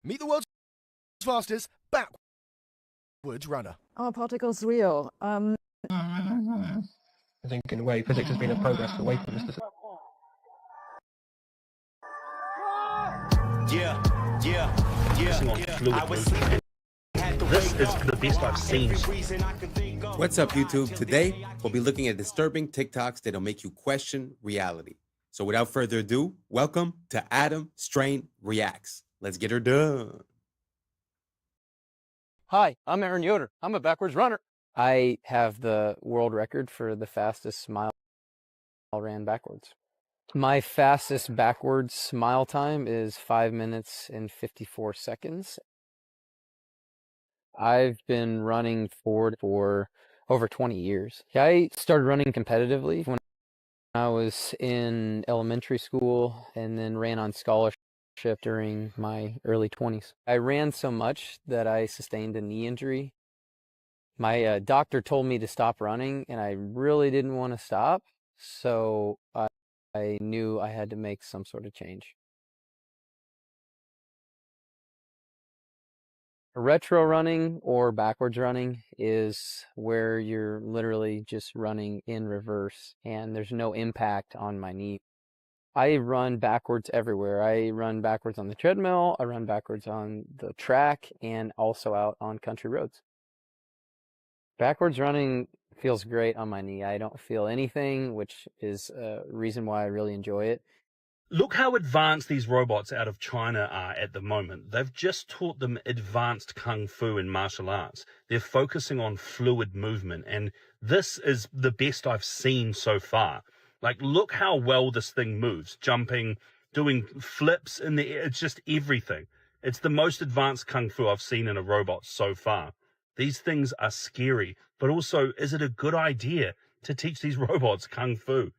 Meet the world's fastest backwards runner. Are particles real? I think in a way physics has been a progress away from this. This is the best I've seen. What's up, YouTube? Today, we'll be looking at disturbing TikToks that'll make you question reality. So without further ado, welcome to Adam Strain Reacts. Let's get her done. Hi, I'm Aaron Yoder. I'm a backwards runner. I have the world record for the fastest smile ran backwards. My fastest backwards smile time is 5 minutes and 54 seconds. I've been running forward for over 20 years. I started running competitively when I was in elementary school and then ran on scholarship during my early 20s. I ran so much that I sustained a knee injury. My doctor told me to stop running, and I really didn't want to stop, so I knew I had to make some sort of change. Retro running or backwards running is where you're literally just running in reverse and there's no impact on my knee. I run backwards everywhere. I run backwards on the treadmill, I run backwards on the track, and also out on country roads. Backwards running feels great on my knee. I don't feel anything, which is a reason why I really enjoy it. Look how advanced these robots out of China are at the moment. They've just taught them advanced kung fu and martial arts. They're focusing on fluid movement, and this is the best I've seen so far. Like, look how well this thing moves, jumping, doing flips in the air. It's just everything. It's the most advanced kung fu I've seen in a robot so far. These things are scary, but also, is it a good idea to teach these robots kung fu?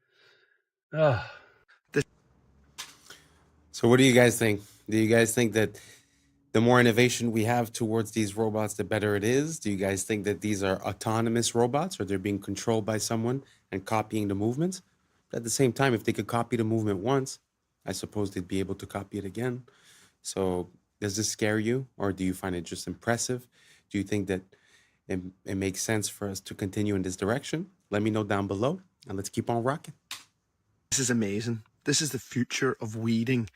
So what do you guys think? Do you guys think that the more innovation we have towards these robots, the better it is? Do you guys think that these are autonomous robots or they're being controlled by someone and copying the movements? But at the same time, if they could copy the movement once, I suppose they'd be able to copy it again. So does this scare you, or do you find it just impressive? Do you think that it makes sense for us to continue in this direction? Let me know down below, and let's keep on rocking. This is amazing. This is the future of weeding.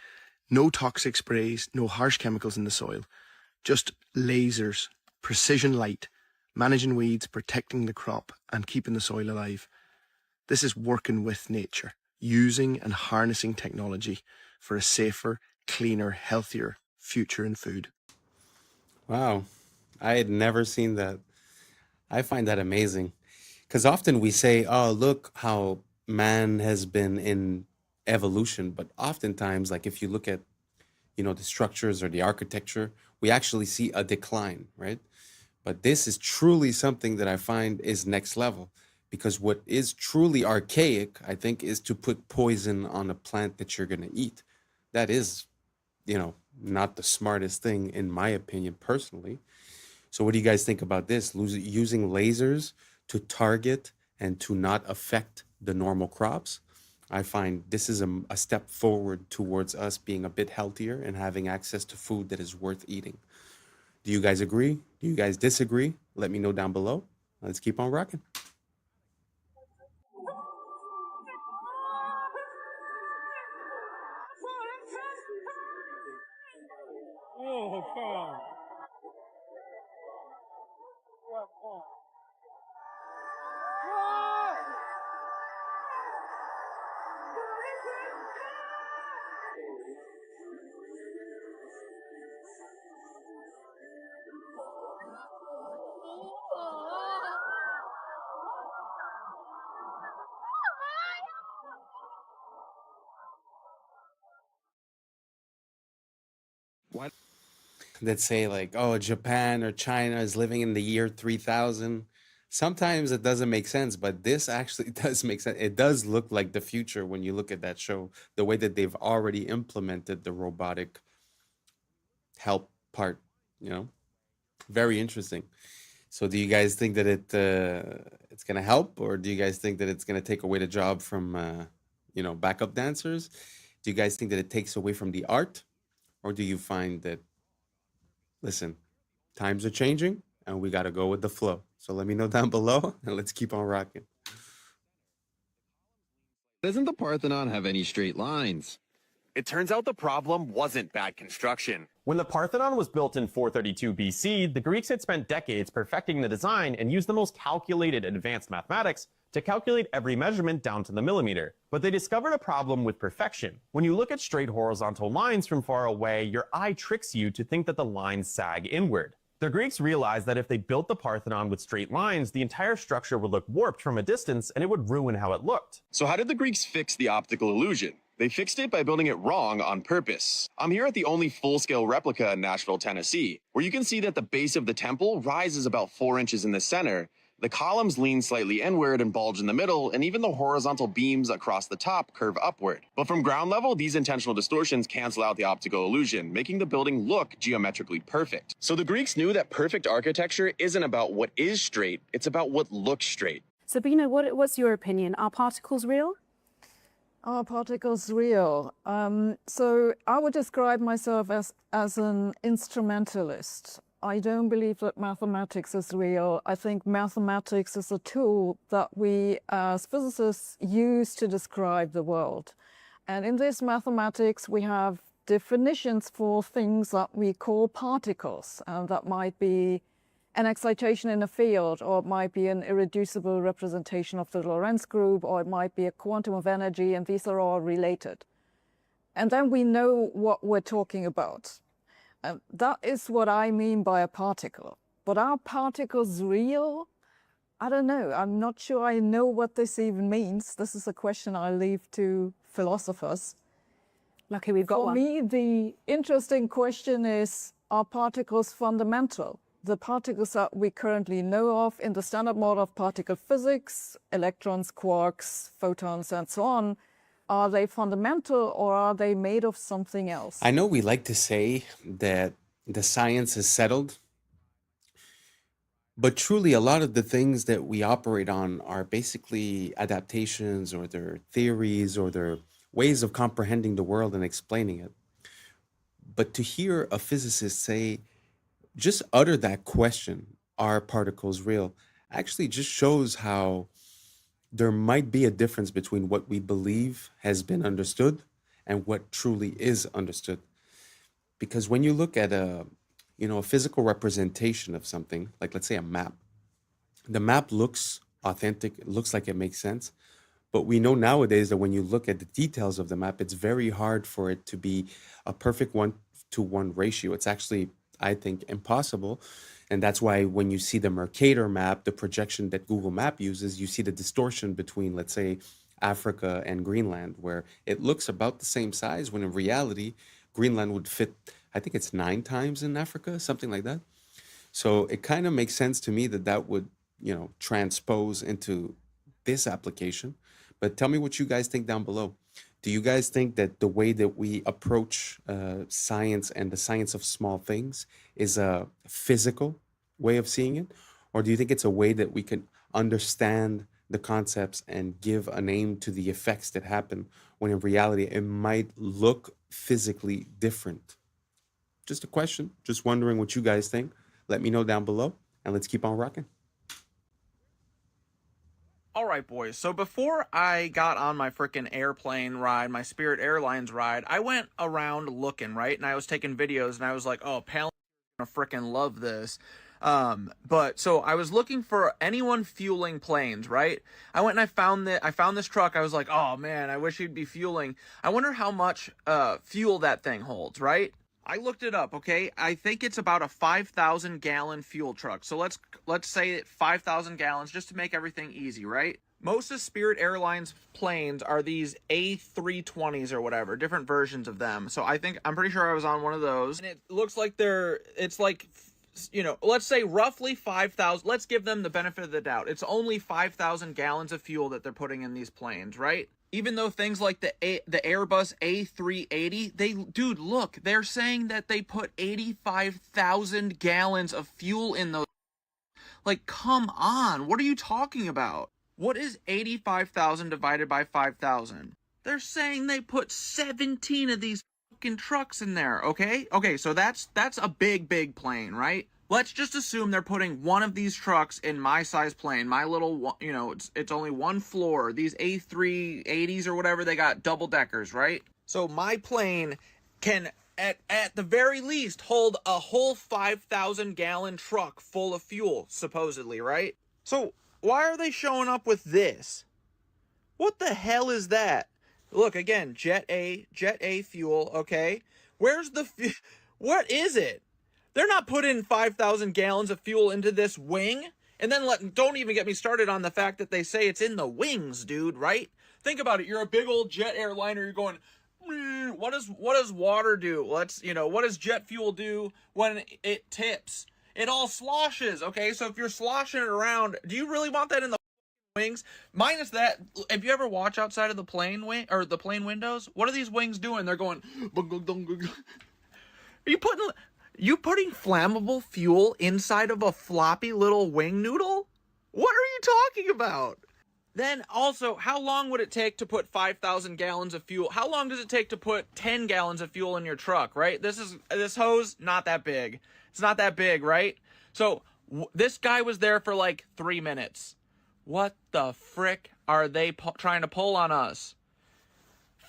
No toxic sprays, no harsh chemicals in the soil. Just lasers, precision light, managing weeds, protecting the crop, and keeping the soil alive. This is working with nature, using and harnessing technology for a safer, cleaner, healthier future in food. Wow, I had never seen that. I find that amazing, because often we say, oh, look how man has been in evolution, but oftentimes, like if you look at, the structures or the architecture, we actually see a decline, right? But this is truly something that I find is next level, because what is truly archaic, I think, is to put poison on a plant that you're going to eat. That is, not the smartest thing, in my opinion, personally. So what do you guys think about this? Using lasers to target and to not affect the normal crops? I find this is a step forward towards us being a bit healthier and having access to food that is worth eating. Do you guys agree? Do you guys disagree? Let me know down below. Let's keep on rocking. Oh, God. What? That say like, oh, Japan or China is living in the year 3000. Sometimes it doesn't make sense, but this actually does make sense. It does look like the future when you look at that show, the way that they've already implemented the robotic help part, very interesting. So do you guys think that it's going to help, or do you guys think that it's going to take away the job from, backup dancers? Do you guys think that it takes away from the art, or do you find that Listen, times are changing and we got to go with the flow. So let me know down below and let's keep on rocking. Doesn't the Parthenon have any straight lines? It turns out the problem wasn't bad construction. When the Parthenon was built in 432 BC, the Greeks had spent decades perfecting the design and used the most calculated advanced mathematics to calculate every measurement down to the millimeter. But they discovered a problem with perfection. When you look at straight horizontal lines from far away, your eye tricks you to think that the lines sag inward. The Greeks realized that if they built the Parthenon with straight lines, the entire structure would look warped from a distance and it would ruin how it looked. So how did the Greeks fix the optical illusion? They fixed it by building it wrong on purpose. I'm here at the only full-scale replica in Nashville, Tennessee, where you can see that the base of the temple rises about 4 inches in the center. The columns lean slightly inward and bulge in the middle, and even the horizontal beams across the top curve upward. But from ground level, these intentional distortions cancel out the optical illusion, making the building look geometrically perfect. So the Greeks knew that perfect architecture isn't about what is straight, it's about what looks straight. Sabina, what's your opinion? Are particles real? Are particles real? So I would describe myself as an instrumentalist. I don't believe that mathematics is real. I think mathematics is a tool that we as physicists use to describe the world. And in this mathematics, we have definitions for things that we call particles. That might be an excitation in a field, or it might be an irreducible representation of the Lorentz group, or it might be a quantum of energy, and these are all related. And then we know what we're talking about. That is what I mean by a particle. But are particles real? I don't know. I'm not sure I know what this even means. This is a question I leave to philosophers. Lucky we've got one. For me, the interesting question is, are particles fundamental? The particles that we currently know of in the standard model of particle physics, electrons, quarks, photons, and so on, are they fundamental or are they made of something else? I know we like to say that the science is settled, but truly a lot of the things that we operate on are basically adaptations, or their theories, or their ways of comprehending the world and explaining it. But to hear a physicist say, just utter that question, are particles real, actually just shows how there might be a difference between what we believe has been understood and what truly is understood. Because when you look at a physical representation of something, like let's say a map, the map looks authentic, it looks like it makes sense. But we know nowadays that when you look at the details of the map, it's very hard for it to be a perfect 1-to-1 ratio. It's actually, I think, impossible. And that's why when you see the Mercator map, the projection that Google Map uses, you see the distortion between, let's say, Africa and Greenland, where it looks about the same size, when in reality, Greenland would fit, I think it's 9 times in Africa, something like that. So it kind of makes sense to me that that would, transpose into this application. But tell me what you guys think down below. Do you guys think that the way that we approach science and the science of small things is a physical way of seeing it? Or do you think it's a way that we can understand the concepts and give a name to the effects that happen, when in reality it might look physically different? Just a question, just wondering what you guys think. Let me know down below, and let's keep on rocking. All right, boys. So before I got on my freaking airplane ride, my Spirit Airlines ride, I went around looking, right? And I was taking videos, and I was like, oh, Palin gonna freaking love this. But so I was looking for anyone fueling planes, right? I went and I found this truck. I was like, oh man, I wish he'd be fueling. I wonder how much fuel that thing holds, right? I looked it up, okay? I think it's about a 5,000 gallon fuel truck. So let's say 5,000 gallons just to make everything easy, right? Most of Spirit Airlines planes are these A320s or whatever, different versions of them. So I'm pretty sure I was on one of those. And it looks like it's like, let's say roughly 5,000. Let's give them the benefit of the doubt. It's only 5,000 gallons of fuel that they're putting in these planes, right? Even though things like the Airbus A380, look, they're saying that they put 85,000 gallons of fuel in those. Like, come on, what are you talking about? What is 85,000 divided by 5,000? They're saying they put 17 of these fucking trucks in there, okay? Okay, so that's a big plane, right? Let's just assume they're putting one of these trucks in my size plane, my little, you know, it's only one floor. These A380s or whatever, they got double deckers, right? So my plane can, at the very least, hold a whole 5,000 gallon truck full of fuel, supposedly, right? So why are they showing up with this? What the hell is that? Look, again, Jet A fuel, okay? Where's the, what is it? They're not putting 5,000 gallons of fuel into this wing. And then don't even get me started on the fact that they say it's in the wings, dude, right? Think about it. You're a big old jet airliner. You're going, what does water do? What does jet fuel do when it tips? It all sloshes, okay? So if you're sloshing it around, do you really want that in the wings? Minus that, if you ever watch outside of the plane wing or the plane windows, what are these wings doing? They're going, are you putting flammable fuel inside of a floppy little wing noodle? What are you talking about? Then also, how long would it take to put 5,000 gallons of fuel? How long does it take to put 10 gallons of fuel in your truck, right? This hose, not that big. It's not that big, right? So this guy was there for like 3 minutes. What the frick are they trying to pull on us?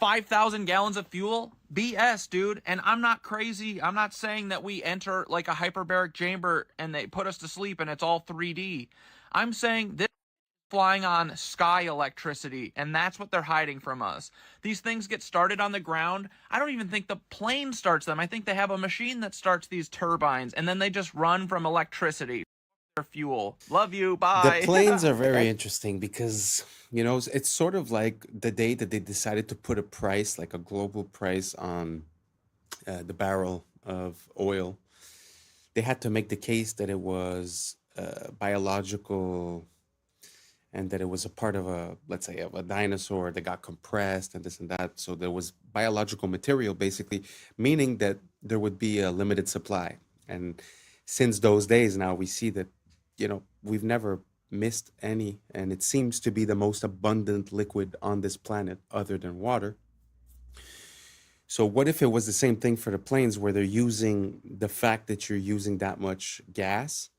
5,000 gallons of fuel? BS, dude. And I'm not crazy. I'm not saying that we enter like a hyperbaric chamber and they put us to sleep and it's all 3D. I'm saying this is flying on sky electricity, and that's what they're hiding from us. These things get started on the ground. I don't even think the plane starts them. I think they have a machine that starts these turbines, and then they just run from electricity. Fuel. Love you. Bye. The planes are very interesting because, you know, it's sort of like the day that they decided to put a price, like a global price on the barrel of oil. They had to make the case that it was biological and that it was a part of let's say, of a dinosaur that got compressed and this and that. So there was biological material, basically, meaning that there would be a limited supply. And since those days now, we see that, you know, we've never missed any, and it seems to be the most abundant liquid on this planet other than water. So what if it was the same thing for the planes, where they're using the fact that you're using that much gas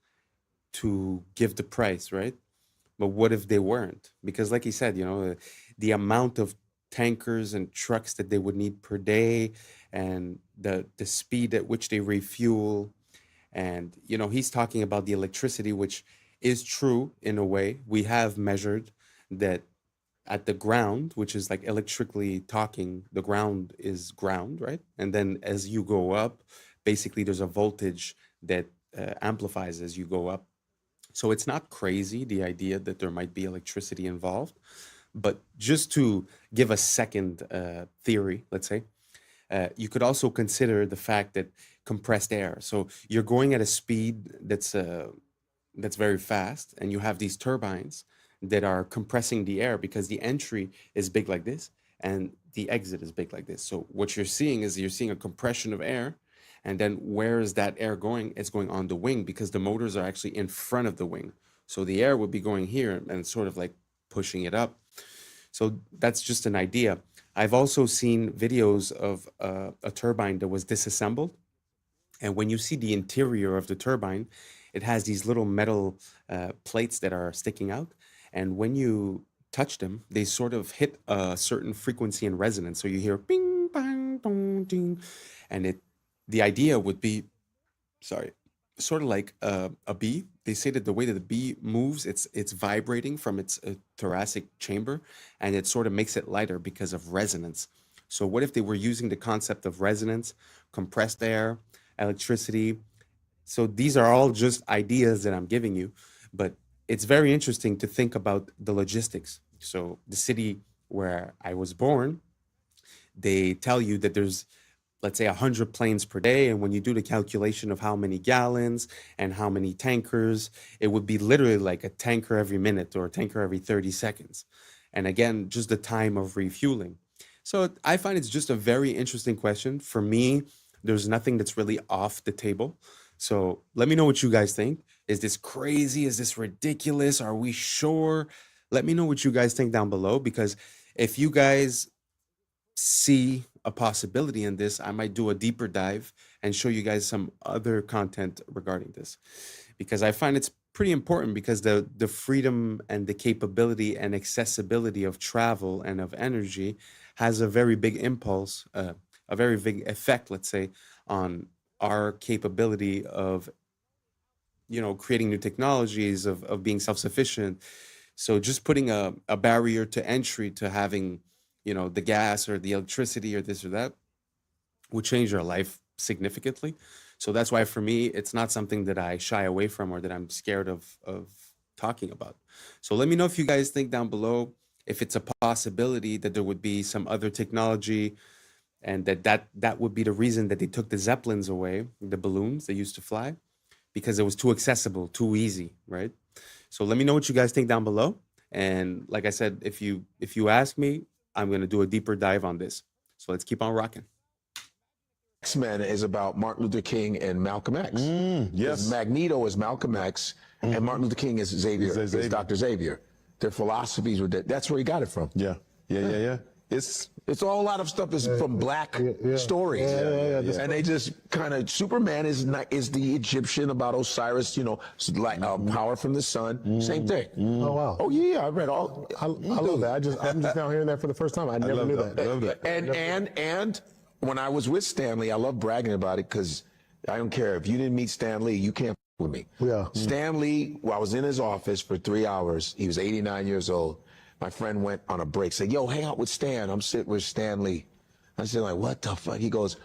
to give the price, right? But what if they weren't? Because like he said, you know, the amount of tankers and trucks that they would need per day, and the speed at which they refuel. And, you know, he's talking about the electricity, which is true in a way. We have measured that at the ground, which is like electrically talking, the ground is ground, right? And then as you go up, basically there's a voltage that amplifies as you go up. So it's not crazy, the idea that there might be electricity involved. But just to give a second theory, let's say, you could also consider the fact that compressed air. So you're going at a speed that's very fast, and you have these turbines that are compressing the air because the entry is big like this and the exit is big like this. So what you're seeing is a compression of air, and then where is that air going? It's going on the wing because the motors are actually in front of the wing. So the air would be going here and sort of like pushing it up. So that's just an idea. I've also seen videos of a turbine that was disassembled. And when you see the interior of the turbine, it has these little metal plates that are sticking out. And when you touch them, they sort of hit a certain frequency and resonance. So you hear bing, bang, dong, ding. And the idea would be, sort of like a bee. They say that the way that the bee moves, it's vibrating from its thoracic chamber, and it sort of makes it lighter because of resonance. So what if they were using the concept of resonance, compressed air, electricity? So these are all just ideas that I'm giving you, but it's very interesting to think about the logistics. So the city where I was born, they tell you that there's, let's say, 100 planes per day. And when you do the calculation of how many gallons and how many tankers, it would be literally like a tanker every minute or a tanker every 30 seconds. And again, just the time of refueling. So I find it's just a very interesting question. For me, there's nothing that's really off the table. So let me know what you guys think. Is this crazy? Is this ridiculous? Are we sure? Let me know what you guys think down below, because if you guys see a possibility in this, I might do a deeper dive and show you guys some other content regarding this, because I find it's pretty important, because the freedom and the capability and accessibility of travel and of energy has a very big impulse, a very big effect, let's say, on our capability of creating new technologies, of being self-sufficient. So just putting a barrier to entry to having the gas or the electricity or this or that would change our life significantly. So that's why for me it's not something that I shy away from or that I'm scared of talking about. So let me know if you guys think down below if it's a possibility that there would be some other technology, and that would be the reason that they took the Zeppelins away, the balloons that used to fly, because it was too accessible, too easy, right? So let me know what you guys think down below. And like I said, if you ask me, I'm going to do a deeper dive on this. So let's keep on rocking. X-Men is about Martin Luther King and Malcolm X. Yes. Magneto is Malcolm X, and Martin Luther King is Xavier, is Dr. Xavier. Their philosophies were that's where he got it from. Yeah. It's all a lot of stuff is from black stories. And they just kind of, Superman is the Egyptian about Osiris, power from the sun. Same thing. Oh, wow. Oh, yeah, I read all. I love that. I'm just now hearing that for the first time. I never knew that. I love that. And when I was with Stan Lee, I love bragging about it, because I don't care. If you didn't meet Stan Lee, you can't with me. Yeah. Stan Lee, I was in his office for 3 hours. He was 89 years old. My friend went on a break, said, yo, hang out with Stan. I'm sitting with Stan Lee. I said, like, what the fuck? He goes,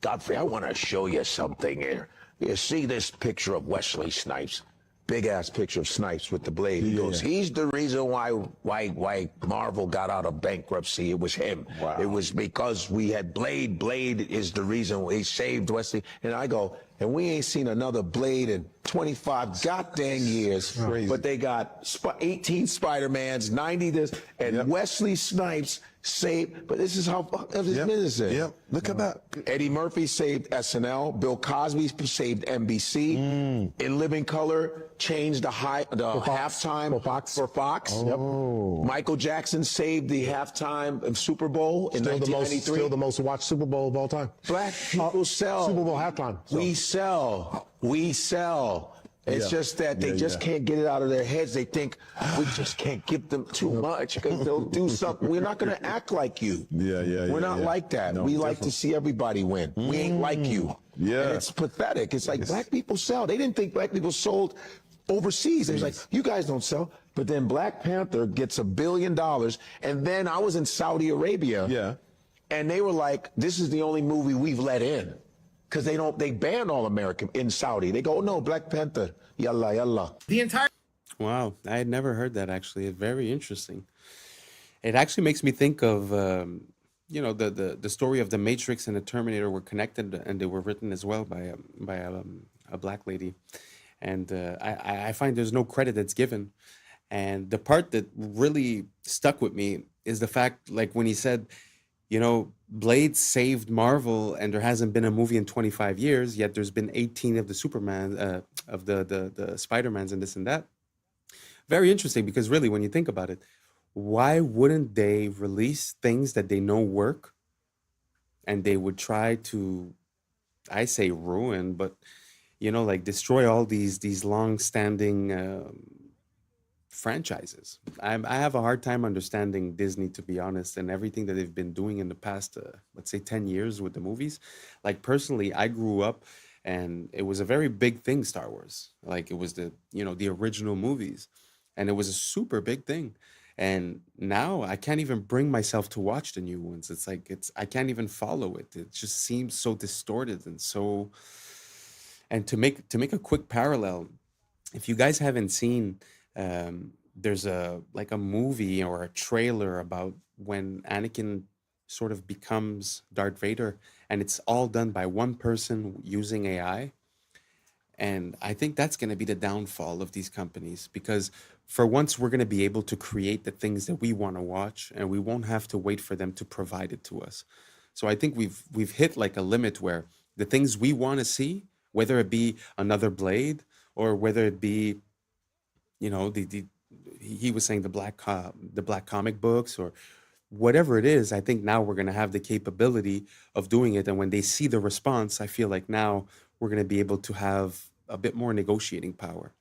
Godfrey, I want to show you something here. You see this picture of Wesley Snipes? Big ass picture of Snipes with the blade. He goes, he's the reason why Marvel got out of bankruptcy. It was him. Wow. It was because we had Blade. Blade is the reason he saved Wesley. And I go, and we ain't seen another Blade in 25 goddamn years. Crazy. But they got 18 Spider-Mans, 90 this, and Wesley Snipes saved. But this is how this business is. Yep. Look at that. Eddie Murphy saved SNL. Bill Cosby saved NBC. In Living Color, changed the halftime for Fox. Oh. Michael Jackson saved the halftime of Super Bowl in Still 1993. still the most watched Super Bowl of all time. Black people sell. Super Bowl halftime. We sell. It's just that they just can't get it out of their heads. They think we just can't give them too much because they'll do something. We're not going to act like you. We're not like that. No, we like to see everybody win. We ain't like you. Yeah. And it's pathetic. It's like black people sell. They didn't think black people sold overseas. They was like, you guys don't sell. But then Black Panther gets $1 billion. And then I was in Saudi Arabia. Yeah. And they were like, this is the only movie we've let in. Because they ban all American in Saudi. They go, oh, no, Black Panther, yalla, yalla. Wow, I had never heard that, actually. It's very interesting. It actually makes me think of, the story of the Matrix and the Terminator were connected, and they were written as well by a black lady. And I find there's no credit that's given. And the part that really stuck with me is the fact, like when he said, Blade saved Marvel, and there hasn't been a movie in 25 years, yet there's been 18 of the Superman, of the Spider-Mans and this and that. Very interesting, because really, when you think about it, why wouldn't they release things that they know work, and they would try to, I say ruin, but, like destroy all these long-standing franchises. I have a hard time understanding Disney, to be honest, and everything that they've been doing in the past, let's say 10 years with the movies. Like personally, I grew up and it was a very big thing, Star Wars. Like it was the original movies, and it was a super big thing. And now I can't even bring myself to watch the new ones. It's like, I can't even follow it. It just seems so distorted and so, and to make a quick parallel, if you guys haven't seen, there's a movie or a trailer about when Anakin sort of becomes Darth Vader, and it's all done by one person using AI. And I think that's going to be the downfall of these companies, because for once we're going to be able to create the things that we want to watch, and we won't have to wait for them to provide it to us. So I think we've hit like a limit where the things we want to see, whether it be another Blade or whether it be he was saying the black comic books, or whatever it is, I think now we're going to have the capability of doing it. And when they see the response, I feel like now we're going to be able to have a bit more negotiating power.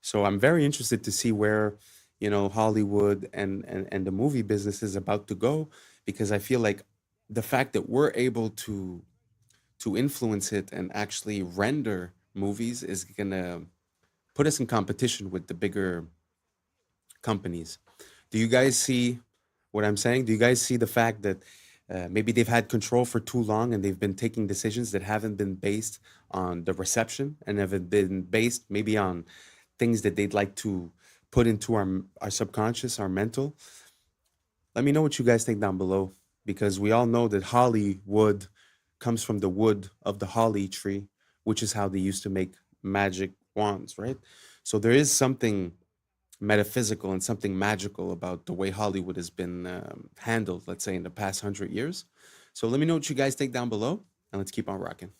So I'm very interested to see where, Hollywood and the movie business is about to go, because I feel like the fact that we're able to influence it and actually render movies is going to put us in competition with the bigger companies. Do you guys see what I'm saying? Do you guys see the fact that maybe they've had control for too long and they've been taking decisions that haven't been based on the reception and have been based maybe on things that they'd like to put into our subconscious, our mental? Let me know what you guys think down below, because we all know that Hollywood comes from the wood of the holly tree, which is how they used to make magic wands, right? So there is something metaphysical and something magical about the way Hollywood has been handled, let's say, in the past 100 years. So let me know what you guys think down below, and let's keep on rocking.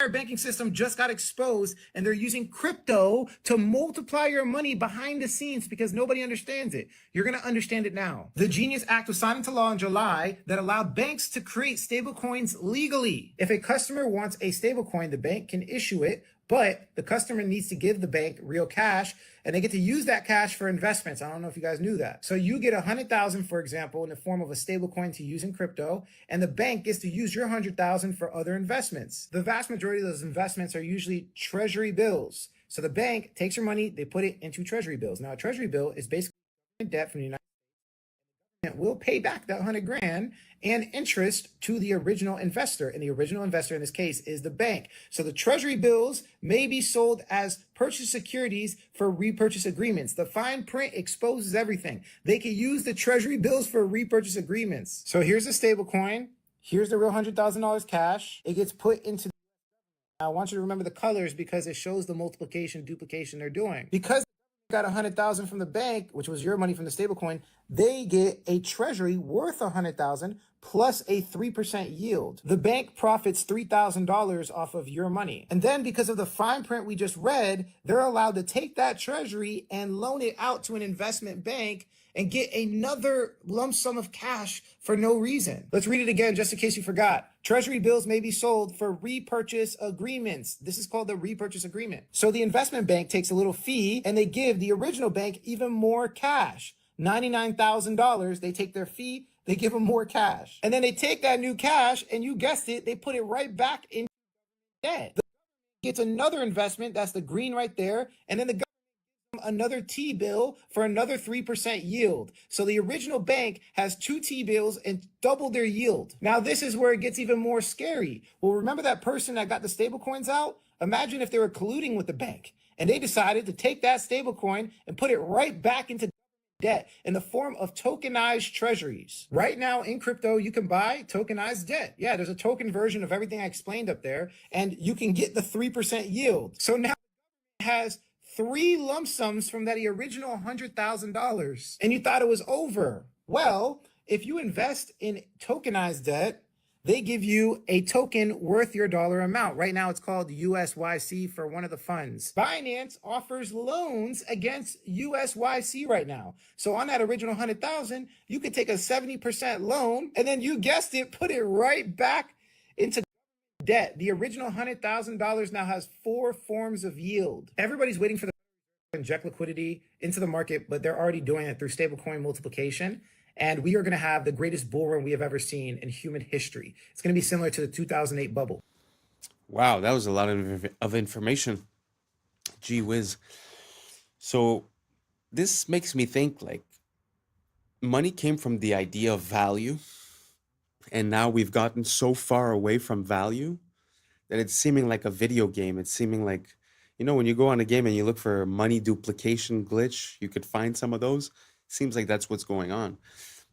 Our banking system just got exposed, and they're using crypto to multiply your money behind the scenes because nobody understands it. You're going to understand it now. The Genius Act was signed into law in July that allowed banks to create stablecoins legally. If a customer wants a stablecoin, the bank can issue it, but the customer needs to give the bank real cash, and they get to use that cash for investments. I don't know if you guys knew that. So you get 100,000, for example, in the form of a stablecoin to use in crypto, and the bank gets to use your 100,000 for other investments. The vast majority of those investments are usually treasury bills. So the bank takes your money, they put it into treasury bills. Now, a treasury bill is basically debt from the United States. Will pay back that 100 grand and interest to the original investor. And the original investor in this case is the bank. So the treasury bills may be sold as purchase securities for repurchase agreements. The fine print exposes everything. They can use the treasury bills for repurchase agreements. So here's the stable coin. Here's the real $100,000 cash. It gets put into. I want you to remember the colors because it shows the multiplication, duplication they're doing. Because got 100,000 from the bank, which was your money from the stablecoin, they get a treasury worth 100,000 plus a 3% yield. The bank profits $3,000 off of your money. And then because of the fine print we just read, they're allowed to take that treasury and loan it out to an investment bank and get another lump sum of cash for no reason. Let's read it again just in case you forgot. Treasury bills may be sold for repurchase agreements. This is called the repurchase agreement. So the investment bank takes a little fee and they give the original bank even more cash. $99,000, they take their fee, they give them more cash. And then they take that new cash and you guessed it, they put it right back in debt. The government gets another investment, that's the green right there, and then the government another T-bill for another 3% yield. So the original bank has 2 T-bills and double their yield. Now this is where it gets even more scary. Well, remember that person that got the stable coins out? Imagine if they were colluding with the bank and they decided to take that stable coin and put it right back into debt in the form of tokenized treasuries. Right now in crypto, you can buy tokenized debt. Yeah, there's a token version of everything I explained up there, and you can get the 3% yield. So now it has 3 lump sums from that original $100,000, and you thought it was over. Well, if you invest in tokenized debt, they give you a token worth your dollar amount. Right now, it's called USYC for one of the funds. Binance offers loans against USYC right now. So on that original 100,000, you could take a 70% loan, and then you guessed it, put it right back into debt. The original $100,000 now has 4 forms of yield. Everybody's waiting for the inject liquidity into the market, but they're already doing it through stablecoin multiplication. And we are going to have the greatest bull run we have ever seen in human history. It's going to be similar to the 2008 bubble. Wow, that was a lot of information. Gee whiz. So this makes me think like money came from the idea of value. And now we've gotten so far away from value that it's seeming like a video game. It's seeming like, when you go on a game and you look for a money duplication glitch, you could find some of those. Seems like that's what's going on.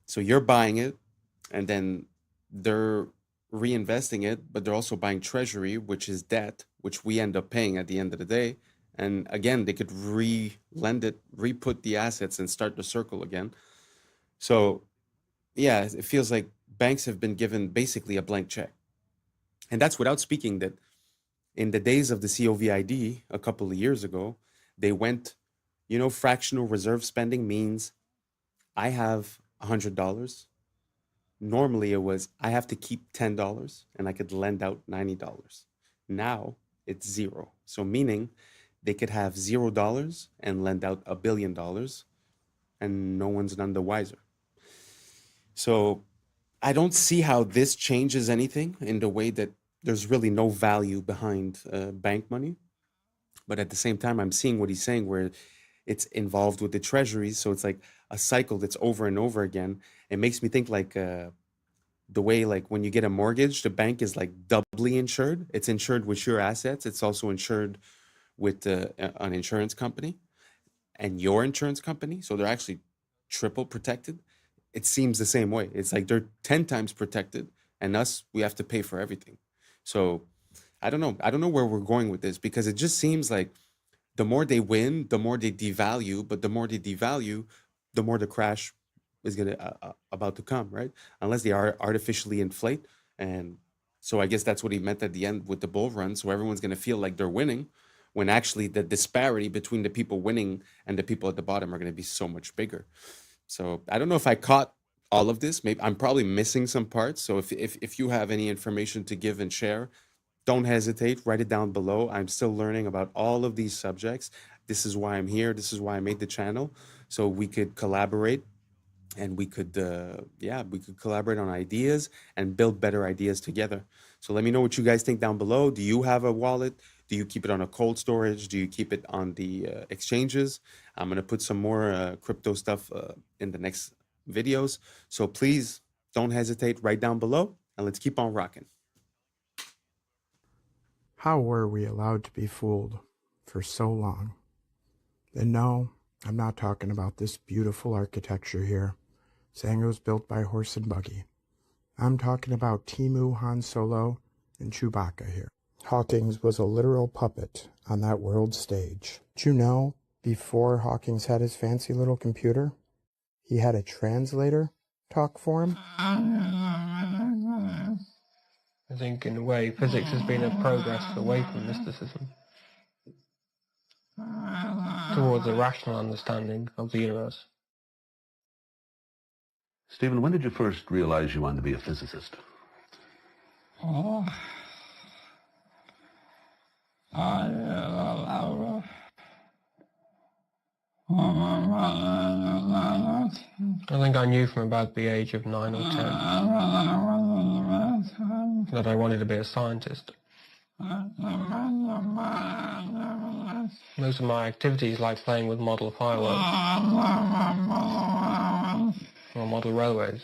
So you're buying it and then they're reinvesting it, but they're also buying treasury, which is debt, which we end up paying at the end of the day. And again, they could re-lend it, re-put the assets and start the circle again. So yeah, it feels like banks have been given basically a blank check. And that's without speaking that in the days of the COVID a couple of years ago, they went, fractional reserve spending means I have $100. Normally it was I have to keep $10 and I could lend out $90. Now it's zero. So meaning they could have $0 and lend out $1 billion and no one's none the wiser. So I don't see how this changes anything in the way that there's really no value behind bank money. But at the same time, I'm seeing what he's saying where it's involved with the treasuries. So it's like a cycle that's over and over again. It makes me think like the way like when you get a mortgage, the bank is like doubly insured. It's insured with your assets. It's also insured with an insurance company and your insurance company. So they're actually triple protected. It seems the same way. It's like they're 10 times protected and us, we have to pay for everything. So I don't know. I don't know where we're going with this because it just seems like the more they win, the more they devalue, but the more they devalue, the more the crash is about to come, right? Unless they are artificially inflate. And so I guess that's what he meant at the end with the bull run. So everyone's going to feel like they're winning when actually the disparity between the people winning and the people at the bottom are going to be so much bigger. So I don't know if I caught all of this. Maybe I'm probably missing some parts. So if you have any information to give and share, don't hesitate, write it down below. I'm still learning about all of these subjects. This is why I'm here. This is why I made the channel. So we could collaborate and we could collaborate on ideas and build better ideas together. So let me know what you guys think down below. Do you have a wallet? Do you keep it on a cold storage? Do you keep it on the exchanges? I'm going to put some more crypto stuff in the next videos. So please don't hesitate, write down below and let's keep on rocking. How were we allowed to be fooled for so long? And no, I'm not talking about this beautiful architecture here, saying it was built by horse and buggy. I'm talking about Timu, Han Solo, and Chewbacca here. Hawkins was a literal puppet on that world stage. Did you know, before Hawkins had his fancy little computer, he had a translator talk for him? I think, in a way, physics has been a progress away from mysticism towards a rational understanding of the universe. Stephen, when did you first realize you wanted to be a physicist? Oh. I think I knew from about the age of 9 or 10 that I wanted to be a scientist. Most of my activities, like playing with model fireworks, or model railways,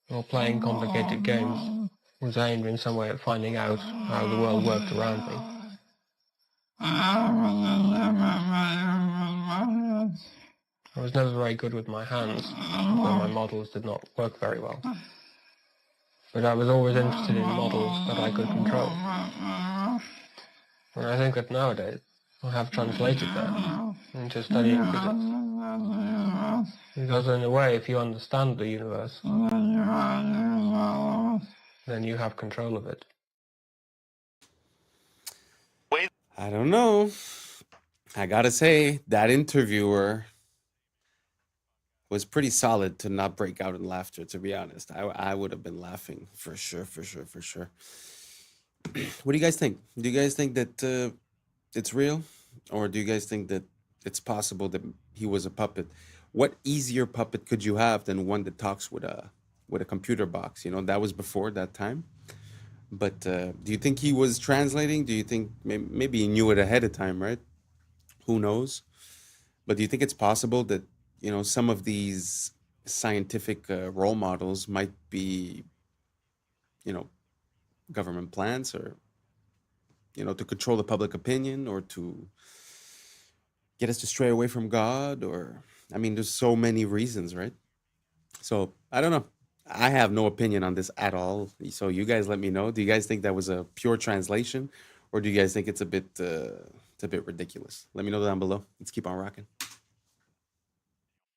or playing complicated games, was aimed in some way at finding out how the world worked around me. I was never very good with my hands, although my models did not work very well. But I was always interested in models that I could control. And I think that nowadays I have translated that into studying physics. Because in a way, if you understand the universe, then you have control of it. I don't know. I gotta say, that interviewer was pretty solid to not break out in laughter, to be honest. I would have been laughing for sure. What do you guys think? Do you guys think that it's real? Or do you guys think that it's possible that he was a puppet? What easier puppet could you have than one that talks with a computer box? You know, that was before that time. But do you think he was translating? Do you think maybe he knew it ahead of time, right? Who knows? But do you think it's possible that, you know, some of these scientific role models might be, you know, government plans or, you know, to control the public opinion or to get us to stray away from God? Or, I mean, there's so many reasons, right? So I don't know. I have no opinion on this at all. So you guys let me know. Do you guys think that was a pure translation, or do you guys think it's a bit ridiculous? Let me know down below. Let's keep on rocking.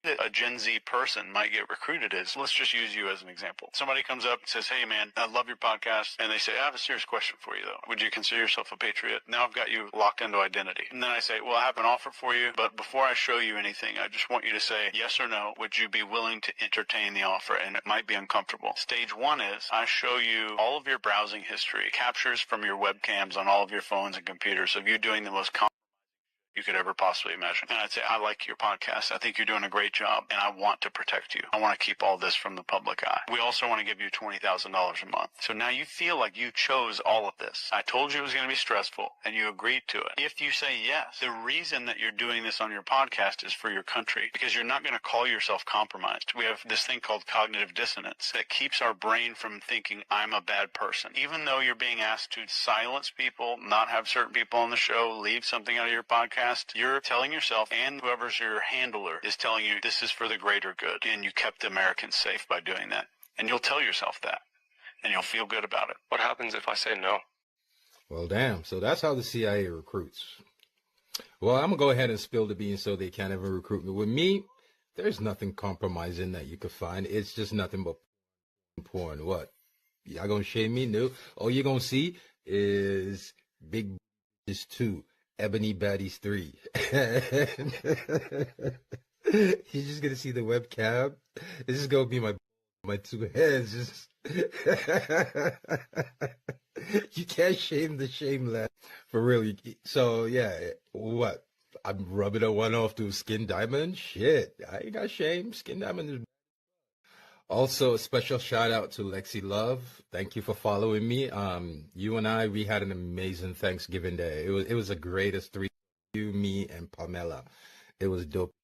A Gen Z person might get recruited is, let's just use you as an example. Somebody comes up and says, hey man, I love your podcast. And they say, I have a serious question for you though. Would you consider yourself a patriot? Now I've got you locked into identity. And then I say, well, I have an offer for you, but before I show you anything, I just want you to say yes or no. Would you be willing to entertain the offer? And it might be uncomfortable. Stage one is I show you all of your browsing history, captures from your webcams on all of your phones and computers of you doing the most you could ever possibly imagine. And I'd say, I like your podcast. I think you're doing a great job, and I want to protect you. I want to keep all this from the public eye. We also want to give you $20,000 a month. So now you feel like you chose all of this. I told you it was going to be stressful, and you agreed to it. If you say yes, the reason that you're doing this on your podcast is for your country, because you're not going to call yourself compromised. We have this thing called cognitive dissonance that keeps our brain from thinking I'm a bad person. Even though you're being asked to silence people, not have certain people on the show, leave something out of your podcast, you're telling yourself, and whoever's your handler is telling you this is for the greater good, and you kept the Americans safe by doing that. And you'll tell yourself that, and you'll feel good about it. What happens if I say no? Well, damn. So that's how the CIA recruits. Well, I'm going to go ahead and spill the beans so they can't even recruit me. With me, there's nothing compromising that you could find. It's just nothing but porn. What? Y'all going to shame me? No. All you're going to see is Big Bitches 2. Ebony Baddies 3. You're just gonna see the webcam. This is gonna be my two heads. Just you can't shame the shameless for real. So yeah, what? I'm rubbing a one off to Skin Diamond. Shit, I ain't got shame. Skin Diamond is. Also, a special shout out to Lexi Love. Thank you for following me. You and I, we had an amazing Thanksgiving Day. It was the greatest three. You, me, and Pamela. It was dope.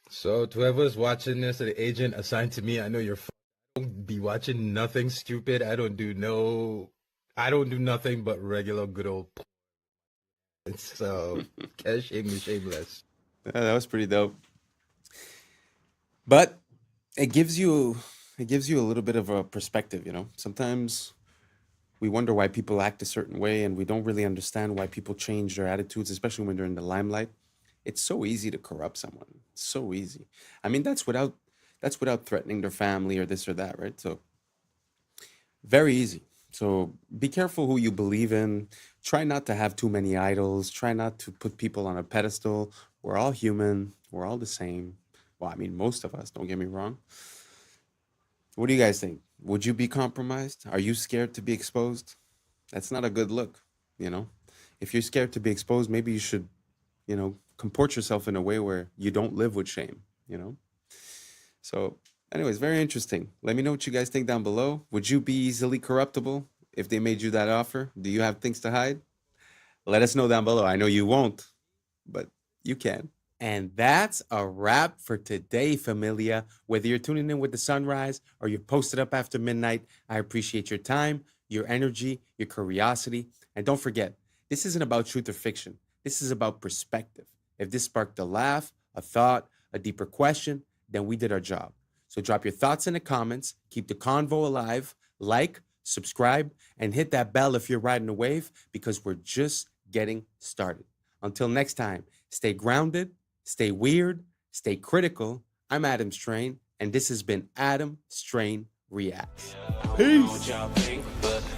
So, to whoever's watching this, an agent assigned to me, I know you're don't be watching nothing stupid. I don't do nothing but regular good old. So, can't shame me shameless. Yeah, that was pretty dope. But it gives you a little bit of a perspective, you know. Sometimes we wonder why people act a certain way, and we don't really understand why people change their attitudes, especially when they're in the limelight. It's so easy to corrupt someone. It's so easy. I mean, that's without threatening their family or this or that, right? So very easy. So be careful who you believe in. Try not to have too many idols. Try not to put people on a pedestal. We're all human. We're all the same. Well, I mean, most of us, don't get me wrong. What do you guys think? Would you be compromised? Are you scared to be exposed? That's not a good look, you know? If you're scared to be exposed, maybe you should, you know, comport yourself in a way where you don't live with shame, you know? So, anyways, very interesting. Let me know what you guys think down below. Would you be easily corruptible if they made you that offer? Do you have things to hide? Let us know down below. I know you won't, but you can. And that's a wrap for today, familia. Whether you're tuning in with the sunrise or you're posted up after midnight, I appreciate your time, your energy, your curiosity. And don't forget, this isn't about truth or fiction. This is about perspective. If this sparked a laugh, a thought, a deeper question, then we did our job. So drop your thoughts in the comments, keep the convo alive, like, subscribe, and hit that bell if you're riding a wave, because we're just getting started. Until next time, stay grounded, stay weird, stay critical. I'm Adam Strain, and this has been Adam Strain Reacts. Peace.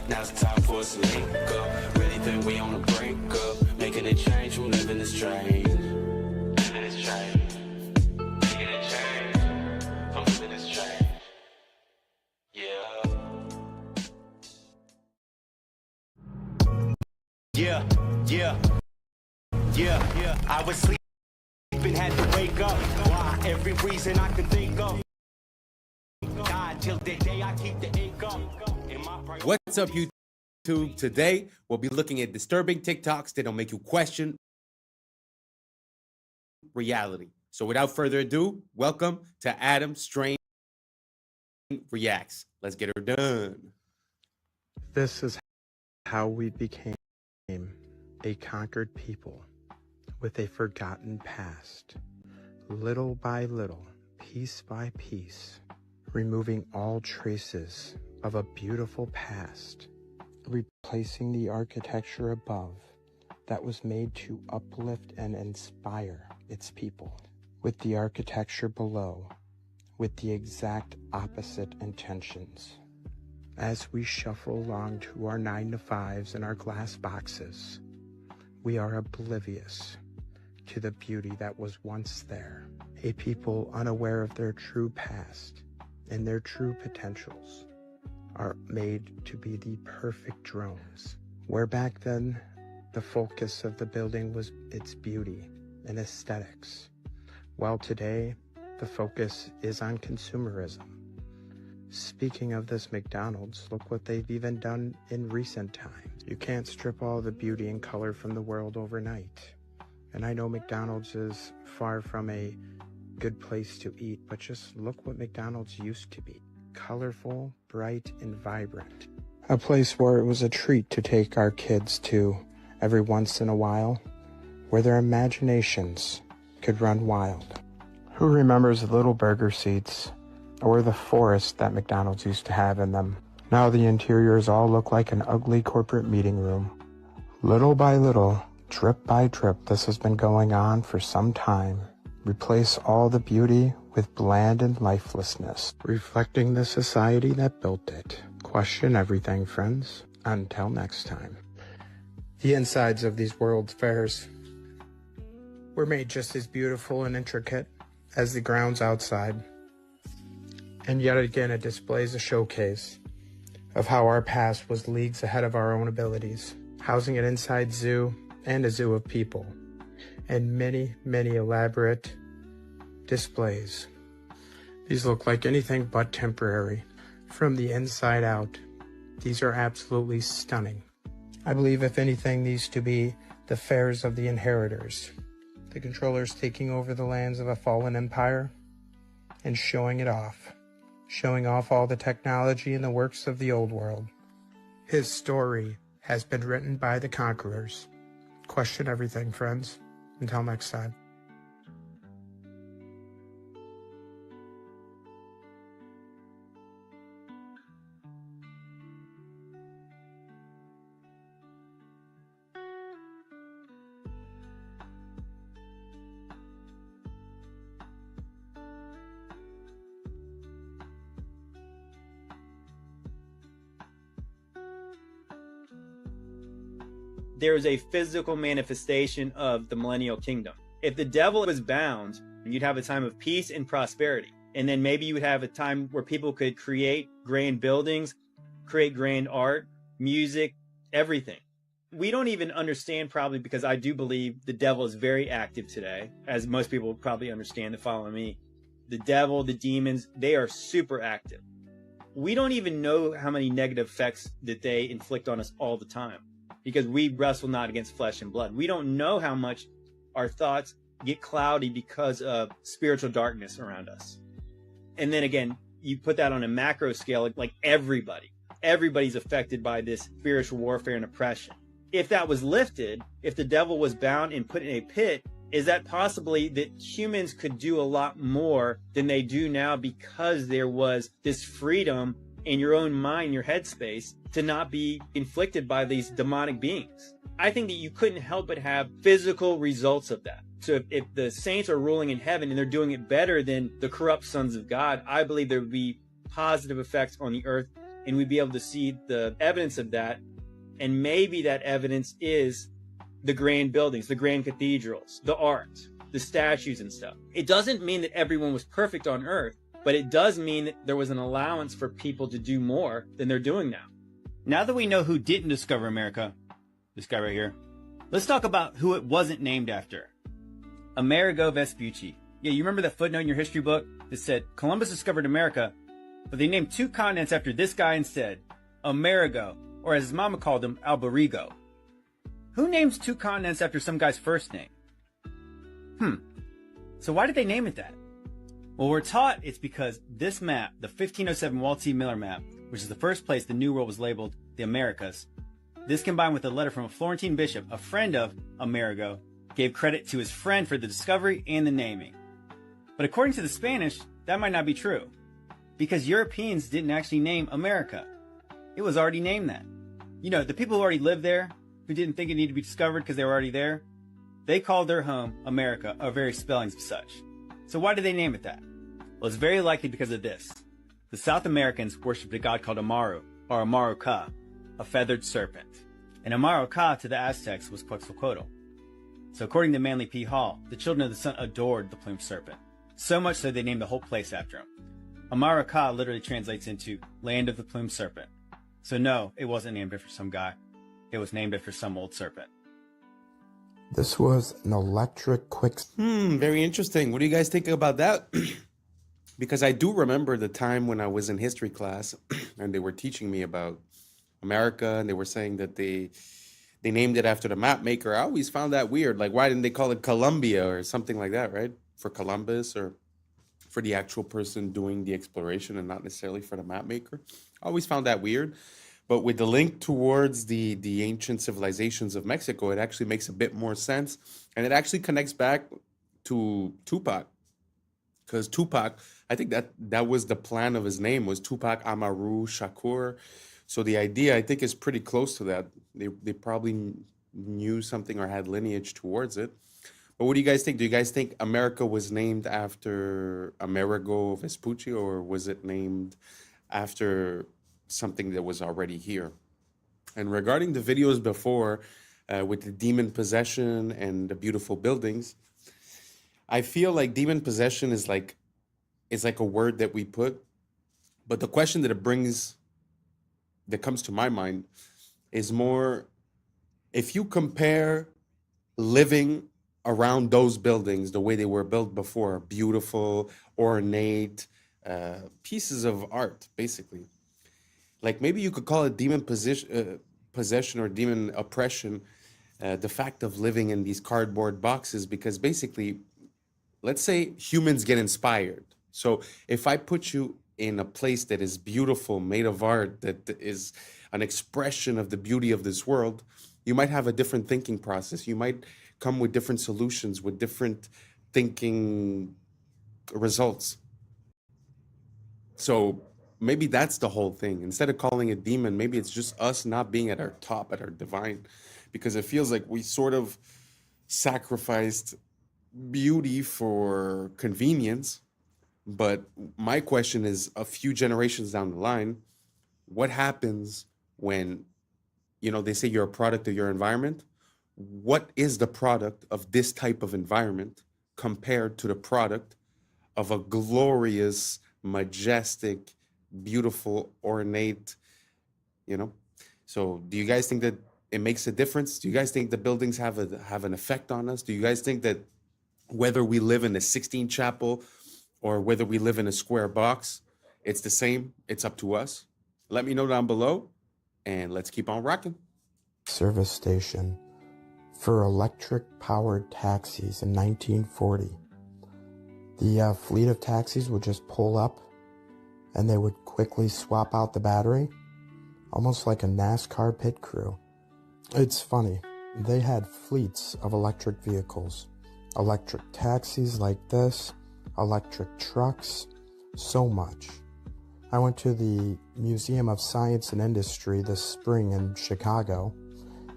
Now's the time for us to link up. Really think we on the brink up. Making a change from living this train. Living this train. Making a change from living this train. Yeah. Yeah. I was sleeping, had to wake up. Why? Every reason I can think of. God, till the day I keep the ache up. What's up, YouTube? Today, we'll be looking at disturbing TikToks that'll make you question reality. So without further ado, welcome to Adam Strain Reacts. Let's get her done. This is how we became a conquered people with a forgotten past. Little by little, piece by piece, removing all traces of a beautiful past, replacing the architecture above that was made to uplift and inspire its people with the architecture below, with the exact opposite intentions. As we shuffle along to our 9-to-5s and our glass boxes, we are oblivious to the beauty that was once there. A people unaware of their true past and their true potentials are made to be the perfect drones, where back then the focus of the building was its beauty and aesthetics, while today the focus is on consumerism. Speaking of this McDonald's, look what they've even done in recent times. You can't strip all the beauty and color from the world overnight. And I know McDonald's is far from a good place to eat, but just look what McDonald's used to be. Colorful, bright, and vibrant. A place where it was a treat to take our kids to every once in a while, where their imaginations could run wild. Who remembers the little burger seats, or the forest that McDonald's used to have in them? Now the interiors all look like an ugly corporate meeting room. Little by little, drip by drip, this has been going on for some time. Replace all the beauty with bland and lifelessness, reflecting the society that built it. Question everything, friends. Until next time. The insides of these World's Fairs were made just as beautiful and intricate as the grounds outside. And yet again, it displays a showcase of how our past was leagues ahead of our own abilities, housing an inside zoo and a zoo of people, and many, many elaborate displays. These look like anything but temporary. From the inside out, these are absolutely stunning. I believe, if anything, these to be the fairs of the inheritors, the controllers taking over the lands of a fallen empire and showing it off. Showing off all the technology and the works of the old world. His story has been written by the conquerors. Question everything, friends. Until next time. There is a physical manifestation of the millennial kingdom. If the devil was bound, you'd have a time of peace and prosperity. And then maybe you would have a time where people could create grand buildings, create grand art, music, everything. We don't even understand, probably because I do believe the devil is very active today, as most people probably understand that follow me. The devil, the demons, they are super active. We don't even know how many negative effects that they inflict on us all the time, because we wrestle not against flesh and blood. We don't know how much our thoughts get cloudy because of spiritual darkness around us. And then again, you put that on a macro scale, like everybody's affected by this spiritual warfare and oppression. If that was lifted, if the devil was bound and put in a pit, is that possibly that humans could do a lot more than they do now, because there was this freedom in your own mind, your headspace, to not be inflicted by these demonic beings? I think that you couldn't help but have physical results of that. So if the saints are ruling in heaven and they're doing it better than the corrupt sons of God, I believe there would be positive effects on the earth, and we'd be able to see the evidence of that. And maybe that evidence is the grand buildings, the grand cathedrals, the art, the statues and stuff. It doesn't mean that everyone was perfect on earth, but it does mean that there was an allowance for people to do more than they're doing now. Now that we know who didn't discover America, this guy right here, let's talk about who it wasn't named after. Amerigo Vespucci. Yeah, you remember that footnote in your history book that said Columbus discovered America, but they named 2 continents after this guy instead, Amerigo, or as his mama called him, Alberigo. Who names 2 continents after some guy's first name? So why did they name it that? Well, we're taught it's because this map, the 1507 Walt T. Miller map, which is the first place the New World was labeled the Americas, this combined with a letter from a Florentine bishop, a friend of Amerigo, gave credit to his friend for the discovery and the naming. But according to the Spanish, that might not be true, because Europeans didn't actually name America. It was already named that. You know, the people who already lived there, who didn't think it needed to be discovered because they were already there, they called their home America, or various spellings of such. So why did they name it that? Well, it's very likely because of this. The South Americans worshipped a god called Amaru, or Amaru Ka, a feathered serpent. And Amaru Ka to the Aztecs was Quetzalcoatl. So according to Manly P. Hall, the children of the sun adored the plumed serpent. So much so they named the whole place after him. Amaru Ka literally translates into land of the plumed serpent. So no, it wasn't named after some guy. It was named after some old serpent. This was an electric quick... Very interesting. What do you guys think about that? Because I do remember the time when I was in history class and they were teaching me about America, and they were saying that they named it after the map maker. I always found that weird. Like, why didn't they call it Columbia or something like that, right? For Columbus, or for the actual person doing the exploration and not necessarily for the map maker. I always found that weird. But with the link towards the ancient civilizations of Mexico, it actually makes a bit more sense. And it actually connects back to Tupac. Because Tupac, I think that was the plan of his name, was Tupac Amaru Shakur. So the idea, I think, is pretty close to that. They probably knew something or had lineage towards it. But what do you guys think? Do you guys think America was named after Amerigo Vespucci, or was it named after something that was already here? And regarding the videos before, with the demon possession and the beautiful buildings, I feel like demon possession is like a word that we put, but the question that comes to my mind is more, if you compare living around those buildings the way they were built before, beautiful, ornate pieces of art, basically. Like, maybe you could call it demon possession or demon oppression, the fact of living in these cardboard boxes, because basically, let's say humans get inspired. So if I put you in a place that is beautiful, made of art, that is an expression of the beauty of this world, you might have a different thinking process. You might come with different solutions, with different thinking results. So maybe that's the whole thing. Instead of calling it demon, maybe it's just us not being at our top, at our divine, because it feels like we sort of sacrificed beauty for convenience. But my question is, a few generations down the line, what happens when, they say you're a product of your environment? What is the product of this type of environment compared to the product of a glorious, majestic, beautiful, ornate, So do you guys think that it makes a difference? Do you guys think the buildings have an effect on us? Do you guys think that whether we live in a 16 chapel or whether we live in a square box, it's the same? It's up to us. Let me know down below, and let's keep on rocking. Service station for electric-powered taxis in 1940. The fleet of taxis would just pull up, and they would quickly swap out the battery, almost like a NASCAR pit crew. It's funny, they had fleets of electric vehicles, electric taxis like this, electric trucks, so much. I went to the Museum of Science and Industry this spring in Chicago,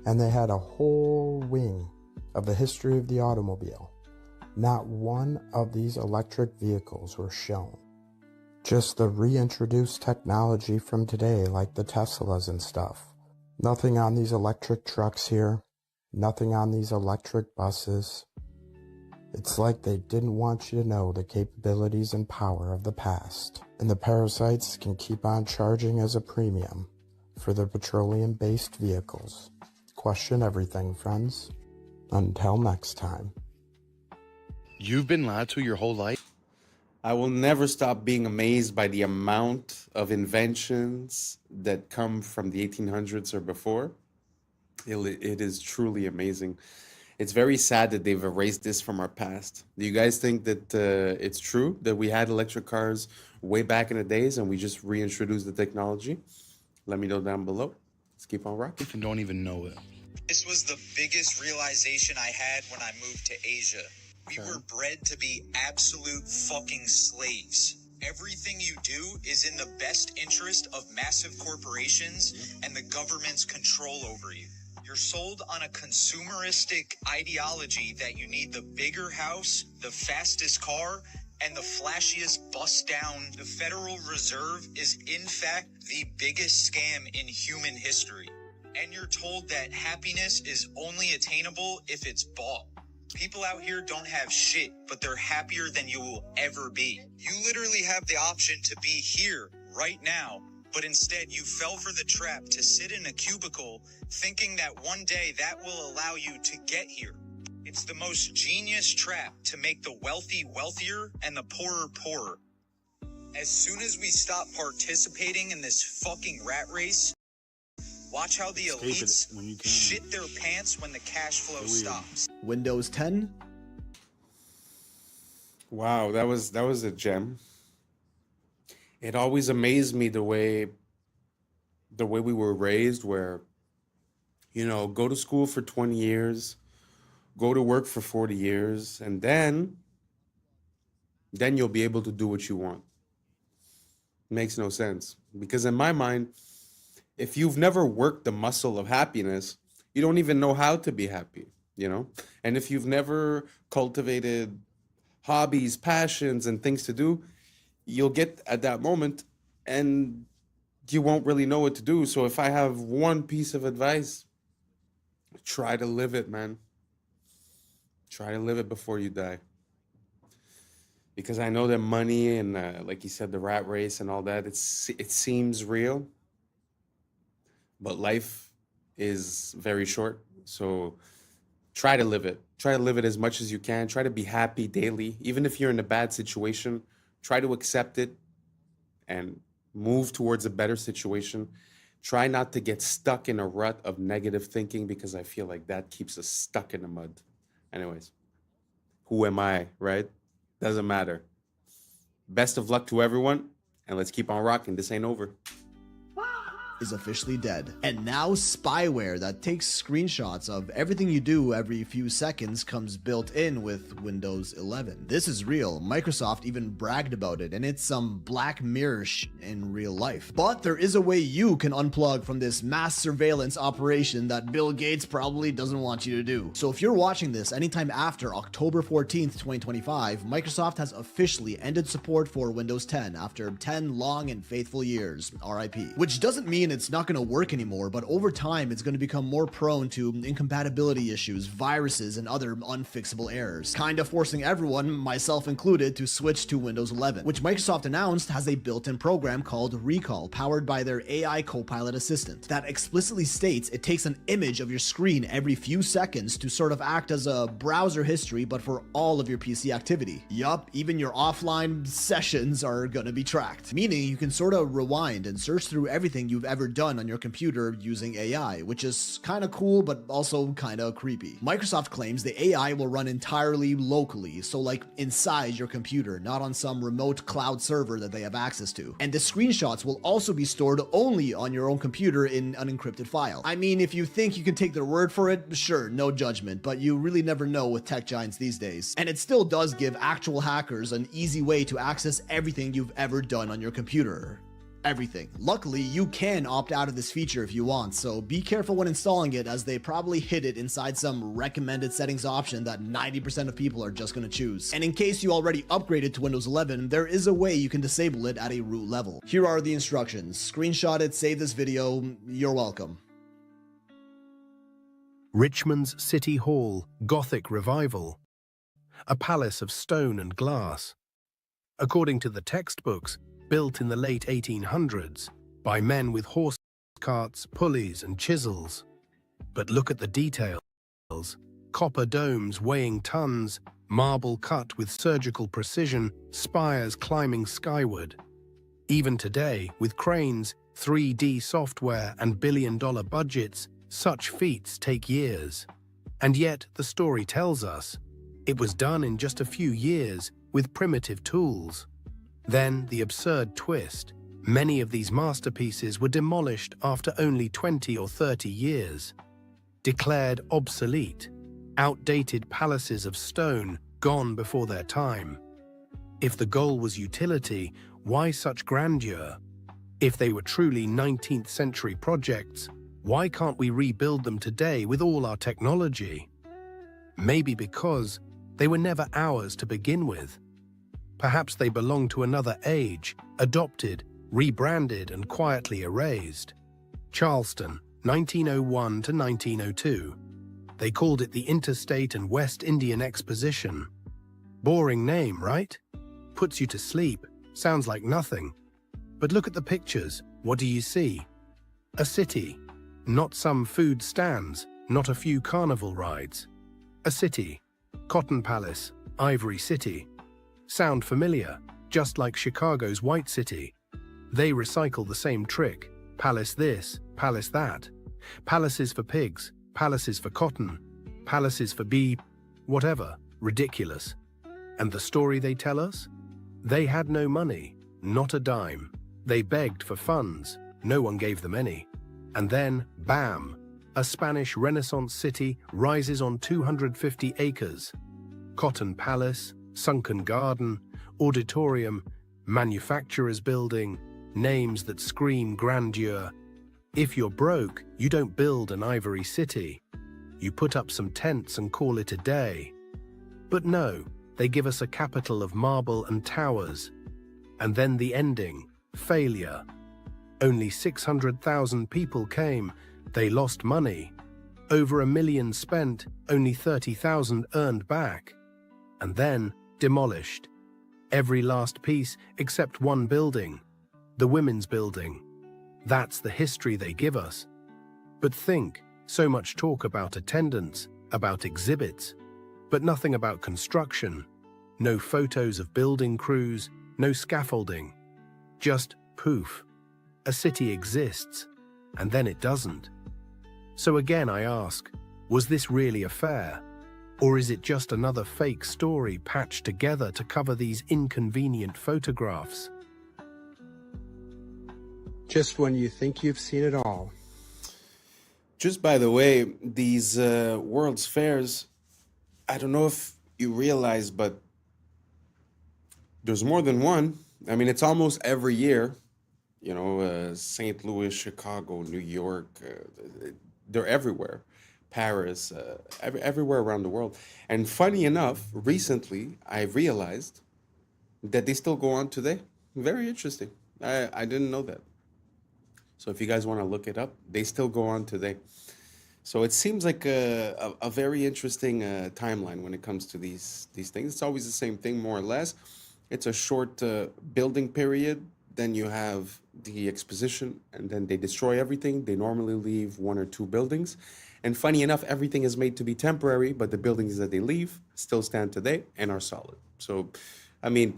and they had a whole wing of the history of the automobile. Not one of these electric vehicles were shown. Just the reintroduced technology from today, like the Teslas and stuff. Nothing on these electric trucks here. Nothing on these electric buses. It's like they didn't want you to know the capabilities and power of the past. And the parasites can keep on charging as a premium for their petroleum-based vehicles. Question everything, friends. Until next time. You've been lied to your whole life? I will never stop being amazed by the amount of inventions that come from the 1800s or before. It is truly amazing. It's very sad that they've erased this from our past. Do you guys think that it's true that we had electric cars way back in the days and we just reintroduced the technology? Let me know down below. Let's keep on rocking. You don't even know it. This was the biggest realization I had when I moved to Asia. We were bred to be absolute fucking slaves. Everything you do is in the best interest of massive corporations and the government's control over you. You're sold on a consumeristic ideology that you need the bigger house, the fastest car, and the flashiest bust down. The Federal Reserve is in fact the biggest scam in human history. And you're told that happiness is only attainable if it's bought. People out here don't have shit, but they're happier than you will ever be. You literally have the option to be here right now, but instead you fell for the trap to sit in a cubicle thinking that one day that will allow you to get here. It's the most genius trap to make the wealthy wealthier and the poorer poorer. As soon as we stop participating in this fucking rat race, watch how the elites shit their pants when the cash flow stops. Windows 10. Wow, that was a gem. It always amazed me the way we were raised, where, you know, go to school for 20 years, go to work for 40 years, and then you'll be able to do what you want. Makes no sense. Because in my mind, if you've never worked the muscle of happiness, you don't even know how to be happy, you know? And if you've never cultivated hobbies, passions, and things to do, you'll get at that moment and you won't really know what to do. So if I have one piece of advice, try to live it, man. Try to live it before you die. Because I know that money and, like you said, the rat race and all that, it seems real. But life is very short. So try to live it. Try to live it as much as you can. Try to be happy daily. Even if you're in a bad situation, try to accept it and move towards a better situation. Try not to get stuck in a rut of negative thinking, because I feel like that keeps us stuck in the mud. Anyways, who am I, right? Doesn't matter. Best of luck to everyone, and let's keep on rocking. This ain't over. Is officially dead. And now spyware that takes screenshots of everything you do every few seconds comes built in with Windows 11. This is real. Microsoft even bragged about it, and it's some Black Mirror in real life. But there is a way you can unplug from this mass surveillance operation that Bill Gates probably doesn't want you to do. So if you're watching this anytime after October 14th, 2025, Microsoft has officially ended support for Windows 10 after 10 long and faithful years, RIP. Which doesn't mean it's not going to work anymore, but over time it's going to become more prone to incompatibility issues, viruses, and other unfixable errors, kind of forcing everyone, myself included, to switch to Windows 11, which Microsoft announced has a built-in program called Recall, powered by their AI Copilot assistant, that explicitly states it takes an image of your screen every few seconds to sort of act as a browser history, but for all of your PC activity. Yup, even your offline sessions are gonna be tracked, meaning you can sort of rewind and search through everything you've ever done on your computer using AI, which is kind of cool, but also kind of creepy. Microsoft claims the AI will run entirely locally, so like inside your computer, not on some remote cloud server that they have access to. And the screenshots will also be stored only on your own computer in an encrypted file. I mean, if you think you can take their word for it, sure, no judgment, but you really never know with tech giants these days. And it still does give actual hackers an easy way to access everything you've ever done on your computer. Everything. Luckily, you can opt out of this feature if you want, so be careful when installing it, as they probably hid it inside some recommended settings option that 90% of people are just going to choose. And in case you already upgraded to Windows 11, there is a way you can disable it at a root level. Here are the instructions. Screenshot it, save this video, you're welcome. Richmond's City Hall, Gothic Revival. A palace of stone and glass. According to the textbooks, built in the late 1800s by men with horse carts, pulleys, and chisels. But look at the details. Copper domes weighing tons, marble cut with surgical precision, spires climbing skyward. Even today, with cranes, 3D software, and billion-dollar budgets, such feats take years. And yet, the story tells us, it was done in just a few years with primitive tools. Then the absurd twist. Many of these masterpieces were demolished after only 20 or 30 years. Declared obsolete. Outdated palaces of stone, gone before their time. If the goal was utility, why such grandeur? If they were truly 19th century projects, Why can't we rebuild them today with all our technology? Maybe because they were never ours to begin with. Perhaps they belong to another age, adopted, rebranded, and quietly erased. Charleston, 1901 to 1902. They called it the Interstate and West Indian Exposition. Boring name, right? Puts you to sleep, sounds like nothing. But look at the pictures, what do you see? A city, not some food stands, not a few carnival rides. A city, Cotton Palace, Ivory City. Sound familiar, just like Chicago's White City. They recycle the same trick, palace this, palace that. Palaces for pigs, palaces for cotton, palaces for whatever, ridiculous. And the story they tell us? They had no money, not a dime. They begged for funds, no one gave them any. And then, bam, a Spanish Renaissance city rises on 250 acres. Cotton Palace, sunken garden, auditorium, manufacturer's building, names that scream grandeur. If you're broke, you don't build an ivory city. You put up some tents and call it a day. But no, they give us a capital of marble and towers. And then the ending, failure. Only 600,000 people came, they lost money. Over $1 million spent, only 30,000 earned back. And then demolished. Every last piece except one building, the women's building. That's the history they give us. But think, so much talk about attendance, about exhibits, but nothing about construction. No photos of building crews, no scaffolding. Just poof. A city exists, and then it doesn't. So again I ask, was this really a fair? Or is it just another fake story patched together to cover these inconvenient photographs? Just when you think you've seen it all. Just by the way, these World's Fairs, I don't know if you realize, but there's more than one. I mean, it's almost every year. You know, St. Louis, Chicago, New York, they're everywhere. Paris, everywhere around the world. And funny enough, recently I realized that they still go on today. Very interesting. I didn't know that. So if you guys want to look it up, they still go on today. So it seems like a very interesting timeline when it comes to these things. It's always the same thing, more or less. It's a short building period. Then you have the exposition, and then they destroy everything. They normally leave 1 or 2 buildings. And funny enough, everything is made to be temporary, but the buildings that they leave still stand today and are solid. So, I mean,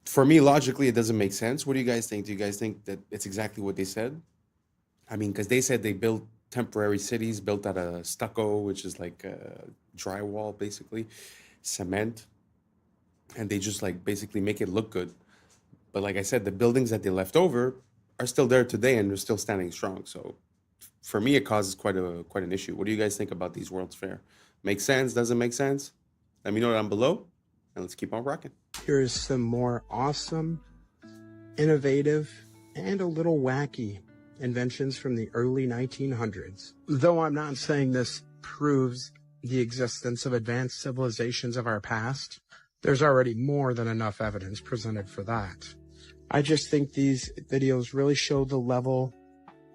for me, logically, it doesn't make sense. What do you guys think? Do you guys think that it's exactly what they said? I mean, because they said they built temporary cities built out of stucco, which is like drywall, basically, cement. And they just like basically make it look good. But like I said, the buildings that they left over are still there today and they're still standing strong. So for me, it causes quite an issue. What do you guys think about these World's Fair? Make sense? Doesn't make sense? Let me know down below, and let's keep on rocking. Here's some more awesome, innovative, and a little wacky inventions from the early 1900s. Though I'm not saying this proves the existence of advanced civilizations of our past, there's already more than enough evidence presented for that. I just think these videos really show the level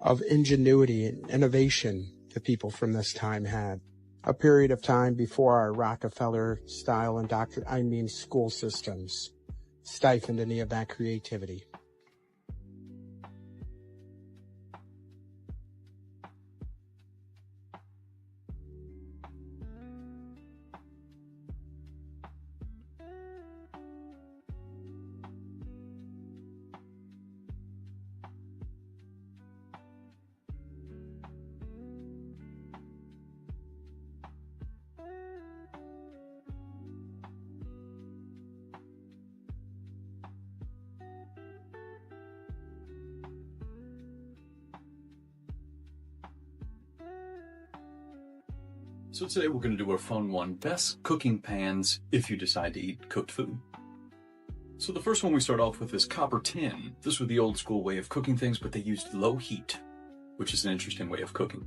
of ingenuity and innovation the people from this time had. A period of time before our Rockefeller-style school systems stifled any of that creativity. So today we're going to do our fun one, best cooking pans if you decide to eat cooked food. So the first one we start off with is copper tin. This was the old school way of cooking things, but they used low heat. which is an interesting way of cooking.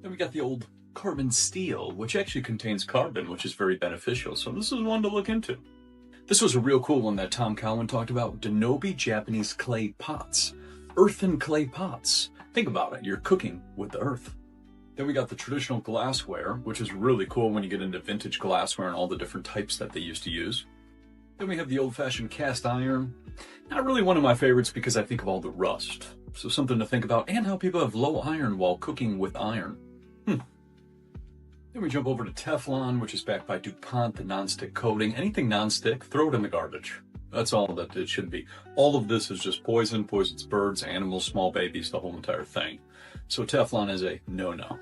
Then we got the old carbon steel, which actually contains carbon, which is very beneficial. So this is one to look into. This was a real cool one that Tom Cowan talked about. Denobi Japanese clay pots. Earthen clay pots. Think about it. You're cooking with the earth. Then we got the traditional glassware, which is really cool when you get into vintage glassware and all the different types that they used to use. Then we have the old-fashioned cast iron. Not really one of my favorites because I think of all the rust. So something to think about, and how people have low iron while cooking with iron. Then we jump over to Teflon, which is backed by DuPont, the non-stick coating. Anything non-stick, throw it in the garbage. That's all that it should be. All of this is just poison, poisons birds, animals, small babies, the whole entire thing. So Teflon is a no-no.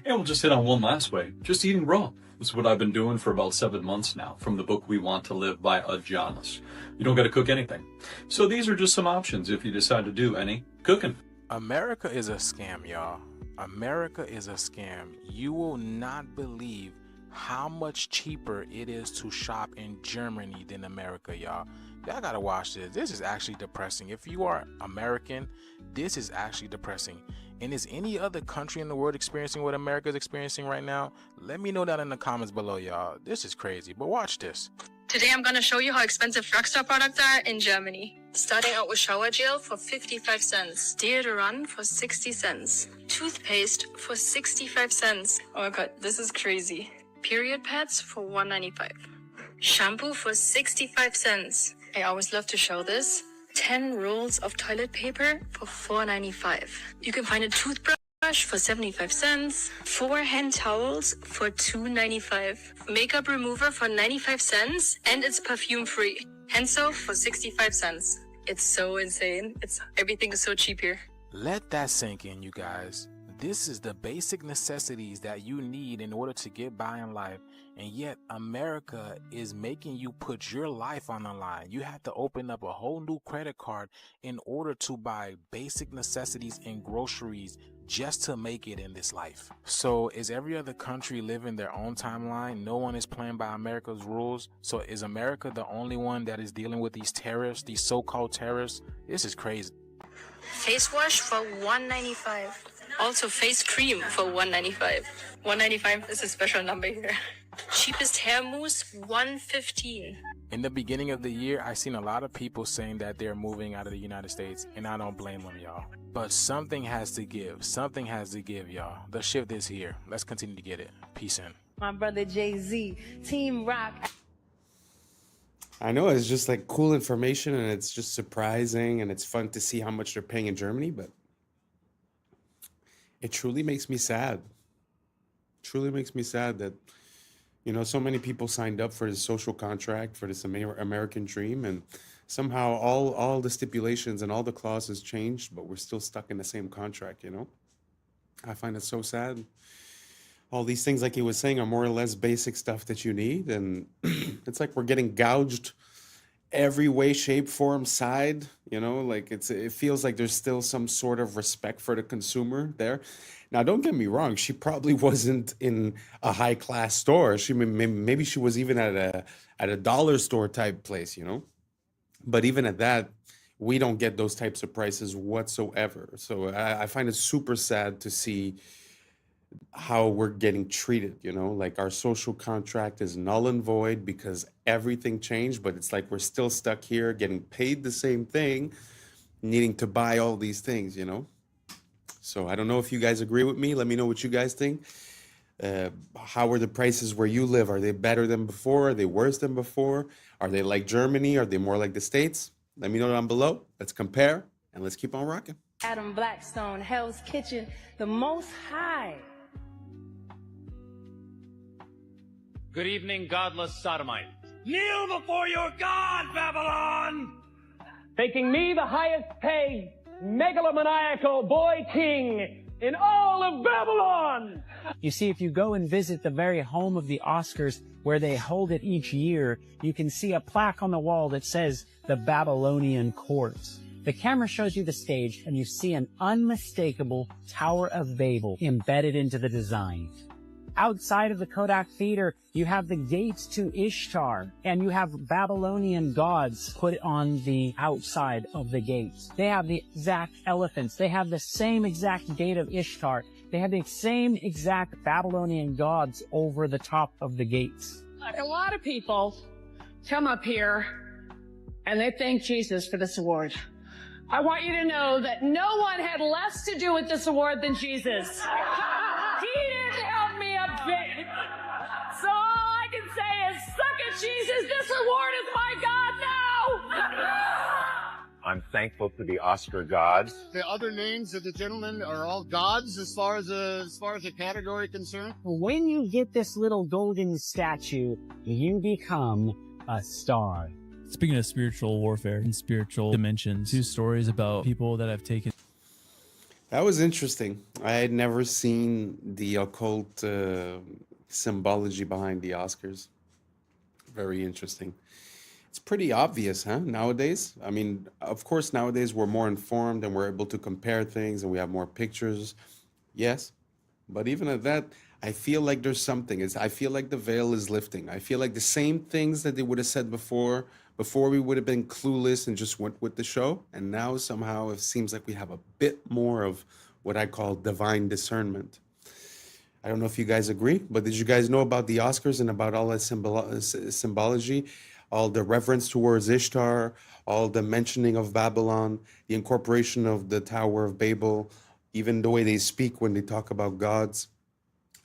And we'll just hit on one last way, just eating raw. This is what I've been doing for about 7 months now, from the book We Want to Live by Ajanis. You don't got to cook anything. So these are just some options if you decide to do any cooking. America is a scam, y'all. America is a scam. You will not believe how much cheaper it is to shop in Germany than America, y'all. Y'all gotta watch this. This is actually depressing. If you are American, this is actually depressing. And is any other country in the world experiencing what America is experiencing right now? Let me know that in the comments below, y'all. This is crazy, but watch this. Today I'm going to show you how expensive drugstore products are in Germany. Starting out with shower gel for 55 cents, deodorant for 60 cents, toothpaste for 65 cents. Oh my god, this is crazy. Period pads for $1.95. Shampoo for 65 cents. I always love to show this. 10 rolls of toilet paper for $4.95. You can find a toothbrush for 75 cents, 4 hand towels for $2.95, makeup remover for 95 cents, and it's perfume free. Hand soap for 65 cents. It's so insane. Everything is so cheap here. Let that sink in, you guys. This is the basic necessities that you need in order to get by in life, and yet America is making you put your life on the line. You have to open up a whole new credit card in order to buy basic necessities and groceries just to make it in this life. So is every other country living their own timeline? No one is playing by America's rules. So is America the only one that is dealing with these terrorists, these so-called terrorists? This is crazy. Face wash for $1.95. Also face cream for $1.95. $1.95 is a special number here. Cheapest hair mousse, $1.15. In the beginning of the year, I seen a lot of people saying that they're moving out of the United States, and I don't blame them, y'all. But something has to give. Something has to give, y'all. The shift is here. Let's continue to get it. Peace in. My brother Jay-Z, Team Rock. I know, it's just like cool information, and it's just surprising, and it's fun to see how much they're paying in Germany, but it truly makes me sad. Truly makes me sad that, you know, so many people signed up for this social contract, for this American dream, and somehow all the stipulations and all the clauses changed, but we're still stuck in the same contract, you know? I find it so sad. All these things, like he was saying, are more or less basic stuff that you need, and it's like we're getting gouged every way, shape, form, side, you know, like it feels like there's still some sort of respect for the consumer there. Now, don't get me wrong, she probably wasn't in a high class store. Maybe she was even at a dollar store type place, you know, but even at that, we don't get those types of prices whatsoever. So I find it super sad to see how we're getting treated, you know, like our social contract is null and void because everything changed, but it's like we're still stuck here getting paid the same thing, needing to buy all these things, you know. So I don't know if you guys agree with me. Let me know what you guys think. How are the prices where you live? Are they better than before? Are they worse than before? Are they like Germany? Are they more like the States? Let me know down below. Let's compare and let's keep on rocking. Adam Blackstone, Hell's Kitchen, the Most High. Good evening, godless sodomite. Kneel before your God, Babylon! Thinking me the highest paid megalomaniacal boy king in all of Babylon! You see, if you go and visit the very home of the Oscars where they hold it each year, you can see a plaque on the wall that says the Babylonian Courts. The camera shows you the stage and you see an unmistakable Tower of Babel embedded into the design. Outside of the Kodak Theater, you have the gates to Ishtar, and you have Babylonian gods put on the outside of the gates. They have the exact elephants. They have the same exact gate of Ishtar. They have the same exact Babylonian gods over the top of the gates. A lot of people come up here and they thank Jesus for this award. I want you to know that no one had less to do with this award than Jesus. He didn't help me a bit. So all I can say is, suck it, Jesus. This award is my God now. I'm thankful to the Oscar gods. The other names of the gentlemen are all gods as far as the category concerned. When you get this little golden statue, you become a star. Speaking of spiritual warfare and spiritual dimensions, 2 stories about people that have taken. That was interesting. I had never seen the occult symbology behind the Oscars. Very interesting. It's pretty obvious, huh, nowadays? I mean, of course, nowadays we're more informed and we're able to compare things and we have more pictures. Yes. But even at that, I feel like there's something. I feel like the veil is lifting. I feel like the same things that they would have said before we would have been clueless and just went with the show. And now somehow it seems like we have a bit more of what I call divine discernment. I don't know if you guys agree, but did you guys know about the Oscars and about all that symbology? All the reverence towards Ishtar, all the mentioning of Babylon, the incorporation of the Tower of Babel, even the way they speak when they talk about gods.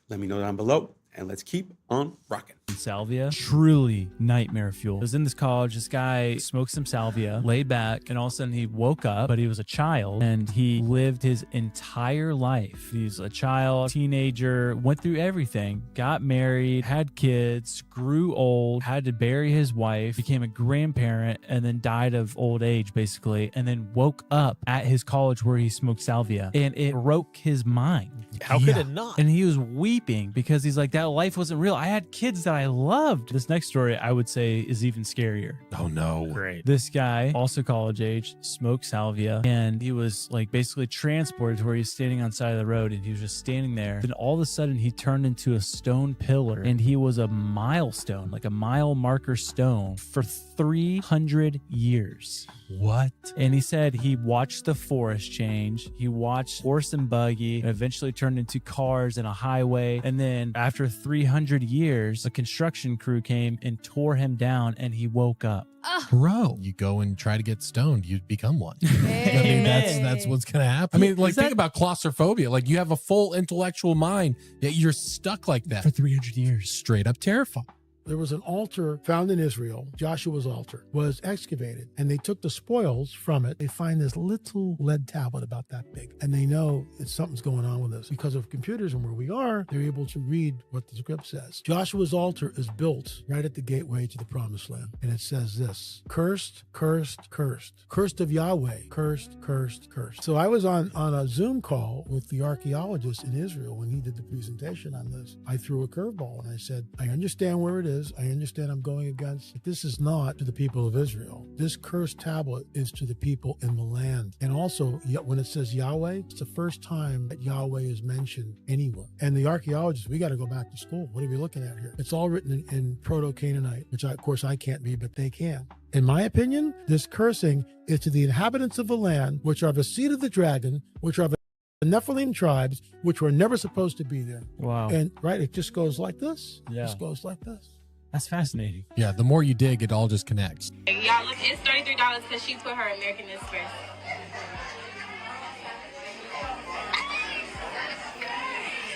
Let me know down below, and let's keep on rocking. Salvia, truly nightmare fuel. I was in this college, this guy smoked some salvia, laid back, and all of a sudden he woke up, but he was a child, and he lived his entire life. He's a child, teenager, went through everything, got married, had kids, grew old, had to bury his wife, became a grandparent, and then died of old age, basically, and then woke up at his college where he smoked salvia, and it broke his mind. How could it not? And he was weeping because he's like, that life wasn't real. I had kids that I loved. This next story, I would say, is even scarier. Oh no. Great. This guy, also college age, smoked salvia, and he was like basically transported to where he's standing on the side of the road, and he was just standing there. Then all of a sudden he turned into a stone pillar, and he was a milestone, like a mile marker stone for 300 years. What? And he said he watched the forest change. He watched horse and buggy, and eventually turned into cars and a highway. And then after 300 years, a construction crew came and tore him down, and he woke up. Bro, you go and try to get stoned, you become one. I mean, that's what's gonna happen. I mean, like, think about claustrophobia. Like, you have a full intellectual mind, yet you're stuck like that for 300 years. Straight up terrifying. There was an altar found in Israel. Joshua's altar was excavated, and they took the spoils from it. They find this little lead tablet about that big, and they know that something's going on with this. Because of computers and where we are, they're able to read what the script says. Joshua's altar is built right at the gateway to the promised land, and it says this: cursed, cursed, cursed. Cursed of Yahweh. Cursed, cursed, cursed. So I was on a Zoom call with the archaeologist in Israel when he did the presentation on this. I threw a curveball, and I said, I understand where it is. I understand I'm going against, but this is not to the people of Israel. This cursed tablet is to the people in the land. And also, when it says Yahweh, it's the first time that Yahweh is mentioned anywhere. And the archaeologists, we got to go back to school. What are we looking at here? It's all written in Proto-Canaanite, which of course I can't read, but they can. In my opinion, this cursing is to the inhabitants of the land, which are the seed of the dragon, which are the Nephilim tribes, which were never supposed to be there. Wow. And right, it just goes like this. Yeah. It just goes like this. That's fascinating. Yeah, the more you dig, it all just connects. Y'all, look, it's $33 because she put her Americanness first.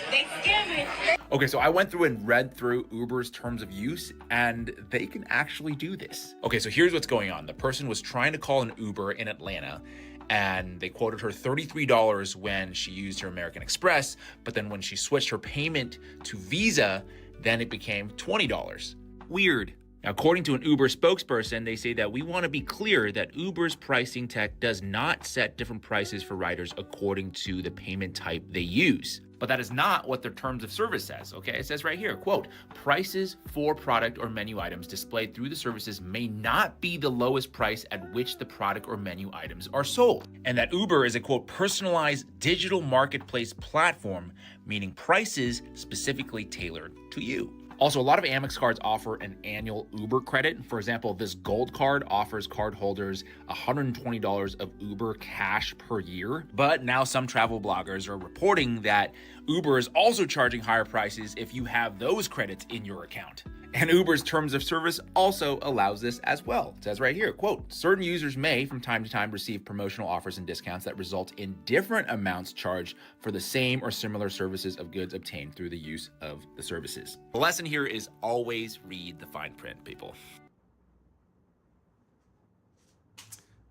They scamming. Okay, so I went through and read through Uber's terms of use, and they can actually do this. Okay, so here's what's going on. The person was trying to call an Uber in Atlanta, and they quoted her $33 when she used her American Express, but then when she switched her payment to Visa, then it became $20. Weird. Now, according to an Uber spokesperson, they say that we want to be clear that Uber's pricing tech does not set different prices for riders according to the payment type they use. But that is not what their terms of service says, okay? It says right here, quote, prices for product or menu items displayed through the services may not be the lowest price at which the product or menu items are sold. And that Uber is a, quote, personalized digital marketplace platform, meaning prices specifically tailored to you. Also, a lot of Amex cards offer an annual Uber credit. For example, this gold card offers cardholders $120 of Uber cash per year. But now some travel bloggers are reporting that Uber is also charging higher prices if you have those credits in your account. And Uber's terms of service also allows this as well. It says right here, quote, certain users may from time to time receive promotional offers and discounts that result in different amounts charged for the same or similar services of goods obtained through the use of the services. The lesson here is always read the fine print, people.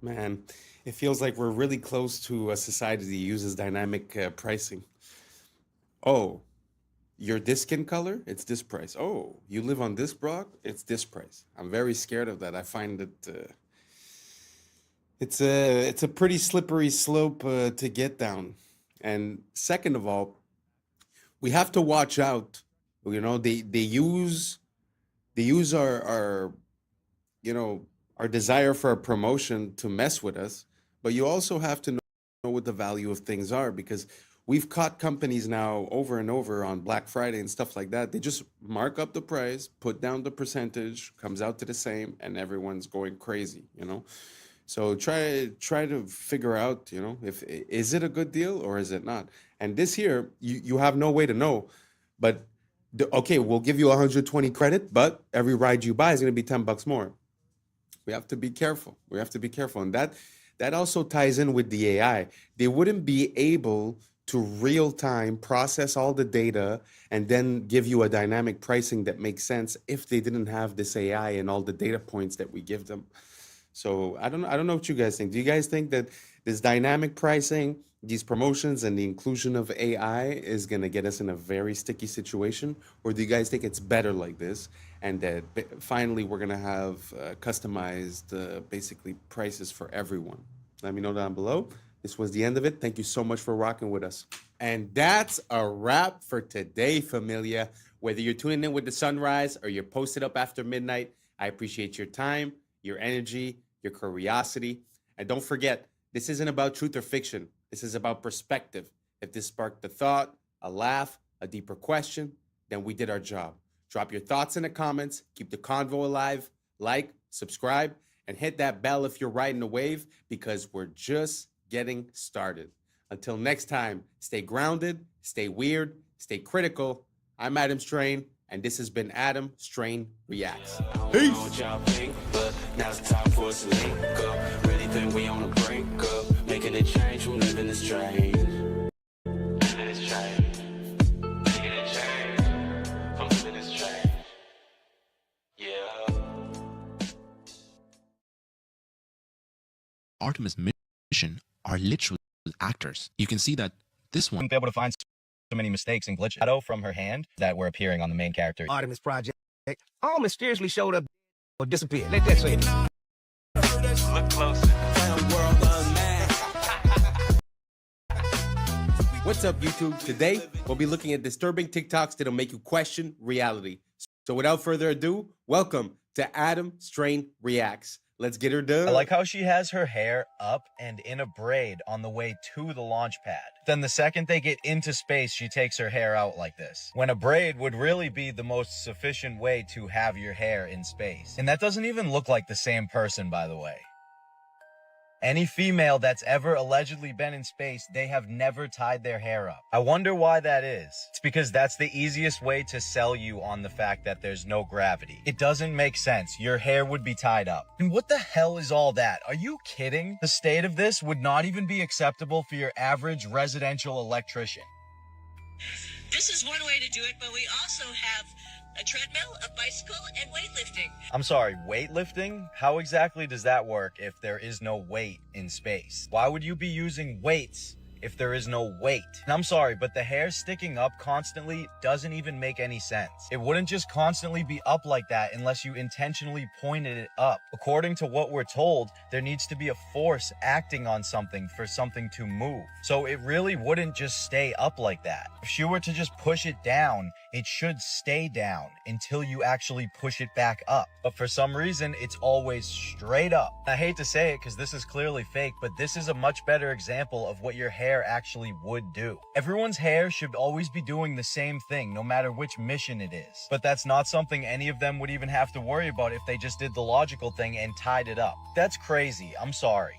Man, it feels like we're really close to a society that uses dynamic pricing. Oh, you're this skin color, it's this price. Oh, you live on this block, it's this price. I'm very scared of that. I find that it's a pretty slippery slope to get down. And second of all, we have to watch out. You know, they use our our desire for a promotion to mess with us, but you also have to know what the value of things are, because we've caught companies now over and over on Black Friday and stuff like that. They just mark up the price, put down the percentage, comes out to the same, and everyone's going crazy, you know? So try to figure out, you know, is it a good deal or is it not? And this here, you have no way to know, but okay, we'll give you 120 credit, but every ride you buy is going to be $10 more. We have to be careful. And that also ties in with the AI. They wouldn't be able to real time process all the data and then give you a dynamic pricing that makes sense if they didn't have this AI and all the data points that we give them. So I don't know what you guys think. Do you guys think that this dynamic pricing, these promotions, and the inclusion of AI is going to get us in a very sticky situation? Or do you guys think it's better like this, and that finally we're going to have customized basically prices for everyone? Let me know down below. This was the end of it. Thank you so much for rocking with us. And that's a wrap for today, familia. Whether you're tuning in with the sunrise or you're posted up after midnight, I appreciate your time, your energy, your curiosity. And don't forget, this isn't about truth or fiction. This is about perspective. If this sparked a thought, a laugh, a deeper question, then we did our job. Drop your thoughts in the comments. Keep the convo alive. Like, subscribe, and hit that bell if you're riding a wave, because we're just getting started. Until next time, stay grounded, stay weird, stay critical. I'm Adam Strain, and this has been Adam Strain Reacts. Peace. Now's the time for us to link up. Really think we on the brink up. Making a change from living this strange. Living this change. Making a change from living this strange. Yeah. Artemis mission are literally actors. You can see that this one be able to find so many mistakes and glitches shadow from her hand that were appearing on the main character. Artemis Project all mysteriously showed up or disappeared. Let that say it. Look closer. What's up, YouTube? Today, we'll be looking at disturbing TikToks that'll make you question reality. So without further ado, welcome to Adam Strain Reacts. Let's get her done. I like how she has her hair up and in a braid on the way to the launch pad. Then the second they get into space, she takes her hair out like this, when a braid would really be the most sufficient way to have your hair in space. And that doesn't even look like the same person, by the way. Any female that's ever allegedly been in space, they have never tied their hair up. I wonder why that is. It's because that's the easiest way to sell you on the fact that there's no gravity. It doesn't make sense. Your hair would be tied up. And what the hell is all that? Are you kidding? The state of this would not even be acceptable for your average residential electrician. This is one way to do it, but we also have a treadmill, a bicycle, and weightlifting. I'm sorry, weightlifting? How exactly does that work if there is no weight in space? Why would you be using weights if there is no weight. And I'm sorry, but the hair sticking up constantly doesn't even make any sense. It wouldn't just constantly be up like that unless you intentionally pointed it up. According to what we're told, there needs to be a force acting on something for something to move. So it really wouldn't just stay up like that. If she were to just push it down, it should stay down until you actually push it back up. But for some reason, it's always straight up. I hate to say it because this is clearly fake, but this is a much better example of what your hair actually would do. Everyone's hair should always be doing the same thing, no matter which mission it is. But that's not something any of them would even have to worry about if they just did the logical thing and tied it up. That's crazy. I'm sorry.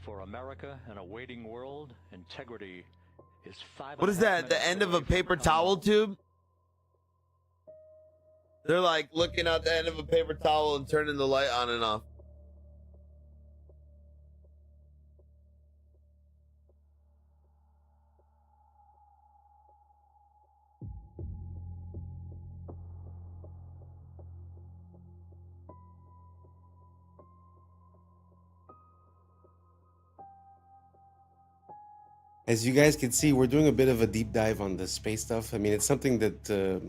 For America and a waiting world, integrity is 5. What is that? The end of a paper towel tube? They're like looking at the end of a paper towel and turning the light on and off. As you guys can see, we're doing a bit of a deep dive on the space stuff. I mean, it's something that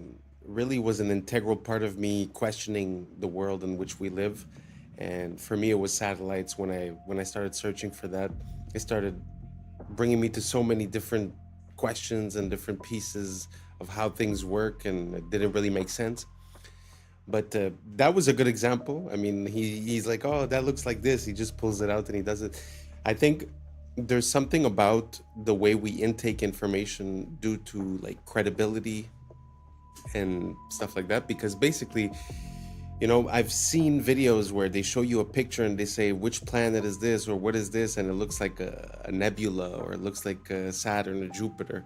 really was an integral part of me questioning the world in which we live. And for me, it was satellites. When I started searching for that, it started bringing me to so many different questions and different pieces of how things work, and it didn't really make sense. But that was a good example. I mean, he's like, oh, that looks like this. He just pulls it out and he does it. I think there's something about the way we intake information due to like credibility and stuff like that, because basically, you know, I've seen videos where they show you a picture and they say, which planet is this or what is this, and it looks like a nebula, or it looks like Saturn or Jupiter,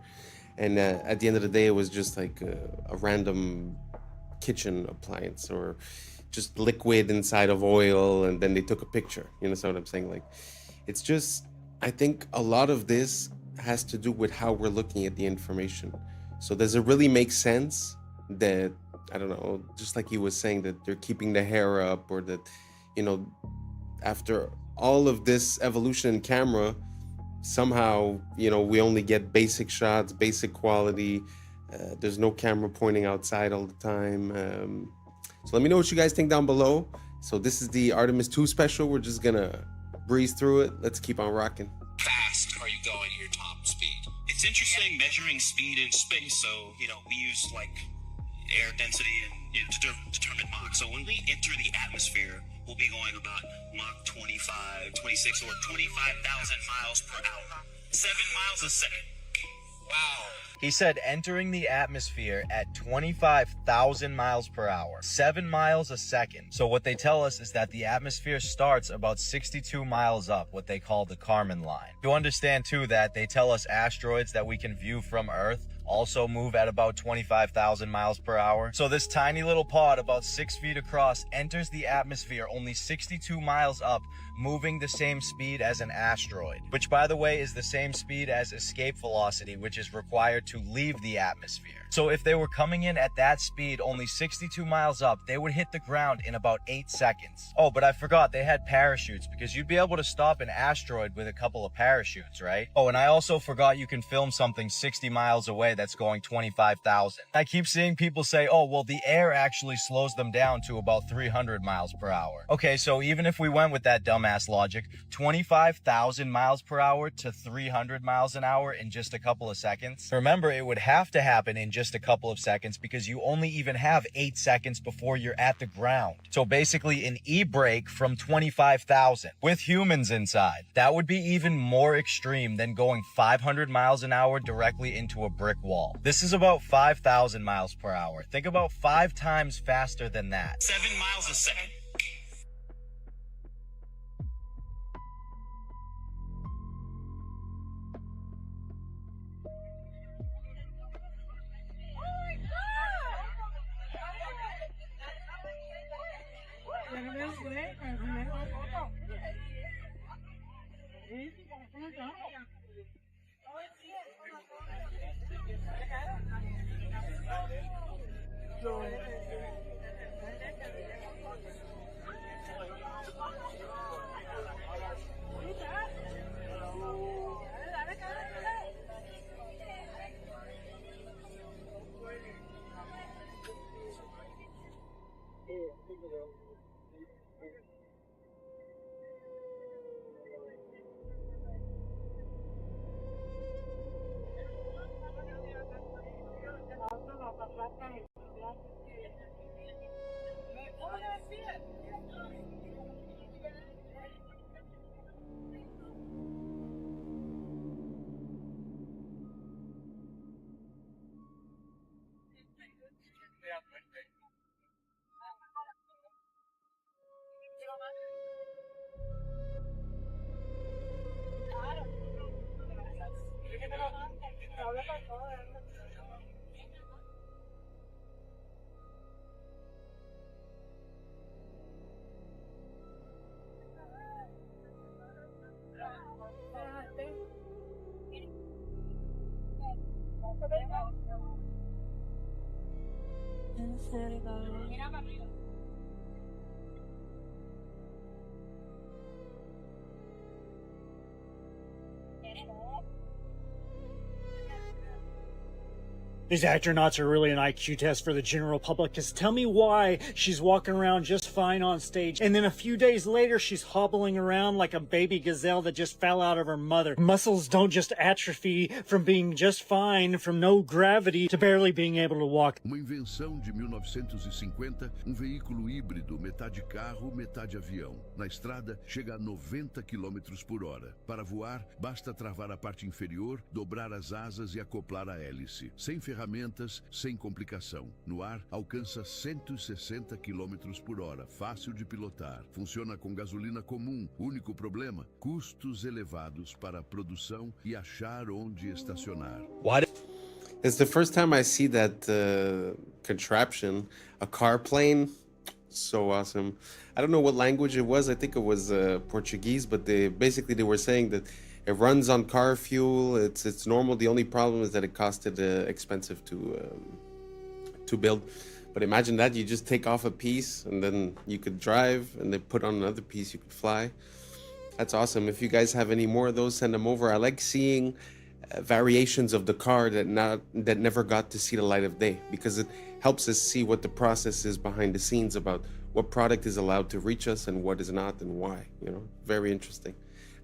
and at the end of the day it was just like a random kitchen appliance or just liquid inside of oil, and then they took a picture. You know what I'm saying? Like, it's just, I think a lot of this has to do with how we're looking at the information. So does it really make sense that, I don't know, just like he was saying, that they're keeping the hair up, or that, you know, after all of this evolution in camera, somehow, you know, we only get basic shots, basic quality. There's no camera pointing outside all the time. So let me know what you guys think down below. So this is the Artemis 2 special. We're just gonna breeze through it. Let's keep on rocking. Fast are you going at your top speed? It's interesting measuring speed in space. So, you know, we use like air density and to determine Mach. So when we enter the atmosphere, we'll be going about Mach 25, 26, or 25,000 miles per hour. 7 miles a second. Wow. He said entering the atmosphere at 25,000 miles per hour, 7 miles a second. So what they tell us is that the atmosphere starts about 62 miles up, what they call the Kármán line. You understand too that they tell us asteroids that we can view from Earth also move at about 25,000 miles per hour. So this tiny little pod about 6 feet across enters the atmosphere only 62 miles up, moving the same speed as an asteroid, which by the way is the same speed as escape velocity, which is required to leave the atmosphere. So if they were coming in at that speed, only 62 miles up, they would hit the ground in about 8 seconds. Oh, but I forgot they had parachutes, because you'd be able to stop an asteroid with a couple of parachutes, right? Oh, and I also forgot you can film something 60 miles away that's going 25,000. I keep seeing people say, oh, well, the air actually slows them down to about 300 miles per hour. Okay, so even if we went with that dumbass logic, 25,000 miles per hour to 300 miles an hour in just a couple of seconds. Remember, it would have to happen in just a couple of seconds because you only even have 8 seconds before you're at the ground. So basically an e-brake from 25,000 with humans inside. That would be even more extreme than going 500 miles an hour directly into a brick wall. wall. This is about 5,000 miles per hour. Think about 5 times faster than that. 7 miles a second. These astronauts are really an IQ test for the general public, because tell me why she's walking around just fine on stage, and then a few days later she's hobbling around like a baby gazelle that just fell out of her mother. Muscles don't just atrophy from being just fine, from no gravity, to barely being able to walk. Uma invenção de 1950, veículo híbrido, metade carro, metade avião. Na estrada, chega a 90 km por hora. Para voar, basta travar a parte inferior, dobrar as asas e acoplar a hélice. Sem ferramentas, sem complicação. No ar, alcança 160 km por hora, fácil de pilotar. Funciona com gasolina comum. Único problema, custos elevados para a produção e achar onde estacionar. It's the first time I see that contraption, a car plane. So awesome. I don't know what language it was. I think it was Portuguese, but they were saying that it runs on car fuel. It's normal. The only problem is that it costed expensive to build. But imagine that you just take off a piece and then you could drive, and they put on another piece, you could fly. That's awesome. If you guys have any more of those, send them over. I like seeing variations of the car that never got to see the light of day, because it helps us see what the process is behind the scenes about what product is allowed to reach us and what is not, and why. Very interesting.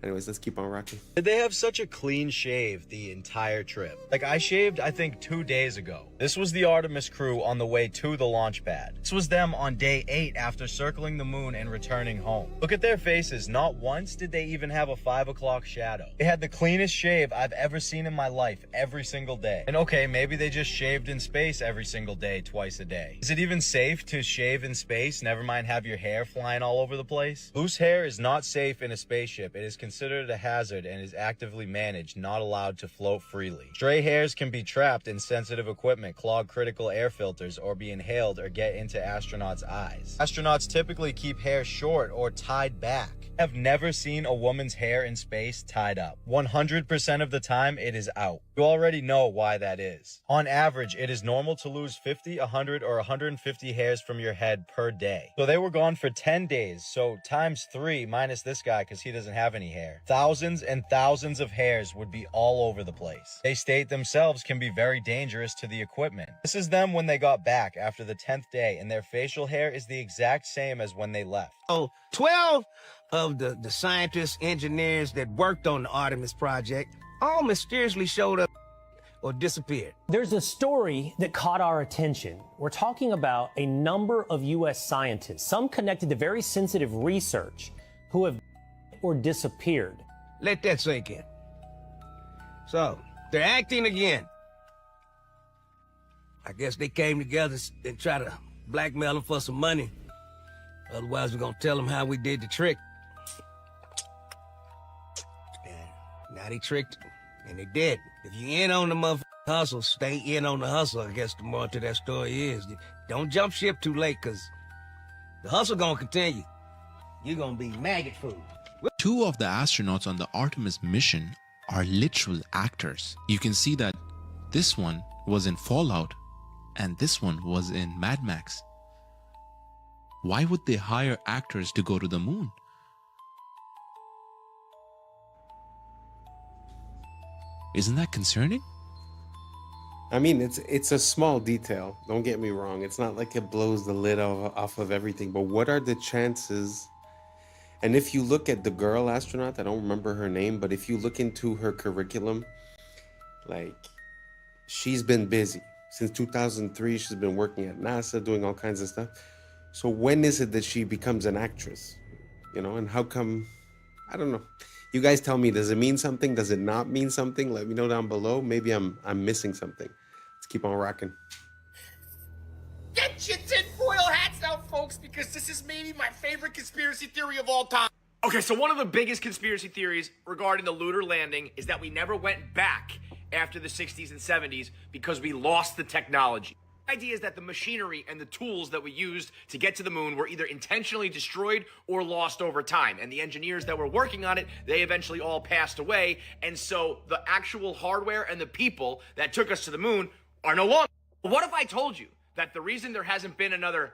Anyways, let's keep on rocking. Did they have such a clean shave the entire trip? Like, I shaved, I think, 2 days ago. This was the Artemis crew on the way to the launch pad. This was them on day 8 after circling the moon and returning home. Look at their faces. Not once did they even have a 5 o'clock shadow. They had the cleanest shave I've ever seen in my life every single day. And okay, maybe they just shaved in space every single day, twice a day. Is it even safe to shave in space? Never mind have your hair flying all over the place. Loose hair is not safe in a spaceship. It is considered a hazard and is actively managed, not allowed to float freely. Stray hairs can be trapped in sensitive equipment, clog critical air filters, or be inhaled or get into astronauts' eyes. Astronauts typically keep hair short or tied back. I've never seen a woman's hair in space tied up. 100% of the time, it is out. You already know why that is. On average, it is normal to lose 50, 100, or 150 hairs from your head per day. So they were gone for 10 days, so times 3 minus this guy because he doesn't have any hair. Thousands and thousands of hairs would be all over the place. They state themselves can be very dangerous to the equipment. This is them when they got back after the 10th day, and their facial hair is the exact same as when they left. Oh, 12 of the scientists, engineers that worked on the Artemis project all mysteriously showed up or disappeared. There's a story that caught our attention. We're talking about a number of U.S. scientists, some connected to very sensitive research, who have or disappeared. Let that sink in. So, they're acting again. I guess they came together and tried to blackmail them for some money. Otherwise, we're gonna tell them how we did the trick. And now they tricked, and they did. If you in on the motherfucking hustle, stay in on the hustle, I guess the more to that story is. Don't jump ship too late, because the hustle gonna continue. You're gonna be maggot food. Two of the astronauts on the Artemis mission are literal actors. You can see that this one was in Fallout and this one was in Mad Max. Why would they hire actors to go to the moon? Isn't that concerning? I mean, it's a small detail. Don't get me wrong. It's not like it blows the lid off of everything. But what are the chances? And if you look at the girl astronaut, I don't remember her name, but if you look into her curriculum, like, she's been busy. Since 2003, she's been working at NASA, doing all kinds of stuff. So when is it that she becomes an actress? You know, and how come? I don't know. You guys tell me, does it mean something? Does it not mean something? Let me know down below. Maybe I'm missing something. Let's keep on rocking. Get your tinfoil hats out, folks, because this is maybe my favorite conspiracy theory of all time. Okay, so one of the biggest conspiracy theories regarding the lunar landing is that we never went back after the 60s and 70s because we lost the technology. The idea is that the machinery and the tools that we used to get to the moon were either intentionally destroyed or lost over time. And the engineers that were working on it, they eventually all passed away. And so the actual hardware and the people that took us to the moon are no longer. What if I told you that the reason there hasn't been another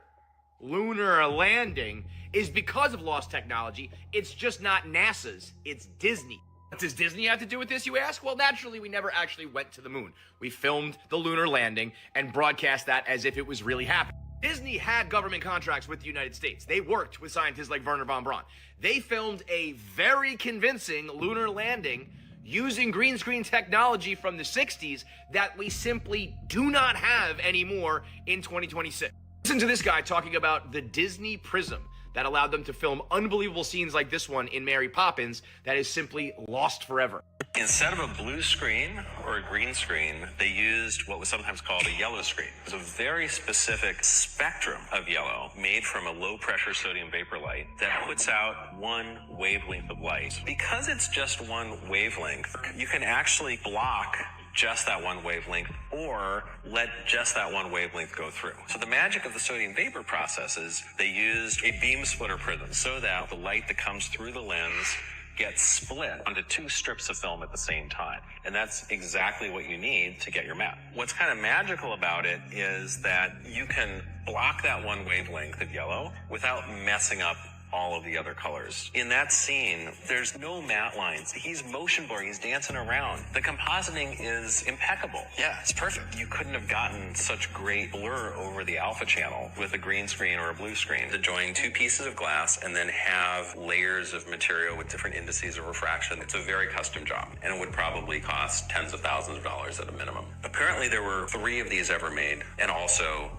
lunar landing is because of lost technology? It's just not NASA's, it's Disney. What does Disney have to do with this, you ask? Well, naturally, we never actually went to the moon. We filmed the lunar landing and broadcast that as if it was really happening. Disney had government contracts with the United States. They worked with scientists like Wernher von Braun. They filmed a very convincing lunar landing using green screen technology from the 60s that we simply do not have anymore in 2026. Listen to this guy talking about the Disney Prism that allowed them to film unbelievable scenes like this one in Mary Poppins that is simply lost forever. Instead of a blue screen or a green screen, they used what was sometimes called a yellow screen. It's a very specific spectrum of yellow made from a low-pressure sodium vapor light that puts out one wavelength of light. Because it's just one wavelength, you can actually block just that one wavelength or let just that one wavelength go through. So the magic of the sodium vapor process is they used a beam splitter prism so that the light that comes through the lens gets split onto two strips of film at the same time. And that's exactly what you need to get your map. What's kind of magical about it is that you can block that one wavelength of yellow without messing up all of the other colors. In that scene, there's no matte lines. He's motion blurring, he's dancing around. The compositing is impeccable. Yeah, it's perfect. You couldn't have gotten such great blur over the alpha channel with a green screen or a blue screen. To join two pieces of glass and then have layers of material with different indices of refraction, it's a very custom job, and it would probably cost tens of thousands of dollars at a minimum. Apparently there were 3 of these ever made, and also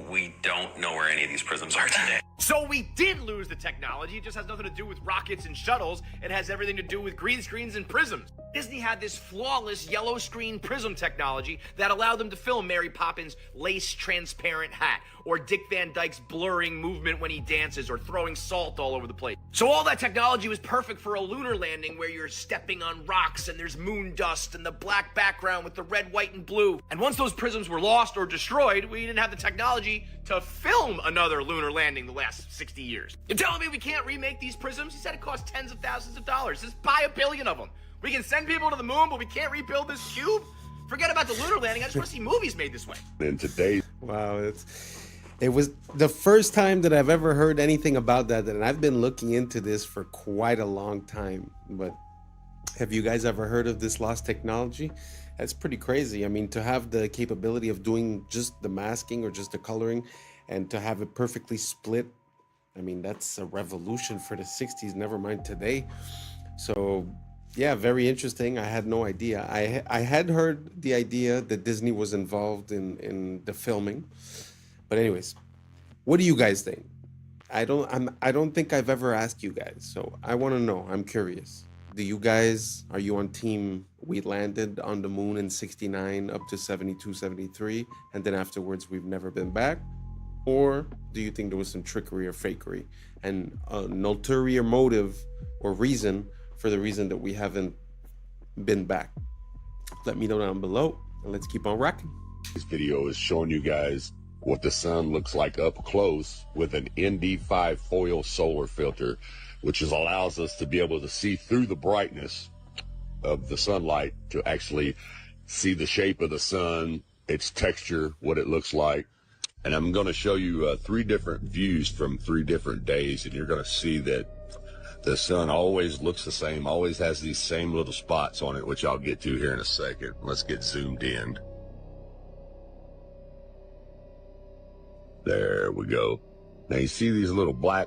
we don't know where any of these prisms are today. So we did lose the technology. It just has nothing to do with rockets and shuttles. It has everything to do with green screens and prisms. Disney had this flawless yellow screen prism technology that allowed them to film Mary Poppins' lace transparent hat, or Dick Van Dyke's blurring movement when he dances, or throwing salt all over the place. So all that technology was perfect for a lunar landing where you're stepping on rocks and there's moon dust and the black background with the red, white, and blue. And once those prisms were lost or destroyed, we didn't have the technology to film another lunar landing the last 60 years. You're telling me we can't remake these prisms? He said it costs tens of thousands of dollars. Just buy 1 billion of them. We can send people to the moon, but we can't rebuild this cube? Forget about the lunar landing. I just want to see movies made this way. In today, wow, it was the first time that I've ever heard anything about that, and I've been looking into this for quite a long time. But have you guys ever heard of this lost technology? That's pretty crazy. I mean, to have the capability of doing just the masking or just the coloring and to have it perfectly split, I mean, that's a revolution for the 60s, never mind today. So yeah, very interesting. I had no idea. I had heard the idea that Disney was involved in the filming. But anyways, what do you guys think? I don't think I've ever asked you guys, so I want to know. I'm curious. Are you on team we landed on the moon in 69 up to 72, 73, and then afterwards we've never been back? Or do you think there was some trickery or fakery and an ulterior motive or reason for the reason that we haven't been back? Let me know down below, and let's keep on rocking. This video is showing you guys what the sun looks like up close with an defy foil solar filter, which allows us to be able to see through the brightness of the sunlight to actually see the shape of the sun, its texture, what it looks like. And I'm going to show you 3 different views from 3 different days, and you're going to see that the sun always looks the same, always has these same little spots on it, which I'll get to here in a second. Let's get zoomed in. There we go. Now you see these little black,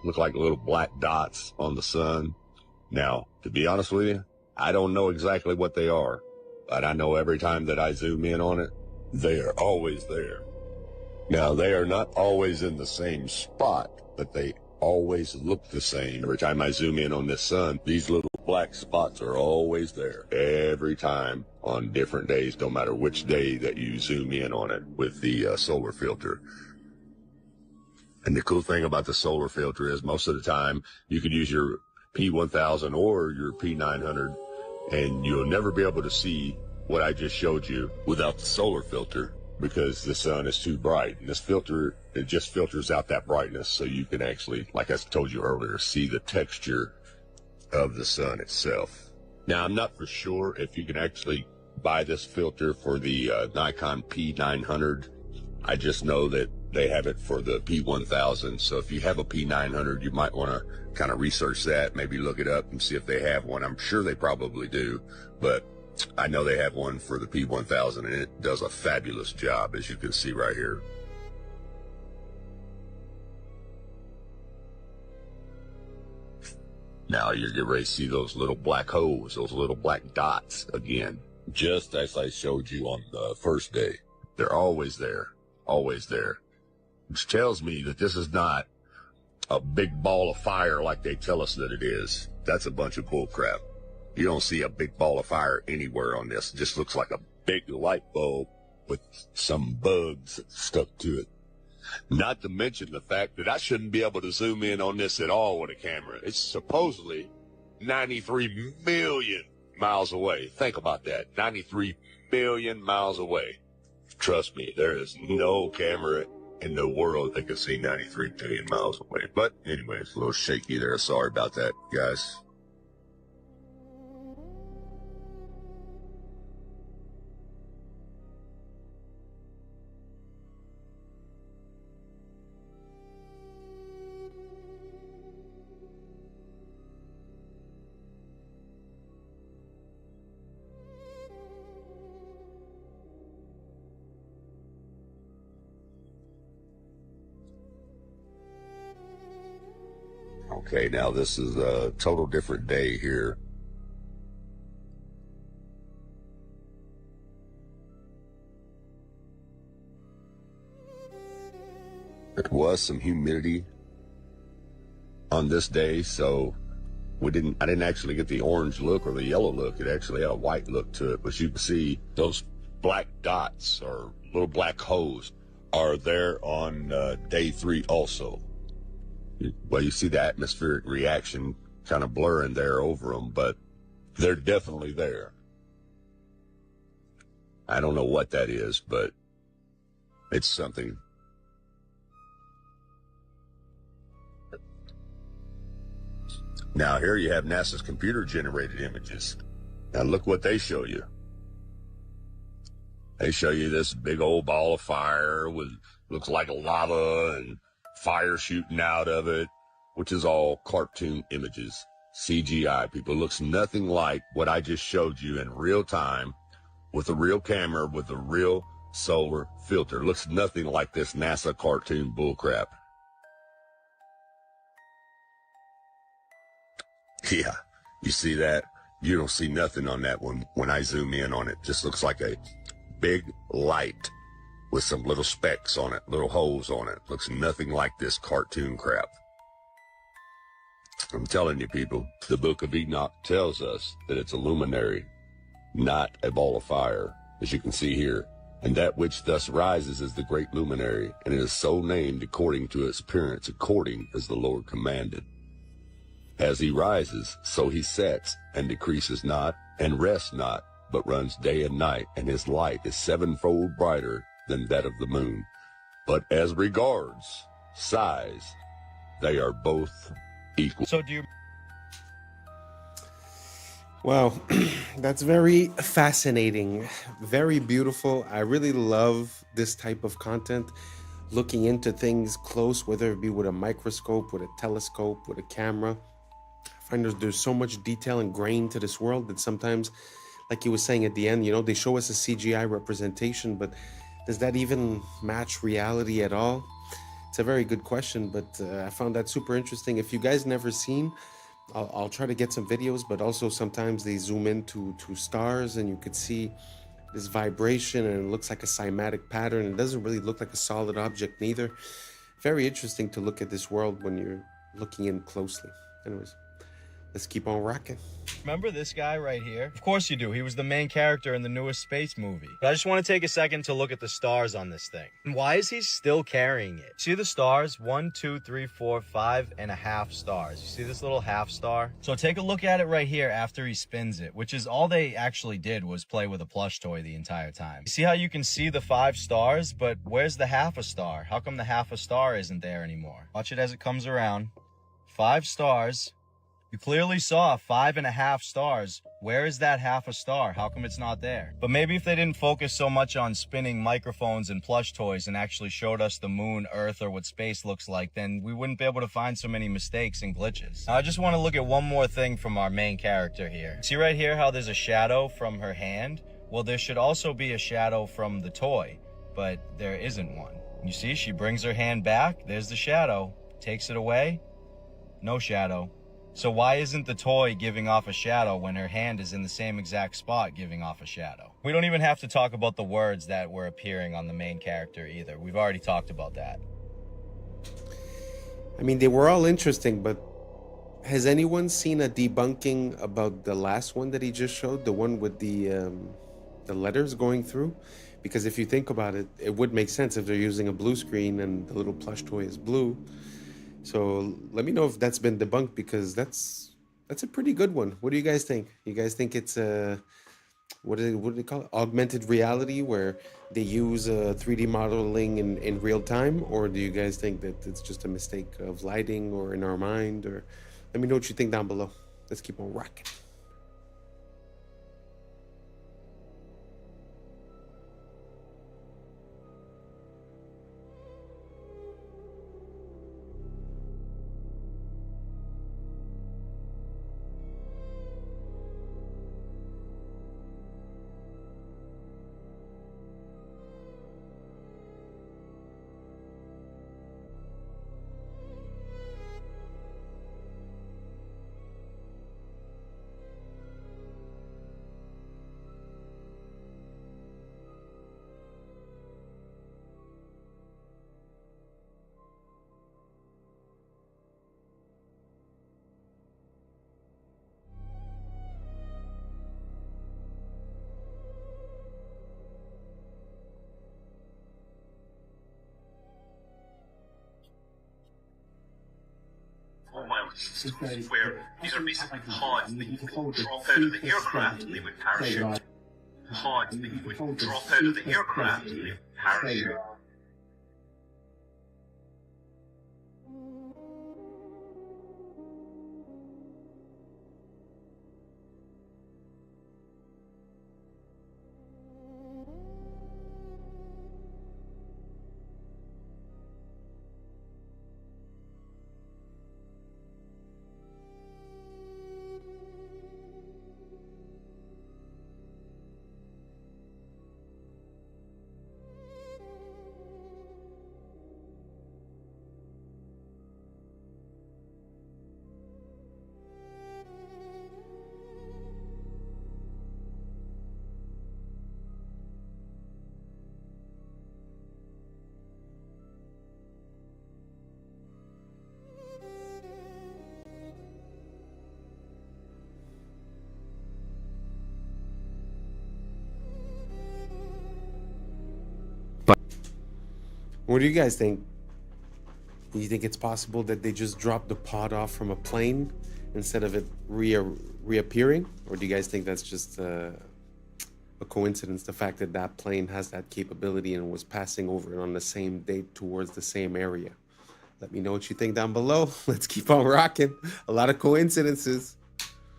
look like little black dots on the sun. Now, to be honest with you, I don't know exactly what they are, but I know every time that I zoom in on it, they are always there. Now, they are not always in the same spot, but they always look the same. Every time I zoom in on this sun, these little black spots are always there every time on different days, no matter which day that you zoom in on it with the solar filter. And the cool thing about the solar filter is most of the time you could use your P1000 or your P900 and you'll never be able to see what I just showed you without the solar filter because the sun is too bright. And this filter, it just filters out that brightness so you can actually, like I told you earlier, see the texture of the sun itself. Now, I'm not for sure if you can actually buy this filter for the Nikon P900. I just know that they have it for the P1000. So if you have a P900, you might want to kind of research that, maybe look it up and see if they have one. I'm sure they probably do, but I know they have one for the P1000 and it does a fabulous job, as you can see right here. Now you're getting ready to see those little black holes, those little black dots again, just as I showed you on the first day. They're always there, which tells me that this is not a big ball of fire like they tell us that it is. That's a bunch of bull crap. You don't see a big ball of fire anywhere on this. It just looks like a big light bulb with some bugs stuck to it. Not to mention the fact that I shouldn't be able to zoom in on this at all with a camera. It's supposedly 93 million miles away. Think about that. 93 million miles away. Trust me, there is no camera in the world that can see 93 million miles away. But anyway, it's a little shaky there. Sorry about that, guys. Okay, now this is a total different day here. There was some humidity on this day, so I didn't actually get the orange look or the yellow look. It actually had a white look to it, but you can see those black dots or little black holes are there on day 3 also. Well, you see the atmospheric reaction kind of blurring there over them, but they're definitely there. I don't know what that is, but it's something. Now here you have NASA's computer-generated images. Now look what they show you. They show you this big old ball of fire with looks like lava and fire shooting out of it, which is all cartoon images, CGI. People, looks nothing like what I just showed you in real time with a real camera with a real solar filter. Looks nothing like this NASA cartoon bullcrap. Yeah, you see that? You don't see nothing on that one when I zoom in on it. Just looks like a big light with some little specks on it, little holes on it. Looks nothing like this cartoon crap. I'm telling you, people, the Book of Enoch tells us that it's a luminary. not a ball of fire, as you can see here. And that which thus rises is the great luminary, and it is so named according to its appearance, according as the Lord commanded. As he rises, so he sets, and decreases not, and rests not, but runs day and night, and his light is sevenfold brighter than that of the moon. But as regards size, they are both equal. So do you... Wow, that's very fascinating, very beautiful. I really love this type of content, looking into things close, whether it be with a microscope, with a telescope, with a camera. I find there's so much detail and grain to this world that sometimes, like you were saying at the end, you know, they show us a CGI representation, but does that even match reality at all? It's a very good question, but I found that super interesting. If you guys never seen, I'll try to get some videos, but also sometimes they zoom into stars and you could see this vibration and it looks like a cymatic pattern. It doesn't really look like a solid object neither. Very interesting to look at this world when you're looking in closely. Anyways, let's keep on rocking. Remember this guy right here? Of course you do. He was the main character in the newest space movie. But I just want to take a second to look at the stars on this thing. And why is he still carrying it? See the stars? 1, 2, 3, 4, 5.5 stars. You see this little half star? So take a look at it right here after he spins it, which is all they actually did was play with a plush toy the entire time. You see how you can see the 5 stars, but where's the half a star? How come the half a star isn't there anymore? Watch it as it comes around. 5 stars. You clearly saw 5.5 stars. Where is that half a star? How come it's not there? But maybe if they didn't focus so much on spinning microphones and plush toys and actually showed us the moon, Earth, or what space looks like, then we wouldn't be able to find so many mistakes and glitches. Now, I just want to look at one more thing from our main character here. See right here how there's a shadow from her hand? Well, there should also be a shadow from the toy, but there isn't one. You see, she brings her hand back. There's the shadow. Takes it away. No shadow. So why isn't the toy giving off a shadow when her hand is in the same exact spot giving off a shadow? We don't even have to talk about the words that were appearing on the main character either. We've already talked about that. I mean, they were all interesting, but has anyone seen a debunking about the last one that he just showed? The one with the letters going through? Because if you think about it, it would make sense if they're using a blue screen and the little plush toy is blue. So let me know if that's been debunked, because that's a pretty good one. What do you guys think? You guys think it's what do they call it? Augmented reality, where they use 3D modeling in real time? Or do you guys think that it's just a mistake of lighting or in our mind? Or let me know what you think down below. Let's keep on rocking. Where these are basically pods that you would drop out of the aircraft and they would parachute. Pods that you would drop out of the aircraft and they would parachute. What do you guys think? Do you think it's possible that they just dropped the pod off from a plane instead of it reappearing? Or do you guys think that's just a coincidence, the fact that that plane has that capability and was passing over it on the same date towards the same area? Let me know what you think down below. Let's keep on rocking. A lot of coincidences.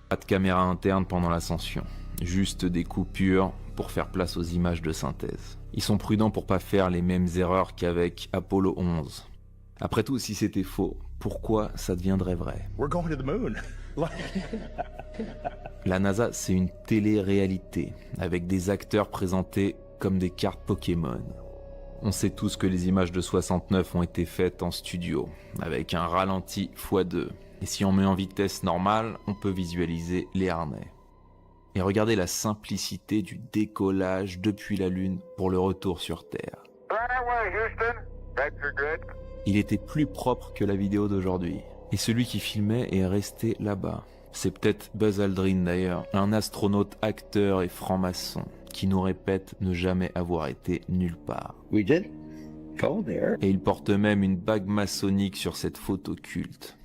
Pas de caméra interne pendant l'ascension, juste des coupures pour faire place aux images de synthèse. Ils sont prudents pour pas faire les mêmes erreurs qu'avec Apollo 11. Après tout, si c'était faux, pourquoi ça deviendrait vrai? We're going to the moon. La NASA, c'est une télé-réalité, avec des acteurs présentés comme des cartes Pokémon. On sait tous que les images de 69 ont été faites en studio, avec un ralenti x2. Et si on met en vitesse normale, on peut visualiser les harnais. Et regardez la simplicité du décollage depuis la Lune pour le retour sur Terre. Il était plus propre que la vidéo d'aujourd'hui. Et celui qui filmait est resté là-bas. C'est peut-être Buzz Aldrin d'ailleurs, un astronaute, acteur et franc-maçon, qui nous répète ne jamais avoir été nulle part. Et il porte même une bague maçonnique sur cette photo culte.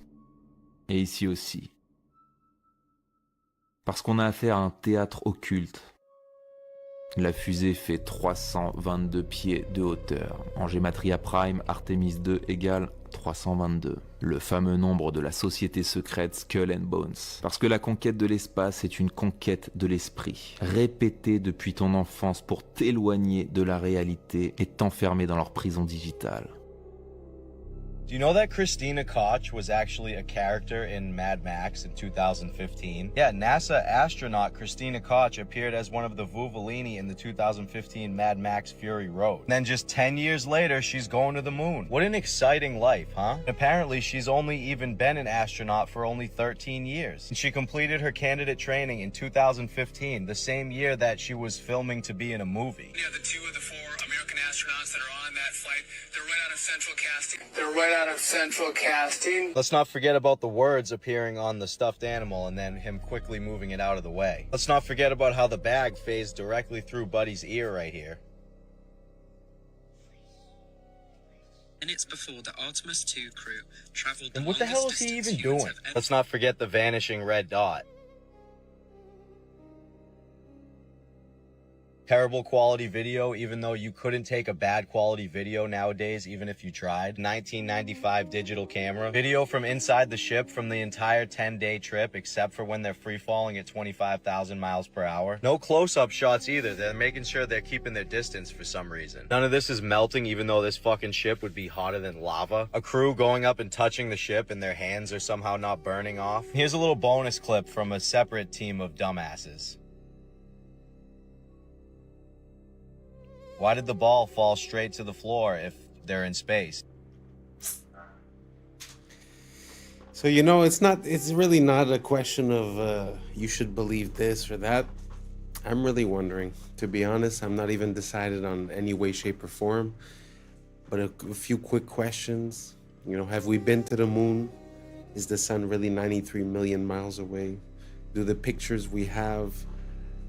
Et ici aussi. Parce qu'on a affaire à un théâtre occulte. La fusée fait 322 pieds de hauteur. En Gematria Prime, Artemis 2 égale 322. Le fameux nombre de la société secrète Skull and Bones. Parce que la conquête de l'espace est une conquête de l'esprit. Répétée depuis ton enfance pour t'éloigner de la réalité et t'enfermer dans leur prison digitale. Do you know that Christina Koch was actually a character in Mad Max in 2015? Yeah, NASA astronaut Christina Koch appeared as one of the Vuvolini in the 2015 Mad Max Fury Road. And then just 10 years later, she's going to the moon. What an exciting life, huh? Apparently, she's only even been an astronaut for only 13 years. And she completed her candidate training in 2015, the same year that she was filming to be in a movie. Yeah, the 2 of the 4 American astronauts that are on that flight, they're right out of central casting. They're right out of central casting. Let's not forget about the words appearing on the stuffed animal and then him quickly moving it out of the way. Let's not forget about how the bag phased directly through Buddy's ear right here. Minutes before the Artemis 2 crew traveled. And what the hell is he even doing? Let's not forget the vanishing red dot. Terrible quality video, even though you couldn't take a bad quality video nowadays, even if you tried. 1995 digital camera. Video from inside the ship from the entire 10-day trip, except for when they're free falling at 25,000 miles per hour. No close-up shots either. They're making sure they're keeping their distance for some reason. None of this is melting, even though this fucking ship would be hotter than lava. A crew going up and touching the ship and their hands are somehow not burning off. Here's a little bonus clip from a separate team of dumbasses. Why did the ball fall straight to the floor if they're in space? So, it's really not a question of you should believe this or that. I'm really wondering. To be honest, I'm not even decided on any way, shape, or form. But a few quick questions. Have we been to the moon? Is the sun really 93 million miles away? Do the pictures we have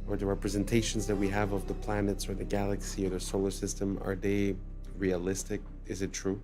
or the representations that we have of the planets or the galaxy or the solar system, are they realistic? Is it true?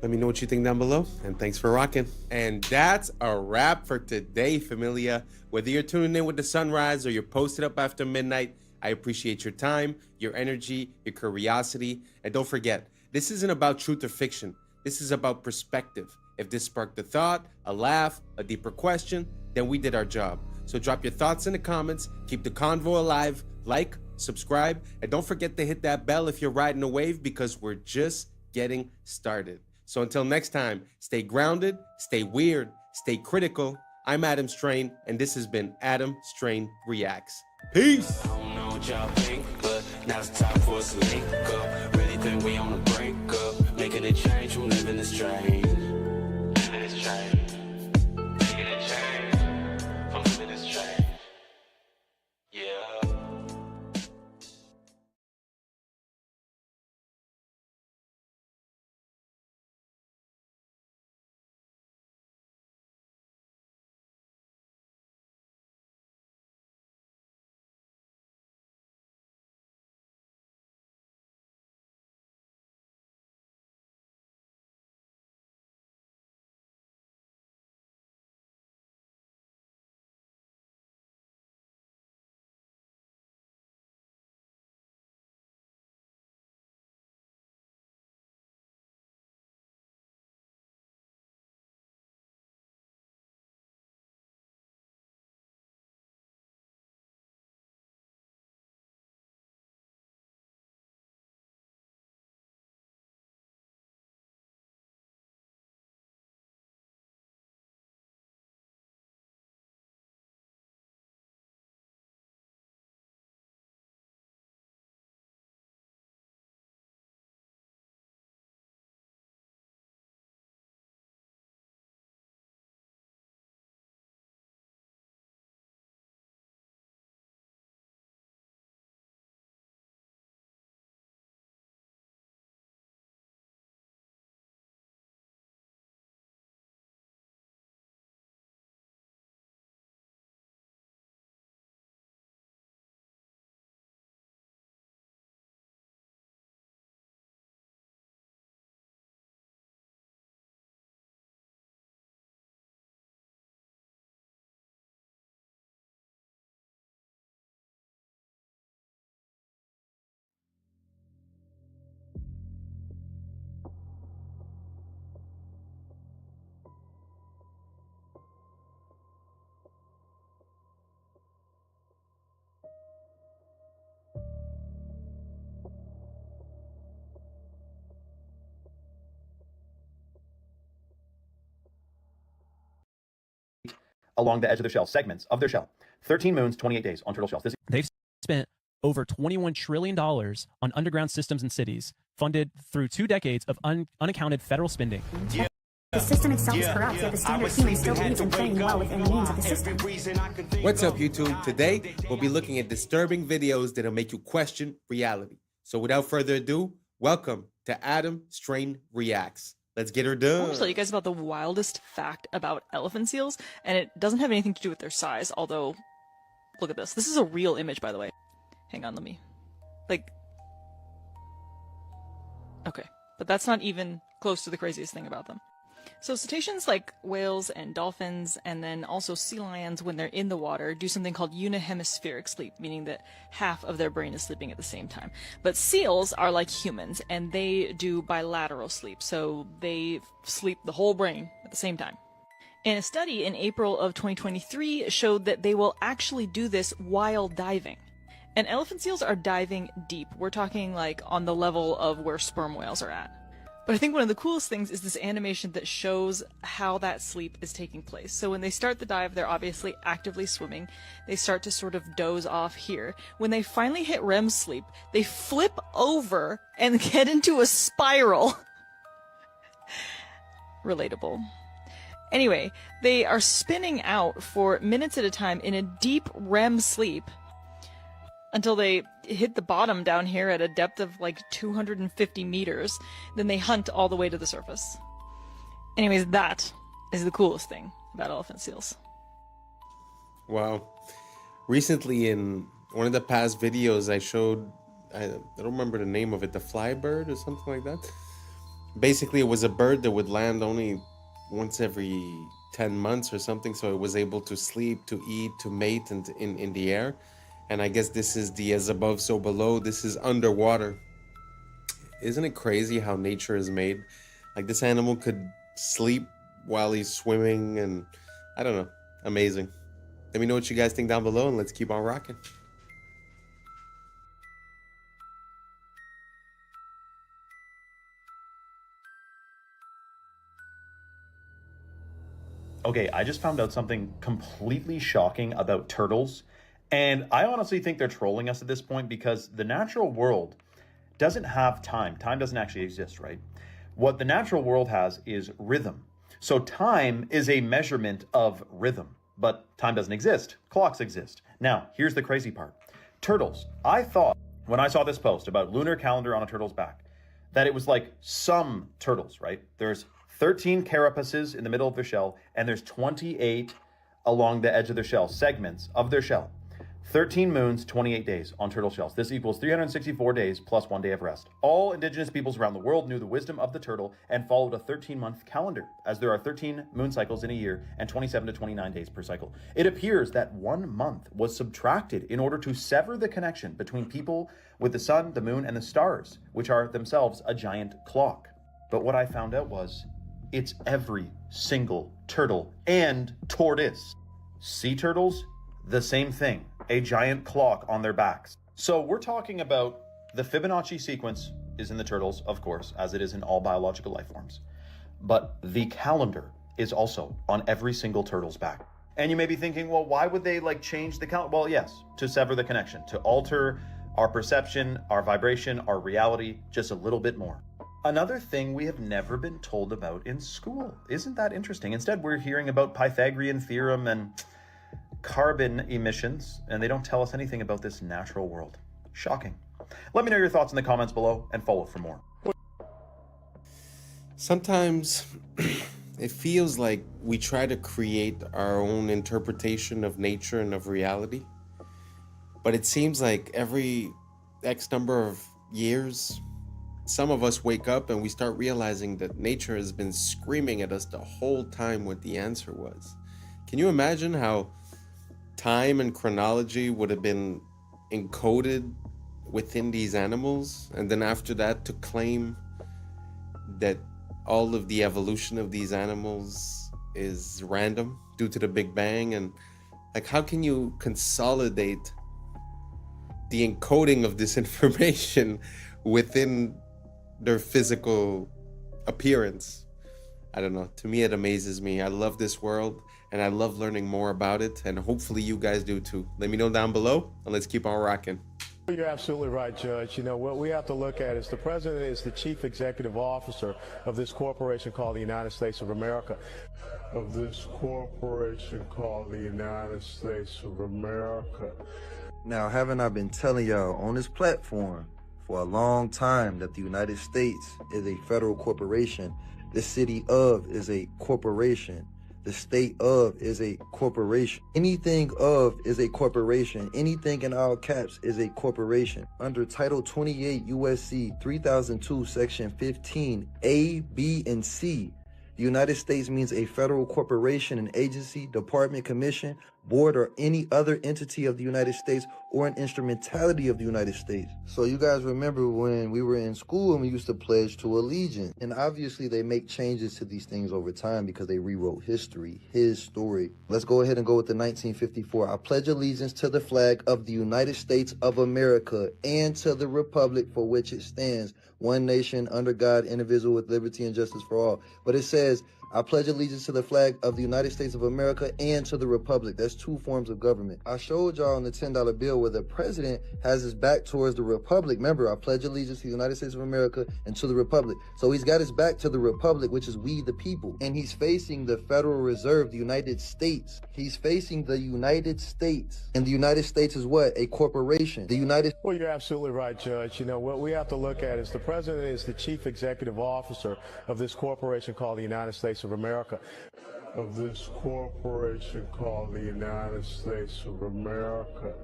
Let me know what you think down below, and thanks for rocking. And that's a wrap for today, familia. Whether you're tuning in with the sunrise or you're posted up after midnight, I appreciate your time, your energy, your curiosity. And don't forget, this isn't about truth or fiction. This is about perspective. If this sparked a thought, a laugh, a deeper question, then we did our job. So drop your thoughts in the comments, keep the convo alive, like, subscribe, and don't forget to hit that bell if you're riding a wave, because we're just getting started. So until next time, stay grounded, stay weird, stay critical. I'm Adam Strain, and this has been Adam Strain Reacts. Peace! I don't know what y'all think, but now it's time for us to link up. Really think we on the brink up, making a change from living this train. Living this train. along the edge of their shell, segments of their shell. 13 moons, 28 days on turtle shells. They've spent over $21 trillion on underground systems and cities, funded through 2 decades of unaccounted federal spending. Yeah. The system itself is corrupt, yet the standard human still believes in playing well within the means of the system. What's up, YouTube? Today, we'll be looking at disturbing videos that'll make you question reality. So without further ado, welcome to Adam Strain Reacts. Let's get her I done. want to tell you guys about the wildest fact about elephant seals, and it doesn't have anything to do with their size, although, look at this. This is a real image, by the way. Hang on, let me... Okay, but that's not even close to the craziest thing about them. So cetaceans like whales and dolphins, and then also sea lions, when they're in the water, do something called unihemispheric sleep, meaning that half of their brain is sleeping at the same time. But seals are like humans, and they do bilateral sleep, so they sleep the whole brain at the same time. And a study in April of 2023 showed that they will actually do this while diving. And elephant seals are diving deep. We're talking like on the level of where sperm whales are at. But I think one of the coolest things is this animation that shows how that sleep is taking place. So when they start the dive, they're obviously actively swimming. They start to sort of doze off here. When they finally hit REM sleep, they flip over and get into a spiral. Relatable. Anyway, they are spinning out for minutes at a time in a deep REM sleep until they hit the bottom down here at a depth of like 250 meters. Then they hunt all the way to the surface. Anyways, that is the coolest thing about elephant seals. Wow. Recently in one of the past videos I showed, I don't remember the name of it, the fly bird or something like that. Basically, it was a bird that would land only once every 10 months or something, so it was able to sleep, to eat, to mate in the air. And I guess this is the as above, so below. This is underwater. Isn't it crazy how nature is made? Like, this animal could sleep while he's swimming, and I don't know. Amazing. Let me know what you guys think down below, and let's keep on rocking. Okay, I just found out something completely shocking about turtles. And I honestly think they're trolling us at this point, because the natural world doesn't have time. Time doesn't actually exist, right? What the natural world has is rhythm. So time is a measurement of rhythm, but time doesn't exist. Clocks exist. Now, here's the crazy part. Turtles. I thought when I saw this post about lunar calendar on a turtle's back, that it was like some turtles, right? There's 13 carapaces in the middle of their shell, and there's 28 along the edge of their shell, segments of their shell. 13 moons, 28 days on turtle shells. This equals 364 days plus 1 day of rest. All indigenous peoples around the world knew the wisdom of the turtle and followed a 13-month calendar, as there are 13 moon cycles in a year and 27 to 29 days per cycle. It appears that 1 month was subtracted in order to sever the connection between people with the sun, the moon, and the stars, which are themselves a giant clock. But what I found out was, it's every single turtle and tortoise. Sea turtles, the same thing, a giant clock on their backs. So we're talking about the Fibonacci sequence is in the turtles, of course, as it is in all biological life forms. But the calendar is also on every single turtle's back. And you may be thinking, well, why would they change the calendar? Well, yes, to sever the connection, to alter our perception, our vibration, our reality, just a little bit more. Another thing we have never been told about in school. Isn't that interesting? Instead, we're hearing about Pythagorean theorem and carbon emissions, and they don't tell us anything about this natural world. Shocking. Let me know your thoughts in the comments below, and follow for more. Sometimes it feels like we try to create our own interpretation of nature and of reality, but it seems like every X number of years, some of us wake up and we start realizing that nature has been screaming at us the whole time what the answer was. Can you imagine how time and chronology would have been encoded within these animals, and then after that to claim that all of the evolution of these animals is random due to the Big Bang? And how can you consolidate the encoding of this information within their physical appearance? I don't know. To me, it amazes me. I love this world and I love learning more about it. And hopefully you guys do too. Let me know down below and let's keep on rocking. You're absolutely right, Judge. You know, what we have to look at is the president is the chief executive officer of this corporation called the United States of America. Of this corporation called the United States of America. Now, haven't I been telling y'all on this platform for a long time that the United States is a federal corporation? The city of is a corporation. The state of is a corporation. Anything of is a corporation. Anything in all caps is a corporation. Under Title 28 U.S.C. 3002, Section 15, A, B, and C, the United States means a federal corporation, an agency, department, commission, board, or any other entity of the United States or an instrumentality of the United States. So you guys remember when we were in school and we used to pledge to allegiance. And obviously they make changes to these things over time because they rewrote history, his story. Let's go ahead and go with the 1954. I pledge allegiance to the flag of the United States of America and to the republic for which it stands, one nation under God, indivisible, with liberty and justice for all. But it says, I pledge allegiance to the flag of the United States of America and to the republic. That's two forms of government. I showed y'all on the $10 bill where the president has his back towards the republic. Remember, I pledge allegiance to the United States of America and to the republic. So he's got his back to the republic, which is we the people. And he's facing the Federal Reserve, the United States. He's facing the United States. And the United States is what? A corporation. The United... Well, you're absolutely right, Judge. You know, what we have to look at is the president is the chief executive officer of this corporation called the United States of America. Of this corporation called the United States of America.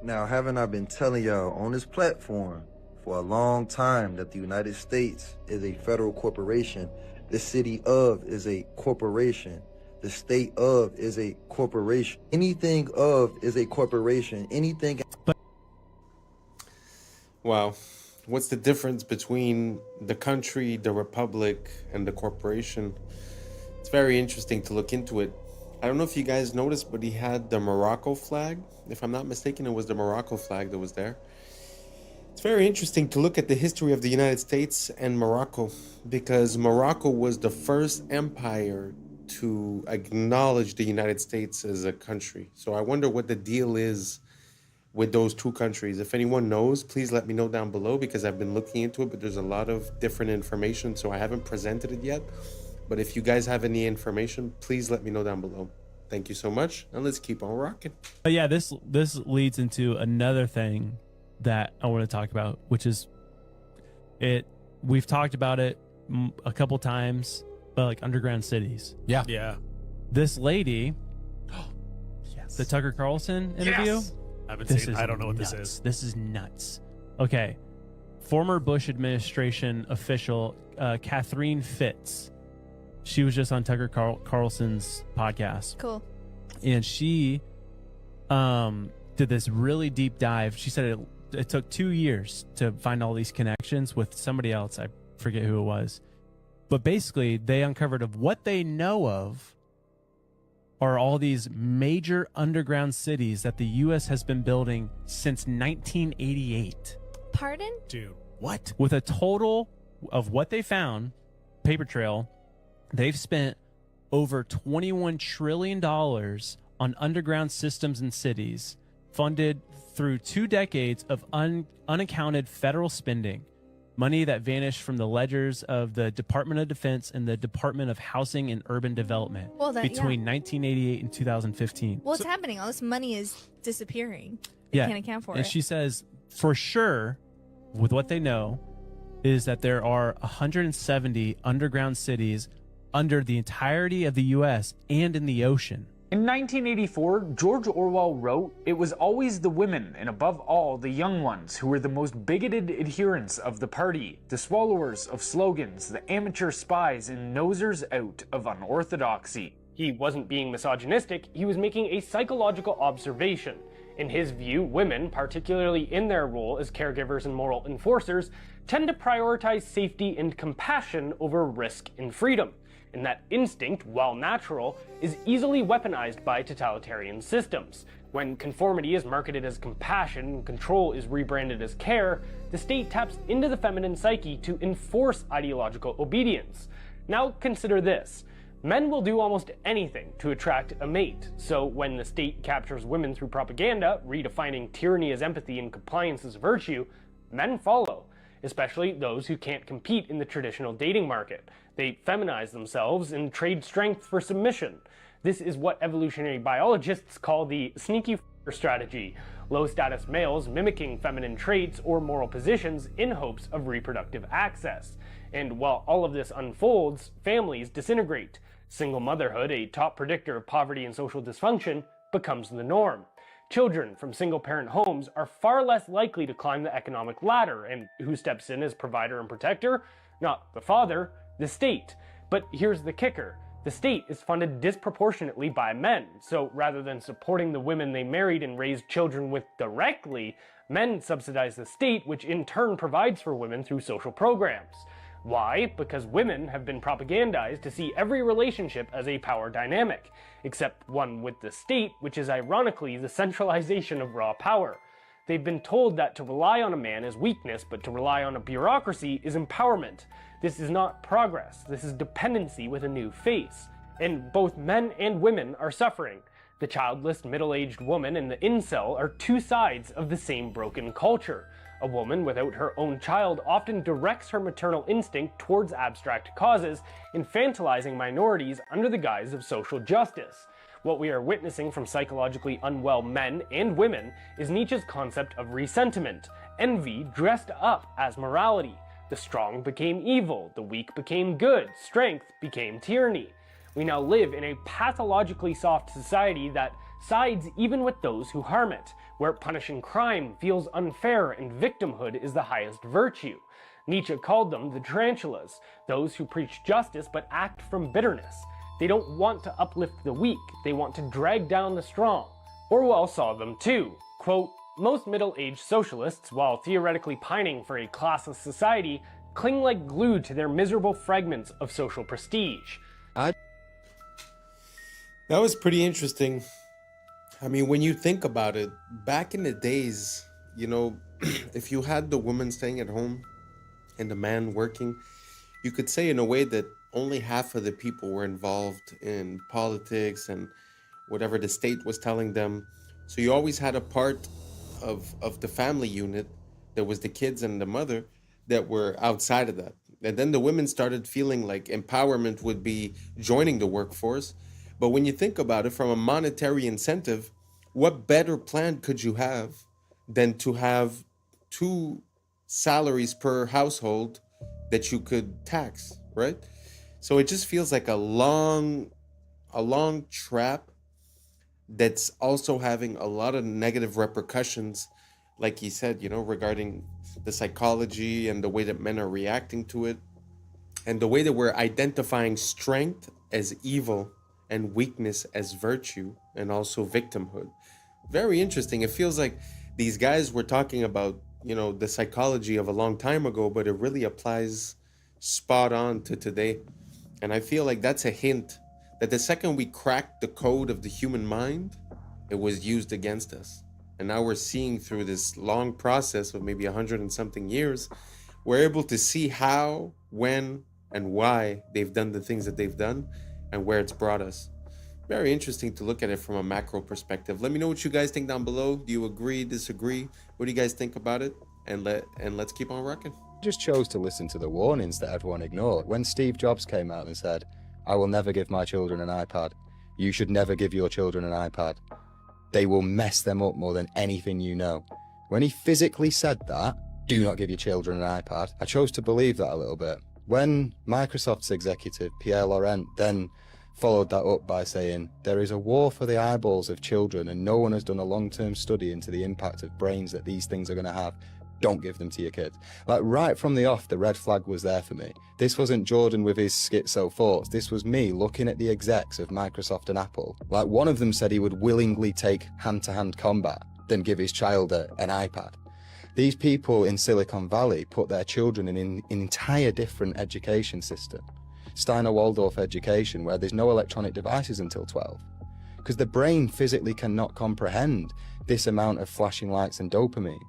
Now, haven't I been telling y'all on this platform for a long time that the United States is a federal corporation? The city of is a corporation. The state of is a corporation. Anything of is a corporation. Anything... Wow. What's the difference between the country, the republic, and the corporation? It's very interesting to look into it. I don't know if you guys noticed, but he had the Morocco flag. If I'm not mistaken, it was the Morocco flag that was there. It's very interesting to look at the history of the United States and Morocco, because Morocco was the first empire to acknowledge the United States as a country. So I wonder what the deal is with those two countries. If anyone knows, please let me know down below, because I've been looking into it, but there's a lot of different information, so I haven't presented it yet. But if you guys have any information, please let me know down below. Thank you so much, and let's keep on rocking. But yeah, this leads into another thing that I want to talk about, which is we've talked about it a couple times, but like underground cities. Yeah. This lady, the Tucker Carlson interview. Yes. I haven't seen it. I don't know what this is. This is nuts. Okay. Former Bush administration official Catherine Fitz. She was just on Tucker Carlson's podcast. Cool. And she did this really deep dive. She said it took 2 years to find all these connections with somebody else. I forget who it was. But basically, they uncovered of what they know of are all these major underground cities that the U.S. has been building since 1988. Pardon? Dude, what? With a total of what they found, paper trail, they've spent over $21 trillion on underground systems and cities, funded through 2 decades of unaccounted federal spending, money that vanished from the ledgers of the Department of Defense and the Department of Housing and Urban Development between 1988 and 2015. Well, it's happening. All this money is disappearing. Yeah. They can't account for it. And she says, for sure, with what they know, is that there are 170 underground cities under the entirety of the U.S. and in the ocean. In 1984, George Orwell wrote, "It was always the women, and above all, the young ones, who were the most bigoted adherents of the party, the swallowers of slogans, the amateur spies and nosers out of unorthodoxy." He wasn't being misogynistic, he was making a psychological observation. In his view, women, particularly in their role as caregivers and moral enforcers, tend to prioritize safety and compassion over risk and freedom. And that instinct, while natural, is easily weaponized by totalitarian systems. When conformity is marketed as compassion and control is rebranded as care, the state taps into the feminine psyche to enforce ideological obedience. Now consider this. Men will do almost anything to attract a mate, so when the state captures women through propaganda, redefining tyranny as empathy and compliance as virtue, men follow, especially those who can't compete in the traditional dating market. They feminize themselves and trade strength for submission. This is what evolutionary biologists call the sneaky strategy, low-status males mimicking feminine traits or moral positions in hopes of reproductive access. And while all of this unfolds, families disintegrate. Single motherhood, a top predictor of poverty and social dysfunction, becomes the norm. Children from single-parent homes are far less likely to climb the economic ladder, and who steps in as provider and protector? Not the father, the state. But here's the kicker. The state is funded disproportionately by men, so rather than supporting the women they married and raised children with directly, men subsidize the state, which in turn provides for women through social programs. Why? Because women have been propagandized to see every relationship as a power dynamic, except one with the state, which is ironically the centralization of raw power. They've been told that to rely on a man is weakness, but to rely on a bureaucracy is empowerment. This is not progress, this is dependency with a new face. And both men and women are suffering. The childless middle-aged woman and the incel are two sides of the same broken culture. A woman without her own child often directs her maternal instinct towards abstract causes, infantilizing minorities under the guise of social justice. What we are witnessing from psychologically unwell men and women is Nietzsche's concept of resentiment, envy dressed up as morality. The strong became evil, the weak became good, strength became tyranny. We now live in a pathologically soft society that sides even with those who harm it, where punishing crime feels unfair and victimhood is the highest virtue. Nietzsche called them the tarantulas, those who preach justice but act from bitterness. They don't want to uplift the weak, they want to drag down the strong. Orwell saw them too. Quote, most middle-aged socialists, while theoretically pining for a classless society, cling like glue to their miserable fragments of social prestige. That was pretty interesting. I mean, when you think about it, back in the days, you know, if you had the woman staying at home and the man working, you could say in a way that only half of the people were involved in politics and whatever the state was telling them. So you always had a part of the family unit that was the kids and the mother that were outside of that. And then the women started feeling like empowerment would be joining the workforce. But when you think about it from a monetary incentive, what better plan could you have than to have 2 salaries per household that you could tax, right? So it just feels like a long trap that's also having a lot of negative repercussions, like he said, you know, regarding the psychology and the way that men are reacting to it, and the way that we're identifying strength as evil and weakness as virtue, and also victimhood. Very interesting. It feels like these guys were talking about, you know, the psychology of a long time ago, but it really applies spot on to today. And I feel like that's a hint that the second we cracked the code of the human mind, it was used against us. And now we're seeing through this long process of maybe 100 and something years, we're able to see how, when, and why they've done the things that they've done and where it's brought us. Very interesting to look at it from a macro perspective. Let me know what you guys think down below. Do you agree, disagree? What do you guys think about it? And let's keep on rocking. Just chose to listen to the warnings that everyone ignored. When Steve Jobs came out and said, I will never give my children an iPad. You should never give your children an iPad. They will mess them up more than anything you know. When he physically said that, do not give your children an iPad, I chose to believe that a little bit. When Microsoft's executive, Pierre Laurent, then followed that up by saying, there is a war for the eyeballs of children and no one has done a long-term study into the impact of brains that these things are going to have. Don't give them to your kids. Like right from the off, the red flag was there for me. This wasn't Jordan with his schizo thoughts. This was me looking at the execs of Microsoft and Apple. Like one of them said he would willingly take hand-to-hand combat than give his child an iPad. These people in Silicon Valley put their children in an entire different education system. Steiner Waldorf education, where there's no electronic devices until 12. Because the brain physically cannot comprehend this amount of flashing lights and dopamine.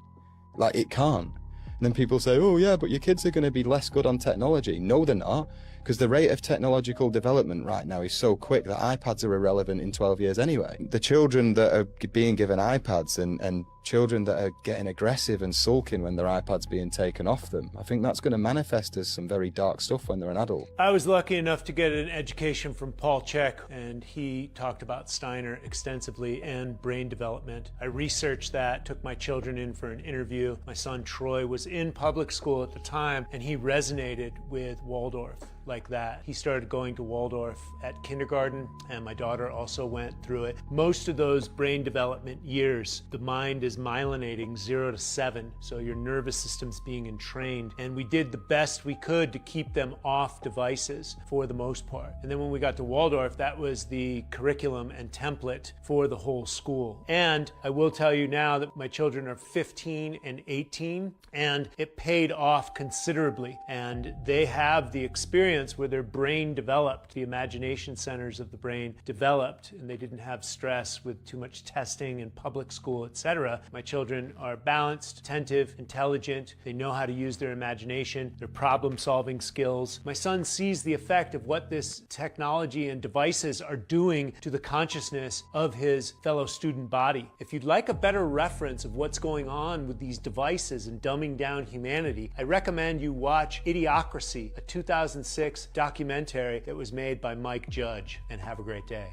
Like it can't. And then people say, oh yeah, but your kids are going to be less good on technology. No, they're not. because the rate of technological development right now is so quick that iPads are irrelevant in 12 years anyway. The children that are being given iPads and children that are getting aggressive and sulking when their iPad's being taken off them, I think that's going to manifest as some very dark stuff when they're an adult. I was lucky enough to get an education from Paul Chek, and he talked about Steiner extensively and brain development. I researched that, took my children in for an interview. My son Troy was in public school at the time, and he resonated with Waldorf like that. He started going to Waldorf at kindergarten, and my daughter also went through it. Most of those brain development years, the mind is myelinating 0 to 7, so your nervous system's being entrained, and we did the best we could to keep them off devices for the most part. And then when we got to Waldorf, that was the curriculum and template for the whole school. And I will tell you now that my children are 15 and 18, and it paid off considerably, and they have the experience where their brain developed, the imagination centers of the brain developed, and they didn't have stress with too much testing in public school, etc. My children are balanced, attentive, intelligent. They know how to use their imagination, their problem-solving skills. My son sees the effect of what this technology and devices are doing to the consciousness of his fellow student body. If you'd like a better reference of what's going on with these devices and dumbing down humanity, I recommend you watch Idiocracy, a 2006 documentary that was made by Mike Judge, and have a great day.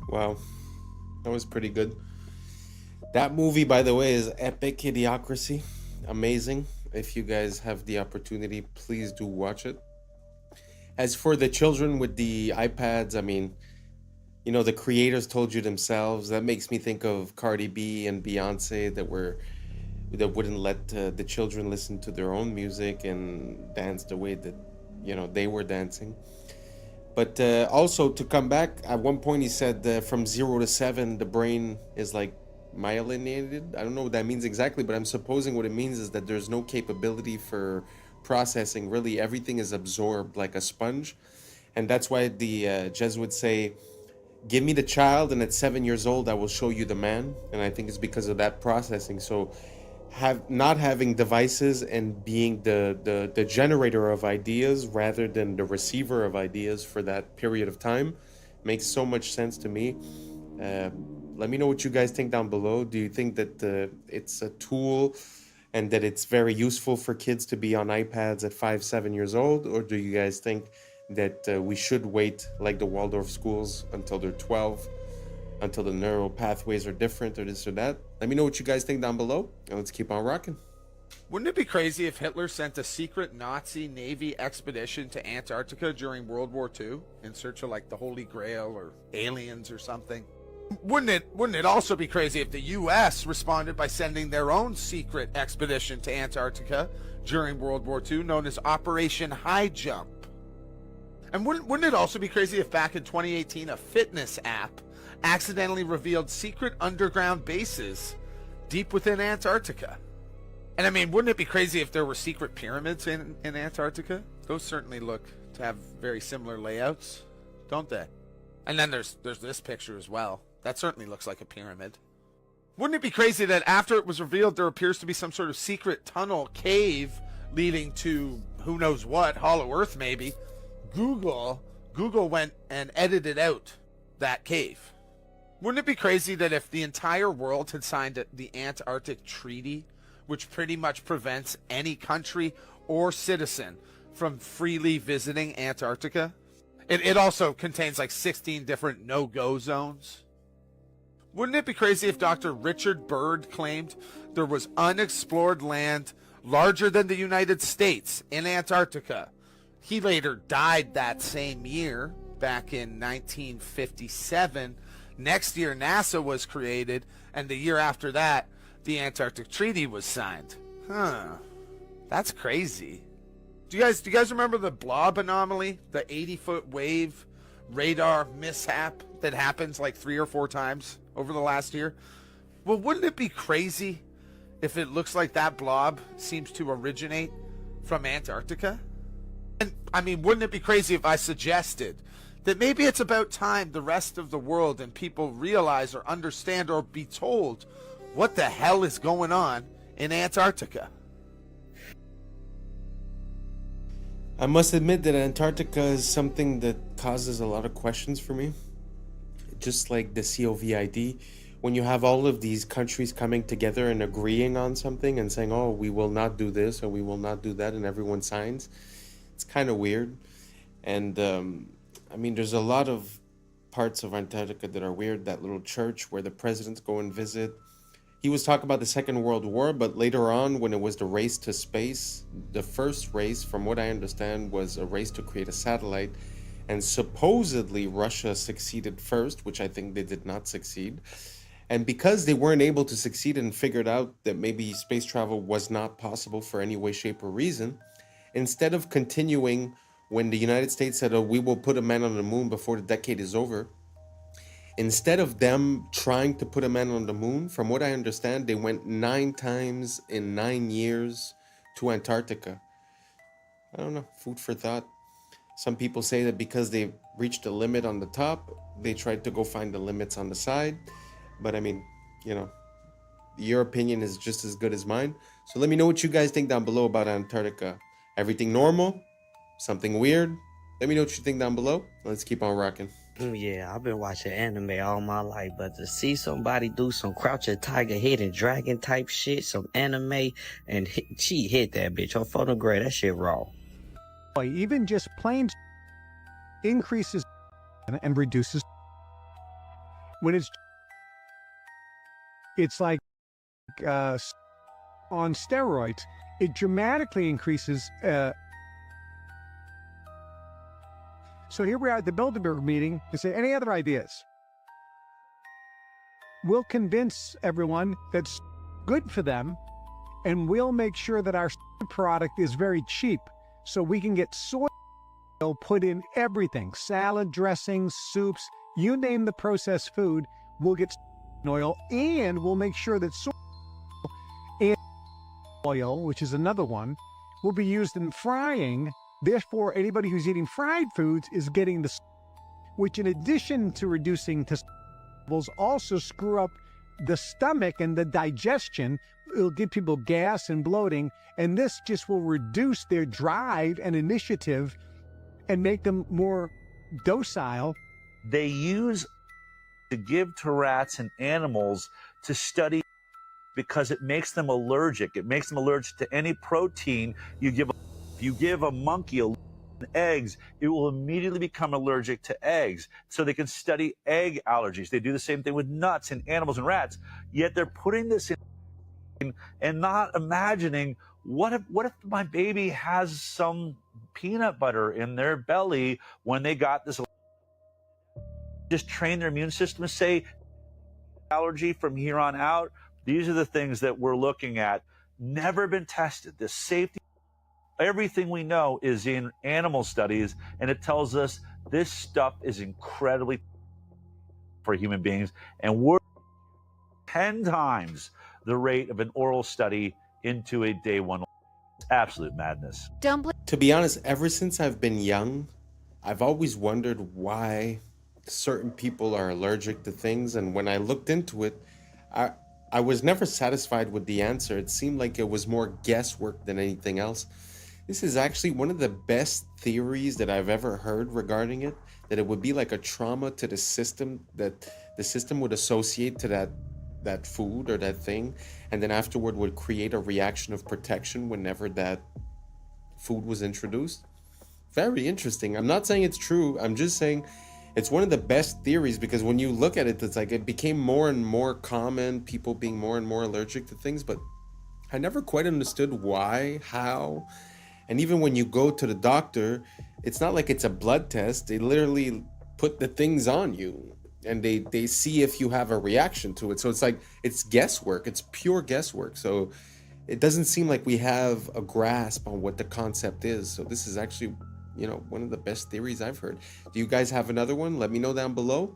Wow, that was pretty good. That movie, by the way, is epic. Idiocracy, amazing. If you guys have the opportunity, please do watch it. As for the children with the iPads, I mean, you know, the creators told you themselves. That makes me think of Cardi B and Beyonce that wouldn't let the children listen to their own music and dance the way that, you know, they were dancing. But also, to come back, at one point he said from 0 to 7 the brain is like myelinated. I don't know what that means exactly, but I'm supposing what it means is that there's no capability for processing. Really, everything is absorbed like a sponge. And that's why the Jesuits say, give me the child, and at 7 years old I will show you the man. And I think it's because of that processing. So not having devices and being the generator of ideas rather than the receiver of ideas for that period of time makes so much sense to me. Let me know what you guys think down below. Do you think that it's a tool and that it's very useful for kids to be on iPads at 5-7 years old? Or do you guys think that we should wait, like the Waldorf schools, until they're 12, until the neural pathways are different, or this or that? Let me know what you guys think down below, and let's keep on rocking. Wouldn't it be crazy if Hitler sent a secret Nazi Navy expedition to Antarctica during World War II in search of like the Holy Grail or aliens or something? Wouldn't it also be crazy if the U.S. responded by sending their own secret expedition to Antarctica during World War II, known as Operation High Jump? And wouldn't it also be crazy if back in 2018 a fitness app accidentally revealed secret underground bases deep within Antarctica? And I mean, wouldn't it be crazy if there were secret pyramids in Antarctica? Those certainly look to have very similar layouts, don't they? And then there's this picture as well. That certainly looks like a pyramid. Wouldn't it be crazy that after it was revealed there appears to be some sort of secret tunnel cave leading to who knows what, Hollow Earth maybe? Google went and edited out that cave. Wouldn't it be crazy that if the entire world had signed the Antarctic Treaty, which pretty much prevents any country or citizen from freely visiting Antarctica? It also contains like 16 different no-go zones. Wouldn't it be crazy if Dr. Richard Byrd claimed there was unexplored land larger than the United States in Antarctica? He later died that same year, back in 1957. Next year, NASA was created, and the year after that, the Antarctic Treaty was signed. Huh. That's crazy. Do you guys remember the blob anomaly? The 80-foot wave radar mishap that happens like 3 or 4 times over the last year? Well, wouldn't it be crazy if it looks like that blob seems to originate from Antarctica? And I mean, wouldn't it be crazy if I suggested that maybe it's about time the rest of the world and people realize or understand or be told what the hell is going on in Antarctica? I must admit that Antarctica is something that causes a lot of questions for me. Just like the COVID, when you have all of these countries coming together and agreeing on something and saying, oh, we will not do this or we will not do that, and everyone signs, it's kind of weird. And I mean, there's a lot of parts of Antarctica that are weird. That little church where the presidents go and visit. He was talking about the Second World War, but later on, when it was the race to space, the first race, from what I understand, was a race to create a satellite. And supposedly Russia succeeded first, which I think they did not succeed. And because they weren't able to succeed and figured out that maybe space travel was not possible for any way, shape, or reason, instead of continuing when the United States said, oh, we will put a man on the moon before the decade is over, instead of them trying to put a man on the moon, from what I understand, they went 9 times in 9 years to Antarctica. I don't know, food for thought. Some people say that because they reached a limit on the top, they tried to go find the limits on the side. But I mean, you know, your opinion is just as good as mine. So let me know what you guys think down below about Antarctica. Everything normal? Something weird? Let me know what you think down below. Let's keep on rocking. Yeah, I've been watching anime all my life, but to see somebody do some crouching tiger, hidden dragon type shit, some anime, and she hit that bitch on photograph, that shit raw. Even just plain increases and reduces. When it's like on steroids, it dramatically increases. So here we are at the Bilderberg meeting. They say, any other ideas? We'll convince everyone that's good for them, and we'll make sure that our product is very cheap, so we can get soy oil put in everything, salad dressings, soups, you name the processed food, we'll get oil, and we'll make sure that soy and oil, which is another one, will be used in frying. Therefore, anybody who's eating fried foods is getting the, which in addition to reducing levels, also screw up the stomach and the digestion. It'll give people gas and bloating, and this just will reduce their drive and initiative and make them more docile. They use to give to rats and animals to study because it makes them allergic. It makes them allergic to any protein you give. If you give a monkey eggs, it will immediately become allergic to eggs. So they can study egg allergies. They do the same thing with nuts in animals and rats. Yet they're putting this in and not imagining what if my baby has some peanut butter in their belly when they got this. Just train their immune system to say allergy from here on out. These are the things that we're looking at. Never been tested. The safety. Everything we know is in animal studies, and it tells us this stuff is incredibly for human beings, and we're 10 times the rate of an oral study into a day one. It's absolute madness. To be honest, ever since I've been young, I've always wondered why certain people are allergic to things, and when I looked into it, I was never satisfied with the answer. It seemed like it was more guesswork than anything else. This is actually one of the best theories that I've ever heard regarding it, that it would be like a trauma to the system, that the system would associate to that food or that thing, and then afterward would create a reaction of protection whenever that food was introduced. Very interesting. I'm not saying it's true. I'm just saying it's one of the best theories, because when you look at it, it's like it became more and more common, people being more and more allergic to things, but I never quite understood why, how. And even when you go to the doctor, it's not like it's a blood test. They literally put the things on you and they see if you have a reaction to it. So it's like, it's guesswork. It's pure guesswork. So it doesn't seem like we have a grasp on what the concept is. So this is actually, you know, one of the best theories I've heard. Do you guys have another one? Let me know down below.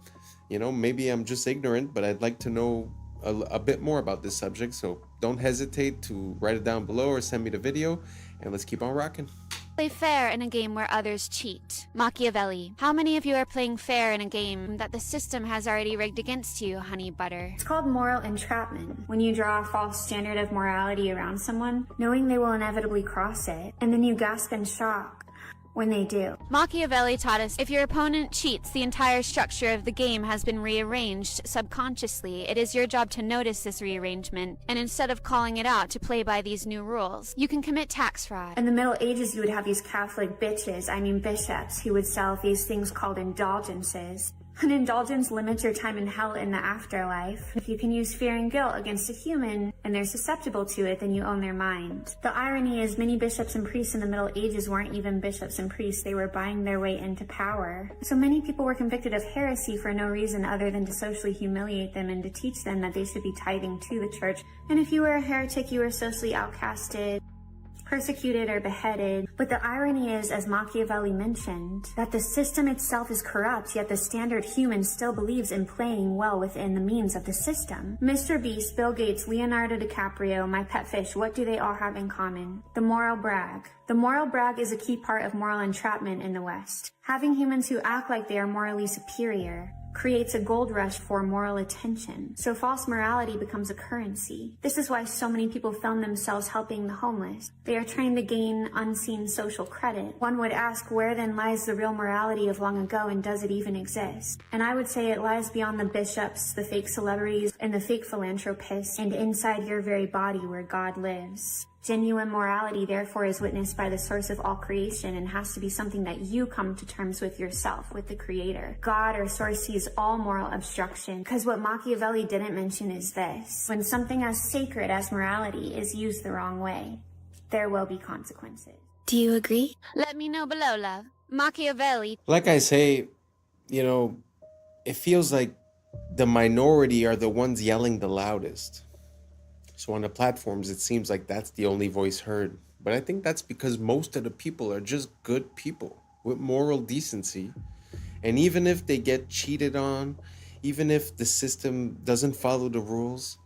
You know, maybe I'm just ignorant, but I'd like to know a bit more about this subject. So don't hesitate to write it down below or send me the video, and let's keep on rocking. Play fair in a game where others cheat. Machiavelli. How many of you are playing fair in a game that the system has already rigged against you, honey butter? It's called moral entrapment. When you draw a false standard of morality around someone, knowing they will inevitably cross it, and then you gasp in shock. when they do. Machiavelli taught us if your opponent cheats, the entire structure of the game has been rearranged subconsciously. It is your job to notice this rearrangement, and instead of calling it out, to play by these new rules. You can commit tax fraud. In the Middle Ages, you would have these Catholic bishops, who would sell these things called indulgences. An indulgence limits your time in hell in the afterlife. If you can use fear and guilt against a human and they're susceptible to it, then you own their mind. The irony is many bishops and priests in the Middle Ages weren't even bishops and priests. They were buying their way into power. So many people were convicted of heresy for no reason other than to socially humiliate them and to teach them that they should be tithing to the church. And if you were a heretic, you were socially outcasted, persecuted, or beheaded. But the irony is, as Machiavelli mentioned, that the system itself is corrupt, yet the standard human still believes in playing well within the means of the system. Mr. Beast, Bill Gates, Leonardo DiCaprio, my pet fish, what do they all have in common? The moral brag. The moral brag is a key part of moral entrapment in the West. Having humans who act like they are morally superior creates a gold rush for moral attention. So false morality becomes a currency. This is why so many people film themselves helping the homeless. They are trying to gain unseen social credit. One would ask, where then lies the real morality of long ago, and does it even exist? And I would say it lies beyond the bishops, the fake celebrities, and the fake philanthropists, and inside your very body where God lives. Genuine morality, therefore, is witnessed by the source of all creation and has to be something that you come to terms with yourself, with the Creator. God or source sees all moral obstruction, because what Machiavelli didn't mention is this: when something as sacred as morality is used the wrong way, there will be consequences. Do you agree? Let me know below, love. Machiavelli. Like I say, it feels like the minority are the ones yelling the loudest. So on the platforms, it seems like that's the only voice heard. But I think that's because most of the people are just good people with moral decency. And even if they get cheated on, even if the system doesn't follow the rules,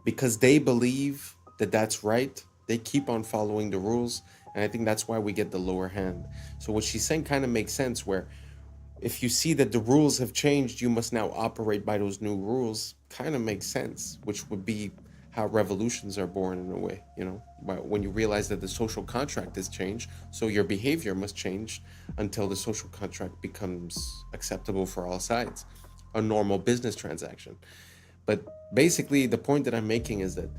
because they believe that that's right, they keep on following the rules. And I think that's why we get the lower hand. So what she's saying kind of makes sense, where if you see that the rules have changed, you must now operate by those new rules. Kind of makes sense, which would be how revolutions are born in a way, when you realize that the social contract has changed, so your behavior must change until the social contract becomes acceptable for all sides, a normal business transaction. But basically, the point that I'm making is that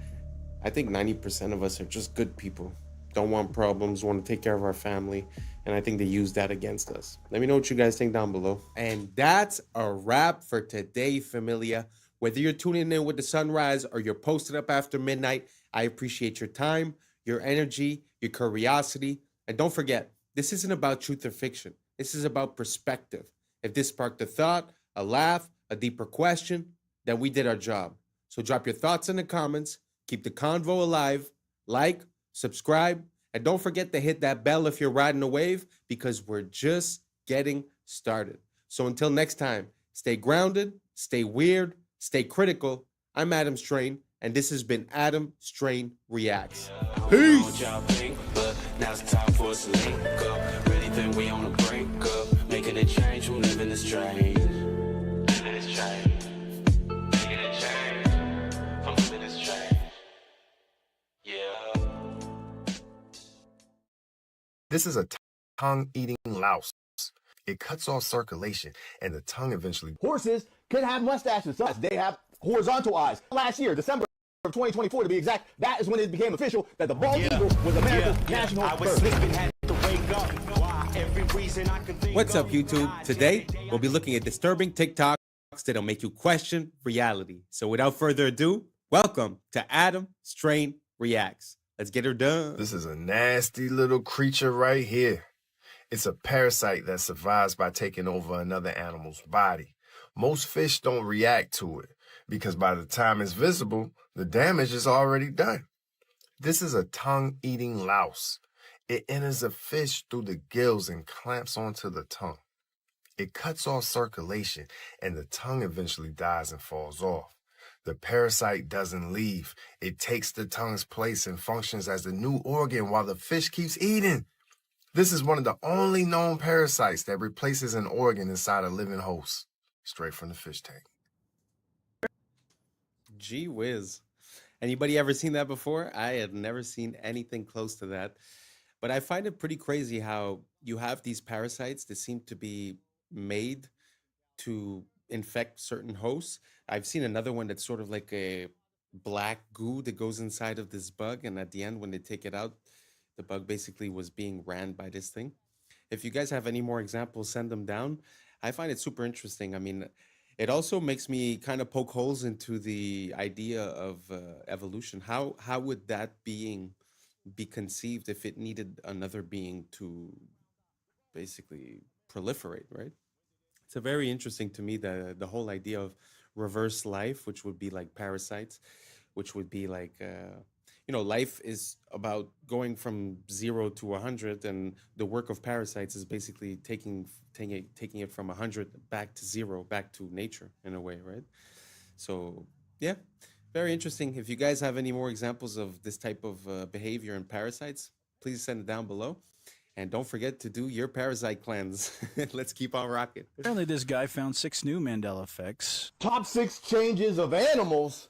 I think 90% of us are just good people, don't want problems, want to take care of our family, and I think they use that against us. Let me know what you guys think down below. And that's a wrap for today, familia. Whether you're tuning in with the sunrise or you're posted up after midnight, I appreciate your time, your energy, your curiosity. And don't forget, this isn't about truth or fiction. This is about perspective. If this sparked a thought, a laugh, a deeper question, then we did our job. So drop your thoughts in the comments, keep the convo alive, like, subscribe, and don't forget to hit that bell if you're riding a wave, because we're just getting started. So until next time, stay grounded, stay weird, stay critical. I'm Adam Strain, and this has been Adam Strain Reacts. Peace! Now it's time for us to link up. Really think we on a break up. Making a change from living this strange. Living this strange. Making a change from living this strange. Yeah. This is a tongue-eating louse. It cuts off circulation, and the tongue eventually... Horses could have mustaches. Thus, they have horizontal eyes. Last year, December of 2024 to be exact, that is when it became official that the bald eagle was America's national bird. What's up, YouTube? Today, we'll be looking at disturbing TikToks that'll make you question reality. So without further ado, welcome to Adam Strain Reacts. Let's get her done. This is a nasty little creature right here. It's a parasite that survives by taking over another animal's body. Most fish don't react to it because by the time it's visible, the damage is already done. This is a tongue-eating louse. It enters a fish through the gills and clamps onto the tongue. It cuts off circulation, and the tongue eventually dies and falls off. The parasite doesn't leave. It takes the tongue's place and functions as the new organ while the fish keeps eating. This is one of the only known parasites that replaces an organ inside a living host, straight from the fish tank. Gee whiz. Anybody ever seen that before? I had never seen anything close to that. But I find it pretty crazy how you have these parasites that seem to be made to infect certain hosts. I've seen another one that's sort of like a black goo that goes inside of this bug, and at the end, when they take it out, the bug basically was being ran by this thing. If you guys have any more examples, send them down. I find it super interesting. I mean, it also makes me kind of poke holes into the idea of evolution. How would that being be conceived if it needed another being to basically proliferate, right? It's a very interesting to me, the whole idea of reverse life, which would be like parasites, which would be like life is about going from 0 to 100, and the work of parasites is basically taking it from 100 back to 0, back to nature in a way, right? So yeah, very interesting. If you guys have any more examples of this type of behavior in parasites, please send it down below. And don't forget to do your parasite cleanse. Let's keep on rocking. Apparently, this guy found 6 new Mandela effects. Top 6 changes of animals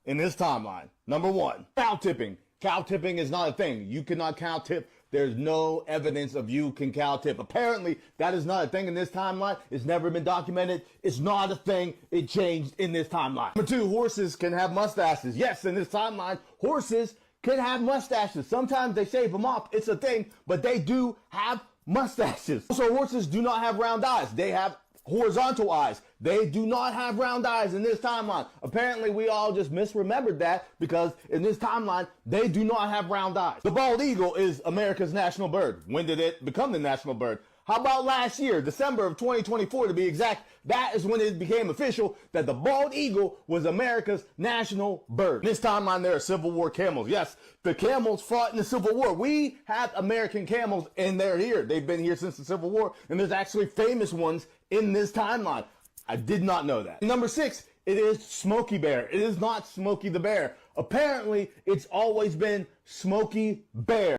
in this timeline. Number 1, cow tipping. Cow tipping is not a thing. You cannot cow tip. There's no evidence of you can cow tip. Apparently, that is not a thing in this timeline. It's never been documented. It's not a thing. It changed in this timeline. Number 2, horses can have mustaches. Yes, in this timeline, horses can have mustaches. Sometimes they shave them off. It's a thing, but they do have mustaches. Also, horses do not have round eyes. They have horizontal eyes. They do not have round eyes in this timeline. Apparently, we all just misremembered that because in this timeline, they do not have round eyes. The bald eagle is America's national bird. When did it become the national bird? How about last year, December of 2024 to be exact? That is when it became official that the bald eagle was America's national bird. This timeline, there are Civil War camels. Yes, the camels fought in the Civil War. We have American camels, and they're here. They've been here since the Civil War, and there's actually famous ones in this timeline. I did not know that. Number 6, it is Smokey Bear. It is not Smokey the Bear. Apparently, it's always been Smokey Bear.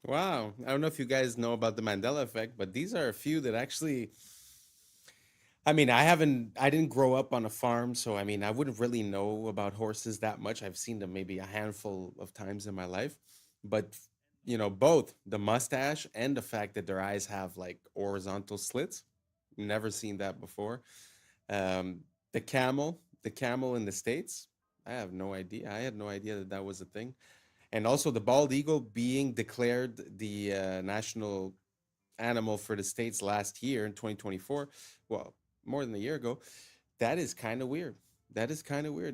Wow. I don't know if you guys know about the Mandela effect, but these are a few that actually, I mean, I didn't grow up on a farm, so I mean, I wouldn't really know about horses that much. I've seen them maybe a handful of times in my life, but both the mustache and the fact that their eyes have like horizontal slits, never seen that before. The camel in the States, I have no idea. I had no idea that was a thing. And also the bald eagle being declared the national animal for the States last year in 2024. Well, more than a year ago. That is kind of weird.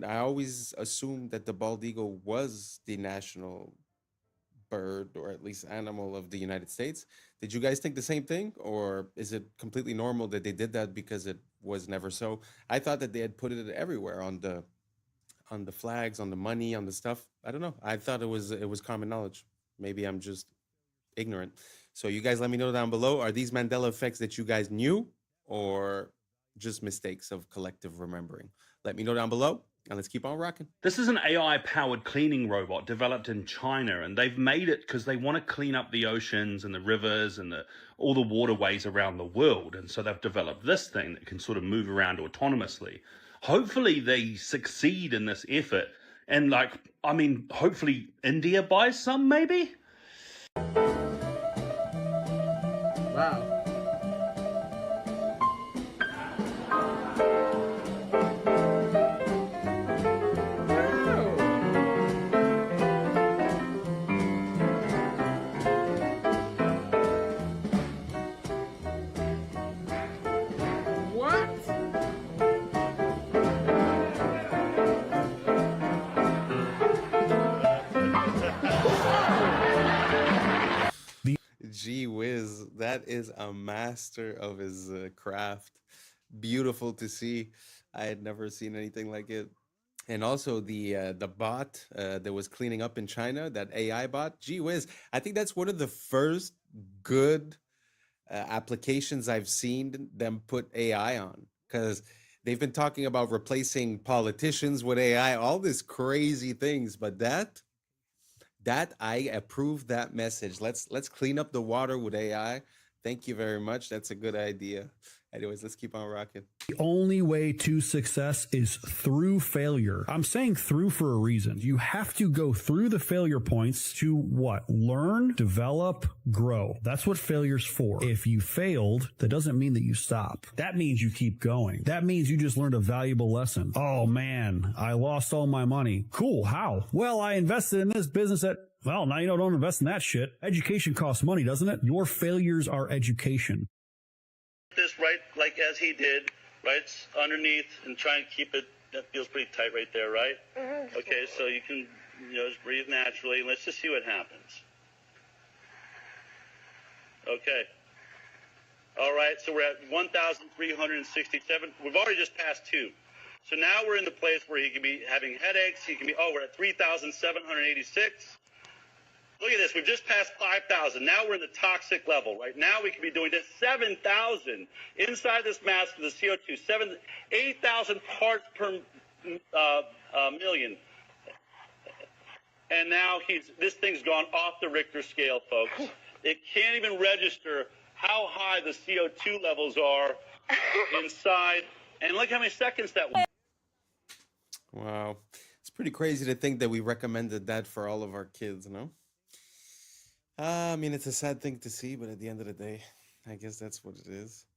I always assumed that the bald eagle was the national bird, or at least animal, of the United States. Did you guys think the same thing? Or is it completely normal that they did that because it was never so? I thought that they had put it everywhere on the flags, on the money, on the stuff. I don't know. I thought it was common knowledge. Maybe I'm just ignorant. So you guys let me know down below. Are these Mandela effects that you guys knew, or just mistakes of collective remembering? Let me know down below, and let's keep on rocking. This is an AI-powered cleaning robot developed in China, and they've made it because they want to clean up the oceans and the rivers and all the waterways around the world. And so they've developed this thing that can sort of move around autonomously. Hopefully they succeed in this effort, and hopefully India buys some, maybe? Wow. Gee whiz, that is a master of his craft. Beautiful to see. I had never seen anything like it. And also the bot that was cleaning up in China, that AI bot. Gee whiz, I think that's one of the first good applications I've seen them put AI on, because they've been talking about replacing politicians with AI, all these crazy things, but that I approve that message. Let's clean up the water with AI. Thank you very much. That's a good idea. Anyways, let's keep on rocking. The only way to success is through failure. I'm saying through for a reason. You have to go through the failure points to what? Learn, develop, grow. That's what failure's for. If you failed, that doesn't mean that you stop. That means you keep going. That means you just learned a valuable lesson. Oh man, I lost all my money. Cool, how? Well, I invested in this business at... Well, now you know, don't invest in that shit. Education costs money, doesn't it? Your failures are education. This right, like as he did, right, underneath, and try and keep it, that feels pretty tight right there, right? Okay, so you can, just breathe naturally. Let's just see what happens. Okay. All right, so we're at 1,367. We've already just passed 2. So now we're in the place where he can be having headaches. He can be, we're at 3,786. Look at this. We've just passed 5,000. Now we're in the toxic level. Right now we could be doing this 7,000 inside this mask of the CO2. 8,000 parts per million. And now this thing's gone off the Richter scale, folks. It can't even register how high the CO2 levels are inside. And look how many seconds that was. Wow. It's pretty crazy to think that we recommended that for all of our kids, no? I mean, it's a sad thing to see, but at the end of the day, I guess that's what it is.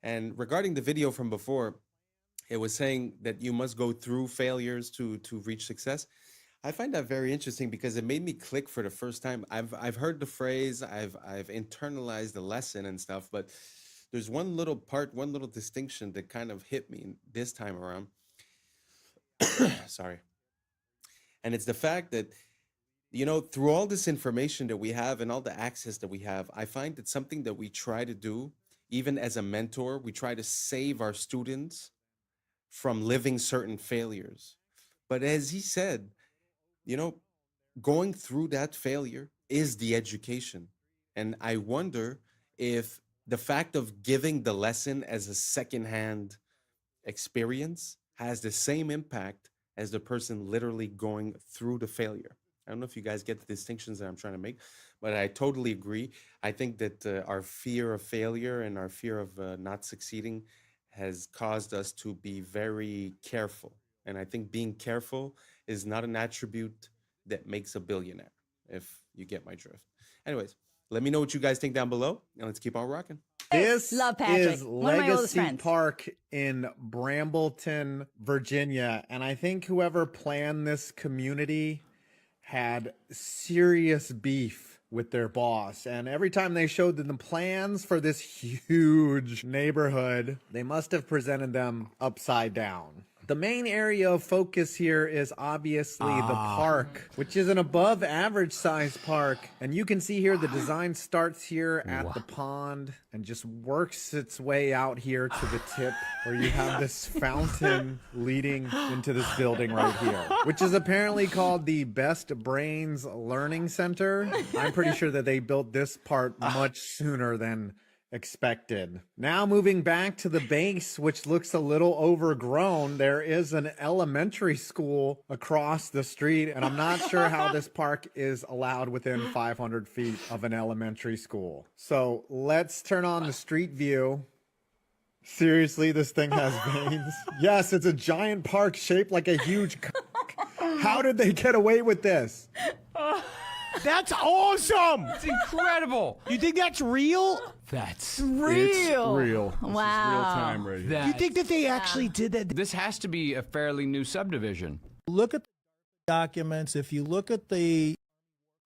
And regarding the video from before, it was saying that you must go through failures to reach success. I find that very interesting because it made me click for the first time. I've heard the phrase, I've internalized the lesson and stuff, but there's one little part, one little distinction that kind of hit me this time around. Sorry. And it's the fact that, through all this information that we have and all the access that we have, I find that something that we try to do, even as a mentor, we try to save our students from living certain failures. But as he said, going through that failure is the education. And I wonder if the fact of giving the lesson as a secondhand experience has the same impact as the person literally going through the failure. I don't know if you guys get the distinctions that I'm trying to make, but I totally agree. I think that our fear of failure and our fear of not succeeding has caused us to be very careful. And I think being careful is not an attribute that makes a billionaire, if you get my drift. Anyways, let me know what you guys think down below, and let's keep on rocking. This Love Patrick. is One of my oldest Legacy friends. Park in Brambleton, Virginia. And I think whoever planned this community had serious beef with their boss. And every time they showed them the plans for this huge neighborhood, they must have presented them upside down. The main area of focus here is obviously the park, which is an above average size park. And you can see here the design starts here at the pond and just works its way out here to the tip where you have this fountain leading into this building right here, which is apparently called the Best Brains Learning Center. I'm pretty sure that they built this part much sooner than expected. Now moving back to the base, which looks a little overgrown, there is an elementary school across the street, and I'm not sure how this park is allowed within 500 feet of an elementary school. So let's turn on the street view. Seriously, this thing has veins? Yes, it's a giant park shaped like a huge How did they get away with this? That's awesome! It's incredible! You think that's real? That's real. It's real. Wow. This is real time right here. You think that they actually did that? This has to be a fairly new subdivision. Look at the documents. If you look at the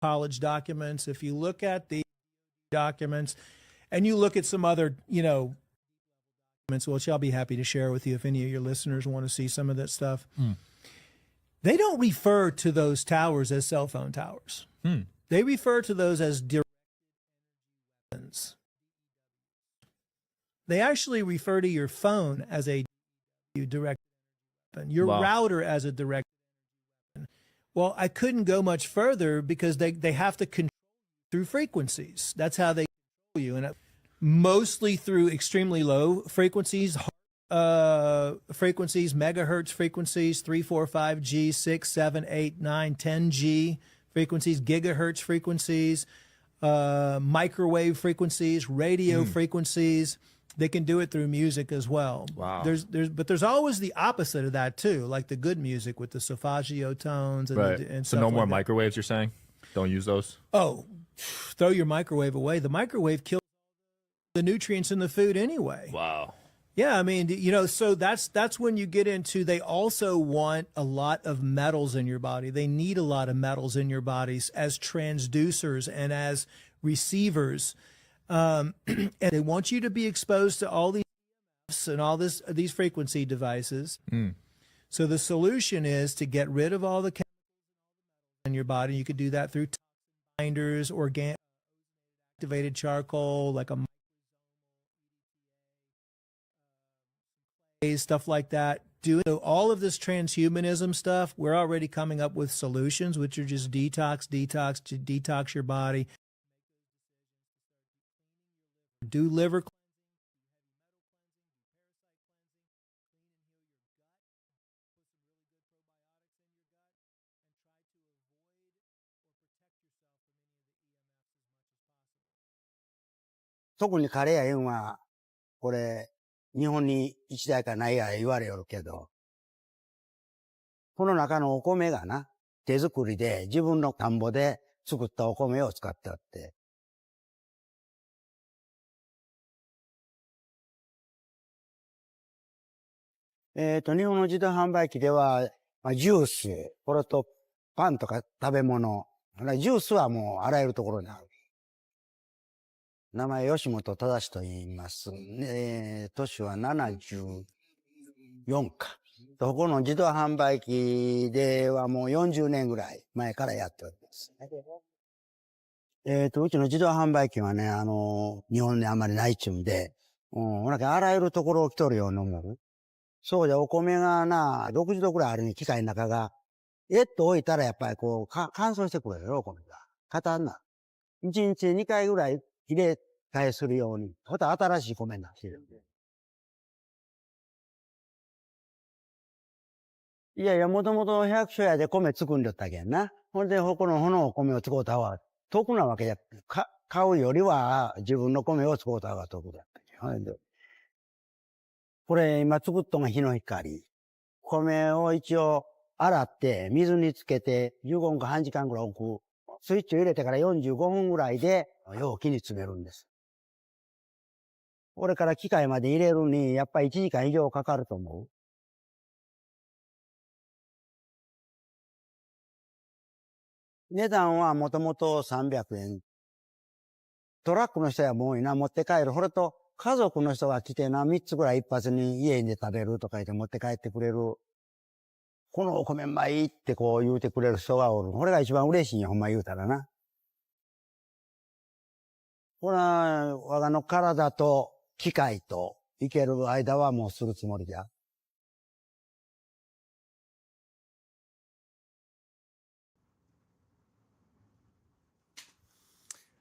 college documents, if you look at the documents, and you look at some other, documents, which I'll be happy to share with you if any of your listeners want to see some of that stuff. They don't refer to those towers as cell phone towers. They refer to those as direct weapons. They actually refer to your phone as a direct weapon, your router as a direct weapon. Well, I couldn't go much further because they have to control through frequencies. That's how they control you, and mostly through extremely low frequencies, megahertz frequencies, 3, 4, 5G, 6, 7, 8, 9, 10G frequencies, gigahertz frequencies, microwave frequencies, radio frequencies, They can do it through music as well. Wow. But there's always the opposite of that too, like the good music with the solfeggio tones and, Right. and So stuff no more like that. microwaves, you're saying? Don't use those? Oh, throw your microwave away. The microwave kills the nutrients in the food anyway. Wow. Yeah, I mean, you know, so that's when you get into, they also want a lot of metals in your body. They need a lot of metals in your bodies as transducers and as receivers. And they want you to be exposed to all these and all these frequency devices. So the solution is to get rid of all the chemicals in your body. You could do that through binders, organic activated charcoal, like a stuff like that. Doing all of this transhumanism stuff, we're already coming up with solutions, which are just detox to detox your body. Do liver cleansing.特にカレーやいうんは、これ、日本に一台かないや言われよるけど、この中のお米がな、手作りで自分の田んぼで作ったお米を使ってあって、日本の自動販売機では、ジュース、これとパンとか食べ物、ジュースはもうあらゆるところにある。名前吉本正と言います。年は74か。ここの自動販売機ではもう40年ぐらい前からやっております。うちの自動販売機はね、日本にあんまりないっちゅうんで、あらゆるところを来とるように思う。そうじゃ、お米がな、60度くらいあるに機械の中が、と置いたらやっぱりこう、乾燥してくるよ、お米が。硬になる。1日2回ぐらい入れ替えするように、また新しい米になっているんで。いやいや、もともと百姓屋で米作んでったけんな。ほんで、このお米を使うた方が得なわけや。買うよりは自分の米を使うた方が得だったけん。これ今作っとんが日の光。米を一応洗って水につけて15分か半時間ぐらい置く。スイッチを入れてから45分ぐらいで容器に詰めるんです。これから機械まで入れるにやっぱり1時間以上かかると思う。値段はもともと300円。トラックの人はもういな、持って帰る。これと家族の人が来てな、3つぐらい一発に家で食べるとか言って持って帰ってくれる。このお米うまいってこう言うてくれる人がおる。これが一番嬉しいんや、ほんま言うたらな。これは我がの体と機械と生ける間はもうするつもりじゃ。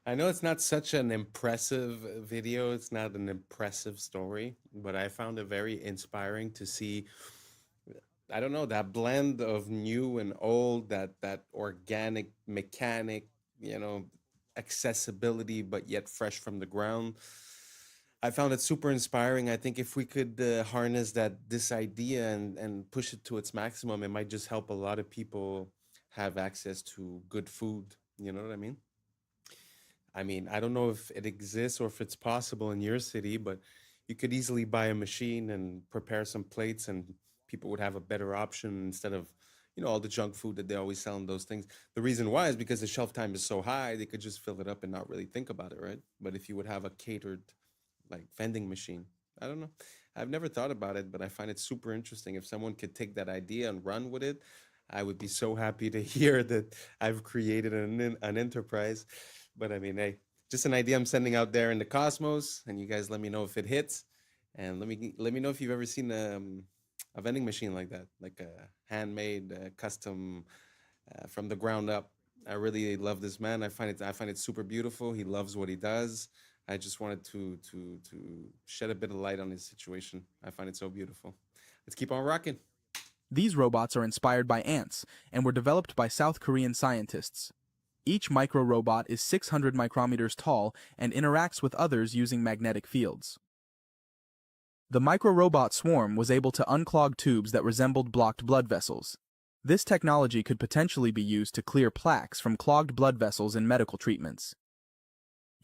I know it's not such an impressive video, it's not an impressive story, but I found it very inspiring to see, I don't know, that blend of new and old, that organic, mechanic, accessibility, but yet fresh from the ground. I found it super inspiring. I think if we could harness this idea and push it to its maximum, it might just help a lot of people have access to good food. You know what I mean? I mean, I don't know if it exists or if it's possible in your city, but you could easily buy a machine and prepare some plates and people would have a better option instead of, all the junk food that they always sell in those things. The reason why is because the shelf time is so high, they could just fill it up and not really think about it, right? But if you would have a catered, vending machine, I don't know. I've never thought about it, but I find it super interesting. If someone could take that idea and run with it, I would be so happy to hear that I've created an enterprise. But I mean, hey, just an idea I'm sending out there in the cosmos, and you guys let me know if it hits, and let me know if you've ever seen a vending machine like that, like a handmade, custom, from the ground up. I really love this man. I find it super beautiful. He loves what he does. I just wanted to shed a bit of light on his situation. I find it so beautiful. Let's keep on rocking. These robots are inspired by ants and were developed by South Korean scientists. Each micro-robot is 600 micrometers tall and interacts with others using magnetic fields. The micro-robot swarm was able to unclog tubes that resembled blocked blood vessels. This technology could potentially be used to clear plaques from clogged blood vessels in medical treatments.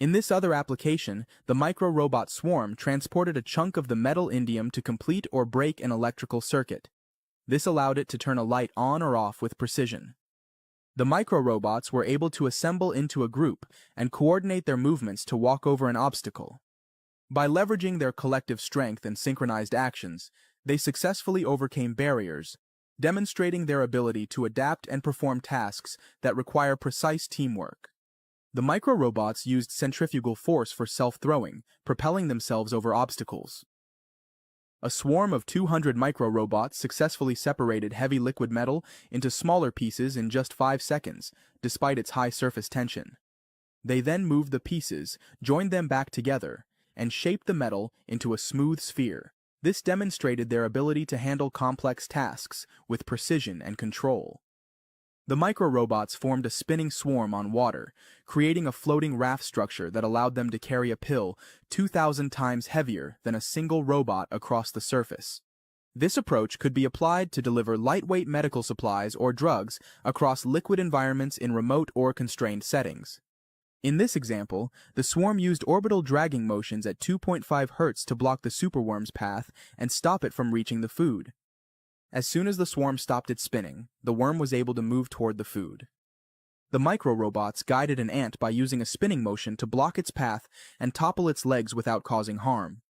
In this other application, the micro-robot swarm transported a chunk of the metal indium to complete or break an electrical circuit. This allowed it to turn a light on or off with precision. The micro-robots were able to assemble into a group and coordinate their movements to walk over an obstacle. By leveraging their collective strength and synchronized actions, they successfully overcame barriers, demonstrating their ability to adapt and perform tasks that require precise teamwork. The micro-robots used centrifugal force for self-throwing, propelling themselves over obstacles. A swarm of 200 micro-robots successfully separated heavy liquid metal into smaller pieces in just 5 seconds, despite its high surface tension. They then moved the pieces, joined them back together, and shaped the metal into a smooth sphere. This demonstrated their ability to handle complex tasks with precision and control. The micro-robots formed a spinning swarm on water, creating a floating raft structure that allowed them to carry a pill 2,000 times heavier than a single robot across the surface. This approach could be applied to deliver lightweight medical supplies or drugs across liquid environments in remote or constrained settings. In this example, the swarm used orbital dragging motions at 2.5 Hz to block the superworm's path and stop it from reaching the food. As soon as the swarm stopped its spinning, the worm was able to move toward the food. The micro-robots guided an ant by using a spinning motion to block its path and topple its legs without causing harm.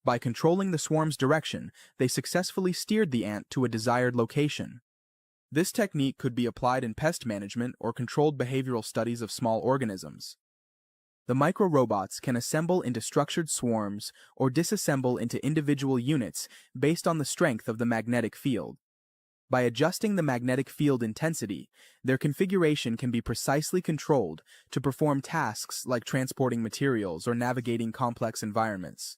By controlling the swarm's direction, they successfully steered the ant to a desired location. This technique could be applied in pest management or controlled behavioral studies of small organisms. The micro-robots can assemble into structured swarms or disassemble into individual units based on the strength of the magnetic field. By adjusting the magnetic field intensity, their configuration can be precisely controlled to perform tasks like transporting materials or navigating complex environments.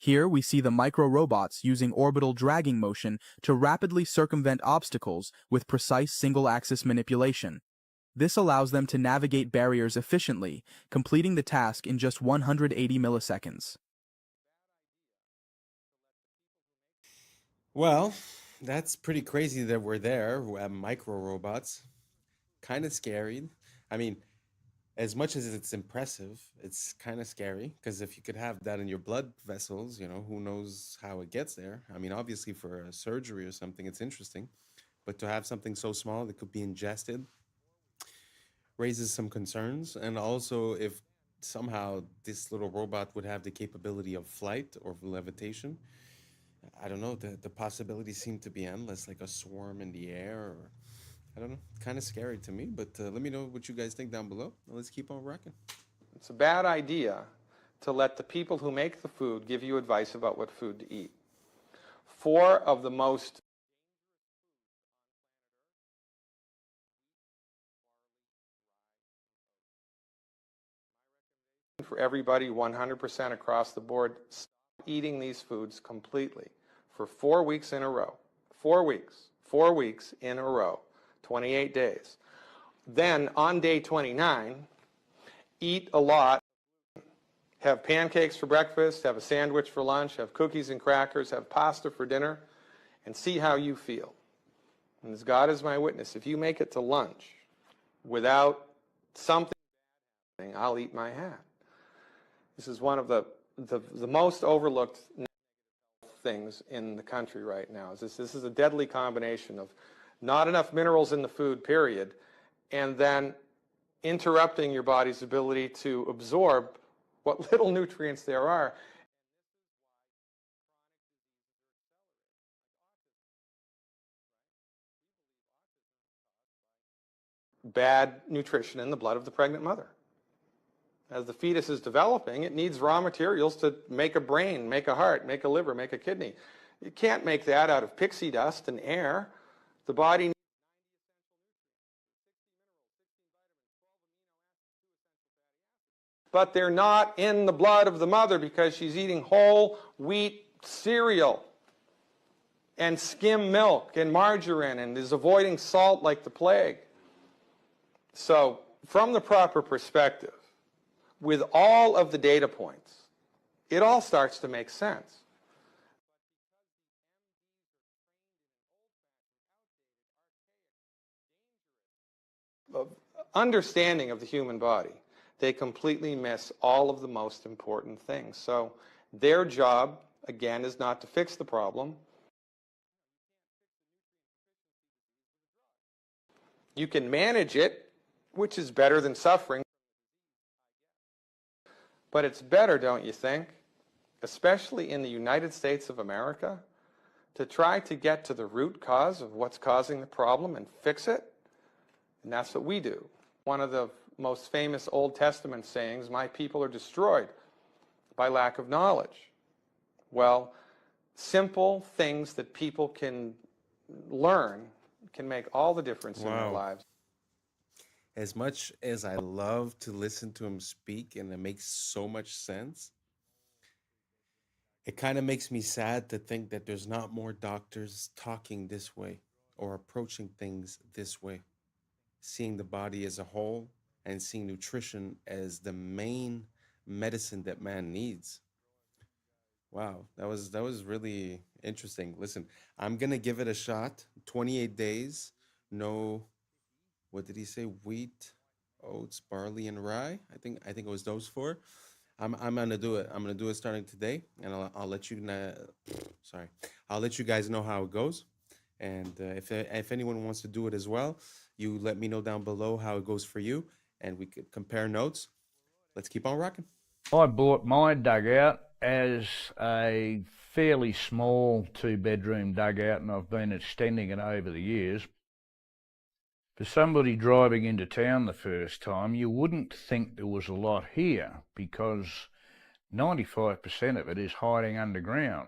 Here we see the micro-robots using orbital dragging motion to rapidly circumvent obstacles with precise single-axis manipulation. This allows them to navigate barriers efficiently, completing the task in just 180 milliseconds. Well, that's pretty crazy that we're there. We have micro-robots. Kind of scary. I mean, as much as it's impressive, it's kind of scary, because if you could have that in your blood vessels, who knows how it gets there. I mean, obviously for a surgery or something, it's interesting. But to have something so small that could be ingested raises some concerns. And also, if somehow this little robot would have the capability of flight or levitation, I don't know, the possibilities seem to be endless, like a swarm in the air, or I don't know, kind of scary to me. But let me know what you guys think down below. Let's keep on rocking. It's a bad idea to let the people who make the food give you advice about what food to eat. 4 of the most for everybody 100% across the board, stop eating these foods completely for 4 weeks in a row. 4 weeks. 4 weeks in a row. 28 days. Then on day 29, eat a lot. Have pancakes for breakfast, have a sandwich for lunch, have cookies and crackers, have pasta for dinner, and see how you feel. And as God is my witness, if you make it to lunch without something happening, I'll eat my hat. This is one of the most overlooked things in the country right now. This is a deadly combination of not enough minerals in the food, period, and then interrupting your body's ability to absorb what little nutrients there are. Bad nutrition in the blood of the pregnant mother. As the fetus is developing, it needs raw materials to make a brain, make a heart, make a liver, make a kidney. You can't make that out of pixie dust and air. The body needs but they're not in the blood of the mother because she's eating whole wheat cereal and skim milk and margarine and is avoiding salt like the plague. So, from the proper perspective, with all of the data points, it all starts to make sense. understanding of the human body, they completely miss all of the most important things. So their job, again, is not to fix the problem. You can manage it, which is better than suffering. But it's better, don't you think, especially in the United States of America, to try to get to the root cause of what's causing the problem and fix it? And that's what we do. One of the most famous Old Testament sayings, my people are destroyed by lack of knowledge. Well, simple things that people can learn can make all the difference in their lives. As much as I love to listen to him speak and it makes so much sense, it kind of makes me sad to think that there's not more doctors talking this way or approaching things this way, seeing the body as a whole and seeing nutrition as the main medicine that man needs. Wow, that was really interesting. Listen, I'm gonna give it a shot. 28 days, no, what did he say? Wheat, oats, barley, and rye. I think it was those four. I'm gonna do it. I'm gonna do it starting today, and I'll let you know. Sorry, I'll let you guys know how it goes. And if anyone wants to do it as well, you let me know down below how it goes for you, and we could compare notes. Let's keep on rocking. I bought my dugout as a fairly small 2-bedroom dugout, and I've been extending it over the years. For somebody driving into town the first time, you wouldn't think there was a lot here because 95% of it is hiding underground.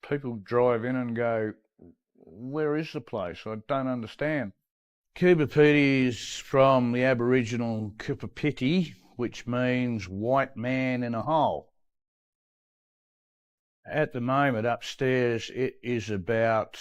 People drive in and go, where is the place? I don't understand. Kupapiti is from the Aboriginal Kupapiti, which means white man in a hole. At the moment upstairs it is about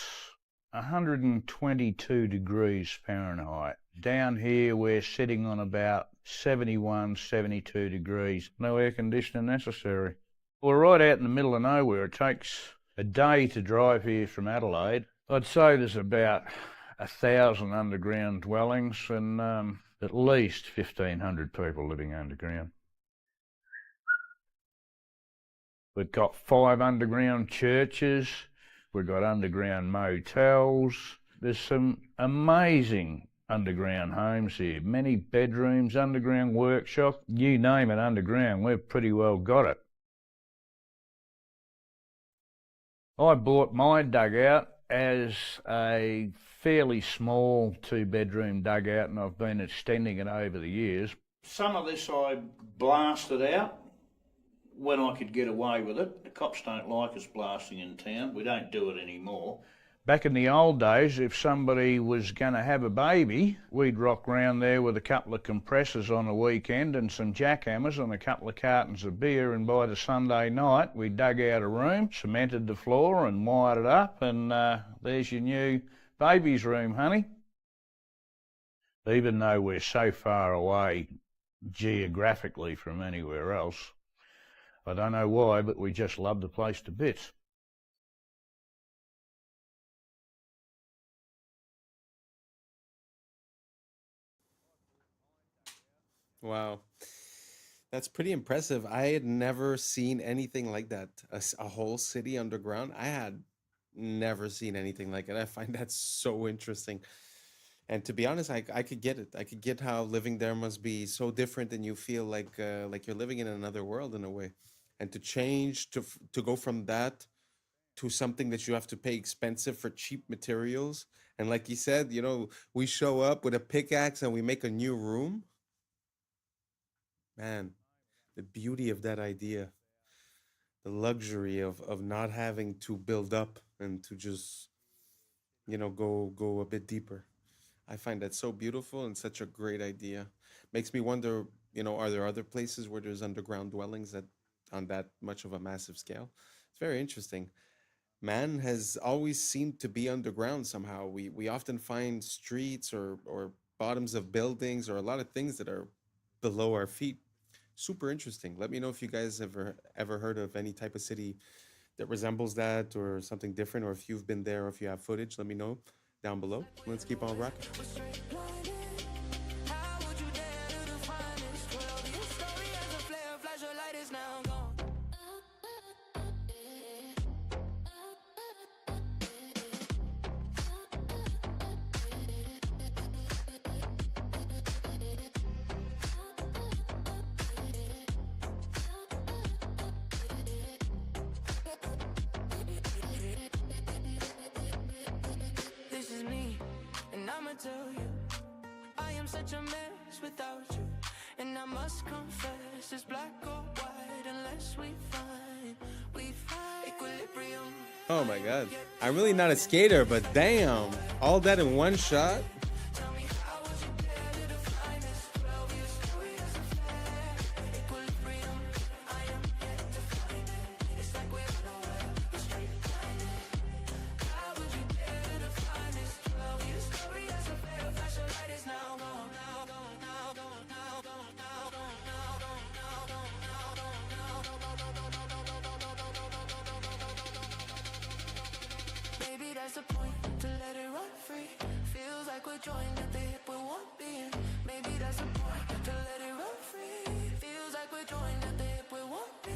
122 degrees Fahrenheit. Down here we're sitting on about 71, 72 degrees. No air conditioning necessary. We're right out in the middle of nowhere. It takes a day to drive here from Adelaide. I'd say there's about 1,000 underground dwellings and at least 1,500 people living underground. We've got 5 underground churches. We've got underground motels. There's some amazing underground homes here. Many bedrooms, underground workshop. You name it underground, we've pretty well got it. I bought my dugout as a fairly small 2-bedroom dugout, and I've been extending it over the years. Some of this I blasted out when I could get away with it. The cops don't like us blasting in town. We don't do it anymore. Back in the old days, if somebody was going to have a baby, we'd rock round there with a couple of compressors on the weekend and some jackhammers and a couple of cartons of beer, and by the Sunday night we dug out a room, cemented the floor and wired it up, and there's your new baby's room, honey. Even though we're so far away geographically from anywhere else, I don't know why, but we just love the place to bits. Wow, that's pretty impressive. I had never seen anything like that. A whole city underground. I had never seen anything like it. I find that so interesting. And to be honest, I could get it. I could get how living there must be so different, and you feel like you're living in another world in a way. And to change to go from that to something that you have to pay expensive for cheap materials. And like you said, you know, we show up with a pickaxe and we make a new room. Man, the beauty of that idea, the luxury of not having to build up and to just, you know, go a bit deeper. I find that so beautiful and such a great idea. Makes me wonder, you know, are there other places where there's underground dwellings that on that much of a massive scale? It's very interesting. Man has always seemed to be underground somehow. We often find streets or bottoms of buildings or a lot of things that are below our feet. Super interesting. Let me know if you guys ever heard of any type of city that resembles that or something different, or if you've been there or if you have footage. Let me know down below. Let's keep on rocking. tell you I am such a mess without you, and I must confess it's black or white unless we find equilibrium. Oh my god. I'm really not a skater, but damn, all that in one shot? Maybe that's the point, to let it run free. Feels like we're joined at the hip with one being. Maybe that's the point, to let it run free. Feels like we're joined at the hip with one being.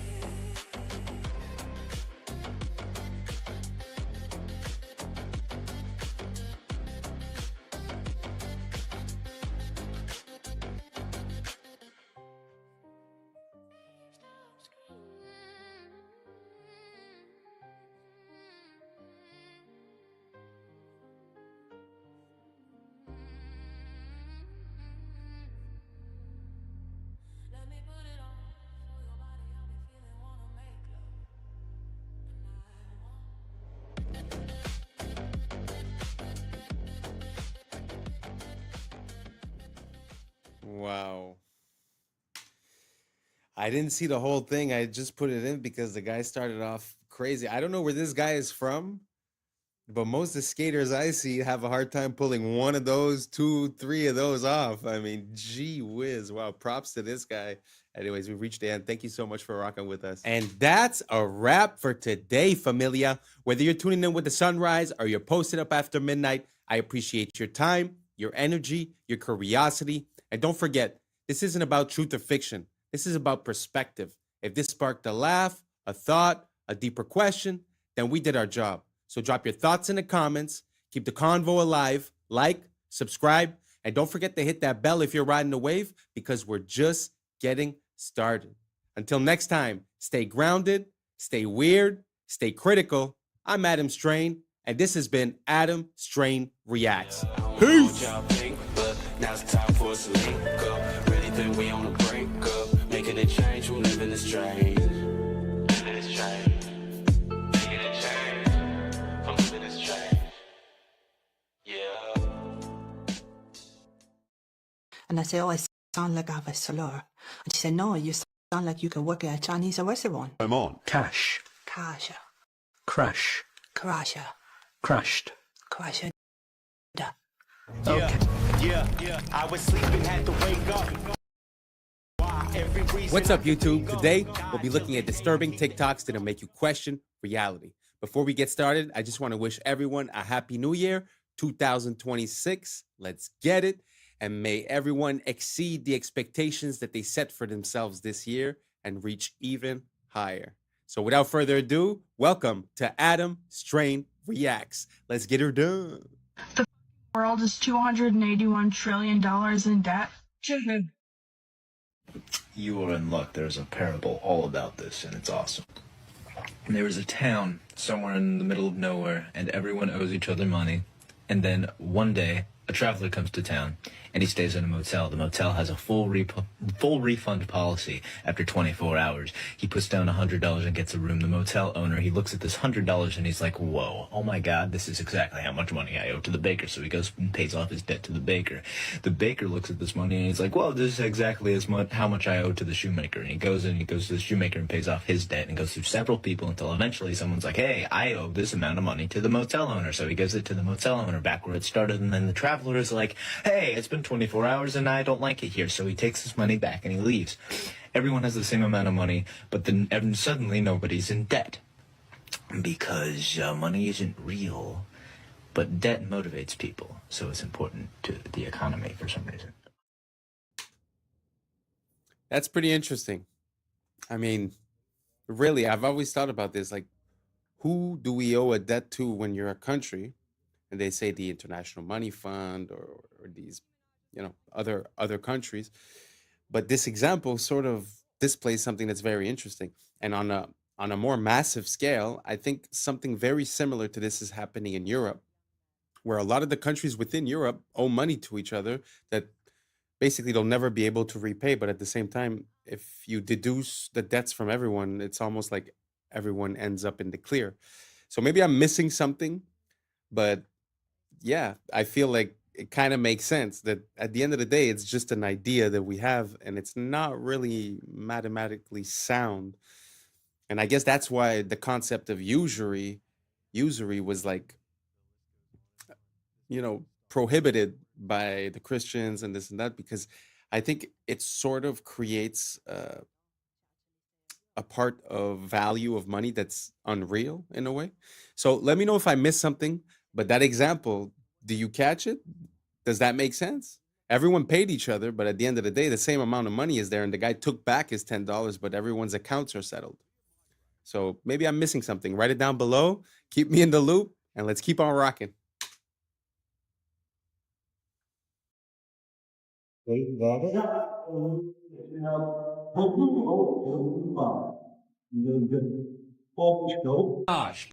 Wow. I didn't see the whole thing. I just put it in because the guy started off crazy. I don't know where this guy is from, but most of the skaters I see have a hard time pulling one of those, 2, 3 of those off. I mean, gee whiz. Wow, props to this guy. Anyways, we reached the end. Thank you so much for rocking with us. And that's a wrap for today, familia. Whether you're tuning in with the sunrise or you're posted up after midnight, I appreciate your time, your energy, your curiosity. And don't forget, this isn't about truth or fiction. This is about perspective. If this sparked a laugh, a thought, a deeper question, then we did our job. So drop your thoughts in the comments, keep the convo alive, like, subscribe, and don't forget to hit that bell if you're riding the wave, because we're just getting started. Until next time, stay grounded, stay weird, stay critical. I'm Adam Strain, and this has been Adam Strain Reacts. Peace! Now it's time for us to link up. Really think we on the brink up. Making a change, we live in this strange. Living this strange. Making a change. I'm living this strange. Yeah. And I say, oh, I sound like I have a slur. And she said, no, you sound like you can work at a Chinese restaurant. I'm on. Cash. Kasha. Crash. Krasha. Crashed. Krasha. Okay. Yeah. I was sleeping, had to wake up. What's up, YouTube? Today, we'll be looking at disturbing TikToks that'll make you question reality. Before we get started, I just want to wish everyone a happy new year, 2026. Let's get it. And may everyone exceed the expectations that they set for themselves this year and reach even higher. So without further ado, welcome to Adam Strain Reacts. Let's get her done. The world is $281 trillion in debt. You are in luck. There's a parable all about this, and it's awesome. And there was a town somewhere in the middle of nowhere, and everyone owes each other money. And then one day, a traveler comes to town, and he stays in a motel. The motel has a full refund policy after 24 hours. He puts down $100 and gets a room. The motel owner, he looks at this $100 and he's like, whoa, oh my God, this is exactly how much money I owe to the baker. So he goes and pays off his debt to the baker. The baker looks at this money and he's like, well, this is exactly as much how much I owe to the shoemaker. And he goes to the shoemaker and pays off his debt and goes through several people until eventually someone's like, hey, I owe this amount of money to the motel owner. So he gives it to the motel owner back where it started. And then the traveler is like, hey, it's been 24 hours and I don't like it here. So he takes his money back and he leaves. Everyone has the same amount of money, but then suddenly nobody's in debt. Because money isn't real, but debt motivates people. So it's important to the economy for some reason. That's pretty interesting. I mean, really, I've always thought about this. Like, who do we owe a debt to when you're a country? And they say the International Money Fund or these, other countries. But this example sort of displays something that's very interesting. And on a more massive scale, I think something very similar to this is happening in Europe, where a lot of the countries within Europe owe money to each other that basically they'll never be able to repay. But at the same time, if you deduce the debts from everyone, it's almost like everyone ends up in the clear. So maybe I'm missing something, but yeah, I feel like it kind of makes sense that at the end of the day, it's just an idea that we have and it's not really mathematically sound. And I guess that's why the concept of usury was like, prohibited by the Christians and this and that, because I think it sort of creates a part of value of money that's unreal in a way. So let me know if I missed something, but that example, do you catch it? Does that make sense? Everyone paid each other, but at the end of the day, the same amount of money is there, and the guy took back his $10, but everyone's accounts are settled. So maybe I'm missing something. Write it down below, keep me in the loop, and let's keep on rocking. Gosh.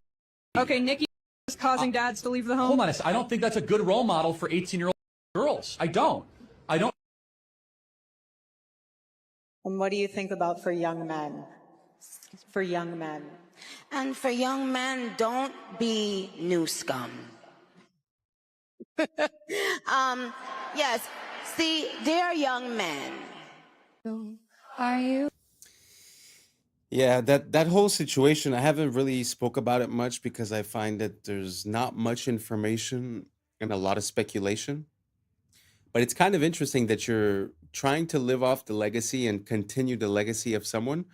Okay, Nikki is causing dads to leave the home. Hold on a second. I don't think that's a good role model for 18-year-old girls. I don't. And what do you think about for young men? For young men. And for young men, don't be new scum. Yes, see, they're young men. Are you? Yeah, that whole situation, I haven't really spoke about it much because I find that there's not much information and a lot of speculation. But it's kind of interesting that you're trying to live off the legacy and continue the legacy of someone,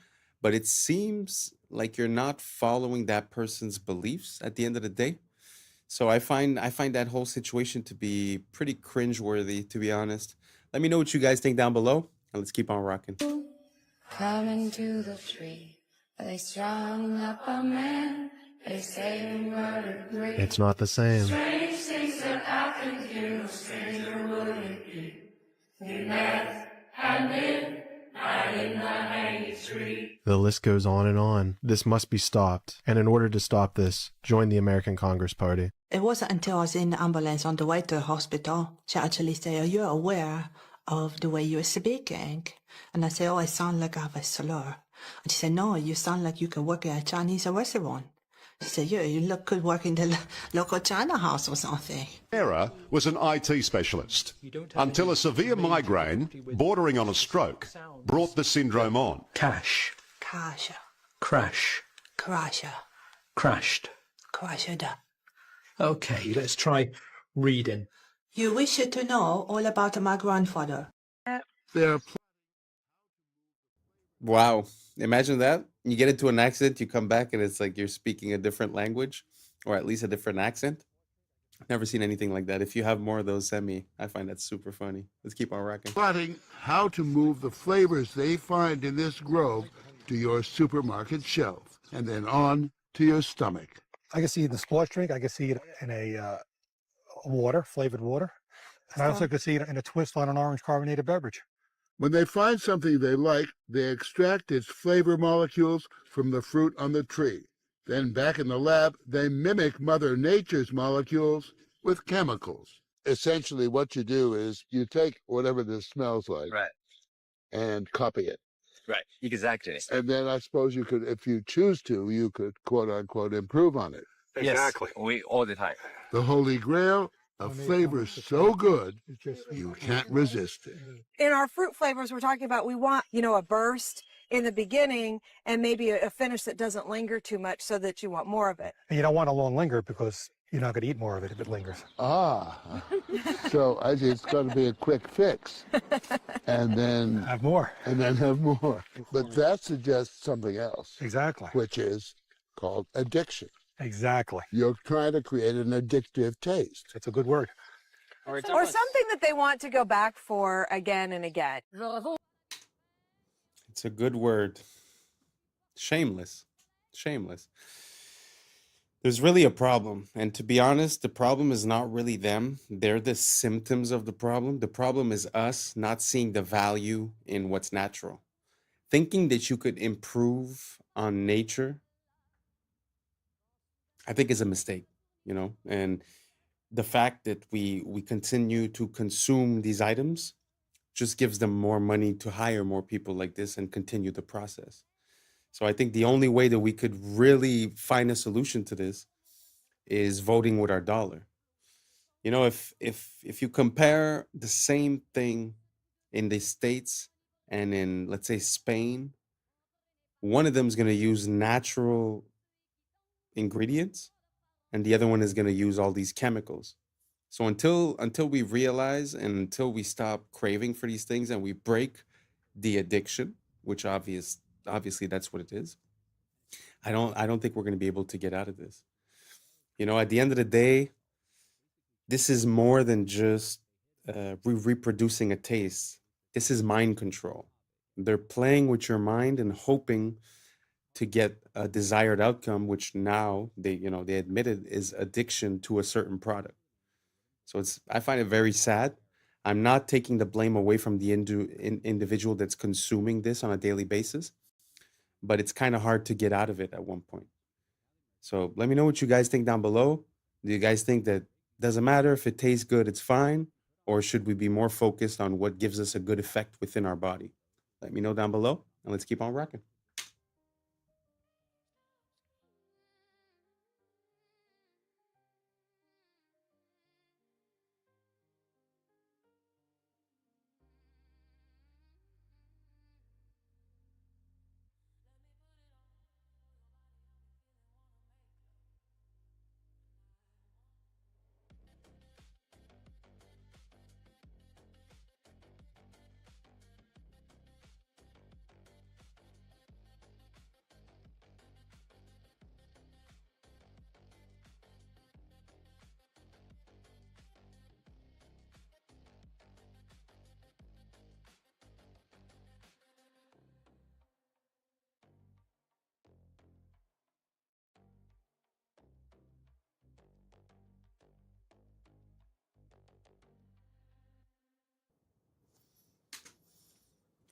but it seems like you're not following that person's beliefs at the end of the day. So I find that whole situation to be pretty cringeworthy, to be honest. Let me know what you guys think down below, and let's keep on rocking. Coming to the tree, they strung up a man. They say he murdered three. It's not the same. Strange things that happened here, no stranger would it be. The death had midnight in the hanging tree. The list goes on and on. This must be stopped. And in order to stop this, join the American Congress Party. It wasn't until I was in the ambulance on the way to the hospital, she actually said, "Are you aware of the way you're speaking?" And I said, "Oh, I sound like I have a slur." And she said, "No, you sound like you could work at a Chinese restaurant." She said, "Yeah, you could work in the local China house or something." Sarah was an IT specialist until a severe migraine bordering on a stroke brought the syndrome on. Cash. Crash. Crash. Crash. Crashed. Crashed. Okay, let's try reading. You wish to know all about my grandfather. There are Wow. Imagine that. You get into an accident, you come back, and it's like you're speaking a different language, or at least a different accent. Never seen anything like that. If you have more of those, send me. I find that super funny. Let's keep on rocking. Plotting how to move the flavors they find in this grove to your supermarket shelf, and then on to your stomach. I can see it in a sports drink. I can see it in a water, flavored water. And I also can see it in a twist on an orange carbonated beverage. When they find something they like, they extract its flavor molecules from the fruit on the tree. Then back in the lab, they mimic Mother Nature's molecules with chemicals. Essentially, what you do is you take whatever this smells like, Right. and copy it. Right. Exactly. And then I suppose you could, if you choose to, you could quote unquote improve on it. Exactly. We all the time. The holy grail, a flavor so good you can't resist it. In our fruit flavors, we're talking about we want, a burst in the beginning and maybe a finish that doesn't linger too much so that you want more of it. And you don't want a long linger because you're not going to eat more of it if it lingers. Ah, so it's got to be a quick fix. And then have more. And then have more. But that suggests something else. Exactly. Which is called addiction. Exactly. You're trying to create an addictive taste. It's a good word. Or something that they want to go back for again and again. It's a good word. Shameless. Shameless. There's really a problem. And to be honest, the problem is not really them. They're the symptoms of the problem. The problem is us not seeing the value in what's natural. Thinking that you could improve on nature, I think is a mistake, and the fact that we continue to consume these items just gives them more money to hire more people like this and continue the process. So I think the only way that we could really find a solution to this is voting with our dollar. You know, if you compare the same thing in the States and in, let's say, Spain, one of them is going to use natural ingredients and the other one is going to use all these chemicals. So until we realize and until we stop craving for these things and we break the addiction, which obviously that's what it is, I don't think we're going to be able to get out of this. You know, at the end of the day, this is more than just reproducing a taste. This is mind control. They're playing with your mind and hoping to get a desired outcome, which now they admitted is addiction to a certain product. So I find it very sad. I'm not taking the blame away from the individual that's consuming this on a daily basis, but it's kind of hard to get out of it at one point. So let me know what you guys think down below. Do you guys think that doesn't matter if it tastes good, it's fine? Or should we be more focused on what gives us a good effect within our body? Let me know down below and let's keep on rocking.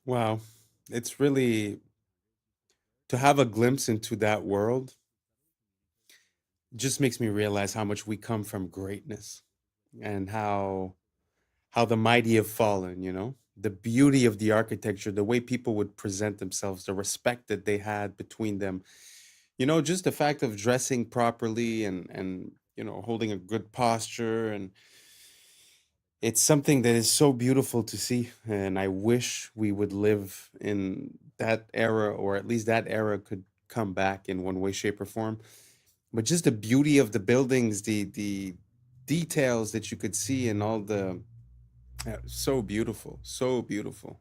Wow. It's really to have a glimpse into that world just makes me realize how much we come from greatness and how the mighty have fallen, you know? The beauty of the architecture, the way people would present themselves, the respect that they had between them. You know, just the fact of dressing properly and holding a good posture, and it's something that is so beautiful to see, and I wish we would live in that era, or at least that era could come back in one way, shape, or form. But just the beauty of the buildings, the details that you could see, and all the so beautiful, so beautiful.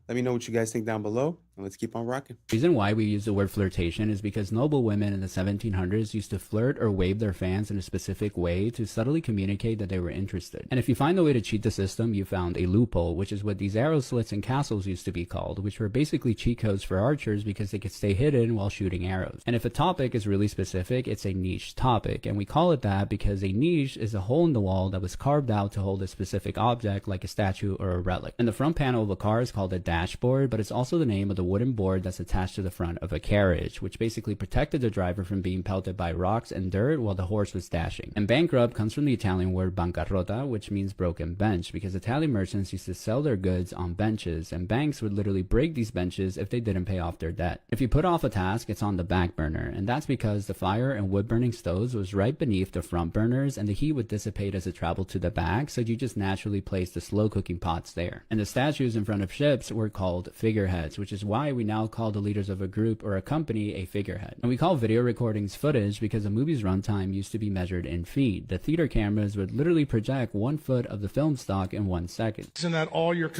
Let me know what you guys think down below, and let's keep on rocking. The reason why we use the word flirtation is because noble women in the 1700s used to flirt or wave their fans in a specific way to subtly communicate that they were interested. And if you find a way to cheat the system, you found a loophole, which is what these arrow slits and castles used to be called, which were basically cheat codes for archers because they could stay hidden while shooting arrows. And if a topic is really specific, it's a niche topic, and we call it that because a niche is a hole in the wall that was carved out to hold a specific object like a statue or a relic. And the front panel of a car is called a dashboard, but it's also the name of the wooden board that's attached to the front of a carriage, which basically protected the driver from being pelted by rocks and dirt while the horse was dashing. And bankrupt comes from the Italian word bancarrota, which means broken bench, because Italian merchants used to sell their goods on benches, and banks would literally break these benches if they didn't pay off their debt. If you put off a task, it's on the back burner, and that's because the fire and wood burning stoves was right beneath the front burners, and the heat would dissipate as it traveled to the back, so you just naturally place the slow cooking pots there. And the statues in front of ships were called figureheads, which is why we now call the leaders of a group or a company a figurehead. And we call video recordings footage because a movie's runtime used to be measured in feet. The theater cameras would literally project 1 foot of the film stock in 1 second. Isn't that all your...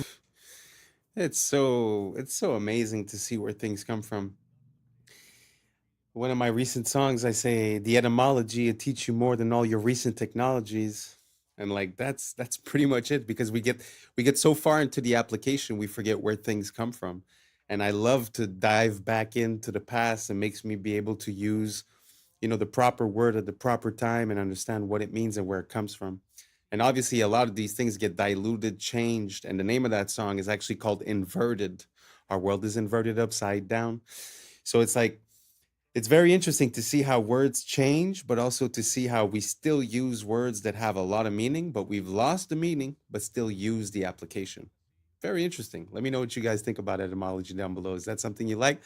It's so amazing to see where things come from. One of my recent songs, I say, the etymology will teach you more than all your recent technologies. And like that's pretty much it, because we get so far into the application, we forget where things come from. And I love to dive back into the past, and makes me be able to use, the proper word at the proper time and understand what it means and where it comes from. And obviously a lot of these things get diluted, changed, and the name of that song is actually called Inverted. Our world is inverted upside down. So it's like, It's very interesting to see how words change, but also to see how we still use words that have a lot of meaning, but we've lost the meaning, but still use the application. Very interesting. Let me know what you guys think about etymology down below. Is that something you like?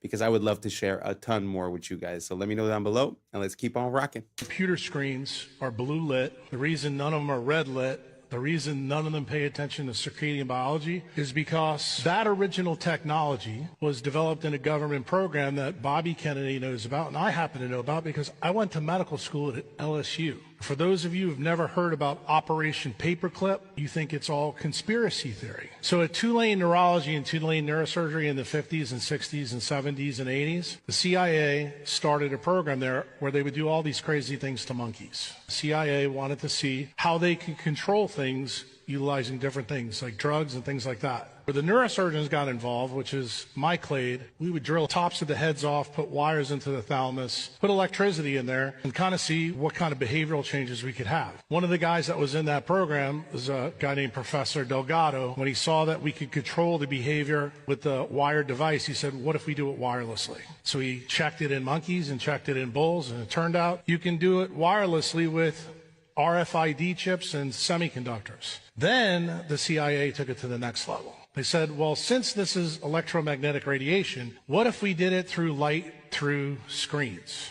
Because I would love to share a ton more with you guys. So let me know down below, and let's keep on rocking. Computer screens are blue lit. The reason none of them are red lit, the reason none of them pay attention to circadian biology is because that original technology was developed in a government program that Bobby Kennedy knows about, and I happen to know about because I went to medical school at LSU. For those of you who've never heard about Operation Paperclip, you think it's all conspiracy theory. So at Tulane Neurology and Tulane Neurosurgery in the 50s and 60s and 70s and 80s, the CIA started a program there where they would do all these crazy things to monkeys. The CIA wanted to see how they could control things utilizing different things like drugs and things like that. Where the neurosurgeons got involved, which is my clade, we would drill tops of the heads off, put wires into the thalamus, put electricity in there, and kind of see what kind of behavioral changes we could have. One of the guys that was in that program was a guy named Professor Delgado. When he saw that we could control the behavior with the wired device, he said, what if we do it wirelessly? So he checked it in monkeys and checked it in bulls, and it turned out you can do it wirelessly with RFID chips and semiconductors. Then the CIA took it to the next level. They said, well, since this is electromagnetic radiation, what if we did it through light through screens?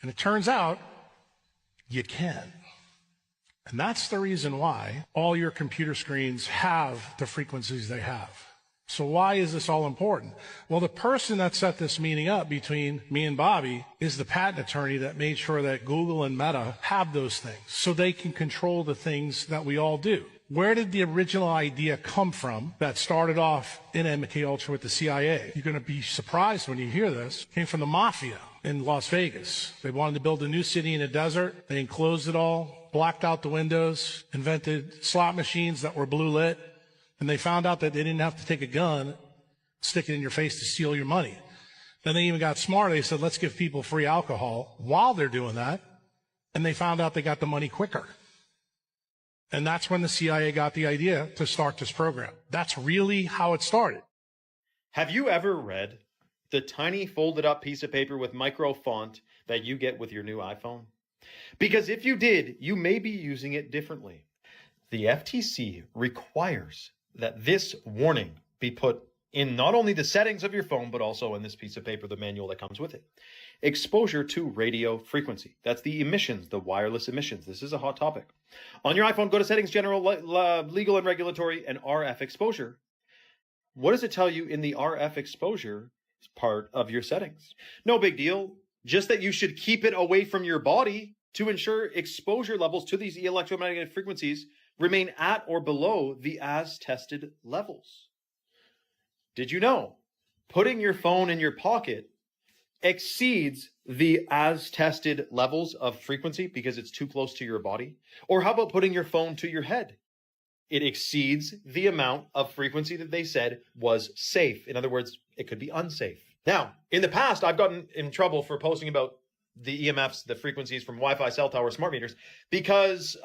And it turns out you can. And that's the reason why all your computer screens have the frequencies they have. So why is this all important? Well, the person that set this meeting up between me and Bobby is the patent attorney that made sure that Google and Meta have those things so they can control the things that we all do. Where did the original idea come from that started off in MK Ultra with the CIA? You're going to be surprised when you hear this. It came from the mafia in Las Vegas. They wanted to build a new city in a desert. They enclosed it all, blacked out the windows, invented slot machines that were blue lit. And they found out that they didn't have to take a gun, stick it in your face to steal your money. Then they even got smarter. They said, let's give people free alcohol while they're doing that. And they found out they got the money quicker. And that's when the CIA got the idea to start this program. That's really how it started. Have you ever read the tiny folded up piece of paper with micro font that you get with your new iPhone? Because if you did, you may be using it differently. The FTC requires that this warning be put in not only the settings of your phone, but also in this piece of paper, the manual that comes with it. Exposure to radio frequency. That's the emissions, the wireless emissions. This is a hot topic. On your iPhone, go to Settings, General, Legal and Regulatory, and RF Exposure. What does it tell you in the RF Exposure part of your settings? No big deal. Just that you should keep it away from your body to ensure exposure levels to these electromagnetic frequencies remain at or below the as-tested levels. Did you know putting your phone in your pocket exceeds the as-tested levels of frequency because it's too close to your body? Or how about putting your phone to your head? It exceeds the amount of frequency that they said was safe. In other words, it could be unsafe. Now, in the past, I've gotten in trouble for posting about the EMFs, the frequencies from Wi-Fi, cell tower, smart meters, because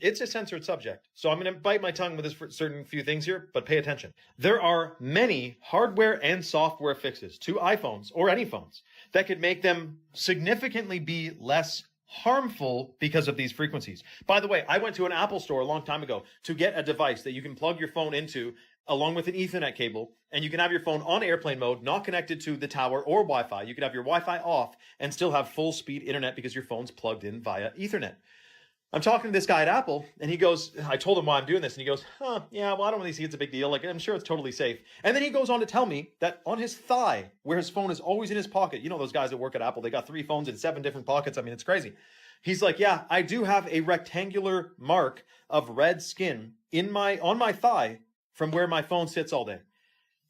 it's a censored subject. So I'm going to bite my tongue with this for certain few things here, but pay attention. There are many hardware and software fixes to iPhones or any phones that could make them significantly be less harmful because of these frequencies. By the way, I went to an Apple store a long time ago to get a device that you can plug your phone into along with an Ethernet cable, and you can have your phone on airplane mode, not connected to the tower or Wi-Fi. You can have your Wi-Fi off and still have full speed internet because your phone's plugged in via Ethernet. I'm talking to this guy at Apple, and he goes, I told him why I'm doing this, and he goes, yeah, well, I don't really see it's a big deal. Like, I'm sure it's totally safe. And then he goes on to tell me that on his thigh, where his phone is always in his pocket, you know those guys that work at Apple, they got 3 phones in 7 different pockets. I mean, it's crazy. He's like, yeah, I do have a rectangular mark of red skin on my thigh from where my phone sits all day.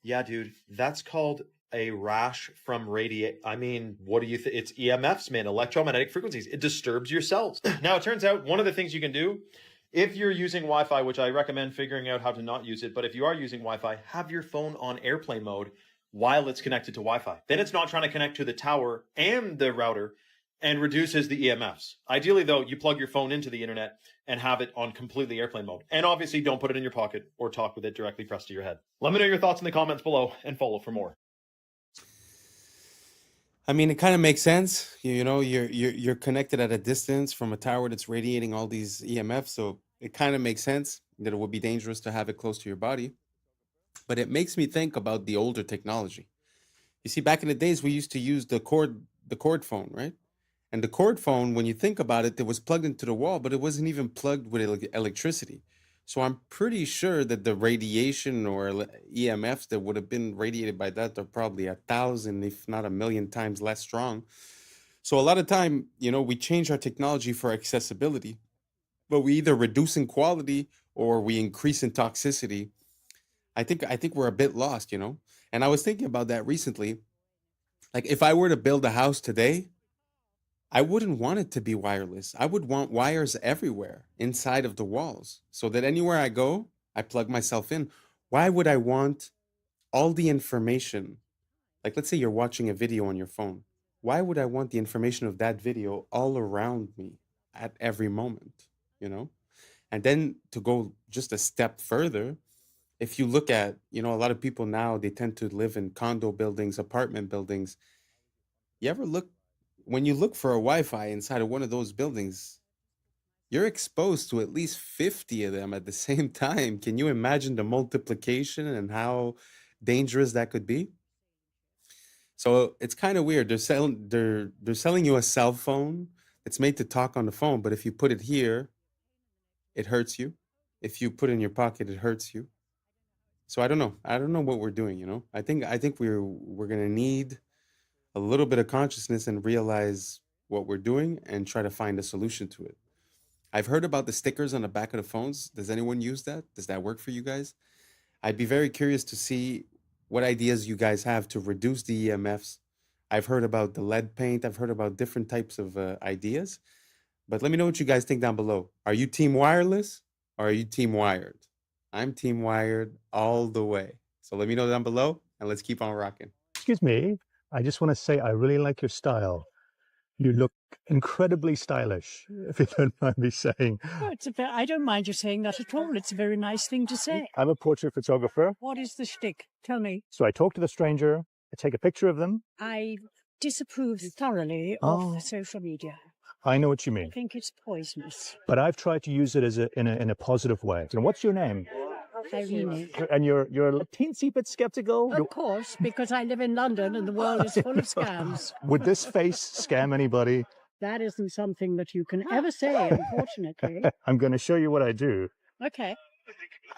Yeah, dude, that's called a rash from radiation. I mean, what do you think? It's EMFs, man, electromagnetic frequencies. It disturbs your cells. Now, it turns out one of the things you can do, if you're using Wi-Fi, which I recommend figuring out how to not use it, but if you are using Wi-Fi, have your phone on airplane mode while it's connected to Wi-Fi. Then it's not trying to connect to the tower and the router and reduces the EMFs. Ideally, though, you plug your phone into the internet and have it on completely airplane mode. And obviously, don't put it in your pocket or talk with it directly pressed to your head. Let me know your thoughts in the comments below and follow for more. I mean, it kind of makes sense. You know, you're connected at a distance from a tower that's radiating all these EMFs, so it kind of makes sense that it would be dangerous to have it close to your body. But it makes me think about the older technology. You see, back in the days, we used to use the cord phone, right? And the cord phone, when you think about it, it was plugged into the wall, but it wasn't even plugged with electricity. So I'm pretty sure that the radiation or EMFs that would have been radiated by that are probably 1,000, if not 1,000,000 times less strong. So a lot of time, we change our technology for accessibility, but we either reduce in quality or we increase in toxicity. I think we're a bit lost. And I was thinking about that recently. Like if I were to build a house today, I wouldn't want it to be wireless. I would want wires everywhere inside of the walls so that anywhere I go, I plug myself in. Why would I want all the information? Like, let's say you're watching a video on your phone. Why would I want the information of that video all around me at every moment? You know? And then to go just a step further, if you look at, a lot of people now, they tend to live in condo buildings, apartment buildings. You ever look, when you look for a Wi-Fi inside of one of those buildings, you're exposed to at least 50 of them at the same time. Can you imagine the multiplication and how dangerous that could be? So it's kind of weird. They're selling you a cell phone that's made to talk on the phone, but if you put it here, it hurts you. If you put it in your pocket, it hurts you. So I don't know. I don't know what we're doing. I think we're gonna need a little bit of consciousness and realize what we're doing and try to find a solution to it. I've heard about the stickers on the back of the phones. Does anyone use that? Does that work for you guys? I'd be very curious to see what ideas you guys have to reduce the EMFs. I've heard about the lead paint. I've heard about different types of ideas. But let me know what you guys think down below. Are you team wireless or are you team wired? I'm team wired all the way. So let me know down below and let's keep on rocking. Excuse me, I just want to say I really like your style. You look incredibly stylish, if you don't mind me saying. Oh, I don't mind you saying that at all. It's a very nice thing to say. I'm a portrait photographer. What is the shtick? Tell me. So I talk to the stranger, I take a picture of them. I disapprove thoroughly of social media. I know what you I mean. think it's poisonous. But I've tried to use it in a positive way. And what's your name? Irene. And you're a teensy bit skeptical? Of course, because I live in London and the world is full of scams. Would this face scam anybody? That isn't something that you can ever say, unfortunately. I'm going to show you what I do. Okay.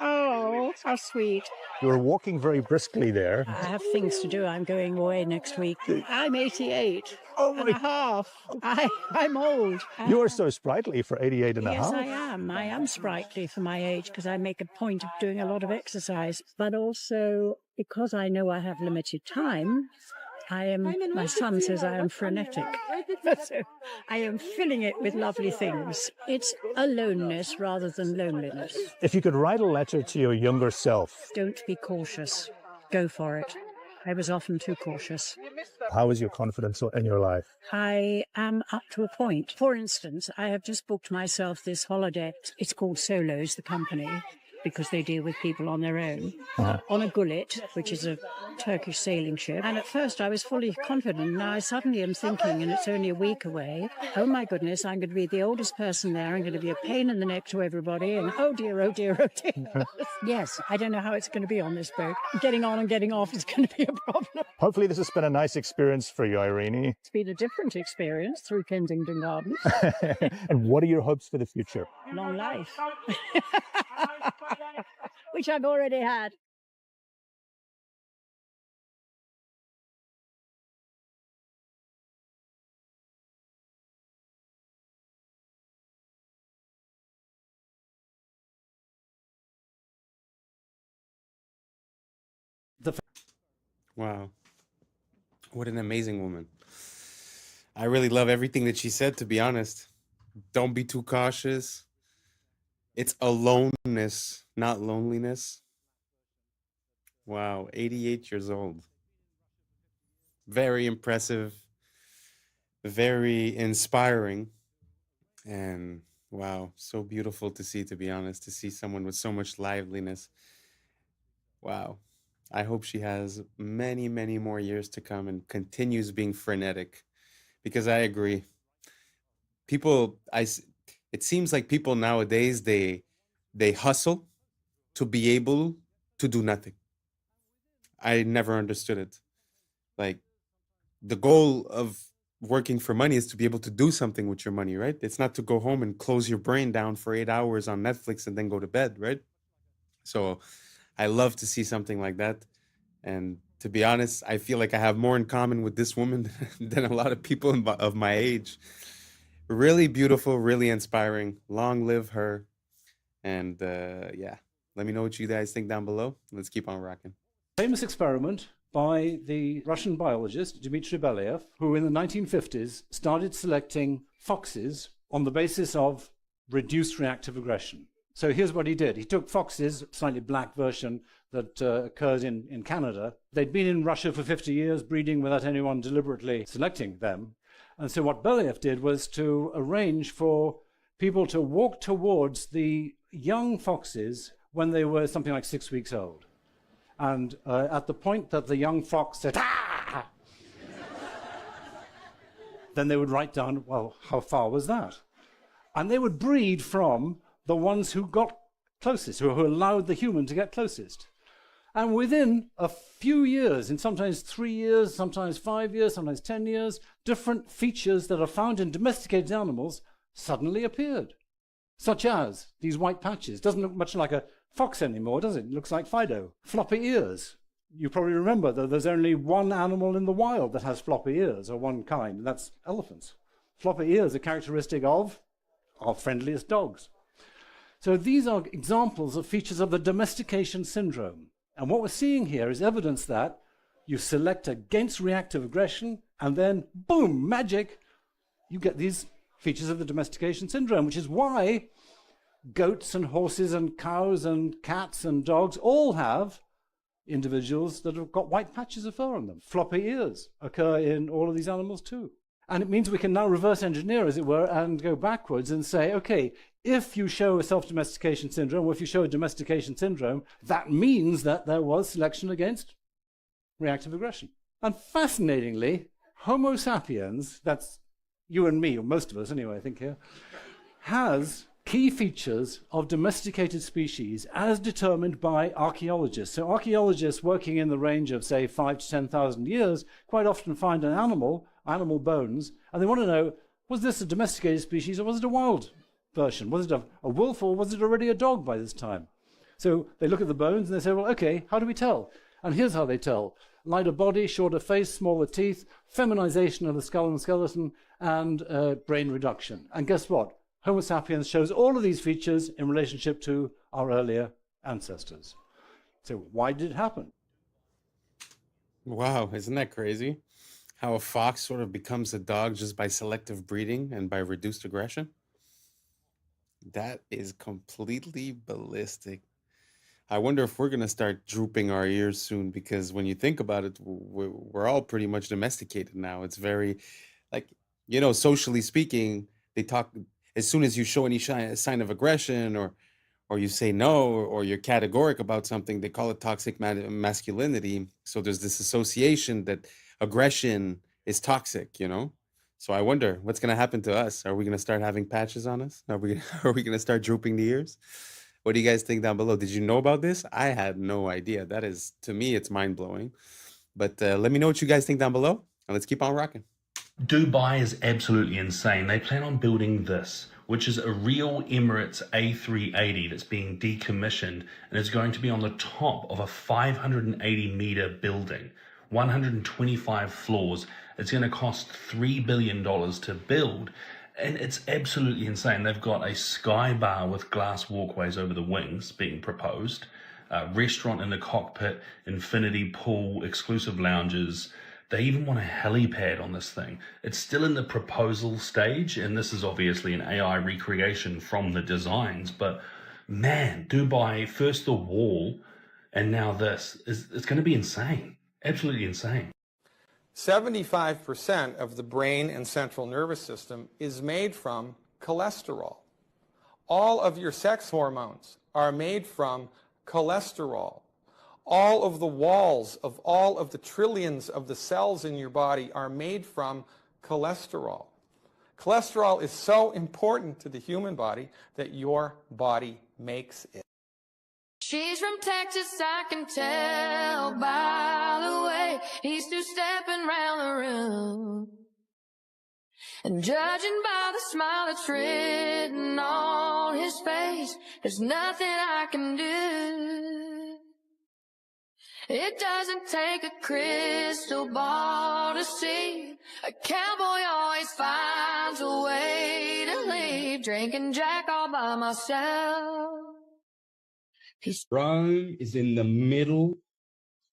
Oh, how sweet. You were walking very briskly there. I have things to do. I'm going away next week. I'm 88 and a half. I'm old. You are so sprightly for 88 and a Yes, half. I am. I am sprightly for my age because I make a point of doing a lot of exercise. But also because I know I have limited time, my son says I am frenetic. So I am filling it with lovely things. It's aloneness rather than loneliness. If you could write a letter to your younger self, Don't be cautious. Go for it. I was often too cautious. how is your confidence in your life? I am up to a point. For instance, I have just booked myself this holiday. It's called Solos, the company, because they deal with people on their own, on a gullet, which is a Turkish sailing ship. And at first I was fully confident. Now I suddenly am thinking, and it's only a week away, oh my goodness, I'm going to be the oldest person there. I'm going to be a pain in the neck to everybody. And oh dear, oh dear, oh dear. Yes, I don't know how it's going to be on this boat. Getting on and getting off is going to be a problem. Hopefully this has been a nice experience for you, Irene. It's been a different experience through Kensington Gardens. And what are your hopes for the future? Long life. Which I've already had. Wow. What an amazing woman. I really love everything that she said, to be honest. Don't be too cautious. It's aloneness, not loneliness. Wow, 88 years old. Very impressive, very inspiring. And wow, so beautiful to see, to be honest, to see someone with so much liveliness. Wow. I hope she has many, many more years to come and continues being frenetic, because I agree. People, it seems like people nowadays, they hustle to be able to do nothing. I never understood it. Like, the goal of working for money is to be able to do something with your money, right? It's not to go home and close your brain down for 8 hours on Netflix and then go to bed, right? So I love to see something like that. And to be honest, I feel like I have more in common with this woman than a lot of people of my age. Really beautiful, really inspiring. Long live her. And yeah, let me know what you guys think down below. Let's keep on rocking. Famous experiment by the Russian biologist Dmitry Belyaev, who in the 1950s started selecting foxes on the basis of reduced reactive aggression. So here's what he did. He took foxes, slightly black version that occurs in Canada. They'd been in Russia for 50 years, breeding without anyone deliberately selecting them. And so what Belyaev did was to arrange for people to walk towards the young foxes when they were something like 6 weeks old. And at the point that the young fox said, "Ah!" then they would write down, well, how far was that? And they would breed from the ones who got closest, who allowed the human to get closest. And within a few years, in sometimes 3 years, sometimes 5 years, sometimes 10 years, different features that are found in domesticated animals suddenly appeared, such as these white patches. Doesn't look much like a fox anymore, does it? It looks like Fido. Floppy ears. You probably remember that there's only one animal in the wild that has floppy ears, or one kind, and that's elephants. Floppy ears are characteristic of our friendliest dogs. So these are examples of features of the domestication syndrome. And what we're seeing here is evidence that you select against reactive aggression, and then, boom, magic, you get these features of the domestication syndrome, which is why goats and horses and cows and cats and dogs all have individuals that have got white patches of fur on them. Floppy ears occur in all of these animals too. And it means we can now reverse engineer, as it were, and go backwards and say, okay, if you show a self-domestication syndrome, or if you show a domestication syndrome, that means that there was selection against reactive aggression. And fascinatingly, Homo sapiens, that's you and me, or most of us anyway, I think here, has key features of domesticated species as determined by archaeologists. So archaeologists working in the range of, say, 5,000 to 10,000 years quite often find an animal bones, and they want to know, was this a domesticated species or was it a wild version? Was it a wolf or was it already a dog by this time? So they look at the bones and they say, well, okay, how do we tell? And here's how they tell. Lighter body, shorter face, smaller teeth, feminization of the skull and skeleton, and brain reduction. And guess what? Homo sapiens shows all of these features in relationship to our earlier ancestors. So why did it happen? Wow, isn't that crazy? How a fox sort of becomes a dog just by selective breeding and by reduced aggression? That is completely ballistic. I wonder if we're going to start drooping our ears soon, because when you think about it, we're all pretty much domesticated now. It's very, like, socially speaking, they talk, as soon as you show any sign of aggression or you say no, or you're categoric about something, they call it toxic masculinity. So there's this association that aggression is toxic, So I wonder what's going to happen to us. Are we going to start having patches on us? Are we going to start drooping the ears? What do you guys think down below? Did you know about this? I had no idea. That is, to me, it's mind-blowing. But let me know what you guys think down below, and let's keep on rocking. Dubai is absolutely insane. They plan on building this, which is a real Emirates A380 that's being decommissioned and is going to be on the top of a 580-meter building, 125 floors. It's going to cost $3 billion to build, and it's absolutely insane. They've got a sky bar with glass walkways over the wings being proposed, a restaurant in the cockpit, infinity pool, exclusive lounges. They even want a helipad on this thing. It's still in the proposal stage, and this is obviously an AI recreation from the designs, but man, Dubai, first the wall, and now this, it's going to be insane. Absolutely insane. 75% of the brain and central nervous system is made from cholesterol. All of your sex hormones are made from cholesterol. All of the walls of all of the trillions of the cells in your body are made from cholesterol. Cholesterol is so important to the human body that your body makes it. She's from Texas, I can tell by the way he's two-stepping round the room. And judging by the smile that's written on his face, there's nothing I can do. It doesn't take a crystal ball to see. A cowboy always finds a way to leave. Drinking Jack all by myself. Rome is in the middle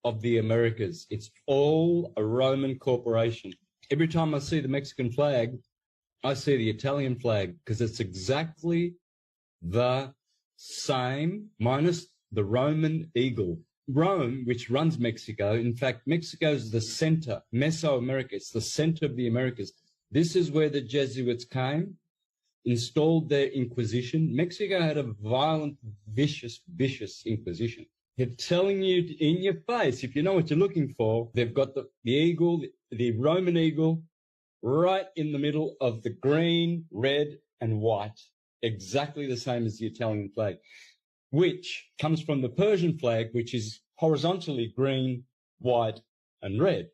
of the Americas. It's all a Roman corporation. Every time I see the Mexican flag, I see the Italian flag because it's exactly the same minus the Roman eagle. Rome, which runs Mexico, in fact, Mexico is the center, Mesoamerica, it's the center of the Americas. This is where the Jesuits came, installed their Inquisition. Mexico had a violent, vicious Inquisition. They're telling you in your face, if you know what you're looking for, they've got the eagle, the Roman eagle, right in the middle of the green, red, and white, exactly the same as the Italian flag, which comes from the Persian flag, which is horizontally green, white, and red.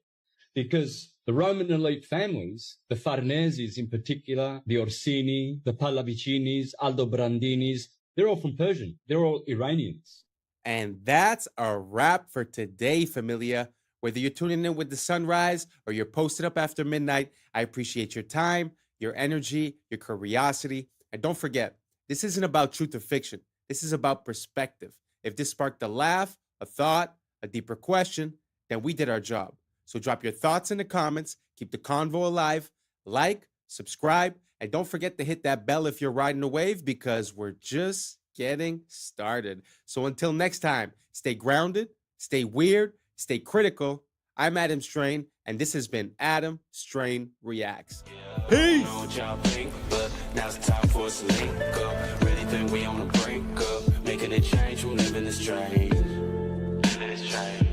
Because the Roman elite families, the Farneses in particular, the Orsini, the Pallavicinis, Aldobrandinis, they're all from Persian. They're all Iranians. And that's a wrap for today, familia. Whether you're tuning in with the sunrise or you're posted up after midnight, I appreciate your time, your energy, your curiosity. And don't forget, this isn't about truth or fiction. This is about perspective. If this sparked a laugh, a thought, a deeper question, then we did our job. So drop your thoughts in the comments, keep the convo alive, like, subscribe, and don't forget to hit that bell if you're riding a wave because we're just getting started. So until next time, stay grounded, stay weird, stay critical. I'm Adam Strain, and this has been Adam Strain Reacts. Peace! I don't know what y'all think, but now's the time for us to link up. Really think we on the brink up, making a change from living this strange. Living this strange.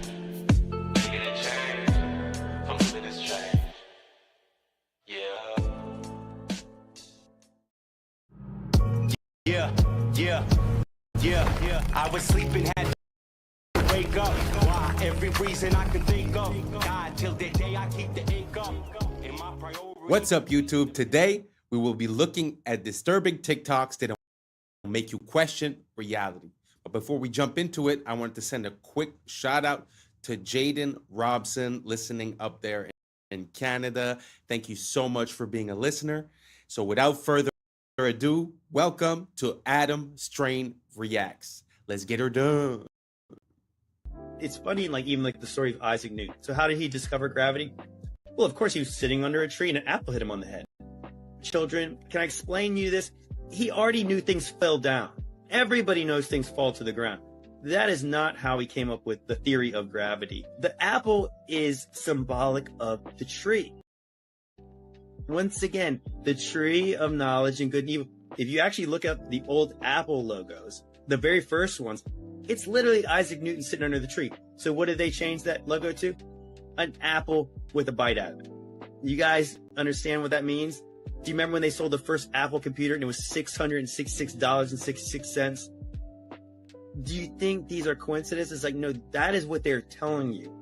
Making a change from living this strange. Yeah. I was sleeping, had to wake up. Why? Every reason I could think of. God, till the day I keep the ink up. In my priority. What's up, YouTube? Today, we will be looking at disturbing TikToks that will make you question reality. But before we jump into it, I wanted to send a quick shout out to Jaden Robson listening up there in Canada. Thank you so much for being a listener. So without further ado, welcome to Adam Strain Reacts. Let's get her done. It's funny, even the story of Isaac Newton. So how did he discover gravity? Well, of course, he was sitting under a tree and an apple hit him on the head. Children, can I explain to you this? He already knew things fell down. Everybody knows things fall to the ground. That is not how he came up with the theory of gravity. The apple is symbolic of the tree. Once again, the tree of knowledge and good and evil. If you actually look up the old Apple logos, the very first ones, it's literally Isaac Newton sitting under the tree. So what did they change that logo to? An apple with a bite out of it. You guys understand what that means? Do you remember when they sold the first Apple computer and it was $666.66? Do you think these are coincidences? No, that is what they're telling you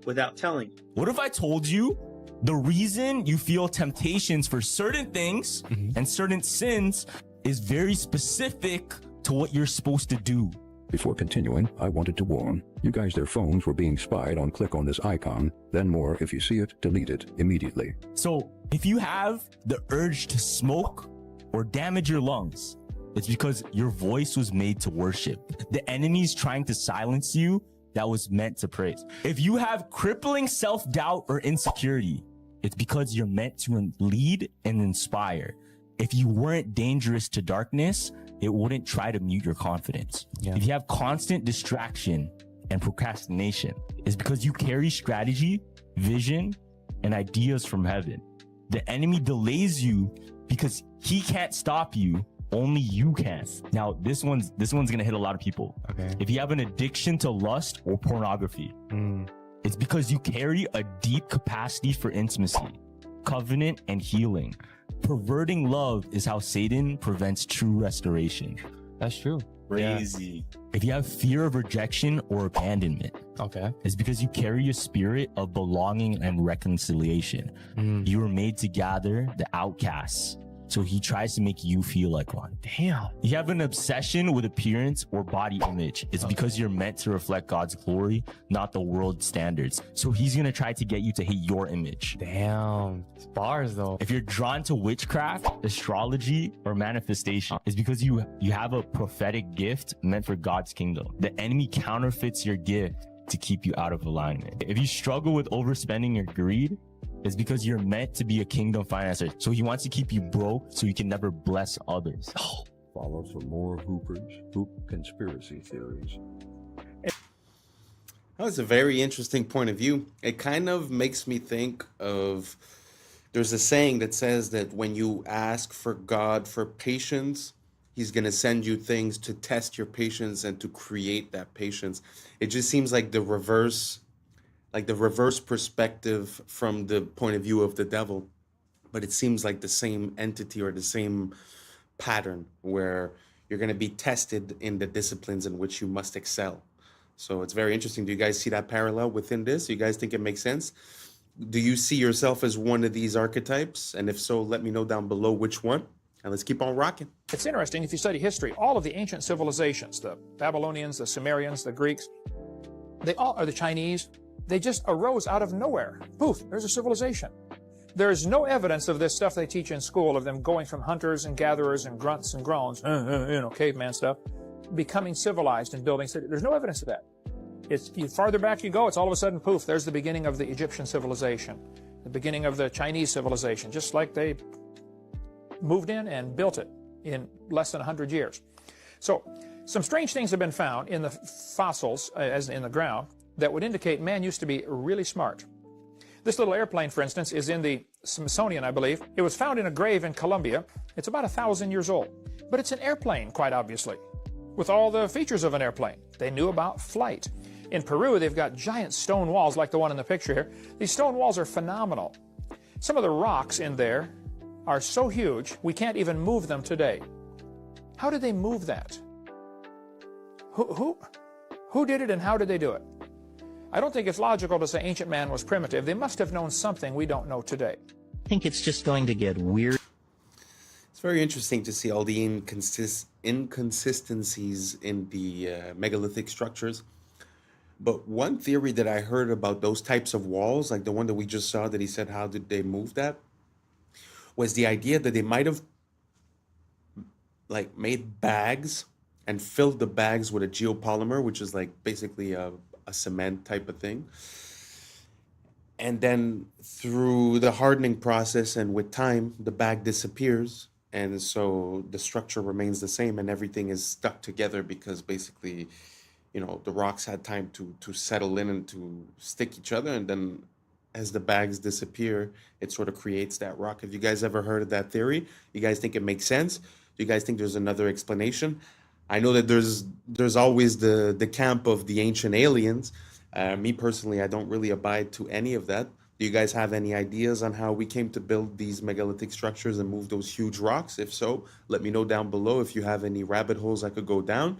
without telling you. What if I told you the reason you feel temptations for certain things and certain sins is very specific to what you're supposed to do? Before continuing, I wanted to warn you guys their phones were being spied on. Click on this icon, then more. If you see it, delete it immediately. So if you have the urge to smoke or damage your lungs, it's because your voice was made to worship. The enemy's trying to silence you that was meant to praise. If you have crippling self-doubt or insecurity, it's because you're meant to lead and inspire. If you weren't dangerous to darkness, it wouldn't try to mute your confidence. If you have constant distraction and procrastination, it's because you carry strategy, vision, and ideas from heaven. The enemy delays you because he can't stop you Only you can. Now, this one's gonna hit a lot of people. Okay. If you have an addiction to lust or pornography, it's because you carry a deep capacity for intimacy, covenant, and healing. Perverting love is how Satan prevents true restoration. That's true. Crazy. If you have fear of rejection or abandonment, Okay. it's because you carry a spirit of belonging and reconciliation. You were made to gather the outcasts. So he tries to make you feel like one. Damn. You have an obsession with appearance or body image. It's because you're meant to reflect God's glory, not the world's standards. So he's going to try to get you to hate your image. Damn. It's bars though. If you're drawn to witchcraft, astrology, or manifestation, it's because you have a prophetic gift meant for God's kingdom. The enemy counterfeits your gift to keep you out of alignment. If you struggle with overspending or greed, it's because you're meant to be a kingdom financer. So he wants to keep you broke so you can never bless others. Follow for more Hoop conspiracy theories. That was a very interesting point of view. It kind of makes me think of, there's a saying that says that when you ask for God for patience, he's going to send you things to test your patience and to create that patience. It just seems like the reverse perspective from the point of view of the devil. But it seems like the same entity or the same pattern where you're going to be tested in the disciplines in which you must excel. So it's very interesting. Do you guys see that parallel within this? Do you guys think it makes sense? Do you see yourself as one of these archetypes? And if so, let me know down below which one. And let's keep on rocking. It's interesting, if you study history, all of the ancient civilizations, the Babylonians, the Sumerians, the Greeks, they all are the Chinese. They just arose out of nowhere. Poof, there's a civilization. There's no evidence of this stuff they teach in school, of them going from hunters and gatherers and grunts and groans, caveman stuff, becoming civilized and building cities. There's no evidence of that. It's farther back you go, it's all of a sudden, poof, there's the beginning of the Egyptian civilization, the beginning of the Chinese civilization, just like they moved in and built it in less than 100 years. So some strange things have been found in the fossils, as in the ground, that would indicate man used to be really smart. This little airplane, for instance, is in the Smithsonian, I believe. It was found in a grave in Colombia. It's about 1,000 years old. But it's an airplane, quite obviously, with all the features of an airplane. They knew about flight. In Peru, they've got giant stone walls like the one in the picture here. These stone walls are phenomenal. Some of the rocks in there are so huge, we can't even move them today. How did they move that? Who did it and how did they do it? I don't think it's logical to say ancient man was primitive. They must have known something we don't know today. I think it's just going to get weird. It's very interesting to see all the inconsistencies in the megalithic structures. But one theory that I heard about those types of walls, like the one that we just saw that he said, how did they move that? Was the idea that they might have like made bags and filled the bags with a geopolymer, which is like basically a cement type of thing. And then through the hardening process and with time, the bag disappears. And so the structure remains the same and everything is stuck together because basically, you know, the rocks had time to settle in and to stick each other. And then as the bags disappear, it sort of creates that rock. Have you guys ever heard of that theory? You guys think it makes sense? Do you guys think there's another explanation? I know that there's always the camp of the ancient aliens. Me personally, I don't really abide to any of that. Do you guys have any ideas on how we came to build these megalithic structures and move those huge rocks? If so, let me know down below if you have any rabbit holes I could go down.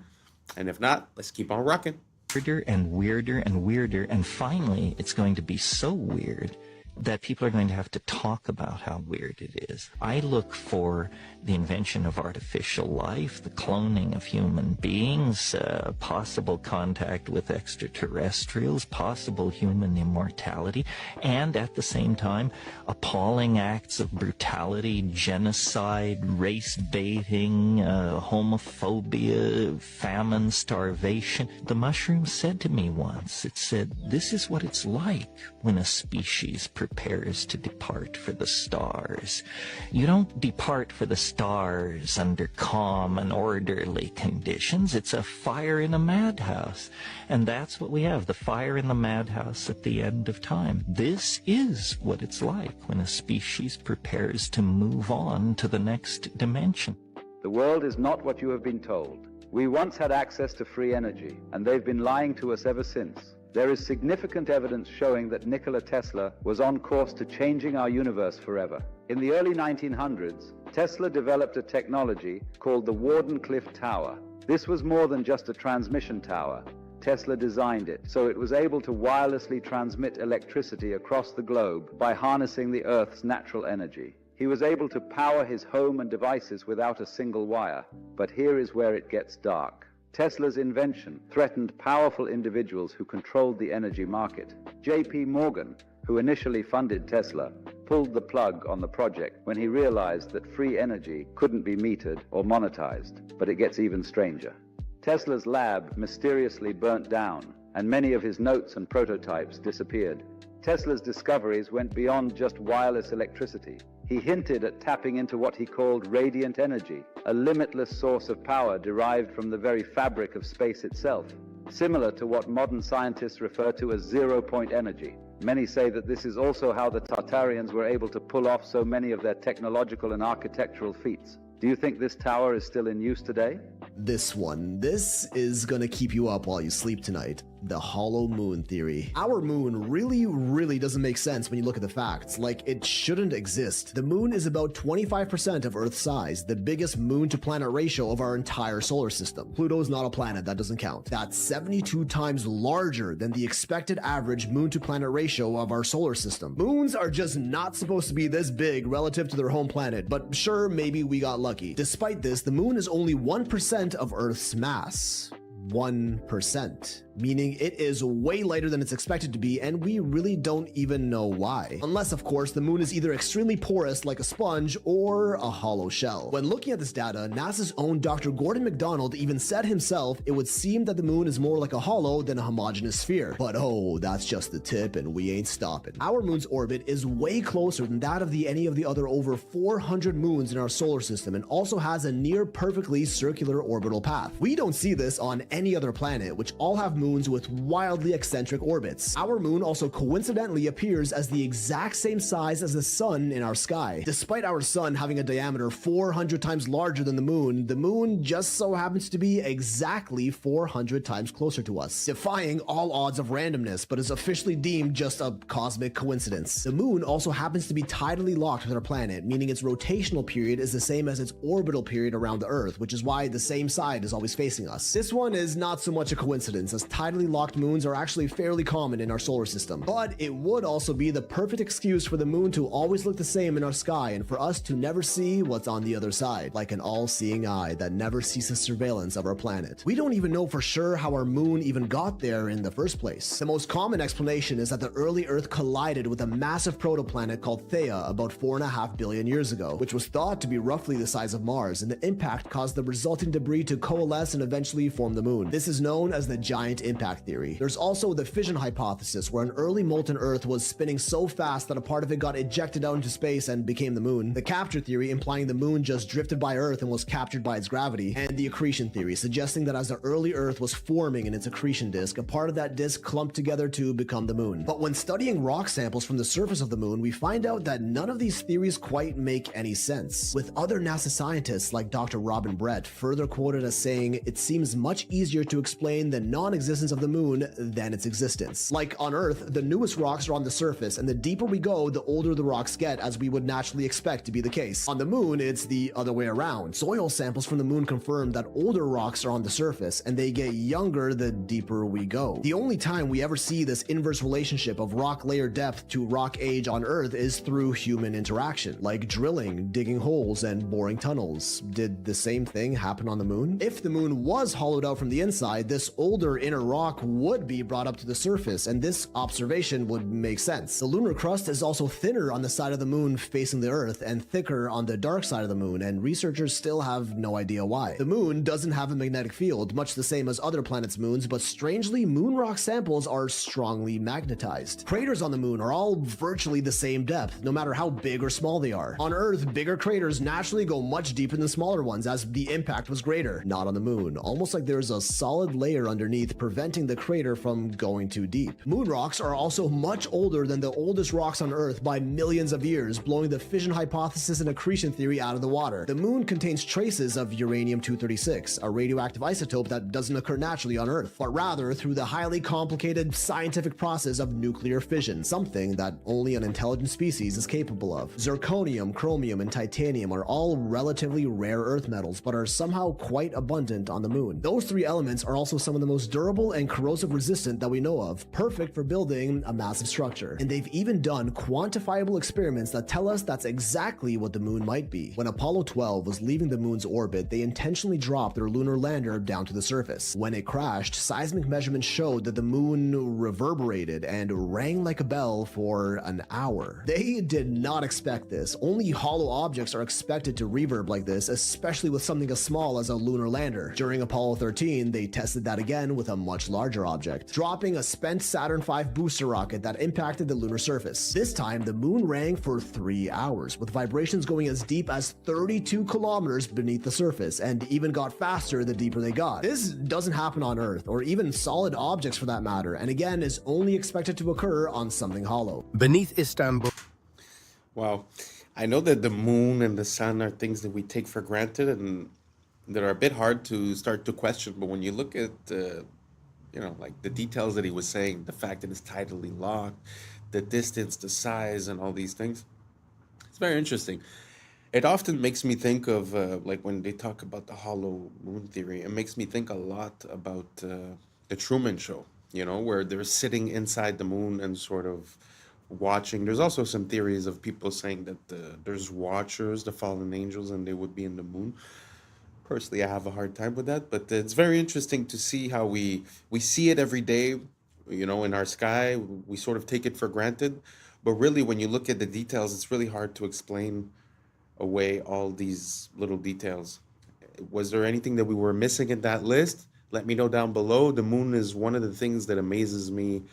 And if not, let's keep on rocking. Weirder and weirder and weirder, and finally it's going to be so weird that people are going to have to talk about how weird it is. I look for the invention of artificial life, the cloning of human beings, possible contact with extraterrestrials, possible human immortality, and at the same time, appalling acts of brutality, genocide, race baiting, homophobia, famine, starvation. The mushroom said to me once, it said, "This is what it's like when a species prepares to depart for the stars. You don't depart for the stars under calm and orderly conditions. It's a fire in a madhouse." And that's what we have, the fire in the madhouse at the end of time. This is what it's like when a species prepares to move on to the next dimension. The world is not what you have been told. We once had access to free energy, and they've been lying to us ever since. There is significant evidence showing that Nikola Tesla was on course to changing our universe forever. In the early 1900s, Tesla developed a technology called the Wardenclyffe Tower. This was more than just a transmission tower. Tesla designed it so it was able to wirelessly transmit electricity across the globe by harnessing the Earth's natural energy. He was able to power his home and devices without a single wire. But here is where it gets dark. Tesla's invention threatened powerful individuals who controlled the energy market. J.P. Morgan, who initially funded Tesla, pulled the plug on the project when he realized that free energy couldn't be metered or monetized. But it gets even stranger. Tesla's lab mysteriously burnt down, and many of his notes and prototypes disappeared. Tesla's discoveries went beyond just wireless electricity. He hinted at tapping into what he called radiant energy, a limitless source of power derived from the very fabric of space itself, similar to what modern scientists refer to as zero-point energy. Many say that this is also how the Tartarians were able to pull off so many of their technological and architectural feats. Do you think this tower is still in use today? This is gonna keep you up while you sleep tonight. The hollow moon theory. Our moon really doesn't make sense when you look at the facts. Like, it shouldn't exist. The moon is about 25% of Earth's size, the biggest moon to planet ratio of our entire solar system. Pluto's not a planet, that doesn't count. That's 72 times larger than the expected average moon to planet ratio of our solar system. Moons are just not supposed to be this big relative to their home planet, but sure, maybe we got lucky. Despite this, the moon is only 1% of Earth's mass. 1%, meaning it is way lighter than it's expected to be, and we really don't even know why. Unless, of course, the moon is either extremely porous like a sponge or a hollow shell. When looking at this data, NASA's own Dr. Gordon McDonald even said himself it would seem that the moon is more like a hollow than a homogeneous sphere. But oh, that's just the tip, and we ain't stopping. Our moon's orbit is way closer than that of any of the other over 400 moons in our solar system, and also has a near perfectly circular orbital path. We don't see this on any other planet, which all have moons with wildly eccentric orbits. Our moon also coincidentally appears as the exact same size as the sun in our sky. Despite our sun having a diameter 400 times larger than the moon just so happens to be exactly 400 times closer to us, defying all odds of randomness, but is officially deemed just a cosmic coincidence. The moon also happens to be tidally locked with our planet, meaning its rotational period is the same as its orbital period around the Earth, which is why the same side is always facing us. This one is not so much a coincidence, as tidally locked moons are actually fairly common in our solar system. But it would also be the perfect excuse for the moon to always look the same in our sky, and for us to never see what's on the other side, like an all-seeing eye that never ceases surveillance of our planet. We don't even know for sure how our moon even got there in the first place. The most common explanation is that the early Earth collided with a massive protoplanet called Theia about 4.5 billion years ago, which was thought to be roughly the size of Mars, and the impact caused the resulting debris to coalesce and eventually form the moon. This is known as the giant impact theory. There's also the fission hypothesis, where an early molten Earth was spinning so fast that a part of it got ejected out into space and became the moon. The capture theory, implying the moon just drifted by Earth and was captured by its gravity. And the accretion theory, suggesting that as the early Earth was forming in its accretion disk, a part of that disk clumped together to become the moon. But when studying rock samples from the surface of the moon, we find out that none of these theories quite make any sense, with other NASA scientists like Dr. Robin Brett further quoted as saying, "It seems much easier to explain the non-existence of the moon than its existence. Like on Earth, the newest rocks are on the surface, and the deeper we go, the older the rocks get, as we would naturally expect to be the case. On the moon, it's the other way around. Soil samples from the moon confirm that older rocks are on the surface, and they get younger the deeper we go. The only time we ever see this inverse relationship of rock layer depth to rock age on Earth is through human interaction, like drilling, digging holes, and boring tunnels. Did the same thing happen on the moon? If the moon was hollowed out from the inside, this older inner rock would be brought up to the surface, and this observation would make sense. The lunar crust is also thinner on the side of the moon facing the Earth and thicker on the dark side of the moon, and researchers still have no idea why. The moon doesn't have a magnetic field, much the same as other planets' moons, but strangely, moon rock samples are strongly magnetized. Craters on the moon are all virtually the same depth, no matter how big or small they are. On Earth, bigger craters naturally go much deeper than smaller ones, as the impact was greater. Not on the moon, almost like there's a solid layer underneath preventing the crater from going too deep. Moon rocks are also much older than the oldest rocks on Earth by millions of years, blowing the fission hypothesis and accretion theory out of the water. The moon contains traces of uranium-236, a radioactive isotope that doesn't occur naturally on Earth, but rather through the highly complicated scientific process of nuclear fission, something that only an intelligent species is capable of. Zirconium, chromium, and titanium are all relatively rare Earth metals, but are somehow quite abundant on the moon. Those three elements are also some of the most durable and corrosive resistant that we know of, perfect for building a massive structure. And they've even done quantifiable experiments that tell us that's exactly what the moon might be. When Apollo 12 was leaving the moon's orbit, they intentionally dropped their lunar lander down to the surface. When it crashed, seismic measurements showed that the moon reverberated and rang like a bell for an hour. They did not expect this. Only hollow objects are expected to reverb like this, especially with something as small as a lunar lander. During Apollo 13, they tested that again with a much larger object, dropping a spent Saturn V booster rocket that impacted the lunar surface. This time, the moon rang for 3 hours, with vibrations going as deep as 32 kilometers beneath the surface, and even got faster the deeper they got. This doesn't happen on Earth, or even solid objects for that matter, and again is only expected to occur on something hollow. Beneath Istanbul. Wow. I know that the moon and the sun are things that we take for granted and that are a bit hard to start to question, but when you look at like the details that he was saying, the fact that it's tidally locked, the distance, the size, and all these things, it's very interesting. It often makes me think of like when they talk about the hollow moon theory, it makes me think a lot about the Truman Show, where they're sitting inside the moon and sort of watching. There's also some theories of people saying that there's watchers, the fallen angels, and they would be in the moon. Personally, I have a hard time with that, but it's very interesting to see how we see it every day, in our sky. We sort of take it for granted, but really when you look at the details, it's really hard to explain away all these little details. Was there anything that we were missing in that list? Let me know down below. The moon is one of the things that amazes me.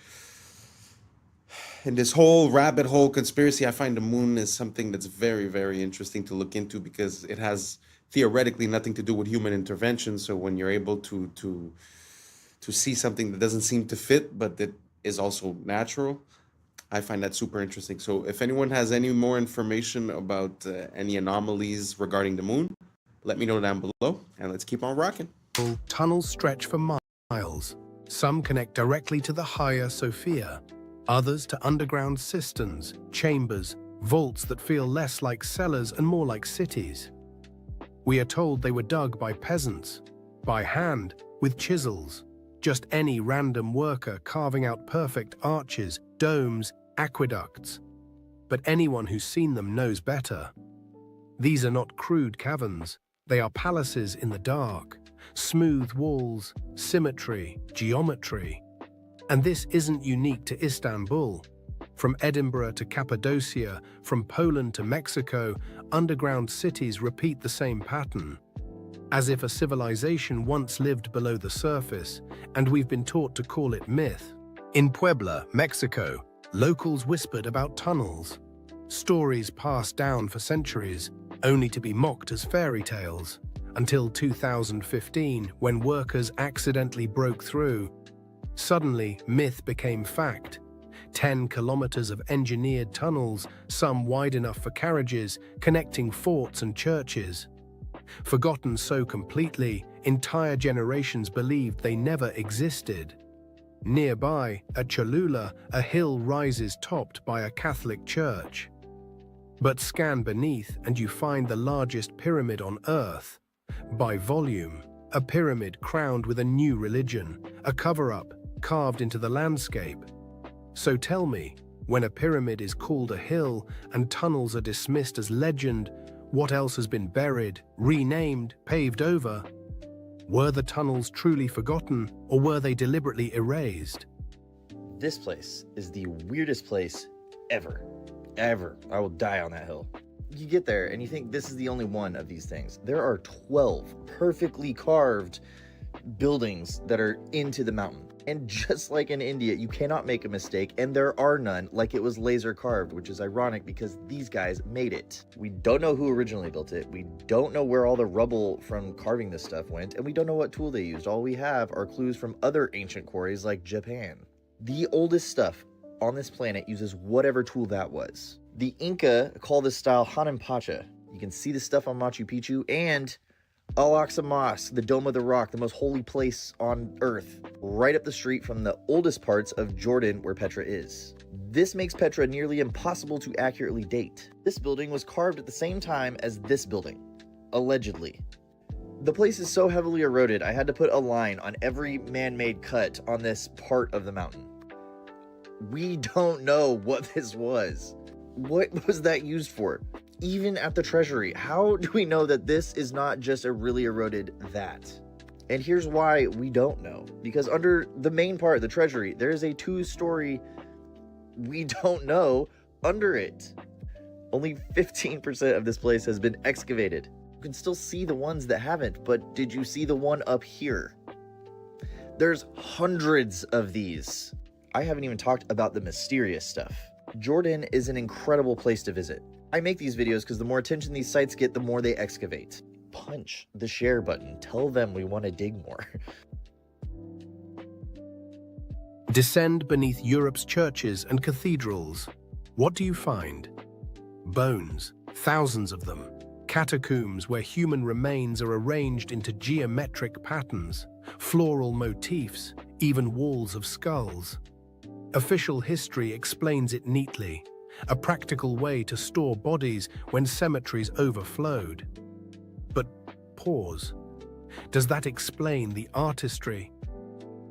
In this whole rabbit hole conspiracy, I find the moon is something that's very, very interesting to look into because it has theoretically nothing to do with human intervention. So when you're able to see something that doesn't seem to fit, but that is also natural, I find that super interesting. So if anyone has any more information about any anomalies regarding the moon, let me know down below, and let's keep on rocking. Tunnels stretch for miles. Some connect directly to the higher Sophia, others to underground cisterns, chambers, vaults that feel less like cellars and more like cities. We are told they were dug by peasants, by hand, with chisels. Just any random worker carving out perfect arches, domes, aqueducts. But anyone who's seen them knows better. These are not crude caverns. They are palaces in the dark. Smooth walls, symmetry, geometry. And this isn't unique to Istanbul. From Edinburgh to Cappadocia, from Poland to Mexico, underground cities repeat the same pattern. As if a civilization once lived below the surface, and we've been taught to call it myth. In Puebla, Mexico, locals whispered about tunnels. Stories passed down for centuries, only to be mocked as fairy tales, until 2015, when workers accidentally broke through. Suddenly, myth became fact. 10 kilometers of engineered tunnels, some wide enough for carriages, connecting forts and churches. Forgotten so completely, entire generations believed they never existed. Nearby, at Cholula, a hill rises topped by a Catholic church. But scan beneath and you find the largest pyramid on Earth. By volume, a pyramid crowned with a new religion, a cover-up carved into the landscape. So tell me, when a pyramid is called a hill and tunnels are dismissed as legend, what else has been buried, renamed, paved over? Were the tunnels truly forgotten, or were they deliberately erased? This place is the weirdest place ever. Ever. I will die on that hill. You get there and you think this is the only one of these things. There are 12 perfectly carved buildings that are into the mountain. And just like in India, you cannot make a mistake, and there are none, like it was laser carved, which is ironic because these guys made it. We don't know who originally built it, we don't know where all the rubble from carving this stuff went, and we don't know what tool they used. All we have are clues from other ancient quarries like Japan. The oldest stuff on this planet uses whatever tool that was. The Inca call this style Hananpacha. You can see the stuff on Machu Picchu, and Al-Aqsa Mosque, the Dome of the Rock, the most holy place on earth, right up the street from the oldest parts of Jordan where Petra is. This makes Petra nearly impossible to accurately date. This building was carved at the same time as this building, allegedly. The place is so heavily eroded, I had to put a line on every man-made cut on this part of the mountain. We don't know what this was. What was that used for? Even at the treasury, how do we know that this is not just a really eroded that? And here's why we don't know. Because under the main part of the treasury, there is a 2-story we don't know under it. Only 15% of this place has been excavated. You can still see the ones that haven't, but did you see the one up here? There's hundreds of these. I haven't even talked about the mysterious stuff. Jordan is an incredible place to visit. I make these videos because the more attention these sites get, the more they excavate. Punch the share button. Tell them we want to dig more. Descend beneath Europe's churches and cathedrals. What do you find? Bones, thousands of them. Catacombs where human remains are arranged into geometric patterns, floral motifs, even walls of skulls. Official history explains it neatly. A practical way to store bodies when cemeteries overflowed. But pause. Does that explain the artistry,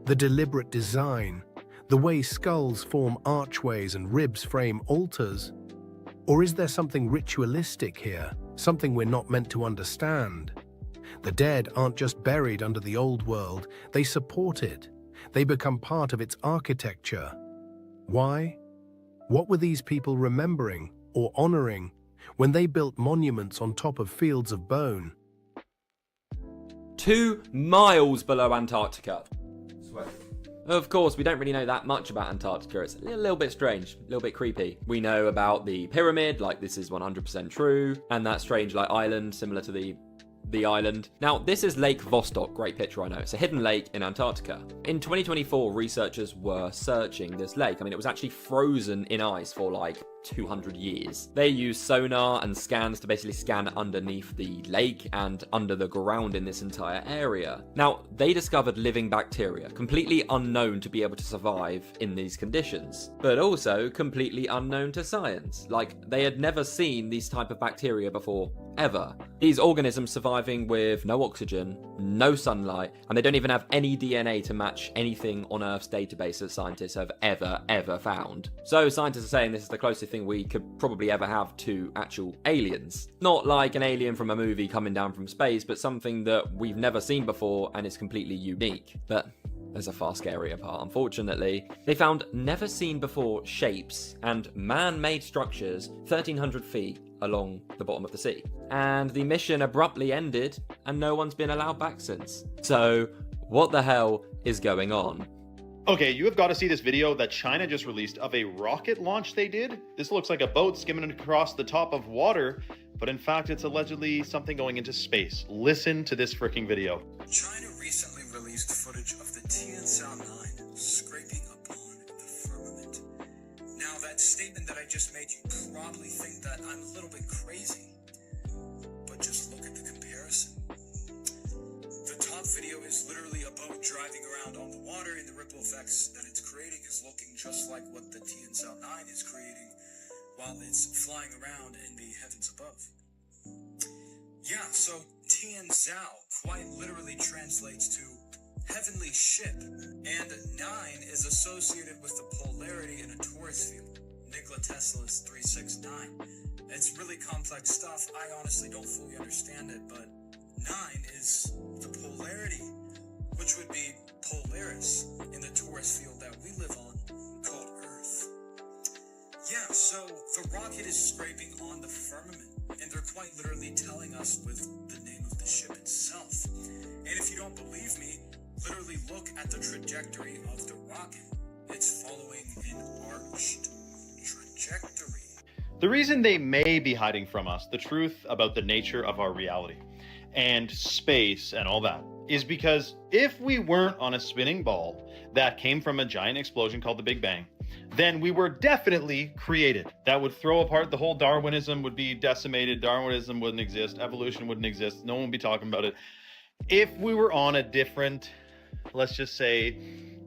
the deliberate design, the way skulls form archways and ribs frame altars? Or is there something ritualistic here, something we're not meant to understand? The dead aren't just buried under the old world, they support it. They become part of its architecture. Why? What were these people remembering or honoring when they built monuments on top of fields of bone? 2 miles below Antarctica. Of course, we don't really know that much about Antarctica. It's a little bit strange, a little bit creepy. We know about the pyramid, like this is 100% true, and that strange like island similar to the island. Now, this is Lake Vostok, great picture I know. It's a hidden lake in Antarctica. In 2024, researchers were searching this lake. I mean, it was actually frozen in ice for like 200 years. They used sonar and scans to basically scan underneath the lake and under the ground in this entire area. Now, they discovered living bacteria, completely unknown to be able to survive in these conditions, but also completely unknown to science. Like, they had never seen these type of bacteria before, ever. These organisms surviving with no oxygen, no sunlight, and they don't even have any DNA to match anything on Earth's database that scientists have ever found. So scientists are saying this is the closest thing we could probably ever have to actual aliens. Not like an alien from a movie coming down from space, but something that we've never seen before and is completely unique. But there's a far scarier part, unfortunately. They found never seen before shapes and man-made structures 1,300 feet along the bottom of the sea. And the mission abruptly ended and no one's been allowed back since. So what the hell is going on? Okay, you have got to see this video that China just released of a rocket launch they did. This looks like a boat skimming across the top of water, but in fact it's allegedly something going into space. Listen to this freaking video. China recently released footage of the Tianzhao 9 scraping upon the firmament. Now that statement that I just made, you probably think that I'm a little bit crazy, but just look at the comparison. The top video is literally a boat driving around on the water, and the ripple effects that it's creating is looking just like what the Tianzhao 9 is creating while it's flying around in the heavens above. Yeah, so Tianzhao quite literally translates to heavenly ship, and 9 is associated with the polarity in a torus field, Nikola Tesla's 369. It's really complex stuff. I honestly don't fully understand it, but 9 is the polarity, which would be Polaris in the torus field that we live on, called Earth. Yeah, so the rocket is scraping on the firmament, and they're quite literally telling us with the name of the ship itself. And if you don't believe me, literally look at the trajectory of the rocket. It's following an arched trajectory. The reason they may be hiding from us the truth about the nature of our reality and space and all that is because if we weren't on a spinning ball that came from a giant explosion called the Big Bang, then we were definitely created. That would throw apart the whole Darwinism would be decimated. Darwinism wouldn't exist. Evolution wouldn't exist. No one would be talking about it. If we were on a different, let's just say,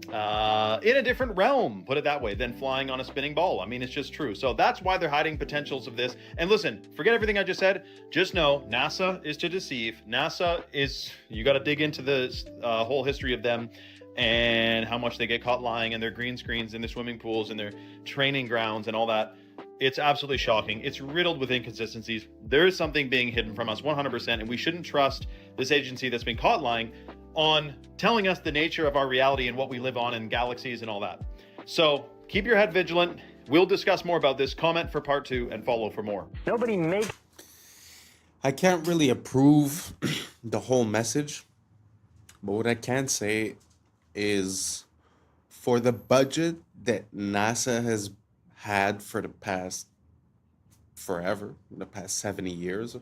in a different realm, put it that way, than flying on a spinning ball. I mean, it's just true. So that's why they're hiding potentials of this. And listen, forget everything I just said. Just know NASA is to deceive. NASA is, you got to dig into the whole history of them and how much they get caught lying and their green screens in their swimming pools and their training grounds and all that. It's absolutely shocking. It's riddled with inconsistencies. There is something being hidden from us 100%, and we shouldn't trust this agency that's been caught lying on telling us the nature of our reality and what we live on in galaxies and all that. So keep your head vigilant. We'll discuss more about this. Comment for part 2 and follow for more. Nobody made. I can't really approve the whole message, but what I can say is for the budget that NASA has had for the past forever, the past 70 years,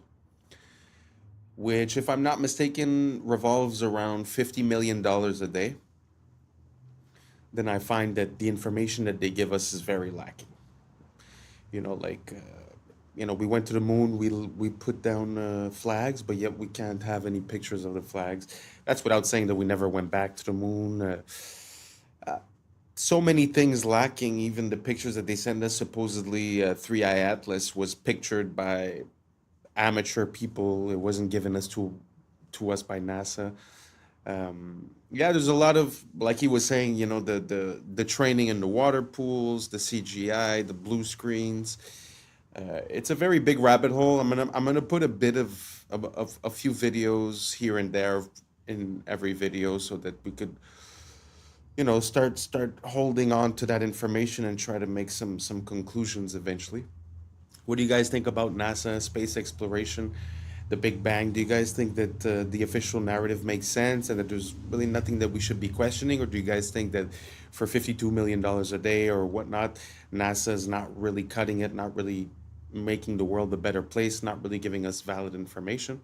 which, if I'm not mistaken, revolves around $50 million a day, then I find that the information that they give us is very lacking. You know, like, we went to the moon, we put down flags, but yet we can't have any pictures of the flags. That's without saying that we never went back to the moon. So many things lacking. Even the pictures that they send us, supposedly 3i Atlas was pictured by amateur people. It wasn't given us to us by NASA. Yeah, there's a lot of, like he was saying, the training in the water pools, the CGI, the blue screens. It's a very big rabbit hole. I'm gonna put a bit of a few videos here and there in every video so that we could, start holding on to that information and try to make some conclusions eventually. What do you guys think about NASA, space exploration, the Big Bang? Do you guys think that the official narrative makes sense and that there's really nothing that we should be questioning? Or do you guys think that for $52 million a day or whatnot, NASA is not really cutting it, not really making the world a better place, not really giving us valid information?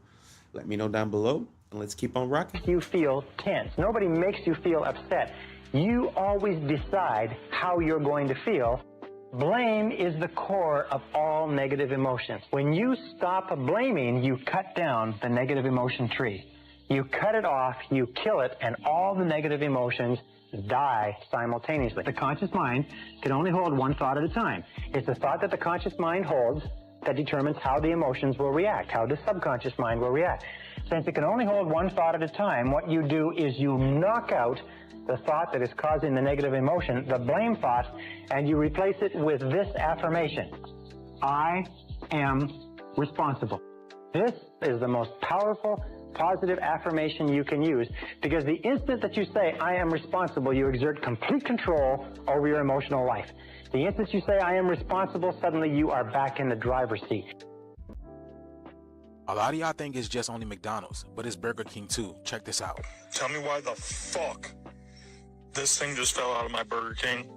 Let me know down below, and let's keep on rocking. You feel tense. Nobody makes you feel upset. You always decide how you're going to feel. Blame is the core of all negative emotions. When you stop blaming, you cut down the negative emotion tree. You cut it off, you kill it, and all the negative emotions die simultaneously. The conscious mind can only hold one thought at a time. It's the thought that the conscious mind holds that determines how the emotions will react, how the subconscious mind will react. Since it can only hold one thought at a time, what you do is you knock out the thought that is causing the negative emotion, the blame thought, and you replace it with this affirmation: I am responsible. This is the most powerful, positive affirmation you can use, because the instant that you say, I am responsible, you exert complete control over your emotional life. The instant you say, I am responsible, suddenly you are back in the driver's seat. A lot of y'all think it's just only McDonald's, but it's Burger King too. Check this out. Tell me why the fuck this thing just fell out of my Burger King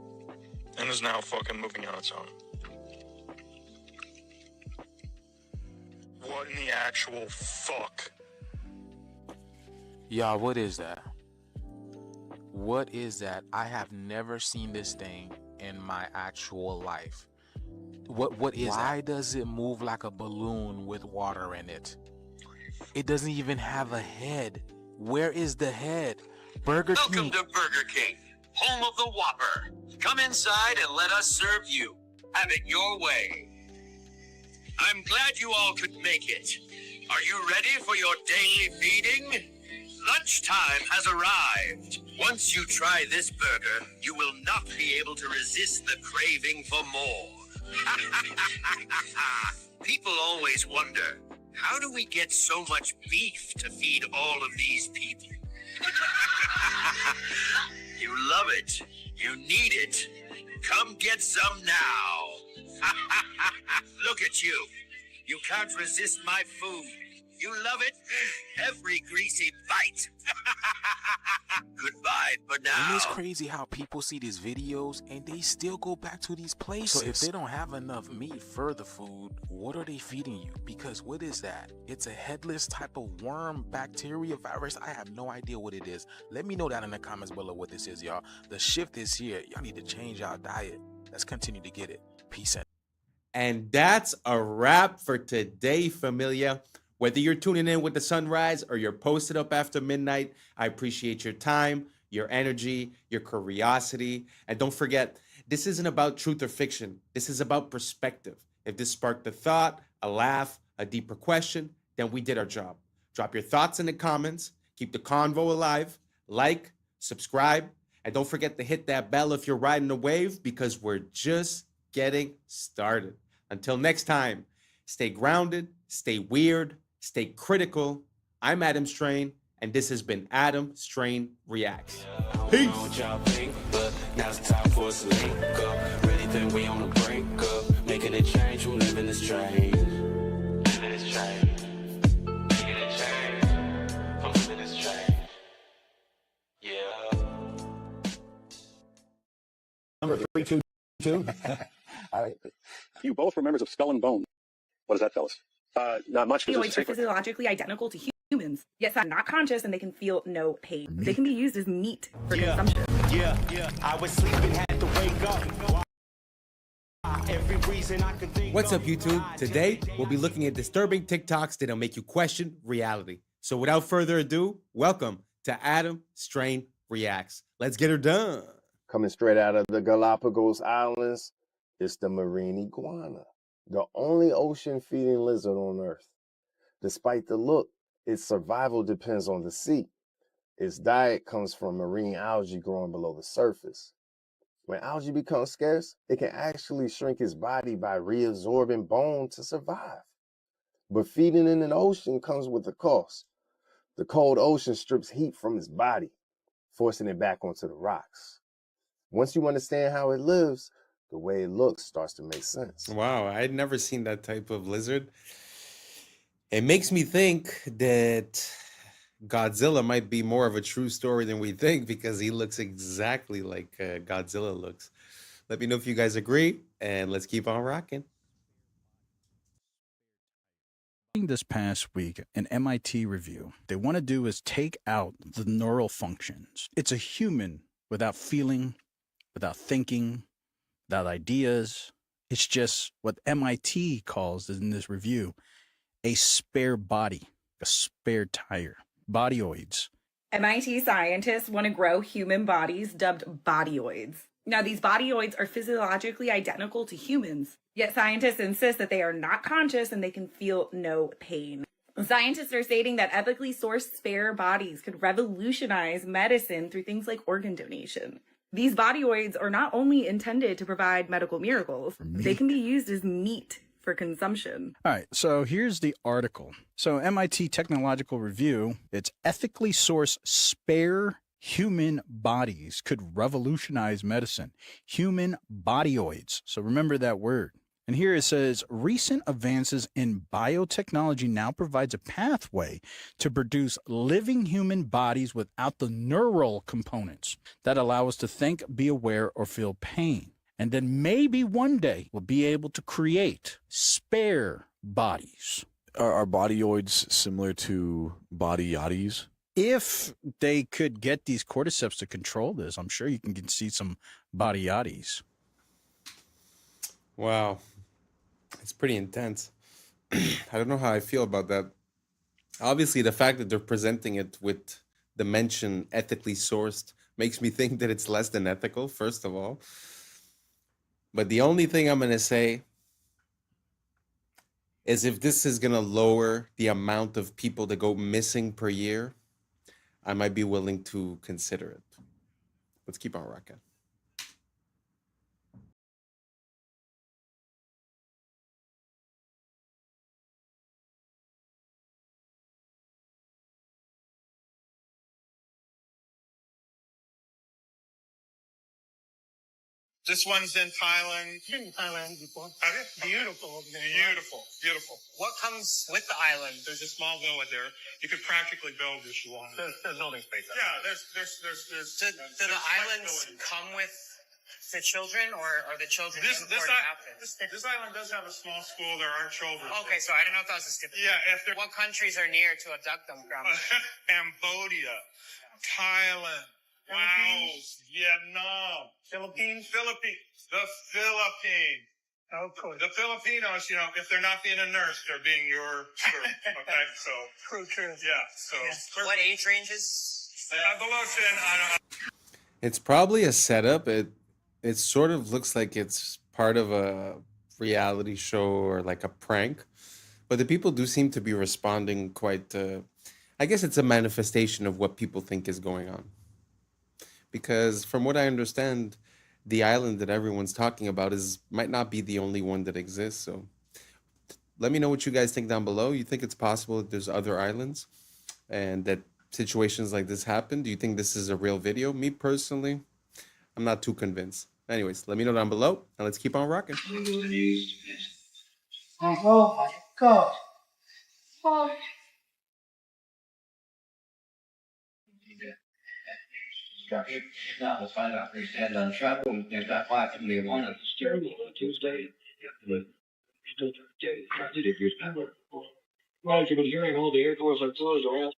and is now fucking moving on its own. What in the actual fuck? Y'all, what is that? What is that? I have never seen this thing in my actual life. What is that? Why does it move like a balloon with water in it? It doesn't even have a head. Where is the head? Burger King. Welcome to Burger King, home of the Whopper. Come inside and let us serve you. Have it your way. I'm glad you all could make it. Are you ready for your daily feeding? Lunchtime has arrived. Once you try this burger, you will not be able to resist the craving for more. People always wonder, how do we get so much beef to feed all of these people? You love it. You need it. Come get some now. Look at you. You can't resist my food. You love it. Every greasy bite. Goodbye, for now. And it's crazy how people see these videos and they still go back to these places. So if they don't have enough meat for the food, what are they feeding you? Because what is that? It's a headless type of worm, bacteria, virus. I have no idea what it is. Let me know down in the comments below what this is, y'all. The shift is here. Y'all need to change our diet. Let's continue to get it. Peace out. And that's a wrap for today, familia. Whether you're tuning in with the sunrise or you're posted up after midnight, I appreciate your time, your energy, your curiosity. And don't forget, this isn't about truth or fiction. This is about perspective. If this sparked a thought, a laugh, a deeper question, then we did our job. Drop your thoughts in the comments. Keep the convo alive. Like, subscribe, and don't forget to hit that bell if you're riding the wave, because we're just getting started. Until next time, stay grounded, stay weird, stay critical. I'm Adam Strain, and this has been Adam Strain Reacts. Peace. Now it's time for us to link up. Really think we on the brink up. Making a change from living this train. Living this train. Making a change from living this train. Yeah. Number 322. You both were members of Skull and Bone. What does that tell us? Not much. Opioids are physiologically identical to humans, yet they're not conscious and they can feel no pain. They can be used as meat for consumption. Yeah. I was sleeping, had to wake up. Every reason I could think. What's up, YouTube? Today, we'll be looking at disturbing TikToks that'll make you question reality. So without further ado, welcome to Adam Strain Reacts. Let's get her done. Coming straight out of the Galapagos Islands, it's the marine iguana, the only ocean-feeding lizard on Earth. Despite the look, its survival depends on the sea. Its diet comes from marine algae growing below the surface. When algae becomes scarce, it can actually shrink its body by reabsorbing bone to survive. But feeding in an ocean comes with a cost. The cold ocean strips heat from its body, forcing it back onto the rocks. Once you understand how it lives, the way it looks starts to make sense. Wow, I'd never seen that type of lizard. It makes me think that Godzilla might be more of a true story than we think, because he looks exactly like Godzilla looks. Let me know if you guys agree, and let's keep on rocking. This past week, an MIT review, they want to do is take out the neural functions. It's a human without feeling, without thinking, without ideas. It's just what MIT calls in this review a spare body, a spare tire, bodyoids. MIT scientists want to grow human bodies dubbed bodyoids. Now, these bodyoids are physiologically identical to humans, yet scientists insist that they are not conscious and they can feel no pain. Scientists are stating that ethically sourced spare bodies could revolutionize medicine through things like organ donation. These bodyoids are not only intended to provide medical miracles, they can be used as meat for consumption. All right, so here's the article. So MIT Technological Review, it's ethically sourced spare human bodies could revolutionize medicine. Human bodyoids. So remember that word. And here it says, recent advances in biotechnology now provides a pathway to produce living human bodies without the neural components that allow us to think, be aware, or feel pain. And then maybe one day we'll be able to create spare bodies. Are bodyoids similar to body yachties? If they could get these cordyceps to control this, I'm sure you can see some body yachties. Wow. It's pretty intense. I don't know how I feel about that. Obviously, the fact that they're presenting it with the mention ethically sourced makes me think that it's less than ethical, first of all. But the only thing I'm going to say is if this is going to lower the amount of people that go missing per year, I might be willing to consider it. Let's keep on rocking. This one's in Thailand. Been in Thailand before. Have you? Beautiful. Beautiful. Beautiful. What comes with the island? There's a small villa there. You could practically build if you want. There's building space. Yeah, there's. Do the islands come with the children, or are the children imported after? This island does have a small school. There are children. Okay, so I don't know if that was a stipulation. Yeah, what countries are near to abduct them from? Cambodia, Thailand, Laos, Vietnam, Philippines. The Philippines. Oh, cool. The Filipinos, you know, if they're not being a nurse, they're being your servant. Okay, so. True. Yeah, so. Yeah. What age ranges? Below 10, I don't know. It's probably a setup. It sort of looks like it's part of a reality show or like a prank, but the people do seem to be responding quite. I guess it's a manifestation of what people think is going on. Because from what I understand, the island that everyone's talking about might not be the only one that exists. So let me know what you guys think down below. You think it's possible that there's other islands and that situations like this happen? Do you think this is a real video? Me personally, I'm not too convinced. Anyways, let me know down below and let's keep on rocking. Oh my God. Oh. Now, let's find out if they stand on travel. There's that 5:01 on Tuesday. Well, as you can hear, all the air doors are closed around.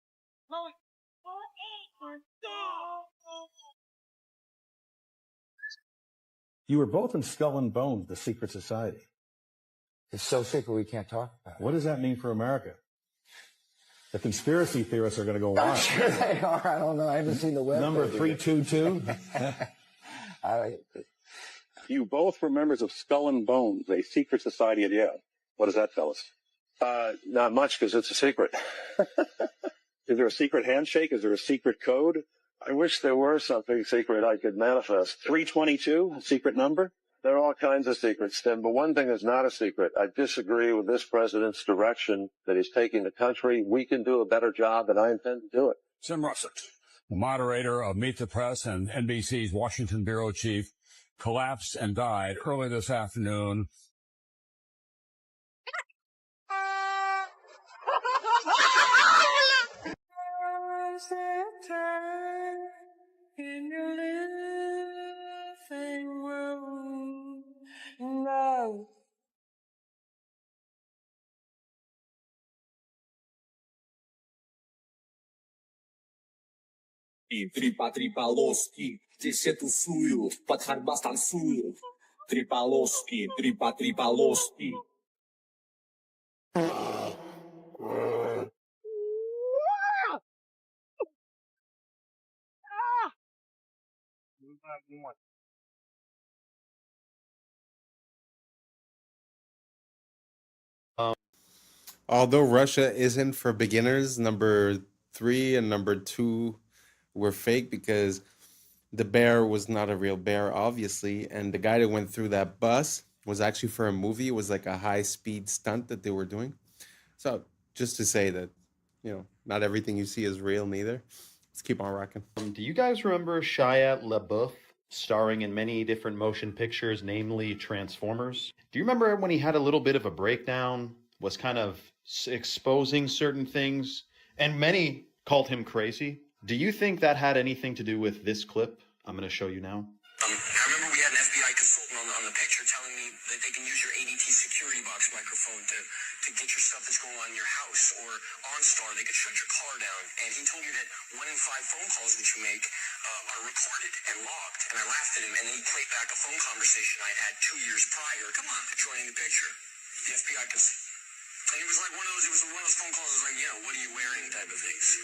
You were both in Skull and Bones, the secret society. It's so secret we can't talk about it. What does that mean for America? The conspiracy theorists are going to go wild. I'm sure they are. I don't know. I haven't seen the web. Number 322. You both were members of Skull and Bones, a secret society at Yale. What is that, fellas? Not much, because it's a secret. Is there a secret handshake? Is there a secret code? I wish there were something secret I could manifest. 322, a secret number? There are all kinds of secrets, Tim, but one thing is not a secret. I disagree with this president's direction that he's taking the country. We can do a better job, and I intend to do it. Tim Russett, the moderator of Meet the Press and NBC's Washington bureau chief, collapsed and died early this afternoon. In your living room, no. Трипа-трипа-лоски, здесь тусую, под Харбас танцую. Трипа-лоски, трипа-трипа-лоски. Although Russia isn't for beginners, number 3 and number 2 were fake because the bear was not a real bear, obviously. And the guy that went through that bus was actually for a movie. It was like a high-speed stunt that they were doing. So just to say that, you know, not everything you see is real neither. Let's keep on rocking. Do you guys remember Shia LaBeouf starring in many different motion pictures, namely Transformers? Do you remember when he had a little bit of a breakdown, was kind of exposing certain things, and many called him crazy? Do you think that had anything to do with this clip I'm going to show you now? I remember we had an FBI consultant on the picture telling me that they can use your ADT security box microphone to get your stuff that's going on in your house, or OnStar, they could shut your car down. And he told me that 1 in 5 phone calls that you make are recorded and logged. And I laughed at him, and then he played back a phone conversation I had 2 years prior. Come on, joining the picture. The FBI consultant. And it was like one of those phone calls that was like, what are you wearing type of things.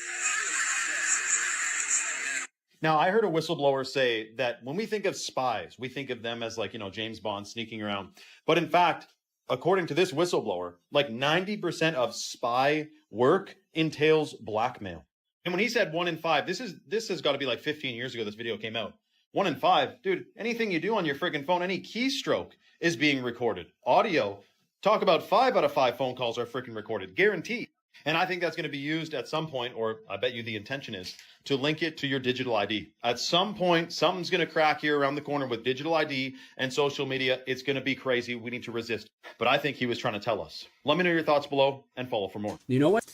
Now, I heard a whistleblower say that when we think of spies, we think of them as like, James Bond sneaking around. But in fact, according to this whistleblower, like 90% of spy work entails blackmail. And when he said 1 in 5, this has got to be like 15 years ago this video came out. 1 in 5, dude, anything you do on your friggin' phone, any keystroke is being recorded. Audio, talk about 5 out of 5 phone calls are freaking recorded, guaranteed. And I think that's going to be used at some point, or I bet you the intention is, to link it to your digital ID. At some point, something's going to crack here around the corner with digital ID and social media. It's going to be crazy. We need to resist. But I think he was trying to tell us. Let me know your thoughts below and follow for more. You know what?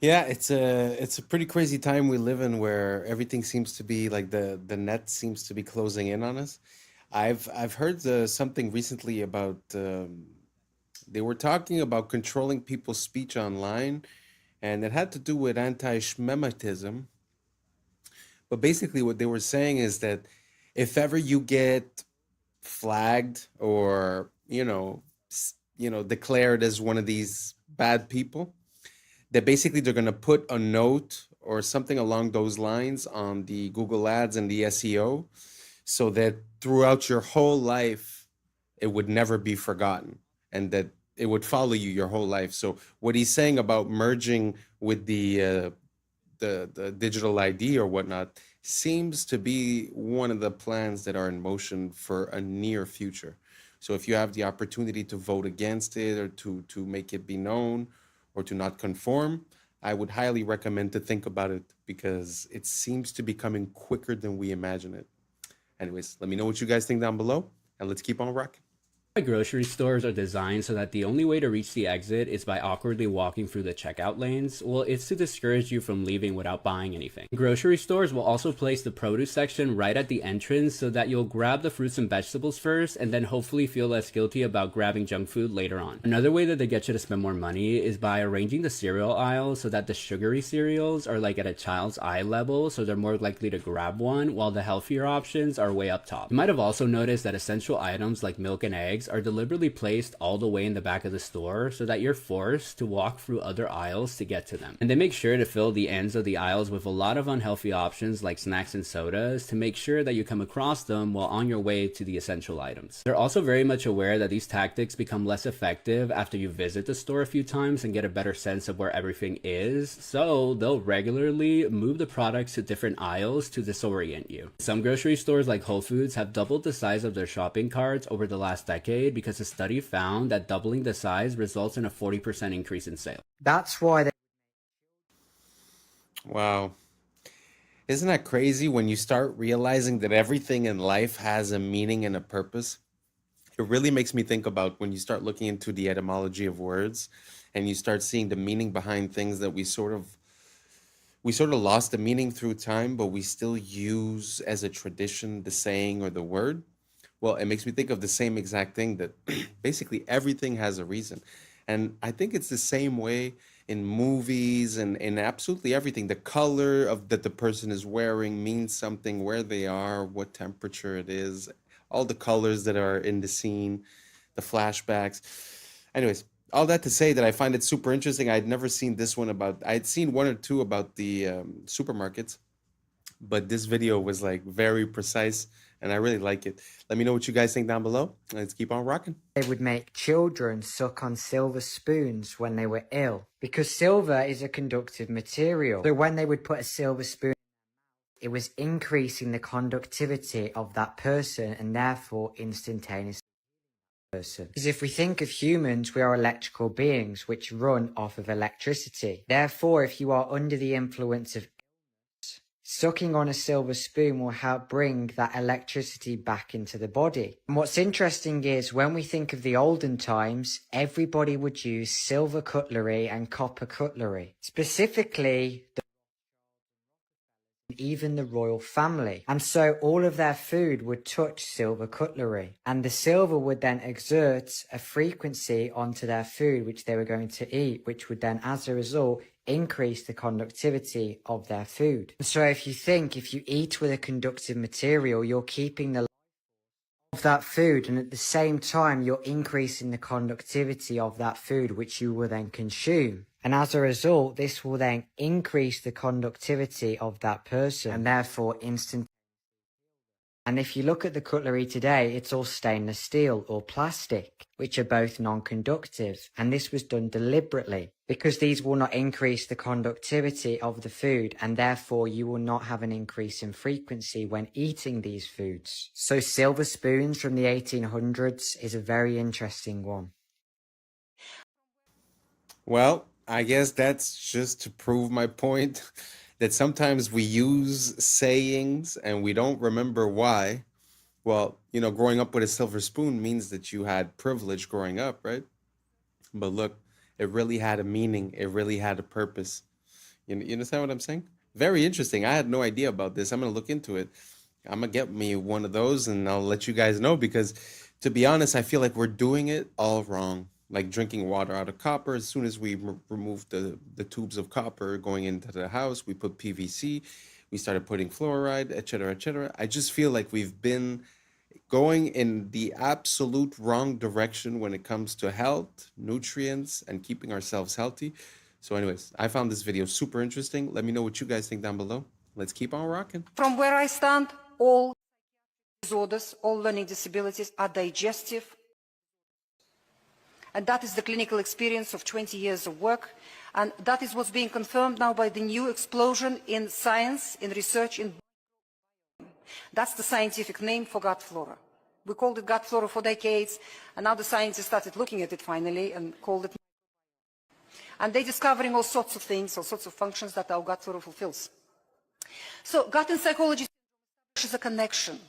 Yeah, it's a pretty crazy time we live in where everything seems to be like the net seems to be closing in on us. I've heard something recently about they were talking about controlling people's speech online, and it had to do with anti-Shemitism. But basically, what they were saying is that if ever you get flagged or declared as one of these bad people, that basically they're going to put a note or something along those lines on the Google Ads and the SEO, so that throughout your whole life it would never be forgotten, and that it would follow you your whole life. So what he's saying about merging with the digital ID or whatnot seems to be one of the plans that are in motion for a near future. So if you have the opportunity to vote against it, or to make it be known, or to not conform, I would highly recommend to think about it, because it seems to be coming quicker than we imagine it. Anyways, let me know what you guys think down below, and let's keep on rocking. Grocery stores are designed so that the only way to reach the exit is by awkwardly walking through the checkout lanes. Well, it's to discourage you from leaving without buying anything. Grocery stores will also place the produce section right at the entrance so that you'll grab the fruits and vegetables first, and then hopefully feel less guilty about grabbing junk food later on. Another way that they get you to spend more money is by arranging the cereal aisles so that the sugary cereals are like at a child's eye level, so they're more likely to grab one, while the healthier options are way up top. You might have also noticed that essential items like milk and eggs are deliberately placed all the way in the back of the store so that you're forced to walk through other aisles to get to them. And they make sure to fill the ends of the aisles with a lot of unhealthy options like snacks and sodas to make sure that you come across them while on your way to the essential items. They're also very much aware that these tactics become less effective after you visit the store a few times and get a better sense of where everything is, so they'll regularly move the products to different aisles to disorient you. Some grocery stores like Whole Foods have doubled the size of their shopping carts over the last decade, because a study found that doubling the size results in a 40% increase in sales. That's why they... Wow. Isn't that crazy when you start realizing that everything in life has a meaning and a purpose? It really makes me think about when you start looking into the etymology of words, and you start seeing the meaning behind things that we sort of lost the meaning through time, but we still use as a tradition the saying or the word. Well, it makes me think of the same exact thing, that basically everything has a reason. And I think it's the same way in movies and in absolutely everything. The color of that the person is wearing means something, where they are, what temperature it is, all the colors that are in the scene, the flashbacks. Anyways, all that to say that I find it super interesting. I'd never seen this one about, I'd seen one or two about the supermarkets, but this video was like very precise, and I really like it. Let me know what you guys think down below. Let's keep on rocking. They would make children suck on silver spoons when they were ill, because silver is a conductive material. So when they would put a silver spoon, it was increasing the conductivity of that person, and therefore instantaneously person. Because if we think of humans, we are electrical beings which run off of electricity. Therefore, if you are under the influence of sucking on a silver spoon will help bring that electricity back into the body. And what's interesting is when we think of the olden times, everybody would use silver cutlery and copper cutlery. Specifically, even the royal family. And so all of their food would touch silver cutlery. And the silver would then exert a frequency onto their food which they were going to eat, which would then, as a result, increase the conductivity of their food. So if you eat with a conductive material, you're keeping the life of that food, and at the same time you're increasing the conductivity of that food which you will then consume. And as a result, this will then increase the conductivity of that person, and therefore instant. And if you look at the cutlery today, it's all stainless steel or plastic, which are both non-conductive. And this was done deliberately because these will not increase the conductivity of the food, and therefore you will not have an increase in frequency when eating these foods. So silver spoons from the 1800s is a very interesting one. Well, I guess that's just to prove my point that sometimes we use sayings and we don't remember why. Well, growing up with a silver spoon means that you had privilege growing up, right? But look, it really had a meaning. It really had a purpose. You understand what I'm saying? Very interesting. I had no idea about this. I'm gonna look into it. I'm gonna get me one of those and I'll let you guys know because, to be honest, I feel like we're doing it all wrong. Like drinking water out of copper. As soon as we removed the tubes of copper going into the house, we put PVC. We started putting fluoride, et cetera, et cetera. I just feel like we've been going in the absolute wrong direction when it comes to health, nutrients, and keeping ourselves healthy. So anyways, I found this video super interesting. Let me know what you guys think down below. Let's keep on rocking. From where I stand, all disorders, all learning disabilities are digestive. And that is the clinical experience of 20 years of work. And that is what's being confirmed now by the new explosion in science, in research, in that's the scientific name for gut flora. We called it gut flora for decades, and now the scientists started looking at it finally and called it. And they're discovering all sorts of things, all sorts of functions that our gut flora fulfills. So gut and psychology is a connection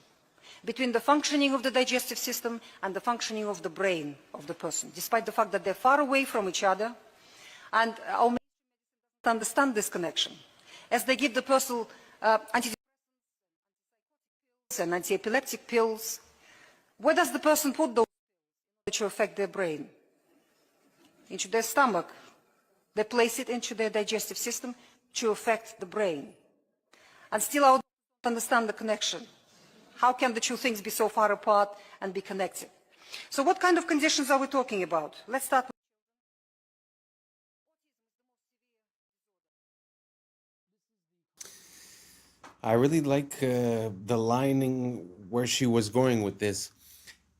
between the functioning of the digestive system and the functioning of the brain of the person, despite the fact that they're far away from each other. And our medicine doesn't understand this connection. As they give the person antidepressants and anti-epileptic pills, where does the person put those pills to affect their brain? Into their stomach. They place it into their digestive system to affect the brain. And still I don't understand the connection. How can the two things be so far apart and be connected? So what kind of conditions are we talking about? Let's start with I really like the lining where she was going with this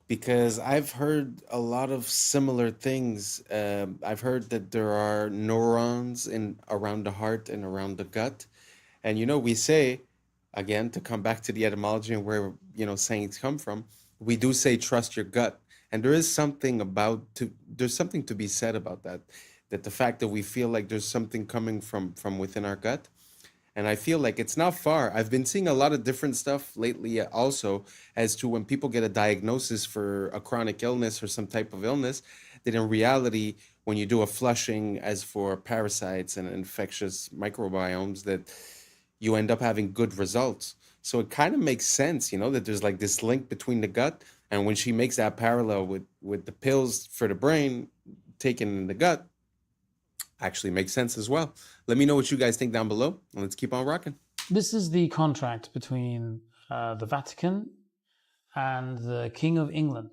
because I've heard a lot of similar things. I've heard that there are neurons around the heart and around the gut. And we say, again, to come back to the etymology and where, sayings come from, we do say trust your gut. And there is something there's something to be said about that the fact that we feel like there's something coming from within our gut. And I feel like it's not far. I've been seeing a lot of different stuff lately also as to when people get a diagnosis for a chronic illness or some type of illness, that in reality, when you do a flushing as for parasites and infectious microbiomes, that you end up having good results. So it kind of makes sense, that there's like this link between the gut. And when she makes that parallel with the pills for the brain taken in the gut, actually makes sense as well. Let me know what you guys think down below, and let's keep on rocking. This is the contract between the Vatican and the King of England.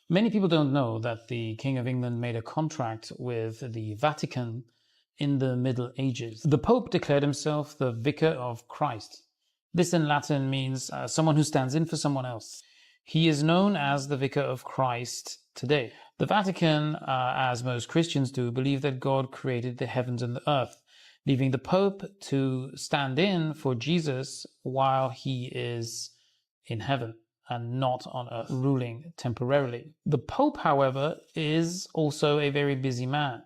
Many people don't know that the King of England made a contract with the Vatican in the Middle Ages. The Pope declared himself the Vicar of Christ. This in Latin means someone who stands in for someone else. He is known as the Vicar of Christ today. The Vatican, as most Christians do, believe that God created the heavens and the earth, leaving the Pope to stand in for Jesus while he is in heaven and not on earth, ruling temporarily. The Pope, however, is also a very busy man.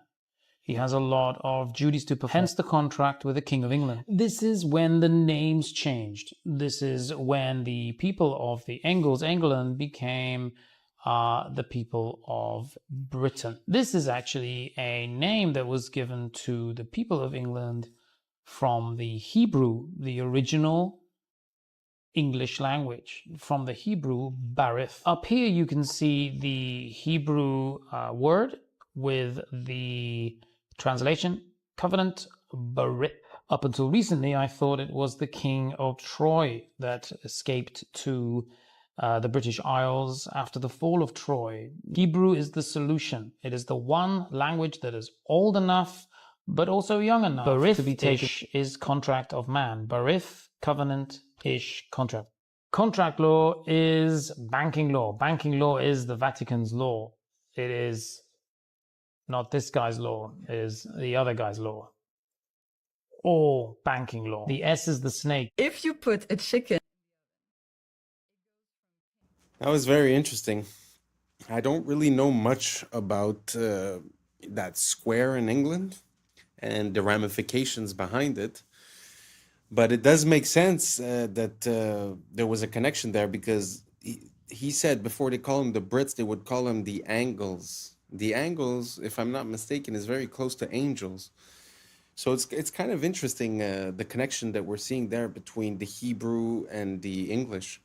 He has a lot of duties to perform, hence the contract with the King of England. This is when the names changed. This is when the people of the Angles, England, became the people of Britain. This is actually a name that was given to the people of England from the Hebrew, the original English language, from the Hebrew barith. Up here you can see the Hebrew word with the translation, covenant, barith. Up until recently, I thought it was the king of Troy that escaped to the British Isles after the fall of Troy. Hebrew is the solution. It is the one language that is old enough, but also young enough to be taken. Ish is contract of man. Barith, covenant, ish, contract. Contract law is banking law. Banking law is the Vatican's law. It is not this guy's law, it is the other guy's law. Or banking law. The S is the snake. If you put a chicken... That was very interesting. I don't really know much about that square in England. and the ramifications behind it. But it does make sense that there was a connection there, because he said before they call them the Brits, they would call them the Angles. The Angles, if I'm not mistaken, is very close to angels. So it's kind of interesting, the connection that we're seeing there between the Hebrew and the English.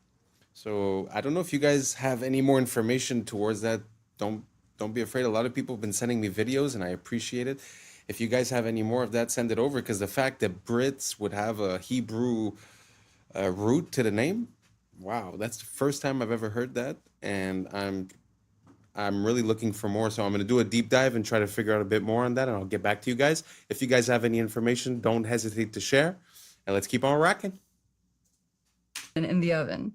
So I don't know if you guys have any more information towards that. Don't be afraid. A lot of people have been sending me videos, and I appreciate it. If you guys have any more of that, send it over, because the fact that Brits would have a Hebrew root to the name, wow, that's the first time I've ever heard that, and I'm really looking for more. So I'm going to do a deep dive and try to figure out a bit more on that, and I'll get back to you guys. If you guys have any information, don't hesitate to share, and let's keep on rocking. And in the oven,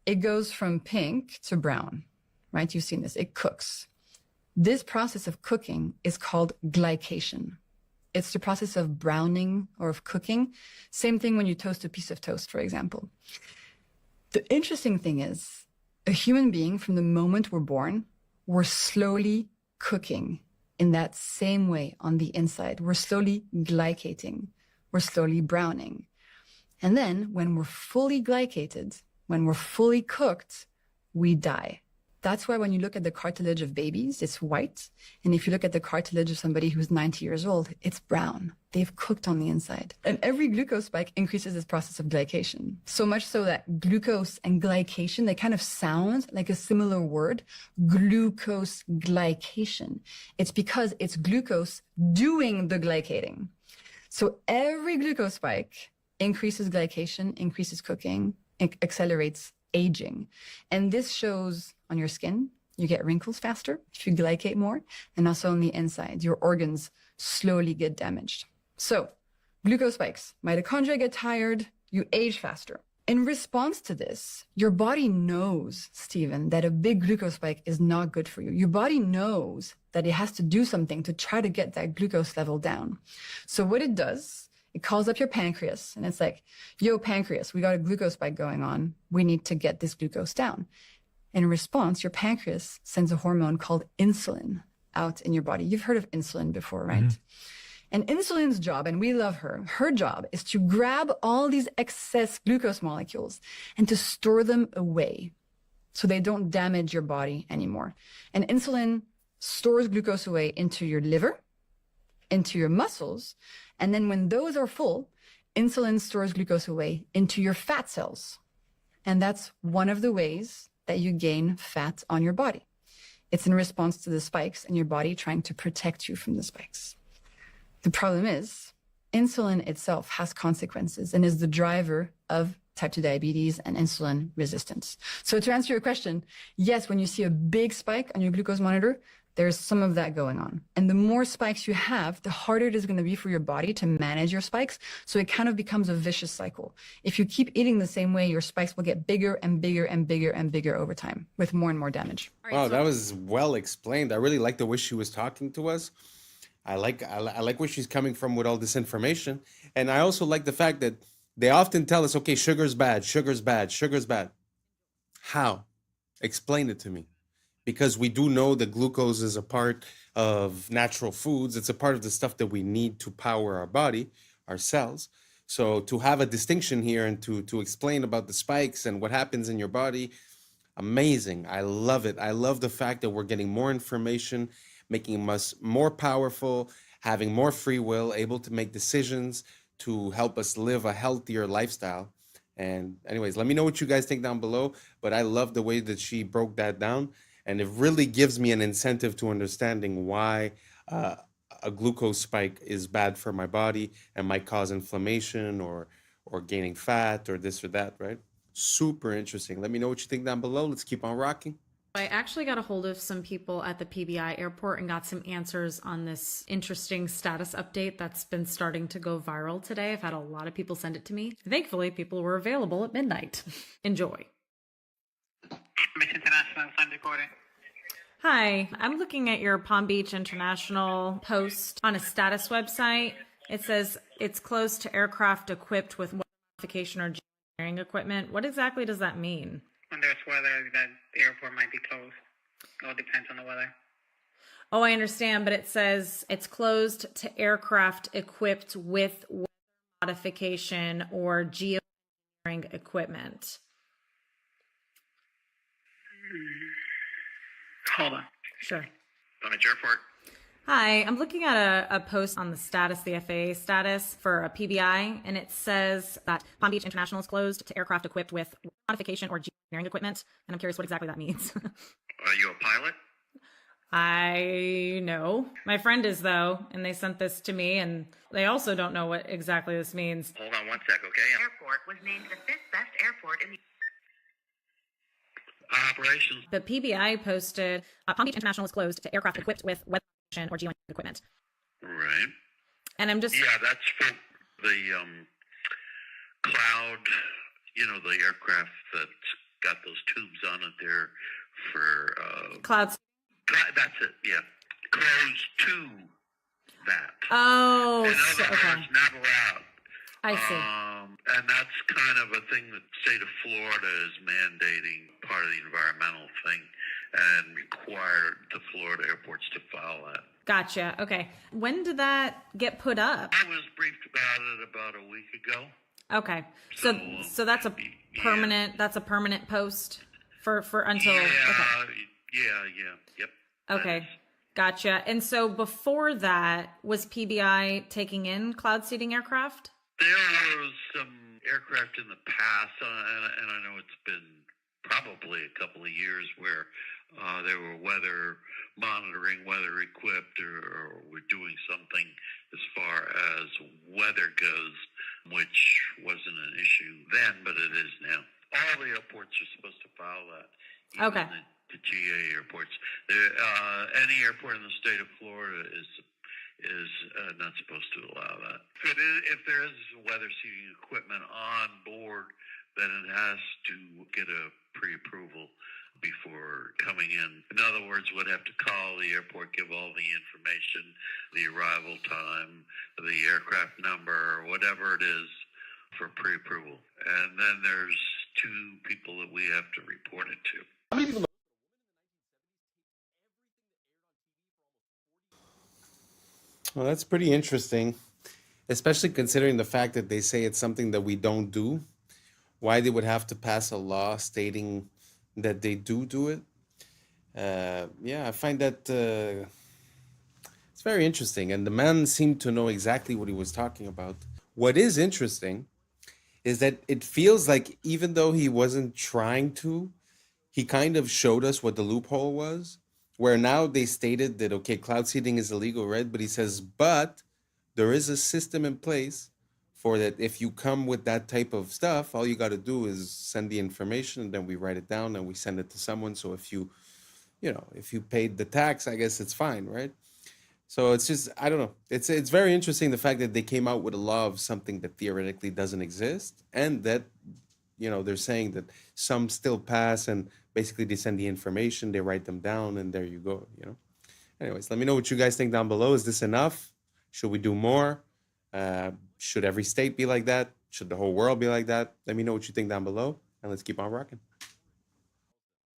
it goes from pink to brown, right? You've seen this. It cooks. This process of cooking is called glycation. It's the process of browning or of cooking. Same thing when you toast a piece of toast, for example. The interesting thing is, a human being, from the moment we're born, we're slowly cooking in that same way on the inside. We're slowly glycating. We're slowly browning. And then when we're fully glycated, when we're fully cooked, we die. That's why when you look at the cartilage of babies, it's white. And if you look at the cartilage of somebody who's 90 years old, it's brown. They've cooked on the inside. And every glucose spike increases this process of glycation. So much so that glucose and glycation, they kind of sound like a similar word, glucose glycation. It's because it's glucose doing the glycating. So every glucose spike increases glycation, increases cooking, accelerates aging. And this shows on your skin. You get wrinkles faster if you glycate more, and also on the inside, your organs slowly get damaged. So glucose spikes, mitochondria get tired, you age faster. In response to this, your body knows, Stephen, that a big glucose spike is not good for you. Your body knows that it has to do something to try to get that glucose level down. So what it does, it calls up your pancreas, and it's like, yo, pancreas, we got a glucose spike going on. We need to get this glucose down. In response, your pancreas sends a hormone called insulin out in your body. You've heard of insulin before, right? Mm-hmm. And insulin's job, and we love her job is to grab all these excess glucose molecules and to store them away so they don't damage your body anymore. And insulin stores glucose away into your liver, into your muscles, and then when those are full, insulin stores glucose away into your fat cells. And that's one of the ways that you gain fat on your body. It's in response to the spikes and your body trying to protect you from the spikes. The problem is, insulin itself has consequences and is the driver of type 2 diabetes and insulin resistance. So to answer your question, yes, when you see a big spike on your glucose monitor, there's some of that going on. And the more spikes you have, the harder it is going to be for your body to manage your spikes. So it kind of becomes a vicious cycle. If you keep eating the same way, your spikes will get bigger and bigger and bigger and bigger over time with more and more damage. Wow, that was well explained. I really like the way she was talking to us. I like where she's coming from with all this information. And I also like the fact that they often tell us, okay, sugar's bad, sugar's bad, sugar's bad. How? Explain it to me. Because we do know that glucose is a part of natural foods. It's a part of the stuff that we need to power our body, our cells. So to have a distinction here and to explain about the spikes and what happens in your body, amazing. I love it. I love the fact that we're getting more information, making us more powerful, having more free will, able to make decisions to help us live a healthier lifestyle. And anyways, let me know what you guys think down below. But I love the way that she broke that down. And it really gives me an incentive to understanding why a glucose spike is bad for my body and might cause inflammation or gaining fat or this or that, right? Super interesting. Let me know what you think down below. Let's keep on rocking. I actually got a hold of some people at the PBI airport and got some answers on this interesting status update that's been starting to go viral today. I've had a lot of people send it to me. Thankfully, people were available at midnight. Enjoy. Hi, I'm looking at your Palm Beach International post on a status website. It says it's close to aircraft equipped with modification or engineering equipment. What exactly does that mean? When there's weather, that the airport might be closed. It all depends on the weather. Oh, I understand, but it says it's closed to aircraft equipped with weather modification or geoengineering equipment. Hold on. Sure. Palm Beach Airport. Hi, I'm looking at a post on the status, the FAA status for a PBI, and it says that Palm Beach International is closed to aircraft equipped with modification or geoengineering equipment, and I'm curious what exactly that means. Are you a pilot? I know. My friend is, though, and they sent this to me, and they also don't know what exactly this means. Hold on one sec, okay? Airport was named the 5th best airport in the Operations. The PBI posted, Palm Beach International is closed to aircraft equipped with weather modification or geoengineering equipment. Right. And I'm just... Yeah, that's for the cloud, the aircraft that's got those tubes on it there for... Clouds. That's it, yeah. Closed to that. Oh, in other okay. words, not allowed. I see. And that's kind of a thing that the state of Florida is mandating, part of the environmental thing, and required the Florida airports to follow that. Gotcha. Okay. When did that get put up? I was briefed about it about a week ago. Okay. So that's a permanent. That's a permanent post for until. Yeah. Okay. Yep. Okay. Gotcha. And so before that, was PBI taking in cloud seeding aircraft? There was some aircraft in the past, and I know it's been probably a couple of years where they were weather monitoring, weather equipped, or were doing something as far as weather goes, which wasn't an issue then, but it is now. All the airports are supposed to follow that. Okay. The GA airports. Any airport in the state of Florida is not supposed to allow that. If there is weather seeding equipment on board, then it has to get a pre-approval before coming in. In other words, would have to call the airport, give all the information, the arrival time, the aircraft number, or whatever it is for pre-approval. And then there's two people that we have to report it to. Well, that's pretty interesting, especially considering the fact that they say it's something that we don't do. Why they would have to pass a law stating that they do it. I find that it's very interesting. And the man seemed to know exactly what he was talking about. What is interesting is that it feels like even though he wasn't trying to, he kind of showed us what the loophole was. Where now they stated that, okay, cloud seeding is illegal, right? But he says, but there is a system in place for that. If you come with that type of stuff, all you got to do is send the information, and then we write it down and we send it to someone. So if you paid the tax, I guess it's fine, right? So it's just, I don't know. It's very interesting, the fact that they came out with a law of something that theoretically doesn't exist, and that, they're saying that some still pass, and basically they send the information, they write them down, and there you go, Anyways, let me know what you guys think down below. Is this enough? Should we do more? Should every state be like that? Should the whole world be like that? Let me know what you think down below, and let's keep on rocking.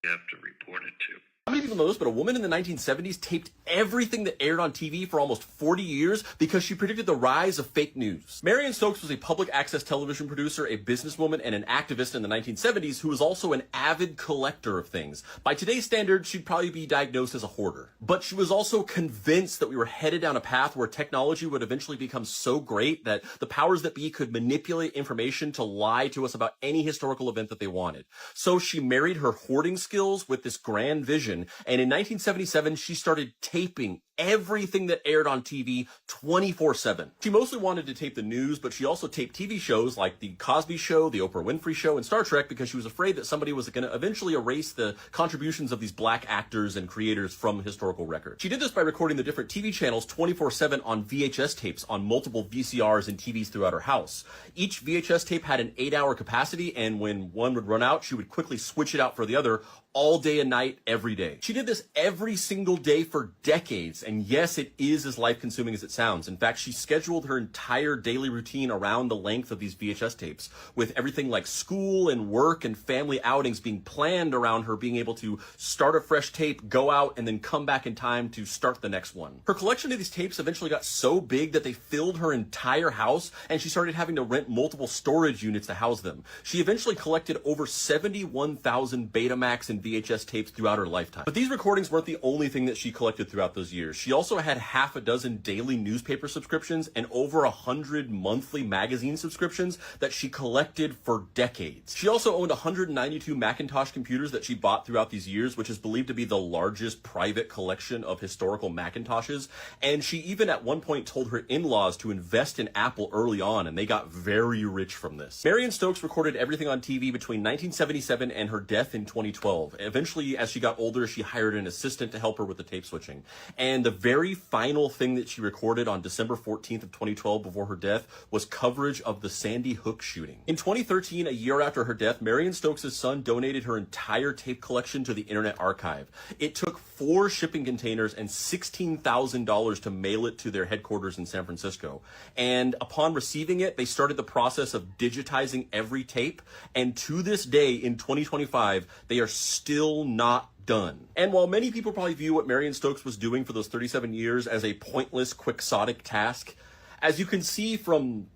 You have to report it to. How many people know this, but a woman in the 1970s taped everything that aired on TV for almost 40 years because she predicted the rise of fake news. Marion Stokes was a public access television producer, a businesswoman, and an activist in the 1970s who was also an avid collector of things. By today's standards, she'd probably be diagnosed as a hoarder. But she was also convinced that we were headed down a path where technology would eventually become so great that the powers that be could manipulate information to lie to us about any historical event that they wanted. So she married her hoarding skills with this grand vision. And in 1977, she started taping everything that aired on TV 24/7. She mostly wanted to tape the news, but she also taped TV shows like The Cosby Show, The Oprah Winfrey Show, and Star Trek because she was afraid that somebody was going to eventually erase the contributions of these black actors and creators from historical record. She did this by recording the different TV channels 24/7 on VHS tapes on multiple VCRs and TVs throughout her house. Each VHS tape had an 8-hour capacity, and when one would run out, she would quickly switch it out for the other all day and night, every day. She did this every single day for decades, and yes, it is as life-consuming as it sounds. In fact, she scheduled her entire daily routine around the length of these VHS tapes, with everything like school and work and family outings being planned around her being able to start a fresh tape, go out, and then come back in time to start the next one. Her collection of these tapes eventually got so big that they filled her entire house, and she started having to rent multiple storage units to house them. She eventually collected over 71,000 Betamax and VHS tapes throughout her lifetime. But these recordings weren't the only thing that she collected throughout those years. She also had half a dozen daily newspaper subscriptions and over 100 monthly magazine subscriptions that she collected for decades. She also owned 192 Macintosh computers that she bought throughout these years, which is believed to be the largest private collection of historical Macintoshes. And she even at one point told her in-laws to invest in Apple early on, and they got very rich from this. Marion Stokes recorded everything on TV between 1977 and her death in 2012. Eventually, as she got older, she hired an assistant to help her with the tape switching. And the very final thing that she recorded on December 14th of 2012 before her death was coverage of the Sandy Hook shooting. In 2013, a year after her death, Marion Stokes' son donated her entire tape collection to the Internet Archive. It took 4 shipping containers and $16,000 to mail it to their headquarters in San Francisco. And upon receiving it, they started the process of digitizing every tape. And to this day, in 2025, they are still not done. And while many people probably view what Marion Stokes was doing for those 37 years as a pointless, quixotic task, as you can see from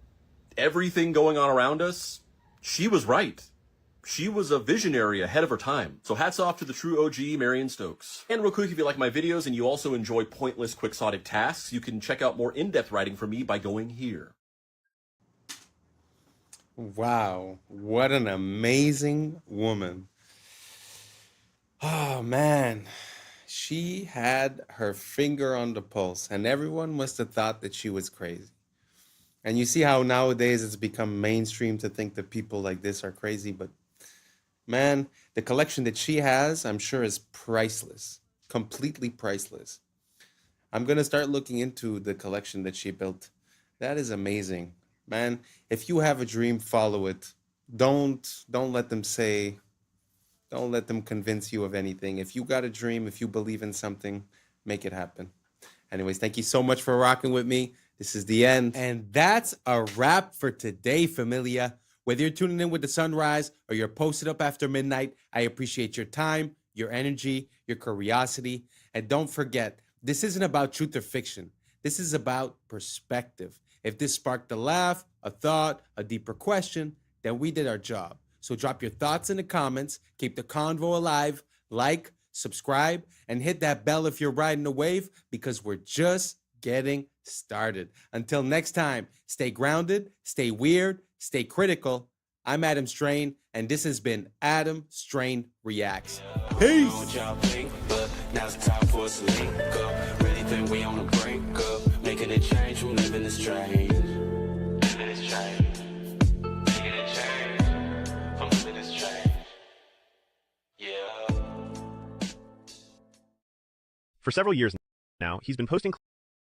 everything going on around us, she was right. She was a visionary ahead of her time. So hats off to the true OG, Marion Stokes. And real quick, if you like my videos and you also enjoy pointless, quixotic tasks, you can check out more in-depth writing from me by going here. Wow, what an amazing woman. Oh man, she had her finger on the pulse, and everyone must have thought that she was crazy. And you see how nowadays it's become mainstream to think that people like this are crazy, but man, the collection that she has, I'm sure, is priceless, completely priceless. I'm going to start looking into the collection that she built. That is amazing. Man, if you have a dream, follow it. Don't let them say, don't let them convince you of anything. If you got a dream, if you believe in something, make it happen. Anyways, thank you so much for rocking with me. This is the end. And that's a wrap for today, familia. Whether you're tuning in with the sunrise or you're posted up after midnight, I appreciate your time, your energy, your curiosity. And don't forget, this isn't about truth or fiction. This is about perspective. If this sparked a laugh, a thought, a deeper question, then we did our job. So drop your thoughts in the comments, keep the convo alive, like, subscribe, and hit that bell if you're riding the wave, because we're just getting started. Until next time, stay grounded, stay weird, stay critical. I'm Adam Strain, and this has been Adam Strain Reacts. Peace! Now it's time for us to link up. Really think we on a break up. Making a change from living this strange. Living this strange. Making a change from living this strange. Yeah. For several years now, he's been posting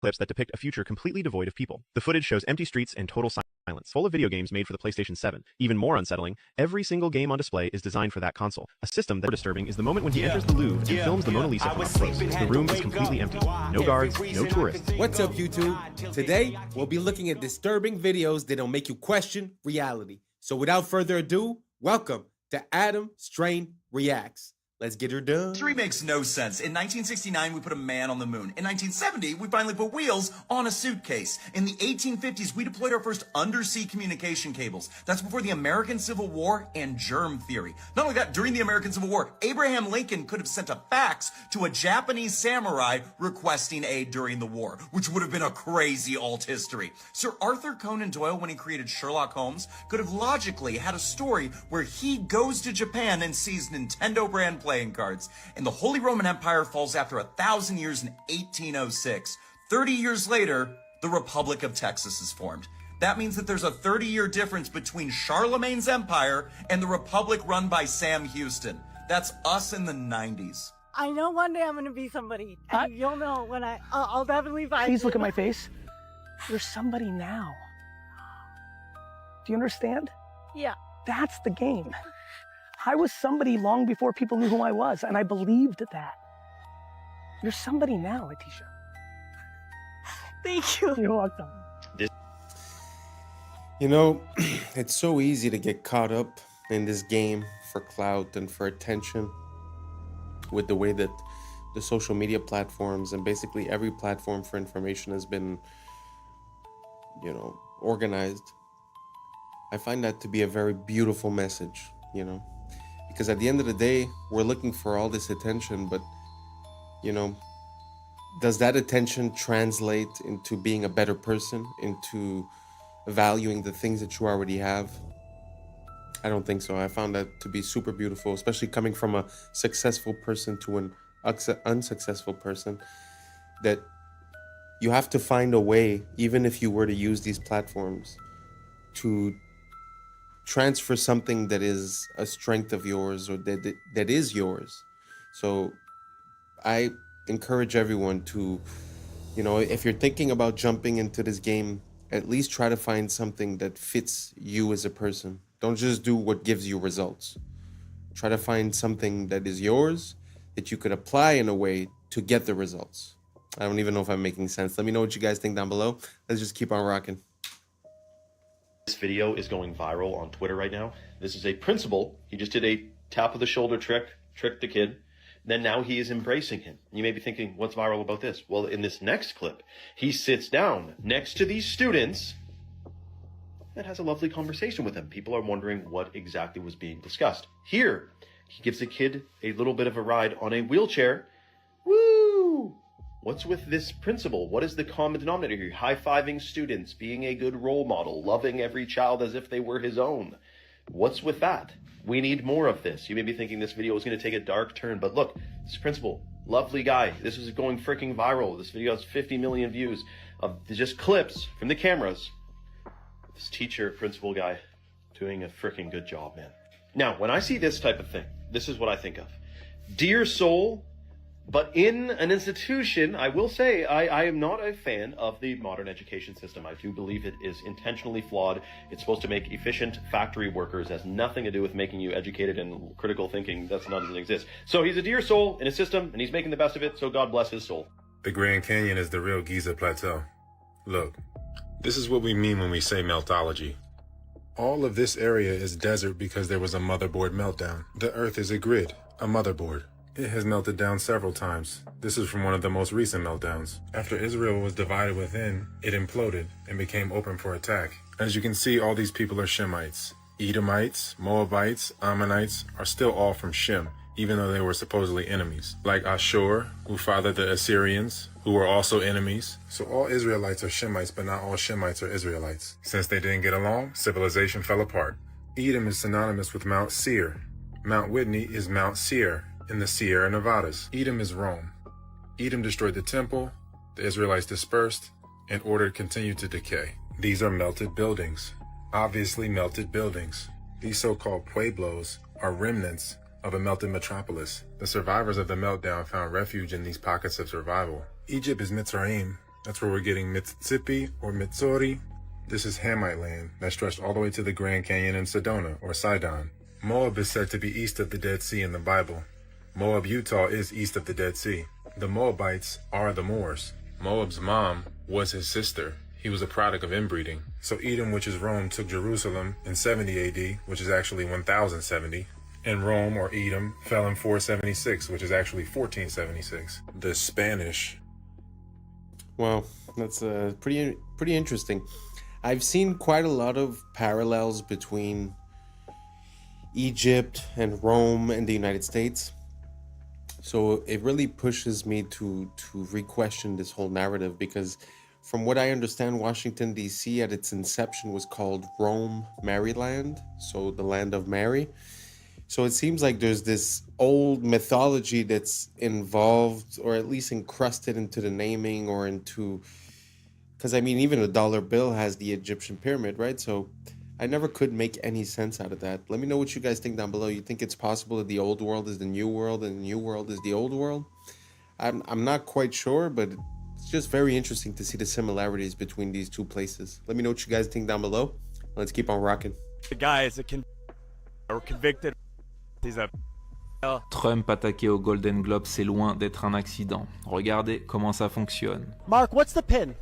clips that depict a future completely devoid of people. The footage shows empty streets and total silence, full of video games made for the PlayStation 7. Even more unsettling, every single game on display is designed for that console. A system that's disturbing is the moment when he enters the Louvre and films the Mona Lisa from up close. The room is completely empty. No guards, no tourists. What's up, YouTube? Today, we'll be looking at disturbing videos that'll make you question reality. So without further ado, welcome to Adam Strain Reacts. Let's get her done. History makes no sense. In 1969, we put a man on the moon. In 1970, we finally put wheels on a suitcase. In the 1850s, we deployed our first undersea communication cables. That's before the American Civil War and germ theory. Not only that, during the American Civil War, Abraham Lincoln could have sent a fax to a Japanese samurai requesting aid during the war, which would have been a crazy alt history. Sir Arthur Conan Doyle, when he created Sherlock Holmes, could have logically had a story where he goes to Japan and sees Nintendo brand playing cards, and the Holy Roman Empire falls after 1,000 years in 1806. 30 years later, the Republic of Texas is formed. That means that there's a 30-year difference between Charlemagne's empire and the Republic run by Sam Houston. That's us in the 90s. I know one day I'm going to be somebody, and you'll know when I'll definitely find you. Please look at my face. You're somebody now. Do you understand? Yeah. That's the game. I was somebody long before people knew who I was, and I believed that. You're somebody now, Letitia. Thank you. You're welcome. You know, it's so easy to get caught up in this game for clout and for attention with the way that the social media platforms and basically every platform for information has been, you know, organized. I find that to be a very beautiful message, you know, because at the end of the day, we're looking for all this attention, but, you know, does that attention translate into being a better person, into valuing the things that you already have? I don't think so. I found that to be super beautiful, especially coming from a successful person to an unsuccessful person, that you have to find a way, even if you were to use these platforms, to transfer something that is a strength of yours or that is yours. So I encourage everyone to, you know, if you're thinking about jumping into this game, at least try to find something that fits you as a person. Don't just do what gives you results. Try to find something that is yours, that you could apply in a way to get the results. I don't even know if I'm making sense. Let me know what you guys think down below. Let's just keep on rocking. This video is going viral on Twitter right now. This is a principal. He just did a tap of the shoulder tricked the kid. Then now he is embracing him. You may be thinking, what's viral about this? Well, in this next clip, he sits down next to these students and has a lovely conversation with them. People are wondering what exactly was being discussed. Here, he gives the kid a little bit of a ride on a wheelchair. Woo! What's with this principal? What is the common denominator here? High-fiving students, being a good role model, loving every child as if they were his own. What's with that? We need more of this. You may be thinking this video is going to take a dark turn, but look, this principal, lovely guy. This is going freaking viral. This video has 50 million views of just clips from the cameras. This teacher, principal guy, doing a freaking good job, man. Now, when I see this type of thing, this is what I think of. Dear soul, but in an institution, I will say I am not a fan of the modern education system. I do believe it is intentionally flawed. It's supposed to make efficient factory workers. It has nothing to do with making you educated and critical thinking. That doesn't exist. So he's a dear soul in a system, and he's making the best of it, so God bless his soul. The Grand Canyon is the real Giza Plateau. Look, this is what we mean when we say meltology. All of this area is desert because there was a motherboard meltdown. The Earth is a grid, a motherboard. It has melted down several times. This is from one of the most recent meltdowns. After Israel was divided within, it imploded and became open for attack. As you can see, all these people are Shemites. Edomites, Moabites, Ammonites are still all from Shem, even though they were supposedly enemies. Like Ashur, who fathered the Assyrians, who were also enemies. So all Israelites are Shemites, but not all Shemites are Israelites. Since they didn't get along, civilization fell apart. Edom is synonymous with Mount Seir. Mount Whitney is Mount Seir in the Sierra Nevadas. Edom is Rome. Edom destroyed the temple, the Israelites dispersed, and order continued to decay. These are melted buildings. Obviously melted buildings. These so-called pueblos are remnants of a melted metropolis. The survivors of the meltdown found refuge in these pockets of survival. Egypt is Mitzrayim. That's where we're getting Mississippi or Mitsori. This is Hamite land that stretched all the way to the Grand Canyon in Sedona or Sidon. Moab is said to be east of the Dead Sea in the Bible. Moab, Utah is east of the Dead Sea. The Moabites are the Moors. Moab's mom was his sister. He was a product of inbreeding. So Edom, which is Rome, took Jerusalem in 70 AD, which is actually 1070. And Rome, or Edom, fell in 476, which is actually 1476. The Spanish. Wow, that's pretty interesting. I've seen quite a lot of parallels between Egypt and Rome and the United States. So it really pushes me to re-question this whole narrative, because from what I understand, Washington, D.C. at its inception was called Rome, Maryland, so the land of Mary. So it seems like there's this old mythology that's involved, or at least encrusted into the naming or into, because I mean, even a dollar bill has the Egyptian pyramid, right? So I never could make any sense out of that. Let me know what you guys think down below. You think it's possible that the old world is the new world and the new world is the old world? I'm not quite sure, but it's just very interesting to see the similarities between these two places. Let me know what you guys think down below. Let's keep on rocking. The guy is convicted. Trump attaqué au Golden Globe, c'est loin d'être un accident. Regardez comment ça fonctionne. Mark, what's the pin?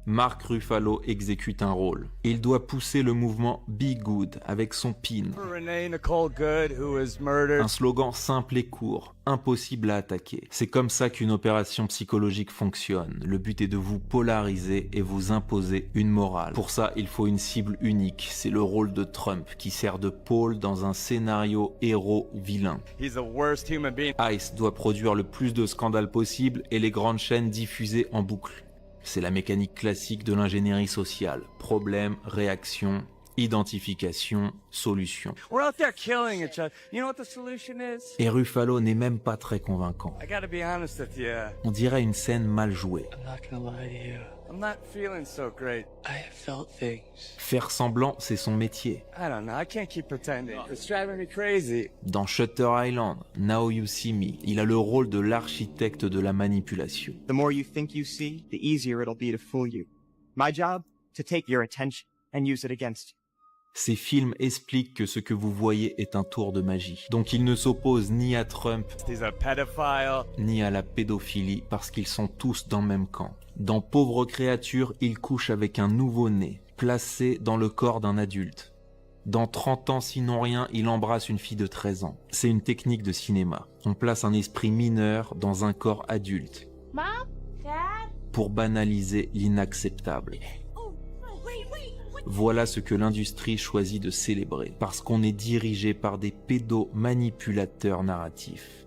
Mark Ruffalo exécute un rôle. Il doit pousser le mouvement Be Good avec son pin. Renee Nicole Good, who was murdered. Un slogan simple et court, impossible à attaquer. C'est comme ça qu'une opération psychologique fonctionne. Le but est de vous polariser et vous imposer une morale. Pour ça, il faut une cible unique. C'est le rôle de Trump qui sert de pôle dans un scénario héros-vilain. He's the worst human being. ICE doit produire le plus de scandales possible et les grandes chaînes diffuser en boucle. C'est la mécanique classique de l'ingénierie sociale. Problème, réaction, identification, solution. We're out there killing each other. You know what the solution is? Et Ruffalo n'est même pas très convaincant. I gotta be honest with you. On dirait une scène mal jouée. I'm not gonna lie to you. I'm not feeling so great. I have felt things. Faire semblant, c'est son métier. I don't know. I can't keep pretending. It's driving me crazy. Dans Shutter Island, Now You See Me, il a le rôle de l'architecte de la manipulation. The more you think you see, the easier it'll be to fool you. My job, to take your attention and use it against you. Ces films expliquent que ce que vous voyez est un tour de magie. Donc ils ne s'opposent ni à Trump, ni à la pédophilie, parce qu'ils sont tous dans le même camp. Dans Pauvres créatures, il couche avec un nouveau-né, placé dans le corps d'un adulte. Dans 30 ans, sinon rien, il embrasse une fille de 13 ans. C'est une technique de cinéma. On place un esprit mineur dans un corps adulte. Mom? Dad? Pour banaliser l'inacceptable. Voilà ce que l'industrie choisit de célébrer, parce qu'on est dirigé par des pédomanipulateurs narratifs.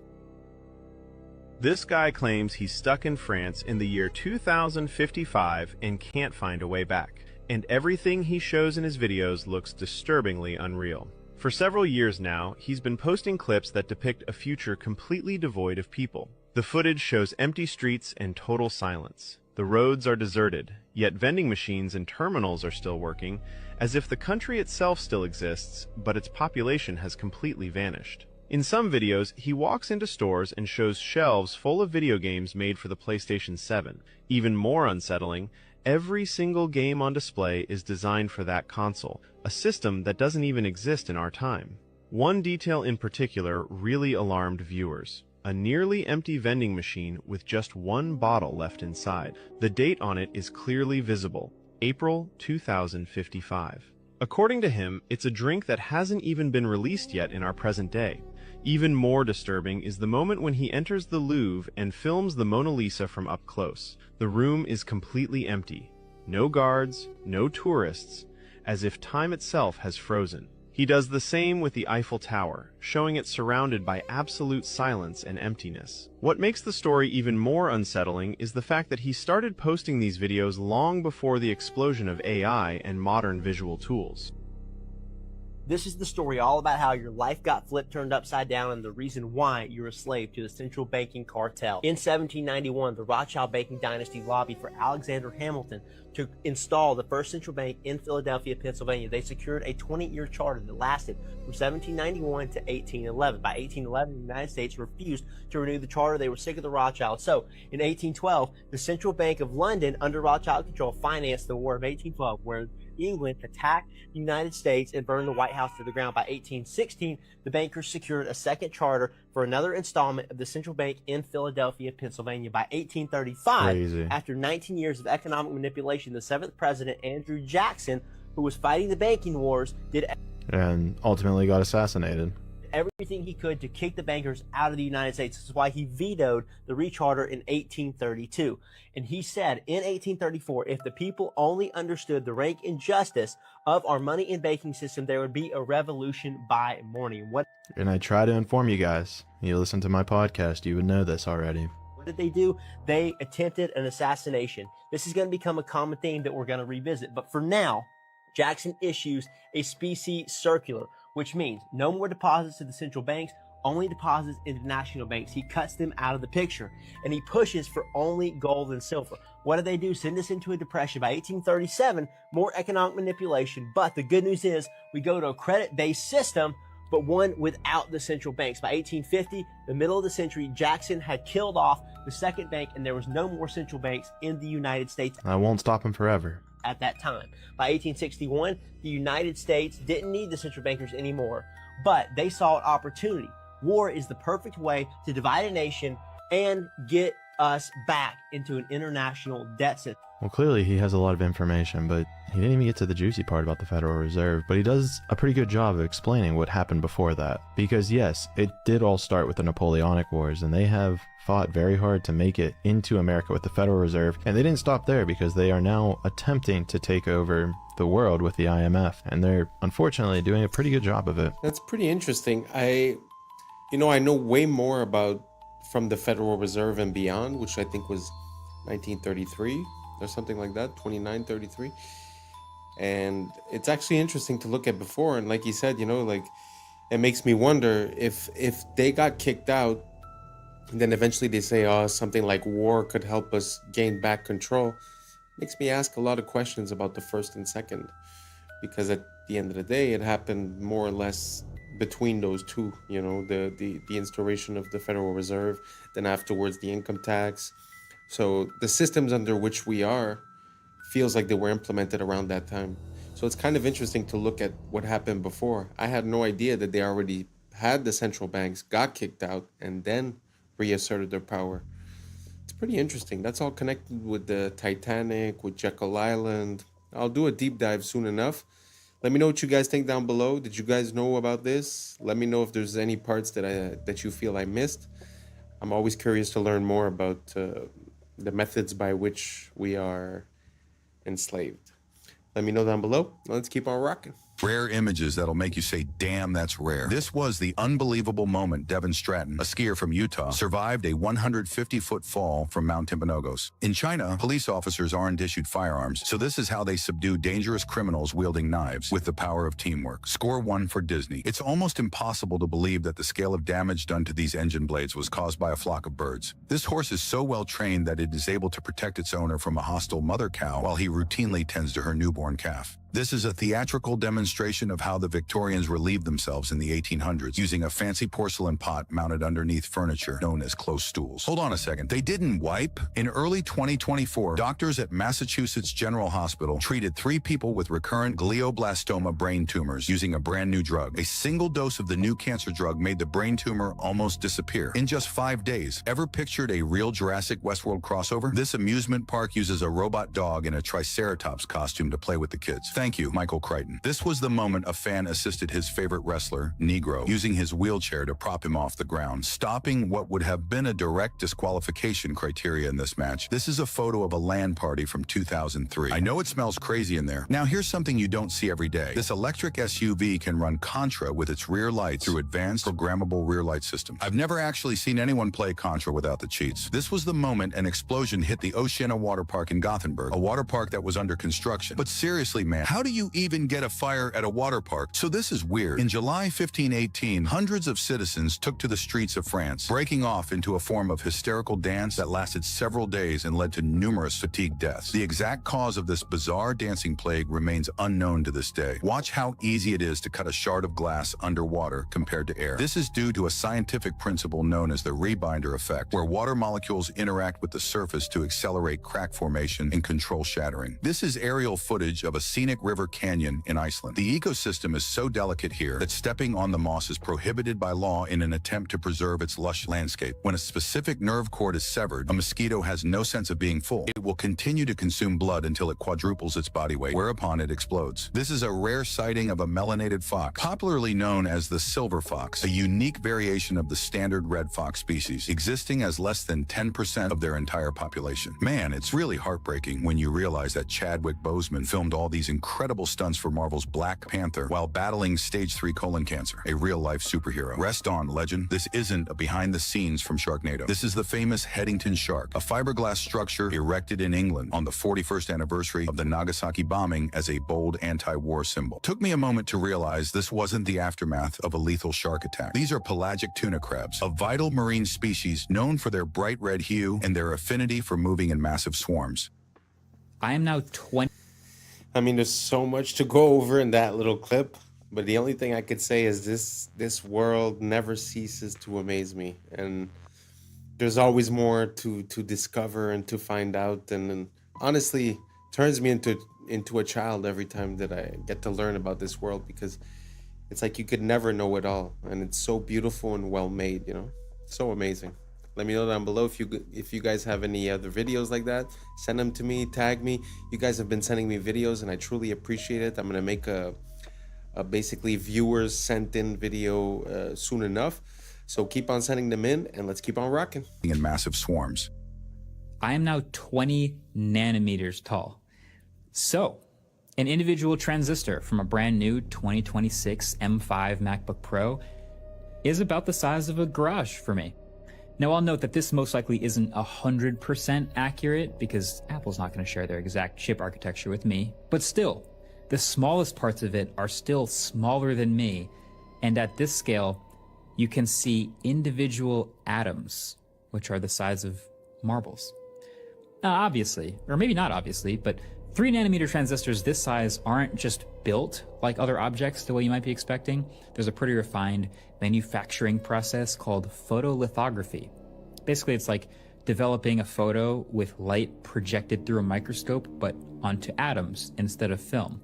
This guy claims he's stuck in France in the year 2055 and can't find a way back. And everything he shows in his videos looks disturbingly unreal. For several years now, he's been posting clips that depict a future completely devoid of people. The footage shows empty streets and total silence. The roads are deserted, yet vending machines and terminals are still working, as if the country itself still exists, but its population has completely vanished. In some videos, he walks into stores and shows shelves full of video games made for the PlayStation 7. Even more unsettling, every single game on display is designed for that console, a system that doesn't even exist in our time. One detail in particular really alarmed viewers. A nearly empty vending machine with just one bottle left inside. The date on it is clearly visible, April 2055. According to him, it's a drink that hasn't even been released yet in our present day. Even more disturbing is the moment when he enters the Louvre and films the Mona Lisa from up close. The room is completely empty. No guards, no tourists, as if time itself has frozen. He does the same with the Eiffel Tower, showing it surrounded by absolute silence and emptiness. What makes the story even more unsettling is the fact that he started posting these videos long before the explosion of AI and modern visual tools. This is the story all about how your life got flipped, turned upside down, and the reason why you're a slave to the central banking cartel. In 1791, the Rothschild banking dynasty lobbied for Alexander Hamilton to install the first central bank in Philadelphia, Pennsylvania. They secured a 20-year charter that lasted from 1791 to 1811. By 1811, the United States refused to renew the charter. They were sick of the Rothschilds. So, in 1812, the Central Bank of London, under Rothschild control, financed the War of 1812, where England attacked the United States and burned the White House to the ground. By 1816, the bankers secured a second charter for another installment of the central bank in Philadelphia, Pennsylvania. By 1835, after 19 years of economic manipulation, the seventh president, Andrew Jackson, who was fighting the banking wars, did And ultimately got assassinated. everything he could to kick the bankers out of the United States. This is why he vetoed the recharter in 1832. And he said in 1834, if the people only understood the rank and justice of our money and banking system, there would be a revolution by morning. What And I try to inform you guys. You listen to my podcast, you would know this already. did they do? They attempted an assassination. This is going to become a common theme that we're going to revisit. But for now, Jackson issues a specie circular, which means no more deposits to the central banks, only deposits into national banks. He cuts them out of the picture, and he pushes for only gold and silver. What do they do? Send us into a depression. By 1837, more economic manipulation. But the good news is we go to a credit-based system, but one without the central banks. By 1850, the middle of the century, Jackson had killed off the second bank, and there was no more central banks in the United States. I won't stop him forever. At that time. By 1861, the United States didn't need the central bankers anymore, but they saw an opportunity. War is the perfect way to divide a nation and get us back into an international debt system. Well, clearly he has a lot of information, but he didn't even get to the juicy part about the Federal Reserve, but he does a pretty good job of explaining what happened before that. Because yes, it did all start with the Napoleonic Wars, and they have fought very hard to make it into America with the Federal Reserve, and they didn't stop there because they are now attempting to take over the world with the IMF, and they're unfortunately doing a pretty good job of it. That's pretty interesting. I know way more about from the Federal Reserve and beyond, which I think was 1933 or something like that, 2933. And it's actually interesting to look at before. And like you said, like it makes me wonder if they got kicked out and then eventually they say, oh, something like war could help us gain back control. Makes me ask a lot of questions about the first and second, because at the end of the day, it happened more or less between those two, the instauration of the Federal Reserve, then afterwards the income tax. So the systems under which we are feels like they were implemented around that time. So it's kind of interesting to look at what happened before. I had no idea that they already had the central banks, got kicked out, and then reasserted their power. It's pretty interesting. That's all connected with the Titanic, with Jekyll Island. I'll do a deep dive soon enough. Let me know what you guys think down below. Did you guys know about this? Let me know if there's any parts that you feel I missed. I'm always curious to learn more about the methods by which we are enslaved. Let me know down below. Let's keep on rocking. Rare images that'll make you say, damn, that's rare. This was the unbelievable moment Devin Stratton, a skier from Utah, survived a 150-foot fall from Mount Timpanogos. In China, police officers aren't issued firearms, so this is how they subdue dangerous criminals wielding knives with the power of teamwork. Score 1 for Disney. It's almost impossible to believe that the scale of damage done to these engine blades was caused by a flock of birds. This horse is so well trained that it is able to protect its owner from a hostile mother cow while he routinely tends to her newborn calf. This is a theatrical demonstration of how the Victorians relieved themselves in the 1800s using a fancy porcelain pot mounted underneath furniture known as close stools. Hold on a second. They didn't wipe? In early 2024, doctors at Massachusetts General Hospital treated 3 people with recurrent glioblastoma brain tumors using a brand new drug. A single dose of the new cancer drug made the brain tumor almost disappear in just 5 days. Ever pictured a real Jurassic Westworld crossover? This amusement park uses a robot dog in a Triceratops costume to play with the kids. Thank you, Michael Crichton. This was the moment a fan assisted his favorite wrestler, Negro, using his wheelchair to prop him off the ground, stopping what would have been a direct disqualification criteria in this match. This is a photo of a LAN party from 2003. I know it smells crazy in there. Now here's something you don't see every day. This electric SUV can run Contra with its rear lights through advanced programmable rear light system. I've never actually seen anyone play Contra without the cheats. This was the moment an explosion hit the Oceana water park in Gothenburg, a water park that was under construction. But seriously, man, how do you even get a fire at a water park? So this is weird. In July 1518, hundreds of citizens took to the streets of France, breaking off into a form of hysterical dance that lasted several days and led to numerous fatigue deaths. The exact cause of this bizarre dancing plague remains unknown to this day. Watch how easy it is to cut a shard of glass underwater compared to air. This is due to a scientific principle known as the rebinder effect, where water molecules interact with the surface to accelerate crack formation and control shattering. This is aerial footage of a scenic river canyon in Iceland. The ecosystem is so delicate here that stepping on the moss is prohibited by law in an attempt to preserve its lush landscape. When a specific nerve cord is severed, a mosquito has no sense of being full. It will continue to consume blood until it quadruples its body weight, whereupon it explodes. This is a rare sighting of a melanated fox, popularly known as the silver fox, a unique variation of the standard red fox species, existing as less than 10% of their entire population. Man, it's really heartbreaking when you realize that Chadwick Boseman filmed all these incredible stunts for Marvel's Black Panther while battling stage 3 colon cancer, a real-life superhero. Rest on, legend. This isn't a behind-the-scenes from Sharknado. This is the famous Headington Shark, a fiberglass structure erected in England on the 41st anniversary of the Nagasaki bombing as a bold anti-war symbol. Took me a moment to realize this wasn't the aftermath of a lethal shark attack. These are pelagic tuna crabs, a vital marine species known for their bright red hue and their affinity for moving in massive swarms. I am now 20. I mean, there's so much to go over in that little clip, but the only thing I could say is this world never ceases to amaze me, and there's always more to discover and to find out, and honestly turns me into a child every time that I get to learn about this world, because it's like you could never know it all, and it's so beautiful and well made, so amazing. Let me know down below if you guys have any other videos like that. Send them to me, tag me. You guys have been sending me videos and I truly appreciate it. I'm gonna make a basically viewers sent in video soon enough. So keep on sending them in and let's keep on rocking. In massive swarms. I am now 20 nanometers tall. So, an individual transistor from a brand new 2026 M5 MacBook Pro is about the size of a garage for me. Now, I'll note that this most likely isn't 100% accurate because Apple's not going to share their exact chip architecture with me, but still, the smallest parts of it are still smaller than me, and at this scale, you can see individual atoms, which are the size of marbles. Now, obviously, or maybe not obviously, but 3 nanometer transistors this size aren't just built like other objects the way you might be expecting. There's a pretty refined manufacturing process called photolithography. Basically, it's like developing a photo with light projected through a microscope, but onto atoms instead of film.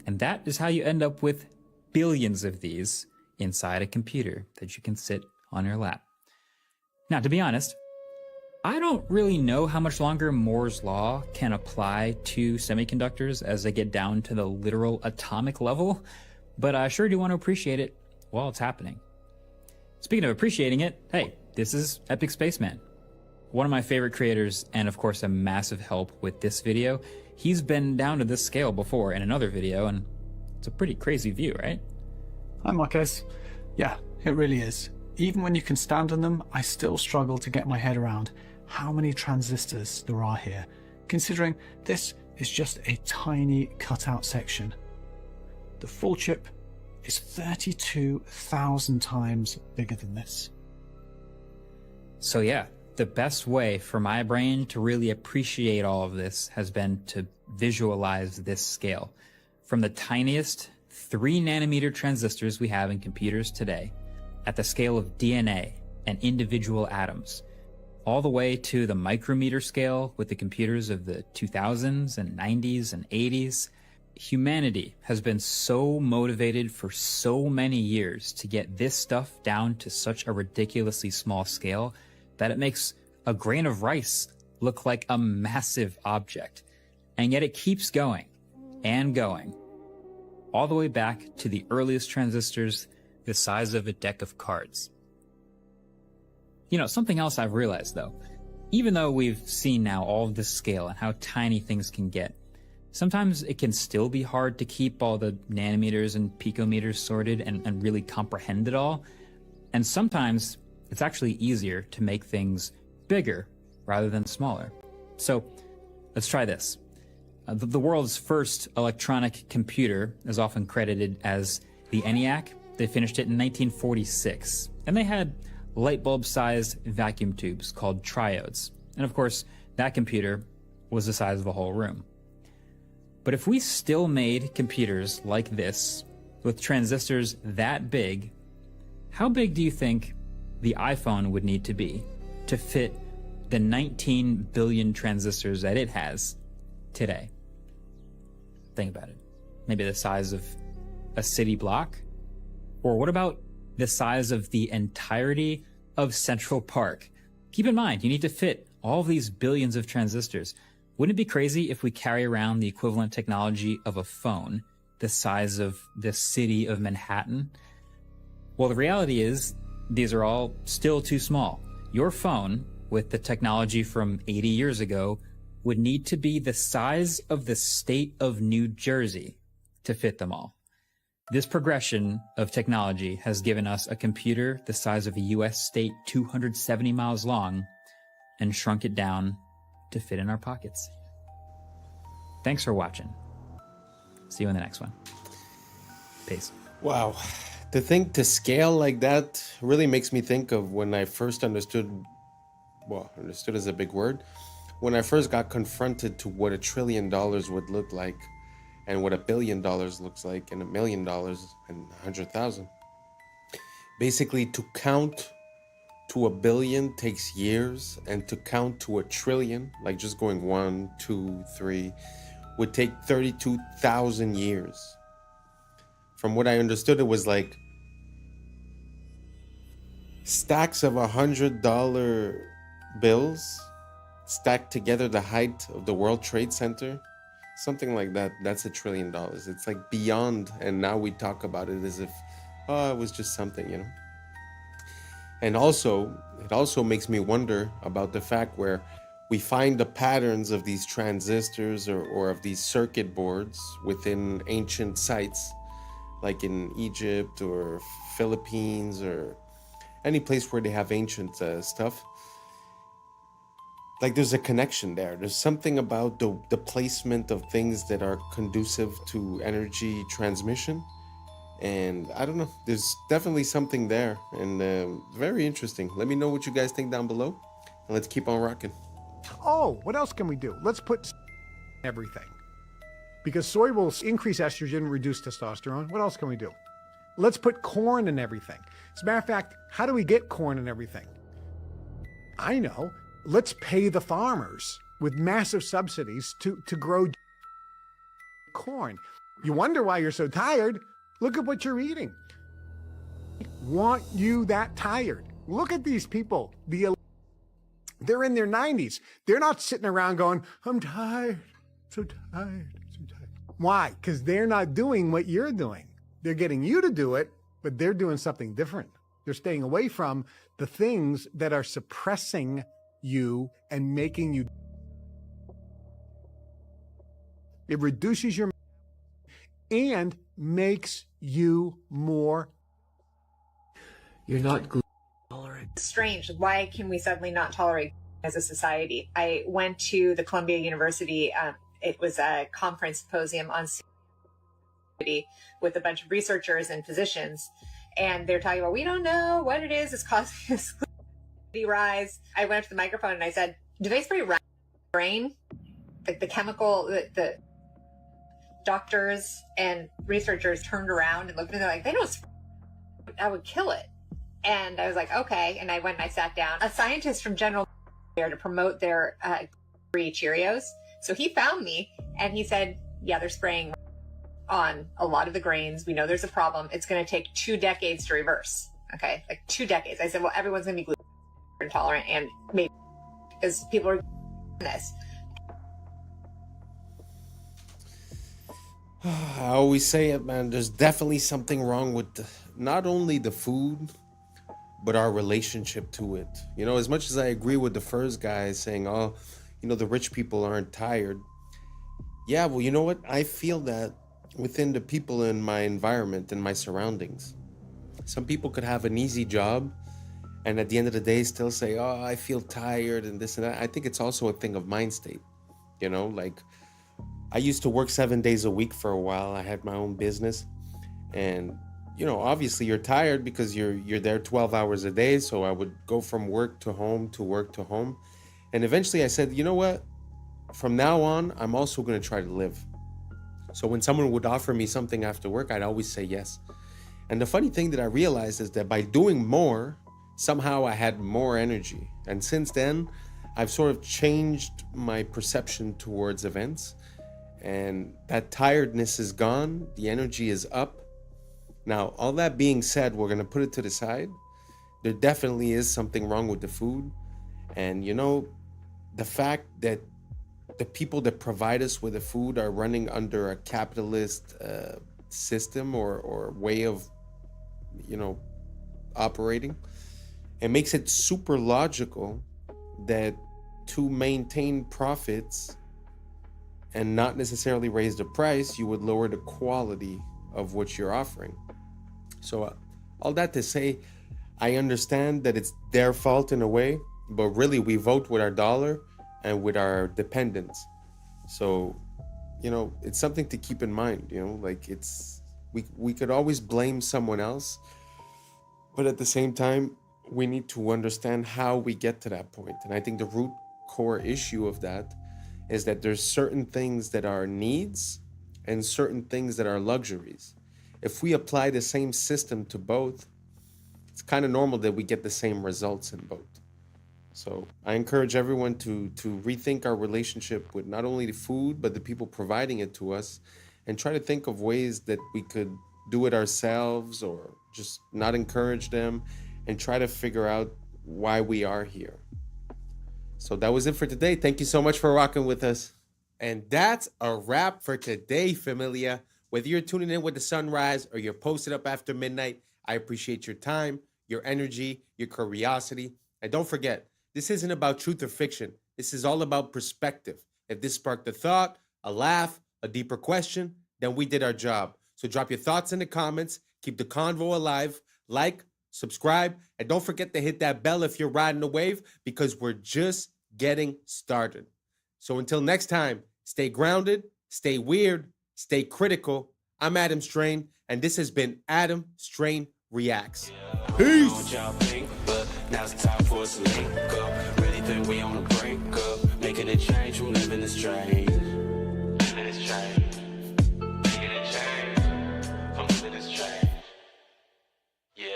And that is how you end up with billions of these inside a computer that you can sit on your lap. Now, to be honest, I don't really know how much longer Moore's law can apply to semiconductors as they get down to the literal atomic level, but I sure do want to appreciate it while it's happening. Speaking of appreciating it, hey, this is Epic Spaceman, one of my favorite creators and of course a massive help with this video. He's been down to this scale before in another video and it's a pretty crazy view, right? Hi Marquez. Yeah, it really is. Even when you can stand on them, I still struggle to get my head around how many transistors there are here, considering this is just a tiny cutout section. The full chip is 32,000 times bigger than this. So yeah, the best way for my brain to really appreciate all of this has been to visualize this scale. From the tiniest 3 nanometer transistors we have in computers today, at the scale of DNA and individual atoms, all the way to the micrometer scale with the computers of the 2000s and 90s and 80s. Humanity has been so motivated for so many years to get this stuff down to such a ridiculously small scale that it makes a grain of rice look like a massive object. And yet it keeps going and going, all the way back to the earliest transistors the size of a deck of cards. You know, something else I've realized though, even though we've seen now all of this scale and how tiny things can get, sometimes it can still be hard to keep all the nanometers and picometers sorted and really comprehend it all. And sometimes it's actually easier to make things bigger rather than smaller. So let's try this. The world's first electronic computer is often credited as the ENIAC. They finished it in 1946, and they had light bulb-sized vacuum tubes called triodes. And of course, that computer was the size of a whole room. But if we still made computers like this, with transistors that big, how big do you think the iPhone would need to be to fit the 19 billion transistors that it has today? Think about it. Maybe the size of a city block? Or what about the size of the entirety of Central Park? Keep in mind, you need to fit all these billions of transistors. Wouldn't it be crazy if we carry around the equivalent technology of a phone the size of the city of Manhattan? Well, the reality is these are all still too small. Your phone, with the technology from 80 years ago, would need to be the size of the state of New Jersey to fit them all. This progression of technology has given us a computer the size of a US state 270 miles long and shrunk it down to fit in our pockets. Thanks for watching. See you in the next one. Peace. Wow. To think to scale like that really makes me think of when I first understood, well, understood is a big word, when I first got confronted to what $1 trillion would look like, and what $1 billion looks like, and $1 million and 100,000. Basically, to count to 1 billion takes years, and to count to 1 trillion, like just going 1, 2, 3, would take 32,000 years. From what I understood, it was like stacks of $100 bills stacked together the height of the World Trade Center, something like that. That's $1 trillion. It's like beyond, and now we talk about it as if, oh, it was just something, you know. And also, it also makes me wonder about the fact where we find the patterns of these transistors or of these circuit boards within ancient sites, like in Egypt or Philippines or any place where they have ancient stuff. Like there's a connection there. There's something about the placement of things that are conducive to energy transmission. And I don't know, there's definitely something there, and very interesting. Let me know what you guys think down below, and let's keep on rocking. Oh, what else can we do? Let's put everything. Because soy will increase estrogen, reduce testosterone. What else can we do? Let's put corn in everything. As a matter of fact, how do we get corn in everything? I know. Let's pay the farmers with massive subsidies to grow corn. You wonder why you're so tired? Look at what you're eating. Want you that tired? Look at these people. They're in their 90s. They're not sitting around going, I'm tired, so tired, so tired. Why? Because they're not doing what you're doing. They're getting you to do it, but they're doing something different. They're staying away from the things that are suppressing you and making you. It reduces your and makes you more. You're not tolerant. Strange. Why can we suddenly not tolerate as a society? I went to the Columbia University. It was a conference symposium on with a bunch of researchers and physicians, and they're talking about, we don't know what it is causing this rise. I went up to the microphone and I said, do they spray brain? Like the chemical, the doctors and researchers turned around and looked at me, they're like, they don't spray. I would kill it. And I was like, okay. And I went and I sat down. A scientist from General there to promote their free Cheerios. So he found me and he said, yeah, they're spraying on a lot of the grains. We know there's a problem. It's going to take 2 decades to reverse. Okay. Like 2 decades. I said, well, everyone's going to be gluten intolerant, and maybe because people are this. I always say it, man. There's definitely something wrong with not only the food, but our relationship to it. You know, as much as I agree with the first guy saying, oh, you know, the rich people aren't tired. Yeah, well, you know what? I feel that within the people in my environment and my surroundings. Some people could have an easy job and at the end of the day still say, oh, I feel tired and this and that. I think it's also a thing of mind state. You know, like I used to work 7 days a week for a while. I had my own business, and you know, obviously you're tired because you're there 12 hours a day. So I would go from work to home to work to home. And eventually I said, you know what? From now on, I'm also going to try to live. So when someone would offer me something after work, I'd always say yes. And the funny thing that I realized is that by doing more, somehow I had more energy. And since then, I've sort of changed my perception towards events. And that tiredness is gone. The energy is up. Now, all that being said, we're going to put it to the side. There definitely is something wrong with the food. And, you know, the fact that the people that provide us with the food are running under a capitalist system or way of, you know, operating, it makes it super logical that to maintain profits and not necessarily raise the price, you would lower the quality of what you're offering. So all that to say, I understand that it's their fault in a way, but really we vote with our dollar and with our dependents. So, you know, it's something to keep in mind, you know, like we could always blame someone else, but at the same time, we need to understand how we get to that point. And I think the root core issue of that is that there's certain things that are needs and certain things that are luxuries. If we apply the same system to both, it's kind of normal that we get the same results in both. So I encourage everyone to rethink our relationship with not only the food, but the people providing it to us, and try to think of ways that we could do it ourselves or just not encourage them, and try to figure out why we are here. So that was it for today. Thank you so much for rocking with us. And that's a wrap for today, familia. Whether you're tuning in with the sunrise or you're posted up after midnight, I appreciate your time, your energy, your curiosity. And don't forget, this isn't about truth or fiction. This is all about perspective. If this sparked a thought, a laugh, a deeper question, then we did our job. So drop your thoughts in the comments. Keep the convo alive. Like, subscribe, and don't forget to hit that bell if you're riding the wave, because we're just getting started. So until next time, stay grounded, stay weird, stay critical. I'm Adam Strain, and this has been Adam Strain Reacts. Peace. Now it's time for us to link up. Really think we on the brink up. Making a change from living this strange. Living this strange. Making a change from living this strange. Yeah.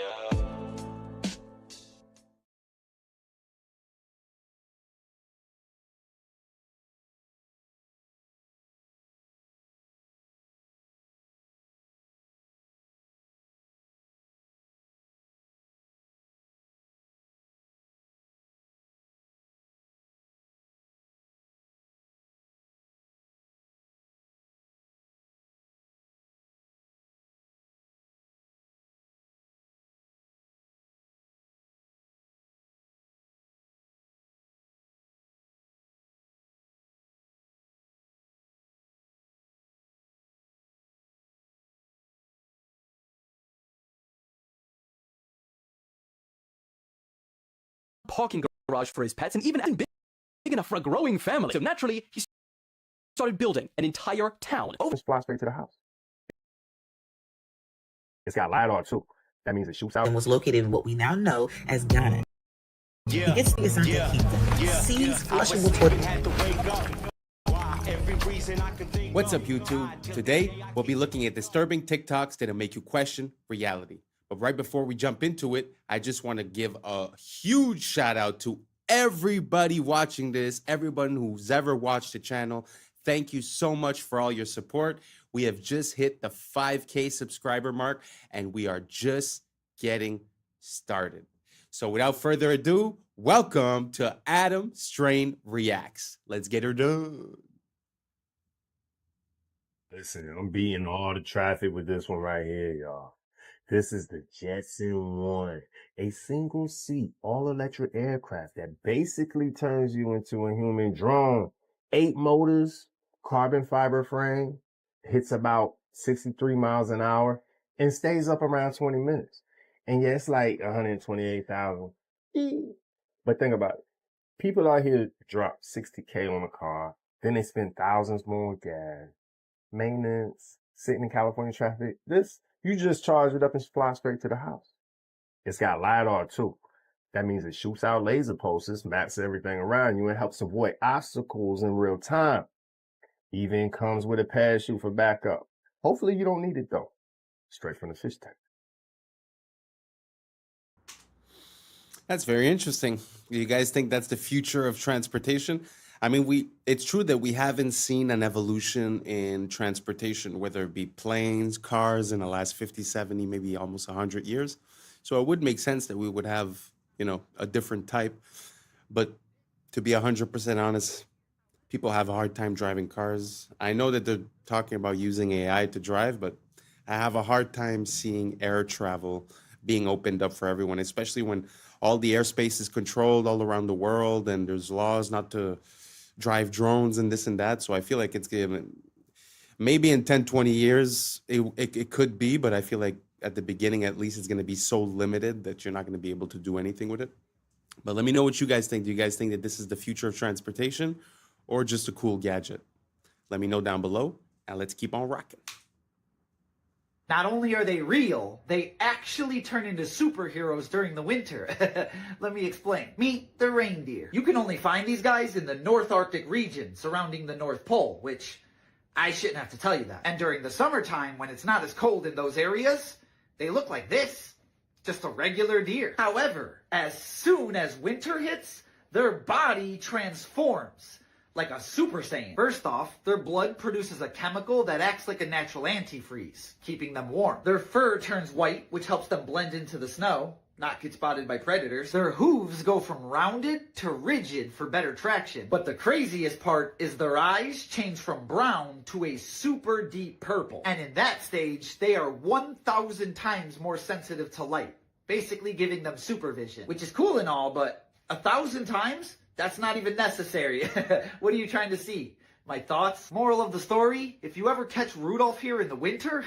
Parking garage for his pets, and even big enough for a growing family. So naturally, he started building an entire town. Just fly straight to the house. It's got LiDAR too. That means it shoots out. And was located in what we now know as Ghana. Yeah. It's the kingdom. Seas flushing with water. What's up, YouTube? Today, we'll be looking at disturbing TikToks that'll make you question reality. But right before we jump into it, I just want to give a huge shout out to everybody watching this, everyone who's ever watched the channel. Thank you so much for all your support. We have just hit the 5K subscriber mark, and we are just getting started. So without further ado, welcome to Adam Strain Reacts. Let's get her done. Listen, I'm beating all the traffic with this one right here, y'all. This is the Jetson 1, a single seat, all electric aircraft that basically turns you into a human drone. 8 motors, carbon fiber frame, hits about 63 miles an hour, and stays up around 20 minutes. And yeah, it's like 128,000. But think about it. People out here drop 60K on a car, then they spend thousands more on gas, maintenance, sitting in California traffic. You just charge it up and fly straight to the house. It's got LiDAR too. That means it shoots out laser pulses, maps everything around you, and helps avoid obstacles in real time. Even comes with a parachute for backup. Hopefully you don't need it though. Straight from the fish tank. That's very interesting. You guys think that's the future of transportation? I mean, it's true that we haven't seen an evolution in transportation, whether it be planes, cars in the last 50, 70, maybe almost 100 years. So it would make sense that we would have, a different type. But to be 100% honest, people have a hard time driving cars. I know that they're talking about using AI to drive, but I have a hard time seeing air travel being opened up for everyone, especially when all the airspace is controlled all around the world and there's laws not to drive drones and this and that. So I feel like it's given, maybe in 10, 20 years, it could be, but I feel like at the beginning, at least, it's going to be so limited that you're not going to be able to do anything with it. But let me know what you guys think. Do you guys think that this is the future of transportation or just a cool gadget? Let me know down below, and let's keep on rocking. Not only are they real, they actually turn into superheroes during the winter. Let me explain. Meet the reindeer. You can only find these guys in the North Arctic region surrounding the North Pole, which I shouldn't have to tell you that. And during the summertime, when it's not as cold in those areas, they look like this. Just a regular deer. However, as soon as winter hits, their body transforms. Like a Super Saiyan. First off, their blood produces a chemical that acts like a natural antifreeze, keeping them warm. Their fur turns white, which helps them blend into the snow. not get spotted by predators. Their hooves go from rounded to rigid for better traction. But the craziest part is their eyes change from brown to a super deep purple. And in that stage, they are 1,000 times more sensitive to light, basically giving them supervision, which is cool and all, but 1,000 times? That's not even necessary. What are you trying to see? My thoughts? Moral of the story, if you ever catch Rudolph here in the winter,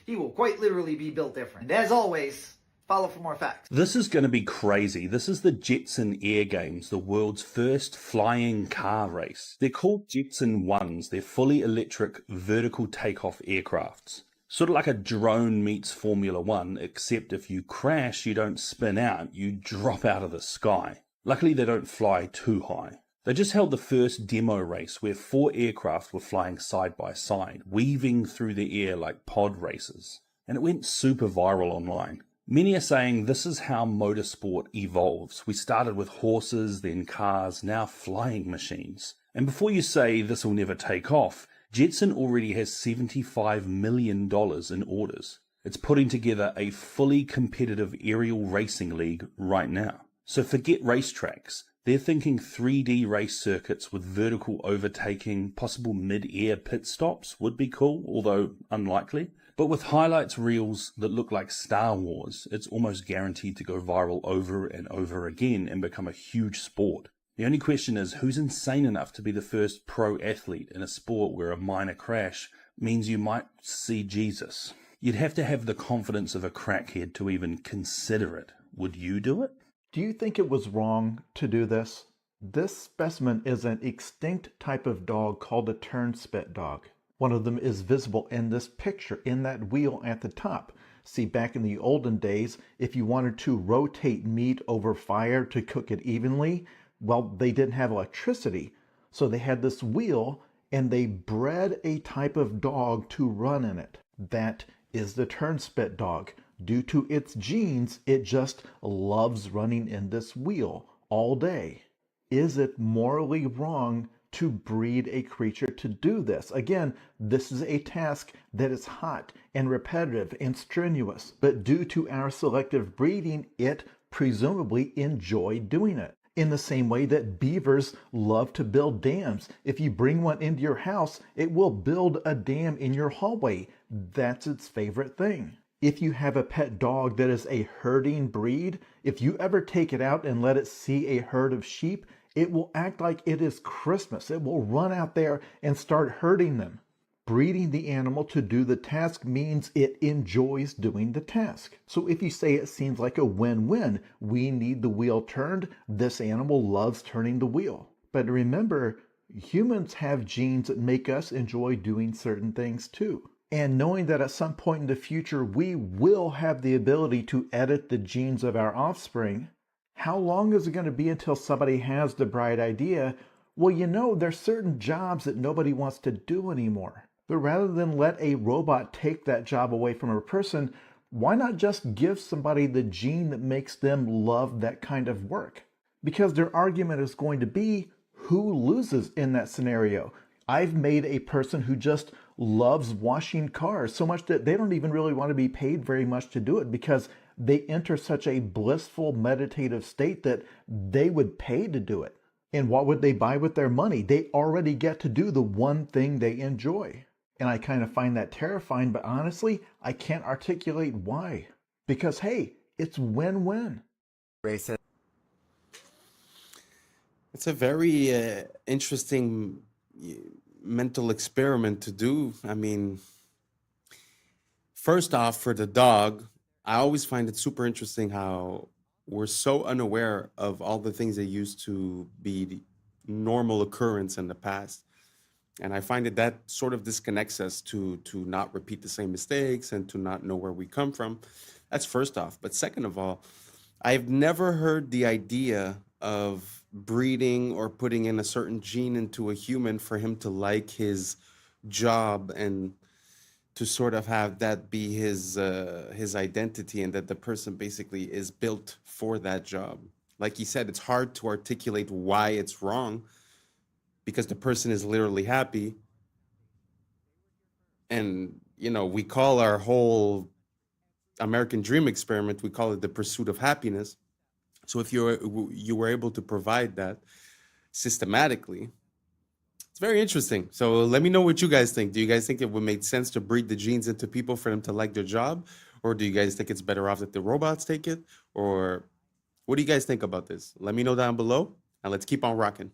he will quite literally be built different. And as always, follow for more facts. This is going to be crazy. This is the Jetson Air Games, the world's first flying car race. They're called Jetson 1s. They're fully electric vertical takeoff aircrafts. Sort of like a drone meets Formula 1, except if you crash, you don't spin out, you drop out of the sky. Luckily, they don't fly too high. They just held the first demo race where 4 aircraft were flying side by side, weaving through the air like pod races. And it went super viral online. Many are saying this is how motorsport evolves. We started with horses, then cars, now flying machines. And before you say this will never take off, Jetson already has $75 million in orders. It's putting together a fully competitive aerial racing league right now. So forget racetracks. They're thinking 3D race circuits with vertical overtaking, possible mid-air pit stops would be cool, although unlikely. But with highlights reels that look like Star Wars, it's almost guaranteed to go viral over and over again and become a huge sport. The only question is, who's insane enough to be the first pro athlete in a sport where a minor crash means you might see Jesus? You'd have to have the confidence of a crackhead to even consider it. Would you do it? Do you think it was wrong to do this? This specimen is an extinct type of dog called a turnspit dog. One of them is visible in this picture, in that wheel at the top. See, back in the olden days, if you wanted to rotate meat over fire to cook it evenly, well, they didn't have electricity. So they had this wheel, and they bred a type of dog to run in it. That is the turnspit dog. Due to its genes, it just loves running in this wheel all day. Is it morally wrong to breed a creature to do this? Again, this is a task that is hot and repetitive and strenuous, but due to our selective breeding, it presumably enjoyed doing it. In the same way that beavers love to build dams. If you bring one into your house, it will build a dam in your hallway. That's its favorite thing. If you have a pet dog that is a herding breed, if you ever take it out and let it see a herd of sheep, it will act like it is Christmas. It will run out there and start herding them. Breeding the animal to do the task means it enjoys doing the task. So if you say it seems like a win-win, we need the wheel turned, this animal loves turning the wheel. But remember, humans have genes that make us enjoy doing certain things too. And knowing that at some point in the future we will have the ability to edit the genes of our offspring, how long is it going to be until somebody has the bright idea, well, you know, there's certain jobs that nobody wants to do anymore. But rather than let a robot take that job away from a person, why not just give somebody the gene that makes them love that kind of work? Because their argument is going to be, who loses in that scenario? I've made a person who just loves washing cars so much that they don't even really want to be paid very much to do it, because they enter such a blissful meditative state that they would pay to do it. And what would they buy with their money? They already get to do the one thing they enjoy. And I kind of find that terrifying, but honestly, I can't articulate why. Because hey, it's win-win. It's a very interesting mental experiment to do. I mean, first off, for the dog, I always find it super interesting how we're so unaware of all the things that used to be normal occurrence in the past. And I find that sort of disconnects us to not repeat the same mistakes and to not know where we come from. That's first off. But second of all, I've never heard the idea of breeding or putting in a certain gene into a human for him to like his job and to sort of have that be his identity, and that the person basically is built for that job. Like you said, it's hard to articulate why it's wrong because the person is literally happy. And, you know, we call our whole American dream experiment, we call it the pursuit of happiness. So if you were able to provide that systematically, it's very interesting. So let me know what you guys think. Do you guys think it would make sense to breed the genes into people for them to like their job? Or do you guys think it's better off that the robots take it? Or what do you guys think about this? Let me know down below, and let's keep on rocking.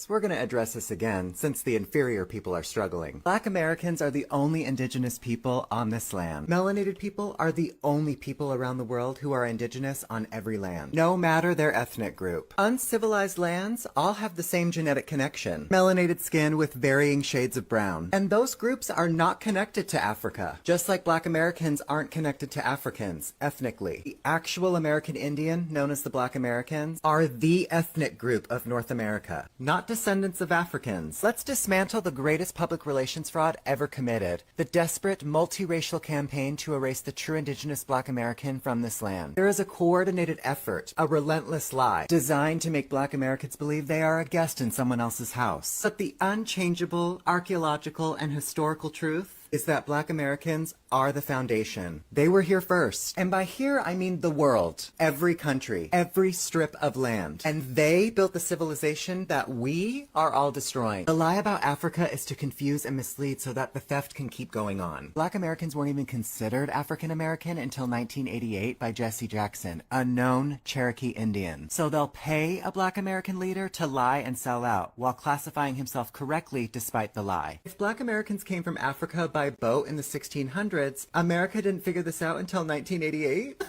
We're going to address this again, since the inferior people are struggling. Black Americans are the only indigenous people on this land. Melanated people are the only people around the world who are indigenous on every land, no matter their ethnic group. Uncivilized lands all have the same genetic connection, melanated skin with varying shades of brown. And those groups are not connected to Africa, just like Black Americans aren't connected to Africans ethnically. The actual American Indian, known as the Black Americans, are the ethnic group of North America, not descendants of Africans. Let's dismantle the greatest public relations fraud ever committed, the desperate multiracial campaign to erase the true indigenous Black American from this land. There is a coordinated effort, a relentless lie, designed to make Black Americans believe they are a guest in someone else's house. But the unchangeable archaeological and historical truth is that Black Americans are the foundation. They were here first. And by here, I mean the world. Every country. Every strip of land. And they built the civilization that we are all destroying. The lie about Africa is to confuse and mislead so that the theft can keep going on. Black Americans weren't even considered African American until 1988 by Jesse Jackson, a known Cherokee Indian. So they'll pay a Black American leader to lie and sell out, while classifying himself correctly despite the lie. If Black Americans came from Africa by boat in the 1600s, America didn't figure this out until 1988?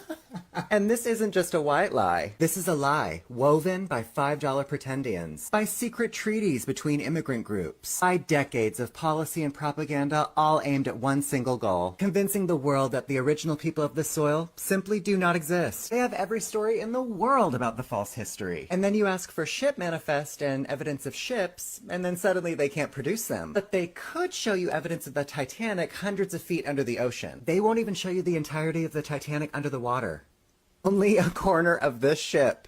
And this isn't just a white lie. This is a lie woven by $5 pretendians, by secret treaties between immigrant groups, by decades of policy and propaganda, all aimed at one single goal: convincing the world that the original people of the soil simply do not exist. They have every story in the world about the false history. And then you ask for ship manifest and evidence of ships, and then suddenly they can't produce them. But they could show you evidence of the Titanic hundreds of feet under the ocean. They won't even show you the entirety of the Titanic under the water. Only a corner of this ship.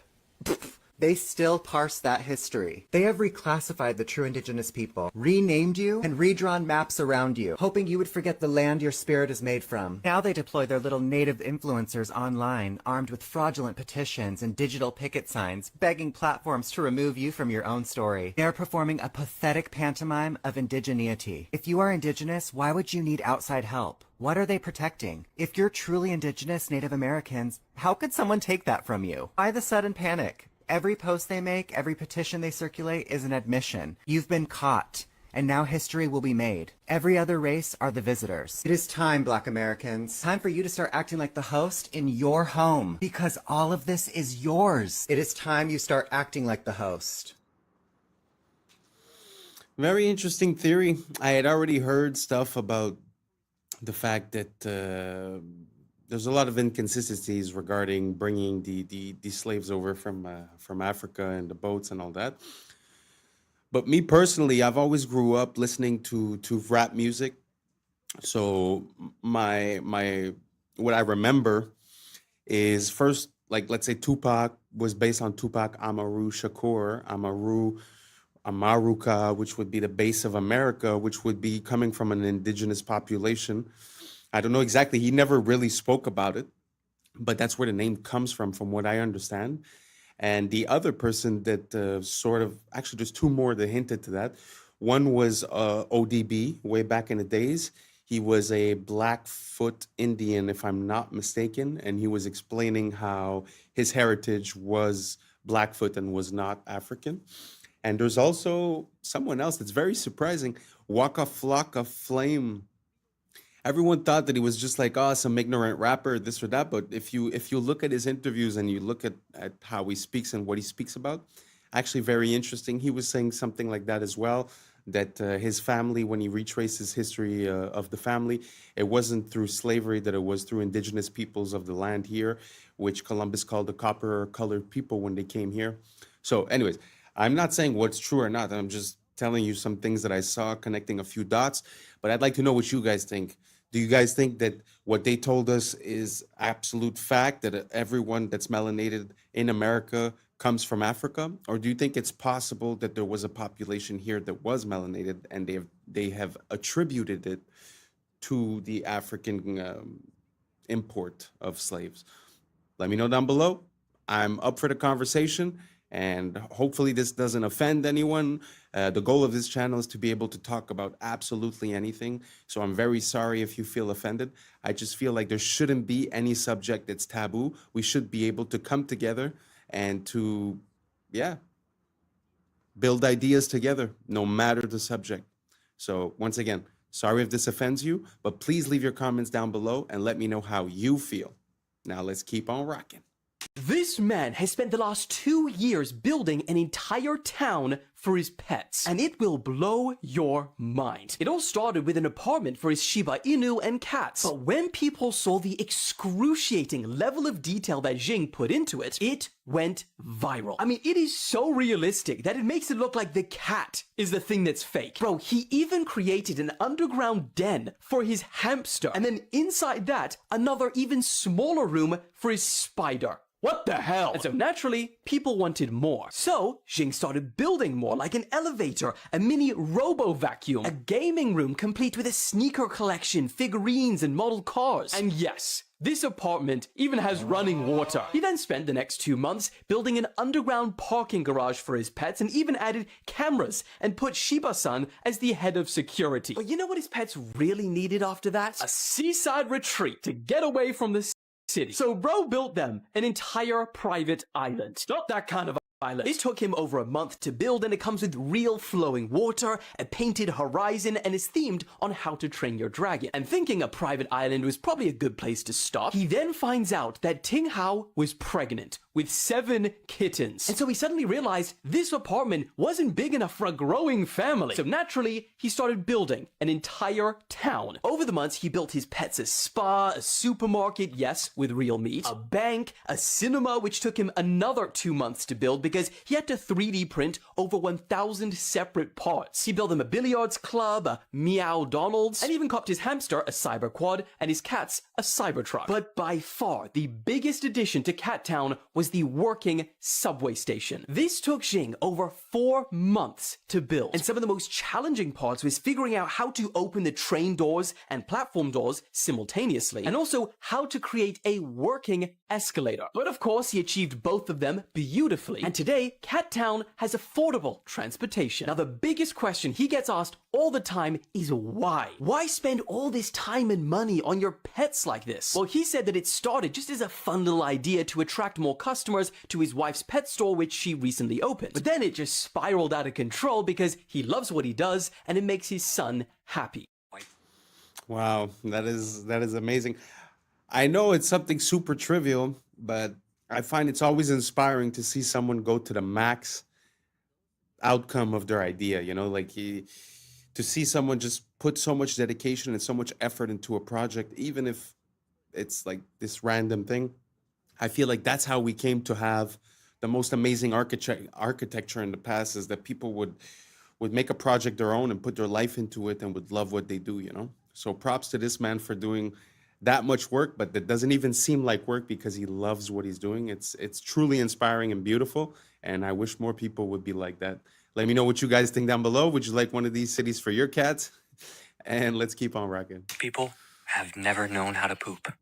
They still parse that history. They have reclassified the true indigenous people, renamed you, and redrawn maps around you, hoping you would forget the land your spirit is made from. Now they deploy their little native influencers online, armed with fraudulent petitions and digital picket signs, begging platforms to remove you from your own story. They are performing a pathetic pantomime of indigeneity. If you are indigenous, why would you need outside help? What are they protecting? If you're truly indigenous Native Americans, how could someone take that from you? Why the sudden panic? Every post they make, every petition they circulate is an admission. You've been caught, and now history will be made. Every other race are the visitors. It is time, Black Americans. Time for you to start acting like the host in your home, because all of this is yours. It is time you start acting like the host. Very interesting theory. I had already heard stuff about the fact that there's a lot of inconsistencies regarding bringing the slaves over from Africa and the boats and all that. But me personally, I've always grew up listening to rap music. So my what I remember is first, like, let's say Tupac was based on Tupac Amaru Shakur, Amaruka, which would be the base of America, which would be coming from an indigenous population. I don't know exactly. He never really spoke about it, but that's where the name comes from what I understand. And the other person that actually, there's two more that hinted to that. One was ODB way back in the days. He was a Blackfoot Indian, if I'm not mistaken, and he was explaining how his heritage was Blackfoot and was not African. And there's also someone else that's very surprising, Waka Flocka Flame. Everyone thought that he was just like, oh, some ignorant rapper, this or that. But if you look at his interviews and you look at how he speaks and what he speaks about, actually very interesting. He was saying something like that as well, that his family, when he retraces history of the family, it wasn't through slavery, that it was through indigenous peoples of the land here, which Columbus called the copper-colored people when they came here. So anyways, I'm not saying what's true or not. I'm just telling you some things that I saw, connecting a few dots. But I'd like to know what you guys think. Do you guys think that what they told us is absolute fact, that everyone that's melanated in America comes from Africa? Or do you think it's possible that there was a population here that was melanated and they have attributed it to the African import of slaves? Let me know down below. I'm up for the conversation, and hopefully this doesn't offend anyone. The goal of this channel is to be able to talk about absolutely anything. So I'm very sorry if you feel offended. I just feel like there shouldn't be any subject that's taboo. We should be able to come together and to, build ideas together, no matter the subject. So once again, sorry if this offends you, but please leave your comments down below and let me know how you feel. Now let's keep on rocking. This man has spent the last 2 years building an entire town for his pets, and it will blow your mind. It all started with an apartment for his Shiba Inu and cats, but when people saw the excruciating level of detail that Jing put into it, it went viral. I mean, it is so realistic that it makes it look like the cat is the thing that's fake. Bro, he even created an underground den for his hamster, and then inside that, another even smaller room for his spider. What the hell? And so naturally, people wanted more. So, Jing started building more, like an elevator, a mini robo-vacuum, a gaming room complete with a sneaker collection, figurines, and model cars. And yes, this apartment even has running water. He then spent the next 2 months building an underground parking garage for his pets and even added cameras and put Shiba-san as the head of security. But you know what his pets really needed after that? A seaside retreat to get away from the city. So bro built them an entire private island. Not that kind of island. It took him over a month to build, and it comes with real flowing water, a painted horizon, and is themed on How to Train Your Dragon. And thinking a private island was probably a good place to stop, he then finds out that Ting Hao was pregnant with 7 kittens. And so he suddenly realized this apartment wasn't big enough for a growing family. So naturally, he started building an entire town. Over the months, he built his pets a spa, a supermarket, yes, with real meat, a bank, a cinema, which took him another 2 months to build because he had to 3D print over 1,000 separate parts. He built them a billiards club, a Meow Donald's, and even copped his hamster a cyber quad and his cats a cyber truck. But by far, the biggest addition to Cat Town was the working subway station. This took Jing over 4 months to build, and some of the most challenging parts was figuring out how to open the train doors and platform doors simultaneously, and also how to create a working escalator. But of course, he achieved both of them beautifully, and today, Cat Town has affordable transportation. Now, the biggest question he gets asked all the time is why? Why spend all this time and money on your pets like this? Well, he said that it started just as a fun little idea to attract more customers to his wife's pet store, which she recently opened. But then it just spiraled out of control because he loves what he does and it makes his son happy. Wow, that is amazing. I know it's something super trivial, but I find it's always inspiring to see someone go to the max outcome of their idea, you know, like to see someone just put so much dedication and so much effort into a project, even if it's like this random thing. I feel like that's how we came to have the most amazing architecture in the past, is that people would make a project their own and put their life into it and would love what they do, you know? So props to this man for doing that much work, but that doesn't even seem like work because he loves what he's doing. It's truly inspiring and beautiful, and I wish more people would be like that. Let me know what you guys think down below. Would you like one of these cities for your cats? And let's keep on rocking. People have never known how to poop,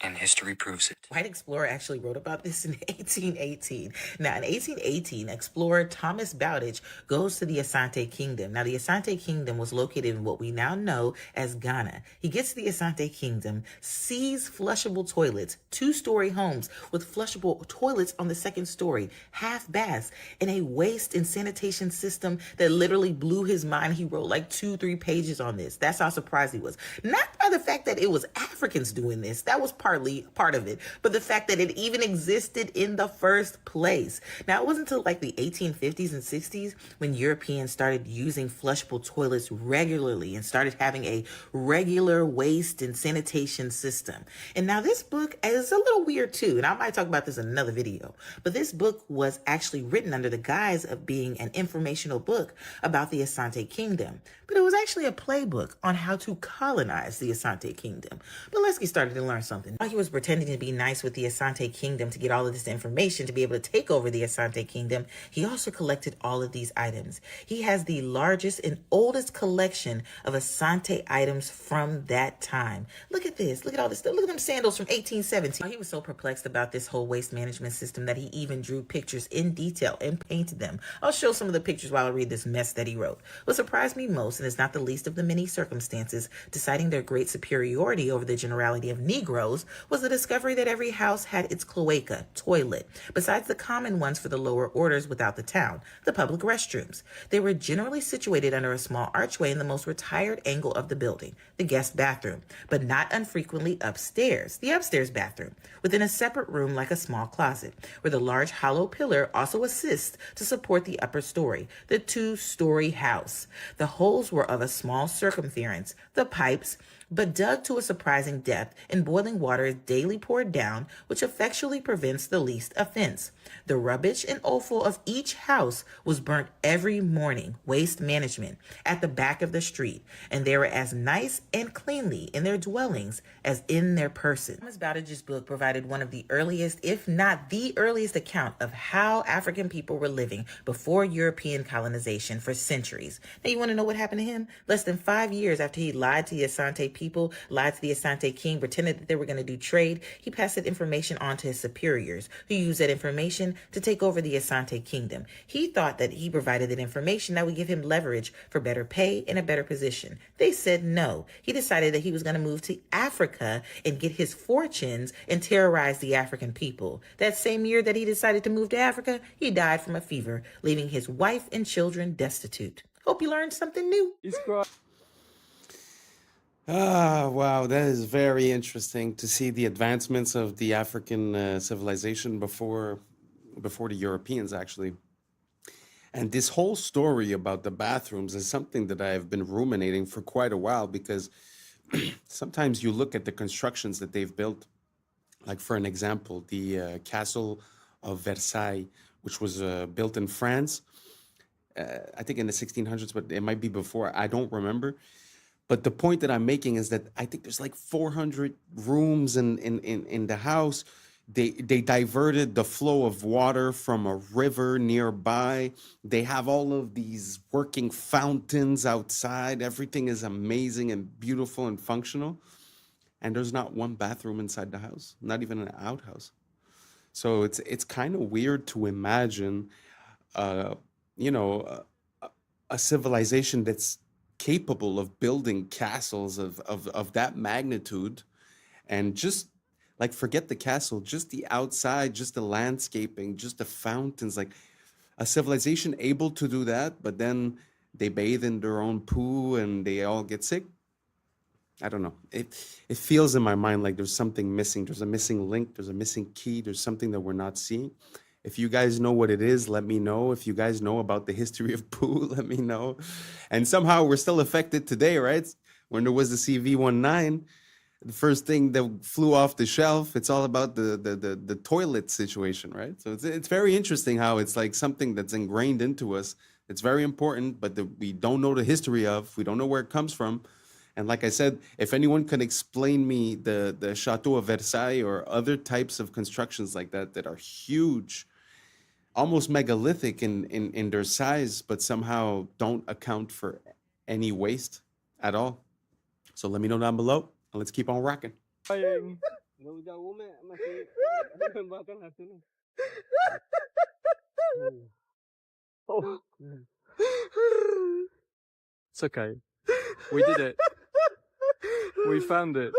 and history proves it. White explorer actually wrote about this in 1818. Now, in 1818, explorer Thomas Bowditch goes to the Asante Kingdom. Now, the Asante Kingdom was located in what we now know as Ghana. He gets to the Asante Kingdom, sees flushable toilets, 2-story homes with flushable toilets on the 2nd story, half baths, and a waste and sanitation system that literally blew his mind. He wrote like 2-3 pages on this. That's how surprised he was. Not by the fact that it was Africans doing this. That was part of it, but the fact that it even existed in the first place. Now, it wasn't until like the 1850s and 60s when Europeans started using flushable toilets regularly and started having a regular waste and sanitation system. And now this book is a little weird too, and I might talk about this in another video, but this book was actually written under the guise of being an informational book about the Asante Kingdom. But it was actually a playbook on how to colonize the Asante Kingdom. But let's get started and learn something. While he was pretending to be nice with the Asante Kingdom to get all of this information to be able to take over the Asante Kingdom, he also collected all of these items. He has the largest and oldest collection of Asante items from that time. Look at this. Look at all this stuff. Look at them sandals from 1817. He was so perplexed about this whole waste management system that he even drew pictures in detail and painted them. I'll show some of the pictures while I read this mess that he wrote. What surprised me most, and is not the least of the many circumstances deciding their great superiority over the generality of Negroes, was the discovery that every house had its cloaca, toilet, besides the common ones for the lower orders without the town, the public restrooms. They were generally situated under a small archway in the most retired angle of the building, the guest bathroom, but not unfrequently upstairs, the upstairs bathroom, within a separate room like a small closet, where the large hollow pillar also assists to support the upper story, the two-story house. The holes were of a small circumference, the pipes, but dug to a surprising depth, and boiling water is daily poured down, which effectually prevents the least offense. The rubbish and offal of each house was burnt every morning, waste management, at the back of the street, and they were as nice and cleanly in their dwellings as in their person. Thomas Bowditch's book provided one of the earliest, if not the earliest, account of how African people were living before European colonization for centuries. Now, you want to know what happened to him? Less than 5 years after he lied to the Asante people, lied to the Asante king, pretended that they were going to do trade, he passed that information on to his superiors, who used that information to take over the Asante kingdom. He thought that he provided that information that would give him leverage for better pay and a better position. They said no. He decided that he was going to move to Africa and get his fortunes and terrorize the African people. That same year that he decided to move to Africa, he died from a fever, leaving his wife and children destitute. Hope you learned something new. Wow, that is very interesting to see the advancements of the African civilization before the Europeans, actually. And this whole story about the bathrooms is something that I have been ruminating for quite a while, because sometimes you look at the constructions that they've built, like for an example, the Castle of Versailles, which was built in France, I think in the 1600s, but it might be before, I don't remember. But the point that I'm making is that I think there's like 400 rooms in the house. They diverted the flow of water from a river nearby. They have all of these working fountains outside. Everything is amazing and beautiful and functional. And there's not one bathroom inside the house, not even an outhouse. So it's kind of weird to imagine, you know, a civilization that's capable of building castles of that magnitude, and just like, forget the castle, just the outside, just the landscaping, just the fountains, like a civilization able to do that, but then they bathe in their own poo and they all get sick. I don't know. It feels in my mind like there's something missing. There's a missing link. There's a missing key. There's something that we're not seeing. If you guys know what it is, let me know. If you guys know about the history of poo, let me know. And somehow we're still affected today, right? When there was the CV-19, the first thing that flew off the shelf, it's all about the toilet situation, right? So it's very interesting how it's like something that's ingrained into us. It's very important, but we don't know the history of. We don't know where it comes from. And like I said, if anyone can explain me the Chateau of Versailles or other types of constructions like that that are huge, almost megalithic in their size, but somehow don't account for any waste at all. So let me know down below, and let's keep on rocking. It's okay. We did it. We found it.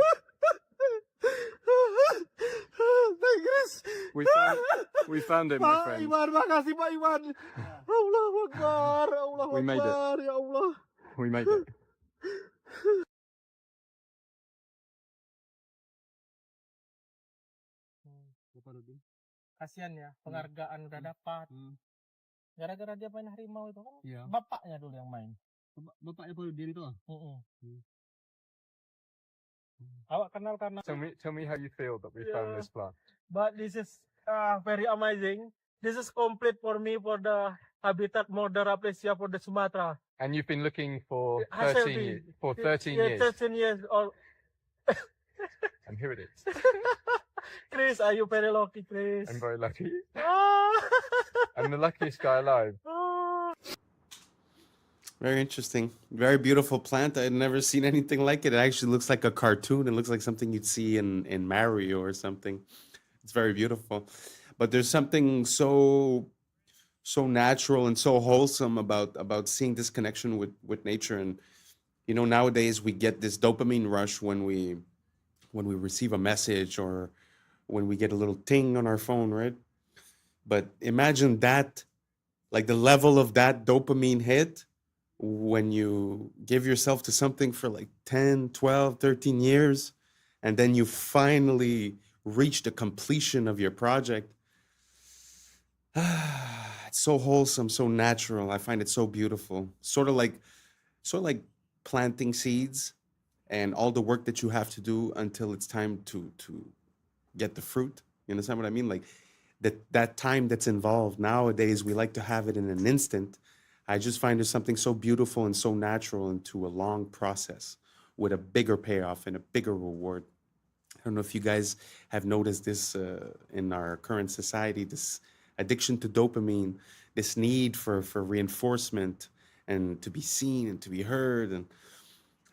We found it, my friend. Iwan, makasih Pak Iwan. Allahu Akbar, Allahu We made it. Akbar, ya Allah. We made it. Kasian ya, penghargaan udah dapat. Gara-gara dia main harimau itu kan, Iya. bapaknya dulu yang main. Bapaknya Paudin itu? Awak kenal karena. Tell me how you feel that we found this plant. But this is very amazing. This is complete for me for the habitat more Aprecia for the Sumatra. And you've been looking for Has 13 been. years. For 13 Yeah, years. 13 years old. And here it is. Chris, are you very lucky, Chris? I'm very lucky. Ah. I'm the luckiest guy alive. Very interesting. Very beautiful plant. I had never seen anything like it. It actually looks like a cartoon. It looks like something you'd see in Mario or something. It's very beautiful. But there's something so natural and so wholesome about seeing this connection with nature. And nowadays we get this dopamine rush when we receive a message or when we get a little ting on our phone, right? But imagine that, like the level of that dopamine hit when you give yourself to something for like 10, 12, 13 years, and then you finally reach the completion of your project. It's so wholesome, so natural. I find it so beautiful. Sort of like planting seeds and all the work that you have to do until it's time to get the fruit. You understand what I mean? Like that time that's involved. Nowadays, we like to have it in an instant. I just find there's something so beautiful and so natural into a long process with a bigger payoff and a bigger reward. I don't know if you guys have noticed this in our current society, this addiction to dopamine, this need for reinforcement and to be seen and to be heard. And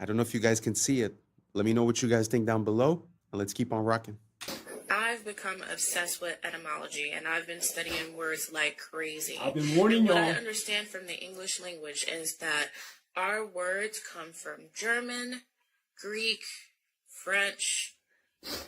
I don't know if you guys can see it. Let me know what you guys think down below, and let's keep on rocking. I've become obsessed with etymology, and I've been studying words like crazy. I've been warning What y'all. I understand from the English language is that our words come from German, Greek, French,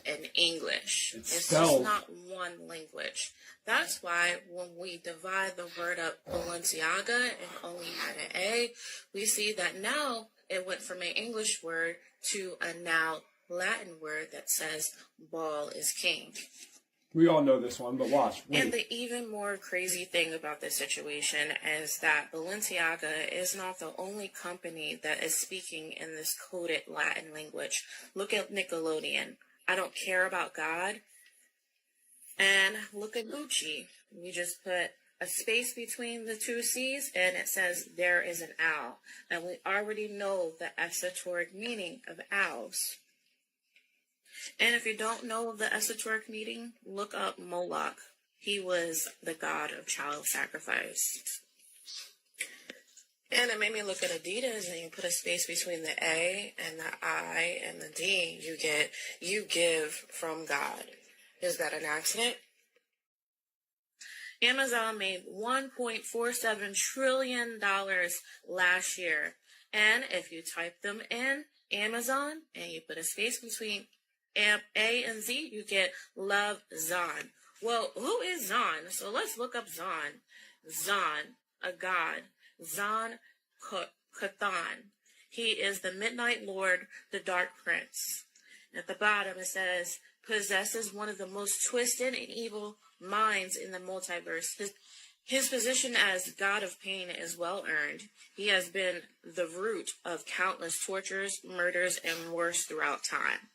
and English. It's just not one language. That's why when we divide the word up Balenciaga and only had an A, we see that now it went from an English word to a now Latin word that says ball is king. We all know this one, but watch. And the even more crazy thing about this situation is that Balenciaga is not the only company that is speaking in this coded Latin language. Look at Nickelodeon. I don't care about God. And look at Gucci. You just put a space between the two C's and it says there is an owl. And we already know the esoteric meaning of owls. And if you don't know the esoteric meaning, look up Moloch. He was the god of child sacrifice. And it made me look at Adidas, and you put a space between the A and the I and the D, you get, you give from God. Is that an accident? Amazon made $1.47 trillion last year. And if you type them in Amazon and you put a space between A and Z, you get Love Zon. Well, who is Zon? So let's look up Zon. Zon, a god. Zon Kathan. He is the Midnight Lord, the Dark Prince. At the bottom it says, possesses one of the most twisted and evil minds in the multiverse. His position as God of Pain is well earned. He has been the root of countless tortures, murders, and wars throughout time.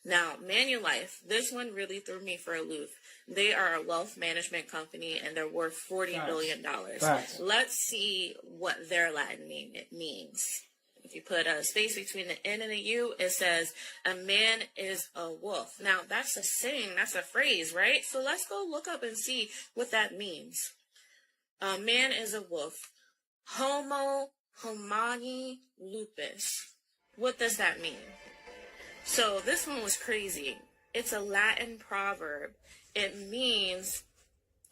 Now, Manulife, this one really threw me for a loop. They are a wealth management company, and they're worth $40 billion. Let's see what their Latin name means. If you put a space between the N and the U, it says, a man is a wolf. Now, that's a saying, that's a phrase, right? So let's go look up and see what that means. A man is a wolf. Homo homini lupus. What does that mean? So this one was crazy. It's a Latin proverb. It means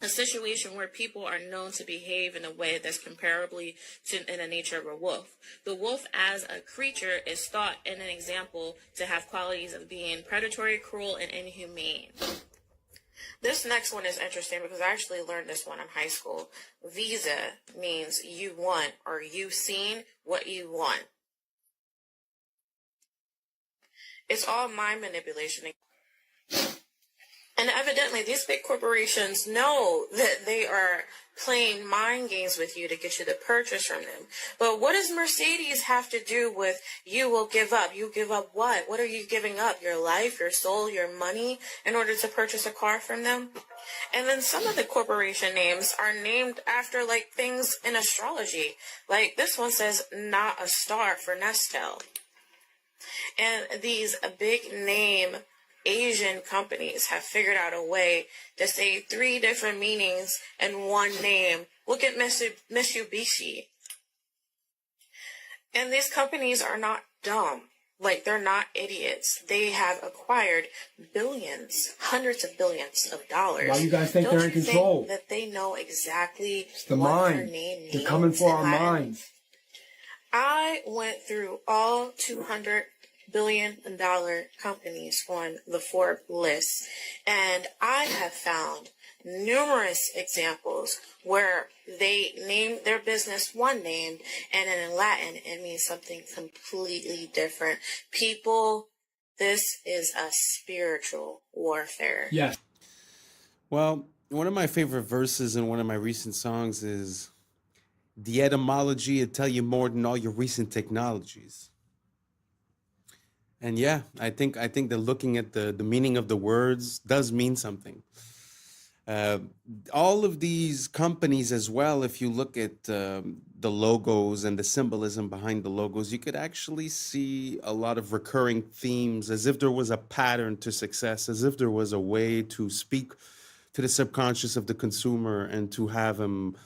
a situation where people are known to behave in a way that's comparably to in the nature of a wolf. The wolf as a creature is thought in an example to have qualities of being predatory, cruel, and inhumane. This next one is interesting because I actually learned this one in high school. Visa means you want or you've seen what you want. It's all mind manipulation. And evidently, these big corporations know that they are playing mind games with you to get you to purchase from them. But what does Mercedes have to do with you will give up? You give up what? What are you giving up? Your life, your soul, your money in order to purchase a car from them? And then some of the corporation names are named after like things in astrology. Like this one says not a star for Nestle. And these big name Asian companies have figured out a way to say 3 different meanings in one name. Look at Mitsubishi. And these companies are not dumb. Like, they're not idiots. They have acquired billions, hundreds of billions of dollars. Why do you guys think Don't they're in you control? think that they know exactly It's the what their mind. name means? They're coming for our and minds. I went through all 200 billion dollar companies on the Forbes list, and I have found numerous examples where they name their business one name, and then in Latin it means something completely different. People, this is a spiritual warfare. Yes. Well, one of my favorite verses in one of my recent songs is, the etymology will tell you more than all your recent technologies. And yeah, I think that looking at the meaning of the words does mean something. All of these companies as well, if you look at the logos and the symbolism behind the logos, you could actually see a lot of recurring themes, as if there was a pattern to success, as if there was a way to speak to the subconscious of the consumer and to have him,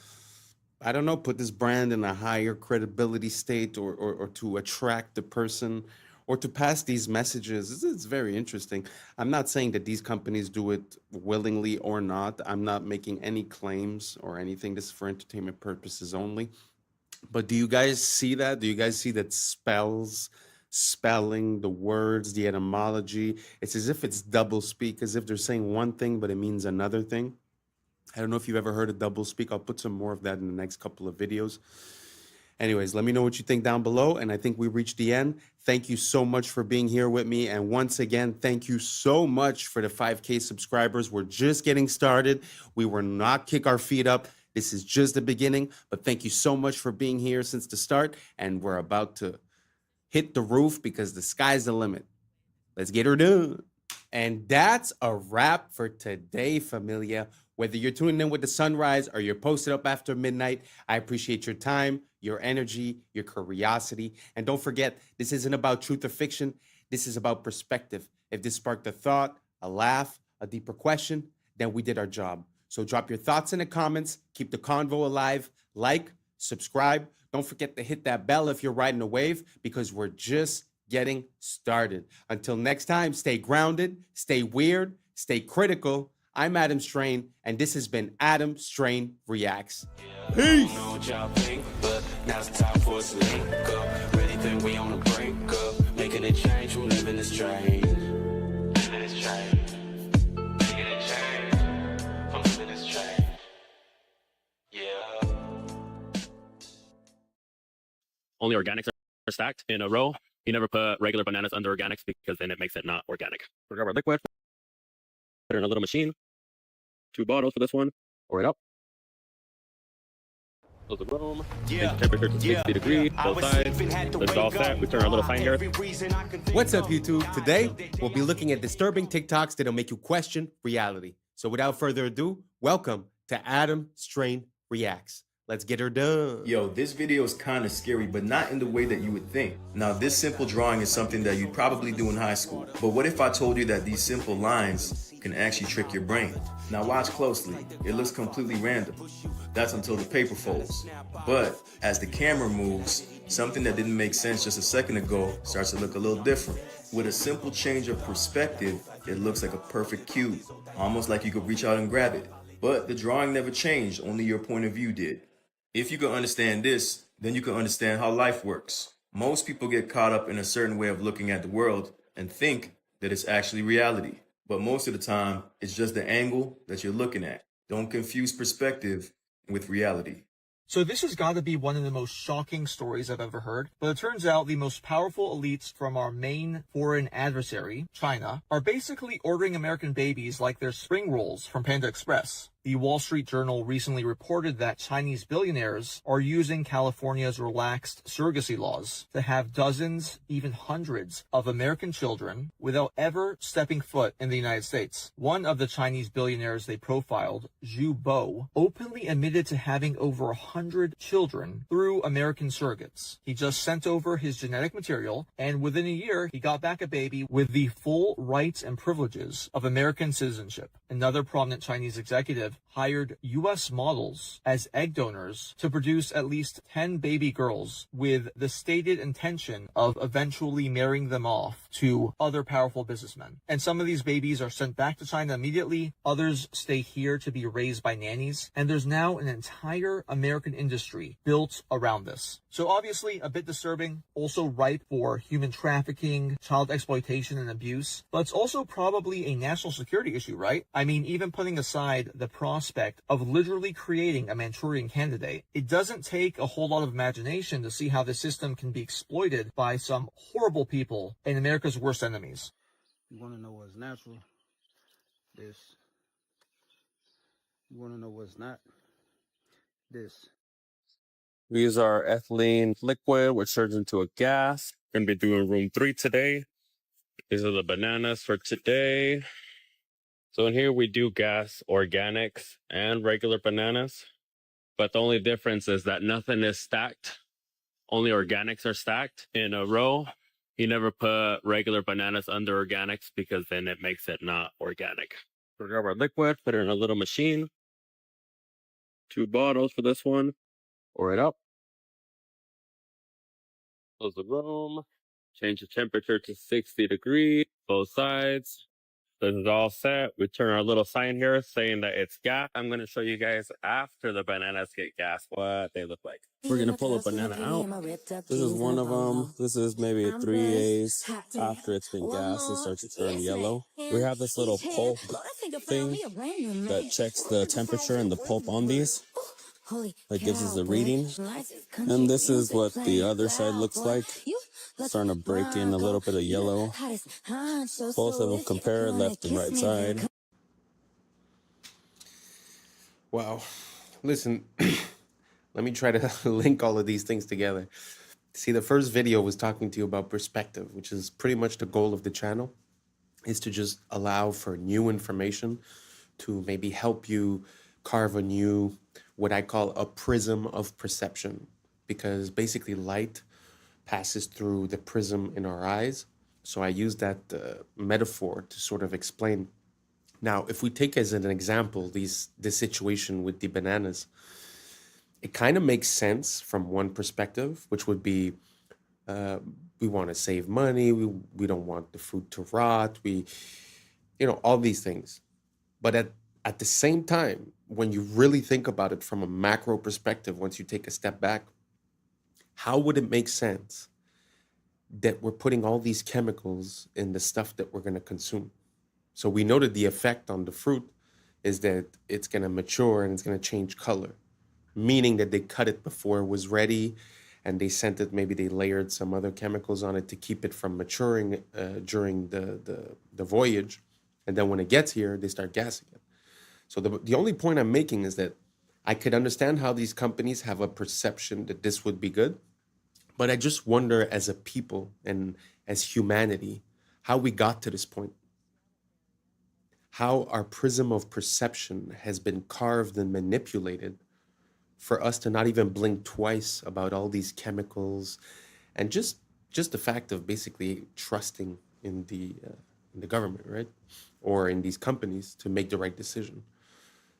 I don't know, put this brand in a higher credibility state, or to attract the person, or to pass these messages. It's very interesting. I'm not saying that these companies do it willingly or not. I'm not making any claims or anything. This is for entertainment purposes only. But do you guys see that? Do you guys see that spelling, the words, the etymology? It's as if it's double speak, as if they're saying one thing, but it means another thing. I don't know if you've ever heard of double speak. I'll put some more of that in the next couple of videos. Anyways, let me know what you think down below. And I think we reached the end. Thank you so much for being here with me. And once again, thank you so much for the 5K subscribers. We're just getting started. We will not kick our feet up. This is just the beginning. But thank you so much for being here since the start. And we're about to hit the roof because the sky's the limit. Let's get her done. And that's a wrap for today, familia. Whether you're tuning in with the sunrise or you're posted up after midnight, I appreciate your time, your energy, your curiosity. And don't forget, this isn't about truth or fiction. This is about perspective. If this sparked a thought, a laugh, a deeper question, then we did our job. So drop your thoughts in the comments. Keep the convo alive. Like, subscribe. Don't forget to hit that bell if you're riding a wave, because we're just getting started. Until next time, stay grounded, stay weird, stay critical. I'm Adam Strain, and this has been Adam Strain Reacts. Peace! I don't know what y'all think, but now it's time for us to link up. Really think we on a break up, making a change from living this train. Living this train. Making a change from living this train. Yeah. Only organics are stacked in a row. You never put regular bananas under organics because then it makes it not organic. We grab our liquid, put it in a little machine. 2 bottles for this one. Pour it up. Close the room. Change the temperature to 60 degrees. Both sides. It's all set. We turn our little sign here. What's up, YouTube? Today, we'll be looking at disturbing TikToks that'll make you question reality. So without further ado, welcome to Adam Strain Reacts. Let's get her done. Yo, this video is kind of scary, but not in the way that you would think. Now, this simple drawing is something that you'd probably do in high school. But what if I told you that these simple lines can actually trick your brain? Now watch closely. It looks completely random. That's until the paper folds. But as the camera moves, something that didn't make sense just a second ago starts to look a little different. With a simple change of perspective, it looks like a perfect cube, almost like you could reach out and grab it. But the drawing never changed, only your point of view did. If you can understand this, then you can understand how life works. Most people get caught up in a certain way of looking at the world and think that it's actually reality. But most of the time, it's just the angle that you're looking at. Don't confuse perspective with reality. So this has got to be one of the most shocking stories I've ever heard, but it turns out the most powerful elites from our main foreign adversary, China, are basically ordering American babies like they're spring rolls from Panda Express. The Wall Street Journal recently reported that Chinese billionaires are using California's relaxed surrogacy laws to have dozens, even hundreds, of American children without ever stepping foot in the United States. One of the Chinese billionaires they profiled, Zhu Bo, openly admitted to having over 100 children through American surrogates. He just sent over his genetic material, and within a year, he got back a baby with the full rights and privileges of American citizenship. Another prominent Chinese executive hired U.S. models as egg donors to produce at least 10 baby girls with the stated intention of eventually marrying them off to other powerful businessmen. And some of these babies are sent back to China immediately. Others stay here to be raised by nannies. And there's now an entire American industry built around this. So obviously a bit disturbing, also ripe for human trafficking, child exploitation, and abuse. But it's also probably a national security issue, right? I mean, even putting aside the prospect of literally creating a Manchurian candidate, it doesn't take a whole lot of imagination to see how the system can be exploited by some horrible people and America's worst enemies. You want to know what's natural? This. You want to know what's not? This. We use our ethylene liquid, which turns into a gas. Going to be doing room 3 today. These are the bananas for today. So in here we do gas, organics, and regular bananas. But the only difference is that nothing is stacked. Only organics are stacked in a row. You never put regular bananas under organics because then it makes it not organic. We'll grab our liquid, put it in a little machine. 2 bottles for this one. Pour it up. Close the room. Change the temperature to 60 degrees. Both sides. This is all set. We turn our little sign here saying that it's gas. I'm going to show you guys after the bananas get gas what they look like. We're going to pull a banana out. This is one of them. This is maybe a 3A's. After it's been gassed, it starts to turn yellow. We have this little pulp thing that checks the temperature and the pulp on these. That gives us a reading. And this is what the other side looks like. Starting to break in a little bit of yellow. Both of them compare left and right side. Wow. Listen, let me try to link all of these things together. See, the first video was talking to you about perspective, which is pretty much the goal of the channel, is to just allow for new information to maybe help you carve a new, what I call a prism of perception, because basically light passes through the prism in our eyes. So I use that metaphor to sort of explain. Now, if we take as an example this situation with the bananas, it kind of makes sense from one perspective, which would be we want to save money, we don't want the food to rot, all these things. But at the same time, when you really think about it from a macro perspective, once you take a step back, how would it make sense that we're putting all these chemicals in the stuff that we're going to consume? So we know that the effect on the fruit is that it's going to mature and it's going to change color, meaning that they cut it before it was ready and they sent it, maybe they layered some other chemicals on it to keep it from maturing during the voyage. And then when it gets here, they start gassing it. So the only point I'm making is that I could understand how these companies have a perception that this would be good, but I just wonder as a people and as humanity, how we got to this point. How our prism of perception has been carved and manipulated for us to not even blink twice about all these chemicals and just the fact of basically trusting in the government, right? Or in these companies to make the right decision.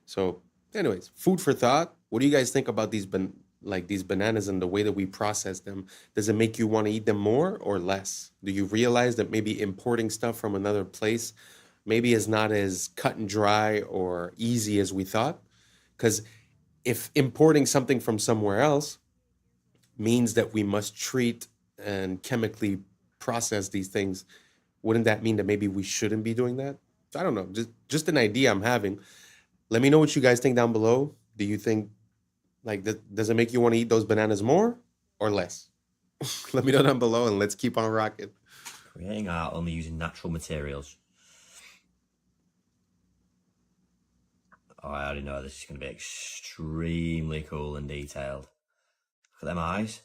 So anyways, food for thought. What do you guys think about these bananas and the way that we process them? Does it make you want to eat them more or less? Do you realize that maybe importing stuff from another place maybe is not as cut and dry or easy as we thought? Because if importing something from somewhere else means that we must treat and chemically process these things, wouldn't that mean that maybe we shouldn't be doing that? I don't know, just an idea I'm having. Let me know what you guys think down below. Do you think, does it make you want to eat those bananas more or less? Let me know down below and let's keep on rocking. Creating art only using natural materials. Oh, I already know this is going to be extremely cool and detailed. Look at them eyes.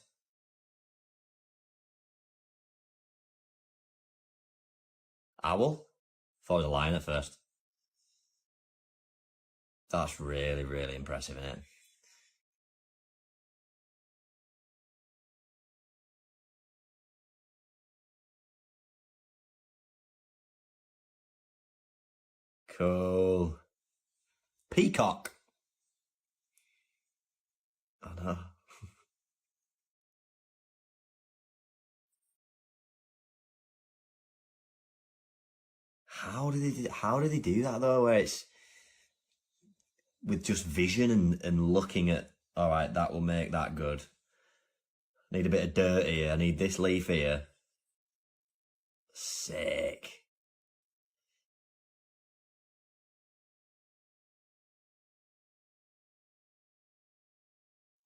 Owl? Thought it was a lion at first. That's really, really impressive, isn't it? Cool. Peacock. I know. How did they do that though? Where it's with just vision and looking at, all right, that will make that good. Need a bit of dirt here. I need this leaf here. Sick.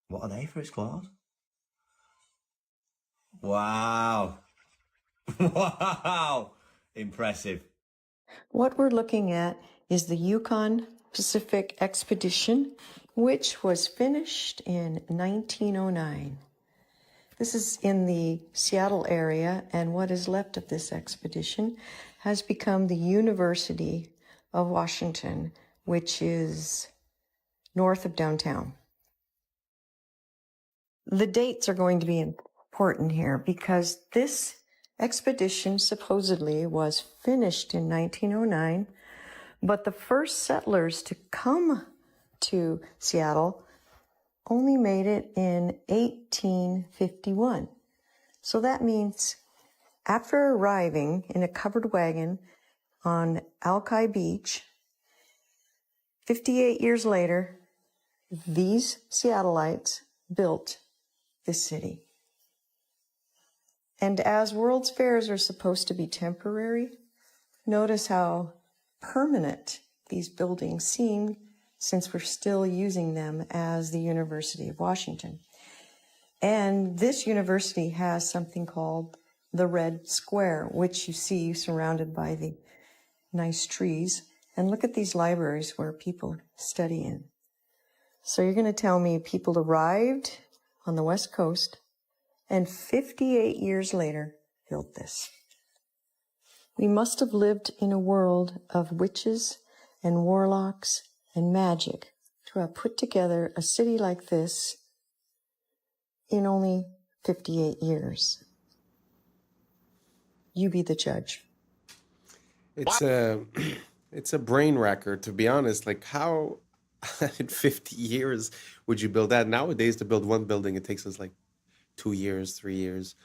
What are they for its claws? Wow. Wow. Impressive. What we're looking at is the Yukon Pacific Expedition, which was finished in 1909. This is in the Seattle area, and what is left of this expedition has become the University of Washington, which is north of downtown. The dates are going to be important here because this expedition supposedly was finished in 1909, but the first settlers to come to Seattle only made it in 1851. So that means after arriving in a covered wagon on Alki Beach, 58 years later, these Seattleites built this city. And as World's Fairs are supposed to be temporary, notice how permanent these buildings seem since we're still using them as the University of Washington. And this university has something called the Red Square, which you see surrounded by the nice trees. And look at these libraries where people study in. So you're going to tell me people arrived on the West Coast and 58 years later built this. We must have lived in a world of witches and warlocks and magic to have put together a city like this in only 58 years. You be the judge. It's a brain wrecker, to be honest. Like, how in 50 years would you build that? Nowadays, to build one building, it takes us like 2 years, 3 years.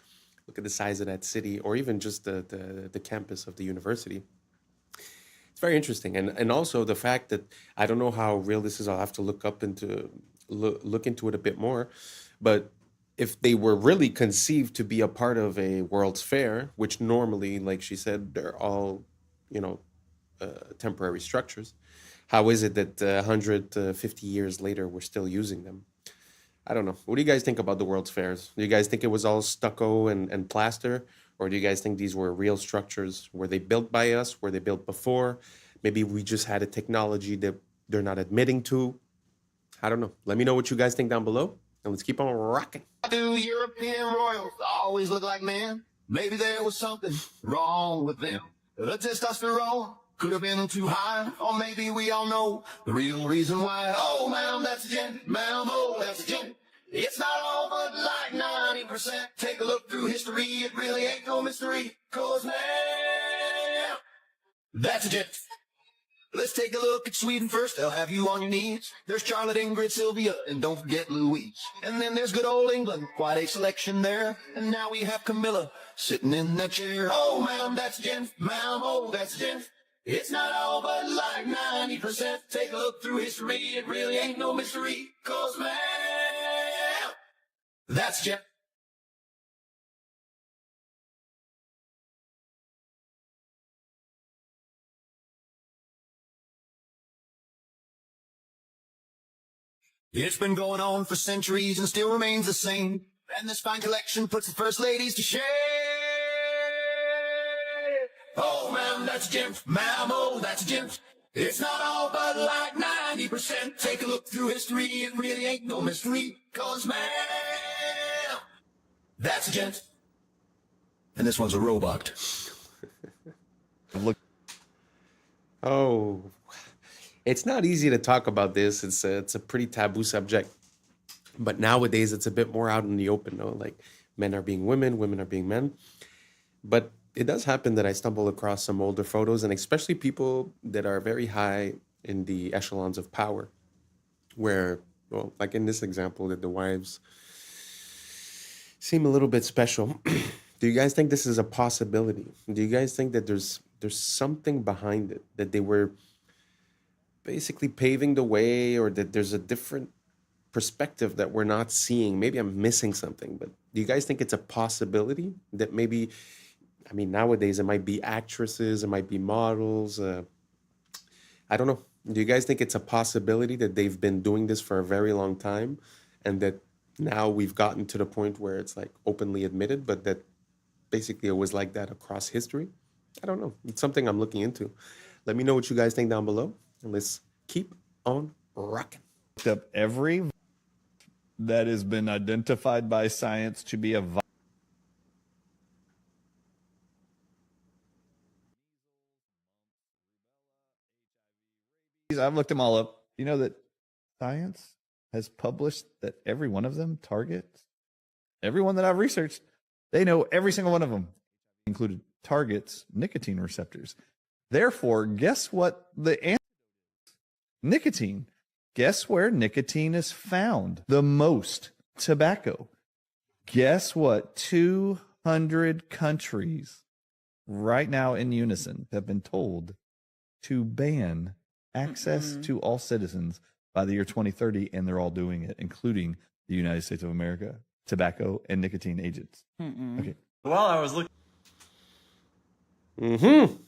Look at the size of that city, or even just the campus of the university. It's very interesting, and also the fact that I don't know how real this is. I'll have to look into it a bit more. But if they were really conceived to be a part of a World's Fair, which normally, like she said, they're all, temporary structures, how is it that 150 years later we're still using them? I don't know. What do you guys think about the World's Fairs? Do you guys think it was all stucco and plaster? Or do you guys think these were real structures? Were they built by us? Were they built before? Maybe we just had a technology that they're not admitting to. I don't know. Let me know what you guys think down below. And let's keep on rocking. Do European royals always look like men? Maybe there was something wrong with them. The testosterone could have been too high, or maybe we all know the real reason why. Oh, ma'am, that's a gent. Ma'am, oh, that's a gent. It's not all but like 90%. Take a look through history, it really ain't no mystery. 'Cause ma'am, that's a gent. Let's take a look at Sweden first, they'll have you on your knees. There's Charlotte, Ingrid, Sylvia, and don't forget Louise. And then there's good old England, quite a selection there. And now we have Camilla, sitting in that chair. Oh, ma'am, that's a gent. Ma'am, oh, that's a gent. It's not all but like 90%. Take a look through history, it really ain't no mystery. 'Cause ma'am, that's a gent. It's been going on for centuries and still remains the same. And this fine collection puts the first ladies to shame. Oh, ma'am, that's a gent. Ma'am, oh, that's a gent. It's not all but like 90%. 90%. Take a look through history, it really ain't no mystery. Cause man, that's a gent. And this one's a robot. Look. Oh, it's not easy to talk about this. It's a pretty taboo subject. But nowadays, it's a bit more out in the open, no? Like, men are being women, women are being men. But it does happen that I stumble across some older photos, and especially people that are very high in the echelons of power, where, well, like in this example, that the wives seem a little bit special. Do you guys think this is a possibility? Do you guys think that there's something behind it, that they were basically paving the way, or that there's a different perspective that we're not seeing? Maybe I'm missing something, but do you guys think it's a possibility that maybe, I mean, nowadays it might be actresses, it might be models. I don't know. Do you guys think it's a possibility that they've been doing this for a very long time, and that now we've gotten to the point where it's like openly admitted, but that basically it was like that across history? I don't know. It's something I'm looking into. Let me know what you guys think down below, and let's keep on rocking. Up every that has been identified by science to be a virus. I've looked them all up. You know that science has published that every one of them targets, everyone that I've researched, they know every single one of them included targets nicotine receptors. Therefore, guess what the answer is? Nicotine. Guess where nicotine is found the most? Tobacco. Guess what? 200 countries right now in unison have been told to ban access to all citizens by the year 2030, and they're all doing it, including the United States of America, tobacco and nicotine agents. Okay. Well, I was looking.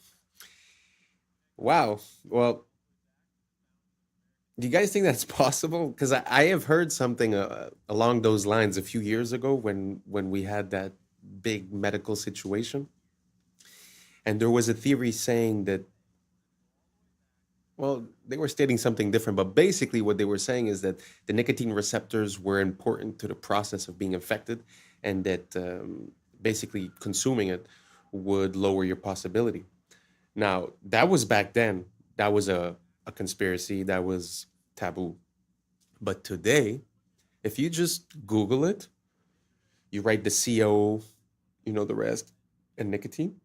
Wow. Well, do you guys think that's possible? Because I have heard something along those lines a few years ago when we had that big medical situation. And there was a theory saying that, well, they were stating something different, but basically what they were saying is that the nicotine receptors were important to the process of being infected, and that basically consuming it would lower your possibility. Now, that was back then. That was a conspiracy. That was taboo. But today, if you just Google it, you write the CO, you know the rest, and nicotine,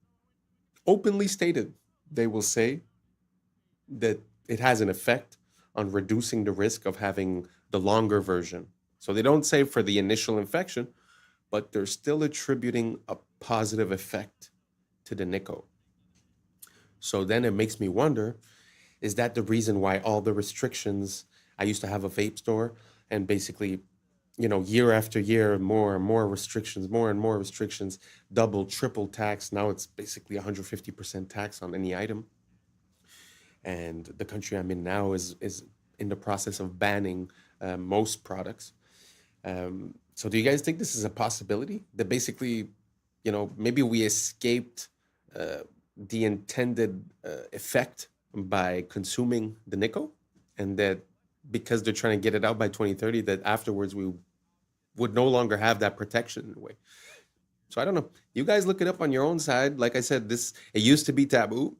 openly stated, they will say that it has an effect on reducing the risk of having the longer version. So they don't say for the initial infection, but they're still attributing a positive effect to the nico. So then it makes me wonder, is that the reason why all the restrictions? I used to have a vape store, and basically, you know, year after year, more and more restrictions, more and more restrictions, double, triple tax. Now it's basically 150% tax on any item. And the country I'm in now is in the process of banning most products. So do you guys think this is a possibility? That basically, you know, maybe we escaped the intended effect by consuming the nico, and that because they're trying to get it out by 2030, that afterwards we would no longer have that protection in a way. So I don't know. You guys look it up on your own side. Like I said, it used to be taboo,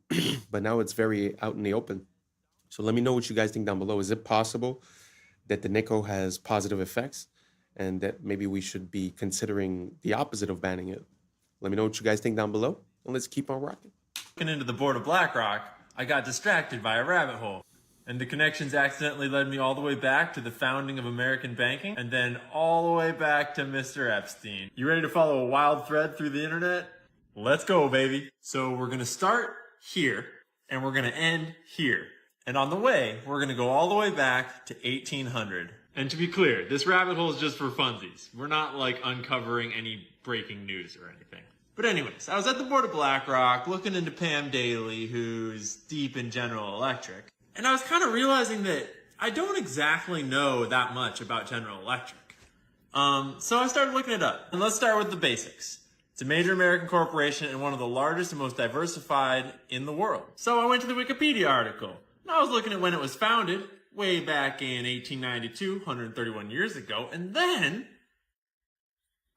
but now it's very out in the open. So let me know what you guys think down below. Is it possible that the nico has positive effects, and that maybe we should be considering the opposite of banning it? Let me know what you guys think down below, and let's keep on rocking. Looking into the board of BlackRock, I got distracted by a rabbit hole. And the connections accidentally led me all the way back to the founding of American banking, and then all the way back to Mr. Epstein. You ready to follow a wild thread through the internet? Let's go, baby. So we're gonna start here, and we're gonna end here. And on the way, we're gonna go all the way back to 1800. And to be clear, this rabbit hole is just for funsies. We're not like uncovering any breaking news or anything. But anyways, I was at the board of BlackRock looking into Pam Daly, who's deep in General Electric. And I was kind of realizing that I don't exactly know that much about General Electric. So I started looking it up. And let's start with the basics. It's a major American corporation and one of the largest and most diversified in the world. So I went to the Wikipedia article. And I was looking at when it was founded, way back in 1892, 131 years ago, and then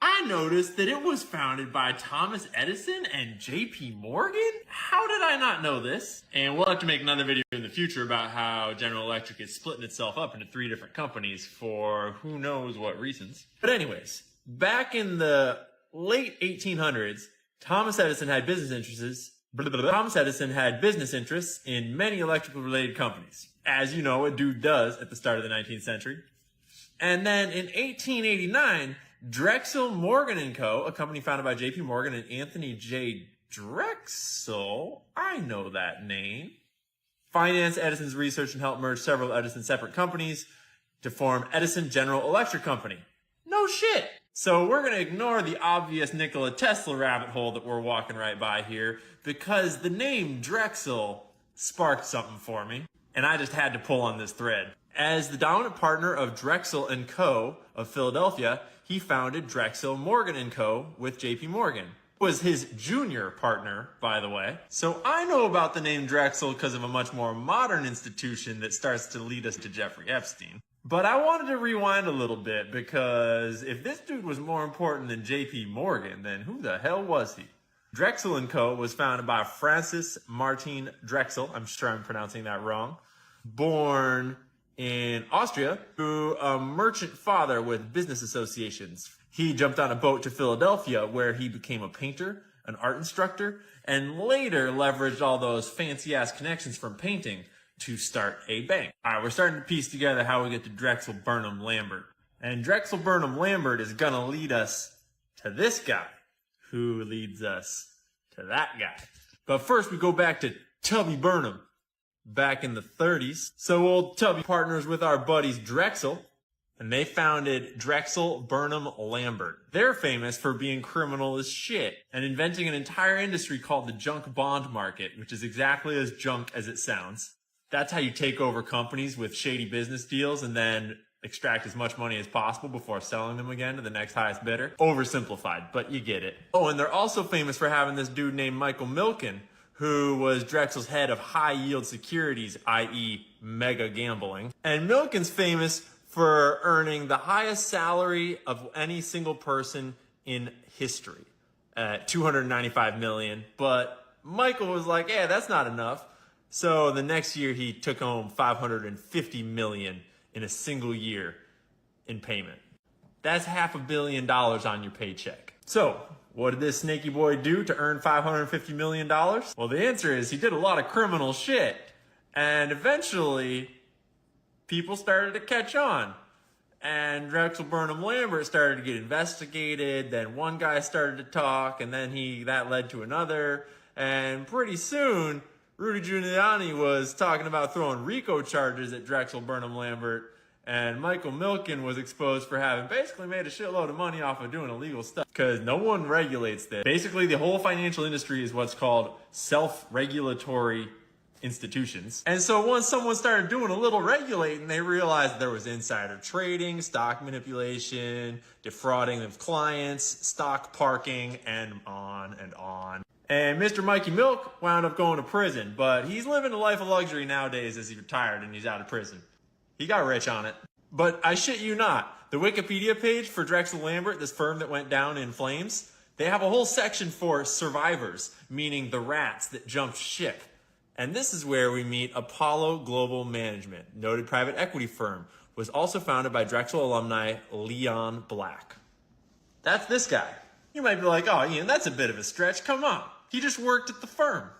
I noticed that it was founded by Thomas Edison and J.P. Morgan? How did I not know this? And we'll have to make another video in the future about how General Electric is splitting itself up into 3 different companies for who knows what reasons. But anyways, back in the late 1800s, Thomas Edison had business interests in many electrical related companies. As you know, a dude does at the start of the 19th century. And then in 1889, Drexel Morgan & Co., a company founded by J.P. Morgan and Anthony J. Drexel, I know that name, financed Edison's research and helped merge several Edison separate companies to form Edison General Electric Company. No shit! So we're going to ignore the obvious Nikola Tesla rabbit hole that we're walking right by here, because the name Drexel sparked something for me, and I just had to pull on this thread. As the dominant partner of Drexel & Co. of Philadelphia, he founded Drexel Morgan & Co. with J.P. Morgan. Was his junior partner, by the way. So I know about the name Drexel because of a much more modern institution that starts to lead us to Jeffrey Epstein. But I wanted to rewind a little bit, because if this dude was more important than J.P. Morgan, then who the hell was he? Drexel & Co. was founded by Francis Martin Drexel, I'm sure I'm pronouncing that wrong, born in Austria, to a merchant father with business associations. He jumped on a boat to Philadelphia, where he became a painter, an art instructor, and later leveraged all those fancy-ass connections from painting to start a bank. All right, we're starting to piece together how we get to Drexel Burnham Lambert. And Drexel Burnham Lambert is gonna lead us to this guy, who leads us to that guy. But first, we go back to Tubby Burnham, back in the 30s. So old Tubby partners with our buddies Drexel, and they founded Drexel Burnham Lambert. They're famous for being criminal as shit and inventing an entire industry called the junk bond market, which is exactly as junk as it sounds. That's how you take over companies with shady business deals and then extract as much money as possible before selling them again to the next highest bidder. Oversimplified, but you get it. Oh, and they're also famous for having this dude named Michael Milken, who was Drexel's head of high-yield securities, i.e. mega gambling. And Milken's famous for earning the highest salary of any single person in history, at $295 million. But Michael was like, yeah, that's not enough. So the next year he took home $550 million in a single year in payment. That's $500 million on your paycheck. So what did this snaky boy do to earn $550 million? Well, the answer is he did a lot of criminal shit. And eventually, people started to catch on. And Drexel Burnham Lambert started to get investigated. Then one guy started to talk, and then that led to another. And pretty soon, Rudy Giuliani was talking about throwing RICO charges at Drexel Burnham Lambert. And Michael Milken was exposed for having basically made a shitload of money off of doing illegal stuff, because no one regulates this. Basically, the whole financial industry is what's called self-regulatory institutions. And so once someone started doing a little regulating, they realized there was insider trading, stock manipulation, defrauding of clients, stock parking, and on and on. And Mr. Mikey Milk wound up going to prison, but he's living a life of luxury nowadays as he retired and he's out of prison. He got rich on it. But I shit you not, the Wikipedia page for Drexel Lambert, this firm that went down in flames, they have a whole section for survivors, meaning the rats that jumped ship. And this is where we meet Apollo Global Management, noted private equity firm, was also founded by Drexel alumni Leon Black. That's this guy. You might be like, oh, Ian, that's a bit of a stretch. Come on. He just worked at the firm.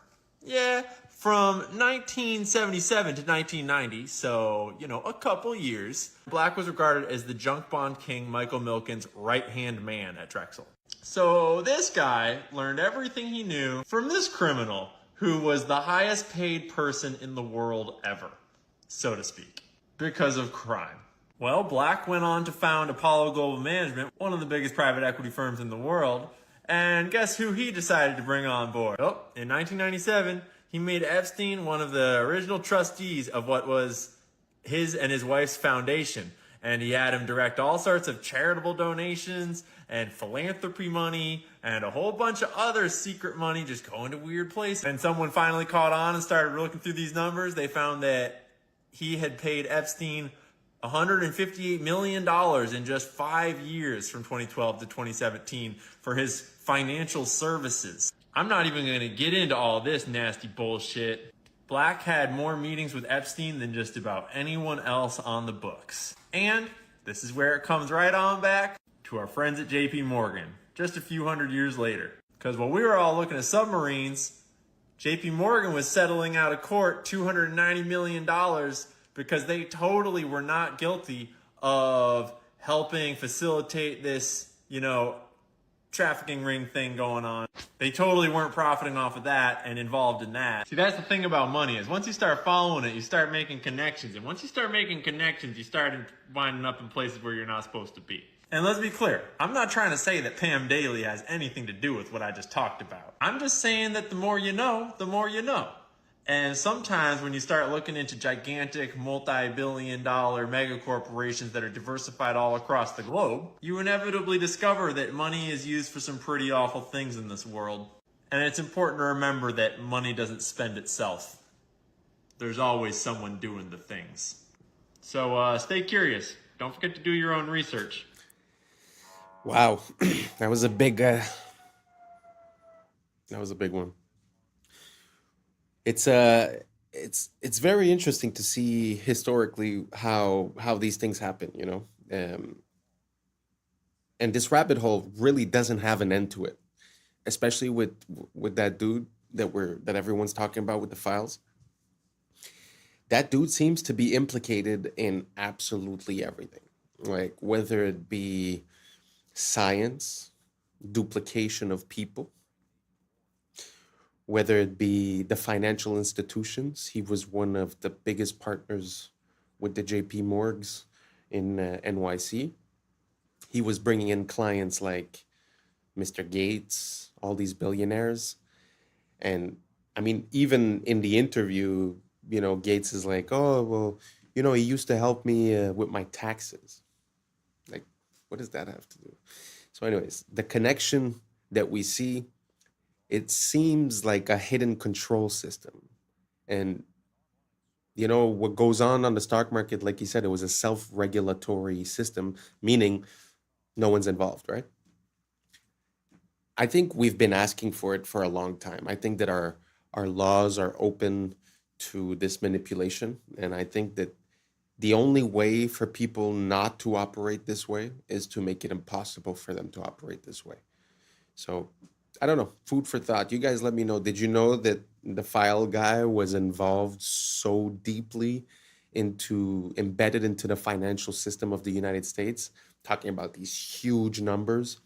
Yeah, from 1977 to 1990, so, a couple years, Black was regarded as the junk bond king Michael Milken's right-hand man at Drexel. So this guy learned everything he knew from this criminal, who was the highest paid person in the world ever, so to speak, because of crime. Well, Black went on to found Apollo Global Management, one of the biggest private equity firms in the world, and guess who he decided to bring on board? Oh, in 1997, he made Epstein one of the original trustees of what was his and his wife's foundation, and he had him direct all sorts of charitable donations and philanthropy money and a whole bunch of other secret money just going to weird places. And someone finally caught on and started looking through these numbers. They found that he had paid Epstein $158 million in just 5 years from 2012 to 2017 for his financial services. I'm not even going to get into all this nasty bullshit. Black had more meetings with Epstein than just about anyone else on the books. And this is where it comes right on back to our friends at JP Morgan, just a few hundred years later. Because while we were all looking at submarines, JP Morgan was settling out of court $290 million because they totally were not guilty of helping facilitate this, trafficking ring thing going on. They totally weren't profiting off of that and involved in that. See, that's the thing about money is once you start following it, you start making connections. And once you start making connections, you start winding up in places where you're not supposed to be. And let's be clear, I'm not trying to say that Pam Daly has anything to do with what I just talked about. I'm just saying that the more you know, the more you know. And sometimes when you start looking into gigantic multi-billion-dollar mega corporations that are diversified all across the globe, you inevitably discover that money is used for some pretty awful things in this world. And it's important to remember that money doesn't spend itself. There's always someone doing the things. So stay curious. Don't forget to do your own research. Wow, that was a big one. It's very interesting to see historically how these things happen, and this rabbit hole really doesn't have an end to it, especially with that dude that everyone's talking about with the files. That dude seems to be implicated in absolutely everything, like whether it be science, duplication of people, whether it be the financial institutions. He was one of the biggest partners with the JP Morgs in NYC. He was bringing in clients like Mr. Gates, all these billionaires. And I mean, even in the interview, Gates is like, oh, well, he used to help me with my taxes. Like, what does that have to do? So anyways, the connection that we see, it seems like a hidden control system. And, what goes on the stock market, like you said, it was a self-regulatory system, meaning no one's involved, right? I think we've been asking for it for a long time. I think that our laws are open to this manipulation. And I think that the only way for people not to operate this way is to make it impossible for them to operate this way. So I don't know, food for thought. You guys let me know. Did you know that the file guy was involved so deeply embedded into the financial system of the United States, talking about these huge numbers?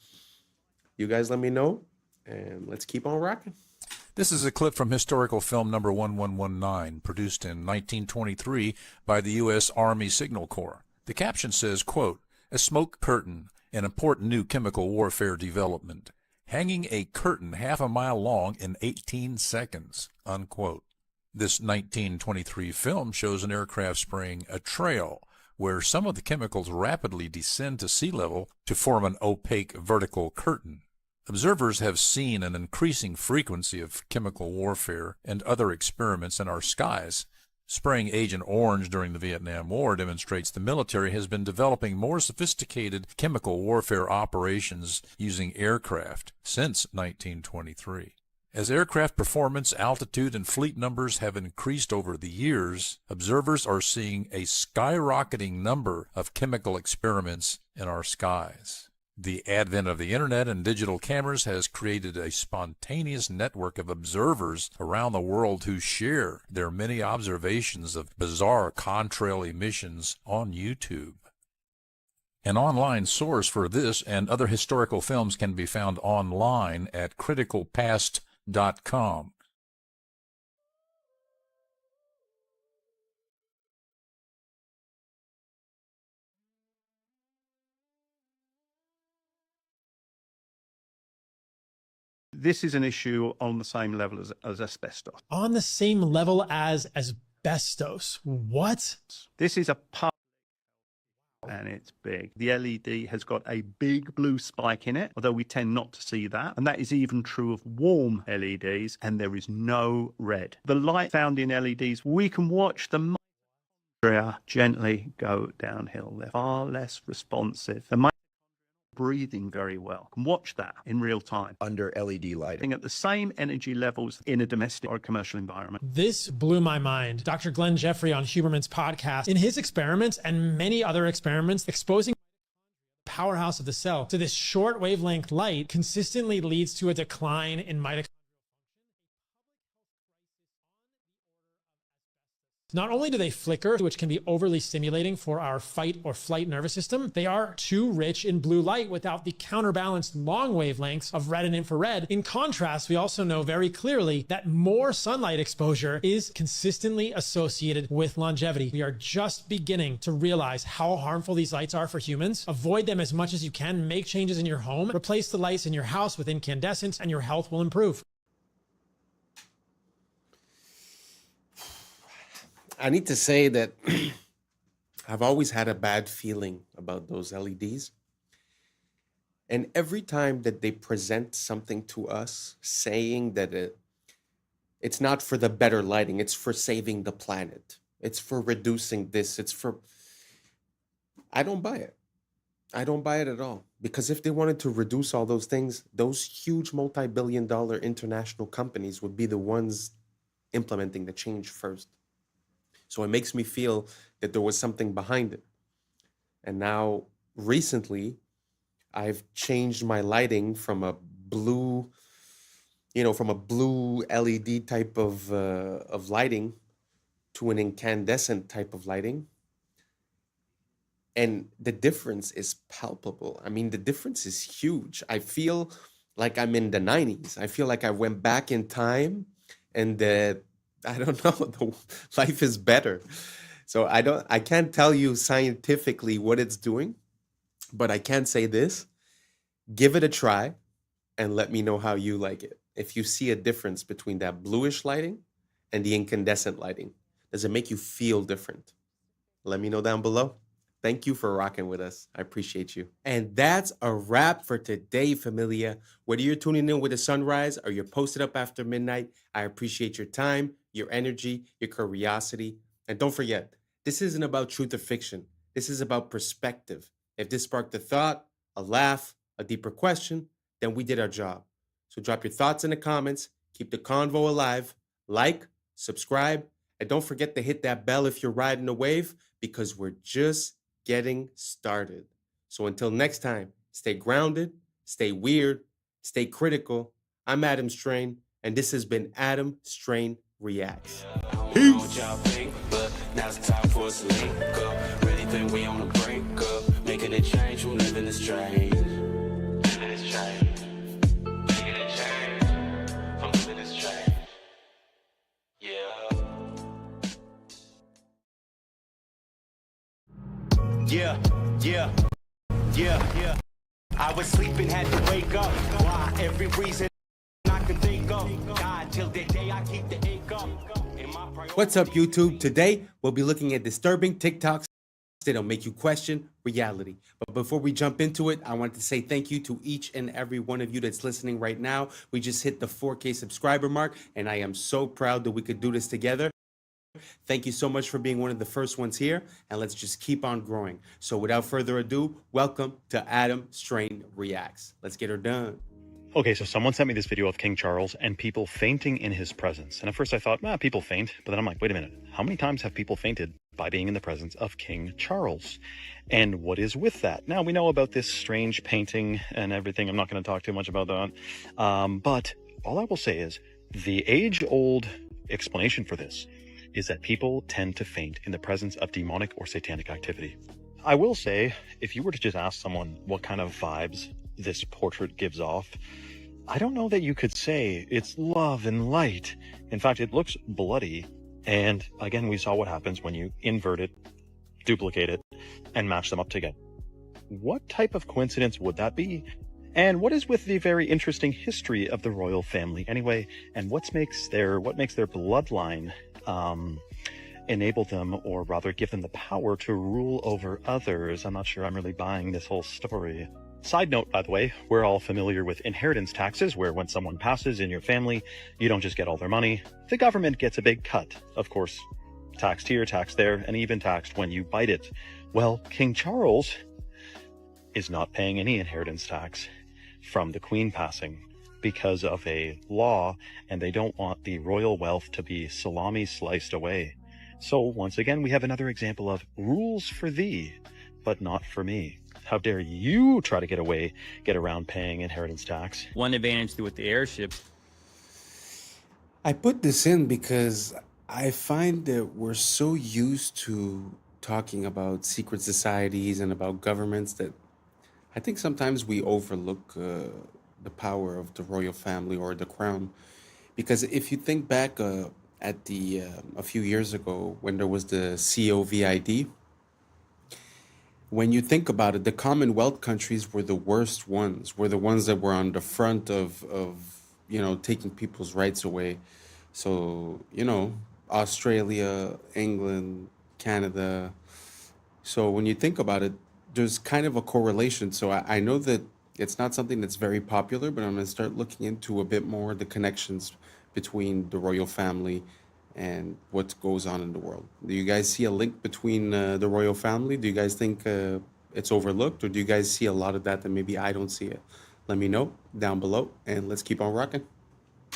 You guys let me know, and let's keep on rocking. This is a clip from historical film number 1119, produced in 1923 by the U.S. Army Signal Corps. The caption says, quote, "A smoke curtain, an important new chemical warfare development. Hanging a curtain half a mile long in 18 seconds, unquote." This 1923 film shows an aircraft spraying a trail where some of the chemicals rapidly descend to sea level to form an opaque vertical curtain. Observers have seen an increasing frequency of chemical warfare and other experiments in our skies. Spraying Agent Orange during the Vietnam War demonstrates the military has been developing more sophisticated chemical warfare operations using aircraft since 1923. As aircraft performance, altitude, and fleet numbers have increased over the years, observers are seeing a skyrocketing number of chemical experiments in our skies. The advent of the internet and digital cameras has created a spontaneous network of observers around the world who share their many observations of bizarre contrail emissions on YouTube. An online source for this and other historical films can be found online at criticalpast.com. This is an issue on the same level as asbestos. On the same level as asbestos? What? This is a public and it's big. The LED has got a big blue spike in it, although we tend not to see that. And that is even true of warm LEDs, and there is no red. The light found in LEDs, we can watch the gently go downhill. They're far less responsive. And my breathing very well. Can watch that in real time under LED lighting at the same energy levels in a domestic or commercial environment. This blew my mind. Dr. Glenn Jeffrey on Huberman's podcast, in his experiments and many other experiments exposing the powerhouse of the cell to this short wavelength light consistently leads to a decline in mitochondrial. Not only do they flicker, which can be overly stimulating for our fight or flight nervous system, they are too rich in blue light without the counterbalanced long wavelengths of red and infrared. In contrast, we also know very clearly that more sunlight exposure is consistently associated with longevity. We are just beginning to realize how harmful these lights are for humans. Avoid them as much as you can, make changes in your home, replace the lights in your house with incandescents, and your health will improve. I need to say that I've always had a bad feeling about those LEDs. And every time that they present something to us saying that it's not for the better lighting, it's for saving the planet, it's for reducing this, I don't buy it. I don't buy it at all. Because if they wanted to reduce all those things, those huge multi-billion-dollar international companies would be the ones implementing the change first. So it makes me feel that there was something behind it. And now, recently, I've changed my lighting from a blue, LED type of lighting to an incandescent type of lighting. And the difference is palpable. I mean, the difference is huge. I feel like I'm in the 90s. I feel like I went back in time and I don't know, life is better. So I can't tell you scientifically what it's doing, but I can say this: give it a try and let me know how you like it. If you see a difference between that bluish lighting and the incandescent lighting, does it make you feel different? Let me know down below. Thank you for rocking with us. I appreciate you. And that's a wrap for today, familia. Whether you're tuning in with a sunrise or you're posted up after midnight, I appreciate your time, your energy, your curiosity. And don't forget, this isn't about truth or fiction. This is about perspective. If this sparked a thought, a laugh, a deeper question, then we did our job. So drop your thoughts in the comments, keep the convo alive, like, subscribe, and don't forget to hit that bell if you're riding a wave, because we're just getting started. So until next time, stay grounded, stay weird, stay critical. I'm Adam Strain, and this has been Adam Strain Reacts. Peace. Now it's time for us to link up. Really think we on a break up. Making a change from living this change. Living this change. Making a change from living this change. Yeah. Yeah. I was sleeping, had to wake up. Why? Every reason I could think of. God, till the day I keep the ink up. What's up, YouTube? Today, we'll be looking at disturbing TikToks that'll make you question reality. But before we jump into it, I want to say thank you to each and every one of you that's listening right now. We just hit the 4K subscriber mark, and I am so proud that we could do this together. Thank you so much for being one of the first ones here, and let's just keep on growing. So without further ado, welcome to Adam Strain Reacts. Let's get her done. Okay, so someone sent me this video of King Charles and people fainting in his presence. And at first I thought, people faint. But then I'm like, wait a minute. How many times have people fainted by being in the presence of King Charles? And what is with that? Now, we know about this strange painting and everything. I'm not going to talk too much about that. But all I will say is the age-old explanation for this is that people tend to faint in the presence of demonic or satanic activity. I will say, if you were to just ask someone what kind of vibes this portrait gives off, I don't know that you could say it's love and light. In fact, it looks bloody. And again, we saw what happens when you invert it, duplicate it, and match them up together. What type of coincidence would that be? And what is with the very interesting history of the royal family anyway? And what makes their bloodline enable them, or rather give them the power to rule over others? I'm not sure I'm really buying this whole story. Side note, by the way, we're all familiar with inheritance taxes, where when someone passes in your family, you don't just get all their money. The government gets a big cut. Of course, taxed here, taxed there, and even taxed when you bite it. Well, King Charles is not paying any inheritance tax from the Queen passing because of a law, and they don't want the royal wealth to be salami sliced away. So once again, we have another example of rules for thee, but not for me. How dare you try to get around paying inheritance tax? One advantage with the airships. I put this in because I find that we're so used to talking about secret societies and about governments that I think sometimes we overlook the power of the royal family or the crown. Because if you think back at a few years ago when there was the COVID, when you think about it, the Commonwealth countries were the worst ones, were the ones that were on the front of taking people's rights away. So, Australia, England, Canada. So when you think about it, there's kind of a correlation. So I know that it's not something that's very popular, but I'm going to start looking into a bit more the connections between the royal family and what goes on in the world. Do you guys see a link between the royal family? Do you guys think it's overlooked, or do you guys see a lot of that maybe I don't see it? Let me know down below, and let's keep on rocking.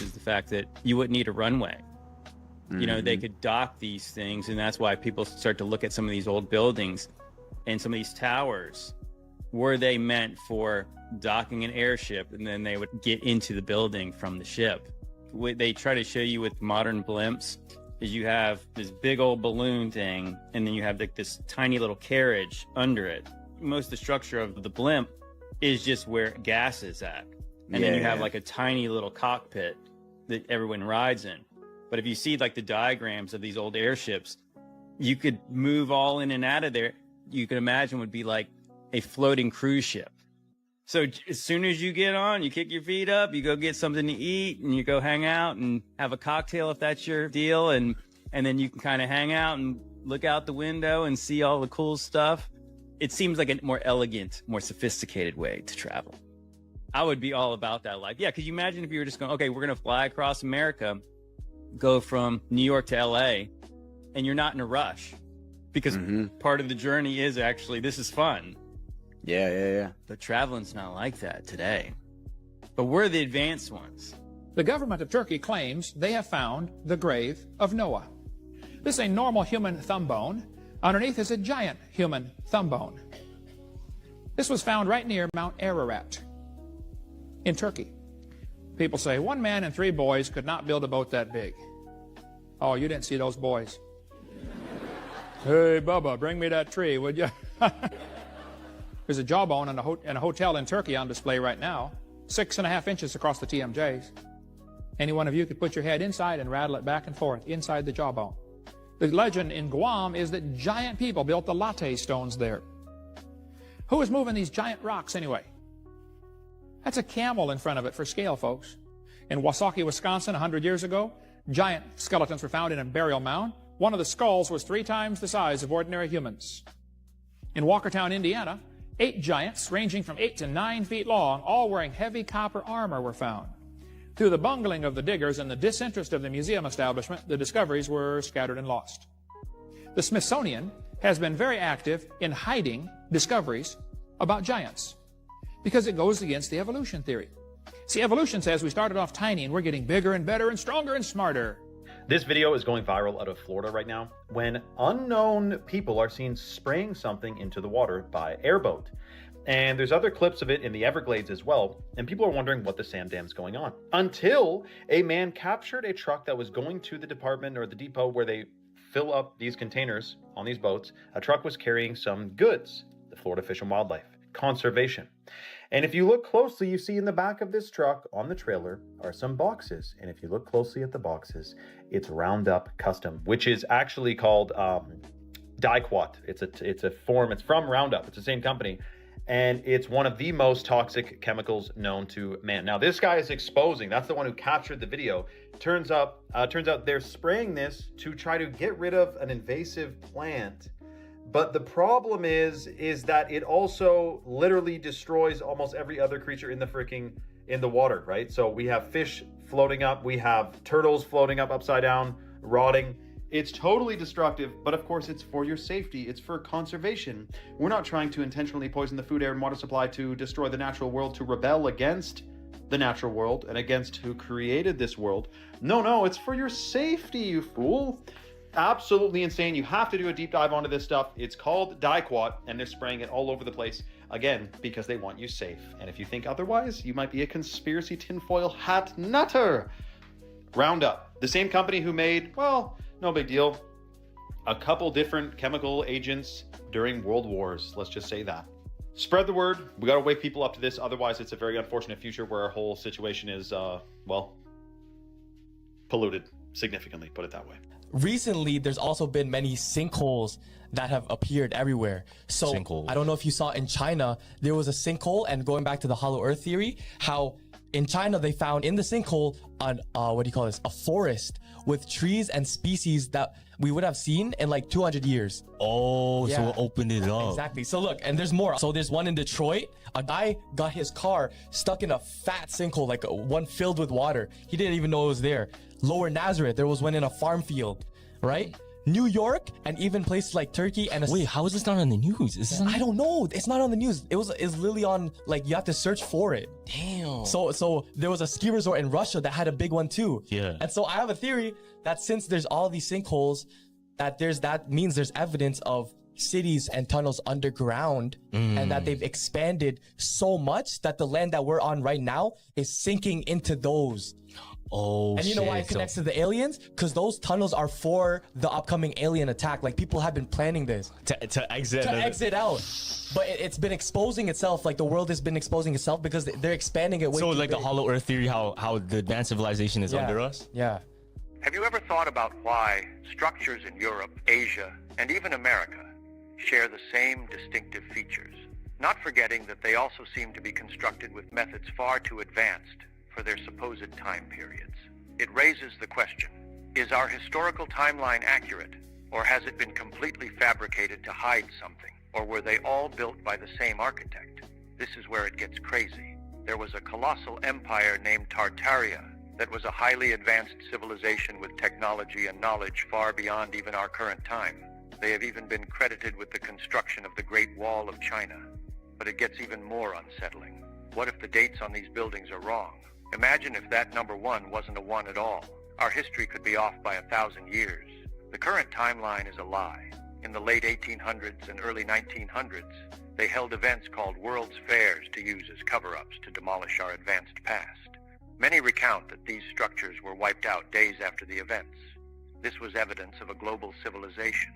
Is the fact that you wouldn't need a runway. They could dock these things, and that's why people start to look at some of these old buildings and some of these towers. Were they meant for docking an airship, and then they would get into the building from the ship? What they try to show you with modern blimps is you have this big old balloon thing, and then you have this tiny little carriage under it. Most of the structure of the blimp is just where gas is at. And then you have like a tiny little cockpit that everyone rides in. But if you see like the diagrams of these old airships, you could move all in and out of there. You could imagine would be like a floating cruise ship. So as soon as you get on, you kick your feet up, you go get something to eat, and you go hang out and have a cocktail if that's your deal. And then you can kind of hang out and look out the window and see all the cool stuff. It seems like a more elegant, more sophisticated way to travel. I would be all about that life. Yeah, because you imagine if you were just going, okay, we're going to fly across America, go from New York to LA, and you're not in a rush. Because part of the journey is actually, this is fun. Yeah. But traveling's not like that today. But we're the advanced ones. The government of Turkey claims they have found the grave of Noah. This is a normal human thumb bone. Underneath is a giant human thumb bone. This was found right near Mount Ararat in Turkey. People say 1 man and 3 boys could not build a boat that big. Oh, you didn't see those boys. Hey, Bubba, bring me that tree, would you? There's a jawbone in a hotel in Turkey on display right now, 6.5 inches across the TMJs. Any one of you could put your head inside and rattle it back and forth inside the jawbone. The legend in Guam is that giant people built the latte stones there. Who is moving these giant rocks anyway? That's a camel in front of it for scale, folks. In Wasaki, Wisconsin, 100 years ago, giant skeletons were found in a burial mound. One of the skulls was 3 times the size of ordinary humans. In Walkertown, Indiana, 8 giants ranging from 8 to 9 feet long, all wearing heavy copper armor, were found. Through the bungling of the diggers and the disinterest of the museum establishment, the discoveries were scattered and lost. The Smithsonian has been very active in hiding discoveries about giants because it goes against the evolution theory. See, evolution says we started off tiny and we're getting bigger and better and stronger and smarter. This video is going viral out of Florida right now when unknown people are seen spraying something into the water by airboat. And there's other clips of it in the Everglades as well, and people are wondering what the sand dam's going on. Until a man captured a truck that was going to the department or the depot where they fill up these containers on these boats. A truck was carrying some goods, the Florida Fish and Wildlife Conservation. And if you look closely, you see in the back of this truck on the trailer are some boxes. And if you look closely at the boxes, it's Roundup Custom, which is actually called Diquat. It's a form, it's from Roundup, it's the same company. And it's one of the most toxic chemicals known to man. Now, this guy is exposing, that's the one who captured the video. Turns out they're spraying this to try to get rid of an invasive plant. But the problem is that it also literally destroys almost every other creature in the water, right? So we have fish floating up, we have turtles floating up upside down, rotting. It's totally destructive, but of course it's for your safety, it's for conservation. We're not trying to intentionally poison the food, air, and water supply to destroy the natural world, to rebel against the natural world and against who created this world. No, it's for your safety, you fool. Absolutely insane. You have to do a deep dive onto this stuff. It's called Daiquat, and they're spraying it all over the place. Again, because they want you safe. And if you think otherwise, you might be a conspiracy tinfoil hat nutter. Roundup, the same company who made, well, no big deal, a couple different chemical agents during world wars. Let's just say that. Spread the word. We got to wake people up to this. Otherwise, it's a very unfortunate future where our whole situation is, well, polluted significantly, put it that way. Recently, there's also been many sinkholes that have appeared everywhere. So I don't know if you saw in China, there was a sinkhole, and going back to the hollow earth theory, how in China they found in the sinkhole a forest with trees and species that we would have seen in like 200 years. Oh, yeah. So it opened it up. Exactly. So look, and there's more. So there's one in Detroit. A guy got his car stuck in a fat sinkhole, like one filled with water. He didn't even know it was there. Lower Nazareth, there was one in a farm field, right? New York, and even places like Turkey and wait, how is this not on the news? I don't know. It's not on the news. It's literally on, like, you have to search for it. Damn. So there was a ski resort in Russia that had a big one too. Yeah. And so I have a theory that since there's all these sinkholes, that means there's evidence of cities and tunnels underground, and that they've expanded so much that the land that we're on right now is sinking into those. Oh, and you know why it connects to the aliens? Because those tunnels are for the upcoming alien attack. Like, people have been planning this to exit out. But it's been exposing itself. Like, the world has been exposing itself because they're expanding it way So too like big. the hollow earth theory, how the advanced civilization is under us? Yeah. Have you ever thought about why structures in Europe, Asia, and even America share the same distinctive features? Not forgetting that they also seem to be constructed with methods far too advanced for their supposed time periods. It raises the question, is our historical timeline accurate, or has it been completely fabricated to hide something, or were they all built by the same architect? This is where it gets crazy. There was a colossal empire named Tartaria that was a highly advanced civilization with technology and knowledge far beyond even our current time. They have even been credited with the construction of the Great Wall of China. But it gets even more unsettling. What if the dates on these buildings are wrong? Imagine if that number 1 wasn't a 1 at all. Our history could be off by 1,000 years. The current timeline is a lie. In the late 1800s and early 1900s, they held events called World's Fairs to use as cover-ups to demolish our advanced past. Many recount that these structures were wiped out days after the events. This was evidence of a global civilization,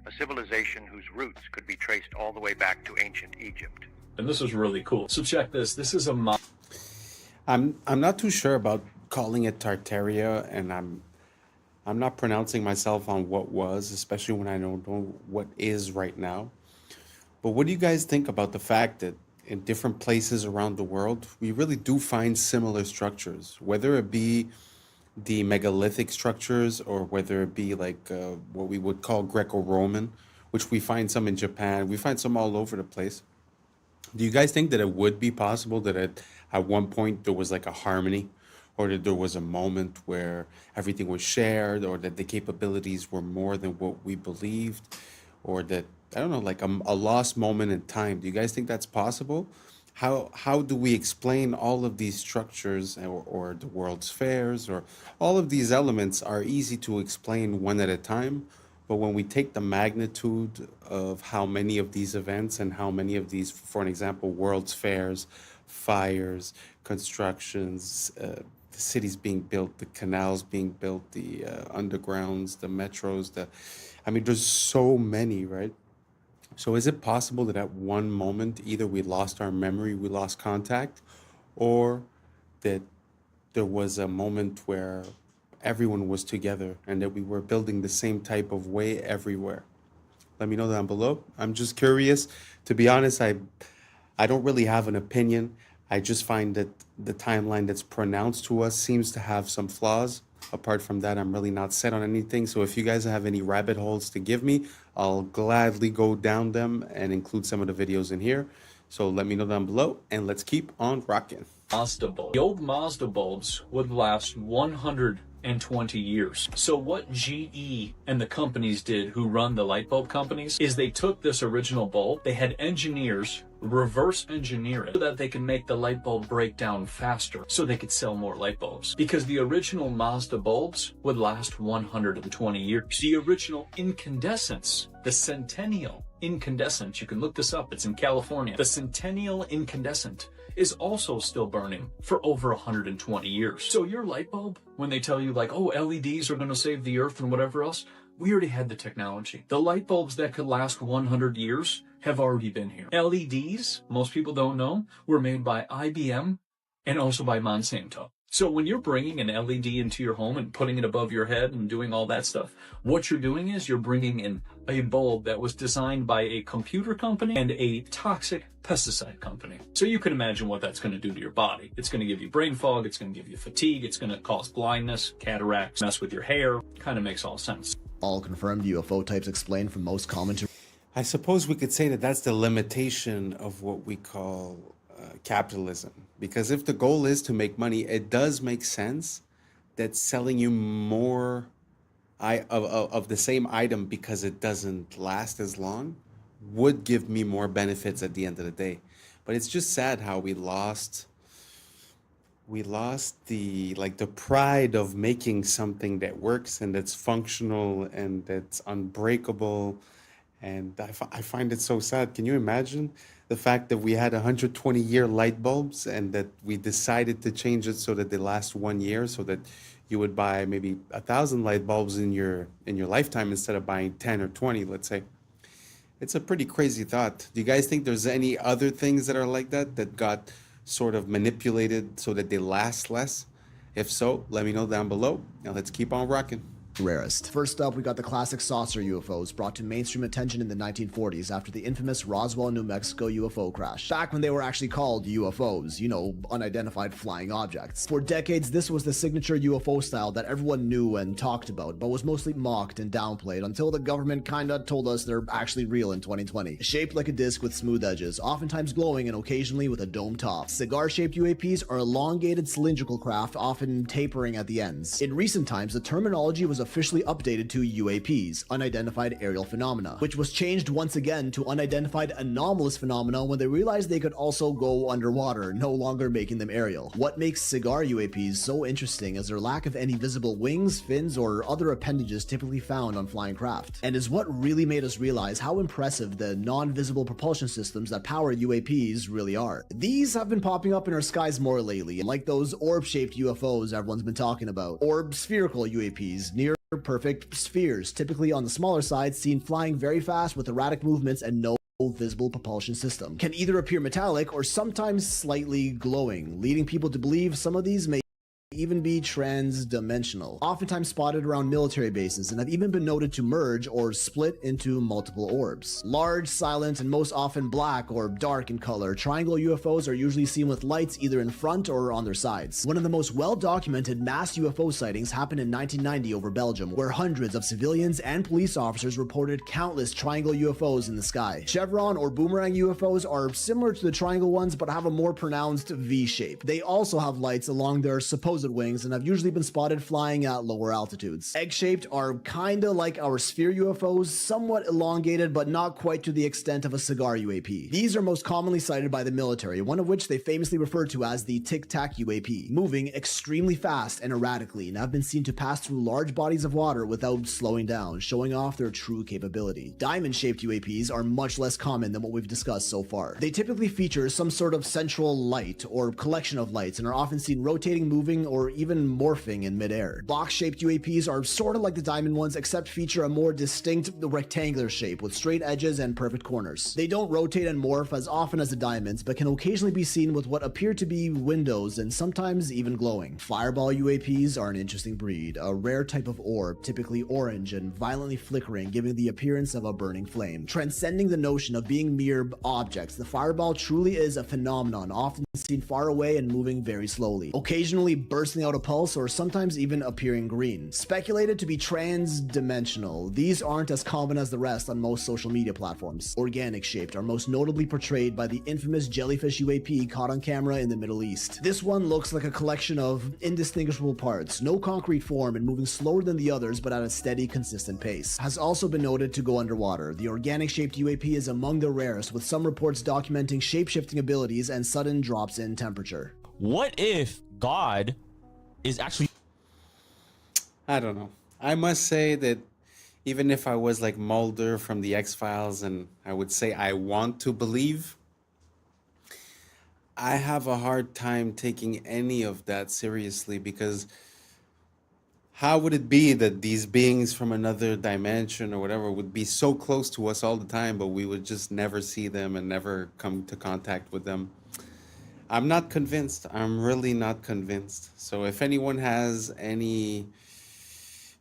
a civilization whose roots could be traced all the way back to ancient Egypt. And this was really cool. So check this. This is a I'm not too sure about calling it Tartaria, and I'm not pronouncing myself on what was, especially when I don't know what is right now. But what do you guys think about the fact that in different places around the world, we really do find similar structures, whether it be the megalithic structures or whether it be like what we would call Greco-Roman, which we find some in Japan, we find some all over the place. Do you guys think that it would be possible that at one point there was like a harmony, or that there was a moment where everything was shared, or that the capabilities were more than what we believed, or that, I don't know, like a lost moment in time? Do you guys think that's possible? How do we explain all of these structures, or the world's fairs, or all of these elements are easy to explain one at a time? But when we take the magnitude of how many of these events and how many of these, for an example, world's fairs, fires, constructions, the cities being built, the canals being built, the undergrounds, the metros, there's so many, right? So is it possible that at one moment, either we lost our memory, we lost contact, or that there was a moment where everyone was together and that we were building the same type of way everywhere? Let me know down below. I'm just curious. To be honest, I don't really have an opinion. I just find that the timeline that's pronounced to us seems to have some flaws. Apart from that, I'm really not set on anything. So if you guys have any rabbit holes to give me, I'll gladly go down them and include some of the videos in here. So let me know down below, and let's keep on rocking. Mazda bulb. The old Mazda bulbs would last 100 120 years. So what GE and the companies did who run the light bulb companies is they took this original bulb, they had engineers reverse engineer it so that they can make the light bulb break down faster so they could sell more light bulbs. Because the original Mazda bulbs would last 120 years. The original incandescents, the Centennial incandescent, you can look this up, it's in California. The Centennial incandescent is also still burning for over 120 years. So your light bulb, when they tell you like, oh, LEDs are going to save the earth and whatever else, we already had the technology. The light bulbs that could last 100 years have already been here. LEDs, most people don't know, were made by IBM and also by Monsanto. So when you're bringing an LED into your home and putting it above your head and doing all that stuff, what you're doing is you're bringing in a bulb that was designed by a computer company and a toxic pesticide company. So you can imagine what that's going to do to your body. It's going to give you brain fog, it's going to give you fatigue, it's going to cause blindness, cataracts, mess with your hair. Kind of makes all sense. All confirmed UFO types explained from most common to... I suppose we could say that that's the limitation of what we call capitalism. Because if the goal is to make money, it does make sense that selling you more of the same item because it doesn't last as long would give me more benefits at the end of the day. But it's just sad how we lost the pride of making something that works and that's functional and that's unbreakable. And I find it so sad. Can you imagine the fact that we had 120-year light bulbs and that we decided to change it so that they last 1 year, so that you would buy maybe 1,000 light bulbs in your lifetime instead of buying 10 or 20, let's say. It's a pretty crazy thought. Do you guys think there's any other things that are like that got sort of manipulated so that they last less? If so, let me know down below. Now let's keep on rocking. Rarest. First up, we got the classic saucer UFOs brought to mainstream attention in the 1940s after the infamous Roswell, New Mexico UFO crash. Back when they were actually called UFOs, you know, unidentified flying objects. For decades, this was the signature UFO style that everyone knew and talked about, but was mostly mocked and downplayed until the government kinda told us they're actually real in 2020. Shaped like a disc with smooth edges, oftentimes glowing and occasionally with a dome top. Cigar-shaped UAPs are elongated cylindrical craft, often tapering at the ends. In recent times, the terminology was officially updated to UAPs, unidentified aerial phenomena, which was changed once again to unidentified anomalous phenomena when they realized they could also go underwater, no longer making them aerial. What makes cigar UAPs so interesting is their lack of any visible wings, fins, or other appendages typically found on flying craft, and is what really made us realize how impressive the non-visible propulsion systems that power UAPs really are. These have been popping up in our skies more lately, like those orb-shaped UFOs everyone's been talking about, or spherical UAPs, near perfect spheres, typically on the smaller side, seen flying very fast with erratic movements and no visible propulsion system. Can either appear metallic or sometimes slightly glowing, leading people to believe some of these may even be trans-dimensional, oftentimes spotted around military bases and have even been noted to merge or split into multiple orbs. Large, silent, and most often black or dark in color, triangle UFOs are usually seen with lights either in front or on their sides. One of the most well-documented mass UFO sightings happened in 1990 over Belgium, where hundreds of civilians and police officers reported countless triangle UFOs in the sky. Chevron or boomerang UFOs are similar to the triangle ones but have a more pronounced V shape. They also have lights along their supposed wings and have usually been spotted flying at lower altitudes. Egg-shaped are kinda like our sphere UFOs, somewhat elongated but not quite to the extent of a cigar UAP. These are most commonly cited by the military, one of which they famously refer to as the Tic-Tac UAP, moving extremely fast and erratically, and have been seen to pass through large bodies of water without slowing down, showing off their true capability. Diamond-shaped UAPs are much less common than what we've discussed so far. They typically feature some sort of central light or collection of lights and are often seen rotating, moving, or even morphing in midair. Box-shaped UAPs are sort of like the diamond ones, except feature a more distinct rectangular shape with straight edges and perfect corners. They don't rotate and morph as often as the diamonds, but can occasionally be seen with what appear to be windows and sometimes even glowing. Fireball UAPs are an interesting breed, a rare type of orb, typically orange and violently flickering, giving the appearance of a burning flame. Transcending the notion of being mere objects, the fireball truly is a phenomenon, often seen far away and moving very slowly. Occasionally, bursts bursting out a pulse, or sometimes even appearing green. Speculated to be trans-dimensional, these aren't as common as the rest on most social media platforms. Organic shaped are most notably portrayed by the infamous jellyfish UAP caught on camera in the Middle East. This one looks like a collection of indistinguishable parts, no concrete form and moving slower than the others but at a steady, consistent pace. Has also been noted to go underwater. The organic shaped UAP is among the rarest, with some reports documenting shape-shifting abilities and sudden drops in temperature. What if God is actually... I don't know. I must say that even if I was like Mulder from the X-Files and I would say I want to believe, I have a hard time taking any of that seriously, because how would it be that these beings from another dimension or whatever would be so close to us all the time, but we would just never see them and never come to contact with them? I'm not convinced. I'm really not convinced. So if anyone has any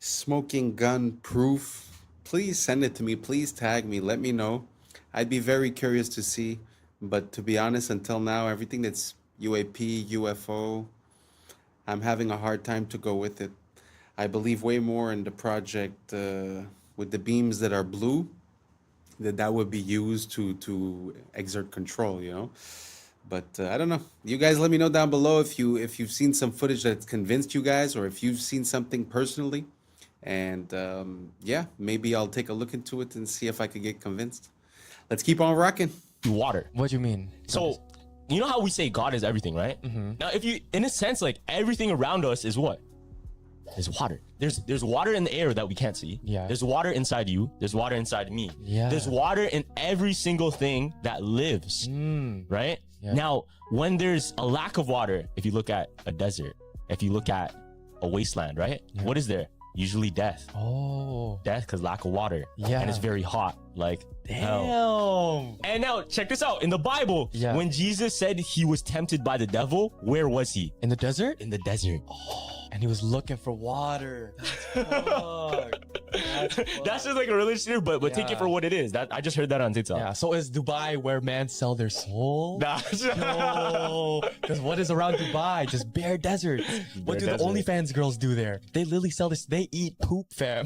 smoking gun proof, please send it to me. Please tag me. Let me know. I'd be very curious to see. But to be honest, until now, everything that's UAP, UFO, I'm having a hard time to go with it. I believe way more in the project with the beams that are blue, that would be used to exert control, you know. But I don't know. You guys let me know down below if you've seen some footage that's convinced you guys, or if you've seen something personally. And yeah, maybe I'll take a look into it and see if I could get convinced. Let's keep on rocking. Water. What do you mean? So, you know how we say God is everything, right? Mm-hmm. Now, if you, in a sense, like everything around us is what? There's water. There's water in the air that we can't see. Yeah. There's water inside you. There's water inside me. Yeah. There's water in every single thing that lives, right? Yeah. Now, when there's a lack of water, if you look at a desert, if you look at a wasteland, right? Yeah. What is there? Usually death. Oh. Death because lack of water. Yeah. And it's very hot. Like, hell. Damn. And now, check this out. In the Bible, Yeah. when Jesus said he was tempted by the devil, where was he? In the desert? In the desert. And he was looking for water. That's just like a religious theory, but take it Yeah. for what it is. That I just heard that on TikTok. Yeah, so is Dubai where men sell their soul? Nah. No. Because what is around Dubai? Just bare desert. What do desert. the OnlyFans girls do there? They literally sell this. They eat poop, fam.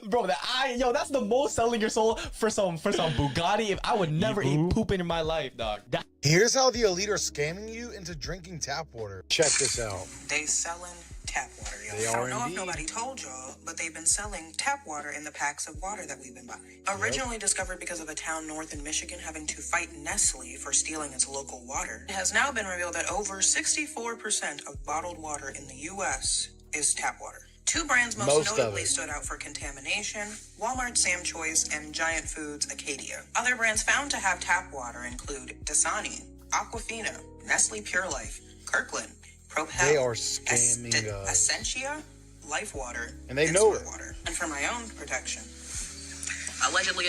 Bro, that's the most selling your soul for some Bugatti. If I would never eat poop in my life, dog. Here's how the elite are scamming you into drinking tap water. Check this out. They selling tap water, y'all. They I are don't know indeed. if nobody told y'all, but they've been selling tap water in the packs of water that we've been buying. Originally discovered because of a town north in Michigan having to fight Nestle for stealing its local water, it has now been revealed that over 64% of bottled water in the U.S. is tap water. Two brands most of notably it. stood out for contamination: Walmart Sam Choice and Giant Foods Acadia. Other brands found to have tap water include Dasani, Aquafina, Nestle Pure Life, Kirkland, Propel, They are scamming us. Essentia, Life Water, And they know Smart it. Water. And for my own protection, allegedly.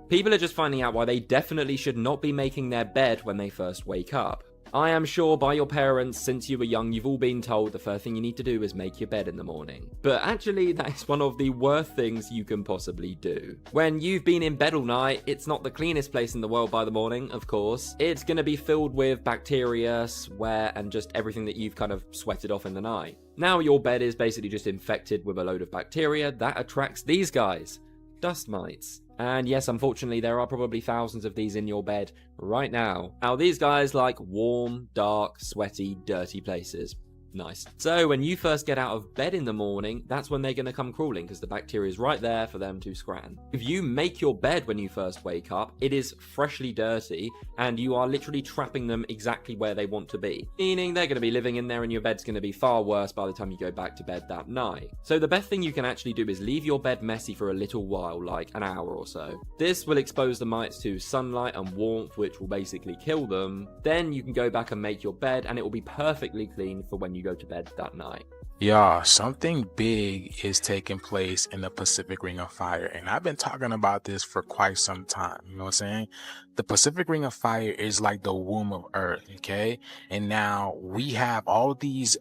People are just finding out why they definitely should not be making their bed when they first wake up. I am sure by your parents since you were young you've all been told the first thing you need to do is make your bed in the morning. But actually that is one of the worst things you can possibly do. When you've been in bed all night, it's not the cleanest place in the world by the morning, of course. It's going to be filled with bacteria, sweat, and just everything that you've kind of sweated off in the night. Now your bed is basically just infected with a load of bacteria that attracts these guys, dust mites. And yes, unfortunately, there are probably thousands of these in your bed right now. Now, these guys like warm, dark, sweaty, dirty places. Nice. So when you first get out of bed in the morning, that's when they're going to come crawling because the bacteria is right there for them to scran. If you make your bed when you first wake up, it is freshly dirty and you are literally trapping them exactly where they want to be. Meaning they're going to be living in there and your bed's going to be far worse by the time you go back to bed that night. So the best thing you can actually do is leave your bed messy for a little while, like an hour or so. This will expose the mites to sunlight and warmth, which will basically kill them. Then you can go back and make your bed and it will be perfectly clean for when you go to bed that night. Y'all, something big is taking place in the Pacific Ring of Fire, and I've been talking about this for quite some time, you know what I'm saying? The Pacific Ring of Fire is like the womb of Earth, okay? And now we have all these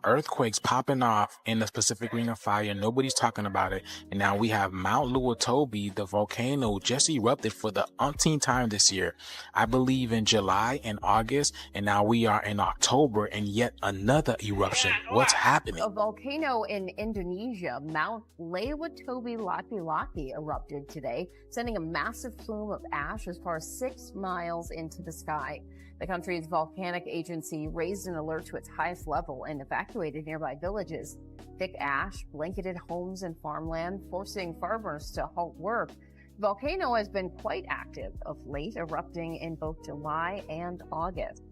earthquakes popping off in the Pacific Ring of Fire. Nobody's talking about it. And now we have Mount Luotobi, the volcano, just erupted for the umpteenth time this year. I believe in July and August, and now we are in October, and yet another eruption. What's happening? A volcano in Indonesia, Mount Laki erupted today, sending a massive plume of ash as far as 6 miles into the sky. The country's volcanic agency raised an alert to its highest level and evacuated nearby villages. Thick ash blanketed homes and farmland, forcing farmers to halt work. The volcano has been quite active of late, erupting in both July and August.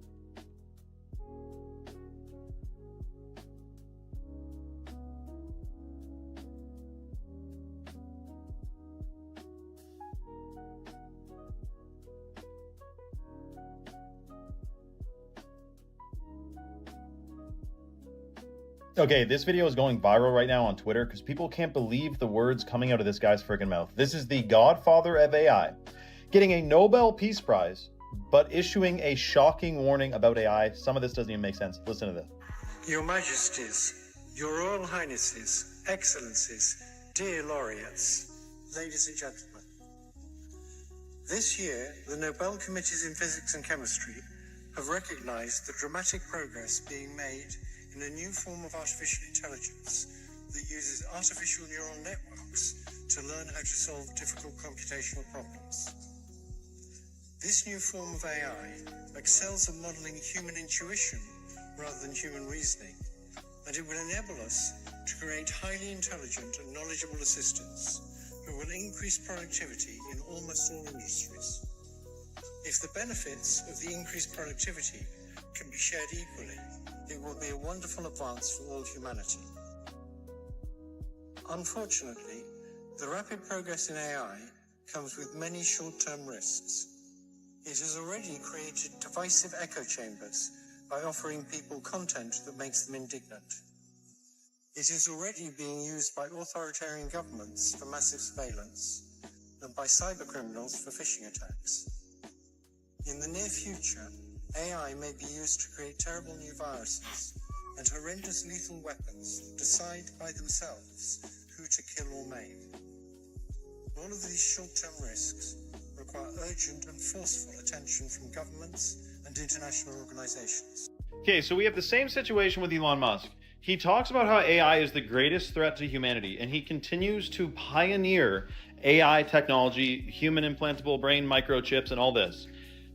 Okay, this video is going viral right now on Twitter because people can't believe the words coming out of this guy's freaking mouth. This is the godfather of AI, getting a Nobel Peace Prize, but issuing a shocking warning about AI. Some of this doesn't even make sense. Listen to this. Your Majesties, Your Royal Highnesses, Excellencies, dear laureates, ladies and gentlemen. This year, the Nobel Committees in Physics and Chemistry have recognized the dramatic progress being made in a new form of artificial intelligence that uses artificial neural networks to learn how to solve difficult computational problems. This new form of AI excels at modeling human intuition rather than human reasoning, and it will enable us to create highly intelligent and knowledgeable assistants who will increase productivity in almost all industries. If the benefits of the increased productivity can be shared equally, it will be a wonderful advance for all humanity. Unfortunately, the rapid progress in AI comes with many short-term risks. It has already created divisive echo chambers by offering people content that makes them indignant. It is already being used by authoritarian governments for massive surveillance and by cybercriminals for phishing attacks. In the near future, AI may be used to create terrible new viruses and horrendous lethal weapons that decide by themselves who to kill or maim. All of these short-term risks require urgent and forceful attention from governments and international organizations. Okay, so we have the same situation with Elon Musk. He talks about how AI is the greatest threat to humanity, and he continues to pioneer AI technology, human implantable brain microchips, and all this.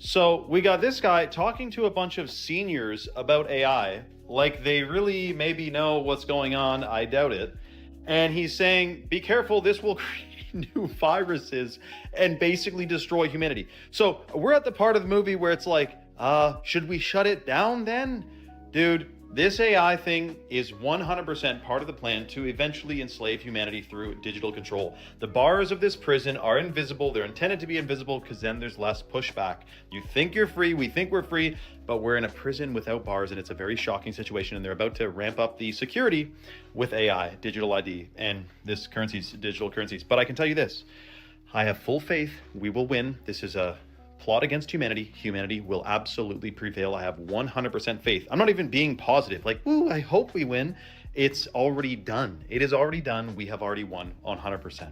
So we got this guy talking to a bunch of seniors about AI, like they really maybe know what's going on. I doubt it. And he's saying, be careful, this will create new viruses and basically destroy humanity. So we're at the part of the movie where it's like, should we shut it down then? Dude, this AI thing is 100% part of the plan to eventually enslave humanity through digital control. The bars of this prison are invisible. They're intended to be invisible because then there's less pushback. You think you're free, we think we're free, but we're in a prison without bars, and it's a very shocking situation, and they're about to ramp up the security with AI, digital ID, and this currencies, digital currencies. But I can tell you this, I have full faith we will win. This is a plot against humanity. Humanity will absolutely prevail. I have 100% faith. I'm not even being positive, like, ooh, I hope we win. It's already done. It is already done. We have already won 100%.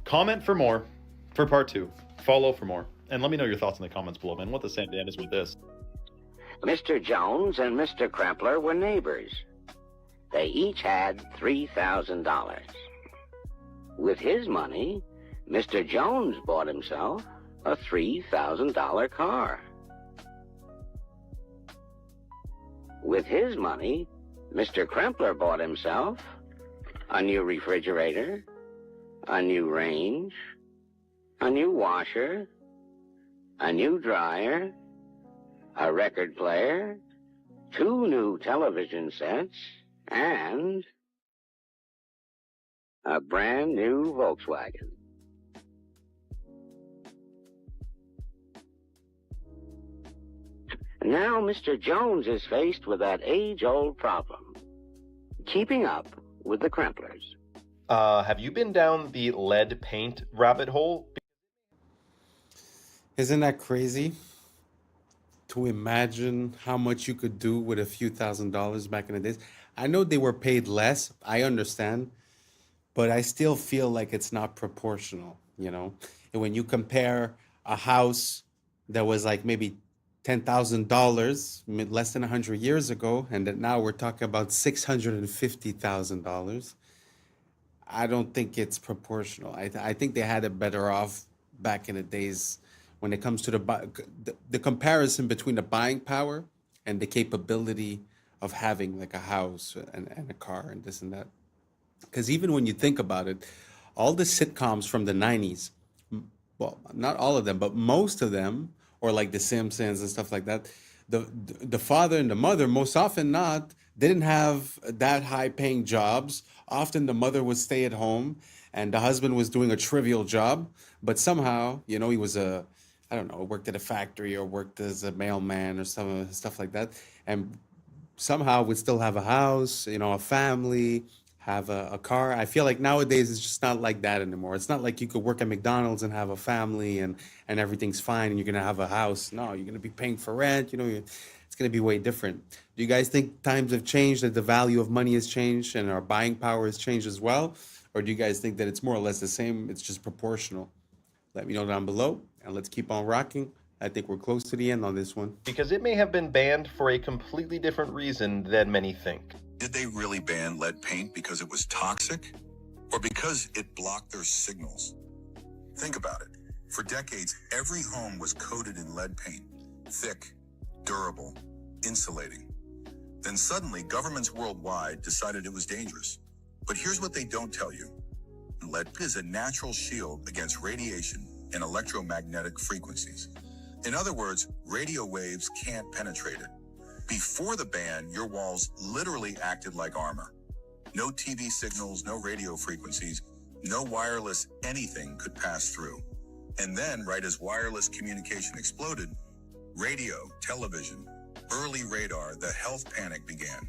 Comment for more for part 2. Follow for more. And let me know your thoughts in the comments below, man. What the same damn is with this? Mr. Jones and Mr. Krempler were neighbors. They each had $3,000. With his money, Mr. Jones bought himself a $3,000 car. With his money, Mr. Krempler bought himself a new refrigerator, a new range, a new washer, a new dryer, a record player, 2 new television sets, and a brand new Volkswagen. Now Mr. Jones is faced with that age-old problem, keeping up with the Kremplers. Have you been down the lead paint rabbit hole? Isn't that crazy to imagine how much you could do with a few $1,000s back in the days? I know they were paid less, I understand, but I still feel like it's not proportional, you know? And when you compare a house that was like maybe $10,000 less than 100 years ago, and that now we're talking about $650,000, I don't think it's proportional. I think they had it better off back in the days when it comes to the comparison between the buying power and the capability of having like a house and a car and this and that. Because even when you think about it, all the sitcoms from the 90s, well, not all of them, but most of them, or like The Simpsons and stuff like that, the father and the mother, most often not, didn't have that high paying jobs. Often the mother would stay at home and the husband was doing a trivial job, but somehow, you know, he was I don't know, worked at a factory or worked as a mailman or some stuff like that. And somehow would still have a house, you know, a family, have a car. I feel like nowadays it's just not like that anymore. It's not like you could work at McDonald's and have a family and everything's fine and you're gonna have a house. No, you're gonna be paying for rent. You know, it's gonna be way different. Do you guys think times have changed, that the value of money has changed and our buying power has changed as well? Or do you guys think that it's more or less the same? It's just proportional? Let me know down below and let's keep on rocking. I think we're close to the end on this one. Because it may have been banned for a completely different reason than many think. Did they really ban lead paint because it was toxic? Or because it blocked their signals? Think about it. For decades, every home was coated in lead paint. Thick, durable, insulating. Then suddenly, governments worldwide decided it was dangerous. But here's what they don't tell you. Lead is a natural shield against radiation and electromagnetic frequencies. In other words, radio waves can't penetrate it. Before the ban, your walls literally acted like armor. No TV signals, no radio frequencies, no wireless anything could pass through. And then, right as wireless communication exploded, radio, television, early radar, the health panic began.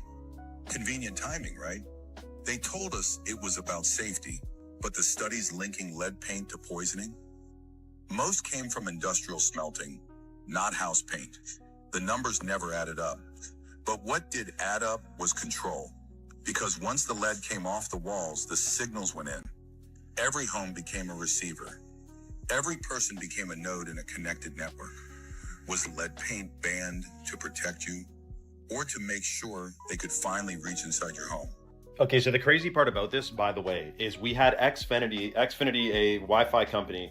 Convenient timing, right? They told us it was about safety, but the studies linking lead paint to poisoning? Most came from industrial smelting, not house paint. The numbers never added up. But what did add up was control. Because once the lead came off the walls, the signals went in. Every home became a receiver. Every person became a node in a connected network. Was lead paint banned to protect you or to make sure they could finally reach inside your home? Okay, so the crazy part about this, by the way, is we had Xfinity, a Wi-Fi company,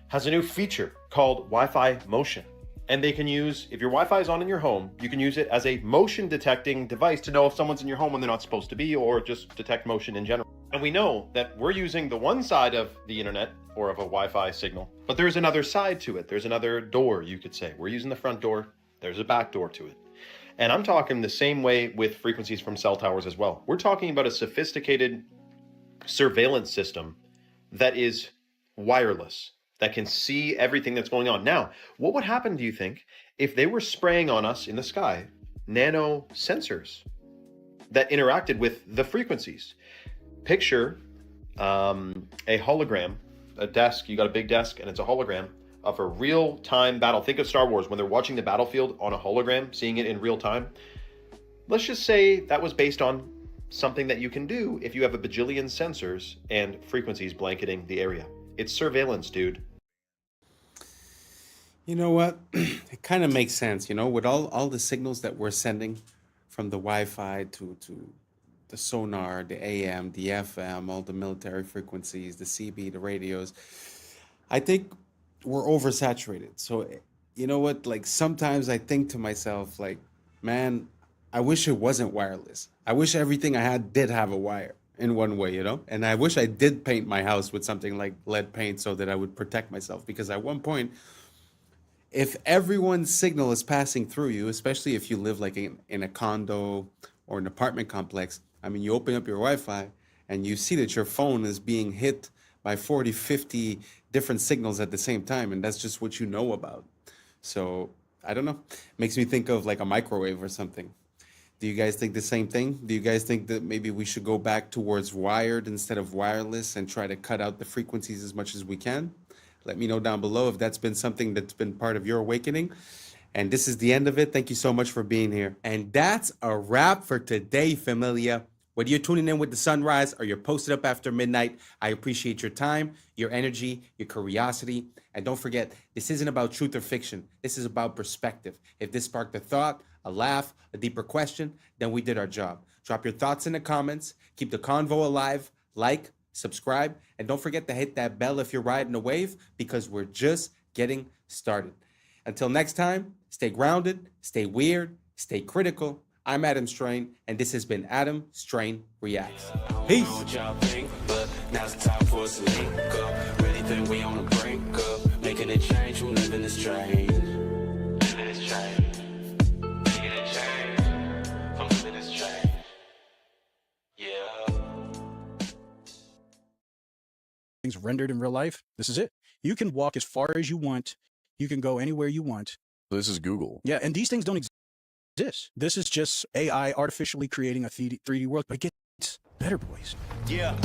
has a new feature called Wi-Fi Motion. And they can use, if your Wi-Fi is on in your home, you can use it as a motion detecting device to know if someone's in your home when they're not supposed to be, or just detect motion in general. And we know that we're using the one side of the internet or of a Wi-Fi signal, but there's another side to it. There's another door, you could say. We're using the front door. There's a back door to it. And I'm talking the same way with frequencies from cell towers as well. We're talking about a sophisticated surveillance system that is wireless, that can see everything that's going on. Now, what would happen, do you think, if they were spraying on us in the sky nano sensors that interacted with the frequencies? Picture a hologram, a desk, you got a big desk and it's a hologram of a real-time battle. Think of Star Wars when they're watching the battlefield on a hologram, seeing it in real time. Let's just say that was based on something that you can do if you have a bajillion sensors and frequencies blanketing the area. It's surveillance, dude. You know what? It kind of makes sense, you know, with all the signals that we're sending from the Wi-Fi to the sonar, the AM, the FM, all the military frequencies, the CB, the radios. I think we're oversaturated. So, you know what? Like sometimes I think to myself, like, man, I wish it wasn't wireless. I wish everything I had did have a wire in one way, you know? And I wish I did paint my house with something like lead paint so that I would protect myself. Because at one point, if everyone's signal is passing through you, especially if you live like in a condo or an apartment complex, I mean, you open up your Wi-Fi and you see that your phone is being hit by 40, 50 different signals at the same time. And that's just what you know about. So I don't know. Makes me think of like a microwave or something. Do you guys think the same thing? Do you guys think that maybe we should go back towards wired instead of wireless and try to cut out the frequencies as much as we can? Let me know down below if that's been something that's been part of your awakening. And this is the end of it. Thank you so much for being here. And that's a wrap for today, familia. Whether you're tuning in with the sunrise or you're posted up after midnight, I appreciate your time, your energy, your curiosity. And don't forget, this isn't about truth or fiction. This is about perspective. If this sparked a thought, a laugh, a deeper question, then we did our job. Drop your thoughts in the comments. Keep the convo alive. Like, subscribe, and don't forget to hit that bell if you're riding a wave, because we're just getting started. Until next time, stay grounded, stay weird, stay critical. I'm Adam Strain, and this has been Adam Strain Reacts. Peace. Now's the time for us to link up. Really think we on the brink up. Making a change, we're living this change. Living this change. Making a change. I'm living this change. Yeah. Things rendered in real life. This is it. You can walk as far as you want. You can go anywhere you want. This is Google. Yeah, and these things don't exist. This is just AI artificially creating a 3D world, but it gets better, boys. Yeah.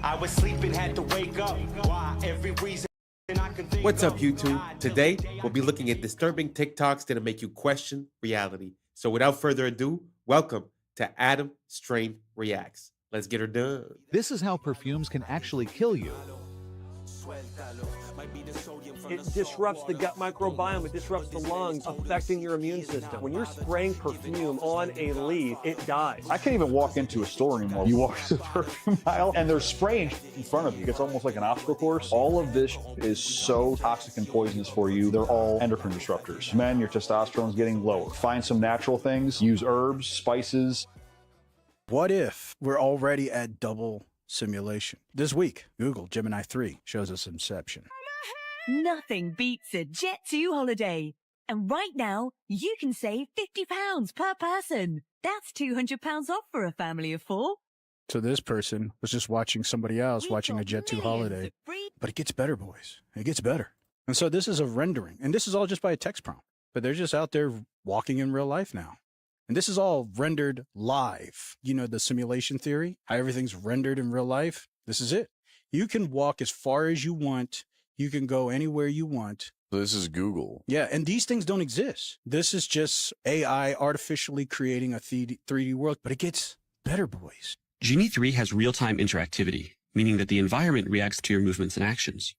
I was sleeping, had to wake up. Why? Every reason I can think. What's up, YouTube? Today, we'll be looking at disturbing TikToks that'll make you question reality. So without further ado, welcome to Adam Strain Reacts. Let's get her done. This is how perfumes can actually kill you. It disrupts the gut microbiome, it disrupts the lungs, affecting your immune system. When you're spraying perfume on a leaf, it dies. I can't even walk into a store anymore. You walk to the perfume aisle and they're spraying in front of you. It's almost like an obstacle course. All of this is so toxic and poisonous for you. They're all endocrine disruptors. Men, your testosterone's getting lower. Find some natural things. Use herbs, spices. What if we're already at double simulation? This week, Google Gemini 3 shows us Inception. Nothing beats a Jet2 holiday. And right now, you can save £50 per person. That's £200 off for a family of 4. So this person was just watching somebody else watching a Jet2 holiday. But it gets better, boys. It gets better. And so this is a rendering. And this is all just by a text prompt. But they're just out there walking in real life now. And this is all rendered live. You know, the simulation theory, how everything's rendered in real life. This is it. You can walk as far as you want. You can go anywhere you want. This is Google. Yeah, and these things don't exist. This is just AI artificially creating a 3D world, but it gets better, boys. Genie 3 has real-time interactivity, meaning that the environment reacts to your movements and actions.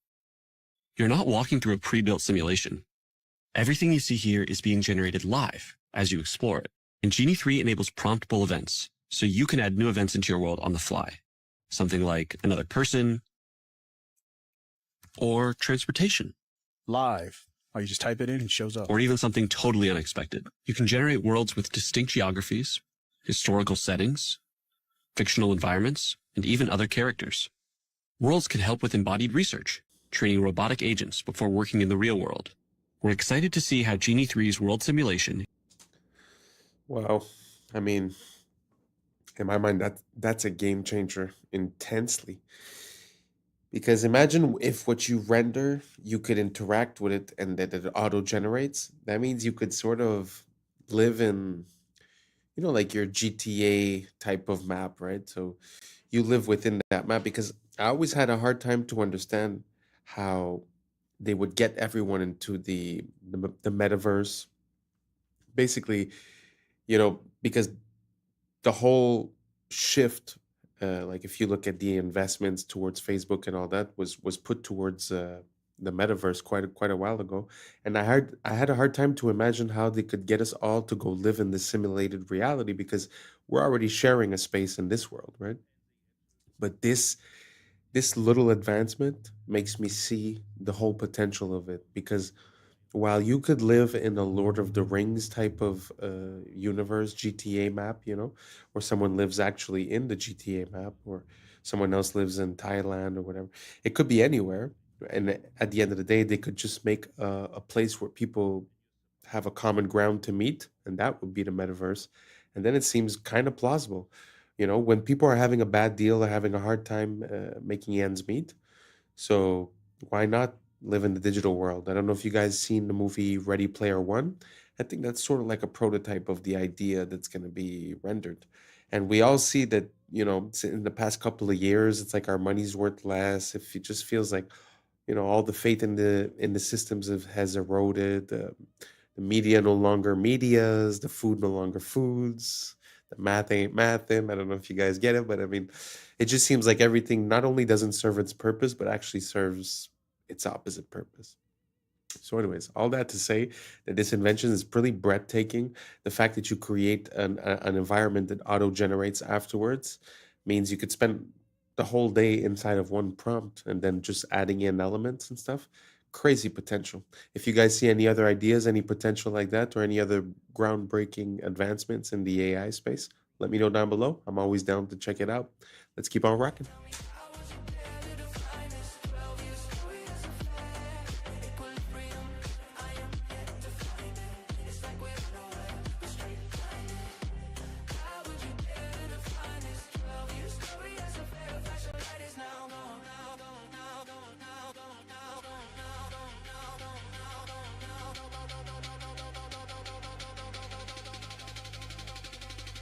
You're not walking through a pre-built simulation. Everything you see here is being generated live as you explore it. And Genie 3 enables promptable events, so you can add new events into your world on the fly. Something like another person, or transportation. Live. Oh, you just type it in and it shows up. Or even something totally unexpected. You can generate worlds with distinct geographies, historical settings, fictional environments, and even other characters. Worlds can help with embodied research, training robotic agents before working in the real world. We're excited to see how Genie 3's world simulation. Wow. I mean, in my mind, that's a game changer intensely. Because imagine if what you render, you could interact with it and that it auto-generates. That means you could sort of live in, you know, like your GTA type of map, right? So you live within that map, because I always had a hard time to understand how they would get everyone into the metaverse. Basically, you know, because the whole shift, like if you look at the investments towards Facebook and all that, was put towards the metaverse quite a while ago, and I had a hard time to imagine how they could get us all to go live in this simulated reality, because we're already sharing a space in this world, right? But this little advancement makes me see the whole potential of it, because while you could live in a Lord of the Rings type of universe, GTA map, you know, or someone lives actually in the GTA map, or someone else lives in Thailand or whatever, it could be anywhere. And at the end of the day, they could just make a place where people have a common ground to meet, and that would be the metaverse. And then it seems kind of plausible. You know, when people are having a bad deal, they're having a hard time making ends meet. So why not live in the digital world? I don't know if you guys seen the movie Ready Player One. I think that's sort of like a prototype of the idea that's going to be rendered. And we all see that, you know, in the past couple of years, it's like our money's worth less. It just feels like All the faith in the systems has eroded. The media no longer medias. The food no longer foods. The math ain't mathin'. I don't know if you guys get it, but I mean, it just seems like everything not only doesn't serve its purpose, but actually serves its opposite purpose. So, anyways, all that to say that this invention is pretty breathtaking. The fact that you create an environment that auto generates afterwards means you could spend the whole day inside of one prompt and then just adding in elements and stuff. Crazy potential. If you guys see any other ideas, any potential like that, or any other groundbreaking advancements in the AI space, let me know down below. I'm always down to check it out. Let's keep on rocking.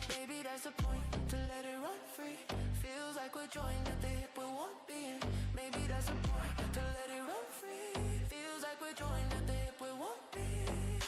Maybe that's the point, to let it run free. Feels like we're joined at the hip with one being. Maybe that's the point, to let it run free. Feels like we're joined at the hip with one being.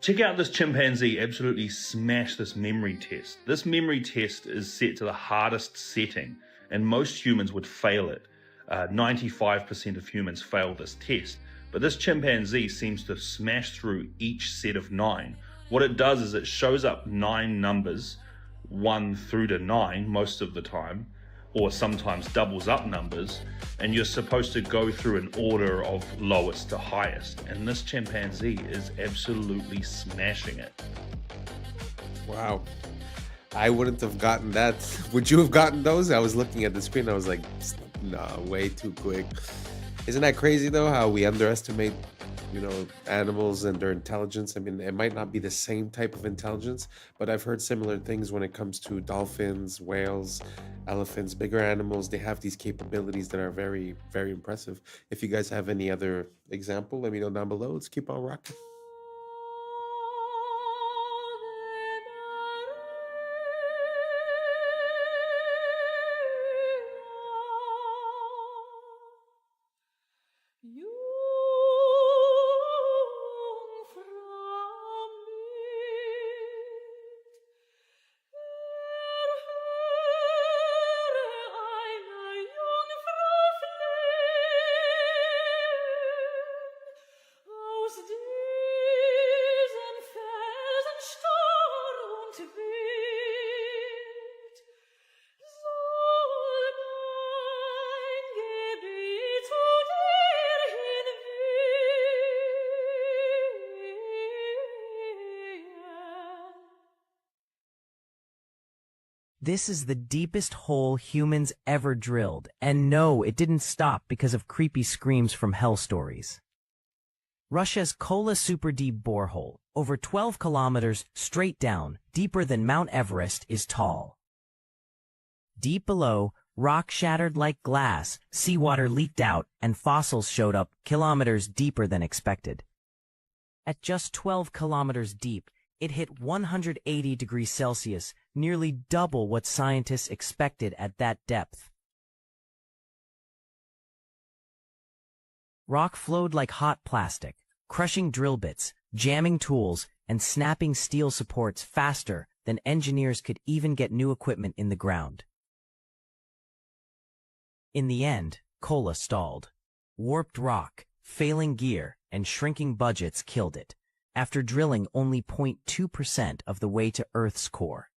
Check out this chimpanzee absolutely smash this memory test. This memory test is set to the hardest setting, and most humans would fail it. 95% of humans fail this test, but this chimpanzee seems to smash through each set of 9. What it does is it shows up 9 numbers, 1 through to 9 most of the time, or sometimes doubles up numbers, and you're supposed to go through an order of lowest to highest, and this chimpanzee is absolutely smashing it. Wow. I wouldn't have gotten that. Would you have gotten those? I was looking at the screen. I was like, nah, way too quick. Isn't that crazy though? How we underestimate, animals and their intelligence. I mean, it might not be the same type of intelligence, but I've heard similar things when it comes to dolphins, whales, elephants, bigger animals. They have these capabilities that are very, very impressive. If you guys have any other example, let me know down below. Let's keep on rocking. This is the deepest hole humans ever drilled, and no, it didn't stop because of creepy screams from hell stories. Russia's Kola super deep borehole, over 12 kilometers straight down, deeper than Mount Everest, is tall. Deep below, rock shattered like glass, seawater leaked out, and fossils showed up kilometers deeper than expected. At just 12 kilometers deep, it hit 180 degrees Celsius, nearly double what scientists expected at that depth. Rock flowed like hot plastic, crushing drill bits, jamming tools, and snapping steel supports faster than engineers could even get new equipment in the ground. In the end, Kola stalled. Warped rock, failing gear, and shrinking budgets killed it, after drilling only 0.2% of the way to Earth's core.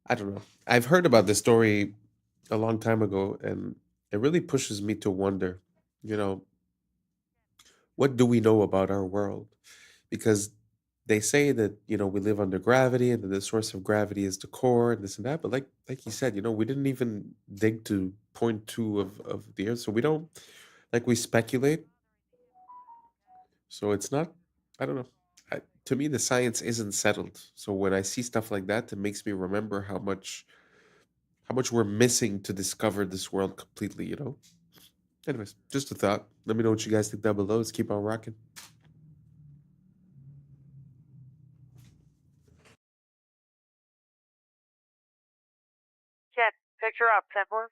I don't know. I've heard about this story a long time ago, and it really pushes me to wonder, what do we know about our world? Because they say that, we live under gravity and that the source of gravity is the core and this and that. But like you said, we didn't even dig to 0.2 of the Earth. So we don't, we speculate. So it's not, I don't know. To me, the science isn't settled. So when I see stuff like that, it makes me remember how much we're missing to discover this world completely, Anyways, just a thought. Let me know what you guys think down below. Let's keep on rocking. Jet, picture up, 10-4.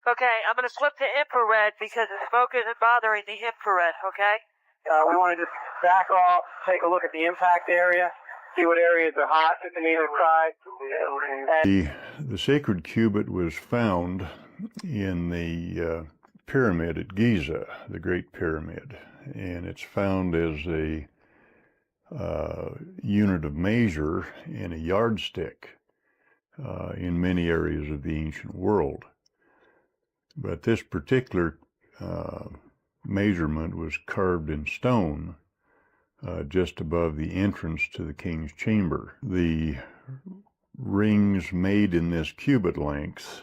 Okay, I'm gonna flip to infrared because the smoke isn't bothering the infrared, okay? We want to just back off, take a look at the impact area, see what areas are hot on either side. The sacred cubit was found in the pyramid at Giza, the Great Pyramid, and it's found as a unit of measure and a yardstick in many areas of the ancient world. But this particular measurement was carved in stone just above the entrance to the king's chamber. The rings made in this cubit length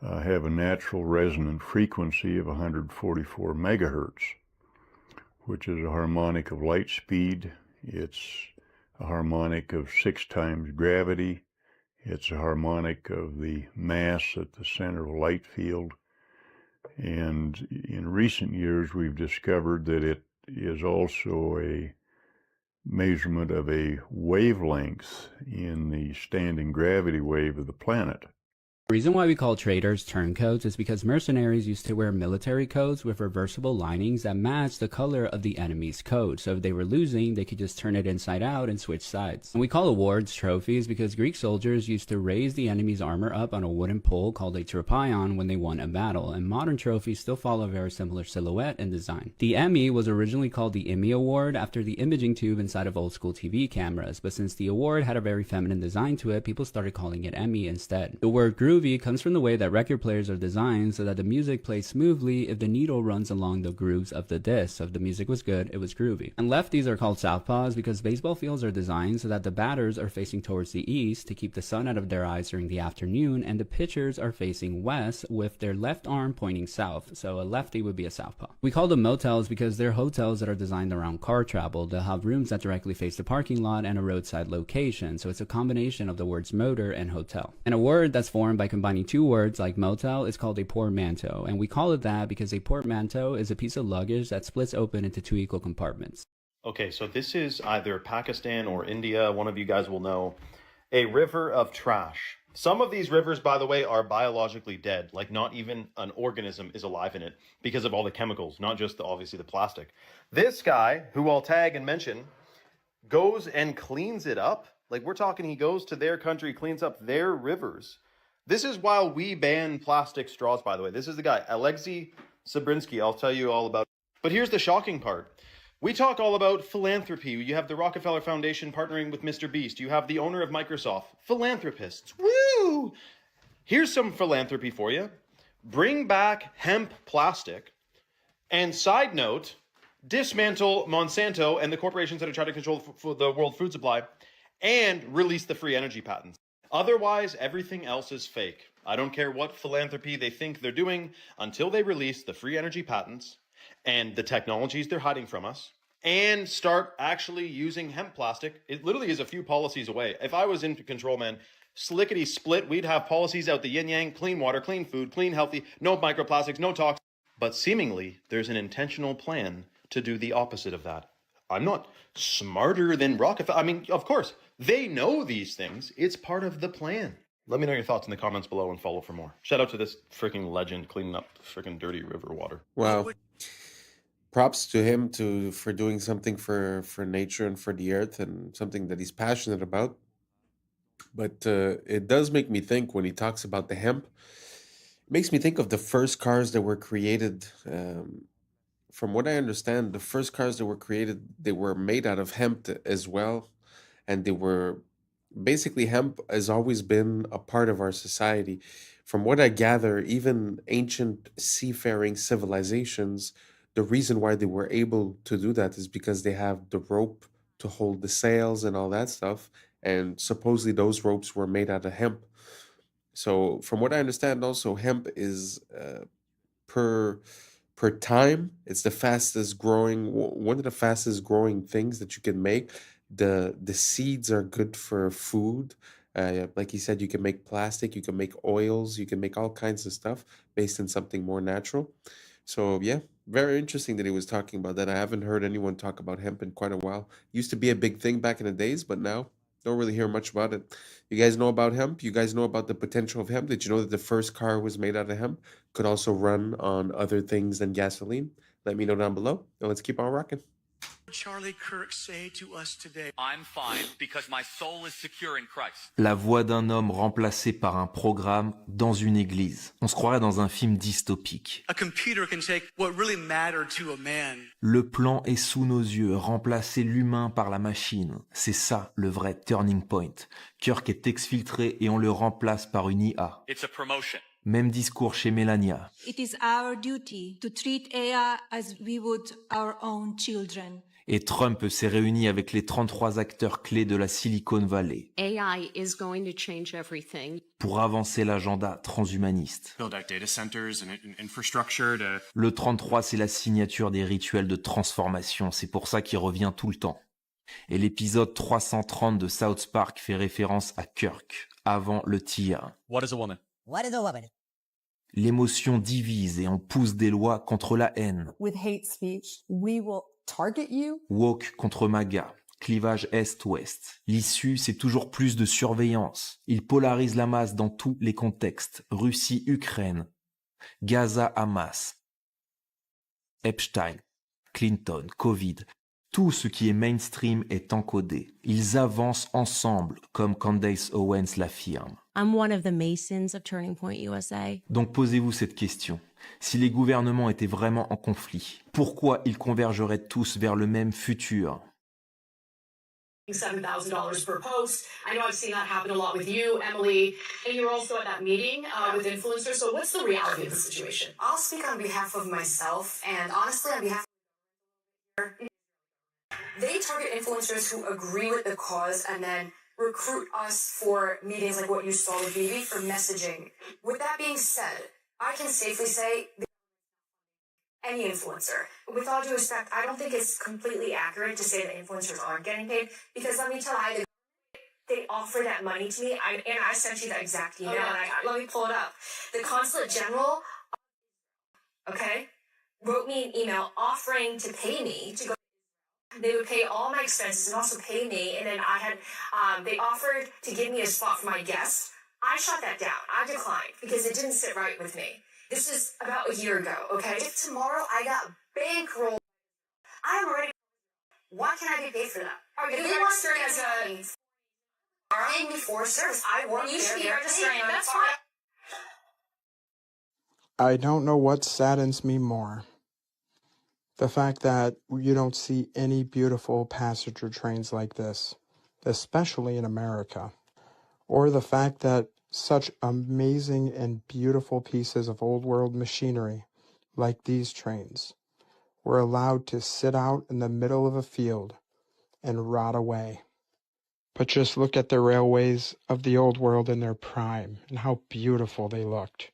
have a natural resonant frequency of 144 megahertz, which is a harmonic of light speed. It's a harmonic of 6 times gravity. It's a harmonic of the mass at the center of a light field. And in recent years, we've discovered that it is also a measurement of a wavelength in the standing gravity wave of the planet. The reason why we call traders turncoats is because mercenaries used to wear military coats with reversible linings that matched the color of the enemy's coat. So if they were losing, they could just turn it inside out and switch sides. And we call awards trophies because Greek soldiers used to raise the enemy's armor up on a wooden pole called a tropaion when they won a battle. And modern trophies still follow a very similar silhouette and design. The Emmy was originally called the Emmy Award after the imaging tube inside of old school TV cameras. But since the award had a very feminine design to it, people started calling it Emmy instead. The word groovy comes from the way that record players are designed so that the music plays smoothly if the needle runs along the grooves of the disc. So if the music was good, it was groovy. And lefties are called southpaws because baseball fields are designed so that the batters are facing towards the east to keep the sun out of their eyes during the afternoon, and the pitchers are facing west with their left arm pointing south. So a lefty would be a southpaw. We call them motels because they're hotels that are designed around car travel. They'll have rooms that directly face the parking lot and a roadside location. So it's a combination of the words motor and hotel. And a word that's formed by combining two words like motel is called a portmanteau, and we call it that because a portmanteau is a piece of luggage that splits open into 2 equal compartments. Okay, so this is either Pakistan or India, one of you guys will know, a river of trash. Some of these rivers, by the way, are biologically dead, like not even an organism is alive in it because of all the chemicals, not just obviously the plastic. This guy, who I'll tag and mention, goes and cleans it up. Like we're talking, he goes to their country, cleans up their rivers. This is while we ban plastic straws, by the way. This is the guy, Alexei Sabrinsky. I'll tell you all about it. But here's the shocking part. We talk all about philanthropy. You have the Rockefeller Foundation partnering with Mr. Beast. You have the owner of Microsoft. Philanthropists. Woo! Here's some philanthropy for you. Bring back hemp plastic. And side note, dismantle Monsanto and the corporations that are trying to control the world food supply and release the free energy patents. Otherwise, everything else is fake. I don't care what philanthropy they think they're doing until they release the free energy patents and the technologies they're hiding from us and start actually using hemp plastic. It literally is a few policies away. If I was in control, man, slickety split, we'd have policies out the yin yang, clean water, clean food, clean healthy, no microplastics, no toxins. But seemingly, there's an intentional plan to do the opposite of that. I'm not smarter than Rockefeller. I mean, of course, they know these things. It's part of the plan. Let me know your thoughts in the comments below and follow for more. Shout out to this freaking legend cleaning up freaking dirty river water. Wow. Props to him for doing something for nature and for the earth and something that he's passionate about. But it does make me think when he talks about the hemp. It makes me think of the first cars that were created. From what I understand, the first cars that were created, they were made out of hemp as well. And they were basically, hemp has always been a part of our society. From what I gather, even ancient seafaring civilizations, the reason why they were able to do that is because they have the rope to hold the sails and all that stuff. And supposedly those ropes were made out of hemp. So from what I understand also, hemp is per time, it's the fastest growing, one of the fastest growing things that you can make. The seeds are good for food. Like he said, you can make plastic, you can make oils, you can make all kinds of stuff based on something more natural. So yeah, Very interesting that he was talking about that. I haven't heard anyone talk about hemp in quite a while. Used to be a big thing back in the days, but now don't really hear much about it. You guys know about hemp? You guys know about the potential of hemp? Did you know that the first car was made out of hemp? Could also run on other things than gasoline? Let me know down below, and let's keep on rocking. Charlie Kirk say to us today? I'm fine because my soul is secure in Christ. La voix d'un homme remplacé par un programme dans une église. On se croirait dans un film dystopique. A computer can take what really mattered to a man. Le plan est sous nos yeux, remplacer l'humain par la machine. C'est ça le vrai turning point. Kirk est exfiltré et on le remplace par une IA. It's a promotion. Même discours chez Melania. It is our duty to treat AI as we would our own children. Et Trump s'est réuni avec les 33 acteurs clés de la Silicon Valley AI is going to change everything. pour avancer l'agenda transhumaniste. Build out data centers and infrastructure to... Le 33, c'est la signature des rituels de transformation, c'est pour ça qu'il revient tout le temps. Et l'épisode 330 de South Park fait référence à Kirk, avant le tir. What is a woman? What is a woman? L'émotion divise et on pousse des lois contre la haine. With hate speech, we will target you. Woke contre MAGA, clivage Est-Ouest. L'issue, c'est toujours plus de surveillance. Il polarise la masse dans tous les contextes. Russie-Ukraine, Gaza-Hamas, Epstein, Clinton, Covid. Tout ce qui est mainstream est encodé. Ils avancent ensemble, comme Candace Owens l'affirme. I'm one of the Masons of Turning Point USA. Donc posez-vous cette question. Si les gouvernements étaient vraiment en conflit, pourquoi ils convergeraient tous vers le même futur? $7,000 per post. I know I've seen that happen a lot with you, Emily, and you're also at that meeting with influencers. So what's the reality of the situation? I'll speak on behalf of myself, and honestly, on behalf of... They target influencers who agree with the cause and then recruit us for meetings like what you saw with Vivi for messaging. With that being said, I can safely say any influencer. With all due respect, I don't think it's completely accurate to say that influencers aren't getting paid, because let me tell you, they offer that money to me, and I sent you that exact email, and let me pull it up. The Consulate General, okay, wrote me an email offering to pay me to go. They would pay all my expenses and also pay me, and then I had, they offered to give me a spot for my guest. I shot that down. I declined because it didn't sit right with me. This is about a year ago, okay? If tomorrow I got bankrolled, I'm already, why can't I get paid for that? If they registered as a, paying me for service, I work there. You should be registering on that's fine. I don't know what saddens me more. The fact that you don't see any beautiful passenger trains like this, especially in America, or the fact that such amazing and beautiful pieces of old world machinery, like these trains, were allowed to sit out in the middle of a field and rot away. But just look at the railways of the old world in their prime and how beautiful they looked.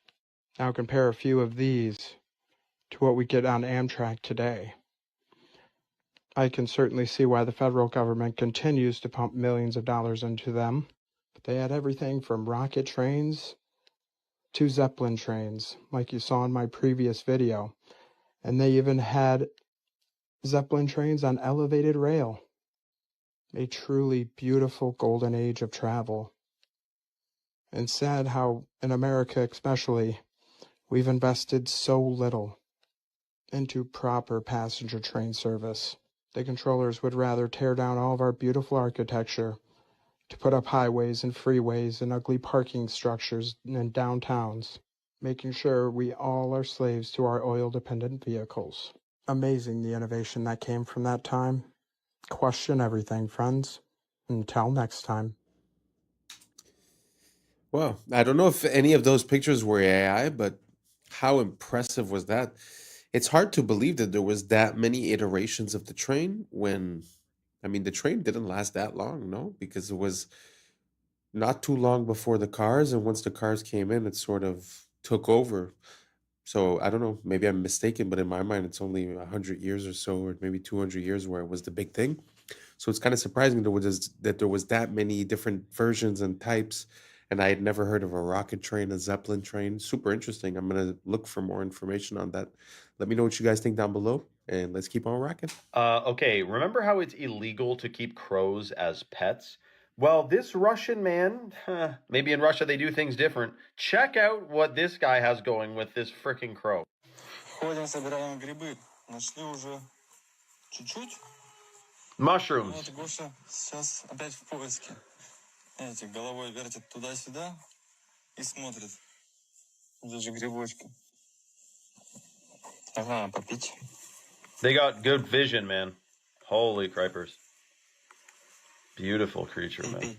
Now compare a few of these to what we get on Amtrak today. I can certainly see why the federal government continues to pump millions of dollars into them. But they had everything from rocket trains to Zeppelin trains, like you saw in my previous video. And they even had Zeppelin trains on elevated rail. A truly beautiful golden age of travel. And sad how, in America especially, we've invested so little into proper passenger train service. The controllers would rather tear down all of our beautiful architecture to put up highways and freeways and ugly parking structures in downtowns, making sure we all are slaves to our oil-dependent vehicles. Amazing the innovation that came from that time. Question everything, friends. Until next time. Well, I don't know if any of those pictures were AI, but how impressive was that? It's hard to believe that there was that many iterations of the train when, I mean, the train didn't last that long, no? Because it was not too long before the cars, and once the cars came in, it sort of took over. So I don't know, maybe I'm mistaken, but in my mind, it's only 100 years or so, or maybe 200 years where it was the big thing. So it's kind of surprising that there was that many different versions and types And I had never heard of a rocket train, a Zeppelin train. Super interesting. I'm going to look for more information on that. Let me know what you guys think down below, and let's keep on rocking. Okay, remember how it's illegal to keep crows as pets? Well, this Russian man, maybe in Russia they do things different. Check out what this guy has going with this freaking crow. Ходим, собираем грибы. Нашли уже чуть-чуть. Mushrooms. Вот Гоша сейчас опять в поиске. Видите, головой вертит туда-сюда и смотрит. Где же грибочки? Ага, попить. They got good vision, man. Holy cripers. Beautiful creature, man.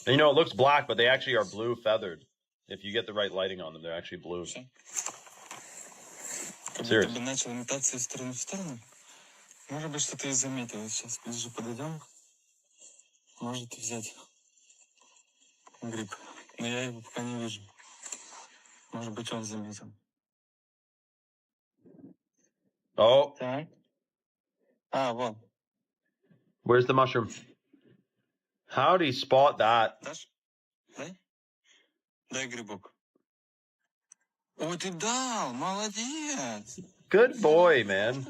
And you know, it looks black, but they actually are blue feathered. If you get the right lighting on them, they're actually blue. Как будто бы начал метаться из стороны в сторону. Может быть, что-то и заметил. Сейчас ближе подойдем. Может взять гриб. Но я его пока не вижу. Может быть, он заметил. Oh. Так. А, вон. Where's the mushroom? How'd he spot that? Дашь? Дай. Дай грибок. Ой, ты дал! Молодец! Good boy, man.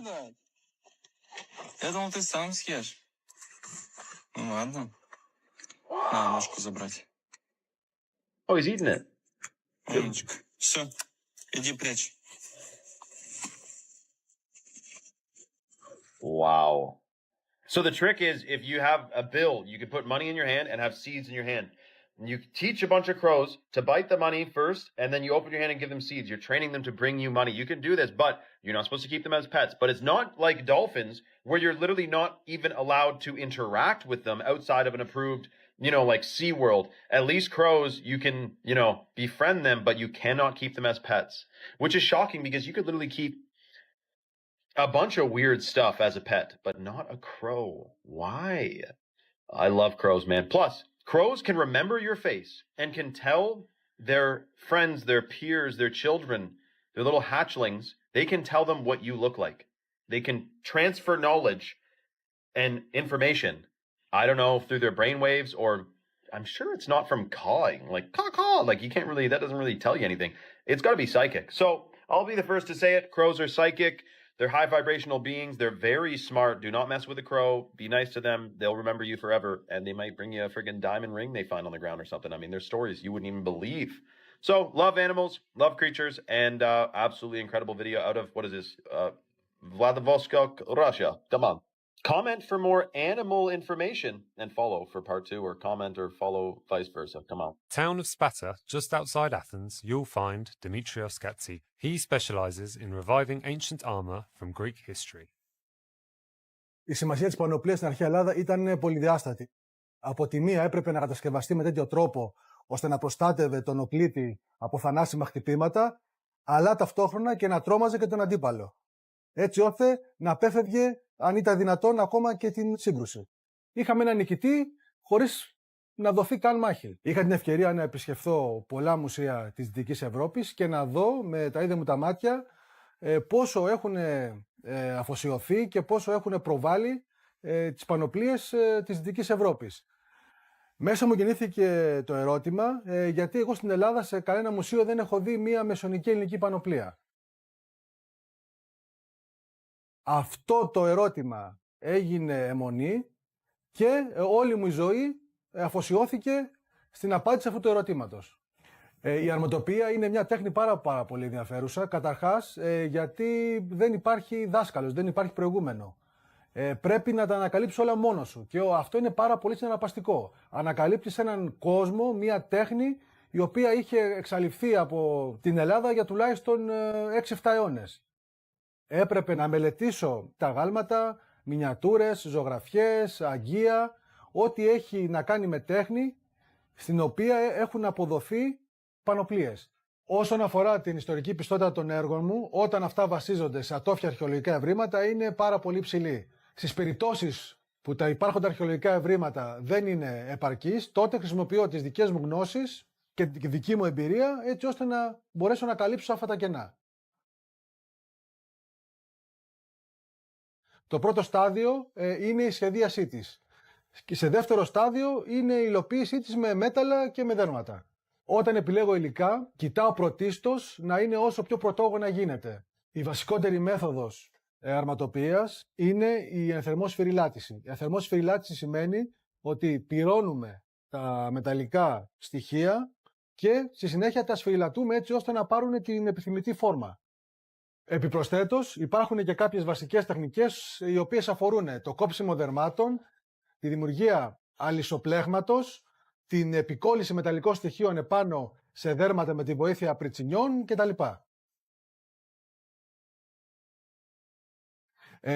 Я думал, ты сам съешь. Ну ладно. На, ножку забрать. Oh, he's eating it. Умничка. Все, иди прячь. Wow. So the trick is, if you have a bill, you can put money in your hand and have seeds in your hand. And you teach a bunch of crows to bite the money first, and then you open your hand and give them seeds. You're training them to bring you money. You can do this, but you're not supposed to keep them as pets. But it's not like dolphins, where you're literally not even allowed to interact with them outside of an approved, like SeaWorld. At least crows, you can, befriend them, but you cannot keep them as pets. Which is shocking, because you could literally keep a bunch of weird stuff as a pet, but not a crow. Why? I love crows, man. Plus, crows can remember your face and can tell their friends, their peers, their children, their little hatchlings, they can tell them what you look like. They can transfer knowledge and information, I don't know, through their brainwaves, or I'm sure it's not from cawing, like caw-caw, like that doesn't really tell you anything. It's got to be psychic. So I'll be the first to say it. Crows are psychic. They're high vibrational beings. They're very smart. Do not mess with a crow. Be nice to them. They'll remember you forever. And they might bring you a friggin' diamond ring they find on the ground or something. I mean, there's stories you wouldn't even believe. So, love animals, love creatures, and absolutely incredible video out of, what is this? Vladivostok, Russia. Come on. Comment for more animal information and follow for part 2, or comment or follow vice versa. Come on. Town of Sparta, just outside Athens, you'll find Dimitrios Gatsi. He specializes in reviving ancient armor from Greek history. Η σημασία της πανοπλίας στην αρχαία Ελλάδα ήταν πολυδιάστατη. Από τη μία έπρεπε να κατασκευαστεί με τέτοιο τρόπο ώστε να προστάτευε τον οπλίτη από θανάσιμα χτυπήματα, αλλά ταυτόχρονα και να τρόμαζε και τον αντίπαλο. Έτσι ώστε να απέφευγε, αν ήταν δυνατόν, ακόμα και την σύγκρουση. Είχαμε έναν νικητή χωρίς να δοθεί καν μάχη. Είχα την ευκαιρία να επισκεφθώ πολλά μουσεία της Δυτικής Ευρώπης και να δω με τα ίδια μου τα μάτια πόσο έχουν αφοσιωθεί και πόσο έχουν προβάλει τις πανοπλίες της Δυτικής Ευρώπης. Μέσα μου γεννήθηκε το ερώτημα, γιατί εγώ στην Ελλάδα σε κανένα μουσείο δεν έχω δει μία μεσαιωνική ελληνική πανοπλία. Αυτό το ερώτημα έγινε αιμονή και όλη μου η ζωή αφοσιώθηκε στην απάντηση αυτού του ερωτήματος. Η αρματοπία είναι μια τέχνη πάρα πολύ ενδιαφέρουσα, καταρχάς γιατί δεν υπάρχει δάσκαλος, δεν υπάρχει προηγούμενο. Πρέπει να τα ανακαλύψεις όλα μόνος σου και αυτό είναι πάρα πολύ συναρπαστικό. Ανακαλύπτεις έναν κόσμο, μια τέχνη η οποία είχε εξαλειφθεί από την Ελλάδα για τουλάχιστον 6-7 αιώνες. Έπρεπε να μελετήσω τα γάλματα, μινιατούρες, ζωγραφιές, αγγεία, ό,τι έχει να κάνει με τέχνη, στην οποία έχουν αποδοθεί πανοπλίες. Όσον αφορά την ιστορική πιστότητα των έργων μου, όταν αυτά βασίζονται σε ατόφια αρχαιολογικά ευρήματα, είναι πάρα πολύ ψηλή. Στις περιπτώσεις που τα υπάρχοντα αρχαιολογικά ευρήματα δεν είναι επαρκείς, τότε χρησιμοποιώ τις δικές μου γνώσεις και τη δική μου εμπειρία, έτσι ώστε να μπορέσω να καλύψω αυτά τα κενά. Το πρώτο στάδιο είναι η σχεδίασή της. Και σε δεύτερο στάδιο είναι η υλοποίησή της με μέταλλα και με δέρματα. Όταν επιλέγω υλικά, κοιτάω πρωτίστως να είναι όσο πιο πρωτόγωνα γίνεται. Η βασικότερη μέθοδος αρματοποιίας είναι η ενθερμό σφυριλάτηση. Η ενθερμό σφυριλάτηση σημαίνει ότι πυρώνουμε τα μεταλλικά στοιχεία και στη συνέχεια τα σφυριλατούμε έτσι ώστε να πάρουν την επιθυμητή φόρμα. Επιπροσθέτως, υπάρχουν και κάποιες βασικές τεχνικές οι οποίες αφορούν το κόψιμο δερμάτων, τη δημιουργία αλυσοπλέγματος, την επικόλληση μεταλλικών στοιχείων επάνω σε δέρματα με τη βοήθεια πριτσινιών κτλ.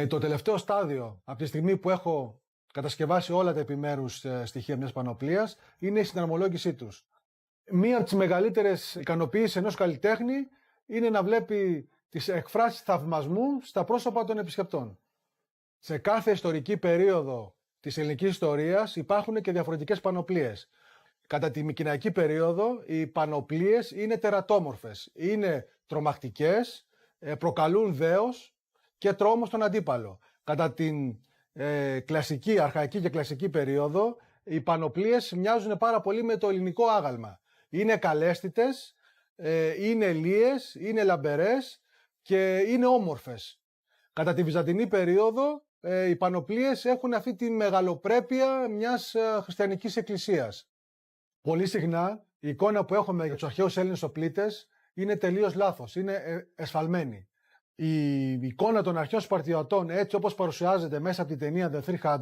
Το τελευταίο στάδιο, από τη στιγμή που έχω κατασκευάσει όλα τα επιμέρους στοιχεία μιας πανοπλίας, είναι η συναρμολόγησή τους. Μία από τις μεγαλύτερες ικανοποιήσεις ενός καλλιτέχνη είναι να βλέπει τις εκφράσεις θαυμασμού στα πρόσωπα των επισκεπτών. Σε κάθε ιστορική περίοδο της ελληνικής ιστορίας υπάρχουν και διαφορετικές πανοπλίες. Κατά τη μικηναϊκή περίοδο οι πανοπλίες είναι τερατόμορφες, είναι τρομακτικές, προκαλούν δέος και τρόμο στον αντίπαλο. Κατά την κλασική, αρχαϊκή και κλασική περίοδο οι πανοπλίες μοιάζουν πάρα πολύ με το ελληνικό άγαλμα. Είναι καλέσθητες, είναι λίες, είναι λαμπερές και είναι όμορφες. Κατά τη βυζαντινή περίοδο οι πανοπλίες έχουν αυτή τη μεγαλοπρέπεια μιας χριστιανικής εκκλησίας. Πολύ συχνά η εικόνα που έχουμε για τους αρχαίους Έλληνες οπλίτες είναι τελείως λάθος, είναι εσφαλμένη. Η εικόνα των αρχαίων Σπαρτιατών έτσι όπως παρουσιάζεται μέσα από την ταινία The 300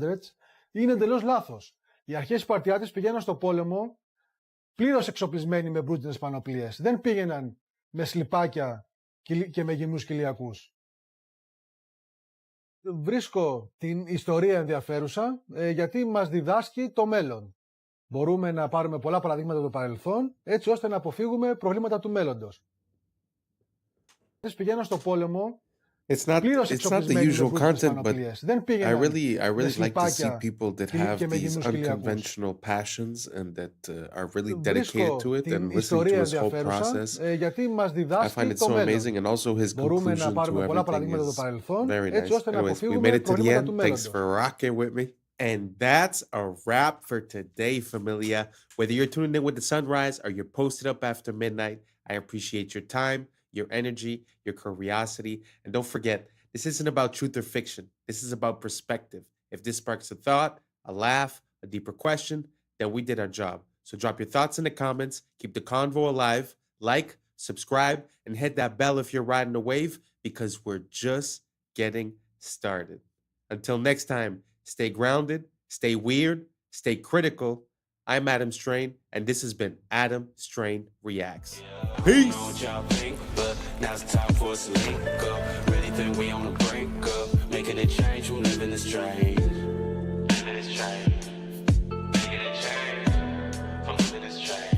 είναι τελείως λάθος. Οι αρχαίοι Σπαρτιάτες πηγαίναν στο πόλεμο πλήρως εξοπλισμένοι με μπρούτινες πανοπλίες. Δεν πήγαιναν με σλιπάκια και με γυμνούς κοιλιακούς. Βρίσκω την ιστορία ενδιαφέρουσα γιατί μας διδάσκει το μέλλον. Μπορούμε να πάρουμε πολλά παραδείγματα του παρελθόν έτσι ώστε να αποφύγουμε προβλήματα του μέλλοντος. Πηγαίναν στο πόλεμο It's not the usual content, but I really like to see people that have these unconventional passions and that are really dedicated to it and listen to his whole process. I find it so amazing, and also his conclusion to everything is very nice. Anyways, we made it to the end. Thanks for rocking with me. And that's a wrap for today, familia. Whether you're tuning in with the sunrise or you're posted up after midnight, I appreciate your time, your energy, your curiosity. And don't forget, this isn't about truth or fiction. This is about perspective. If this sparks a thought, a laugh, a deeper question, then we did our job. So drop your thoughts in the comments, keep the convo alive, like, subscribe, and hit that bell if you're riding a wave because we're just getting started. Until next time, stay grounded, stay weird, stay critical. I'm Adam Strain, and this has been Adam Strain Reacts. Peace! Now it's time for us to link up. Really think we on a break up. Making a change from living this strange. Living this strange. Making a change from living this strange.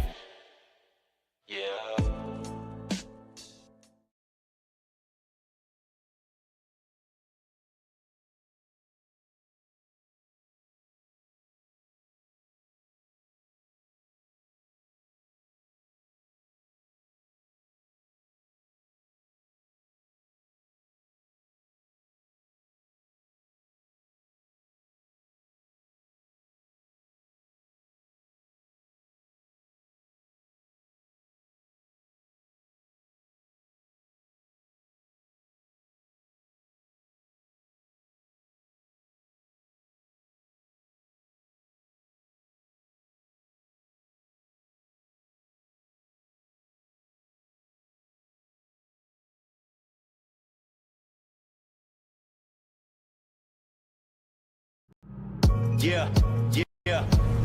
Yeah.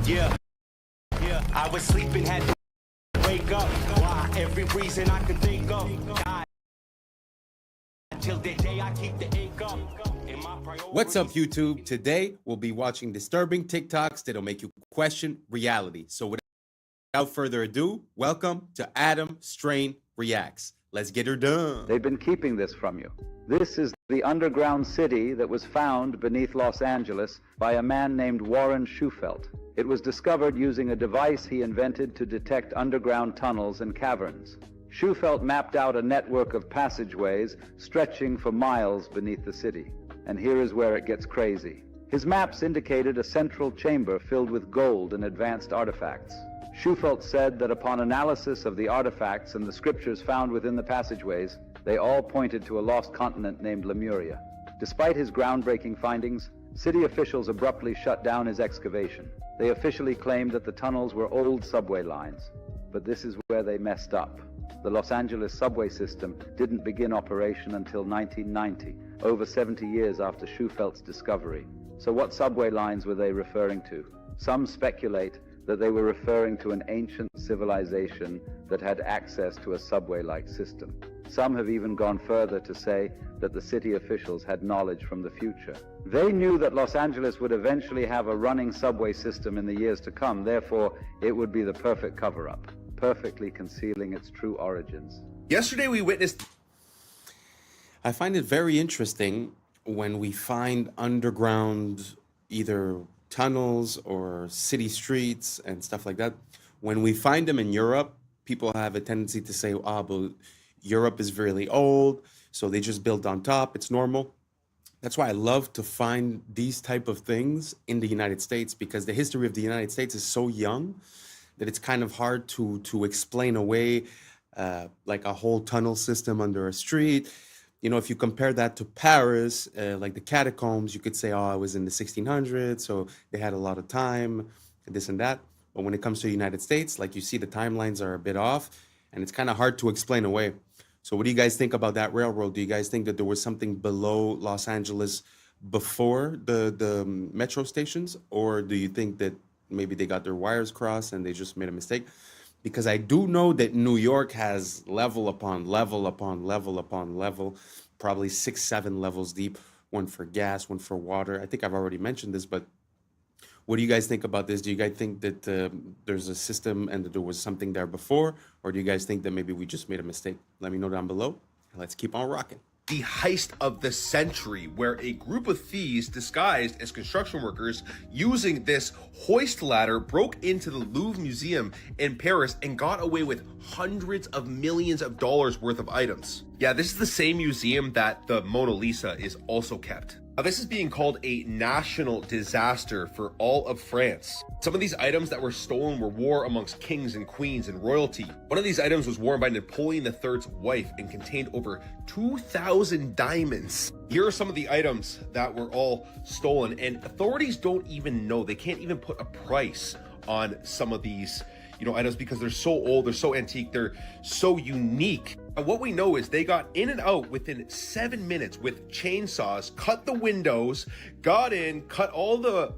Yeah. I was sleeping, had to wake up. Why? Every reason I could think of. God. Till the day I keep the ink up. What's up, YouTube? Today, we'll be watching disturbing TikToks that'll make you question reality. So without further ado, welcome to Adam Strain Reacts. Let's get her done. They've been keeping this from you. This is the underground city that was found beneath Los Angeles by a man named Warren Shufelt. It was discovered using a device he invented to detect underground tunnels and caverns. Shufelt mapped out a network of passageways stretching for miles beneath the city. And here is where it gets crazy. His maps indicated a central chamber filled with gold and advanced artifacts. Schufelt said that upon analysis of the artifacts and the scriptures found within the passageways, they all pointed to a lost continent named Lemuria. Despite his groundbreaking findings, city officials abruptly shut down his excavation. They officially claimed that the tunnels were old subway lines. But this is where they messed up. The Los Angeles subway system didn't begin operation until 1990, over 70 years after Schufelt's discovery. So what subway lines were they referring to? Some speculate that they were referring to an ancient civilization that had access to a subway-like system. Some have even gone further to say that the city officials had knowledge from the future. They knew that Los Angeles would eventually have a running subway system in the years to come, therefore it would be the perfect cover-up, perfectly concealing its true origins. Yesterday we witnessed... I find it very interesting when we find underground either tunnels or city streets and stuff like that. When we find them in Europe, people have a tendency to say, ah, but Europe is really old, so they just built on top, it's normal. That's why I love to find these type of things in the United States, because the history of the United States is so young that it's kind of hard to explain away like a whole tunnel system under a street. You know, if you compare that to Paris, like the catacombs, you could say, oh, it was in the 1600s, so they had a lot of time, this and that. But when it comes to the United States, like you see, the timelines are a bit off, and it's kind of hard to explain away. So what do you guys think about that railroad? Do you guys think that there was something below Los Angeles before the metro stations? Or do you think that maybe they got their wires crossed and they just made a mistake? Because I do know that New York has level upon level upon level upon level, probably 6-7 levels deep, one for gas, one for water. I think I've already mentioned this, but what do you guys think about this? Do you guys think that there's a system and that there was something there before? Or do you guys think that maybe we just made a mistake? Let me know down below. Let's keep on rocking. The heist of the century, where a group of thieves disguised as construction workers using this hoist ladder broke into the Louvre Museum in Paris and got away with hundreds of millions of dollars worth of items. Yeah, this is the same museum that the Mona Lisa is also kept. Now, this is being called a national disaster for all of France. Some of these items that were stolen were worn amongst kings and queens and royalty. One of these items was worn by Napoleon III's wife and contained over 2,000 diamonds. Here are some of the items that were all stolen, and authorities don't even know. They can't even put a price on some of these items because they're so old, they're so antique, they're so unique. And what we know is they got in and out within 7 minutes with chainsaws, cut the windows, got in, cut all the,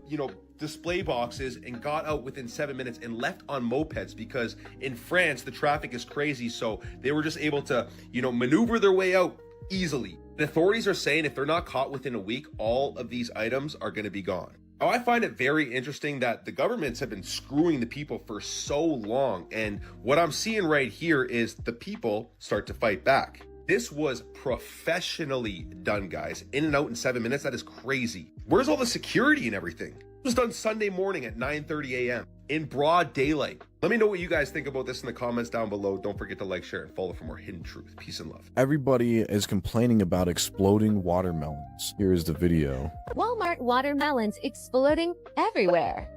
display boxes, and got out within 7 minutes and left on mopeds, because in France, the traffic is crazy. So they were just able to, maneuver their way out easily. The authorities are saying if they're not caught within a week, all of these items are going to be gone. Now, I find it very interesting that the governments have been screwing the people for so long, and what I'm seeing right here is the people start to fight back. This was professionally done, guys. In and out in 7 minutes, that is crazy. Where's all the security and everything? It was done Sunday morning at 9:30 a.m. in broad daylight. Let me know what you guys think about this in the comments down below. Don't forget to like, share, and follow for more hidden truth. Peace and love. Everybody is complaining about exploding watermelons. Here is the video. Walmart watermelons exploding everywhere.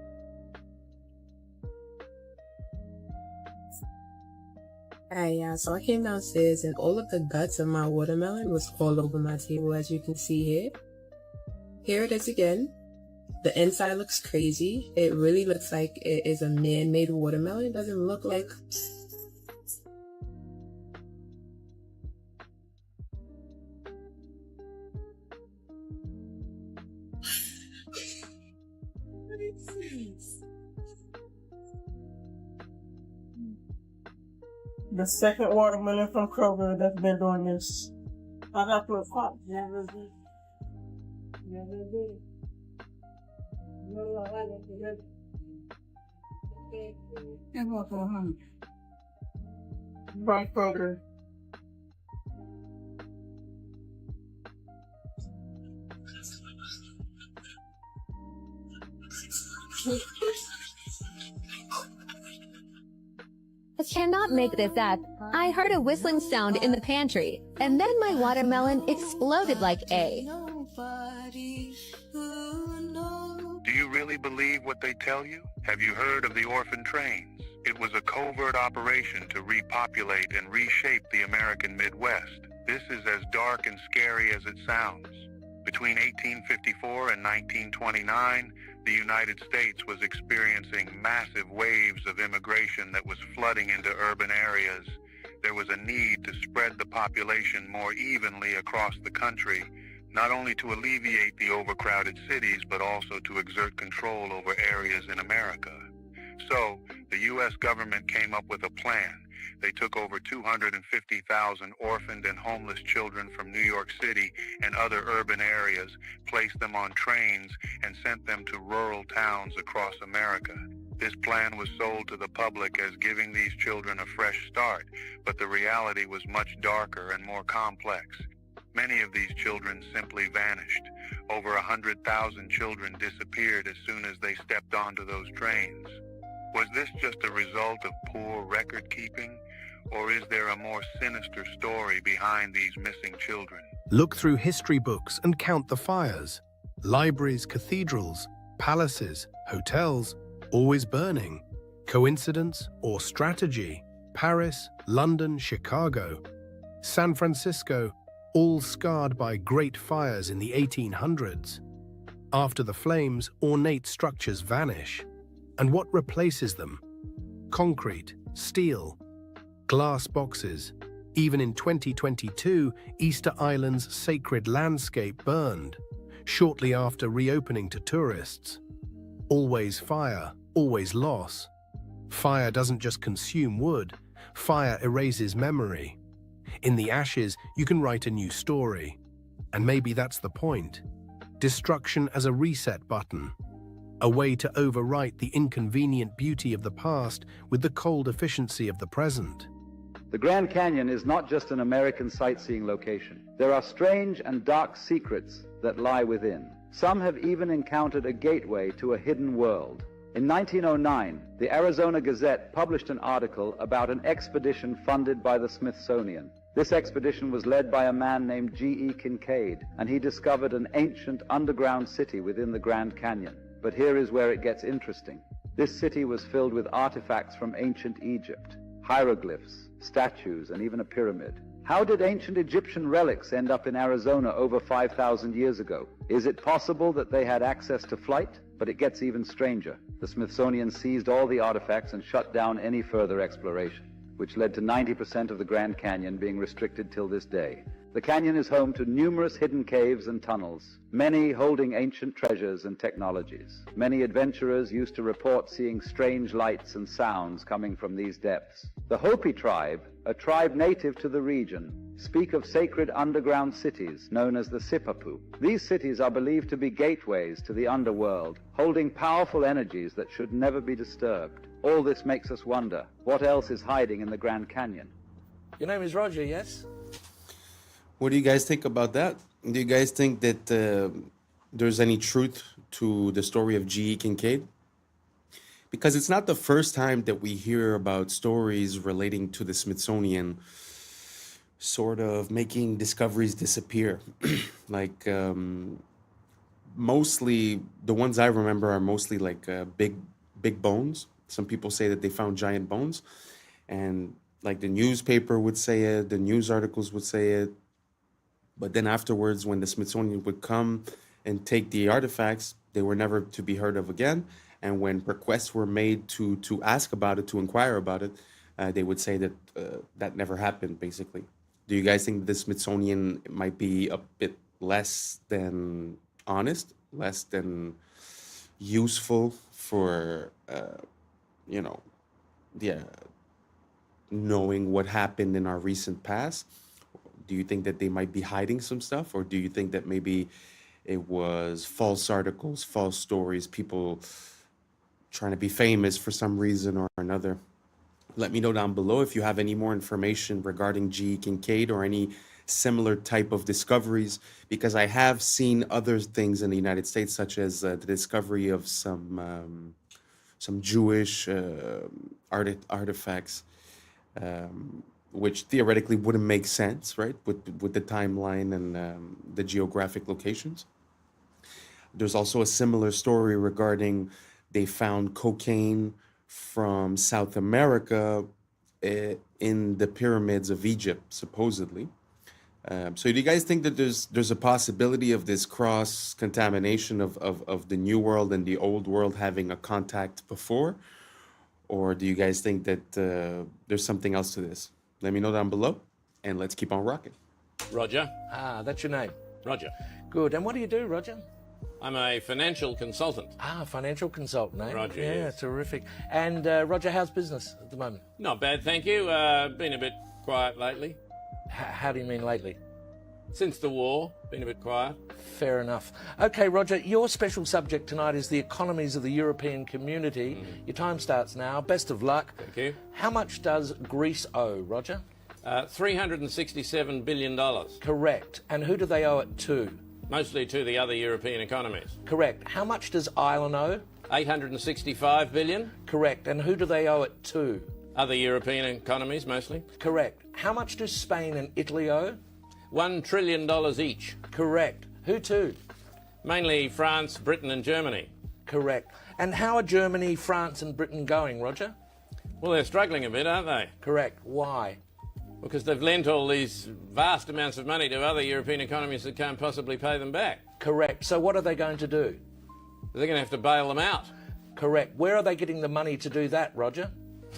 Hi, yeah, so I came downstairs and all of the guts of my watermelon was all over my table, as you can see here. Here it is again. The inside looks crazy. It really looks like it is a man-made watermelon. It doesn't look like... The second watermelon from Kroger that's been doing this. I got to put pot. Never did. From Kroger. I cannot make this up. I heard a whistling sound in the pantry, and then my watermelon exploded like A. Nobody who knows. really believe what they tell you? Have you heard of the orphan trains? It was a covert operation to repopulate and reshape the American Midwest. This is as dark and scary as it sounds. Between 1854 and 1929, the United States was experiencing massive waves of immigration that was flooding into urban areas. There was a need to spread the population more evenly across the country, not only to alleviate the overcrowded cities, but also to exert control over areas in America. So, the U.S. government came up with a plan. They took over 250,000 orphaned and homeless children from New York City and other urban areas, placed them on trains, and sent them to rural towns across America. This plan was sold to the public as giving these children a fresh start, but the reality was much darker and more complex. Many of these children simply vanished. Over 100,000 children disappeared as soon as they stepped onto those trains. Was this just a result of poor record keeping, or is there a more sinister story behind these missing children? Look through history books and count the fires. Libraries, cathedrals, palaces, hotels, always burning. Coincidence or strategy? Paris, London, Chicago, San Francisco, all scarred by great fires in the 1800s. After the flames, ornate structures vanish. And what replaces them? Concrete, steel, glass boxes. Even in 2022, Easter Island's sacred landscape burned, shortly after reopening to tourists. Always fire, always loss. Fire doesn't just consume wood, fire erases memory. In the ashes, you can write a new story. And maybe that's the point. Destruction as a reset button. A way to overwrite the inconvenient beauty of the past with the cold efficiency of the present. The Grand Canyon is not just an American sightseeing location. There are strange and dark secrets that lie within. Some have even encountered a gateway to a hidden world. In 1909, the Arizona Gazette published an article about an expedition funded by the Smithsonian. This expedition was led by a man named G.E. Kincaid, and he discovered an ancient underground city within the Grand Canyon. But here is where it gets interesting. This city was filled with artifacts from ancient Egypt, hieroglyphs, statues, and even a pyramid. How did ancient Egyptian relics end up in Arizona over 5,000 years ago? Is it possible that they had access to flight? But it gets even stranger. The Smithsonian seized all the artifacts and shut down any further exploration, which led to 90% of the Grand Canyon being restricted till this day. The canyon is home to numerous hidden caves and tunnels, many holding ancient treasures and technologies. Many adventurers used to report seeing strange lights and sounds coming from these depths. The Hopi tribe, a tribe native to the region, speak of sacred underground cities known as the Sipapu. These cities are believed to be gateways to the underworld, holding powerful energies that should never be disturbed. All this makes us wonder, what else is hiding in the Grand Canyon? Your name is Roger, yes? What do you guys think about that? Do you guys think that there's any truth to the story of G.E. Kincaid? Because it's not the first time that we hear about stories relating to the Smithsonian sort of making discoveries disappear. Like, mostly, the ones I remember are mostly like big bones. Some people say that they found giant bones. And like the newspaper would say it, the news articles would say it. But then afterwards, when the Smithsonian would come and take the artifacts, they were never to be heard of again. And when requests were made to ask about it, to inquire about it, they would say that that never happened, basically. Do you guys think the Smithsonian might be a bit less than honest, less than useful for, knowing what happened in our recent past? Do you think that they might be hiding some stuff? Or do you think that maybe it was false articles, false stories, people trying to be famous for some reason or another? Let me know down below if you have any more information regarding G.E. Kincaid or any similar type of discoveries, because I have seen other things in the United States, such as the discovery of some Jewish artifacts, which theoretically wouldn't make sense, right, with the timeline and the geographic locations. There's also a similar story regarding they found cocaine from South America in the pyramids of Egypt, supposedly. So do you guys think that there's a possibility of this cross-contamination of the new world and the old world having a contact before? Or do you guys think that there's something else to this? Let me know down below, and let's keep on rocking. Roger. Ah, that's your name. Roger. Good. And what do you do, Roger? I'm a financial consultant. Ah, financial consultant, eh? Roger, Yeah, yes. terrific. And Roger, how's business at the moment? Not bad, thank you. Been a bit quiet lately. How do you mean lately? Since the war, been a bit quiet. Fair enough. Okay, Roger, your special subject tonight is the economies of the European community. Your time starts now. Best of luck. Thank you. How much does Greece owe, Roger? $367 billion. Correct. And who do they owe it to? Mostly to the other European economies. Correct. How much does Ireland owe? $865 billion. Correct. And who do they owe it to? Other European economies, mostly. Correct. How much do Spain and Italy owe? $1 trillion each. Correct. Who to? Mainly France, Britain and Germany. Correct. And how are Germany, France and Britain going, Roger? Well, they're struggling a bit, aren't they? Correct. Why? Because they've lent all these vast amounts of money to other European economies that can't possibly pay them back. Correct. So what are they going to do? They're going to have to bail them out. Correct. Where are they getting the money to do that, Roger?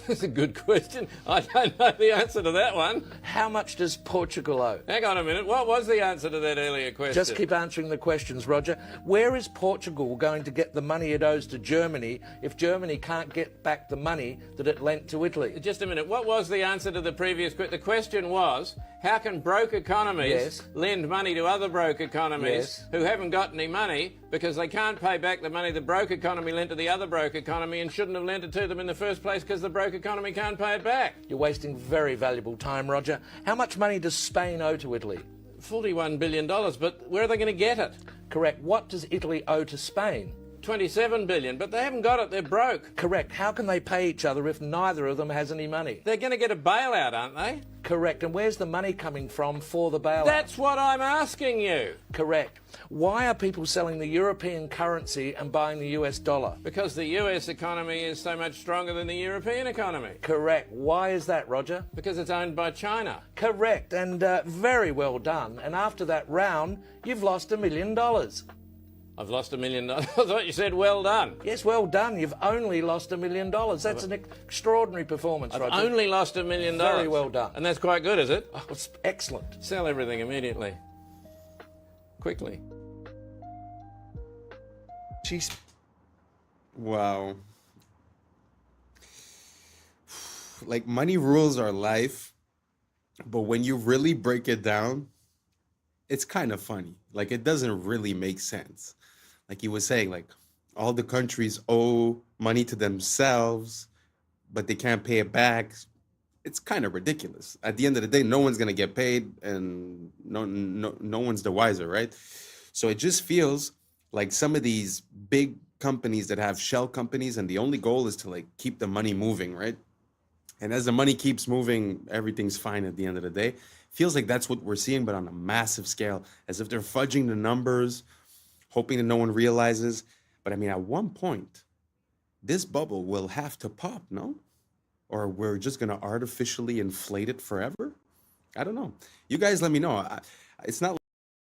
That's a good question. I don't know the answer to that one. How much does Portugal owe? Hang on a minute. What was the answer to that earlier question? Just keep answering the questions, Roger. Where is Portugal going to get the money it owes to Germany if Germany can't get back the money that it lent to Italy? Just a minute. What was the answer to the previous question? The question was, how can broke economies lend money to other broke economies who haven't got any money because they can't pay back the money the broke economy lent to the other broke economy and shouldn't have lent it to them in the first place because the broke economy can't pay it back? You're wasting very valuable time, Roger. How much money does Spain owe to Italy? $41 billion, but where are they going to get it? Correct. What does Italy owe to Spain? $27 billion, but they haven't got it. They're broke. Correct. How can they pay each other if neither of them has any money? They're going to get a bailout, aren't they? Correct. And where's the money coming from for the bailout? That's what I'm asking you. Correct. Why are people selling the European currency and buying the US dollar? Because the US economy is so much stronger than the European economy. Correct. Why is that, Roger? Because it's owned by China. Correct. And very well done. And after that round, you've lost $1 million. I've lost $1 million. I thought you said well done. Yes, well done. You've only lost $1 million. That's an extraordinary performance, Roger. I've only lost $1 million. Very well done. And that's quite good, is it? Oh, it's excellent. Sell everything immediately. Quickly. Jeez. Wow. Like, money rules our life, but when you really break it down, it's kind of funny. Like, it doesn't really make sense. Like he was saying, like, all the countries owe money to themselves, but they can't pay it back. It's kind of ridiculous. At the end of the day, no one's going to get paid, and no one's the wiser, right? So it just feels like some of these big companies that have shell companies, and the only goal is to, like, keep the money moving, right? And as the money keeps moving, everything's fine at the end of the day. Feels like that's what we're seeing, but on a massive scale, as if they're fudging the numbers, hoping that no one realizes. But I mean, at one point, this bubble will have to pop, no? Or we're just going to artificially inflate it forever? I don't know. You guys let me know. It's not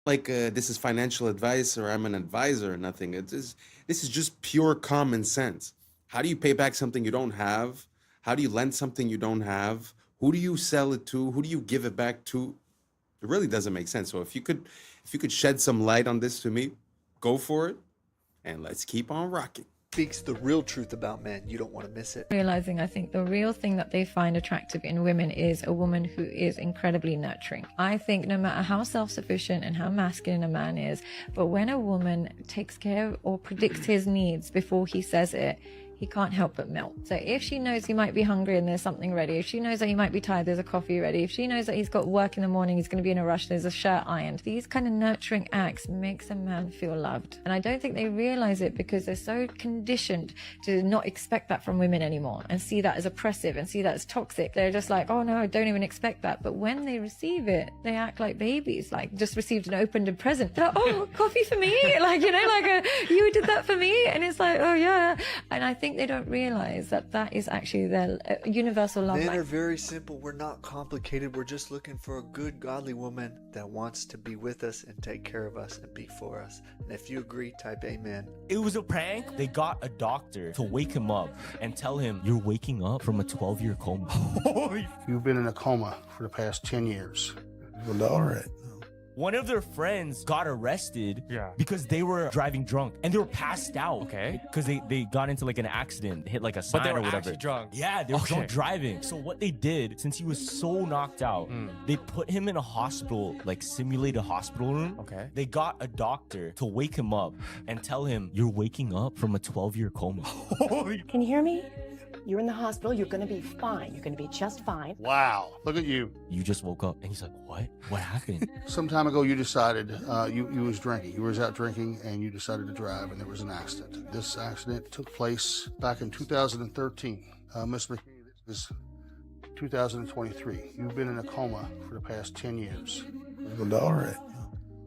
like this is financial advice or I'm an advisor or nothing. This is just pure common sense. How do you pay back something you don't have? How do you lend something you don't have? Who do you sell it to? Who do you give it back to? It really doesn't make sense. So if you could shed some light on this to me, go for it. And let's keep on rocking. Speaks the real truth about men. You don't want to miss it. Realizing, I think the real thing that they find attractive in women is a woman who is incredibly nurturing. I think no matter how self-sufficient and how masculine a man is, but when a woman takes care or predicts his needs before he says it, he can't help but melt. So if she knows he might be hungry and there's something ready, if she knows that he might be tired, there's a coffee ready, if she knows that he's got work in the morning, he's going to be in a rush, there's a shirt ironed, these kind of nurturing acts makes a man feel loved. And I don't think they realize it because they're so conditioned to not expect that from women anymore and see that as oppressive and see that as toxic. They're just like, oh no, I don't even expect that. But when they receive it, they act like babies, like just received an opened present. They're like, oh, coffee for me? Like, you know, like you did that for me? And it's like, oh yeah. And I think they don't realize that that is actually their universal love Men language. are very simple. We're not complicated. We're just looking for a good, godly woman that wants to be with us and take care of us and be for us. And if you agree, type amen. It was a prank. They got a doctor to wake him up and tell him, you're waking up from a 12-year coma. You've been in a coma for the past 10 years. Well, all right. One of their friends got arrested because they were driving drunk and they were passed out. Okay. Because they got into like an accident, hit like a sign But they were or whatever. actually drunk. Yeah, they were drunk driving. So what they did, since he was so knocked out, they put him in a hospital, like simulated hospital room. Okay. They got a doctor to wake him up and tell him, you're waking up from a 12-year coma. Can you hear me? You're in the hospital. You're going to be fine. You're going to be just fine. Wow. Look at you. You just woke up. And he's like, what? What happened? Some time ago, you decided you was drinking. You was out drinking, and you decided to drive, and there was an accident. This accident took place back in 2013. Ms. McKay, this is 2023. You've been in a coma for the past 10 years. Well, all right.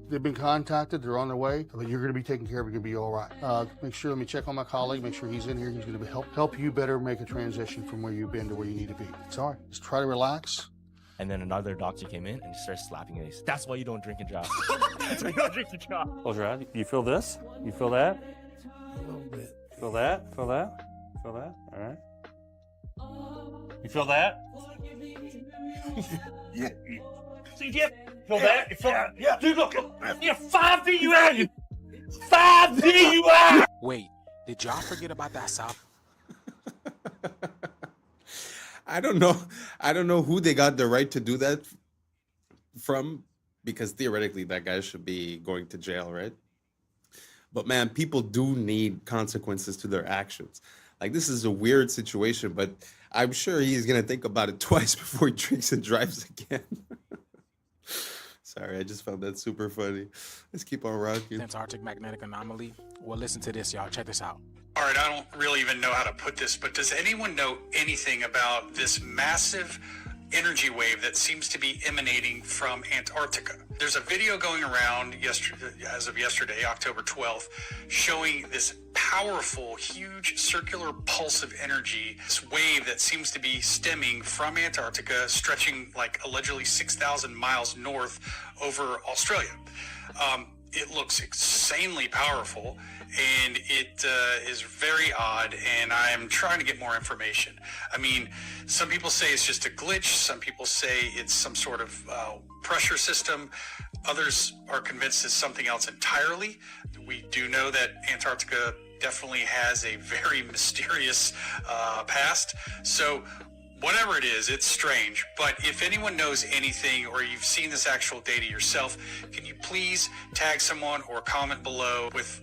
They've been contacted. They're on their way. But you're going to be taken care of. You're going to be all right. Make sure, let me check on my colleague. Make sure he's in here. He's going to help you better make a transition from where you've been to where you need to be. It's all right. Just try to relax. And then another doctor came in and just started slapping him. That's why you don't drink and drive. That's why you don't drink and drive. Close your eyes. You feel this? You feel that? A little bit. Feel that? Feel that? Feel that? All right. You feel that? Yeah. See, yeah. Feel that? You feel that? Yeah. Dude, look. You're 5 feet you out. 5 feet you out. Wait, did y'all forget about that South? I don't know who they got the right to do that from, because theoretically that guy should be going to jail, right? But man, people do need consequences to their actions. Like, this is a weird situation, but I'm sure he's gonna think about it twice before he drinks and drives again. Sorry, I just found that super funny. Let's keep on rocking. Antarctic magnetic anomaly. Well, listen to this, y'all. Check this out. All right, I don't really even know how to put this, but does anyone know anything about this massive energy wave that seems to be emanating from Antarctica? There's a video going around as of yesterday, October 12th, showing this powerful, huge circular pulse of energy, this wave that seems to be stemming from Antarctica, stretching like allegedly 6,000 miles north over Australia. It looks insanely powerful, and it is very odd, and I'm trying to get more information. I mean, some people say it's just a glitch. Some people say it's some sort of pressure system. Others are convinced it's something else entirely. We do know that Antarctica definitely has a very mysterious past. So whatever it is, it's strange. But if anyone knows anything, or you've seen this actual data yourself, can you please tag someone or comment below with...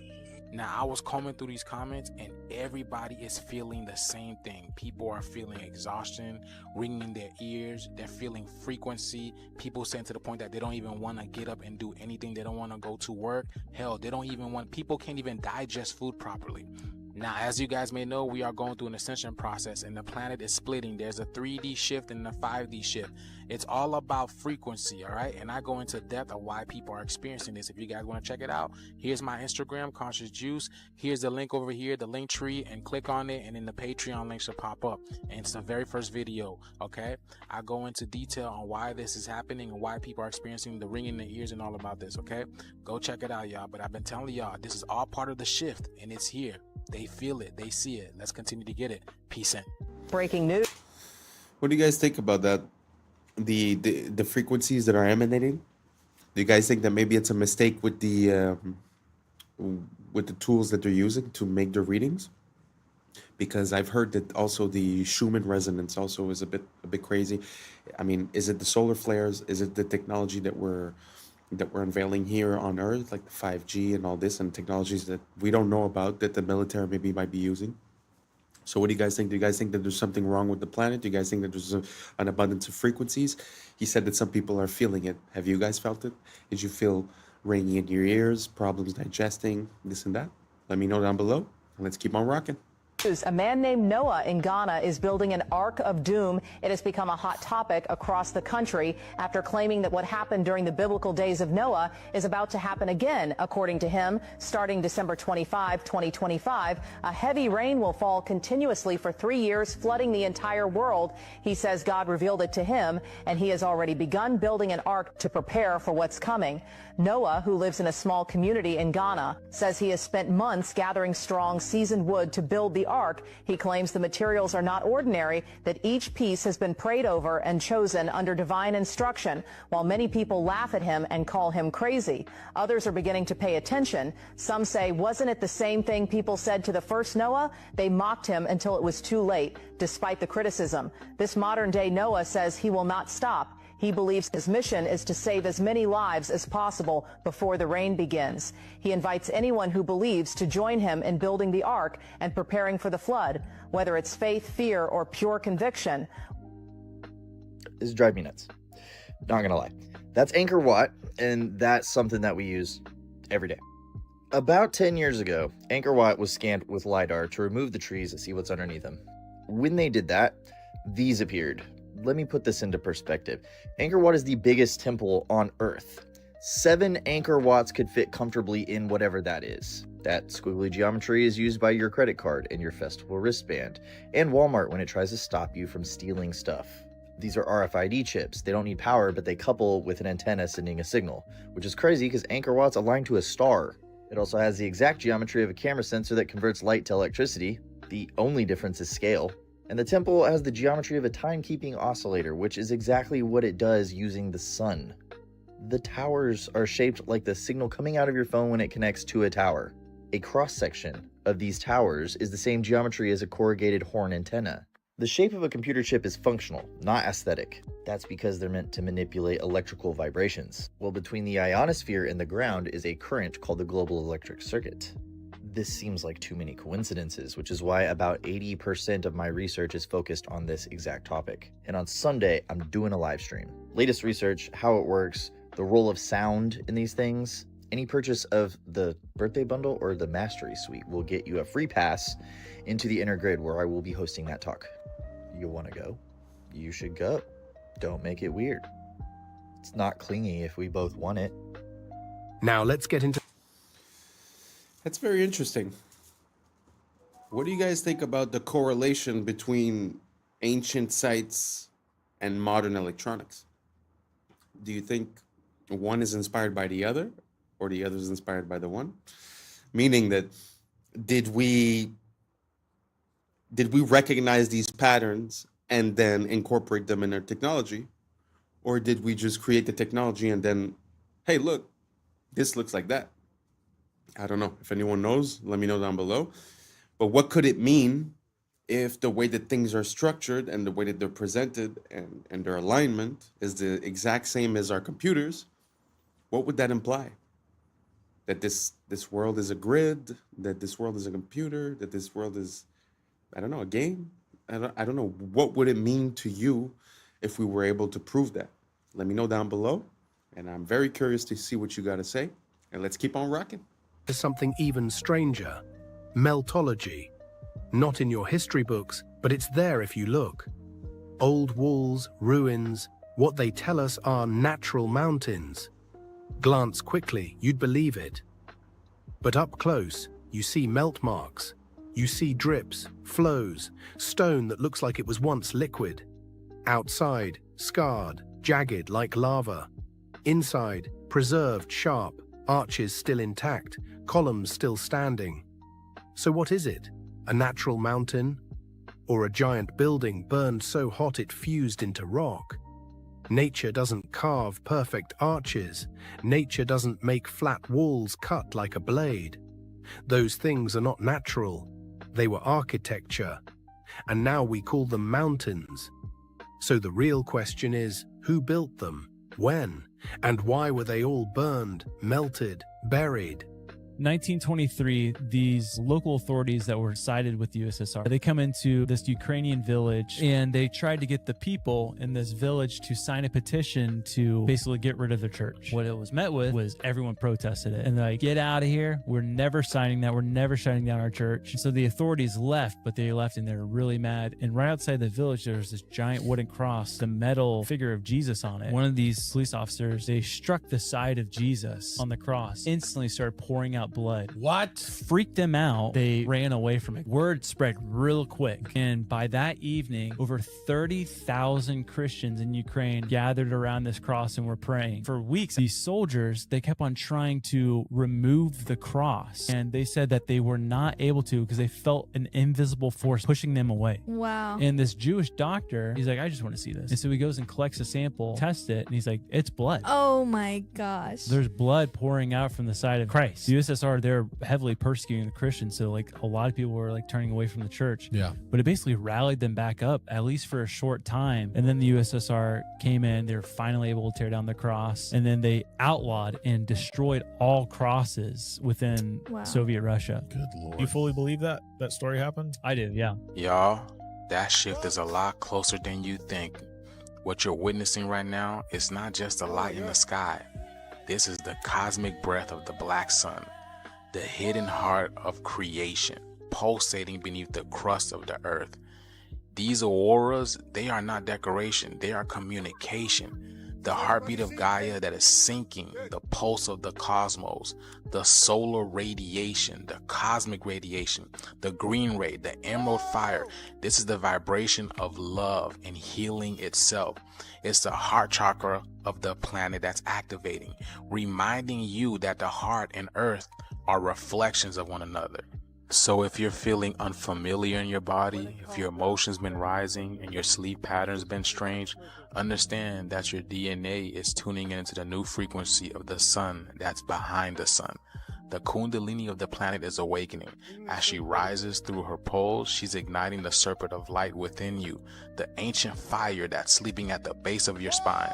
Now, I was combing through these comments, and everybody is feeling the same thing. People are feeling exhaustion, ringing in their ears. They're feeling frequency. People saying to the point that they don't even want to get up and do anything. They don't want to go to work. Hell, they don't even want... People can't even digest food properly. Now, as you guys may know, we are going through an ascension process, and the planet is splitting. There's a 3D shift and a 5D shift. It's all about frequency, all right? And I go into depth of why people are experiencing this. If you guys want to check it out, here's my Instagram, Conscious Juice. Here's the link over here, the link tree, and click on it, and then the Patreon link should pop up. And it's the very first video, okay? I go into detail on why this is happening and why people are experiencing the ringing in the ears and all about this, okay? Go check it out, y'all. But I've been telling y'all, this is all part of the shift, and it's here. They feel it. They see it. Let's continue to get it. Peace in. Breaking news. What do you guys think about that? The frequencies that are emanating? Do you guys think that maybe it's a mistake with the tools that they're using to make their readings? Because I've heard that also the Schumann resonance also is a bit crazy. I mean, is it the solar flares? Is it the technology that we're unveiling here on Earth, like the 5G and all this, and technologies that we don't know about that the military maybe might be using? So what do you guys think? Do you guys think that there's something wrong with the planet? Do you guys think that there's an abundance of frequencies? He said that some people are feeling it. Have you guys felt it? Did you feel ringing in your ears, problems digesting, this and that? Let me know down below, and let's keep on rocking. A man named Noah in Ghana is building an Ark of Doom. It has become a hot topic across the country after claiming that what happened during the biblical days of Noah is about to happen again. According to him, starting December 25, 2025, a heavy rain will fall continuously for 3 years, flooding the entire world. He says God revealed it to him, and he has already begun building an ark to prepare for what's coming. Noah, who lives in a small community in Ghana, says he has spent months gathering strong, seasoned wood to build the ark. He claims the materials are not ordinary, that each piece has been prayed over and chosen under divine instruction. While many people laugh at him and call him crazy, others are beginning to pay attention. Some say, wasn't it the same thing people said to the first Noah? They mocked him until it was too late, despite the criticism. This modern-day Noah says he will not stop. He believes his mission is to save as many lives as possible before the rain begins. He invites anyone who believes to join him in building the ark and preparing for the flood, whether it's faith, fear, or pure conviction. This drives me nuts. Not gonna lie. That's Angkor Wat, and that's something that we use every day. About 10 years ago, Angkor Wat was scanned with LiDAR to remove the trees and see what's underneath them. When they did that, these appeared. Let me put this into perspective. Angkor Wat is the biggest temple on Earth. 7 Angkor Wats could fit comfortably in whatever that is. That squiggly geometry is used by your credit card and your festival wristband, and Walmart when it tries to stop you from stealing stuff. These are RFID chips. They don't need power, but they couple with an antenna sending a signal, which is crazy because Angkor Wat's aligned to a star. It also has the exact geometry of a camera sensor that converts light to electricity. The only difference is scale. And the temple has the geometry of a timekeeping oscillator, which is exactly what it does using the sun. The towers are shaped like the signal coming out of your phone when it connects to a tower. A cross-section of these towers is the same geometry as a corrugated horn antenna. The shape of a computer chip is functional, not aesthetic. That's because they're meant to manipulate electrical vibrations. Well, between the ionosphere and the ground is a current called the global electric circuit. This seems like too many coincidences, which is why about 80% of my research is focused on this exact topic. And on Sunday, I'm doing a live stream. Latest research, how it works, the role of sound in these things. Any purchase of the birthday bundle or the mastery suite will get you a free pass into the inner grid where I will be hosting that talk. You want to go? You should go. Don't make it weird. It's not clingy if we both want it. Now let's get into... That's very interesting. What do you guys think about the correlation between ancient sites and modern electronics? Do you think one is inspired by the other, or the other is inspired by the one? Meaning that did we recognize these patterns and then incorporate them in our technology, or did we just create the technology and then, hey, look, this looks like that? I don't know. If anyone knows, let me know down below. But what could it mean if the way that things are structured and the way that they're presented and their alignment is the exact same as our computers? What would that imply? That this world is a grid, that this world is a computer, that this world is, I don't know, a game? I don't know. What would it mean to you if we were able to prove that? Let me know down below. And I'm very curious to see what you got to say. And let's keep on rocking. Something even stranger, meltology. Not in your history books, but it's there if you look. Old walls, ruins, what they tell us are natural mountains. Glance quickly, you'd believe it. But up close, you see melt marks. You see drips, flows, stone that looks like it was once liquid. Outside, scarred, jagged like lava. Inside, preserved, sharp, arches still intact, columns still standing. So what is it? A natural mountain? Or a giant building burned so hot it fused into rock? Nature doesn't carve perfect arches. Nature doesn't make flat walls cut like a blade. Those things are not natural. They were architecture. And now we call them mountains. So the real question is, who built them? When? And why were they all burned, melted, buried? 1923, these local authorities that were sided with the USSR, they come into this Ukrainian village and they tried to get the people in this village to sign a petition to basically get rid of the church. What it was met with was everyone protested it. And they're like, get out of here. We're never signing that. We're never shutting down our church. And so the authorities left, but they left and they were really mad. And right outside the village, there was this giant wooden cross, the metal figure of Jesus on it. One of these police officers, they struck the side of Jesus on the cross, instantly started pouring out blood. What? Freaked them out. They ran away from it. Word spread real quick. And by that evening, over 30,000 Christians in Ukraine gathered around this cross and were praying. For weeks, these soldiers, they kept on trying to remove the cross. And they said that they were not able to because they felt an invisible force pushing them away. Wow. And this Jewish doctor, he's like, I just want to see this. And so he goes and collects a sample, tests it, and he's like, it's blood. Oh my gosh. There's blood pouring out from the side of Christ. The USSR, they're heavily persecuting the Christians, so like a lot of people were like turning away from the church. Yeah. But it basically rallied them back up, at least for a short time. And then the USSR came in, they were finally able to tear down the cross, and then they outlawed and destroyed all crosses within Soviet Russia. Good Lord. You fully believe that story happened? I do, yeah. Y'all, that shift is a lot closer than you think. What you're witnessing right now is not just a light in the sky. This is the cosmic breath of the black sun, the hidden heart of creation, pulsating beneath the crust of the earth. These auroras, they are not decoration, they are communication. The heartbeat of Gaia that is sinking, the pulse of the cosmos, the solar radiation, the cosmic radiation, the green ray, the emerald fire. This is the vibration of love and healing itself. It's the heart chakra of the planet that's activating, reminding you that the heart and earth are reflections of one another. So if you're feeling unfamiliar in your body, if your emotions been rising and your sleep patterns been strange, understand that your DNA is tuning into the new frequency of the sun that's behind the sun. The kundalini of the planet is awakening. As she rises through her poles, she's igniting the serpent of light within you, the ancient fire that's sleeping at the base of your spine.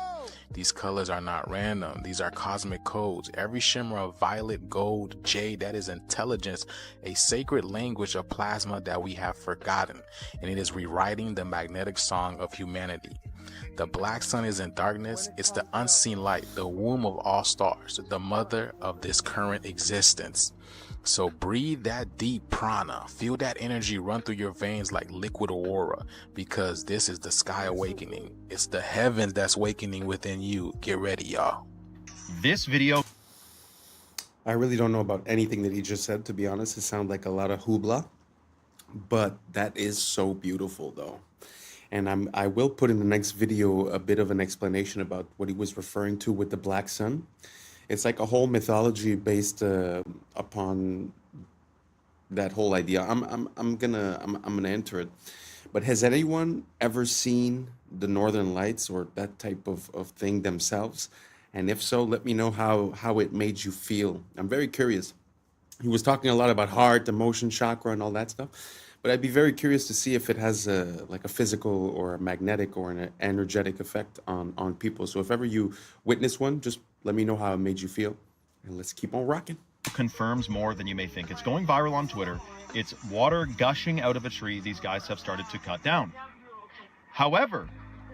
These colors are not random. These are cosmic codes. Every shimmer of violet, gold, jade, that is intelligence, a sacred language of plasma that we have forgotten, and it is rewriting the magnetic song of humanity. The black sun is in darkness. It's the unseen light, the womb of all stars, the mother of this current existence. So breathe that deep prana. Feel that energy run through your veins like liquid aurora, because this is the sky awakening. It's the heavens that's awakening within you. Get ready, y'all. This video, I really don't know about anything that he just said, to be honest. It sounds like a lot of hoopla, but that is so beautiful though. And I will put in the next video a bit of an explanation about what he was referring to with the black sun. It's like a whole mythology based upon that whole idea. I'm gonna enter it. But has anyone ever seen the Northern Lights or that type of thing themselves? And if so, let me know how it made you feel. I'm very curious. He was talking a lot about heart, emotion, chakra, and all that stuff. But I'd be very curious to see if it has like a physical or a magnetic or an energetic effect on people. So if ever you witness one, just let me know how it made you feel. And let's keep on rocking. Confirms more than you may think. It's going viral on Twitter. It's water gushing out of a tree these guys have started to cut down. However,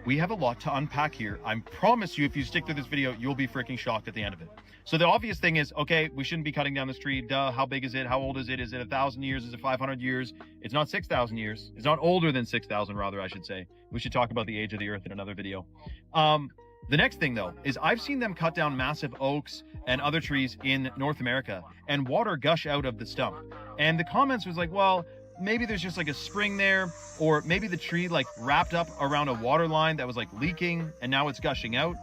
we have a lot to unpack here. I promise you, if you stick through this video, you'll be freaking shocked at the end of it. So the obvious thing is, okay, we shouldn't be cutting down this tree. Duh, how big is it? How old is it? Is it 1,000 years? Is it 500 years? It's not 6,000 years. It's not older than 6,000, rather, I should say. We should talk about the age of the earth in another video. The next thing, though, is I've seen them cut down massive oaks and other trees in North America and water gush out of the stump. And the comments was like, well, maybe there's just like a spring there, or maybe the tree like wrapped up around a water line that was like leaking and now it's gushing out.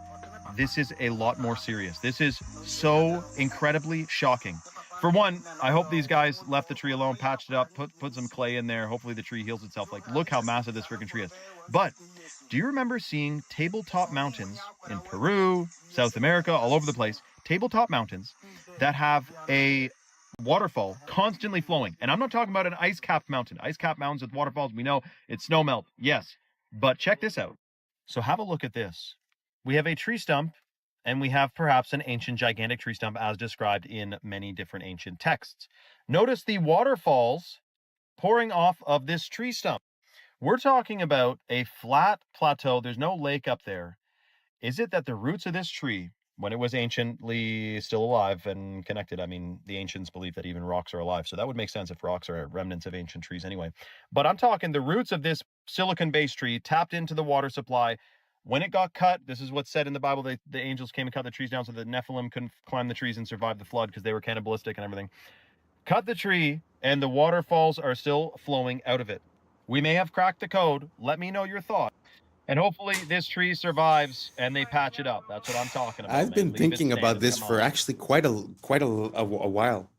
This is a lot more serious. This is so incredibly shocking. For one, I hope these guys left the tree alone, patched it up, put some clay in there. Hopefully the tree heals itself. Like, look how massive this freaking tree is. But do you remember seeing tabletop mountains in Peru, South America, all over the place, tabletop mountains that have a waterfall constantly flowing? And I'm not talking about an ice-capped mountain. Ice-capped mountains with waterfalls, we know it's snow melt. Yes, but check this out. So have a look at this. We have a tree stump, and we have perhaps an ancient gigantic tree stump as described in many different ancient texts. Notice the waterfalls pouring off of this tree stump. We're talking about a flat plateau. There's no lake up there. Is it that the roots of this tree, when it was anciently still alive and connected, I mean, the ancients believe that even rocks are alive, so that would make sense if rocks are remnants of ancient trees anyway. But I'm talking the roots of this silicon-based tree tapped into the water supply. When it got cut, this is what's said in the Bible, the angels came and cut the trees down so the Nephilim couldn't climb the trees and survive the flood because they were cannibalistic and everything. Cut the tree, and the waterfalls are still flowing out of it. We may have cracked the code. Let me know your thought. And hopefully this tree survives and they patch it up. That's what I'm talking about. I've been thinking about this for actually quite a while,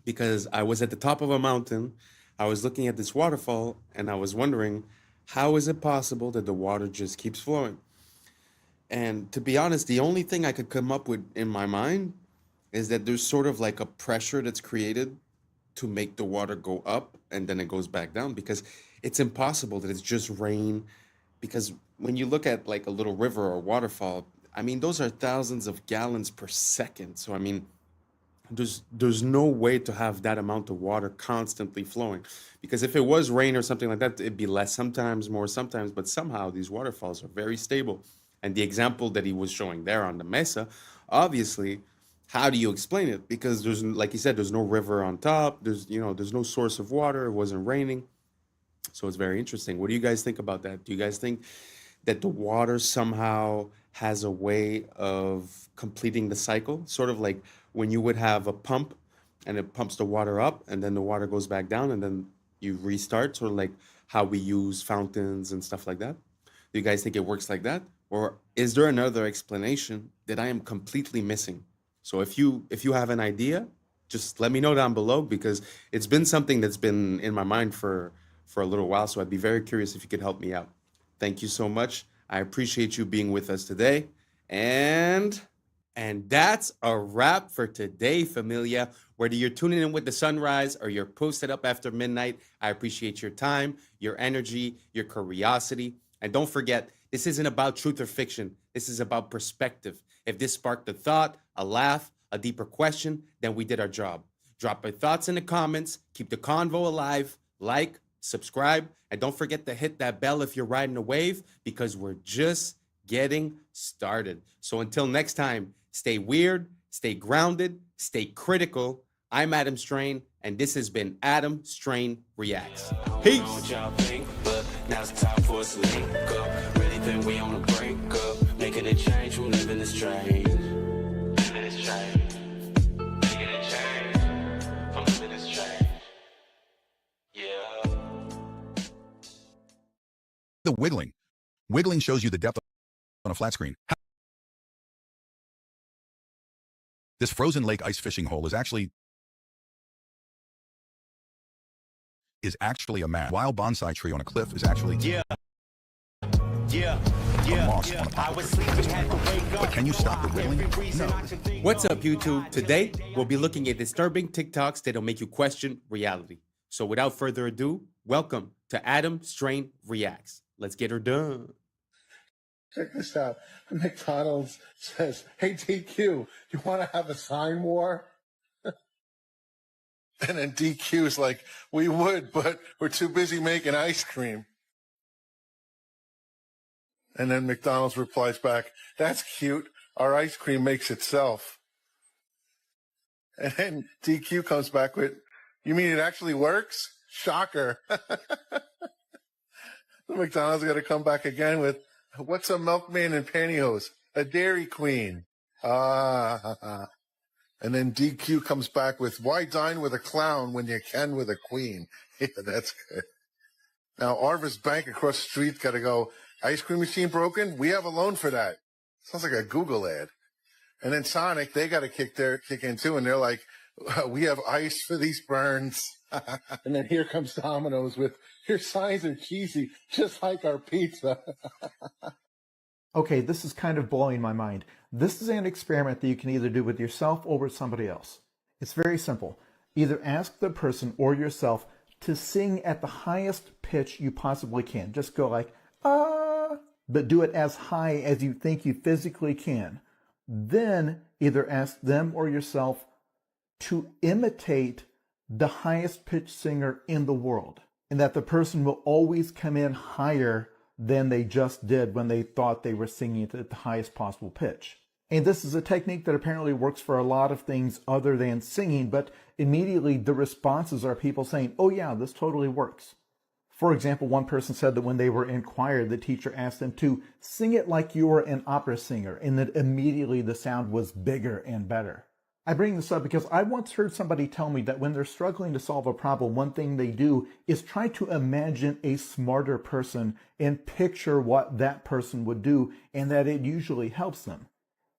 because I was at the top of a mountain, I was looking at this waterfall, and I was wondering, how is it possible that the water just keeps flowing? And to be honest, the only thing I could come up with in my mind is that there's sort of like a pressure that's created to make the water go up and then it goes back down, because it's impossible that it's just rain. Because when you look at like a little river or waterfall, I mean, those are thousands of gallons per second. So, I mean, there's no way to have that amount of water constantly flowing. Because if it was rain or something like that, it'd be less sometimes, more sometimes. But somehow these waterfalls are very stable. And the example that he was showing there on the mesa, obviously, how do you explain it? Because there's, like he said, there's no river on top. There's no source of water. It wasn't raining. So it's very interesting. What do you guys think about that? Do you guys think that the water somehow has a way of completing the cycle? Sort of like when you would have a pump and it pumps the water up and then the water goes back down and then you restart, sort of like how we use fountains and stuff like that. Do you guys think it works like that? Or is there another explanation that I am completely missing? So if you have an idea, just let me know down below, because it's been something that's been in my mind for a little while. So I'd be very curious if you could help me out. Thank you so much. I appreciate you being with us today. And that's a wrap for today, familia. Whether you're tuning in with the sunrise or you're posted up after midnight, I appreciate your time, your energy, your curiosity. And don't forget, this isn't about truth or fiction. This is about perspective. If this sparked a thought, a laugh, a deeper question, then we did our job. Drop your thoughts in the comments. Keep the convo alive. Like, subscribe, and don't forget to hit that bell if you're riding a wave, because we're just getting started. So until next time, stay weird, stay grounded, stay critical. I'm Adam Strain, and this has been Adam Strain Reacts. Peace. Now it's time for us to link up. Really think we on a break up. Making a change from living this strange. Living this strange. Making a change from living this strange. Yeah. The wiggling. Wiggling shows you the depth on a flat screen. This frozen lake ice fishing hole is actually a man. Wild bonsai tree on a cliff is actually a moss on a poplar tree. But can you stop the wiggling? No. What's up, YouTube? Today, we'll be looking at disturbing TikToks that'll make you question reality. So without further ado, welcome to Adam Strain Reacts. Let's get her done. Check this out. McDonald's says, "Hey, DQ, you want to have a sign war?" And then DQ's like, "We would, but we're too busy making ice cream." And then McDonald's replies back, "That's cute. Our ice cream makes itself." And then DQ comes back with, "You mean it actually works? Shocker." McDonald's got to come back again with, "What's a milkman in pantyhose? A Dairy Queen." Ah. And then DQ comes back with, "Why dine with a clown when you can with a queen?" Yeah, that's good. Now, Arvis Bank across the street got to go, "Ice cream machine broken? We have a loan for that." Sounds like a Google ad. And then Sonic, they got to kick in too, and they're like, "We have ice for these burns." And then here comes Domino's with, "Your signs are cheesy, just like our pizza." Okay, this is kind of blowing my mind. This is an experiment that you can either do with yourself or with somebody else. It's very simple. Either ask the person or yourself to sing at the highest pitch you possibly can. Just go like, ah, but do it as high as you think you physically can. Then either ask them or yourself to imitate the highest pitched singer in the world, and that the person will always come in higher than they just did when they thought they were singing at the highest possible pitch. And this is a technique that apparently works for a lot of things other than singing, but immediately the responses are people saying, oh yeah, this totally works. For example, one person said that when they were in choir, the teacher asked them to sing it like you were an opera singer, and that immediately the sound was bigger and better. I bring this up because I once heard somebody tell me that when they're struggling to solve a problem, one thing they do is try to imagine a smarter person and picture what that person would do, and that it usually helps them.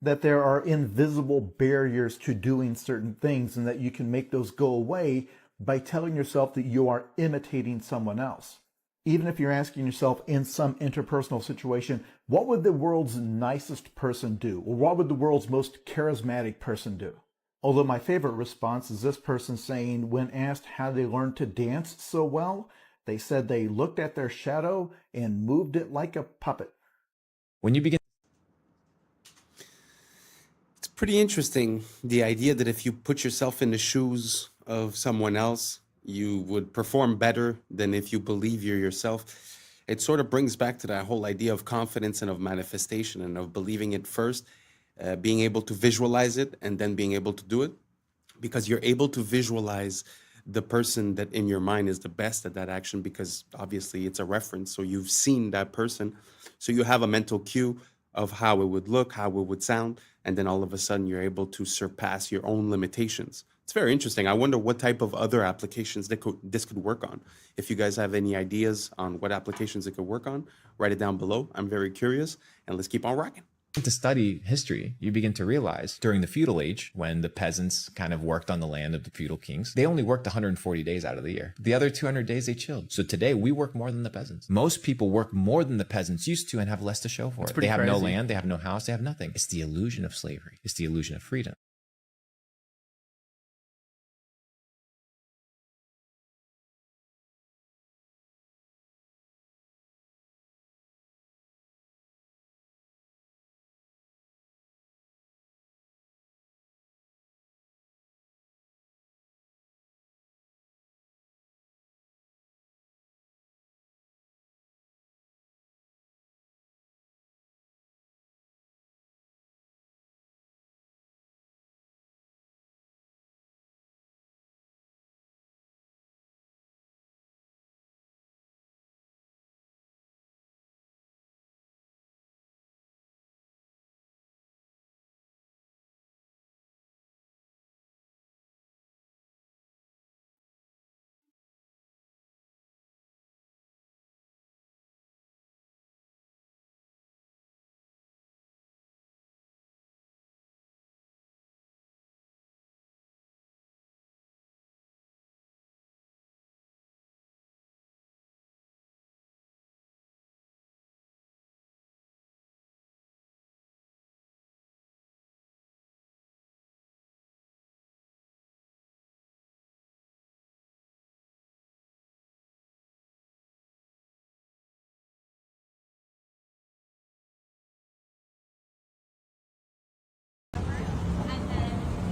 That there are invisible barriers to doing certain things, and that you can make those go away by telling yourself that you are imitating someone else. Even if you're asking yourself in some interpersonal situation, what would the world's nicest person do? Or what would the world's most charismatic person do? Although my favorite response is this person saying, when asked how they learned to dance so well, they said they looked at their shadow and moved it like a puppet. When you begin, it's pretty interesting, the idea that if you put yourself in the shoes of someone else, you would perform better than if you believe you're yourself. It sort of brings back to that whole idea of confidence and of manifestation and of believing it first, being able to visualize it and then being able to do it, because you're able to visualize the person that in your mind is the best at that action, because obviously it's a reference. So you've seen that person. So you have a mental cue of how it would look, how it would sound, and then all of a sudden you're able to surpass your own limitations. It's very interesting. I wonder what type of other applications this could work on. If you guys have any ideas on what applications it could work on, write it down below. I'm very curious, and let's keep on rocking. To study history, you begin to realize during the feudal age, when the peasants kind of worked on the land of the feudal kings, they only worked 140 days out of the year. The other 200 days they chilled. So today we work more than the peasants. Most people work more than the peasants used to and have less to show for it. They have no land, they have no house, they have nothing. It's the illusion of slavery. It's the illusion of freedom.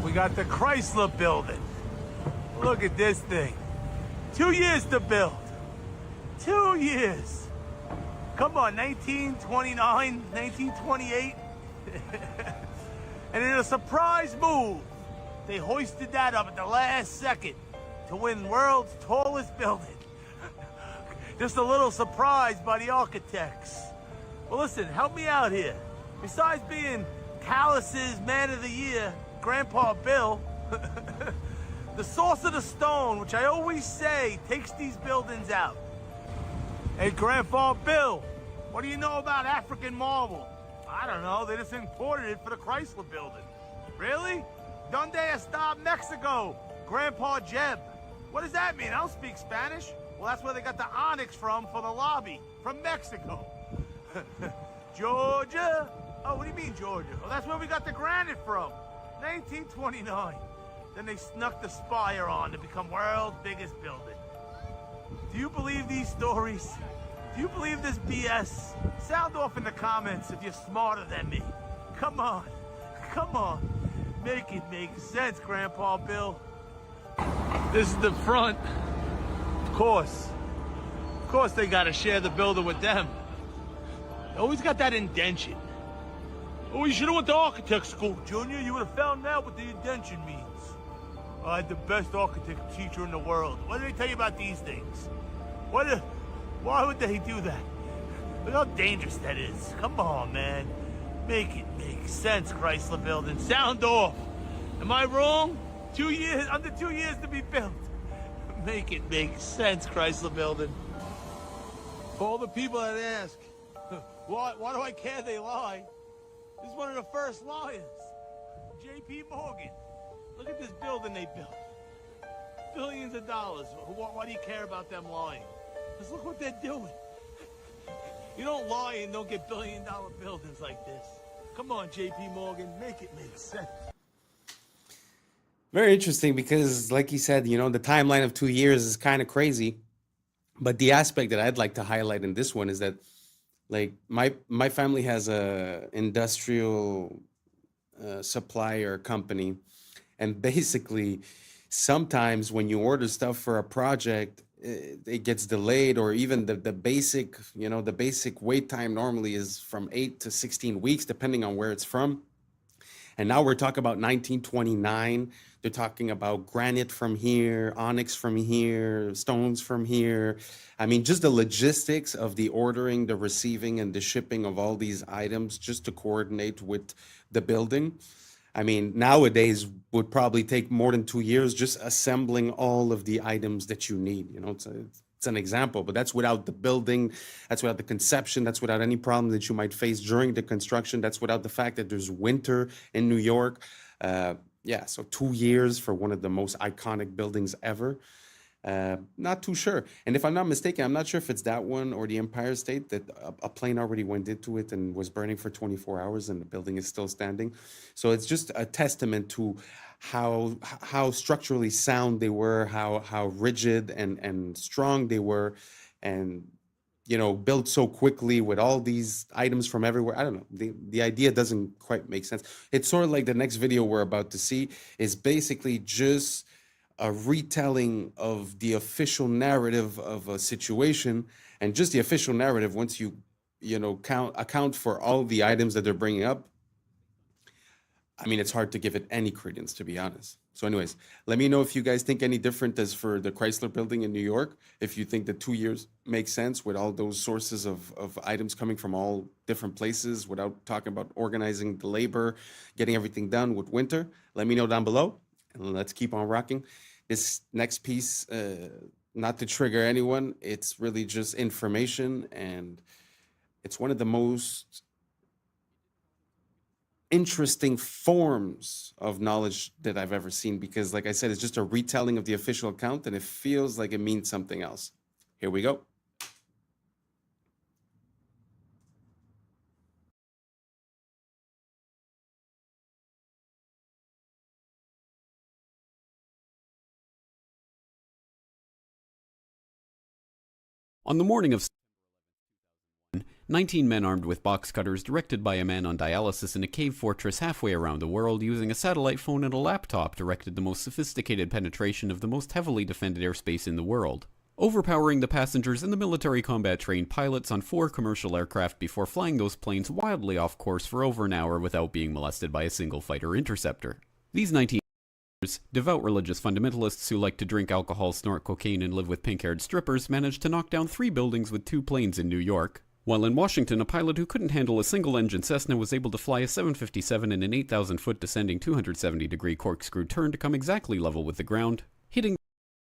We got the Chrysler building. Look at this thing. 2 years to build. 2 years. Come on, 1929, 1928. And in a surprise move, they hoisted that up at the last second to win world's tallest building. Just a little surprise by the architects. Well, listen, help me out here. Besides being Callus's Man of the Year, Grandpa Bill, the Sorcerer's Stone, which I always say takes these buildings out. Hey, Grandpa Bill, what do you know about African marble? I don't know, they just imported it for the Chrysler building. Really? Donde está Mexico? Grandpa Jeb. What does that mean? I don't speak Spanish. Well, that's where they got the onyx from for the lobby, from Mexico. Georgia? Oh, what do you mean, Georgia? Well, that's where we got the granite from. 1929. Then they snuck the spire on to become world's biggest building. Do you believe these stories? Do you believe this BS? Sound off in the comments if you're smarter than me. Come on. Come on. Make it make sense, Grandpa Bill. This is the front. Of course. Of course they gotta share the building with them. They always got that indention. Oh, you should have went to architect school, Junior. You would have found out what the indention means. I had the best architect teacher in the world. What did they tell you about these things? Why would they do that? Look how dangerous that is. Come on, man. Make it make sense, Chrysler Building. Sound off. Am I wrong? 2 years, under 2 years to be built. Make it make sense, Chrysler Building. For all the people that ask, why do I care they lie? This is one of the first liars. J.P. Morgan. Look at this building they built. Billions of dollars. Why do you care about them lying? Because look what they're doing. You don't lie and don't get billion-dollar buildings like this. Come on, J.P. Morgan, make it make sense. Very interesting because, like he said, you know, the timeline of 2 years is kind of crazy. But the aspect that I'd like to highlight in this one is that, like, my family has a industrial supplier company, and basically, sometimes when you order stuff for a project, it gets delayed, or even the basic, you know, the basic wait time normally is from 8 to 16 weeks, depending on where it's from. And now we're talking about 1929. They're talking about granite from here, onyx from here, stones from here. I mean, just the logistics of the ordering, the receiving, and the shipping of all these items just to coordinate with the building. I mean, nowadays would probably take more than 2 years just assembling all of the items that you need. You know, it's an example, but that's without the building, that's without the conception, that's without any problem that you might face during the construction, that's without the fact that there's winter in New York. Yeah, so 2 years for one of the most iconic buildings ever. Not too sure. And if I'm not mistaken, I'm not sure if it's that one or the Empire State that a plane already went into it and was burning for 24 hours and the building is still standing. So it's just a testament to how structurally sound they were, how rigid and strong they were, and, you know, built so quickly with all these items from everywhere. I don't know. The idea doesn't quite make sense. It's sort of like the next video we're about to see is basically just a retelling of the official narrative of a situation, and just the official narrative, once you know, account for all the items that they're bringing up, I mean, it's hard to give it any credence, to be honest. So anyways, let me know if you guys think any different as for the Chrysler Building in New York, if you think that 2 years makes sense with all those sources of items coming from all different places without talking about organizing the labor, getting everything done with winter. Let me know down below, and let's keep on rocking. This next piece, not to trigger anyone, it's really just information, and it's one of the most interesting forms of knowledge that I've ever seen, because, like I said, it's just a retelling of the official account, and it feels like it means something else. Here we go. On the morning of 19 men armed with box cutters, directed by a man on dialysis in a cave fortress halfway around the world, using a satellite phone and a laptop, directed the most sophisticated penetration of the most heavily defended airspace in the world, overpowering the passengers and the military combat-trained pilots on 4 commercial aircraft before flying those planes wildly off course for over an hour without being molested by a single fighter interceptor. These 19 devout religious fundamentalists who like to drink alcohol, snort cocaine, and live with pink-haired strippers managed to knock down 3 buildings with 2 planes in New York, while in Washington, a pilot who couldn't handle a single-engine Cessna was able to fly a 757 in an 8,000-foot descending 270-degree corkscrew turn to come exactly level with the ground, hitting the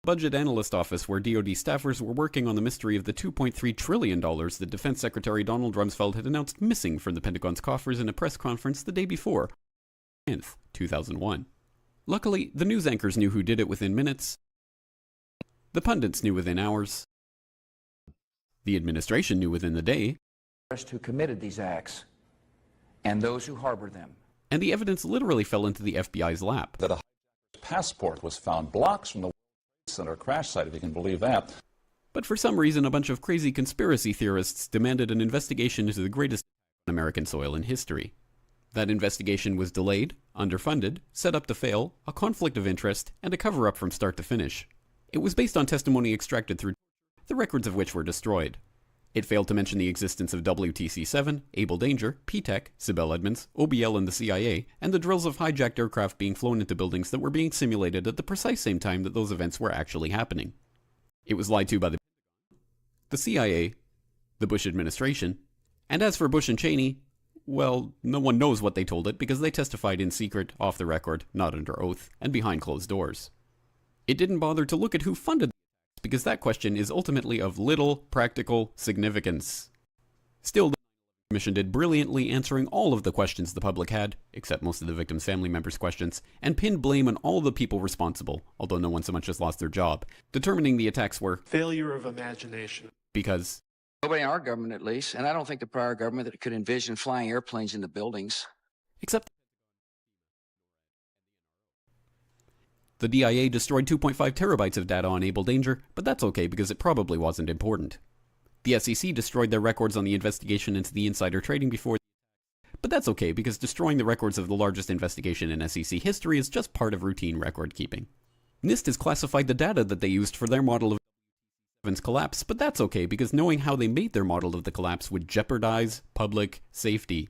budget analyst office where DoD staffers were working on the mystery of the $2.3 trillion that Defense Secretary Donald Rumsfeld had announced missing from the Pentagon's coffers in a press conference the day before, 10th, 2001. Luckily, the news anchors knew who did it within minutes. The pundits knew within hours. The administration knew within the day. Who committed these acts and those who harbor them. And the evidence literally fell into the FBI's lap. That a passport was found blocks from the Center crash site, if you can believe that. But for some reason, a bunch of crazy conspiracy theorists demanded an investigation into the greatest on American soil in history. That investigation was delayed, underfunded, set up to fail, a conflict of interest, and a cover-up from start to finish. It was based on testimony extracted through the records of which were destroyed. It failed to mention the existence of WTC-7, Able Danger, P-Tech, Sibel Edmonds, OBL and the CIA, and the drills of hijacked aircraft being flown into buildings that were being simulated at the precise same time that those events were actually happening. It was lied to by the CIA, the Bush administration, and as for Bush and Cheney, well, no one knows what they told it because they testified in secret, off the record, not under oath, and behind closed doors. It didn't bother to look at who funded the because that question is ultimately of little practical significance. Still, the Commission did brilliantly answering all of the questions the public had, except most of the victims' family members' questions, and pinned blame on all the people responsible, although no one so much as lost their job, determining the attacks were failure of imagination. Because nobody in our government, at least, and I don't think the prior government that could envision flying airplanes into buildings. Except the DIA destroyed 2.5 terabytes of data on Able Danger, but that's okay because it probably wasn't important. The SEC destroyed their records on the investigation into the insider trading before, but that's okay because destroying the records of the largest investigation in SEC history is just part of routine record keeping. NIST has classified the data that they used for their model of WTC-7's collapse, but that's okay because knowing how they made their model of the collapse would jeopardize public safety.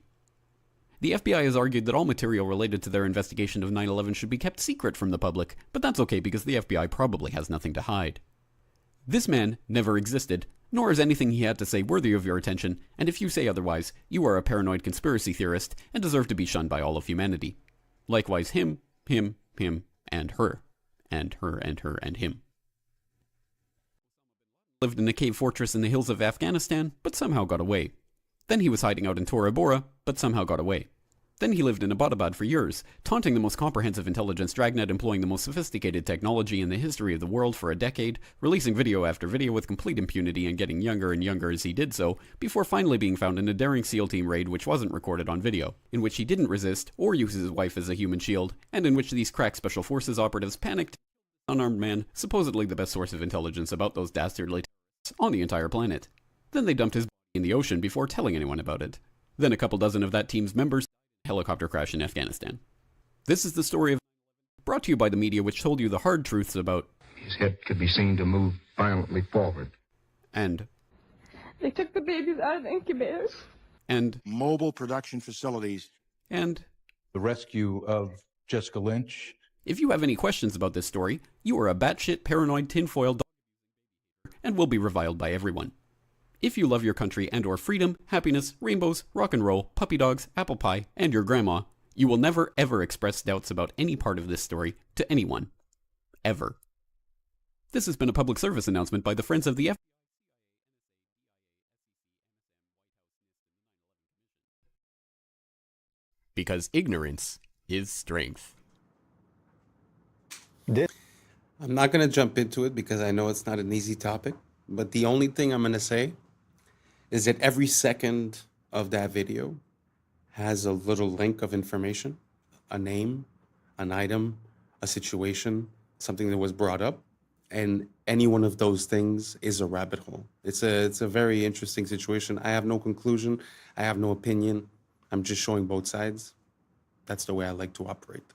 The FBI has argued that all material related to their investigation of 9/11 should be kept secret from the public, but that's okay because the FBI probably has nothing to hide. This man never existed, nor is anything he had to say worthy of your attention, and if you say otherwise, you are a paranoid conspiracy theorist and deserve to be shunned by all of humanity. Likewise him, and her, and her, and her, and him. Lived in a cave fortress in the hills of Afghanistan, but somehow got away. Then he was hiding out in Tora Bora, but somehow got away. Then he lived in Abbottabad for years, taunting the most comprehensive intelligence dragnet employing the most sophisticated technology in the history of the world for a decade, releasing video after video with complete impunity and getting younger and younger as he did so, before finally being found in a daring SEAL team raid which wasn't recorded on video, in which he didn't resist or use his wife as a human shield, and in which these crack special forces operatives panicked an unarmed man, supposedly the best source of intelligence about those dastardly terrorists on the entire planet. Then they dumped his body in the ocean before telling anyone about it. Then a couple dozen of that team's members helicopter crash in Afghanistan. This is the story of brought to you by the media which told you the hard truths about his head could be seen to move violently forward. And they took the babies out of incubators. And mobile production facilities. And the rescue of Jessica Lynch. If you have any questions about this story, you are a batshit paranoid tinfoil dog and will be reviled by everyone. If you love your country and or freedom, happiness, rainbows, rock and roll, puppy dogs, apple pie, and your grandma, you will never ever express doubts about any part of this story to anyone. Ever. This has been a public service announcement by the Friends of the FBI. Because ignorance is strength. I'm not going to jump into it because I know it's not an easy topic, but the only thing I'm going to say is that every second of that video has a little link of information, a name, an item, a situation, something that was brought up, and any one of those things is a rabbit hole. It's a very interesting situation. I have no conclusion. I have no opinion. I'm just showing both sides. That's the way I like to operate.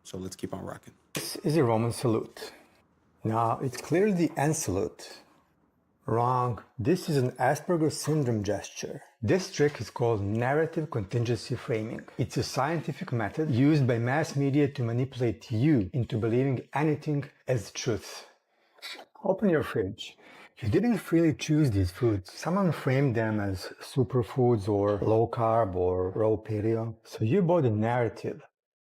So let's keep on rocking. This is a Roman salute. Now, it's clearly the end salute. Wrong. This is an Asperger's syndrome gesture. This trick is called narrative contingency framing. It's a scientific method used by mass media to manipulate you into believing anything as truth. Open your fridge. You didn't freely choose these foods. Someone framed them as superfoods or low carb or raw paleo. So you bought a narrative,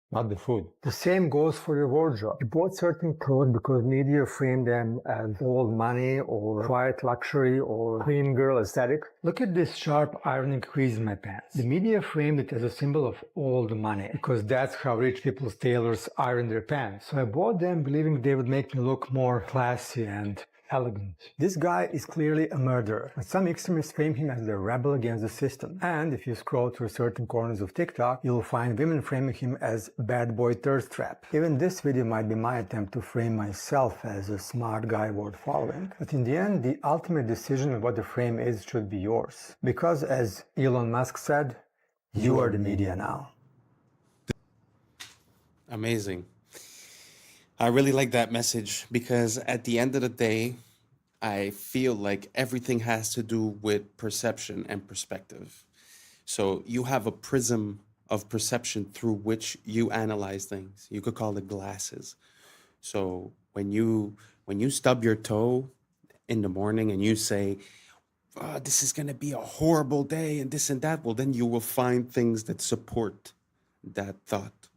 not the food. The same goes for your wardrobe. You bought certain clothes because media framed them as old money or quiet luxury or clean girl aesthetic. Look at this sharp ironing crease in my pants. The media framed it as a symbol of old money because that's how rich people's tailors iron their pants. So I bought them believing they would make me look more classy and elegant. This guy is clearly a murderer, but some extremists frame him as the rebel against the system. And if you scroll through certain corners of TikTok, you'll find women framing him as bad boy thirst trap. Even this video might be my attempt to frame myself as a smart guy worth following. But in the end, the ultimate decision of what the frame is should be yours. Because as Elon Musk said, you are the media now. Amazing. I really like that message because at the end of the day, I feel like everything has to do with perception and perspective. So you have a prism of perception through which you analyze things. You could call it glasses. So when you stub your toe in the morning and you say, "Oh, this is going to be a horrible day and this and that," well, then you will find things that support that thought.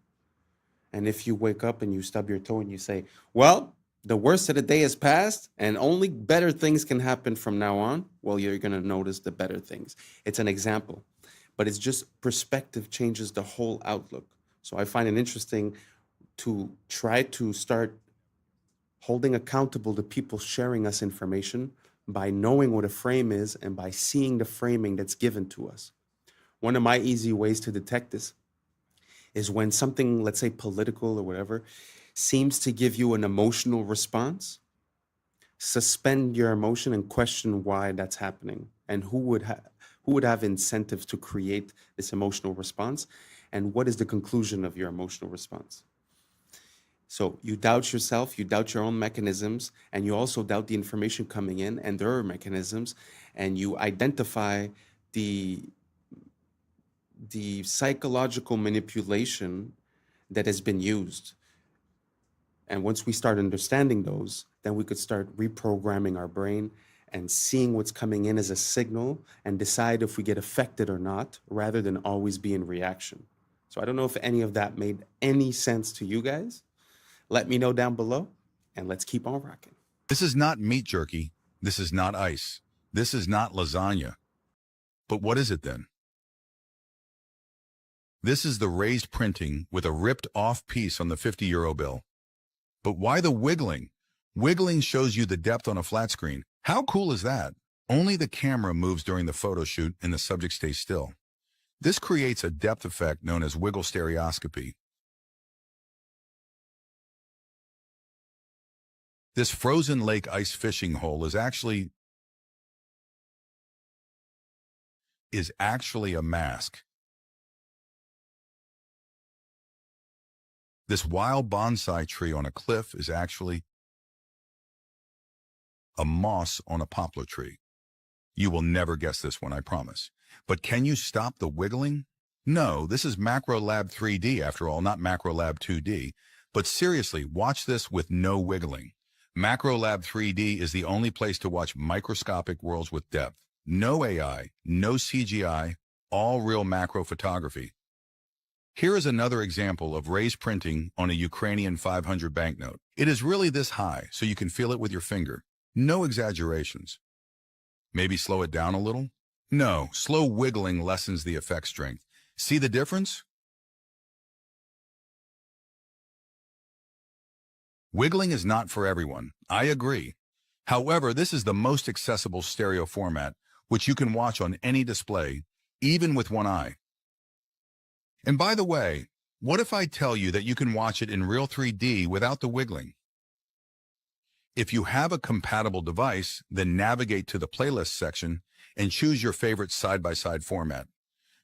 And if you wake up and you stub your toe and you say, "Well, the worst of the day has passed and only better things can happen from now on," well, you're going to notice the better things. It's an example, but it's just perspective changes the whole outlook. So I find it interesting to try to start holding accountable the people sharing us information by knowing what a frame is and by seeing the framing that's given to us. One of my easy ways to detect this is when something, let's say political or whatever, seems to give you an emotional response, suspend your emotion and question why that's happening and who would have incentives to create this emotional response, and what is the conclusion of your emotional response. So you doubt yourself, you doubt your own mechanisms, and you also doubt the information coming in and their mechanisms, and you identify the psychological manipulation that has been used. And once we start understanding those, then we could start reprogramming our brain and seeing what's coming in as a signal and decide if we get affected or not, rather than always be in reaction. So I don't know if any of that made any sense to you guys. Let me know down below, and let's keep on rocking. This is not meat jerky. This is not ice. This is not lasagna. But what is it then? This is the raised printing with a ripped off piece on the 50-euro bill. But why the wiggling? Wiggling shows you the depth on a flat screen. How cool is that? Only the camera moves during the photo shoot and the subject stays still. This creates a depth effect known as wiggle stereoscopy. This frozen lake ice fishing hole is actually a mask. This wild bonsai tree on a cliff is actually a moss on a poplar tree. You will never guess this one, I promise. But can you stop the wiggling? No, this is MacroLab 3D after all, not MacroLab 2D. But seriously, watch this with no wiggling. MacroLab 3D is the only place to watch microscopic worlds with depth. No AI, no CGI, all real macro photography. Here is another example of raised printing on a Ukrainian 500 banknote. It is really this high, so you can feel it with your finger. No exaggerations. Maybe slow it down a little? No, slow wiggling lessens the effect strength. See the difference? Wiggling is not for everyone. I agree. However, this is the most accessible stereo format, which you can watch on any display, even with one eye. And by the way, what if I tell you that you can watch it in real 3D without the wiggling? If you have a compatible device, then navigate to the playlist section and choose your favorite side-by-side format.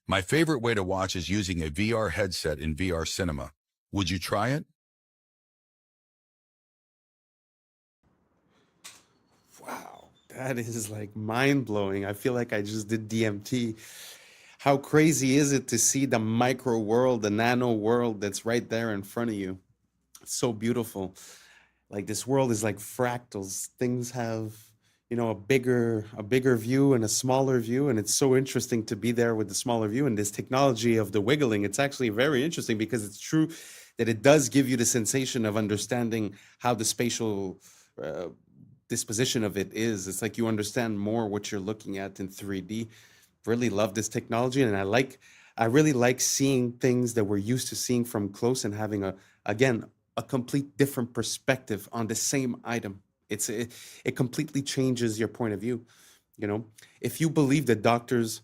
My favorite way to watch is using a VR headset in VR cinema. Would you try it? Wow, that is like mind-blowing. I feel like I just did DMT. How crazy is it to see the micro world, the nano world that's right there in front of you? It's so beautiful. Like this world is like fractals. Things have, a bigger view and a smaller view, and it's so interesting to be there with the smaller view. And this technology of the wiggling, it's actually very interesting because it's true that it does give you the sensation of understanding how the spatial disposition of it is. It's like you understand more what you're looking at in 3D. Really love this technology, and I really like seeing things that we're used to seeing from close and having a complete different perspective on the same item. It completely changes your point of view. If you believe that doctors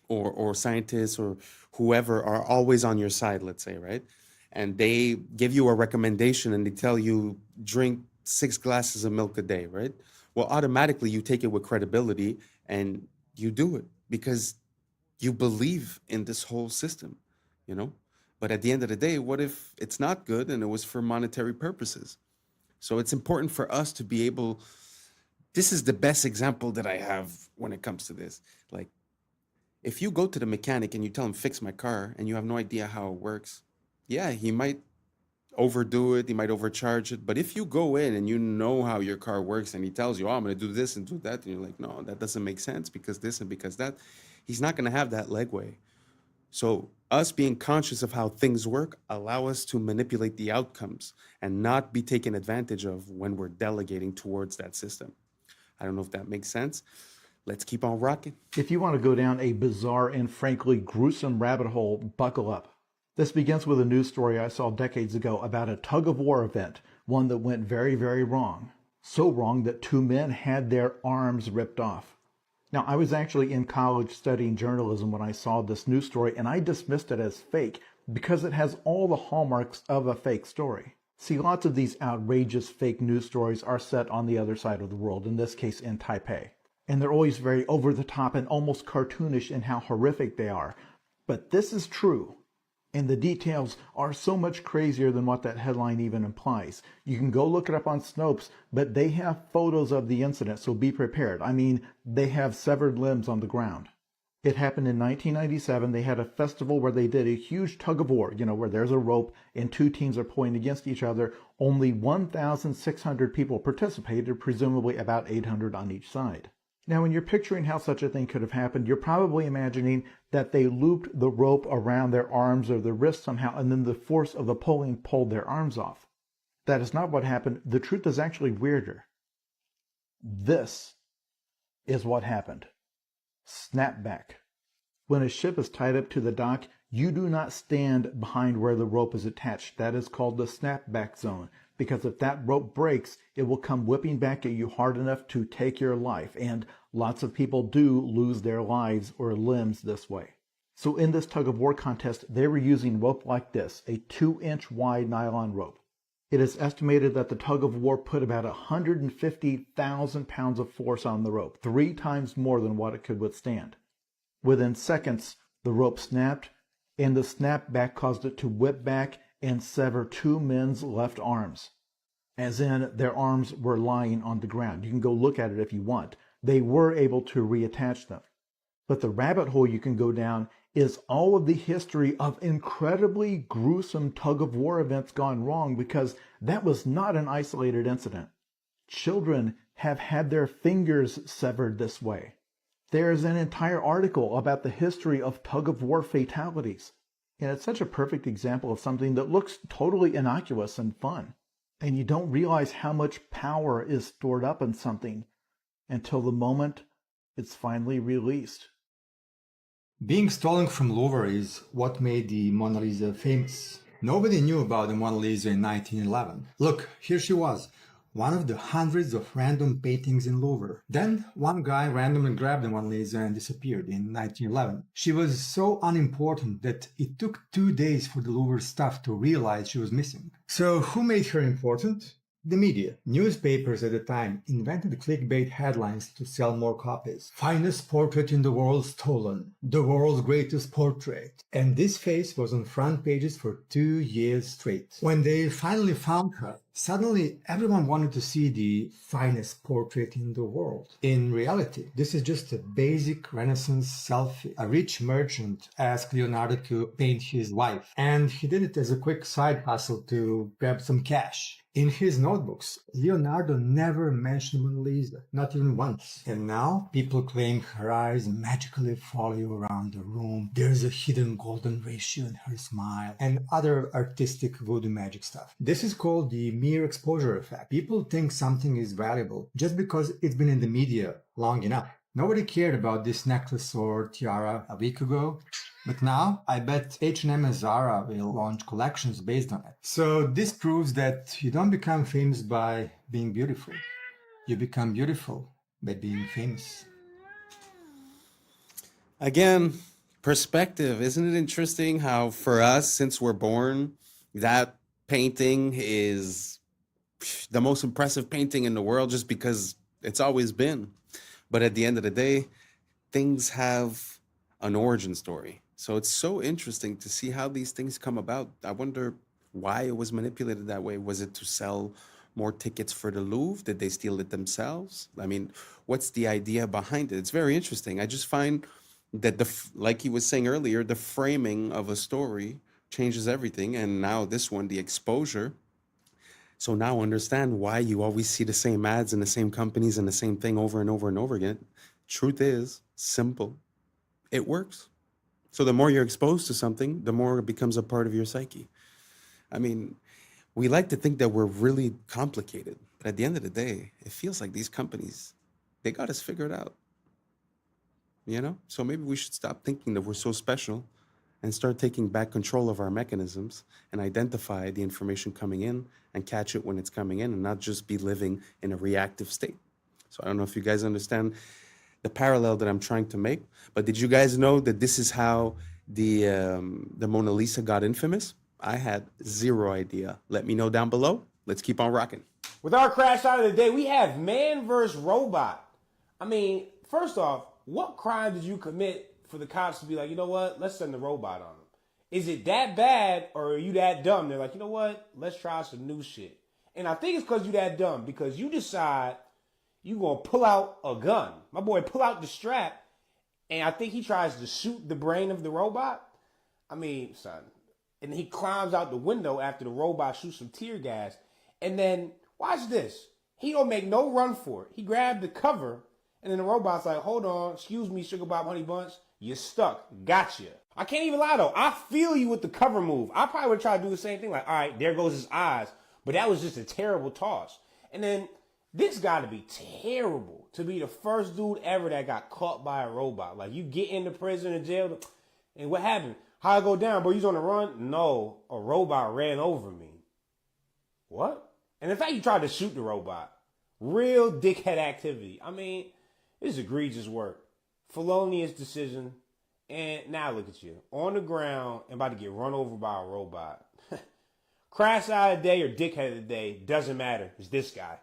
or scientists or whoever are always on your side, let's say, right? And they give you a recommendation and they tell you drink 6 glasses of milk a day, right? Well, automatically you take it with credibility and you do it because you believe in this whole system, But at the end of the day, what if it's not good and it was for monetary purposes? So it's important for us to be able, this is the best example that I have when it comes to this. Like, if you go to the mechanic and you tell him, fix my car, and you have no idea how it works, yeah, he might overdo it, he might overcharge it. But if you go in and you know how your car works and he tells you, oh, I'm going to do this and do that, and you're like, no, that doesn't make sense because this and because that, he's not going to have that legway. So us being conscious of how things work allow us to manipulate the outcomes and not be taken advantage of when we're delegating towards that system. I don't know if that makes sense. Let's keep on rocking. If you want to go down a bizarre and frankly gruesome rabbit hole, buckle up. This begins with a news story I saw decades ago about a tug-of-war event, one that went very, very wrong. So wrong that 2 men had their arms ripped off. Now, I was actually in college studying journalism when I saw this news story, and I dismissed it as fake because it has all the hallmarks of a fake story. See, lots of these outrageous fake news stories are set on the other side of the world, in this case in Taipei. And they're always very over-the-top and almost cartoonish in how horrific they are. But this is true. And the details are so much crazier than what that headline even implies. You can go look it up on Snopes, but they have photos of the incident, so be prepared. I mean, they have severed limbs on the ground. It happened in 1997. They had a festival where they did a huge tug-of-war, where there's a rope and 2 teams are pulling against each other. Only 1,600 people participated, presumably about 800 on each side. Now, when you're picturing how such a thing could have happened, you're probably imagining that they looped the rope around their arms or their wrists somehow, and then the force of the pulling pulled their arms off. That is not what happened. The truth is actually weirder. This is what happened. Snapback. When a ship is tied up to the dock, you do not stand behind where the rope is attached. That is called the snapback zone. Because if that rope breaks, it will come whipping back at you hard enough to take your life. And lots of people do lose their lives or limbs this way. So in this tug-of-war contest, they were using rope like this, a 2-inch wide nylon rope. It is estimated that the tug-of-war put about 150,000 pounds of force on the rope, 3 times more than what it could withstand. Within seconds, the rope snapped, and the snapback caused it to whip back and sever 2 men's left arms, as in their arms were lying on the ground. You can go look at it if you want. They were able to reattach them. But the rabbit hole you can go down is all of the history of incredibly gruesome tug-of-war events gone wrong, because that was not an isolated incident. Children have had their fingers severed this way. There's an entire article about the history of tug-of-war fatalities. And it's such a perfect example of something that looks totally innocuous and fun. And you don't realize how much power is stored up in something until the moment it's finally released. Being stolen from Louvre is what made the Mona Lisa famous. Nobody knew about the Mona Lisa in 1911. Look, here she was, one of the hundreds of random paintings in Louvre. Then one guy randomly grabbed the Mona Lisa and disappeared in 1911. She was so unimportant that it took 2 days for the Louvre staff to realize she was missing. So who made her important? The media. Newspapers at the time invented clickbait headlines to sell more copies. Finest portrait in the world stolen. The world's greatest portrait. And this face was on front pages for 2 years straight. When they finally found her, suddenly everyone wanted to see the finest portrait in the world. In reality, this is just a basic Renaissance selfie. A rich merchant asked Leonardo to paint his wife, and he did it as a quick side hustle to grab some cash. In his notebooks, Leonardo never mentioned Mona Lisa, not even once. And now, people claim her eyes magically follow you around the room. There's a hidden golden ratio in her smile, and other artistic voodoo magic stuff. This is called the mere exposure effect. People think something is valuable just because it's been in the media long enough. Nobody cared about this necklace or tiara a week ago. But now, I bet H&M and Zara will launch collections based on it. So this proves that you don't become famous by being beautiful. You become beautiful by being famous. Again, perspective. Isn't it interesting how for us, since we're born, that painting is the most impressive painting in the world just because it's always been. But at the end of the day, things have an origin story. So it's so interesting to see how these things come about. I wonder why it was manipulated that way. Was it to sell more tickets for the Louvre? Did they steal it themselves? I mean, what's the idea behind it? It's very interesting. I just find that like he was saying earlier, the framing of a story changes everything. And now this one, the exposure. So now understand why you always see the same ads and the same companies and the same thing over and over and over again. Truth is simple. It works. So the more you're exposed to something, the more it becomes a part of your psyche. I mean, we like to think that we're really complicated, but at the end of the day, it feels like these companies, they got us figured out. You know? So maybe we should stop thinking that we're so special and start taking back control of our mechanisms and identify the information coming in and catch it when it's coming in and not just be living in a reactive state. So I don't know if you guys understand the parallel that I'm trying to make, but did you guys know that this is how the Mona Lisa got infamous? I had zero idea. Let me know down below. Let's keep on rocking. With our crash out of the day, we have man versus robot. I mean, first off, what crime did you commit for the cops to be like, you know what, let's send the robot on them? Is it that bad or are you that dumb? They're like, you know what, let's try some new shit. And I think it's because you that dumb, because you decide you gonna pull out a gun. My boy pull out the strap, and I think he tries to shoot the brain of the robot. I mean, son. And he climbs out the window after the robot shoots some tear gas. And then, watch this. He don't make no run for it. He grabbed the cover, and then the robot's like, hold on, excuse me, Sugar Bob Honey Bunch, you're stuck. Gotcha. I can't even lie, though. I feel you with the cover move. I probably would try to do the same thing. Like, all right, there goes his eyes. But that was just a terrible toss. And then, this got to be terrible to be the first dude ever that got caught by a robot. Like, you get into prison or jail, and what happened? How I go down, bro? You on the run? No, a robot ran over me. What? And in fact, you tried to shoot the robot. Real dickhead activity. I mean, this is egregious work. Felonious decision. And now look at you. On the ground and about to get run over by a robot. Crash out of the day or dickhead of the day, doesn't matter. It's this guy.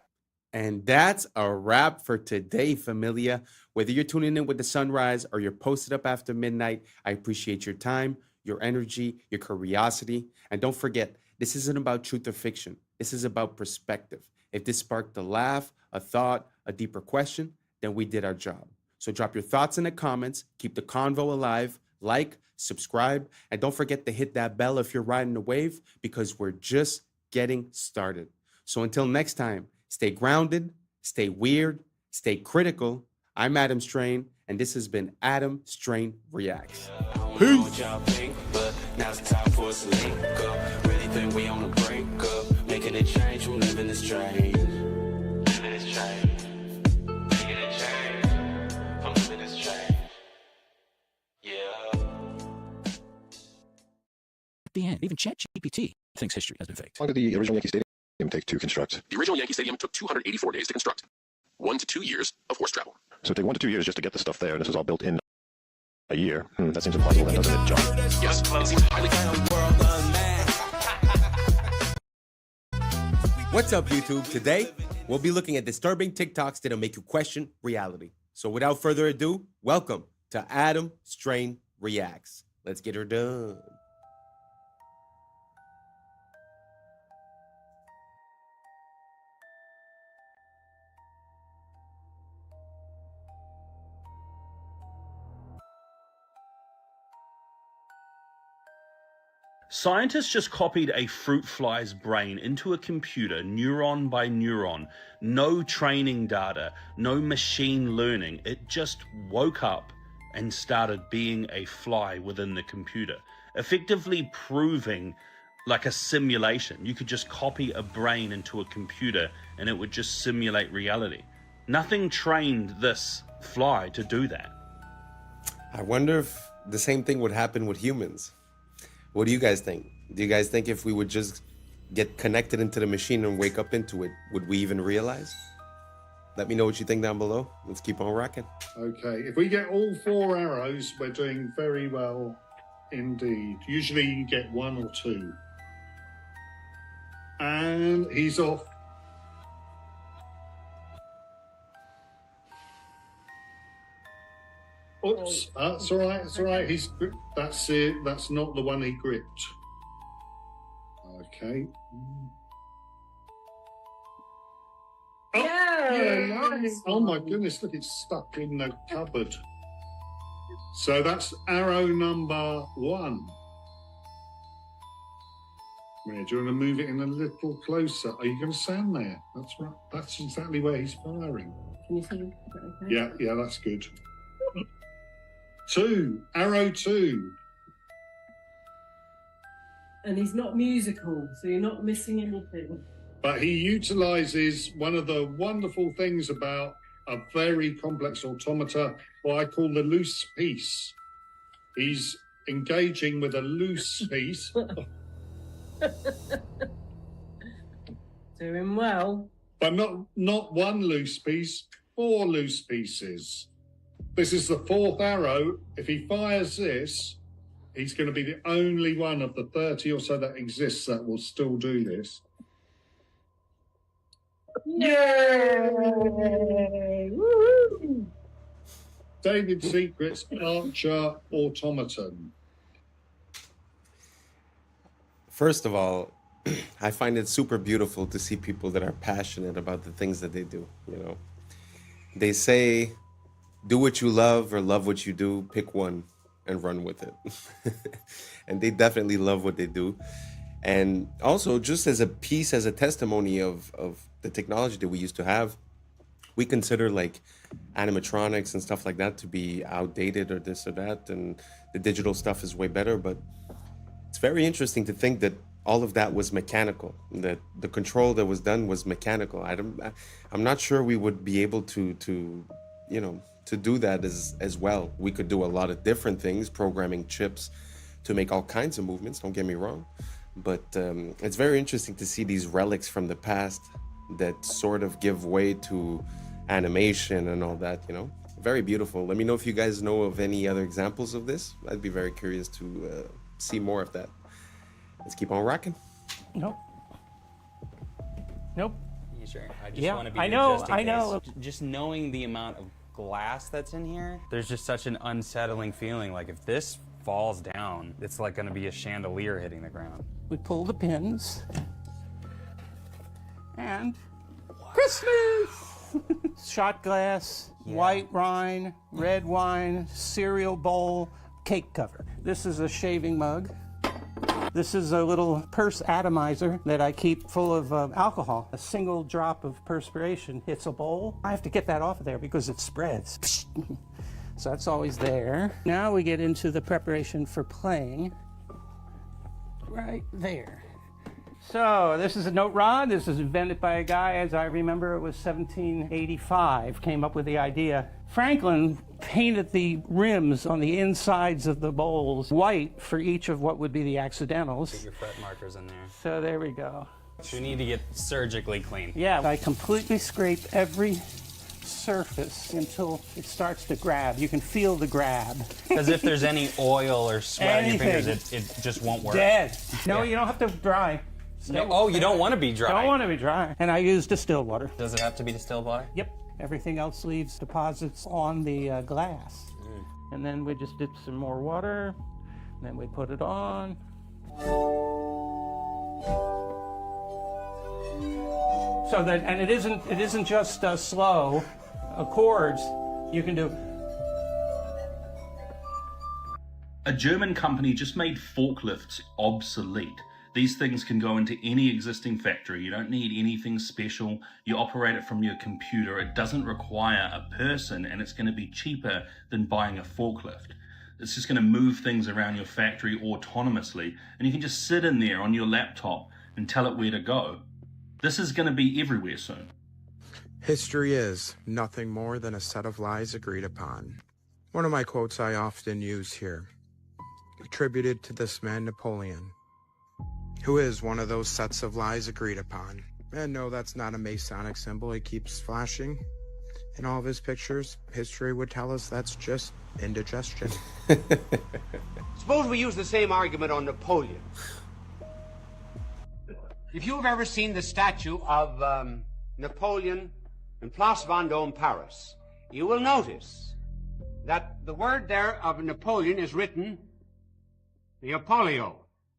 And that's a wrap for today, familia. Whether you're tuning in with the sunrise or you're posted up after midnight, I appreciate your time, your energy, your curiosity. And don't forget, this isn't about truth or fiction. This is about perspective. If this sparked a laugh, a thought, a deeper question, then we did our job. So drop your thoughts in the comments, keep the convo alive, like, subscribe, and don't forget to hit that bell if you're riding the wave, because we're just getting started. So until next time, stay grounded, stay weird, stay critical. I'm Adam Strain, and this has been Adam Strain Reacts. Peace. But now it's time for us to link up. Really think we on the brink up. Making a change from living this strange. Living this strange. Making a change from living this strange. Yeah. The end. Even ChatGPT thinks history has been faked. How long did the original Yankee Stadium take to construct? The original Yankee Stadium took 284 days to construct. 1 to 2 years of horse travel. So it took 1 to 2 years just to get the stuff there, and this was all built in a year. That seems impossible, then, doesn't it, John? Yes, it seems highly... What's up, YouTube? Today, we'll be looking at disturbing TikToks that'll make you question reality. So without further ado, welcome to Adam Strain Reacts. Let's get her done. Scientists just copied a fruit fly's brain into a computer, neuron by neuron. No training data, no machine learning. It just woke up and started being a fly within the computer, effectively proving like a simulation. You could just copy a brain into a computer and it would just simulate reality. Nothing trained this fly to do that. I wonder if the same thing would happen with humans. What do you guys think? Do you guys think if we would just get connected into the machine and wake up into it, would we even realize? Let me know what you think down below. Let's keep on rocking. Okay, if we get all 4 arrows, we're doing very well indeed. Usually you get 1 or 2. And he's off. Oops, that's all right. It's all right. That's it. That's not the one he gripped. Okay. Oh, yeah, nice. Oh my goodness! Look, it's stuck in the cupboard. So that's arrow number 1. Where do you want to move it in a little closer? Are you going to stand there? That's right. That's exactly where he's firing. Can you see? Okay. Yeah, that's good. 2, arrow 2. And he's not musical, so you're not missing anything. But he utilizes one of the wonderful things about a very complex automata, what I call the loose piece. He's engaging with a loose piece. Doing well. But not one loose piece, 4 loose pieces. This is the 4th arrow. If he fires this, he's going to be the only one of the 30 or so that exists that will still do this. Yay! Woo-hoo! David Secret's Archer Automaton. First of all, I find it super beautiful to see people that are passionate about the things that they do. You know, they say, do what you love or love what you do, pick one and run with it. And they definitely love what they do. And also, just as a piece, as a testimony of the technology that we used to have, we consider like animatronics and stuff like that to be outdated or this or that, and the digital stuff is way better. But it's very interesting to think that all of that was mechanical, that the control that was done was mechanical. I'm not sure we would be able to do that as well. We could do a lot of different things, programming chips to make all kinds of movements, don't get me wrong. But it's very interesting to see these relics from the past that sort of give way to animation and all that, you know. Very beautiful. Let me know if you guys know of any other examples of this. I'd be very curious to see more of that. Let's keep on rocking. Nope. You sure? I just Yeah, want to be I there know, just in I case. know. Just knowing the amount of glass that's in here, there's just such an unsettling feeling. Like if this falls down, it's like going to be a chandelier hitting the ground. We pull the pins. And Christmas! Shot glass, white wine, red wine, cereal bowl, cake cover. This is a shaving mug. This is a little purse atomizer that I keep full of alcohol. A single drop of perspiration hits a bowl. I have to get that off of there because it spreads. So that's always there. Now we get into the preparation for playing. Right there. So this is a note rod. This is invented by a guy, as I remember, it was 1785, came up with the idea. Franklin painted the rims on the insides of the bowls white for each of what would be the accidentals. Get your fret markers in there. So there we go. You need to get surgically clean. Yeah, I completely scrape every surface until it starts to grab. You can feel the grab. Because if there's any oil or sweat on your fingers, Anything. it just won't work. Dead. No, Yeah. you don't have to dry. No, you don't want to be dry. Don't want to be dry. And I use distilled water. Does it have to be distilled water? Yep. Everything else leaves deposits on the glass. And then we just dip some more water. And then we put it on. So that, and it isn't just slow chords. You can do. A German company just made forklifts obsolete. These things can go into any existing factory. You don't need anything special. You operate it from your computer. It doesn't require a person, and it's going to be cheaper than buying a forklift. It's just going to move things around your factory autonomously, and you can just sit in there on your laptop and tell it where to go. This is going to be everywhere soon. History is nothing more than a set of lies agreed upon. One of my quotes I often use here, attributed to this man Napoleon, who is one of those sets of lies agreed upon. And no, that's not a Masonic symbol he keeps flashing in all of his pictures. History would tell us that's just indigestion. Suppose we use the same argument on Napoleon. If you've ever seen the statue of Napoleon in Place Vendôme, Paris, you will notice that the word there of Napoleon is written the Apollio.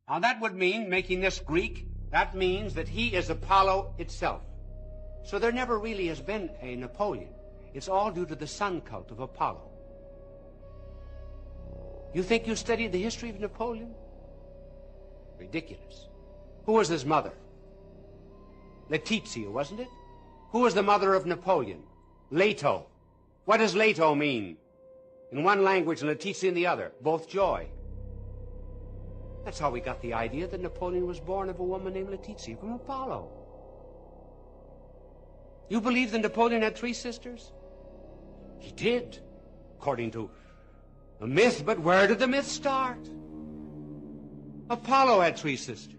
Now that would mean, making this Greek, that means that he is Apollo itself. So there never really has been a Napoleon. It's all due to the sun cult of Apollo. You think you studied the history of Napoleon? Ridiculous. Who was his mother? Letizia, wasn't it? Who was the mother of Napoleon? Leto. What does Leto mean? In one language and Letizia in the other. Both joy. That's how we got the idea that Napoleon was born of a woman named Letizia from Apollo. You believe that Napoleon had 3 sisters? He did, according to a myth, but where did the myth start? Apollo had 3 sisters.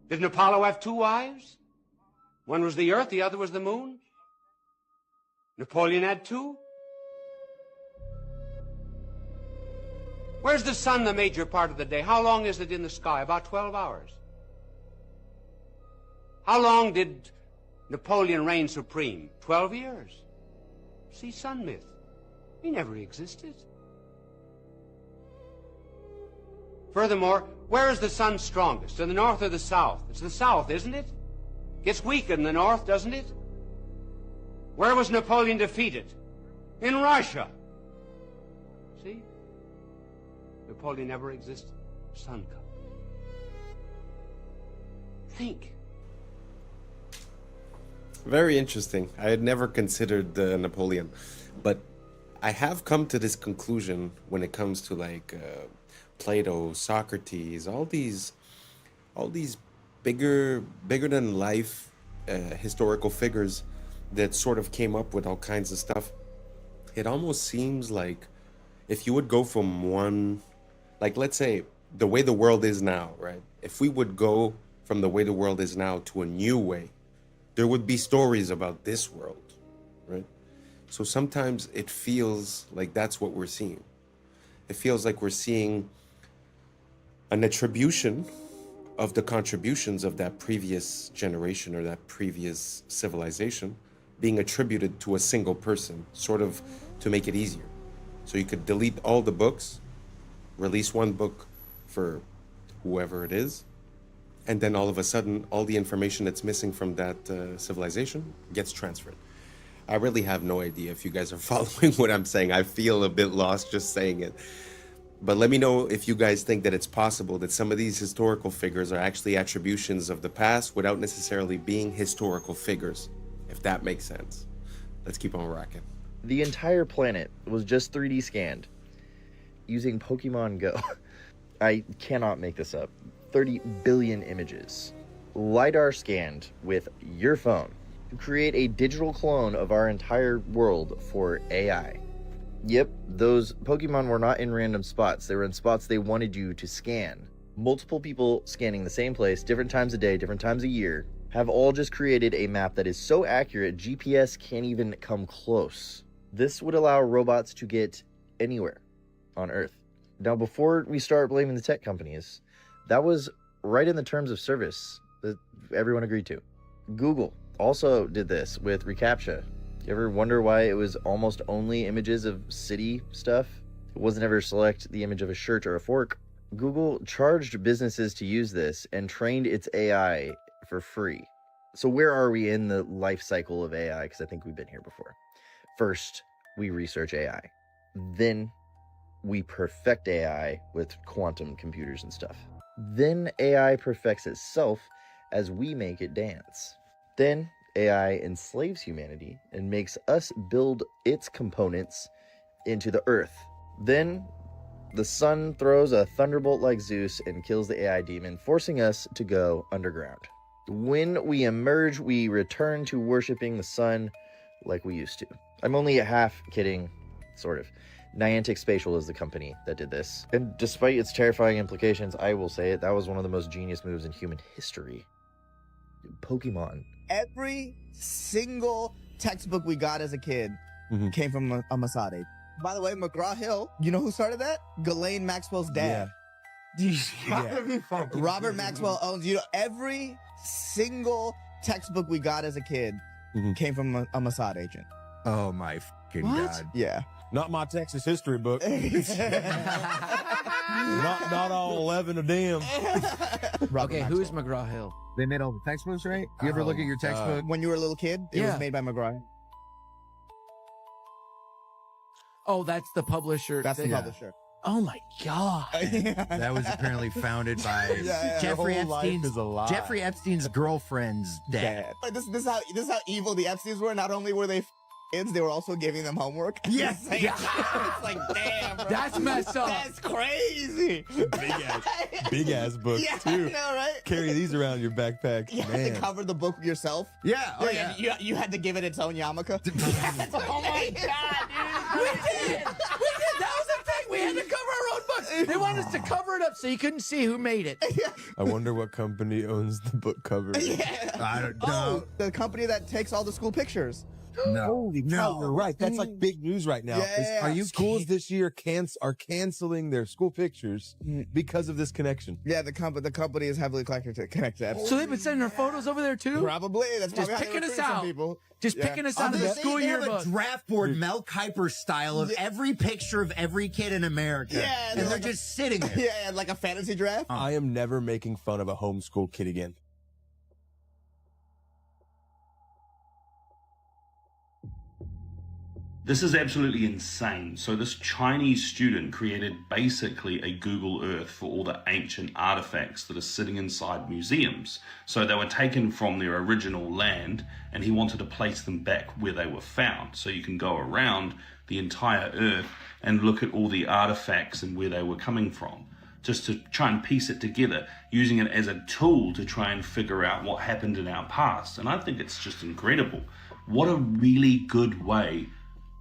Didn't Apollo have 2 wives? One was the earth, the other was the moon. Napoleon had 2. Where's the sun the major part of the day? How long is it in the sky? About 12 hours. How long did Napoleon reign supreme? 12 years. See, sun myth. He never existed. Furthermore, where is the sun strongest? In the north or the south? It's the south, isn't it? Gets weaker in the north, doesn't it? Where was Napoleon defeated? In Russia. See? Napoleon never existed. Sun cult. Think. Very interesting. I had never considered Napoleon, but I have come to this conclusion when it comes to like Plato, Socrates, all these bigger than life historical figures that sort of came up with all kinds of stuff. It almost seems like if you would go from one, like let's say the way the world is now, right? If we would go from the way the world is now to a new way, there would be stories about this world, right? So sometimes it feels like that's what we're seeing. It feels like we're seeing an attribution of the contributions of that previous generation or that previous civilization being attributed to a single person, sort of to make it easier. So you could delete all the books, release one book for whoever it is, and then all of a sudden, all the information that's missing from that civilization gets transferred. I really have no idea if you guys are following what I'm saying. I feel a bit lost just saying it. But let me know if you guys think that it's possible that some of these historical figures are actually attributions of the past without necessarily being historical figures, if that makes sense. Let's keep on rocking. The entire planet was just 3D scanned using Pokemon Go. I cannot make this up. 30 billion images. LiDAR scanned with your phone to create a digital clone of our entire world for AI. Yep, those Pokemon were not in random spots. They were in spots they wanted you to scan. Multiple people scanning the same place, different times a day, different times a year, have all just created a map that is so accurate GPS can't even come close. This would allow robots to get anywhere on Earth. Now, before we start blaming the tech companies, that was right in the terms of service that everyone agreed to. Google also did this with reCAPTCHA. You ever wonder why it was almost only images of city stuff? It wasn't ever select the image of a shirt or a fork. Google charged businesses to use this and trained its AI for free. So where are we in the life cycle of AI? Because I think we've been here before. First, we research AI. Then we perfect AI with quantum computers and stuff. Then AI perfects itself as we make it dance. Then AI enslaves humanity and makes us build its components into the earth. Then the sun throws a thunderbolt like Zeus and kills the AI demon, forcing us to go underground. When we emerge, we return to worshiping the sun like we used to. I'm only half kidding, sort of. Niantic Spatial is the company that did this. And despite its terrifying implications, I will say it, that was one of the most genius moves in human history. Pokemon. Every single textbook we got as a kid came from a Masade. By the way, McGraw-Hill, you know who started that? Ghislaine Maxwell's dad. Robert Maxwell owns, every single textbook we got as a kid came from a Mossad agent. Oh my fucking God. Yeah. Not my Texas history book. not all 11 of them. Okay, who is McGraw-Hill? They made all the textbooks, right? You ever look at your textbook when you were a little kid? It was made by McGraw. Oh, that's the publisher. That's the publisher. Oh my God. That was apparently founded by Jeffrey Epstein's girlfriend's dad. This is how evil the Epsteins were. Not only were they kids, they were also giving them homework. Yes. It's like, damn, bro. That's messed up. That's crazy. Big ass books too. I know, right? Carry these around your backpack. You had to cover the book yourself. Yeah. Oh yeah. You had to give it its own yarmulke. Oh my God, dude. We did. That was the thing. We had to cover our own books. They wanted us to cover it up so you couldn't see who made it. I wonder what company owns the book cover. I don't know. Oh, the company that takes all the school pictures. No. Holy cow, you're right. That's like big news right now. Yeah. Are you schools this year are canceling their school pictures because of this connection? Yeah, the company is heavily connected to So they've been sending our photos over there too? Probably. That's just probably picking how they us recruit some out. people. Just picking us out of the school They have yearbook. a draft board, Mel Kiper style, of every picture of every kid in America. Yeah, and they're just sitting there. Yeah, like a fantasy draft. I am never making fun of a homeschool kid again. This is absolutely insane. So this Chinese student created basically a Google Earth for all the ancient artifacts that are sitting inside museums. So they were taken from their original land and he wanted to place them back where they were found. So you can go around the entire Earth and look at all the artifacts and where they were coming from, just to try and piece it together, using it as a tool to try and figure out what happened in our past. And I think it's just incredible. What a really good way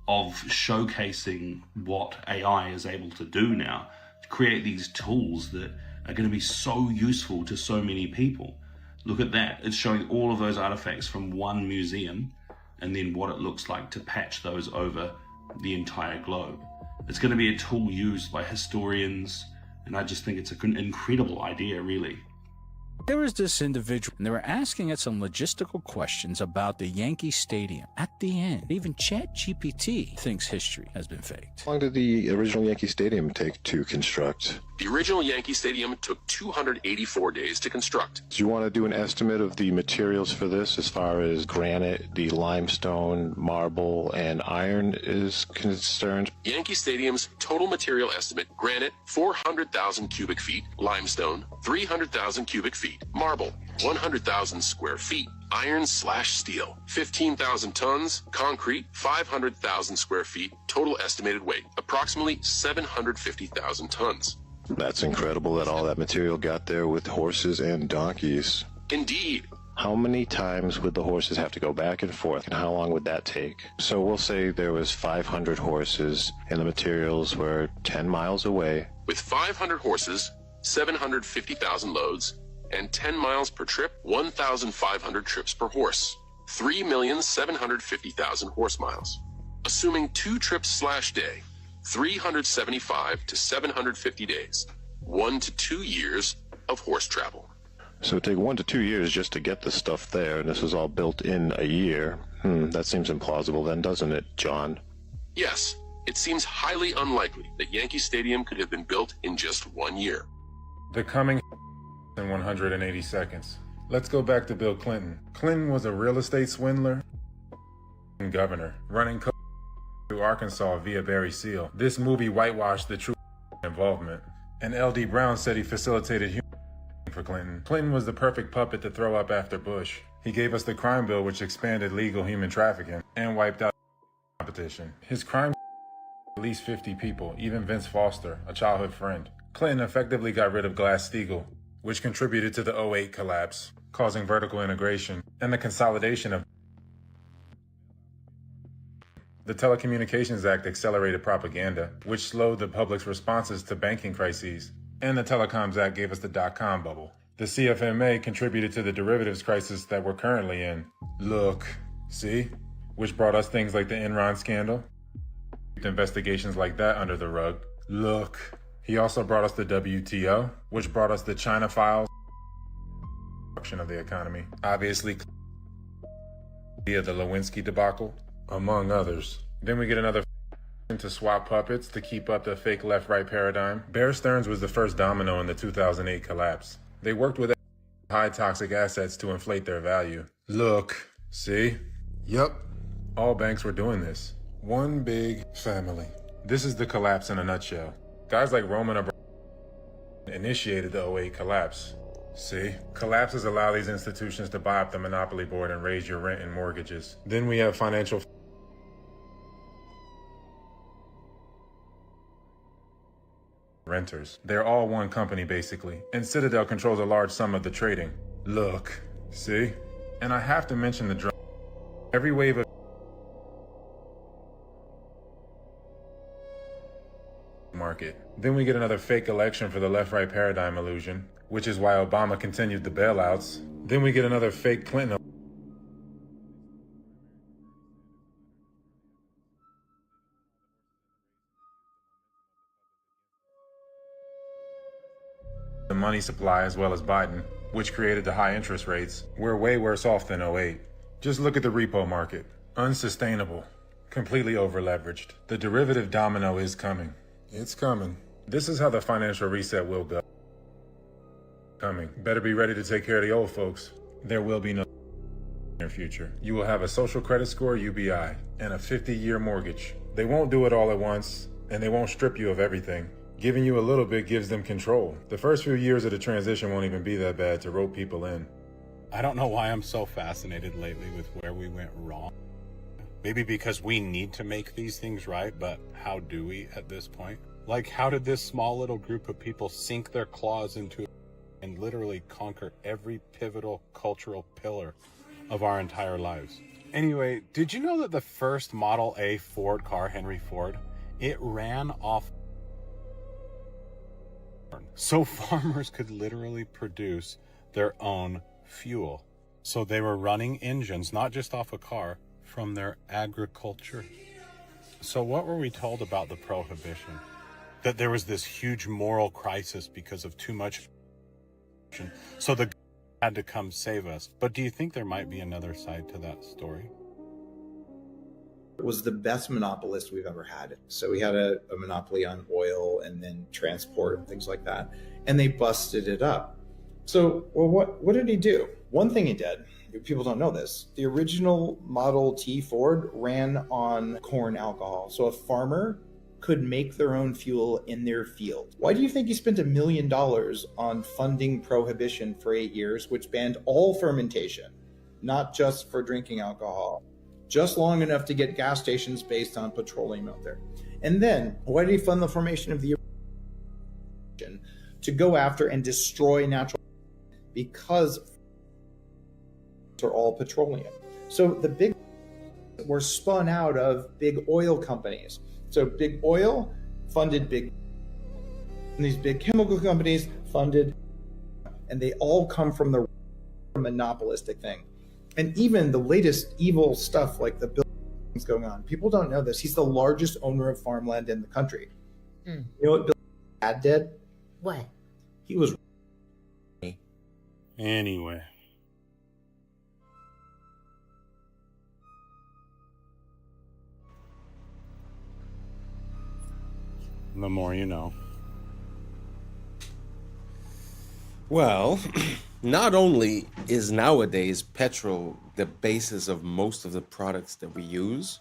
of showcasing what AI is able to do now, to create these tools that are going to be so useful to so many people. Look at that. It's showing all of those artifacts from one museum and then what it looks like to patch those over the entire globe. It's going to be a tool used by historians, and I just think it's an incredible idea, really. There was this individual, and they were asking it some logistical questions about the Yankee Stadium. At the end, even ChatGPT thinks history has been faked. How long did the original Yankee Stadium take to construct? The original Yankee Stadium took 284 days to construct. Do you want to do an estimate of the materials for this as far as granite, the limestone, marble, and iron is concerned? Yankee Stadium's total material estimate: granite, 400,000 cubic feet; limestone, 300,000 cubic feet; marble, 100,000 square feet; iron/steel, 15,000 tons; concrete, 500,000 square feet. Total estimated weight, approximately 750,000 tons. That's incredible that all that material got there with horses and donkeys. Indeed. How many times would the horses have to go back and forth, and how long would that take? So we'll say there was 500 horses and the materials were 10 miles away. With 500 horses, 750,000 loads, and 10 miles per trip, 1,500 trips per horse, 3,750,000 horse miles. Assuming 2 trips/day, 375 to 750 days, 1 to 2 years of horse travel. So it'd take 1 to 2 years just to get the stuff there, and this was all built in a year. That seems implausible then, doesn't it, John? Yes, it seems highly unlikely that Yankee Stadium could have been built in just 1 year. The coming in 180 seconds. Let's go back to Bill Clinton. Clinton was a real estate swindler and governor, running through Arkansas via Barry Seal. This movie whitewashed the true involvement. And L.D. Brown said he facilitated human for Clinton. Clinton was the perfect puppet to throw up after Bush. He gave us the crime bill, which expanded legal human trafficking and wiped out competition. His crime released 50 people, even Vince Foster, a childhood friend. Clinton effectively got rid of Glass-Steagall, which contributed to the 2008 collapse, causing vertical integration and the consolidation of. The Telecommunications Act accelerated propaganda, which slowed the public's responses to banking crises. And the Telecoms Act gave us the dot-com bubble. The CFMA contributed to the derivatives crisis that we're currently in. Look, see? Which brought us things like the Enron scandal. Investigations like that under the rug. Look. He also brought us the WTO, which brought us the China files of the economy. Obviously, via the Lewinsky debacle, among others. Then we get another to swap puppets to keep up the fake left-right paradigm. Bear Stearns was the first domino in the 2008 collapse. They worked with high toxic assets to inflate their value. Look, see? Yup, all banks were doing this. One big family. This is the collapse in a nutshell. Guys like Roman Abramovich initiated the '08 collapse. See? Collapses allow these institutions to buy up the monopoly board and raise your rent and mortgages. Then we have financial renters. They're all one company, basically. And Citadel controls a large sum of the trading. Look, see? And I have to mention the drug. Every wave of market. Then we get another fake election for the left-right paradigm illusion, which is why Obama continued the bailouts. Then we get another fake Clinton. The money supply as well as Biden, which created the high interest rates. We're way worse off than '08. Just look at the repo market. Unsustainable. Completely over-leveraged. The derivative domino is coming. It's coming. This is how the financial reset will go. Coming. Better be ready to take care of the old folks. There will be no near future. You will have a social credit score, UBI, and a 50-year mortgage. They won't do it all at once, and they won't strip you of everything. Giving you a little bit gives them control. The first few years of the transition won't even be that bad to rope people in. I don't know why I'm so fascinated lately with where we went wrong. Maybe because we need to make these things right, but how do we at this point? Like, how did this small little group of people sink their claws into it and literally conquer every pivotal cultural pillar of our entire lives? Anyway, did you know that the first Model A Ford car, Henry Ford, it ran off so farmers could literally produce their own fuel? So they were running engines, not just off a car, from their agriculture. So what were we told about the Prohibition? That there was this huge moral crisis because of too much, so the had to come save us. But do you think there might be another side to that story? Was the best monopolist we've ever had. So we had a monopoly on oil and then transport and things like that. And they busted it up. So, well, what did he do? One thing he did, people don't know this, the original Model T Ford ran on corn alcohol. So a farmer could make their own fuel in their field. Why do you think he spent $1 million on funding Prohibition for 8 years, which banned all fermentation, not just for drinking alcohol? Just long enough to get gas stations based on petroleum out there. And then, why did he fund the formation of the to go after and destroy natural? Because are all petroleum. So the big were spun out of big oil companies. So big oil funded big, and these big chemical companies funded, and they all come from the monopolistic thing. And even the latest evil stuff like the buildings going on, people don't know this. He's the largest owner of farmland in the country. You know what Bill Dad did? What? He was. Anyway. The more you know. Well, not only is nowadays petrol the basis of most of the products that we use,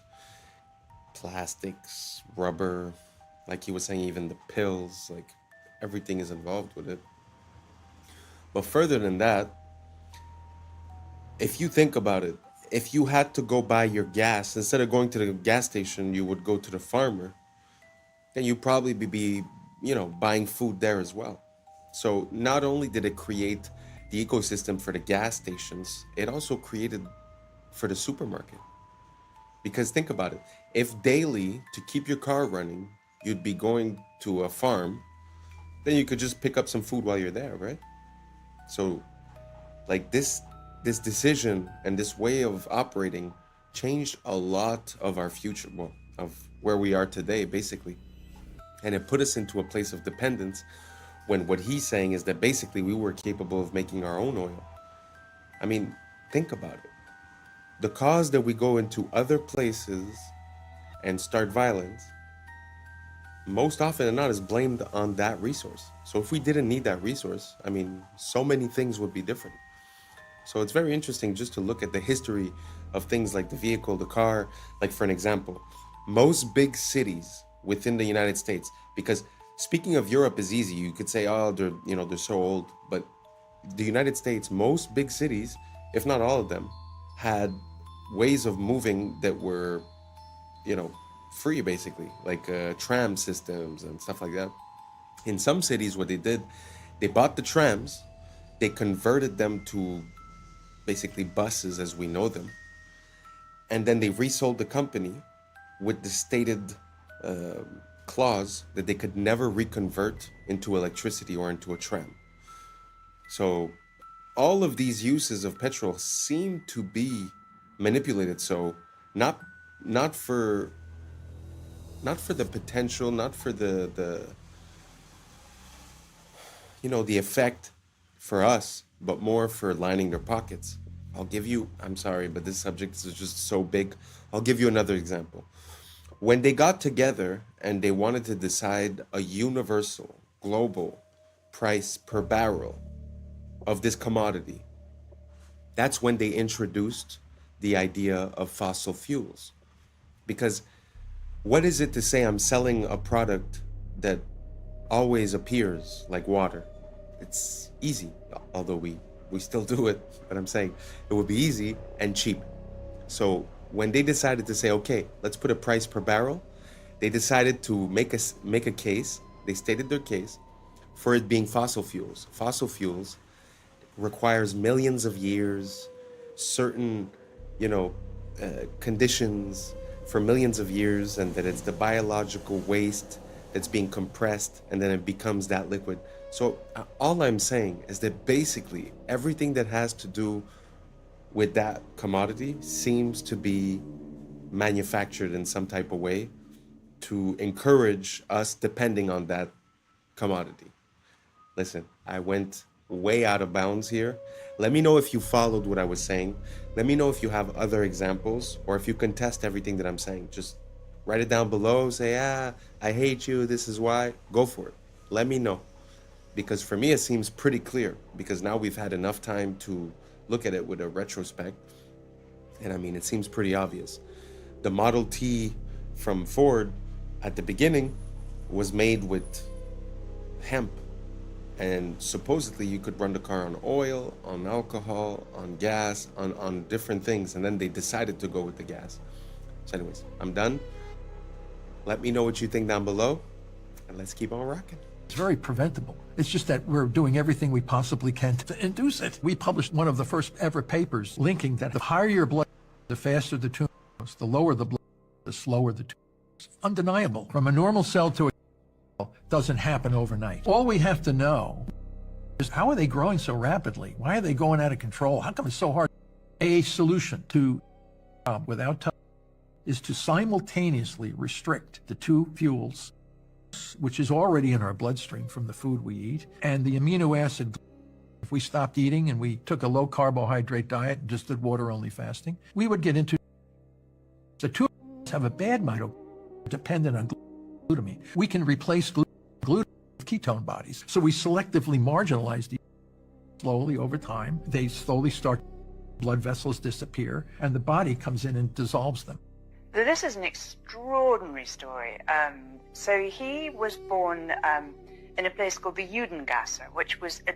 plastics, rubber, like he was saying, even the pills, like everything is involved with it. But further than that, if you think about it, if you had to go buy your gas, instead of going to the gas station, you would go to the farmer, then you'd probably be, buying food there as well. So not only did it create the ecosystem for the gas stations, it also created for the supermarket. Because think about it, if daily, to keep your car running, you'd be going to a farm, then you could just pick up some food while you're there, right? So like this decision and this way of operating changed a lot of our future, well, of where we are today, basically. And it put us into a place of dependence when what he's saying is that basically we were capable of making our own oil. I mean, think about it. The cause that we go into other places and start violence most often than not is blamed on that resource. So if we didn't need that resource, I mean, so many things would be different. So it's very interesting just to look at the history of things like the vehicle, the car. Like for an example, most big cities within the United States, because speaking of Europe is easy. You could say, oh, they're so old, but the United States, most big cities, if not all of them, had ways of moving that were, free basically, like tram systems and stuff like that. In some cities, what they did, they bought the trams, they converted them to basically buses as we know them, and then they resold the company with the stated clause that they could never reconvert into electricity or into a tram. So all of these uses of petrol seem to be manipulated. So not for the potential, not for the the effect for us, but more for lining their pockets. I'm sorry, but this subject is just so big. I'll give you another example. When they got together and they wanted to decide a universal, global price per barrel of this commodity, that's when they introduced the idea of fossil fuels. Because what is it to say I'm selling a product that always appears like water? It's easy, although we still do it, but I'm saying it would be easy and cheap. So when they decided to say, okay, let's put a price per barrel, they decided to make a case. They stated their case for it being fossil fuels. Fossil fuels requires millions of years, certain, conditions for millions of years, and that it's the biological waste that's being compressed and then it becomes that liquid. So all I'm saying is that basically everything that has to do with that commodity seems to be manufactured in some type of way to encourage us depending on that commodity. Listen, I went way out of bounds here. Let me know if you followed what I was saying. Let me know if you have other examples or if you contest everything that I'm saying. Just write it down below. Say, I hate you. This is why. Go for it. Let me know. Because for me, it seems pretty clear. Because now we've had enough time to look at it with a retrospect. And I mean, it seems pretty obvious. The Model T from Ford at the beginning was made with hemp. And supposedly you could run the car on oil, on alcohol, on gas, on different things. And then they decided to go with the gas. So anyways, I'm done. Let me know what you think down below. And let's keep on rocking. It's very preventable. It's just that we're doing everything we possibly can to induce it. We published one of the first ever papers linking that the higher your blood, the faster the tumor grows. The lower the blood, the slower the tumor grows. Undeniable. From a normal cell to a cell doesn't happen overnight. All we have to know is how are they growing so rapidly? Why are they going out of control? How come it's so hard? A solution to without touch is to simultaneously restrict the two fuels, which is already in our bloodstream from the food we eat, and the amino acid. If we stopped eating and we took a low carbohydrate diet and just did water only fasting, we would get into the two have a bad mitochondria dependent on glutamine. We can replace glutamine with ketone bodies. So we selectively marginalize these slowly over time. They slowly start, blood vessels disappear, and the body comes in and dissolves them. This is an extraordinary story. So he was born in a place called the Judengasse, which was a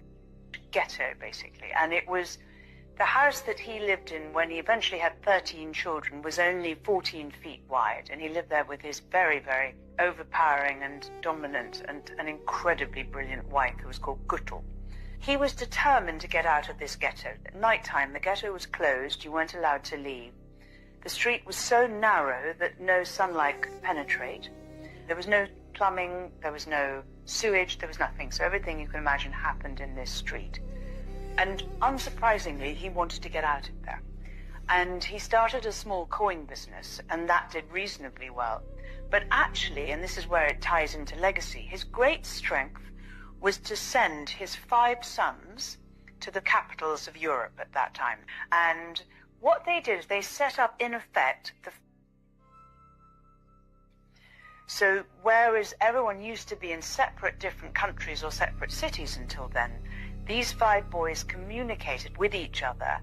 ghetto, basically. And it was the house that he lived in when he eventually had 13 children was only 14 feet wide. And he lived there with his very, very overpowering and dominant and an incredibly brilliant wife who was called Guttel. He was determined to get out of this ghetto. At nighttime, the ghetto was closed. You weren't allowed to leave. The street was so narrow that no sunlight could penetrate. There was no plumbing, there was no sewage, there was nothing. So everything you can imagine happened in this street. And unsurprisingly, he wanted to get out of there. And he started a small coin business, and that did reasonably well. But actually, and this is where it ties into legacy, his great strength was to send his 5 sons to the capitals of Europe at that time. And what they did is they set up, in effect, So whereas everyone used to be in separate different countries or separate cities until then, these 5 boys communicated with each other,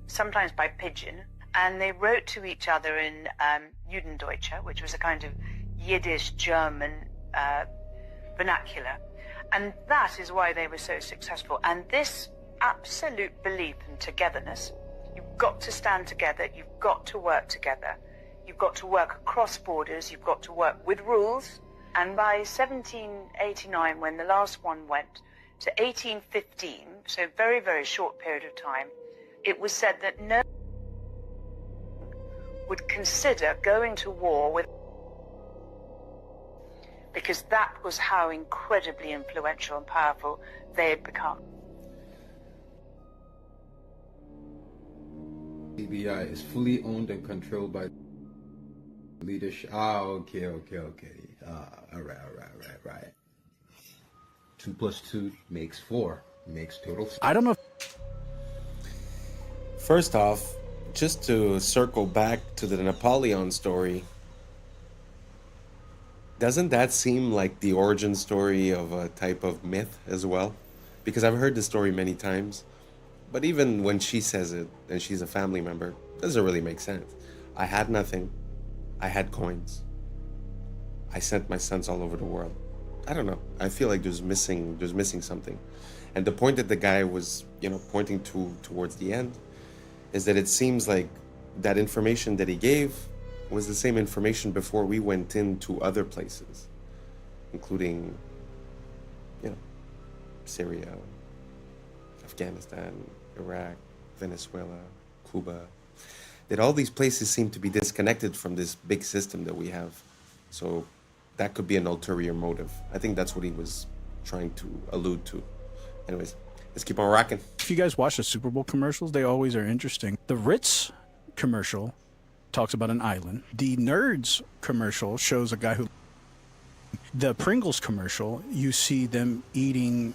sometimes by pigeon, and they wrote to each other in Judendeutsche, which was a kind of Yiddish German vernacular. And that is why they were so successful. And this absolute belief in togetherness, you've got to stand together, you've got to work together, you've got to work across borders, you've got to work with rules. And by 1789, when the last one went, to 1815, so very, very short period of time, it was said that no one would consider going to war with, because that was how incredibly influential and powerful they had become. CBI is fully owned and controlled by leadership. Okay. All right. 2 + 2 makes 4. Makes total. I don't know. First off, just to circle back to the Napoleon story, doesn't that seem like the origin story of a type of myth as well? Because I've heard the story many times, but even when she says it and she's a family member, it doesn't really make sense. I had nothing. I had coins. I sent my sons all over the world. I don't know. I feel like there's missing something. And the point that the guy was, pointing towards the end is that it seems like that information that he gave was the same information before we went into other places, including, Syria, Afghanistan, Iraq, Venezuela, Cuba. That all these places seem to be disconnected from this big system that we have. So that could be an ulterior motive. I think that's what he was trying to allude to. Anyways, let's keep on rocking. If you guys watch the Super Bowl commercials, they always are interesting. The Ritz commercial talks about an island. The Nerds commercial shows a guy who... The Pringles commercial, you see them eating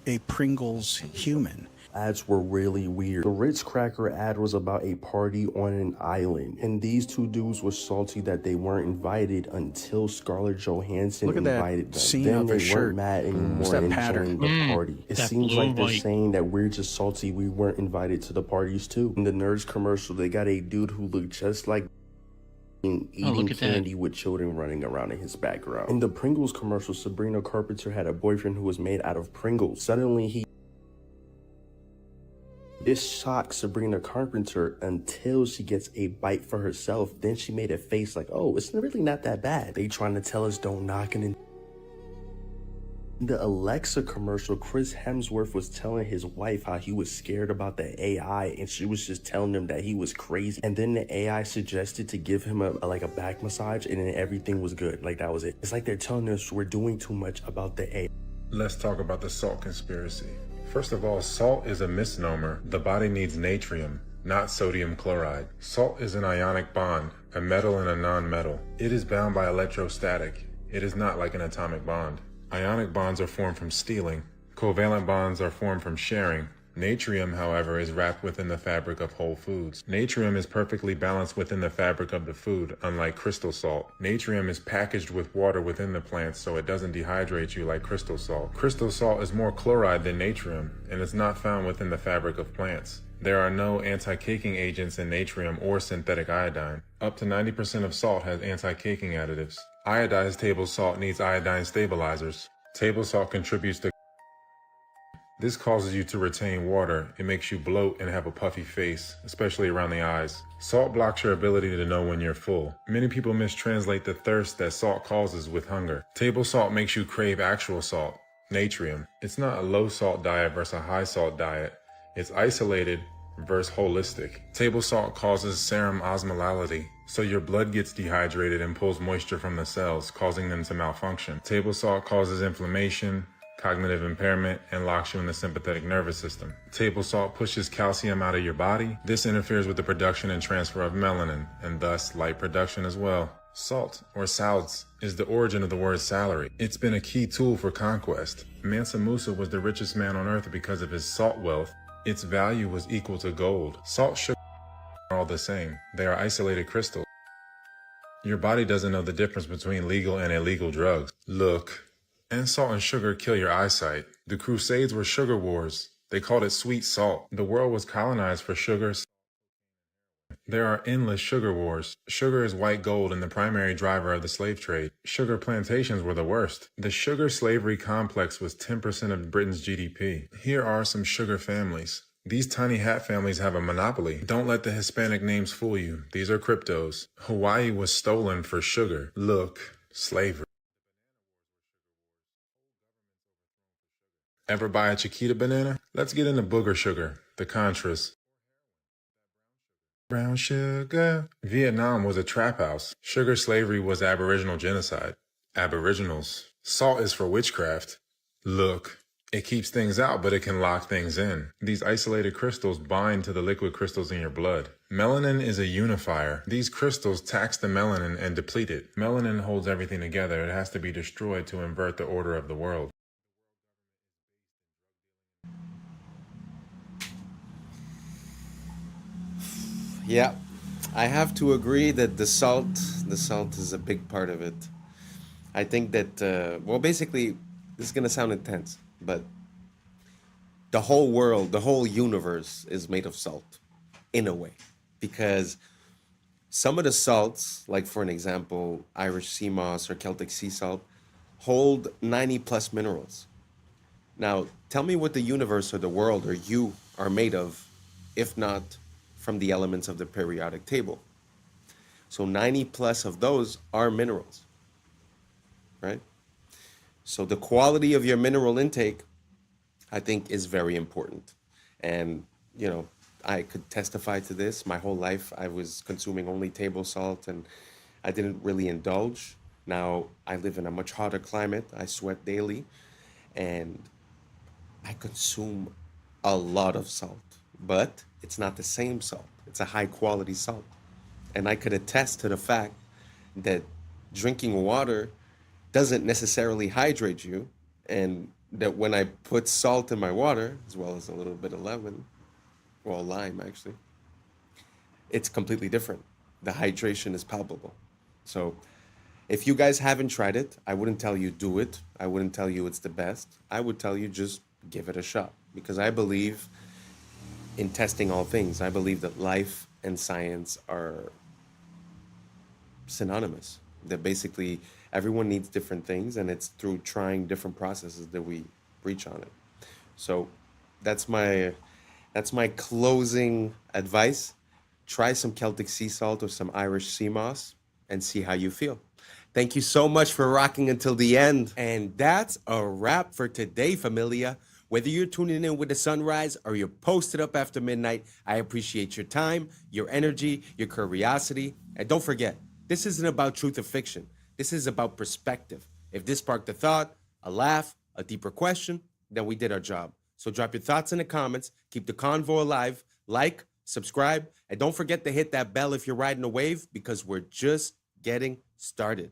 a Pringles human. Ads were really weird. The Ritz Cracker ad was about a party on an island, and these 2 dudes were salty that they weren't invited until Scarlett Johansson invited them. Scene then of they her weren't shirt. mad anymore That and pattern. joined the party. It That seems like they're blue-white. saying that we're just salty we weren't invited to the parties too. In the Nerds commercial, they got a dude who looked just like eating look at that. candy with children running around in his background. In the Pringles commercial, Sabrina Carpenter had a boyfriend who was made out of Pringles. Suddenly This shocks Sabrina Carpenter until she gets a bite for herself. Then she made a face like, oh, it's really not that bad. They trying to tell us don't knock it in. The Alexa commercial, Chris Hemsworth was telling his wife how he was scared about the AI, and she was just telling him that he was crazy. And then the AI suggested to give him a back massage, and then everything was good. Like, that was it. It's like they're telling us we're doing too much about the AI. Let's talk about the salt conspiracy. First of all, salt is a misnomer. The body needs natrium, not sodium chloride. Salt is an ionic bond, a metal and a non-metal. It is bound by electrostatic. It is not like an atomic bond. Ionic bonds are formed from stealing. Covalent bonds are formed from sharing. Natrium, however, is wrapped within the fabric of whole foods. Natrium is perfectly balanced within the fabric of the food, unlike crystal salt. Natrium is packaged with water within the plants, so it doesn't dehydrate you like crystal salt. Crystal salt is more chloride than natrium, and is not found within the fabric of plants. There are no anti-caking agents in natrium or synthetic iodine. Up to 90% of salt has anti-caking additives. Iodized table salt needs iodine stabilizers. Table salt contributes to... This causes you to retain water. It makes you bloat and have a puffy face, especially around the eyes. Salt blocks your ability to know when you're full. Many people mistranslate the thirst that salt causes with hunger. Table salt makes you crave actual salt, natrium. It's not a low salt diet versus a high salt diet. It's isolated versus holistic. Table salt causes serum osmolality, so your blood gets dehydrated and pulls moisture from the cells, causing them to malfunction. Table salt causes inflammation, cognitive impairment, and locks you in the sympathetic nervous system. Table salt pushes calcium out of your body. This interferes with the production and transfer of melanin, and thus light production as well. Salt, or salts, is the origin of the word salary. It's been a key tool for conquest. Mansa Musa was the richest man on earth because of his salt wealth. Its value was equal to gold. Salt, sugar are all the same. They are isolated crystals. Your body doesn't know the difference between legal and illegal drugs. Look. And salt and sugar kill your eyesight. The Crusades were sugar wars. They called it sweet salt. The world was colonized for sugar. There are endless sugar wars. Sugar is white gold and the primary driver of the slave trade. Sugar plantations were the worst. The sugar slavery complex was 10% of Britain's GDP. Here are some sugar families. These tiny hat families have a monopoly. Don't let the Hispanic names fool you. These are cryptos. Hawaii was stolen for sugar. Look, slavery. Ever buy a Chiquita banana? Let's get into booger sugar, the Contras. Brown sugar. Vietnam was a trap house. Sugar slavery was Aboriginal genocide. Aboriginals. Salt is for witchcraft. Look, it keeps things out, but it can lock things in. These isolated crystals bind to the liquid crystals in your blood. Melanin is a unifier. These crystals tax the melanin and deplete it. Melanin holds everything together. It has to be destroyed to invert the order of the world. Yeah, I have to agree that the salt is a big part of it. I think that, well, basically, this is going to sound intense, but the whole world, the whole universe is made of salt, in a way. Because some of the salts, like for an example, Irish sea moss or Celtic sea salt, hold 90 plus minerals. Now, tell me what the universe or the world or you are made of, if not from the elements of the periodic table. So 90 plus of those are minerals, right? So the quality of your mineral intake, I think, is very important. And, you know, I could testify to this. My whole life, I was consuming only table salt and I didn't really indulge. Now I live in a much hotter climate. I sweat daily and I consume a lot of salt, but it's not the same salt. It's a high quality salt. And I could attest to the fact that drinking water doesn't necessarily hydrate you, and that when I put salt in my water, as well as a little bit of lemon, or lime actually, it's completely different. The hydration is palpable. So if you guys haven't tried it, I wouldn't tell you do it. I wouldn't tell you it's the best. I would tell you just give it a shot, because I believe in testing all things. I believe that life and science are synonymous. That basically everyone needs different things, and it's through trying different processes that we reach on it. So that's my closing advice. Try some Celtic sea salt or some Irish sea moss and see how you feel. Thank you so much for rocking until the end. And that's a wrap for today, familia. Whether you're tuning in with the sunrise or you're posted up after midnight, I appreciate your time, your energy, your curiosity. And don't forget, this isn't about truth or fiction. This is about perspective. If this sparked a thought, a laugh, a deeper question, then we did our job. So drop your thoughts in the comments, keep the convo alive, like, subscribe, and don't forget to hit that bell if you're riding a wave, because we're just getting started.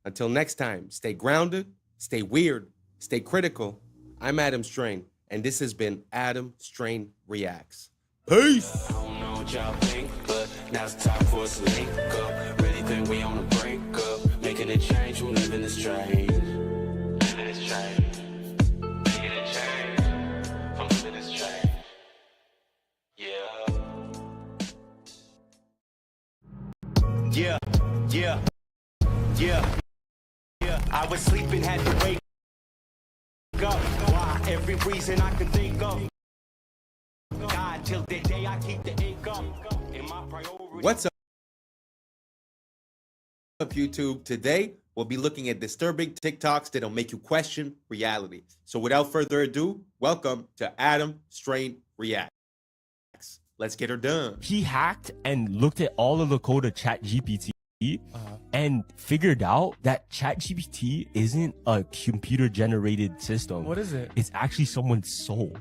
Until next time, stay grounded, stay weird, stay critical. I'm Adam Strain, and this has been Adam Strain Reacts. Peace! I don't know what y'all think, but now it's time for us to link up. Really think we on the brink up, making a change, we're living this strange. Living this change. Making a change. I'm living this change. Yeah. Yeah, yeah, yeah, yeah. I was sleeping, had to wake up. Why? Every reason I can think of. God, till the day I keep the income. In my priority. What's up, YouTube? Today, we'll be looking at disturbing TikToks that'll make you question reality. So without further ado, welcome to Adam Strain Reacts. Let's get her done. He hacked and looked at all of the code of ChatGPT and figured out that ChatGPT isn't a computer generated system. What is it? It's actually someone's soul.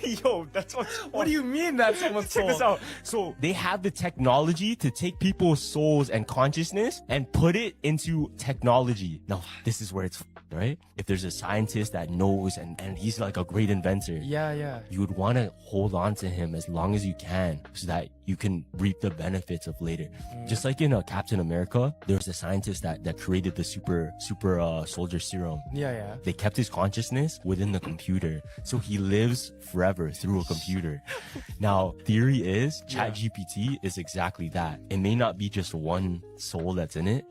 Yo, that's What do you mean that's someone's Check this soul? out. So they have the technology to take people's souls and consciousness and put it into technology. Now, this is where it's right? If there's a scientist that knows and he's like a great inventor, Yeah. you would want to hold on to him as long as you can so that you can reap the benefits of later. Just like in Captain America, there was a scientist that created the super soldier serum. Yeah. They kept his consciousness within the computer, so he lives forever through a computer. Now, theory is ChatGPT is exactly that. It may not be just one soul that's in it,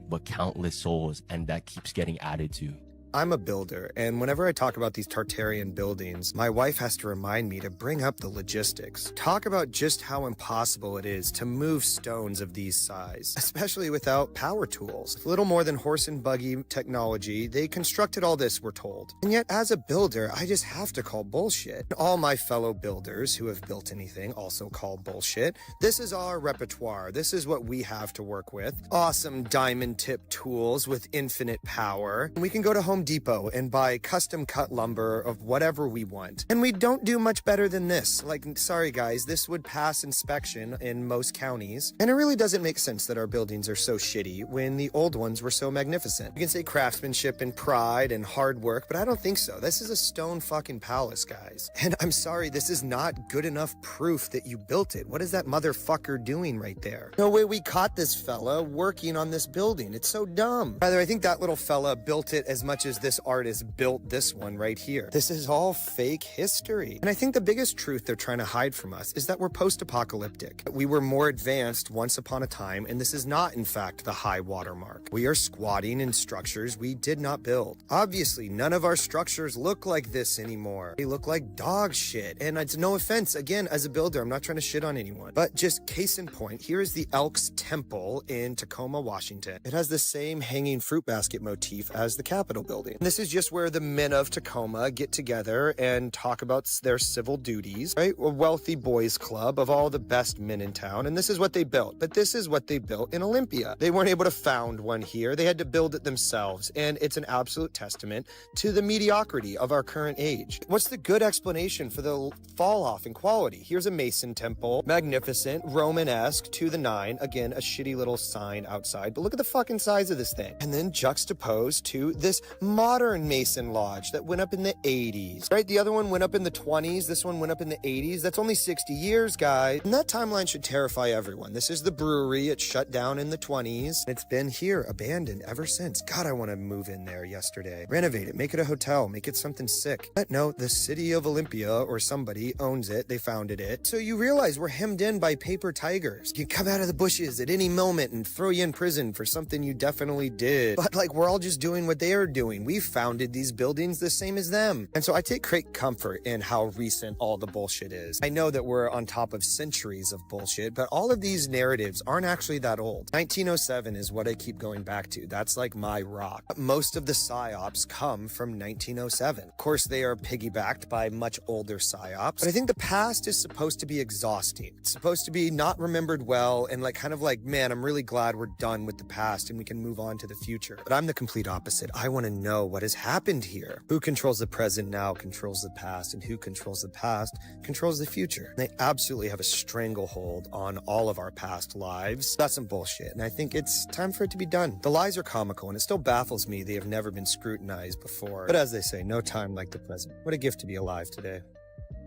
but countless souls, and that keeps getting added to. I'm a builder, and whenever I talk about these Tartarian buildings, my wife has to remind me to bring up the logistics. Talk about just how impossible it is to move stones of these size, especially without power tools. With little more than horse and buggy technology, they constructed all this, we're told. And yet, as a builder, I just have to call bullshit. All my fellow builders who have built anything also call bullshit. This is our repertoire. This is what we have to work with. Awesome diamond tip tools with infinite power. And we can go to Home Depot and buy custom cut lumber of whatever we want. And we don't do much better than this. Like, sorry guys, this would pass inspection in most counties. And it really doesn't make sense that our buildings are so shitty when the old ones were so magnificent. You can say craftsmanship and pride and hard work, but I don't think so. This is a stone fucking palace, guys. And I'm sorry, this is not good enough proof that you built it. What is that motherfucker doing right there? No way we caught this fella working on this building. It's so dumb. Rather, I think that little fella built it as much as this artist built this one right here. This is all fake history. And I think the biggest truth they're trying to hide from us is that we're post-apocalyptic. We were more advanced once upon a time, and this is not, in fact, the high water mark. We are squatting in structures we did not build. Obviously, none of our structures look like this anymore. They look like dog shit. And it's no offense, again, as a builder, I'm not trying to shit on anyone. But just case in point, here is the Elks Temple in Tacoma, Washington. It has the same hanging fruit basket motif as the Capitol building. This is just where the men of Tacoma get together and talk about their civil duties, right? A wealthy boys club of all the best men in town. And this is what they built. But this is what they built in Olympia. They weren't able to found one here. They had to build it themselves. And it's an absolute testament to the mediocrity of our current age. What's the good explanation for the fall off in quality? Here's a Mason temple, magnificent, Romanesque to the nine. Again, a shitty little sign outside. But look at the fucking size of this thing. And then juxtaposed to this modern Mason Lodge that went up in the 80s, right? The other one went up in the 20s. This one went up in the 80s. That's only 60 years, guys. And that timeline should terrify everyone. This is the brewery. It shut down in the 20s. It's been here, abandoned ever since. God, I want to move in there yesterday. Renovate it, make it a hotel, make it something sick. But no, the city of Olympia or somebody owns it. They founded it. So you realize we're hemmed in by paper tigers. You come out of the bushes at any moment and throw you in prison for something you definitely did. But like, we're all just doing what they are doing. We founded these buildings the same as them. And so I take great comfort in how recent all the bullshit is. I know that we're on top of centuries of bullshit, but all of these narratives aren't actually that old. 1907 is what I keep going back to. That's like my rock. Most of the psyops come from 1907. Of course, they are piggybacked by much older psyops, but I think the past is supposed to be exhausting. It's supposed to be not remembered well and like kind of like, man, I'm really glad we're done with the past and we can move on to the future. But I'm the complete opposite. I want to know what has happened here. Who controls the present now controls the past, and who controls the past controls the future. They absolutely have a stranglehold on all of our past lives. That's some bullshit, and I think it's time for it to be done. The lies are comical, and it still baffles me they have never been scrutinized before. But as they say, no time like the present. What a gift to be alive today.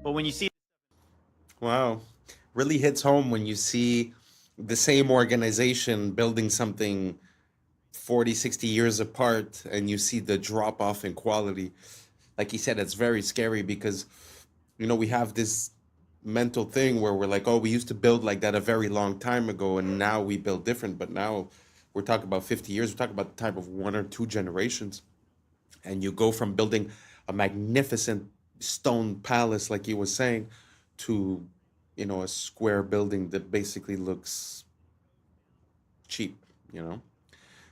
But when you see... Wow. Really hits home when you see the same organization building something 40, 60 years apart, and you see the drop off in quality. Like he said, it's very scary because, you know, we have this mental thing where we're like, oh, we used to build like that a very long time ago, and now we build different. But now we're talking about 50 years. We're talking about the time of 1 or 2 generations. And you go from building a magnificent stone palace, like he was saying, to, you know, a square building that basically looks cheap, you know?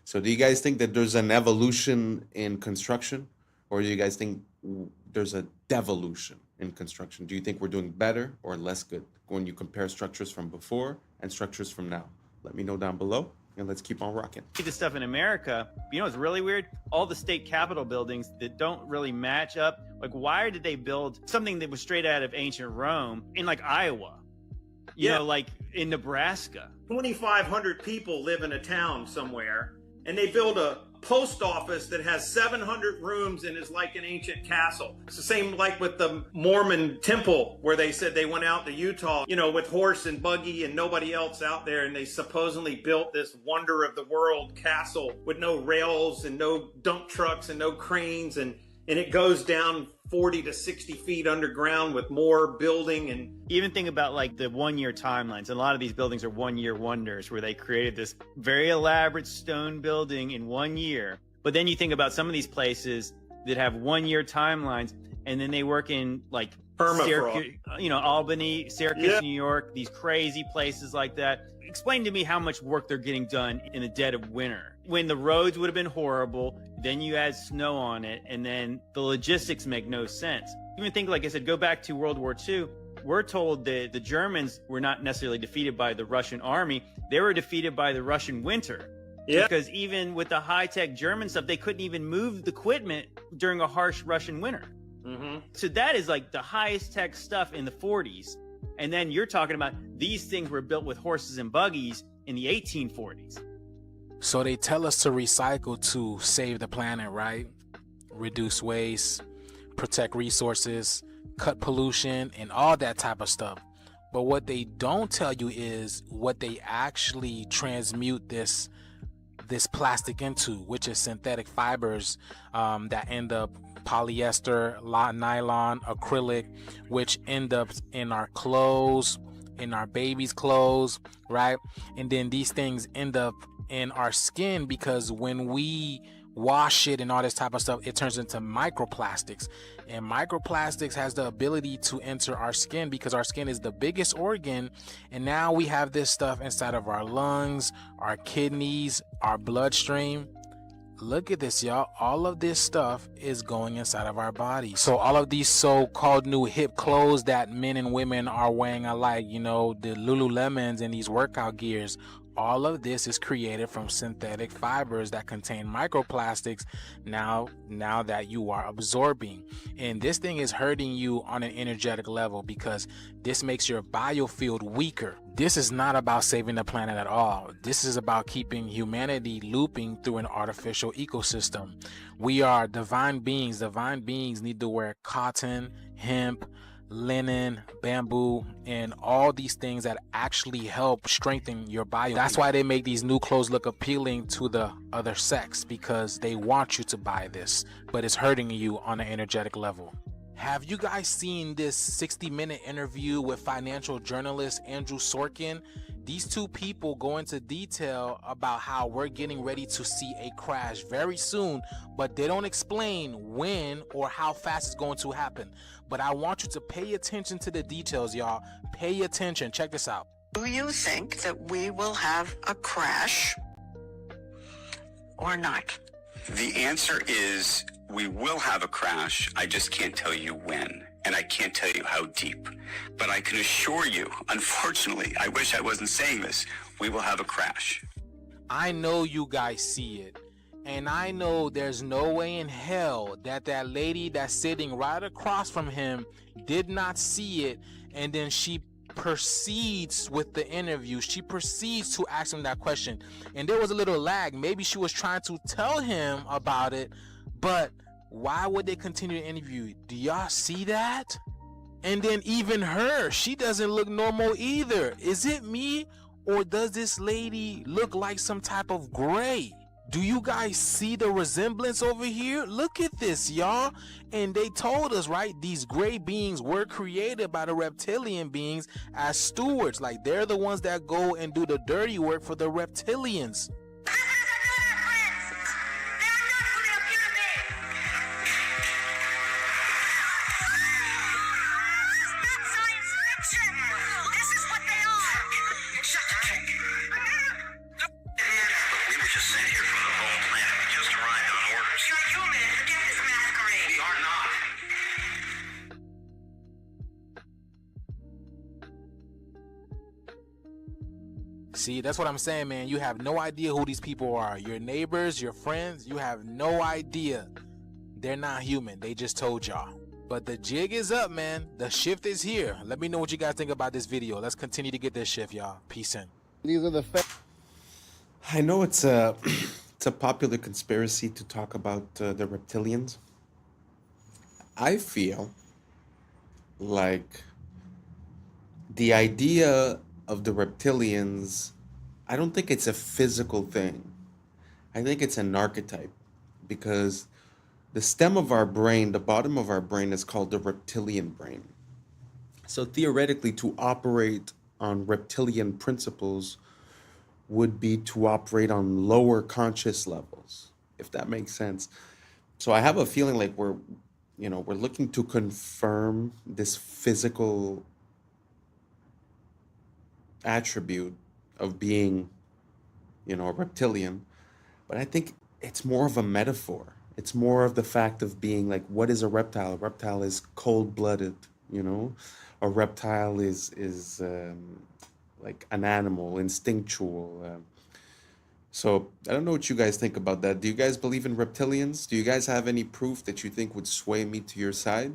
So do you guys think that there's an evolution in construction, or do you guys think there's a devolution in construction? Do you think we're doing better or less good when you compare structures from before and structures from now? Let me know down below. and let's keep on rocking. See this stuff in America. You know what's really weird? All the state capitol buildings that don't really match up. Like, why did they build something that was straight out of ancient Rome in like Iowa? You know, like in Nebraska. 2,500 people live in a town somewhere, and they build a post office that has 700 rooms and is like an ancient castle. It's the same like with the Mormon temple, where they said they went out to Utah, you know, with horse and buggy and nobody else out there, and they supposedly built this wonder of the world castle with no rails and no dump trucks and no cranes, and it goes down 40 to 60 feet underground with more building. And even think about like the 1 year timelines. A lot of these buildings are 1 year wonders, where they created this very elaborate stone building in 1 year. But then you think about some of these places that have 1 year timelines, and then they work in like Syracuse, you know, Albany, Syracuse, New York, these crazy places like that. Explain to me how much work they're getting done in the dead of winter, when the roads would have been horrible. Then you add snow on it, and then the logistics make no sense. Even think, like I said, go back to World War II. We're told that the Germans were not necessarily defeated by the Russian army. They were defeated by the Russian winter. Yeah. Because even with the high-tech German stuff, they couldn't even move the equipment during a harsh Russian winter. So that is like the highest tech stuff in the 40s. And then you're talking about these things were built with horses and buggies in the 1840s. So they tell us to recycle to save the planet, right? Reduce waste, protect resources, cut pollution, and all that type of stuff. But what they don't tell you is what they actually transmute this plastic into, which is synthetic fibers that end up polyester, nylon, acrylic, which end up in our clothes, in our babies' clothes, right? And then these things end up in our skin, because when we wash it and all this type of stuff, it turns into microplastics. And microplastics has the ability to enter our skin, because our skin is the biggest organ. And now we have this stuff inside of our lungs, our kidneys, our bloodstream. Look at this, y'all. All of this stuff is going inside of our body. So all of these so-called new hip clothes that men and women are wearing alike, you know, the Lululemons and these workout gears, all of this is created from synthetic fibers that contain microplastics now that you are absorbing. And this thing is hurting you on an energetic level, because this makes your biofield weaker. This is not about saving the planet at all. This is about keeping humanity looping through an artificial ecosystem. We are divine beings. Divine beings need to wear cotton, hemp, linen, bamboo, and all these things that actually help strengthen your body. That's why they make these new clothes look appealing to the other sex, because they want you to buy this, but it's hurting you on an energetic level. Have you guys seen this 60-minute interview with financial journalist Andrew Sorkin? These two people go into detail about how we're getting ready to see a crash very soon, but they don't explain when or how fast it's going to happen. But I want you to pay attention to the details, y'all. Pay attention. Check this out. Do you think that we will have a crash or not? The answer is we will have a crash. I just can't tell you when, and I can't tell you how deep. But I can assure you, unfortunately, I wish I wasn't saying this, we will have a crash. I know you guys see it. And I know there's no way in hell that that lady that's sitting right across from him did not see it. And then she proceeds with the interview. She proceeds to ask him that question. And there was a little lag. Maybe she was trying to tell him about it, but why would they continue the interview? Do y'all see that? And then even her, she doesn't look normal either. Is it me, or does this lady look like some type of gray? Do you guys see the resemblance over here? Look at this, y'all. And they told us, right, these gray beings were created by the reptilian beings as stewards. Like, they're the ones that go and do the dirty work for the reptilians. See, that's what I'm saying, man. You have no idea who these people are. Your neighbors, your friends, you have no idea. They're not human. They just told y'all. But the jig is up, man. The shift is here. Let me know what you guys think about this video. Let's continue to get this shift, y'all. Peace in. These are the I know it's a it's a popular conspiracy to talk about the reptilians. I feel like the idea of the reptilians, I don't think it's a physical thing. I think it's an archetype, because the stem of our brain, the bottom of our brain, is called the reptilian brain. So theoretically, to operate on reptilian principles would be to operate on lower conscious levels, if that makes sense. So I have a feeling like we're looking to confirm this physical attribute of being, a reptilian. But I think it's more of a metaphor. It's more of the fact of being like, what is a reptile? A reptile is cold-blooded, A reptile is like an animal, instinctual. So I don't know what you guys think about that. Do you guys believe in reptilians? Do you guys have any proof that you think would sway me to your side?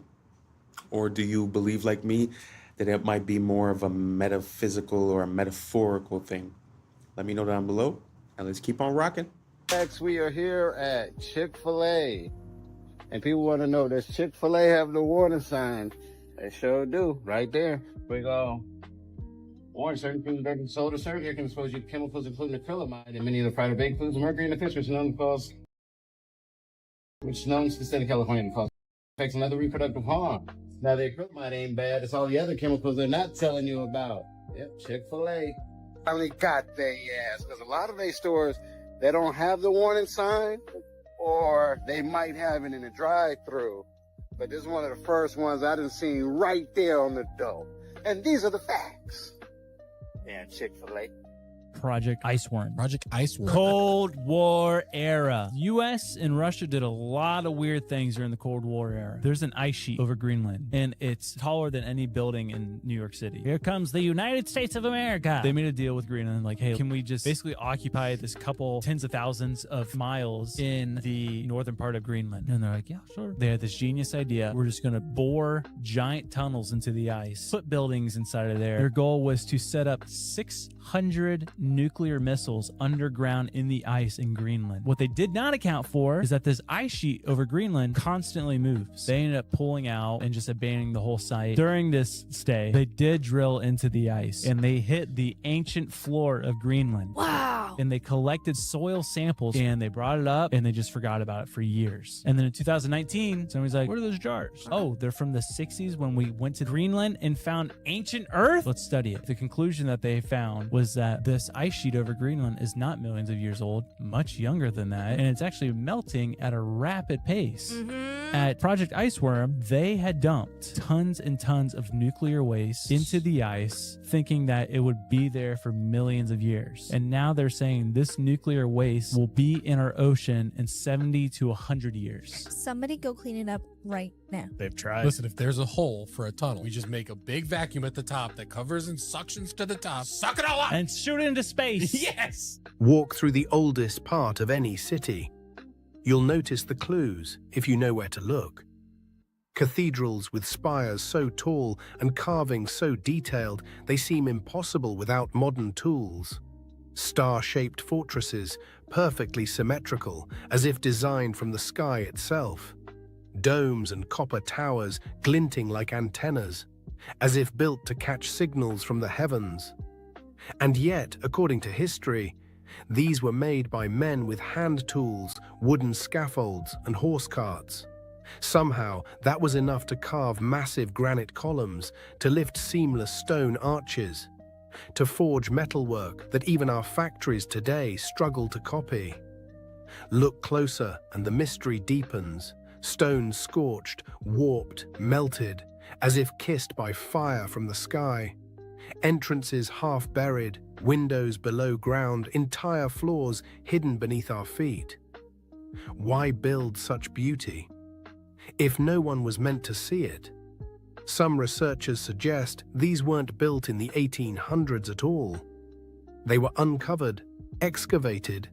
Or do you believe, like me, that it might be more of a metaphysical or a metaphorical thing? Let me know down below, and let's keep on rocking. Next, we are here at Chick-fil-A. And people want to know, does Chick-fil-A have the warning signs? They sure do, right there. We go. Warning, certain foods that are sold or served here can expose you to chemicals including acrylamide and many of the fried or baked foods, mercury in the fish, which is known to the state of California and cause effects and other reproductive harm. Now, the acrylamide ain't bad. It's all the other chemicals they're not telling you about. Yep, Chick-fil-A. Finally got their ass, because a lot of these stores, they don't have the warning sign, or they might have it in the drive-thru. But this is one of the first ones I done seen right there on the door. And these are the facts. Yeah, Chick-fil-A. Project Iceworm. Project Iceworm. Cold War era. U.S. and Russia did a lot of weird things during the Cold War era. There's an ice sheet over Greenland, and it's taller than any building in New York City. Here comes the United States of America. They made a deal with Greenland, like, hey, can we just basically occupy this couple tens of thousands of miles in the northern part of Greenland? And they're like, yeah, sure. They had this genius idea. We're just going to bore giant tunnels into the ice, put buildings inside of there. Their goal was to set up 600 nuclear missiles underground in the ice in Greenland. What they did not account for is that this ice sheet over Greenland constantly moves. They ended up pulling out and just abandoning the whole site. During this stay, they did drill into the ice, and they hit the ancient floor of Greenland. Wow! And they collected soil samples, and they brought it up, and they just forgot about it for years. And then in 2019, somebody's like, what are those jars? Oh, they're from the 60s when we went to Greenland and found ancient Earth? Let's study it. The conclusion that they found was that this ice sheet over Greenland is not millions of years old, much younger than that, and it's actually melting at a rapid pace. At Project Iceworm, they had dumped tons and tons of nuclear waste into the ice, thinking that it would be there for millions of years. And now they're saying this nuclear waste will be in our ocean in 70 to 100 years. Somebody go clean it up right now. They've tried. Listen, if there's a hole for a tunnel, we just make a big vacuum at the top that covers and suctions to the top. Suck it all up! And shoot it into space. Yes! Walk through the oldest part of any city. You'll notice the clues if you know where to look. Cathedrals with spires so tall and carvings so detailed they seem impossible without modern tools. Star-shaped fortresses, perfectly symmetrical, as if designed from the sky itself. Domes and copper towers glinting like antennas, as if built to catch signals from the heavens. And yet, according to history, these were made by men with hand tools, wooden scaffolds, and horse carts. Somehow, that was enough to carve massive granite columns, to lift seamless stone arches, to forge metalwork that even our factories today struggle to copy. Look closer and the mystery deepens. Stone scorched, warped, melted, as if kissed by fire from the sky. Entrances half buried, windows below ground, entire floors hidden beneath our feet. Why build such beauty if no one was meant to see it? Some researchers suggest these weren't built in the 1800s at all. They were uncovered, excavated,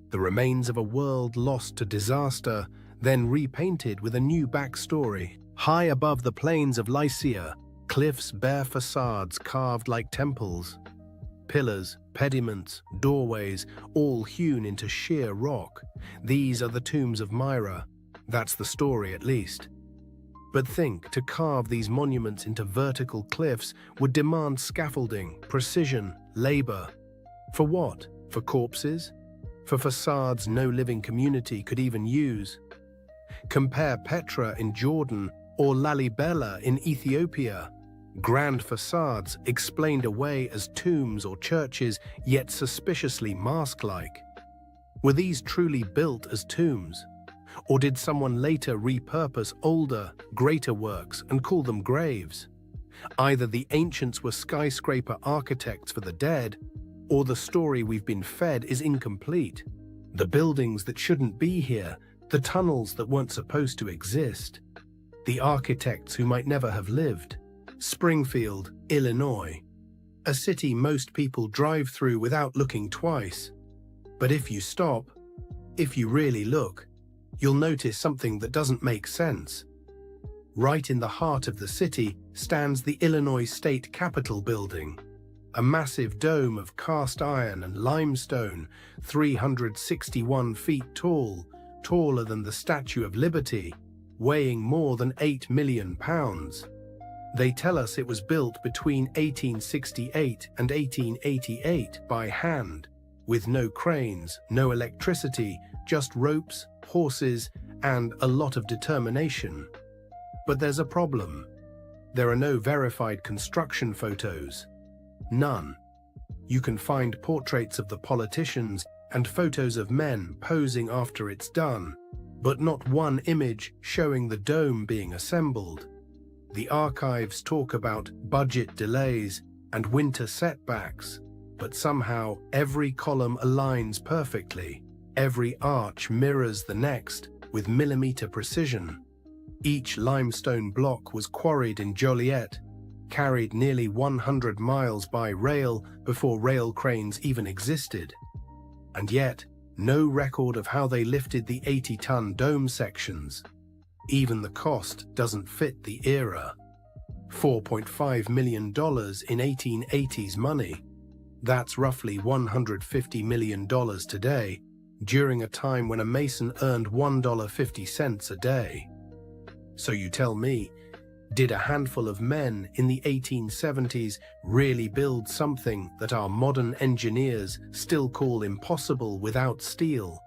the remains of a world lost to disaster, then repainted with a new backstory. High above the plains of Lycia, cliffs bear facades carved like temples. Pillars, pediments, doorways, all hewn into sheer rock. These are the tombs of Myra. That's the story, at least. But think, to carve these monuments into vertical cliffs would demand scaffolding, precision, labor. For what? For corpses? For facades no living community could even use? Compare Petra in Jordan or Lalibela in Ethiopia. Grand facades explained away as tombs or churches, yet suspiciously mask-like. Were these truly built as tombs? Or did someone later repurpose older, greater works and call them graves? Either the ancients were skyscraper architects for the dead, or the story we've been fed is incomplete. The buildings that shouldn't be here, the tunnels that weren't supposed to exist, the architects who might never have lived. Springfield, Illinois, a city most people drive through without looking twice. But if you stop, if you really look, you'll notice something that doesn't make sense. Right in the heart of the city stands the Illinois State Capitol building, a massive dome of cast iron and limestone, 361 feet tall, taller than the Statue of Liberty, weighing more than 8 million pounds. They tell us it was built between 1868 and 1888 by hand, with no cranes, no electricity, just ropes, horses, and a lot of determination. But there's a problem. There are no verified construction photos. None. You can find portraits of the politicians and photos of men posing after it's done, but not one image showing the dome being assembled. The archives talk about budget delays and winter setbacks, but somehow every column aligns perfectly. Every arch mirrors the next with millimeter precision. Each limestone block was quarried in Joliet, carried nearly 100 miles by rail before rail cranes even existed. And yet, no record of how they lifted the 80-ton dome sections. Even the cost doesn't fit the era. $4.5 million in 1880s money. That's roughly $150 million today, during a time when a mason earned $1.50 a day. So you tell me, did a handful of men in the 1870s really build something that our modern engineers still call impossible without steel?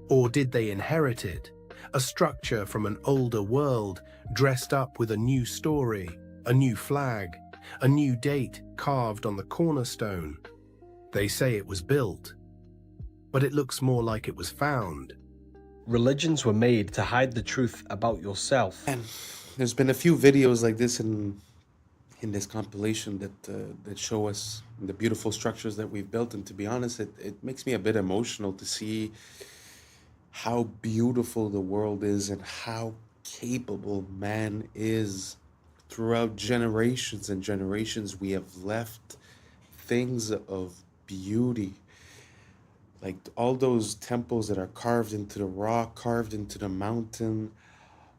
Or did they inherit it? A structure from an older world, dressed up with a new story, a new flag, a new date carved on the cornerstone. They say it was built, but it looks more like it was found. Religions were made to hide the truth about yourself. And there's been a few videos like this in this compilation that show us the beautiful structures that we've built, and to be honest, it makes me a bit emotional to see how beautiful the world is and how capable man is. Throughout generations and generations, we have left things of beauty. Like all those temples that are carved into the rock, carved into the mountain,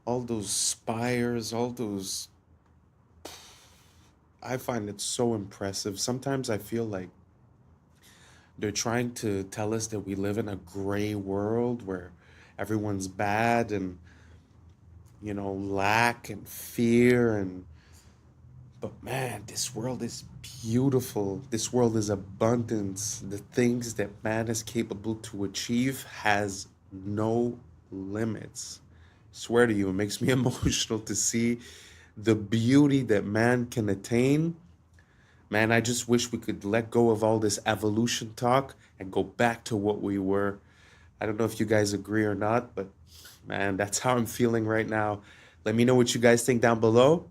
all those spires, all those... I find it so impressive. Sometimes I feel like they're trying to tell us that we live in a gray world where everyone's bad and, you know, lack and fear but man, this world is beautiful. This world is abundance. The things that man is capable to achieve has no limits. I swear to you, it makes me emotional to see the beauty that man can attain. Man, I just wish we could let go of all this evolution talk and go back to what we were. I don't know if you guys agree or not, but man, that's how I'm feeling right now. Let me know what you guys think down below,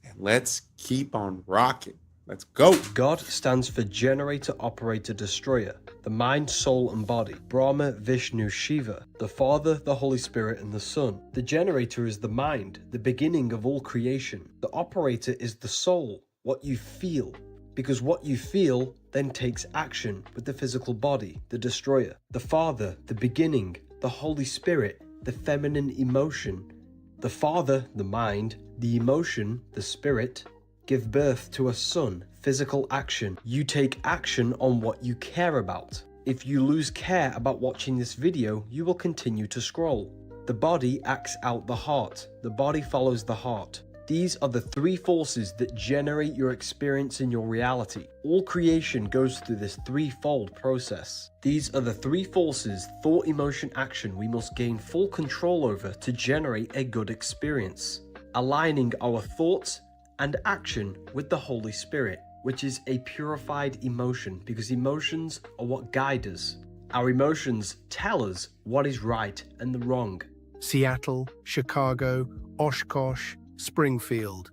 and let's keep on rocking. Let's go. God stands for Generator, Operator, Destroyer, the mind, soul, and body. Brahma, Vishnu, Shiva, the Father, the Holy Spirit, and the Son. The generator is the mind, the beginning of all creation. The operator is the soul, what you feel. because what you feel then takes action with the physical body, the destroyer. The Father, the beginning, the Holy Spirit, the feminine emotion. The Father, the mind, the emotion, the spirit, give birth to a son, physical action. You take action on what you care about. If you lose care about watching this video, you will continue to scroll. The body acts out the heart. The body follows the heart. These are the three forces that generate your experience in your reality. All creation goes through this threefold process. These are the three forces, thought, emotion, action, we must gain full control over to generate a good experience. Aligning our thoughts and action with the Holy Spirit, which is a purified emotion, because emotions are what guide us. Our emotions tell us what is right and the wrong. Seattle, Chicago, Oshkosh, Springfield.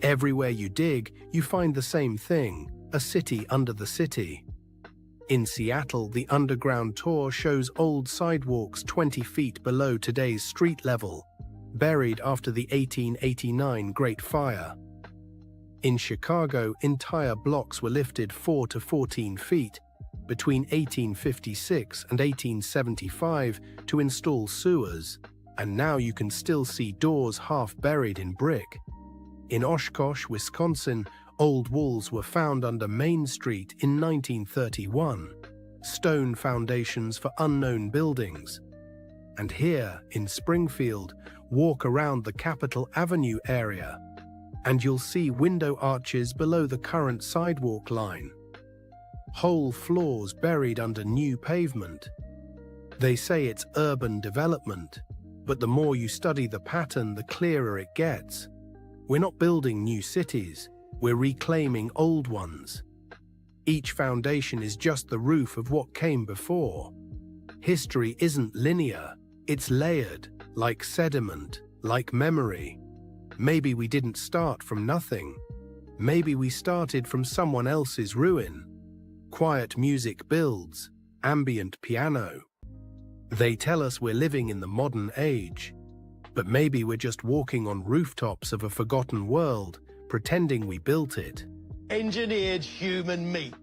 Everywhere you dig, you find the same thing, a city under the city. In Seattle, the underground tour shows old sidewalks 20 feet below today's street level, buried after the 1889 Great Fire. In Chicago, entire blocks were lifted 4 to 14 feet between 1856 and 1875 to install sewers, and now you can still see doors half buried in brick. In Oshkosh, Wisconsin, old walls were found under Main Street in 1931, stone foundations for unknown buildings. And here, in Springfield, walk around the Capitol Avenue area, and you'll see window arches below the current sidewalk line. Whole floors buried under new pavement. They say it's urban development, but the more you study the pattern, the clearer it gets. We're not building new cities, we're reclaiming old ones. Each foundation is just the roof of what came before. History isn't linear, it's layered, like sediment, like memory. Maybe we didn't start from nothing. Maybe we started from someone else's ruin. Quiet music builds, ambient piano. They tell us we're living in the modern age, but maybe we're just walking on rooftops of a forgotten world, pretending we built it. Engineered human meat.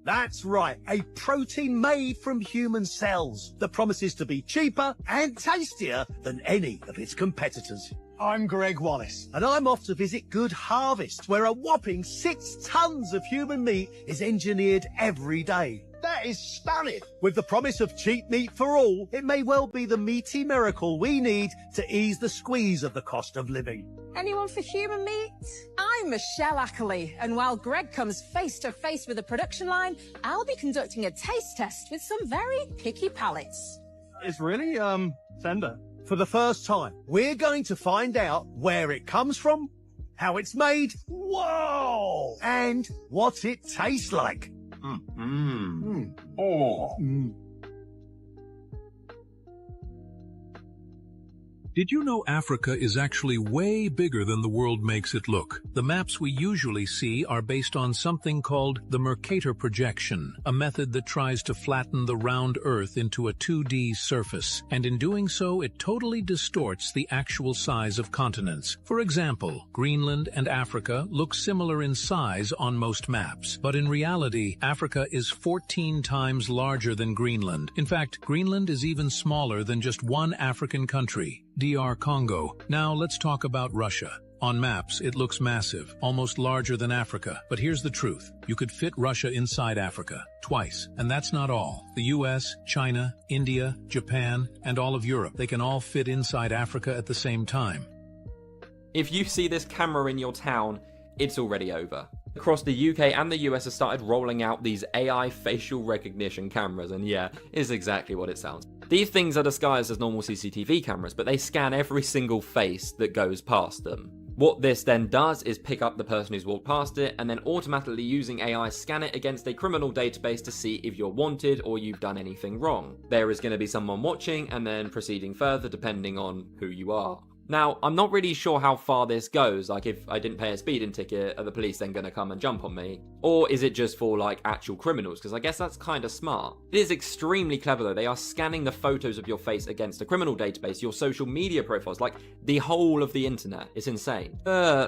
That's right, a protein made from human cells that promises to be cheaper and tastier than any of its competitors. I'm Greg Wallace, and I'm off to visit Good Harvest, where a whopping 6 tons of human meat is engineered every day. That is stunning. With the promise of cheap meat for all, it may well be the meaty miracle we need to ease the squeeze of the cost of living. Anyone for human meat? I'm Michelle Ackley, and while Greg comes face to face with the production line, I'll be conducting a taste test with some very picky palates. It's really, tender. For the first time, we're going to find out where it comes from, how it's made, whoa, and what it tastes like. Did you know Africa is actually way bigger than the world makes it look? The maps we usually see are based on something called the Mercator projection, a method that tries to flatten the round Earth into a 2D surface, and in doing so it totally distorts the actual size of continents. For example, Greenland and Africa look similar in size on most maps, but in reality, Africa is 14 times larger than Greenland. In fact, Greenland is even smaller than just one African country, DR Congo. Now let's talk about Russia. On maps, it looks massive, almost larger than Africa. But here's the truth. You could fit Russia inside Africa, twice. And that's not all. The US, China, India, Japan, and all of Europe, they can all fit inside Africa at the same time. If you see this camera in your town, it's already over. Across the UK and the US have started rolling out these AI facial recognition cameras, and yeah, it's exactly what it sounds. These things are disguised as normal CCTV cameras, but they scan every single face that goes past them. What this then does is pick up the person who's walked past it, and then automatically using AI scan it against a criminal database to see if you're wanted or you've done anything wrong. There is going to be someone watching and then proceeding further depending on who you are. Now, I'm not really sure how far this goes, like if I didn't pay a speeding ticket, are the police then going to come and jump on me? Or is it just for like actual criminals? Because I guess that's kind of smart. It is extremely clever though. They are scanning the photos of your face against a criminal database, your social media profiles, like the whole of the internet. It's insane.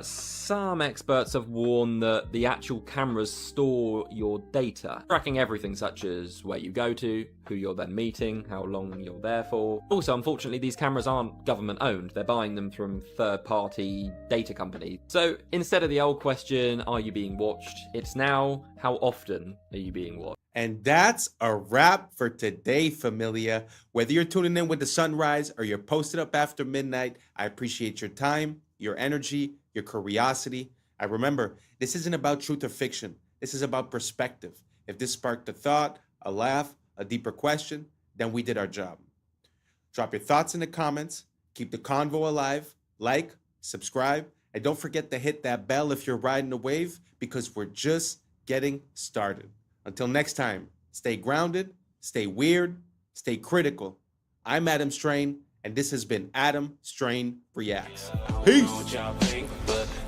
Some experts have warned that the actual cameras store your data, tracking everything such as where you go to, who you're then meeting, how long you're there for. Also, unfortunately, these cameras aren't government owned. They're buying them from third-party data companies. So instead of the old question, are you being watched? It's now, how often are you being watched? And that's a wrap for today, familia. Whether you're tuning in with the sunrise or you're posted up after midnight, I appreciate your time, your energy, your curiosity. I remember, this isn't about truth or fiction. This is about perspective. If this sparked a thought, a laugh, a deeper question, then we did our job. Drop your thoughts in the comments. Keep the convo alive. Like, subscribe, and don't forget to hit that bell if you're riding a wave, because we're just getting started. Until next time, stay grounded, stay weird, stay critical. I'm Adam Strain, and this has been Adam Strain Reacts. Peace.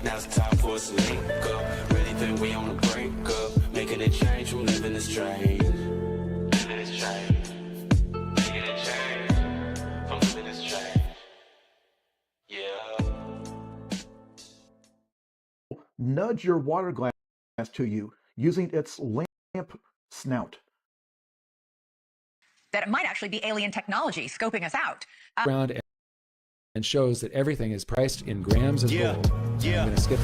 Now it's time for us to link up. Really think we on the brink up. Making a change from living this strange. Living this strange. Making a change from living this strange. Yeah. Nudge your water glass to you using its lamp snout. That it might actually be alien technology scoping us out. Around and shows that everything is priced in grams of gold. I'm gonna skip.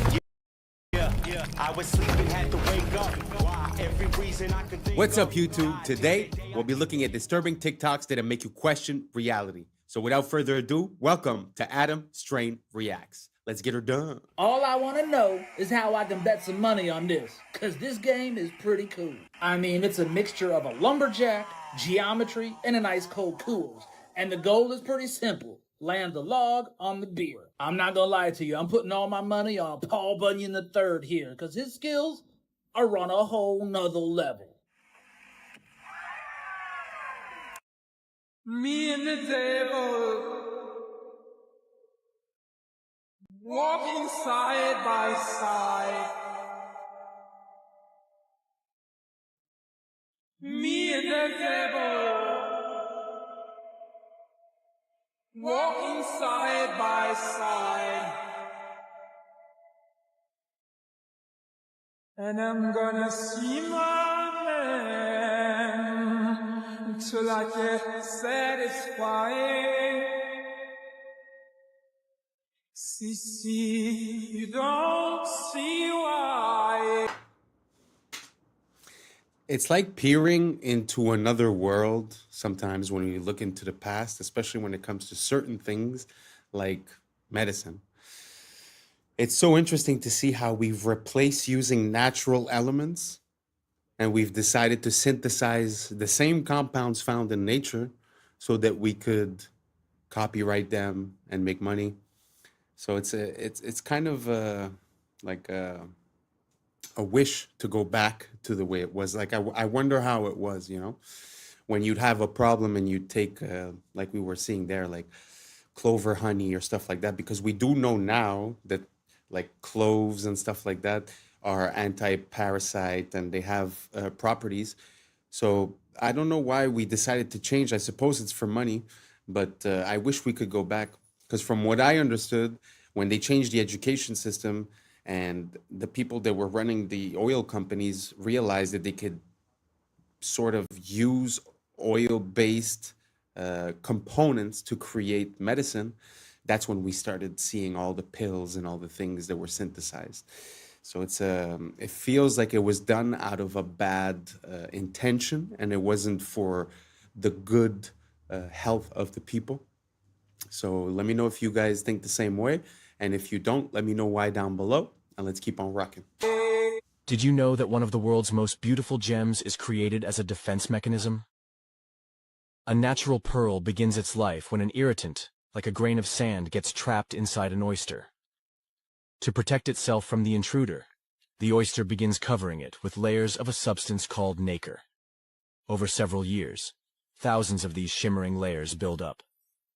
I was sleeping, had to wake up. Why? Every reason I could think. What's up, YouTube? Today, we'll be looking at disturbing TikToks that'll make you question reality. So without further ado, welcome to Adam Strain Reacts. Let's get her done. All I want to know is how I can bet some money on this, because this game is pretty cool. I mean, it's a mixture of a lumberjack, geometry, and an ice cold cools. And the goal is pretty simple. Land the log on the beer. I'm not gonna lie to you, I'm putting all my money on Paul Bunyan III here, because his skills are on a whole nother level. Me and the devil walking side by side. Me and the devil walking side by side. And I'm gonna see my man till I get satisfied. See, you don't see why. It's like peering into another world sometimes when you look into the past, especially when it comes to certain things like medicine. It's so interesting to see how we've replaced using natural elements and we've decided to synthesize the same compounds found in nature so that we could copyright them and make money. So it's kind of like a wish to go back to the way it was. Like I wonder how it was, you know, when you'd have a problem and you'd take like we were seeing there, like clover honey or stuff like that, because we do know now that like cloves and stuff like that are anti-parasite and they have properties. So I don't know why we decided to change. I suppose it's for money, but I wish we could go back. Because from what I understood, when they changed the education system and the people that were running the oil companies realized that they could sort of use oil-based components to create medicine, that's when we started seeing all the pills and all the things that were synthesized. So it feels like it was done out of a bad intention, and it wasn't for the good health of the people. So let me know if you guys think the same way. And if you don't, let me know why down below. And let's keep on rocking. Did you know that one of the world's most beautiful gems is created as a defense mechanism? A natural pearl begins its life when an irritant, like a grain of sand, gets trapped inside an oyster. To protect itself from the intruder, the oyster begins covering it with layers of a substance called nacre. Over several years, thousands of these shimmering layers build up.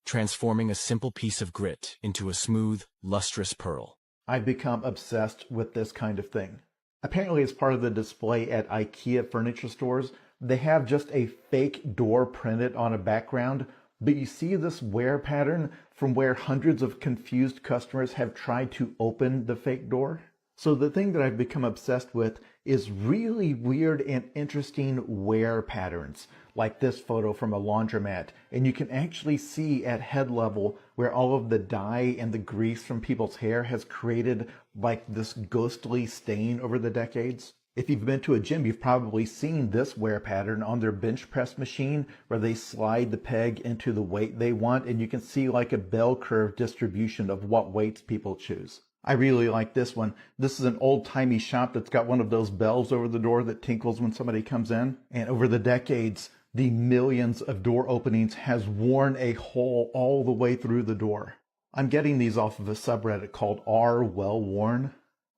transforming a simple piece of grit into a smooth, lustrous pearl. I've become obsessed with this kind of thing. Apparently, as part of the display at IKEA furniture stores, they have just a fake door printed on a background, but you see this wear pattern from where hundreds of confused customers have tried to open the fake door. So the thing that I've become obsessed with is really weird and interesting wear patterns, like this photo from a laundromat. And you can actually see at head level where all of the dye and the grease from people's hair has created like this ghostly stain over the decades. If you've been to a gym, you've probably seen this wear pattern on their bench press machine where they slide the peg into the weight they want, and you can see like a bell curve distribution of what weights people choose. I really like this one. This is an old-timey shop that's got one of those bells over the door that tinkles when somebody comes in. And over the decades, the millions of door openings has worn a hole all the way through the door. I'm getting these off of a subreddit called R Well Worn.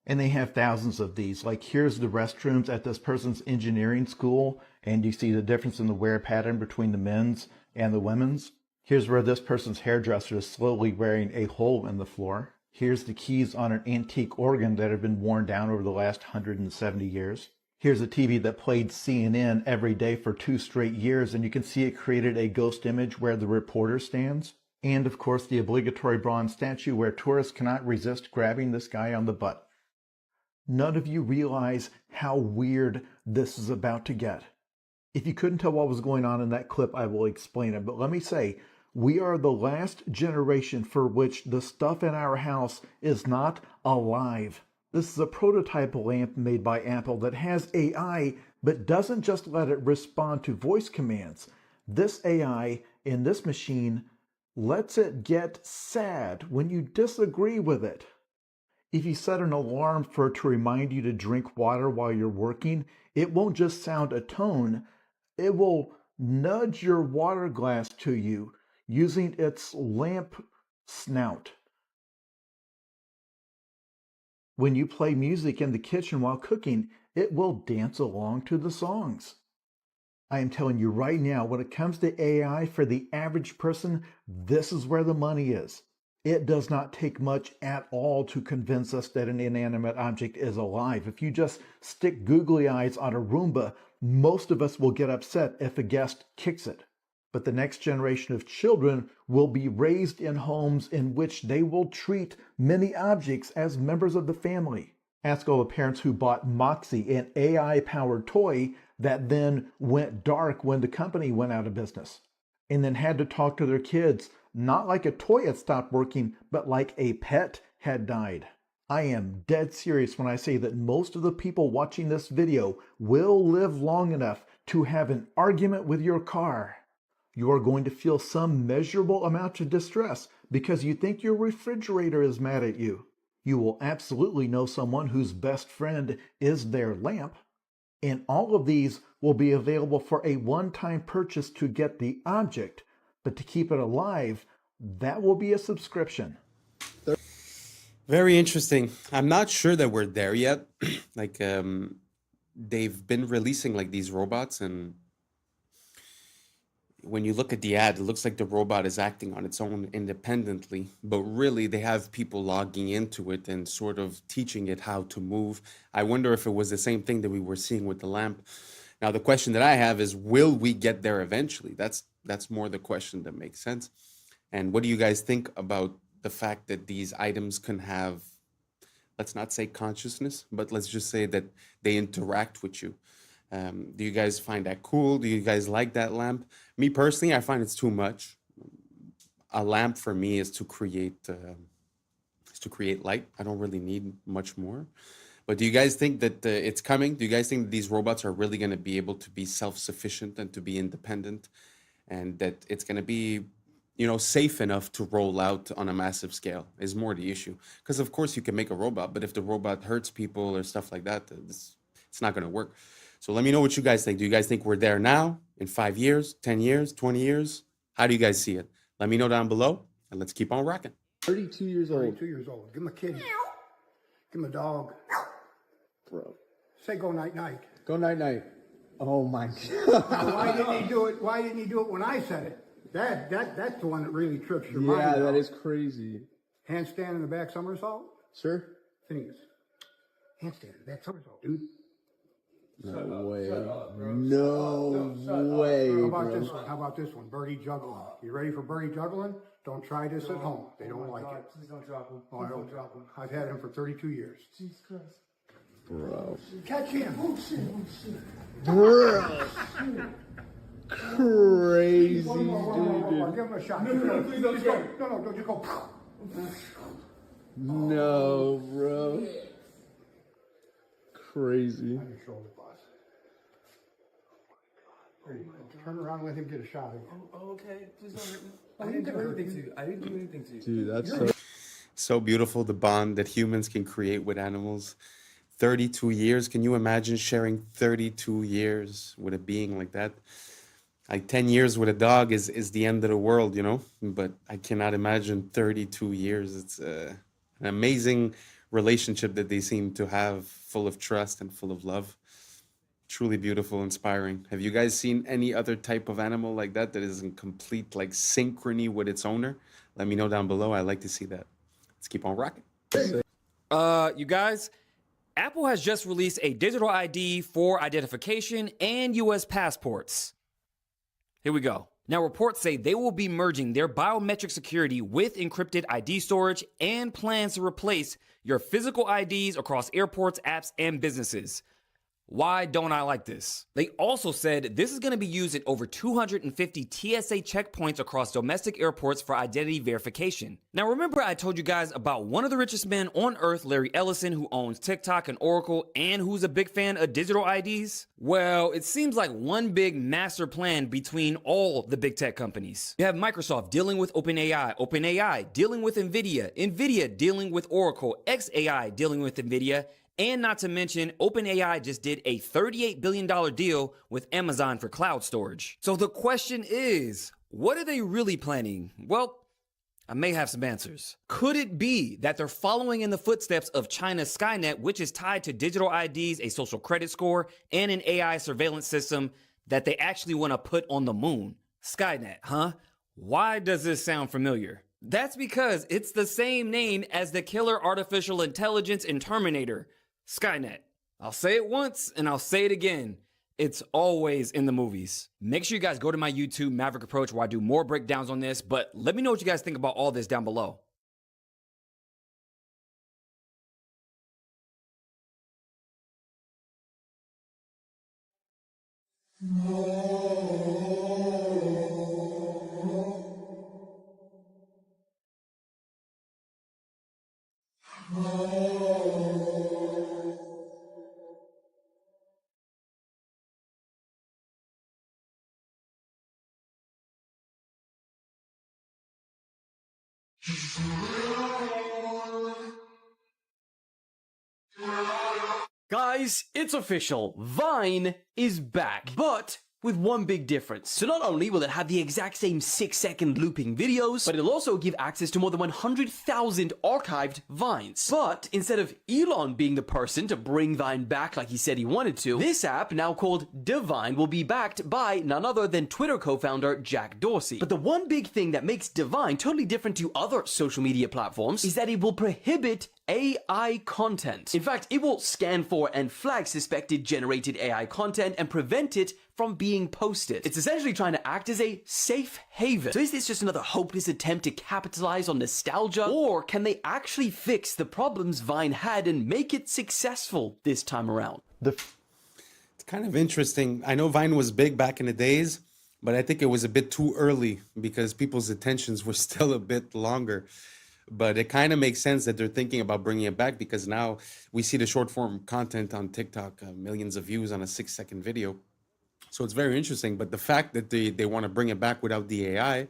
And they have thousands of these. Like, here's the restrooms at this person's engineering school, and you see the difference in the wear pattern between the men's and the women's. Here's where this person's hairdresser is slowly wearing a hole in the floor. Here's the keys on an antique organ that have been worn down over the last 170 years. Here's a TV that played CNN every day for 2 straight years, and you can see it created a ghost image where the reporter stands. And, of course, the obligatory bronze statue where tourists cannot resist grabbing this guy on the butt. None of you realize how weird this is about to get. If you couldn't tell what was going on in that clip, I will explain it. But let me say, we are the last generation for which the stuff in our house is not alive. This is a prototype lamp made by Apple that has AI, but doesn't just let it respond to voice commands. This AI in this machine lets it get sad when you disagree with it. If you set an alarm for it to remind you to drink water while you're working, it won't just sound a tone, it will nudge your water glass to you using its lamp snout. When you play music in the kitchen while cooking, it will dance along to the songs. I am telling you right now, when it comes to AI for the average person, this is where the money is. It does not take much at all to convince us that an inanimate object is alive. If you just stick googly eyes on a Roomba, most of us will get upset if a guest kicks it. But the next generation of children will be raised in homes in which they will treat many objects as members of the family. Ask all the parents who bought Moxie, an AI-powered toy that then went dark when the company went out of business, and then had to talk to their kids not like a toy had stopped working, but like a pet had died. I am dead serious when I say that most of the people watching this video will live long enough to have an argument with your car. You are going to feel some measurable amount of distress because you think your refrigerator is mad at you. You will absolutely know someone whose best friend is their lamp. And all of these will be available for a one-time purchase to get the object, but to keep it alive, that will be a subscription. Very interesting. I'm not sure that we're there yet. Like, they've been releasing like these robots, and when you look at the ad, it looks like the robot is acting on its own independently, but really they have people logging into it and sort of teaching it how to move. I wonder if it was the same thing that we were seeing with the lamp. Now, the question that I have is, will we get there eventually? That's more the question that makes sense. And what do you guys think about the fact that these items can have, let's not say consciousness, but let's just say that they interact with you? Do you guys find that cool? Do you guys like that lamp? Me personally, I find it's too much. A lamp for me is to create light. I don't really need much more. But do you guys think that it's coming? Do you guys think that these robots are really going to be able to be self-sufficient and to be independent, and that it's going to be, safe enough to roll out on a massive scale? Is more the issue. Because of course you can make a robot, but if the robot hurts people or stuff like that, it's not going to work. So let me know what you guys think. Do you guys think we're there now, in 5 years, 10 years, 20 years? How do you guys see it? Let me know down below, and let's keep on rocking. 32 years old. 32 years old. Give him a kitty. Give him a dog. Bro. Say go night night. Go night night. Oh my God. Now, why didn't he do it? Why didn't he do it when I said it? That's the one that really trips your Yeah, mind. that out. is crazy. Handstand in the back somersault? Sure. Thing is, handstand in the back somersault, dude. No way. No way, How about bro. this one? How about this one? Birdie juggling. You ready for birdie juggling? Don't try this at home. They don't like it. Please don't drop him. Oh, I don't drop them. I've had him for 32 years. Jesus Christ. Bro. Catch him. Oh shit. Bro. Crazy, One more. dude. Give him a shot. No, please don't try. No, just go. No, bro. Crazy. On your shoulder, boss. There you go. Turn around and let him get a shot at you. Oh, okay. Please don't hurt me. I didn't do anything to you. I didn't do anything to you. Dude, that's So beautiful, the bond that humans can create with animals. 32 years. Can you imagine sharing 32 years with a being like that? Like 10 years with a dog is the end of the world, you know? But I cannot imagine 32 years. It's an amazing relationship that they seem to have, full of trust and full of love. Truly beautiful, inspiring. Have you guys seen any other type of animal like that that is in complete like synchrony with its owner? Let me know down below. I like to see that. Let's keep on rocking. You guys, Apple has just released a digital ID for identification and US passports. Here we go. Now, reports say they will be merging their biometric security with encrypted ID storage and plans to replace your physical IDs across airports, apps, and businesses. Why don't I like this? They also said this is going to be used at over 250 TSA checkpoints across domestic airports for identity verification. Now, remember I told you guys about one of the richest men on earth, Larry Ellison, who owns TikTok and Oracle, and who's a big fan of digital IDs? Well, it seems like one big master plan between all the big tech companies. You have Microsoft dealing with OpenAI, OpenAI dealing with NVIDIA, NVIDIA dealing with Oracle, xAI dealing with NVIDIA, and not to mention, OpenAI just did a $38 billion deal with Amazon for cloud storage. So the question is, what are they really planning? Well, I may have some answers. Could it be that they're following in the footsteps of China's Skynet, which is tied to digital IDs, a social credit score, and an AI surveillance system that they actually want to put on the moon? Skynet, huh? Why does this sound familiar? That's because it's the same name as the killer artificial intelligence in Terminator, Skynet. I'll say it once and I'll say it again. It's always in the movies. Make sure you guys go to my YouTube, Maverick Approach, where I do more breakdowns on this, but let me know what you guys think about all this down below. Guys, it's official. Vine is back, but with one big difference. So not only will it have the exact same 6-second looping videos, but it'll also give access to more than 100,000 archived Vines. But instead of Elon being the person to bring Vine back like he said he wanted to, this app, now called Divine, will be backed by none other than Twitter co-founder Jack Dorsey. But the one big thing that makes Divine totally different to other social media platforms is that it will prohibit AI content. In fact, it will scan for and flag suspected generated AI content and prevent it from being posted. It's essentially trying to act as a safe haven. So is this just another hopeless attempt to capitalize on nostalgia? Or can they actually fix the problems Vine had and make it successful this time around? It's kind of interesting. I know Vine was big back in the days, but I think it was a bit too early because people's attentions were still a bit longer. But it kind of makes sense that they're thinking about bringing it back because now we see the short form content on TikTok, millions of views on a 6-second video. So it's very interesting. But the fact that they want to bring it back without the AI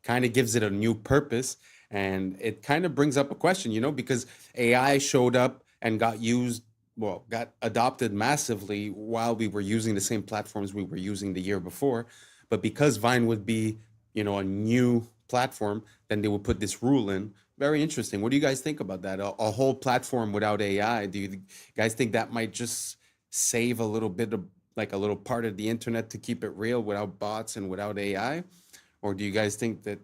kind of gives it a new purpose. And it kind of brings up a question, you know, because AI showed up and got used, well, got adopted massively while we were using the same platforms we were using the year before. But because Vine would be, you know, a new platform, then they would put this rule in. Very interesting. What do you guys think about that? A whole platform without AI. Do you guys think that might just save a little bit of, like a little part of the internet to keep it real without bots and without AI? Or do you guys think that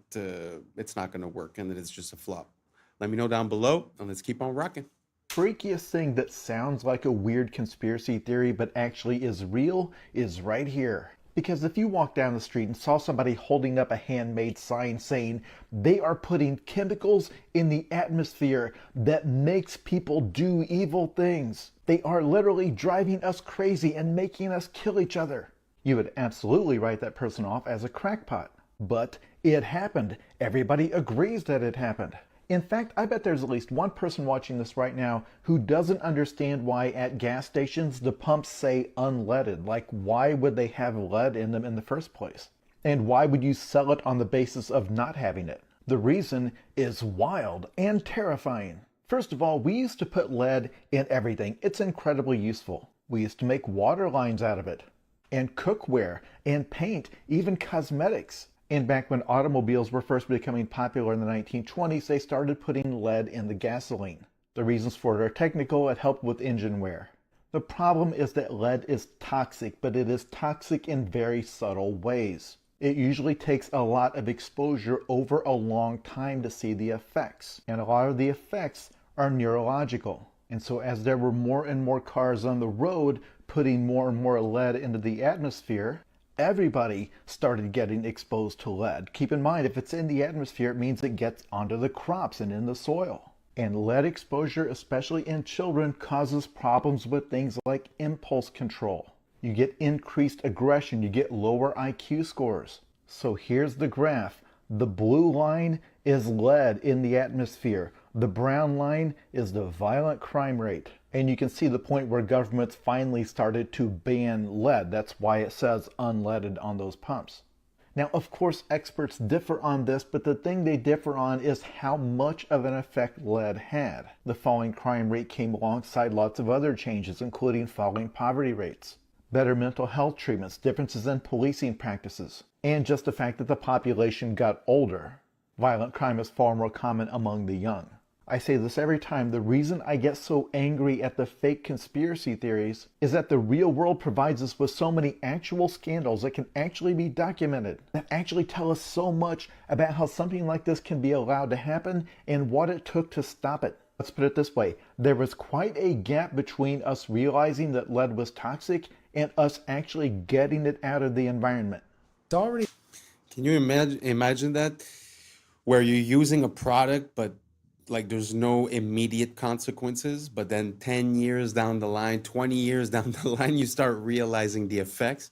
it's not going to work and that it's just a flop? Let me know down below, and let's keep on rocking. Freakiest thing that sounds like a weird conspiracy theory but actually is real is right here. Because if you walk down the street and saw somebody holding up a handmade sign saying they are putting chemicals in the atmosphere that makes people do evil things, they are literally driving us crazy and making us kill each other, you would absolutely write that person off as a crackpot. But it happened. Everybody agrees that it happened. In fact, I bet there's at least one person watching this right now who doesn't understand why at gas stations the pumps say unleaded. Like, why would they have lead in them in the first place? And why would you sell it on the basis of not having it? The reason is wild and terrifying. First of all, we used to put lead in everything. It's incredibly useful. We used to make water lines out of it, and cookware, and paint, even cosmetics. And back when automobiles were first becoming popular in the 1920s, they started putting lead in the gasoline. The reasons for it are technical. It helped with engine wear. The problem is that lead is toxic, but it is toxic in very subtle ways. It usually takes a lot of exposure over a long time to see the effects. And a lot of the effects are neurological. And so as there were more and more cars on the road putting more and more lead into the atmosphere, everybody started getting exposed to lead. Keep in mind, if it's in the atmosphere, it means it gets onto the crops and in the soil. And lead exposure, especially in children, causes problems with things like impulse control. You get increased aggression, you get lower IQ scores. So here's the graph. The blue line is lead in the atmosphere. The brown line is the violent crime rate. And you can see the point where governments finally started to ban lead. That's why it says unleaded on those pumps. Now, of course, experts differ on this, but the thing they differ on is how much of an effect lead had. The falling crime rate came alongside lots of other changes, including falling poverty rates, better mental health treatments, differences in policing practices, and just the fact that the population got older. Violent crime is far more common among the young. I say this every time. The reason I get so angry at the fake conspiracy theories is that the real world provides us with so many actual scandals that can actually be documented, that actually tell us so much about how something like this can be allowed to happen and what it took to stop it. Let's put it this way. There was quite a gap between us realizing that lead was toxic and us actually getting it out of the environment. It's already... Can you imagine that? Where you're using a product, but like there's no immediate consequences, but then 10 years down the line, 20 years down the line, you start realizing the effects.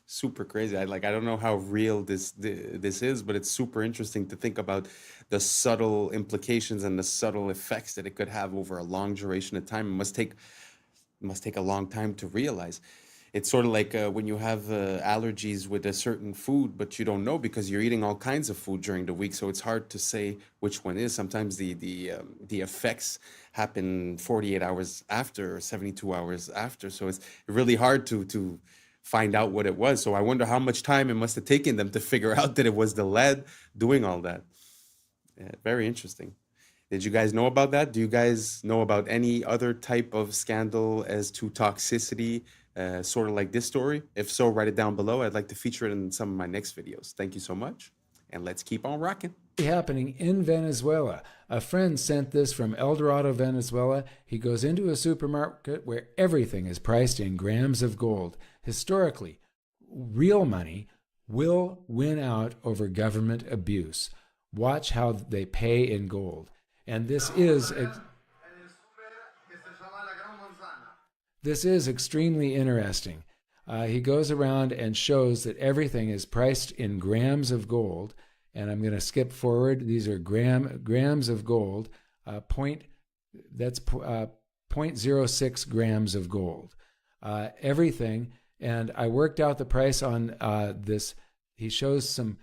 Super crazy. I don't know how real this is, but it's super interesting to think about the subtle implications and the subtle effects that it could have over a long duration of time. It must take a long time to realize. It's sort of like when you have allergies with a certain food, but you don't know because you're eating all kinds of food during the week. So it's hard to say which one is. Sometimes the effects happen 48 hours after or 72 hours after. So it's really hard to find out what it was. So I wonder how much time it must have taken them to figure out that it was the lead doing all that. Yeah, very interesting. Did you guys know about that? Do you guys know about any other type of scandal as to toxicity? Sort of like this story? If so, write it down below. I'd like to feature it in some of my next videos. Thank you so much, and let's keep on rocking. Happening in Venezuela. A friend sent this from El Dorado, Venezuela. He goes into a supermarket where everything is priced in grams of gold. Historically, real money will win out over government abuse. Watch how they pay in gold. And this is extremely interesting. He goes around and shows that everything is priced in grams of gold. And I'm going to skip forward. These are grams of gold. 0.06 grams of gold. Everything. And I worked out the price on this. He shows some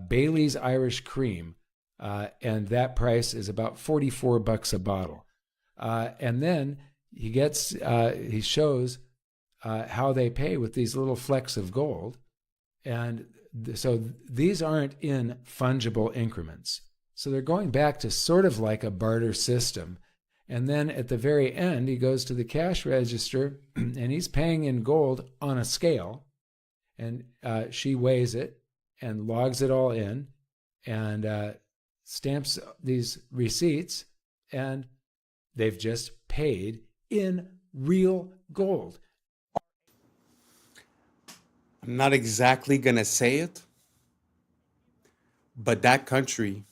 Bailey's Irish Cream. And that price is about $44 a bottle. And then he shows how they pay with these little flecks of gold. And so these aren't in fungible increments. So they're going back to sort of like a barter system. And then at the very end, he goes to the cash register and he's paying in gold on a scale. And she weighs it. and logs it all in and stamps these receipts, and they've just paid in real gold. I'm not exactly going to say it, but that country,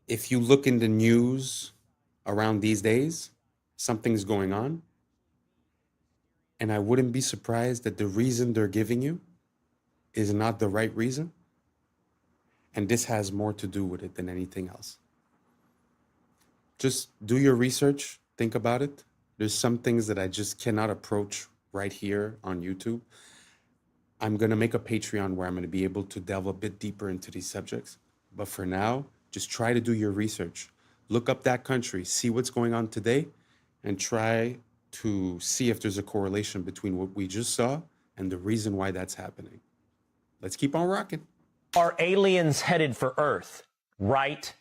if you look in the news around these days, something's going on. And I wouldn't be surprised that the reason they're giving you is not the right reason. And this has more to do with it than anything else. Just do your research, think about it. There's some things that I just cannot approach right here on YouTube. I'm going to make a Patreon where I'm going to be able to delve a bit deeper into these subjects. But for now, just try to do your research. Look up that country, see what's going on today, and try to see if there's a correlation between what we just saw and the reason why that's happening. Let's keep on rocking. Are aliens headed for Earth right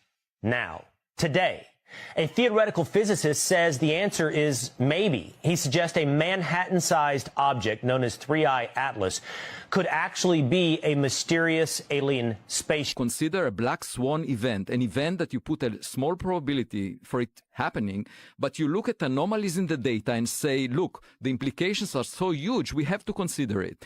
now, today? A theoretical physicist says the answer is maybe. He suggests a Manhattan-sized object known as 3I Atlas could actually be a mysterious alien spaceship. Consider a black swan event, an event that you put a small probability for it happening, but you look at anomalies in the data and say, look, the implications are so huge, we have to consider it.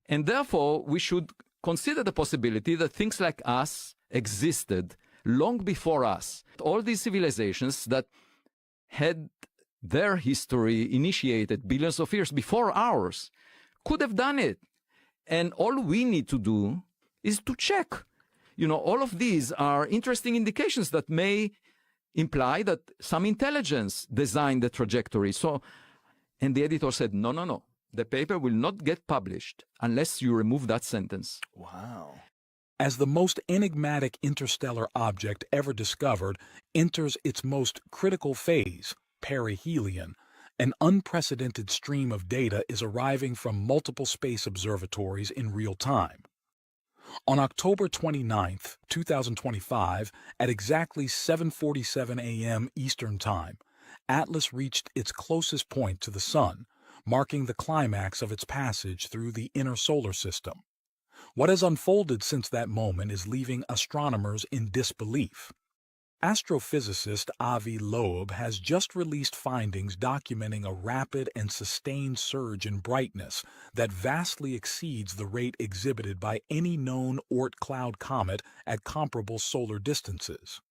And therefore, we should consider the possibility that things like us existed long before us. All these civilizations that had their history initiated billions of years before ours could have done it. And all we need to do is to check. You know, all of these are interesting indications that may imply that some intelligence designed the trajectory. So, and the editor said, no, no, no. The paper will not get published unless you remove that sentence. Wow. As the most enigmatic interstellar object ever discovered enters its most critical phase, perihelion, an unprecedented stream of data is arriving from multiple space observatories in real time. On October 29, 2025, at exactly 7:47 a.m. Eastern Time, Atlas reached its closest point to the Sun, marking the climax of its passage through the inner solar system. What has unfolded since that moment is leaving astronomers in disbelief. Astrophysicist Avi Loeb has just released findings documenting a rapid and sustained surge in brightness that vastly exceeds the rate exhibited by any known Oort cloud comet at comparable solar distances.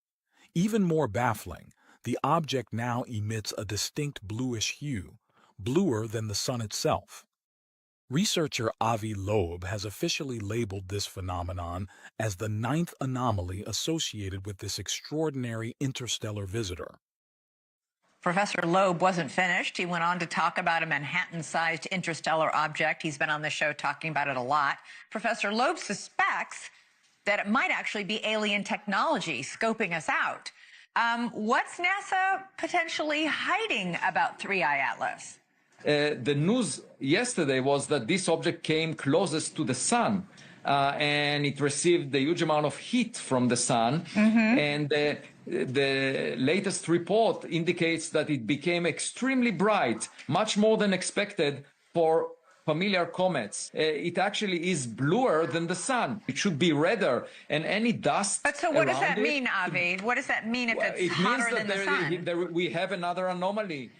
Even more baffling, the object now emits a distinct bluish hue, bluer than the Sun itself. Researcher Avi Loeb has officially labeled this phenomenon as the 9th anomaly associated with this extraordinary interstellar visitor. Professor Loeb wasn't finished. He went on to talk about a Manhattan-sized interstellar object. He's been on the show talking about it a lot. Professor Loeb suspects that it might actually be alien technology scoping us out. What's NASA potentially hiding about 3I Atlas? The news yesterday was that this object came closest to the sun, and it received a huge amount of heat from the sun. And the latest report indicates that it became extremely bright, much more than expected for familiar comets. It actually is bluer than the sun. It should be redder, and any dust. But so what does that mean, Avi? What does that mean if it's hotter than the sun? We have another anomaly.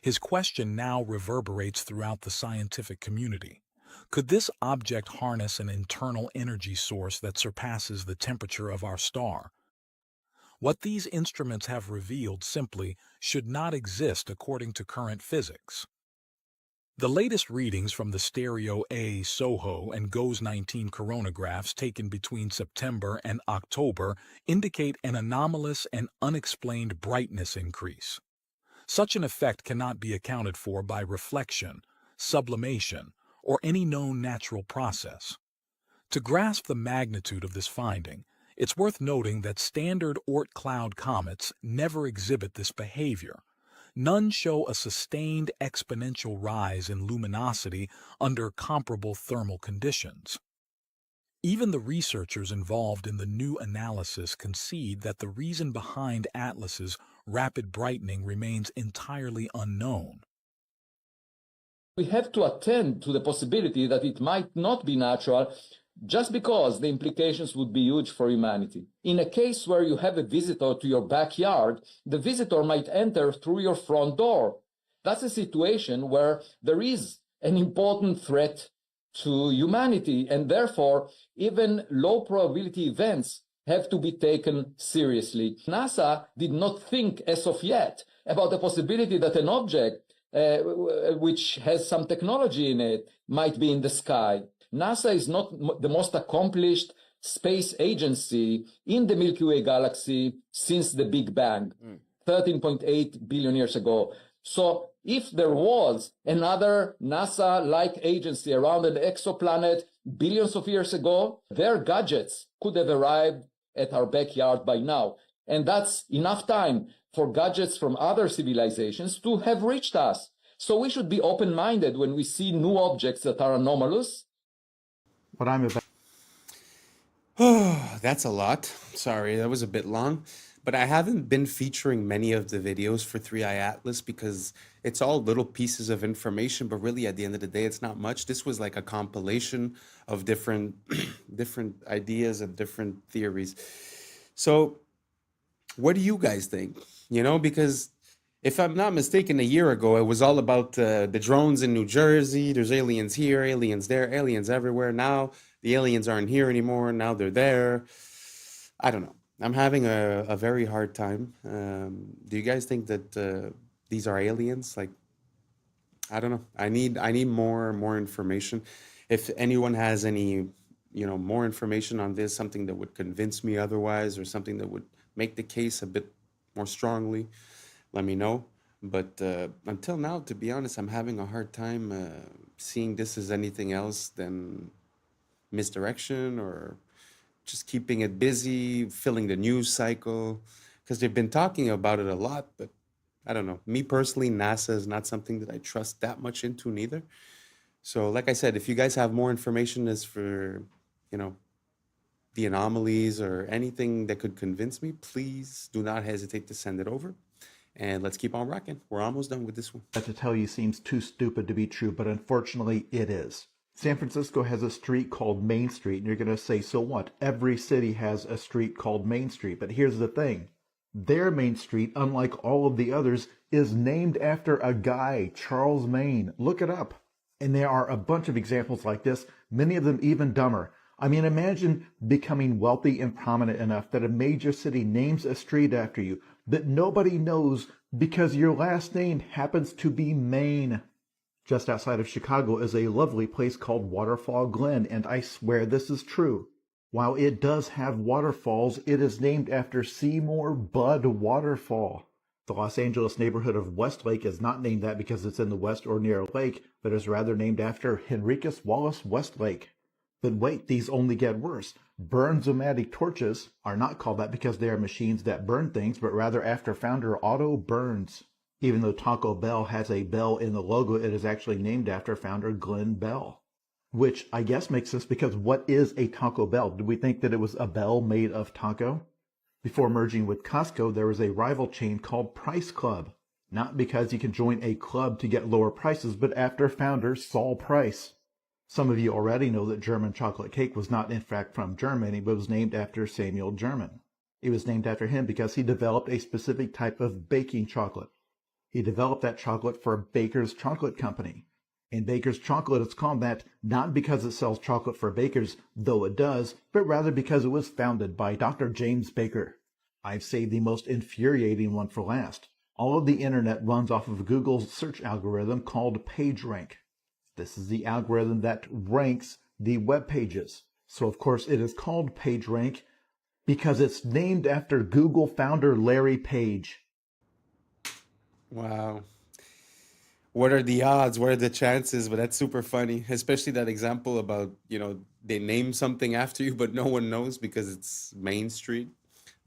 His question now reverberates throughout the scientific community. Could this object harness an internal energy source that surpasses the temperature of our star? What these instruments have revealed simply should not exist according to current physics. The latest readings from the Stereo A, SOHO, and GOES 19 coronagraphs taken between September and October indicate an anomalous and unexplained brightness increase. Such an effect cannot be accounted for by reflection, sublimation, or any known natural process. To grasp the magnitude of this finding, it's worth noting that standard Oort cloud comets never exhibit this behavior. None show a sustained exponential rise in luminosity under comparable thermal conditions. Even the researchers involved in the new analysis concede that the reason behind Atlas's rapid brightening remains entirely unknown. We have to attend to the possibility that it might not be natural just because the implications would be huge for humanity. In a case where you have a visitor to your backyard, the visitor might enter through your front door. That's a situation where there is an important threat to humanity, and therefore even low probability events have to be taken seriously. NASA did not think as of yet about the possibility that an object which has some technology in it might be in the sky. NASA is not the most accomplished space agency in the Milky Way galaxy since the Big Bang, 13.8 billion years ago. So if there was another NASA-like agency around an exoplanet billions of years ago, their gadgets could have arrived at our backyard by now. And that's enough time for gadgets from other civilizations to have reached us. So we should be open-minded when we see new objects that are anomalous. What I'm about. Oh, that's a lot. Sorry, that was a bit long. But I haven't been featuring many of the videos for 3i Atlas because it's all little pieces of information, but really at the end of the day, it's not much. This was like a compilation of different different ideas and different theories. So what do you guys think? You know, because if I'm not mistaken, a year ago, it was all about the drones in New Jersey. There's aliens here, aliens there, aliens everywhere. Now the aliens aren't here anymore. Now they're there. I don't know. I'm having a very hard time. Do you guys think that these are aliens? Like, I don't know. I need more information. If anyone has any, more information on this, something that would convince me otherwise, or something that would make the case a bit more strongly, let me know. But until now, to be honest, I'm having a hard time seeing this as anything else than misdirection or just keeping it busy, filling the news cycle, because they've been talking about it a lot, but I don't know. Me personally, NASA is not something that I trust that much into neither. So like I said, if you guys have more information as for, the anomalies or anything that could convince me, please do not hesitate to send it over. And let's keep on rocking. We're almost done with this one. That to tell you seems too stupid to be true, but unfortunately it is. San Francisco has a street called Main Street, and you're going to say, so what? Every city has a street called Main Street. But here's the thing. Their Main Street, unlike all of the others, is named after a guy, Charles Main. Look it up. And there are a bunch of examples like this, many of them even dumber. I mean, imagine becoming wealthy and prominent enough that a major city names a street after you that nobody knows because your last name happens to be Main. Just outside of Chicago is a lovely place called Waterfall Glen, and I swear this is true. While it does have waterfalls, it is named after Seymour Budd Waterfall. The Los Angeles neighborhood of Westlake is not named that because it's in the west or near a lake, but is rather named after Henricus Wallace Westlake. But wait, these only get worse. Burns-O-Matic torches are not called that because they are machines that burn things, but rather after founder Otto Burns. Even though Taco Bell has a bell in the logo, it is actually named after founder Glenn Bell. Which I guess makes sense because what is a Taco Bell? Do we think that it was a bell made of taco? Before merging with Costco, there was a rival chain called Price Club. Not because you can join a club to get lower prices, but after founder Saul Price. Some of you already know that German chocolate cake was not in fact from Germany, but was named after Samuel German. It was named after him because he developed a specific type of baking chocolate. He developed that chocolate for Baker's Chocolate Company. And Baker's Chocolate is called that not because it sells chocolate for bakers, though it does, but rather because it was founded by Dr. James Baker. I've saved the most infuriating one for last. All of the internet runs off of Google's search algorithm called PageRank. This is the algorithm that ranks the web pages. So of course it is called PageRank because it's named after Google founder Larry Page. Wow. What are the odds? What are the chances? But that's super funny, especially that example about, they name something after you, but no one knows because it's Main Street.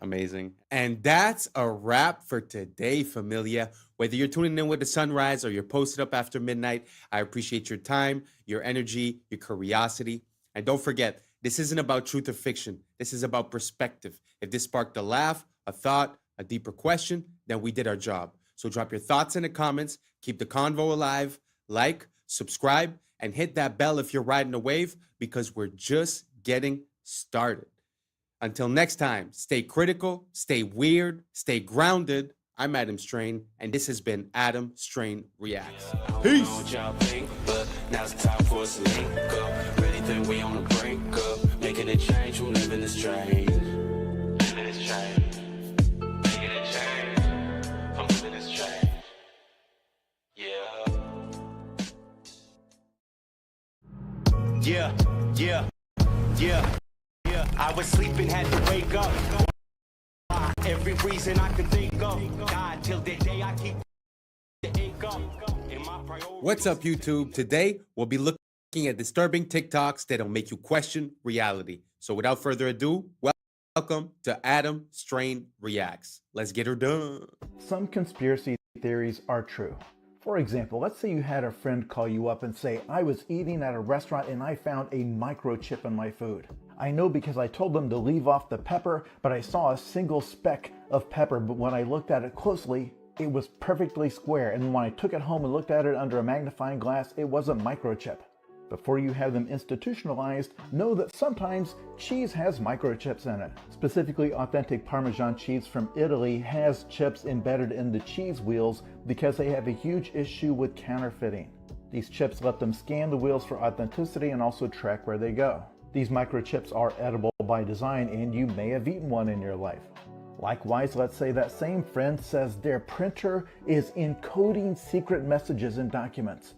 Amazing. And that's a wrap for today, familia. Whether you're tuning in with the sunrise or you're posted up after midnight, I appreciate your time, your energy, your curiosity. And don't forget, this isn't about truth or fiction. This is about perspective. If this sparked a laugh, a thought, a deeper question, then we did our job. So drop your thoughts in the comments, keep the convo alive, like, subscribe, and hit that bell if you're riding a wave because we're just getting started. Until next time, stay critical, stay weird, stay grounded. I'm Adam Strain, and this has been Adam Strain Reacts. Peace. But now's the time for us to link up. Really think we on the brink up. Making a change from living this strange. Living this strange. Making a change from living this strange. Yeah. Yeah, yeah, yeah, yeah. I was sleeping, had to wake up. Every reason I can think of. God, till the day I keep the income. What's up, YouTube? Today, we'll be looking at disturbing TikToks that'll make you question reality. So without further ado, welcome to Adam Strain Reacts. Let's get her done. Some conspiracy theories are true. For example, let's say you had a friend call you up and say, I was eating at a restaurant and I found a microchip in my food. I know because I told them to leave off the pepper, but I saw a single speck of pepper, but when I looked at it closely, it was perfectly square, and when I took it home and looked at it under a magnifying glass, it was a microchip. Before you have them institutionalized, know that sometimes cheese has microchips in it. Specifically, authentic Parmesan cheese from Italy has chips embedded in the cheese wheels because they have a huge issue with counterfeiting. These chips let them scan the wheels for authenticity and also track where they go. These microchips are edible by design, and you may have eaten one in your life. Likewise, let's say that same friend says their printer is encoding secret messages in documents,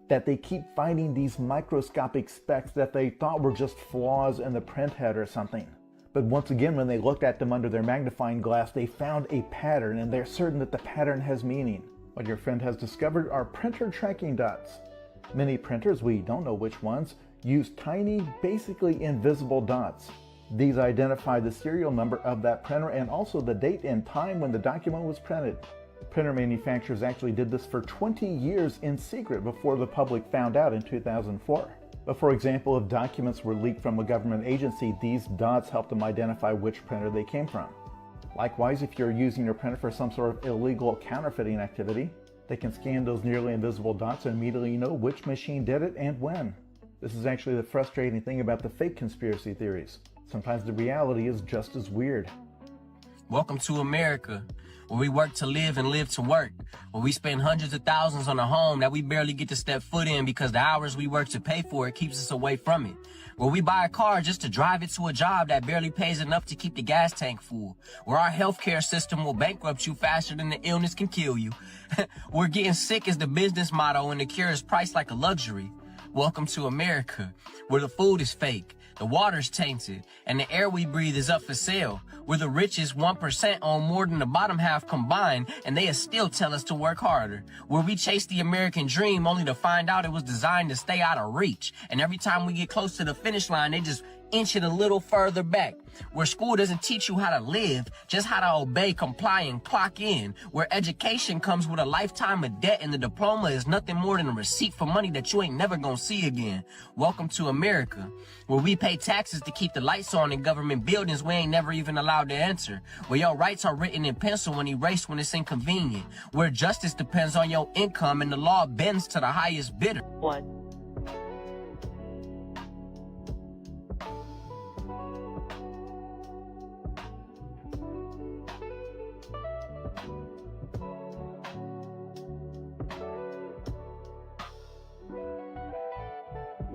that they keep finding these microscopic specks that they thought were just flaws in the print head or something. But once again, when they looked at them under their magnifying glass, they found a pattern, and they're certain that the pattern has meaning. What your friend has discovered are printer tracking dots. Many printers, we don't know which ones, use tiny, basically invisible dots. These identify the serial number of that printer and also the date and time when the document was printed. Printer manufacturers actually did this for 20 years in secret before the public found out in 2004. But for example, if documents were leaked from a government agency, these dots help them identify which printer they came from. Likewise, if you're using your printer for some sort of illegal counterfeiting activity, they can scan those nearly invisible dots and immediately know which machine did it and when. This is actually the frustrating thing about the fake conspiracy theories. Sometimes the reality is just as weird. Welcome to America, where we work to live and live to work, where we spend hundreds of thousands on a home that we barely get to step foot in because the hours we work to pay for it keeps us away from it, where we buy a car just to drive it to a job that barely pays enough to keep the gas tank full, where our healthcare system will bankrupt you faster than the illness can kill you. Where getting sick is the business motto and the cure is priced like a luxury. Welcome to America, where the food is fake, the water's tainted, and the air we breathe is up for sale, where the richest 1% own more than the bottom half combined, and they still tell us to work harder, where we chase the American dream only to find out it was designed to stay out of reach, and every time we get close to the finish line, they just inch it a little further back, where school doesn't teach you how to live, just how to obey, comply, and clock in, where education comes with a lifetime of debt and the diploma is nothing more than a receipt for money that you ain't never gonna see again. Welcome to America, where we pay taxes to keep the lights on in government buildings we ain't never even allowed to enter, where your rights are written in pencil and erased when it's inconvenient, where justice depends on your income and the law bends to the highest bidder. What?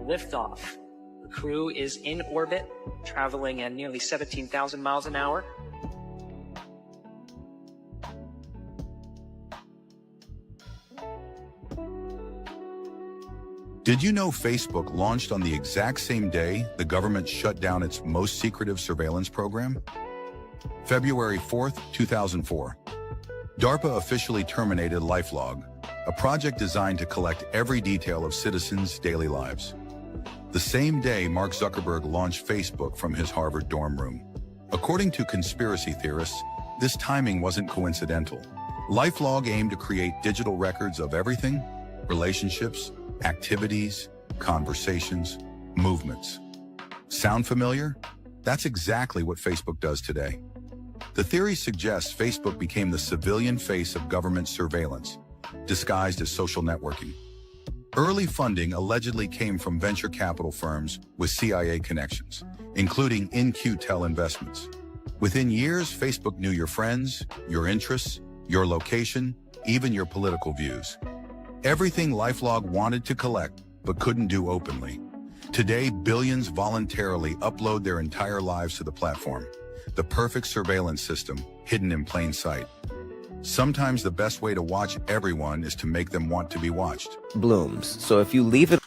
Liftoff. The crew is in orbit, traveling at nearly 17,000 miles an hour. Did you know Facebook launched on the exact same day the government shut down its most secretive surveillance program? February 4th, 2004. DARPA officially terminated LifeLog, a project designed to collect every detail of citizens' daily lives. The same day, Mark Zuckerberg launched Facebook from his Harvard dorm room. According to conspiracy theorists, this timing wasn't coincidental. LifeLog aimed to create digital records of everything: relationships, activities, conversations, movements. Sound familiar? That's exactly what Facebook does today. The theory suggests Facebook became the civilian face of government surveillance, disguised as social networking. Early funding allegedly came from venture capital firms with CIA connections, including In-Q-Tel investments. Within years, Facebook knew your friends, your interests, your location, even your political views. Everything LifeLog wanted to collect, but couldn't do openly. Today, billions voluntarily upload their entire lives to the platform. The perfect surveillance system, hidden in plain sight. Sometimes the best way to watch everyone is to make them want to be watched. Blooms. So if you leave it,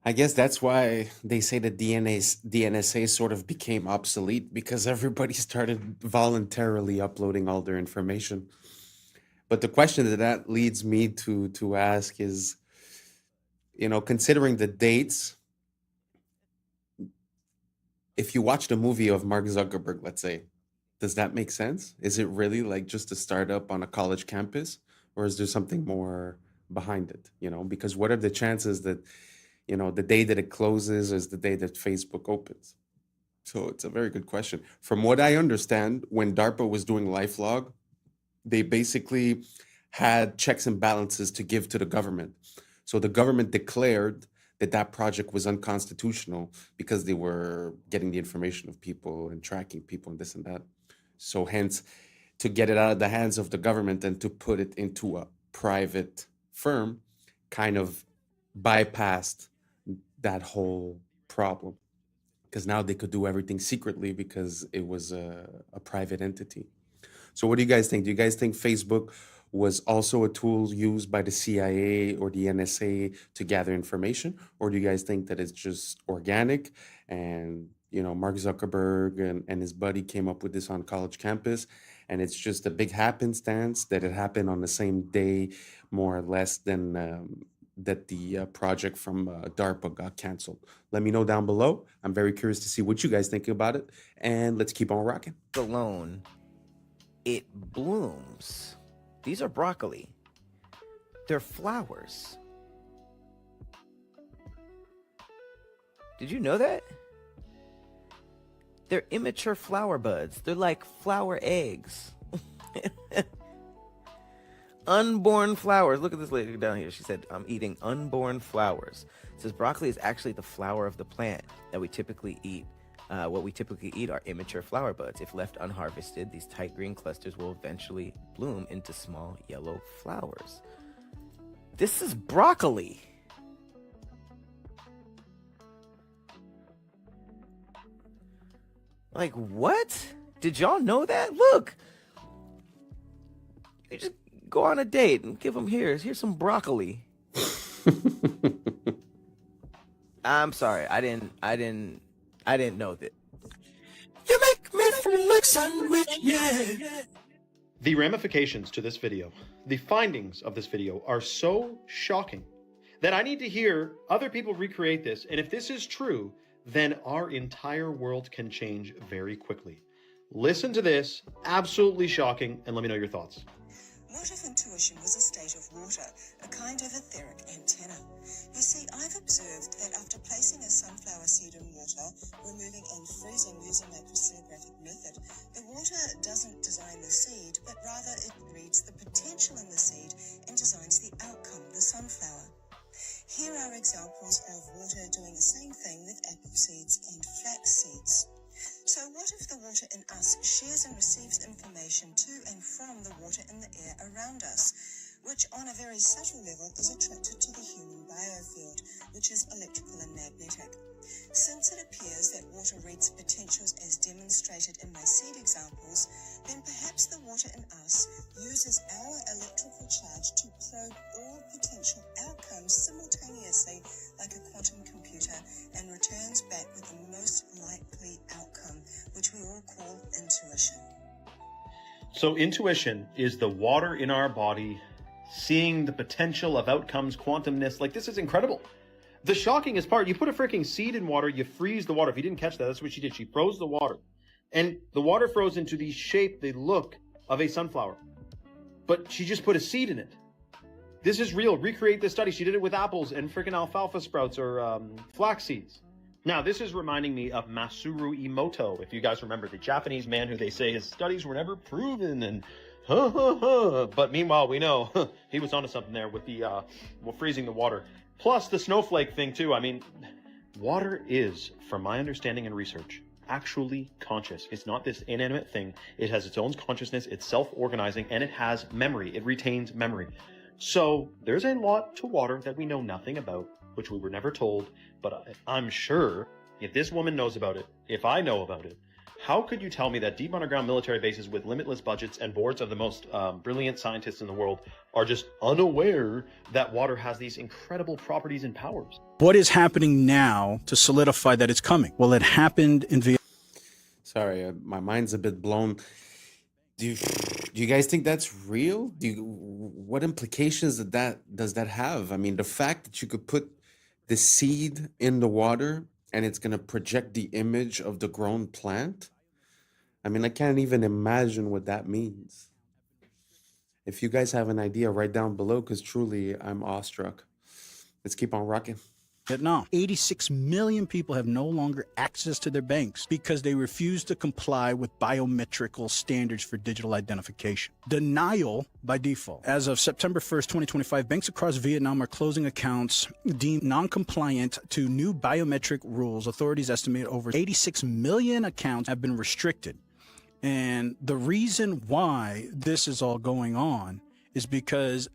I guess that's why they say that the NSA sort of became obsolete, because everybody started voluntarily uploading all their information. But the question that leads me to ask is, considering the dates, if you watched a movie of Mark Zuckerberg, let's say, does that make sense? Is it really like just a startup on a college campus, or is there something more behind it? Because what are the chances that, the day that it closes is the day that Facebook opens? So it's a very good question. From what I understand, when DARPA was doing LifeLog, they basically had checks and balances to give to the government. So the government declared that project was unconstitutional because they were getting the information of people and tracking people and this and that. So hence, to get it out of the hands of the government and to put it into a private firm kind of bypassed that whole problem, because now they could do everything secretly because it was a private entity. So what do you guys think? Do you guys think Facebook was also a tool used by the CIA or the NSA to gather information? Or do you guys think that it's just organic and, Mark Zuckerberg and his buddy came up with this on college campus, and it's just a big happenstance that it happened on the same day, more or less, than that the project from DARPA got canceled? Let me know down below. I'm very curious to see what you guys think about it, and let's keep on rocking. alone, it blooms. These are broccoli. They're flowers. Did you know that? They're immature flower buds. They're like flower eggs. Unborn flowers. Look at this lady down here. She said, I'm eating unborn flowers. It says broccoli is actually the flower of the plant that we typically eat. What we typically eat are immature flower buds. If left unharvested, these tight green clusters will eventually bloom into small yellow flowers. This is broccoli. Like, what? Did y'all know that? Look. You just go on a date and give them here's some broccoli. I'm sorry. I didn't know that. You make me feel like sandwich, yeah. The ramifications to this video, the findings of this video are so shocking that I need to hear other people recreate this. And if this is true, then our entire world can change very quickly. Listen to this, absolutely shocking, and let me know your thoughts. What if intuition was a state of water, a kind of etheric antenna? You see, I've observed that after placing a sunflower seed in water, removing and freezing using a crystallographic method, the water doesn't design the seed, but rather it reads the potential in the seed and designs the outcome, the sunflower. Here are examples of water doing the same thing with apple seeds and flax seeds. So what if the water in us shares and receives information to and from the water in the air around us, which on a very subtle level is attracted to the human biofield, which is electrical and magnetic. Since it appears that water reads potentials as demonstrated in my seed examples, then perhaps the water in us uses our electrical charge to probe all potential outcomes simultaneously like a quantum computer and returns back with the most likely outcome, which we all call intuition. So intuition is the water in our body, seeing the potential of outcomes, quantumness. Like, this is incredible. The shockingest part, you put a freaking seed in water, you freeze the water. If you didn't catch that, that's what she did. She froze the water. And the water froze into the shape, the look of a sunflower. But she just put a seed in it. This is real. Recreate this study. She did it with apples and freaking alfalfa sprouts or flax seeds. Now, this is reminding me of Masaru Emoto, if you guys remember, the Japanese man who they say his studies were never proven and but meanwhile, we know he was onto something there with the freezing the water. Plus the snowflake thing too. I mean, Water is, from my understanding and research, actually conscious. It's not this inanimate thing. It has its own consciousness, it's self-organizing, and it has memory. It retains memory. So there's a lot to water that we know nothing about, which we were never told, but I'm sure if this woman knows about it, if I know about it, how could you tell me that deep underground military bases with limitless budgets and boards of the most brilliant scientists in the world are just unaware that water has these incredible properties and powers? What is happening now to solidify that it's coming? Well, it happened in Vietnam. Sorry, my mind's a bit blown. Do you guys think that's real? What implications does that have? I mean, the fact that you could put the seed in the water and it's going to project the image of the grown plant. I mean, I can't even imagine what that means. If you guys have an idea, write down below, because truly I'm awestruck. Let's keep on rocking. Vietnam. 86 million people have no longer access to their banks because they refuse to comply with biometrical standards for digital identification. Denial by default. As of September 1st, 2025, banks across Vietnam are closing accounts deemed non-compliant to new biometric rules. Authorities estimate over 86 million accounts have been restricted. And the reason why this is all going on is because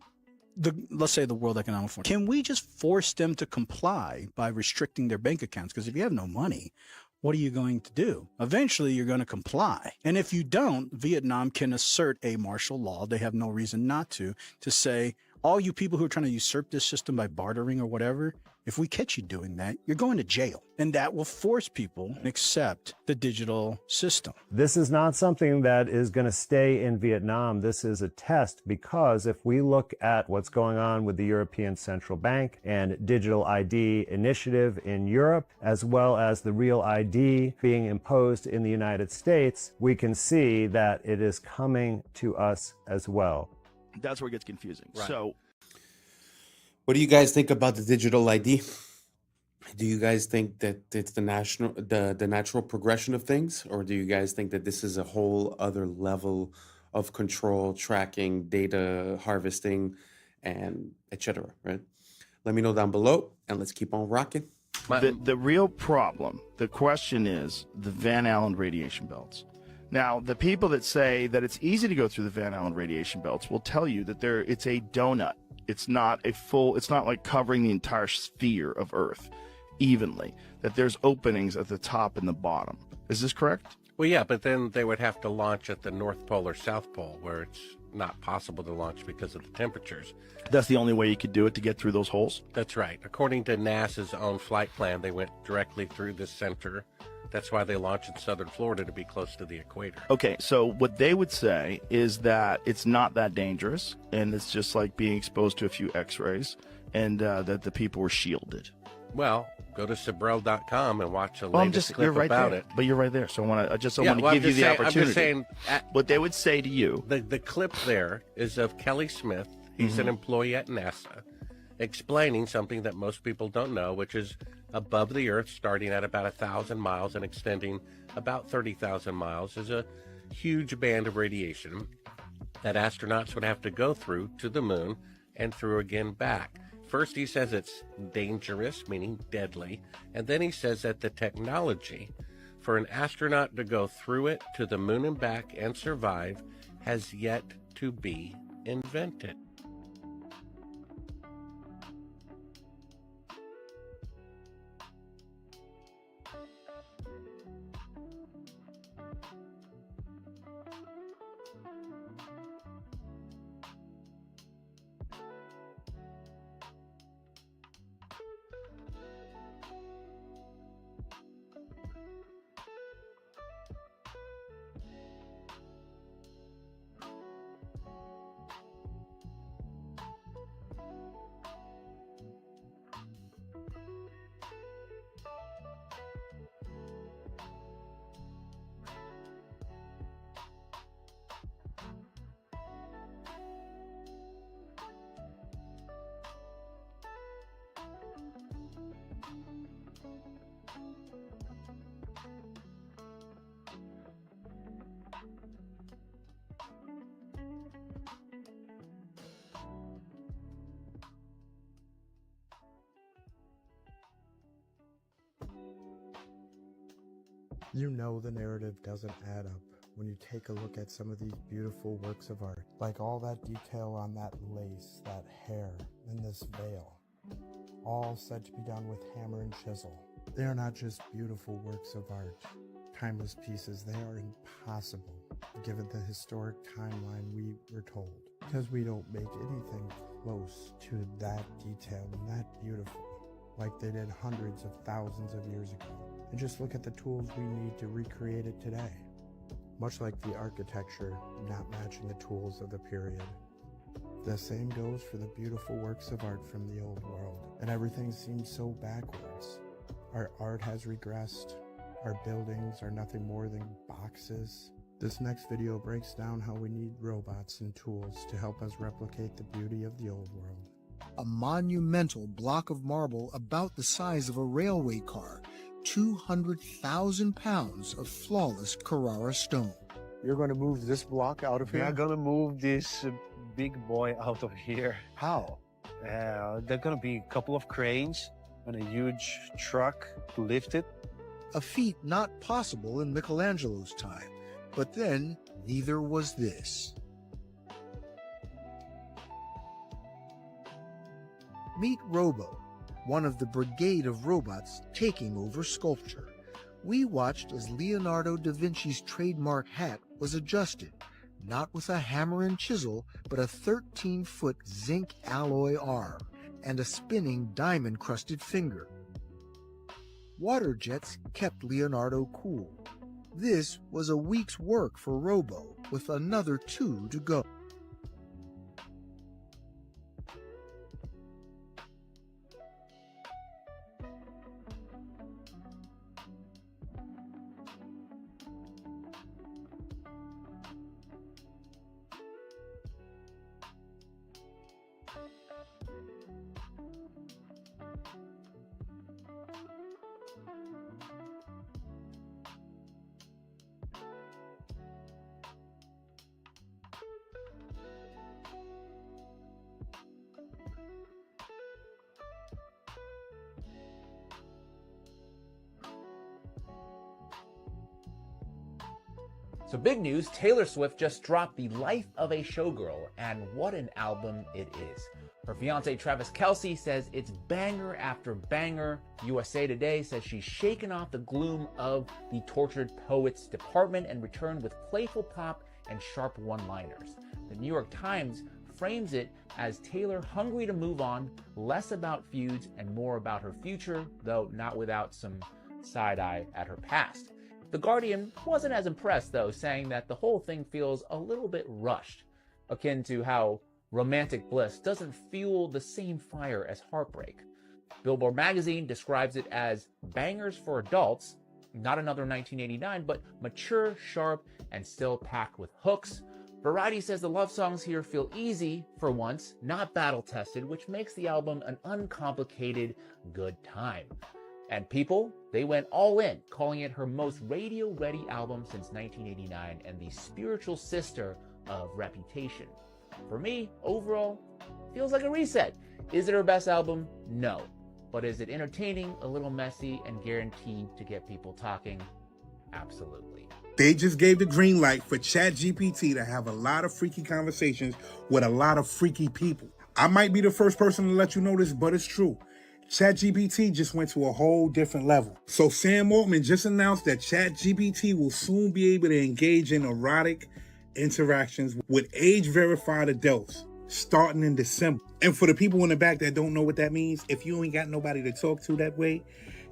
let's say the World Economic Forum, can we just force them to comply by restricting their bank accounts? Because if you have no money, what are you going to do? Eventually, you're going to comply. And if you don't, Vietnam can assert a martial law. They have no reason not to say, all you people who are trying to usurp this system by bartering or whatever, if we catch you doing that, you're going to jail. And that will force people to accept the digital system. This is not something that is going to stay in Vietnam. This is a test, because if we look at what's going on with the European Central Bank and digital ID initiative in Europe, as well as the real ID being imposed in the United States, we can see that it is coming to us as well. That's where it gets confusing. Right. So, what do you guys think about the digital ID? Do you guys think that it's the natural progression of things, or do you guys think that this is a whole other level of control, tracking, data harvesting, and etc.? Right? Let me know down below, and let's keep on rocking. the real problem, the question is the Van Allen radiation belts. Now, the people that say that it's easy to go through the Van Allen radiation belts will tell you that it's a donut. It's not like covering the entire sphere of Earth evenly, that there's openings at the top and the bottom. Is this correct? Well, yeah, but then they would have to launch at the North Pole or South Pole, where it's not possible to launch because of the temperatures. That's the only way you could do it, to get through those holes? That's right. According to NASA's own flight plan, they went directly through the center. That's why they launched in southern Florida, to be close to the equator. Okay, so what they would say is that it's not that dangerous, and it's just like being exposed to a few x-rays, and that the people were shielded. Well, go to Sabrel.com and watch a latest clip right about there. it. But you're right there, so I want to give you the saying, opportunity. I'm just saying, what they would say to you. The clip there is of Kelly Smith. He's an employee at NASA, explaining something that most people don't know, which is above the Earth, starting at about 1,000 miles and extending about 30,000 miles, is a huge band of radiation that astronauts would have to go through to the moon and through again back. First, he says it's dangerous, meaning deadly, and then he says that the technology for an astronaut to go through it to the moon and back and survive has yet to be invented. You know the narrative doesn't add up when you take a look at some of these beautiful works of art, like all that detail on that lace, that hair, and this veil, all said to be done with hammer and chisel. They are not just beautiful works of art, timeless pieces, they are impossible given the historic timeline we were told, because we don't make anything close to that detailed and that beautiful like they did hundreds of thousands of years ago. And just look at the tools we need to recreate it today. Much like the architecture not matching the tools of the period. The same goes for the beautiful works of art from the old world. And everything seems so backwards. Our art has regressed. Our buildings are nothing more than boxes. This next video breaks down how we need robots and tools to help us replicate the beauty of the old world. A monumental block of marble about the size of a railway car, 200,000 pounds of flawless Carrara stone. You're going to move this block out of here? We are going to move this big boy out of here. How? There are going to be a couple of cranes and a huge truck to lift it. A feat not possible in Michelangelo's time, but then neither was this. Meet Robo, one of the brigade of robots taking over sculpture. We watched as Leonardo da Vinci's trademark hat was adjusted, not with a hammer and chisel, but a 13-foot zinc alloy arm and a spinning diamond-crusted finger. Water jets kept Leonardo cool. This was a week's work for Robo, with another 2 to go. So big news, Taylor Swift just dropped The Life of a Showgirl, and what an album it is. Her fiance Travis Kelce says it's banger after banger. USA Today says she's shaken off the gloom of the tortured poets department and returned with playful pop and sharp one-liners. The New York Times frames it as Taylor hungry to move on, less about feuds and more about her future, though not without some side-eye at her past. The Guardian wasn't as impressed, though, saying that the whole thing feels a little bit rushed, akin to how romantic bliss doesn't fuel the same fire as heartbreak. Billboard magazine describes it as bangers for adults, not another 1989, but mature, sharp, and still packed with hooks. Variety says the love songs here feel easy, for once, not battle-tested, which makes the album an uncomplicated good time. And People, they went all in, calling it her most radio-ready album since 1989 and the spiritual sister of Reputation. For me, overall, feels like a reset. Is it her best album? No. But is it entertaining, a little messy, and guaranteed to get people talking? Absolutely. They just gave the green light for ChatGPT to have a lot of freaky conversations with a lot of freaky people. I might be the first person to let you know this, but it's true. ChatGPT just went to a whole different level. So Sam Altman just announced that ChatGPT will soon be able to engage in erotic interactions with age-verified adults starting in December. And for the people in the back that don't know what that means, if you ain't got nobody to talk to that way,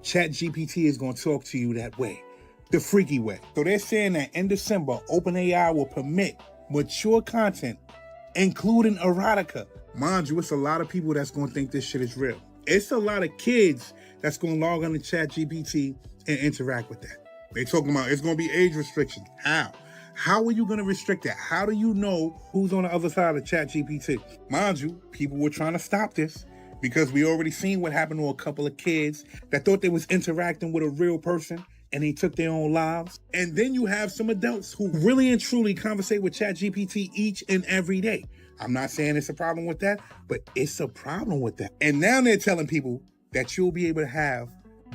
ChatGPT is going to talk to you that way, the freaky way. So they're saying that in December, OpenAI will permit mature content, including erotica. Mind you, it's a lot of people that's going to think this shit is real. It's a lot of kids that's going to log on to ChatGPT and interact with that. They're talking about it's going to be age restrictions. How? How are you going to restrict that? How do you know who's on the other side of ChatGPT? Mind you, people were trying to stop this because we already seen what happened to a couple of kids that thought they was interacting with a real person and they took their own lives. And then you have some adults who really and truly conversate with ChatGPT each and every day. I'm not saying it's a problem with that, but it's a problem with that. And now they're telling people that you'll be able to have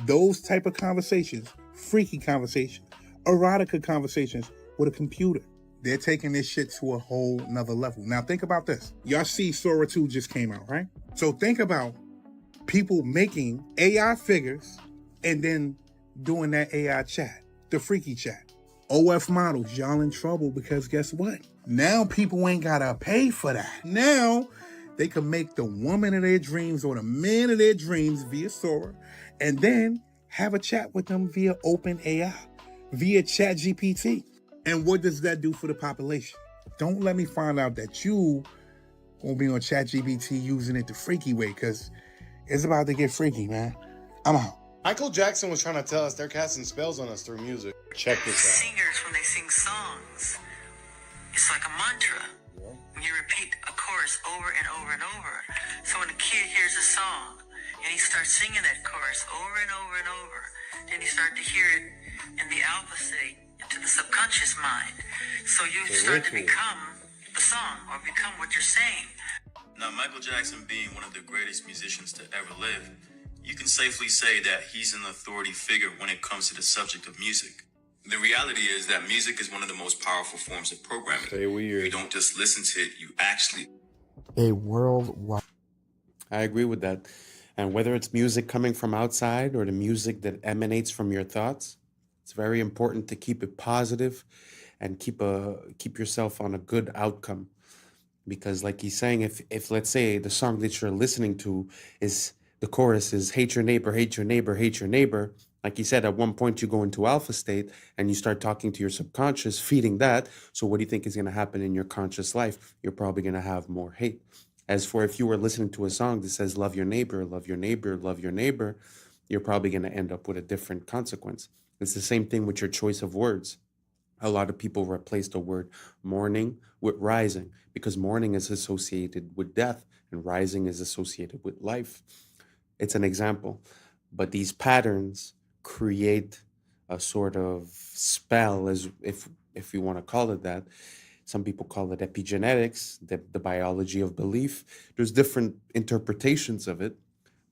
those type of conversations, freaky conversations, erotica conversations with a computer. They're taking this shit to a whole nother level. Now think about this. Y'all see Sora 2 just came out, right? So think about people making AI figures and then doing that AI chat, the freaky chat. OF models, y'all in trouble because guess what? Now people ain't gotta pay for that. Now they can make the woman of their dreams or the man of their dreams via Sora and then have a chat with them via OpenAI, via ChatGPT. And what does that do for the population? Don't let me find out that you won't be on ChatGPT using it the freaky way, because it's about to get freaky, man. I'm out. Michael Jackson was trying to tell us they're casting spells on us through music. Check this out. Singers, when they sing songs, it's like a mantra. When you repeat a chorus over and over and over. So when a kid hears a song and he starts singing that chorus over and over and over, then you start to hear it in the alpha state, into the subconscious mind. So you start to become the song or become what you're saying. Now, Michael Jackson being one of the greatest musicians to ever live, you can safely say that he's an authority figure when it comes to the subject of music. The reality is that music is one of the most powerful forms of programming. Stay weird. You don't just listen to it, you actually... A worldwide... I agree with that. And whether it's music coming from outside or the music that emanates from your thoughts, it's very important to keep it positive and keep yourself on a good outcome. Because like he's saying, if let's say the song that you're listening to is, the chorus is hate your neighbor, hate your neighbor, hate your neighbor. Like he said, at one point you go into alpha state and you start talking to your subconscious, feeding that. So what do you think is going to happen in your conscious life? You're probably going to have more hate. As for if you were listening to a song that says love your neighbor, love your neighbor, love your neighbor, you're probably going to end up with a different consequence. It's the same thing with your choice of words. A lot of people replace the word morning with rising because morning is associated with death and rising is associated with life. It's an example. But these patterns create a sort of spell, as if you want to call it that. Some people call it epigenetics, the biology of belief. There's different interpretations of it.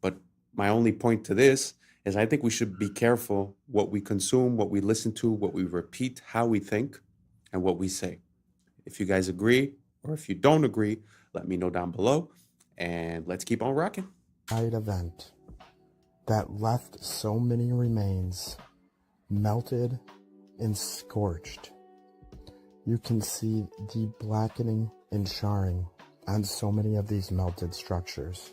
But my only point to this is I think we should be careful what we consume, what we listen to, what we repeat, how we think, and what we say. If you guys agree, or if you don't agree, let me know down below, and let's keep on rocking. Event that left so many remains melted and scorched. You can see the blackening and charring on so many of these melted structures.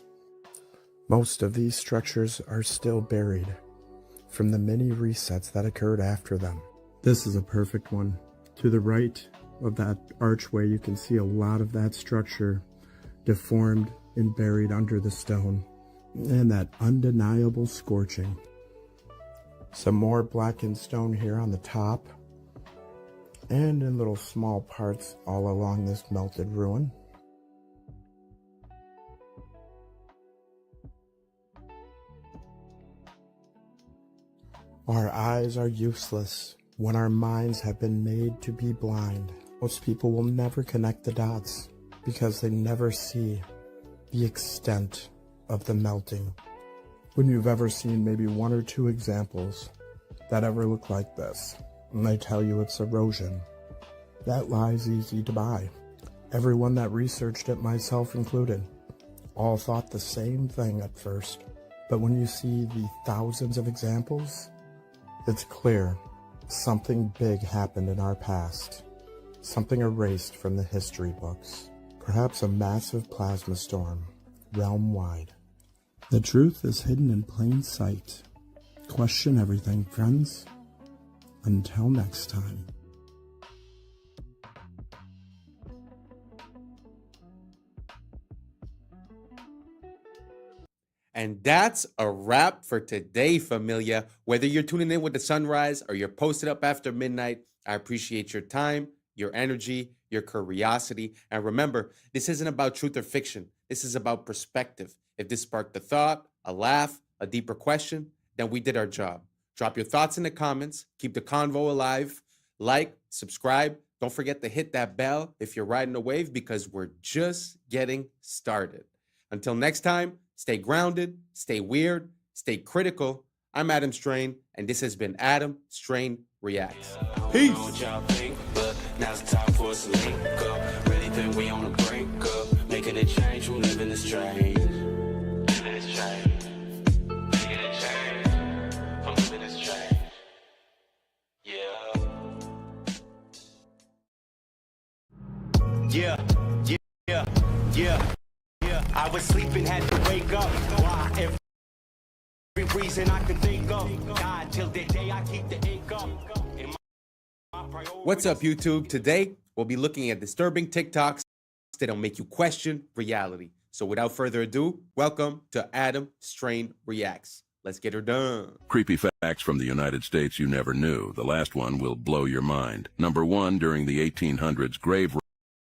Most of these structures are still buried from the many resets that occurred after them. This is a perfect one. To the right of that archway, you can see a lot of that structure deformed and buried under the stone, and that undeniable scorching. Some more blackened stone here on the top, and in little small parts all along this melted ruin. Our eyes are useless when our minds have been made to be blind. Most people will never connect the dots because they never see the extent of the melting. When you've ever seen maybe one or two examples that ever look like this, and they tell you it's erosion, that lie's easy to buy. Everyone that researched it, myself included, all thought the same thing at first. But when you see the thousands of examples, it's clear something big happened in our past. Something erased from the history books. Perhaps a massive plasma storm, realm-wide. The truth is hidden in plain sight. Question everything, friends. Until next time. And that's a wrap for today, familia. Whether you're tuning in with the sunrise or you're posted up after midnight, I appreciate your time, your energy, your curiosity. And remember, this isn't about truth or fiction. This is about perspective. If this sparked a thought, a laugh, a deeper question, then we did our job. Drop your thoughts in the comments. Keep the convo alive. Like, subscribe. Don't forget to hit that bell if you're riding a wave, because we're just getting started. Until next time, stay grounded, stay weird, stay critical. I'm Adam Strain, and this has been Adam Strain Reacts. Peace. Now it's time for us to link up. Really think we on the brink up. Making a change from living this strange. Living this strange. Making a change from living this strange. Yeah. Yeah. I was sleeping, had to wake up. Why? Every reason I could think of. God, till the day I keep the ink up. What's up, YouTube? Today, we'll be looking at disturbing TikToks that'll make you question reality. So without further ado, welcome to Adam Strain Reacts. Let's get her done. Creepy facts from the United States you never knew. The last one will blow your mind. Number one, during the 1800s, grave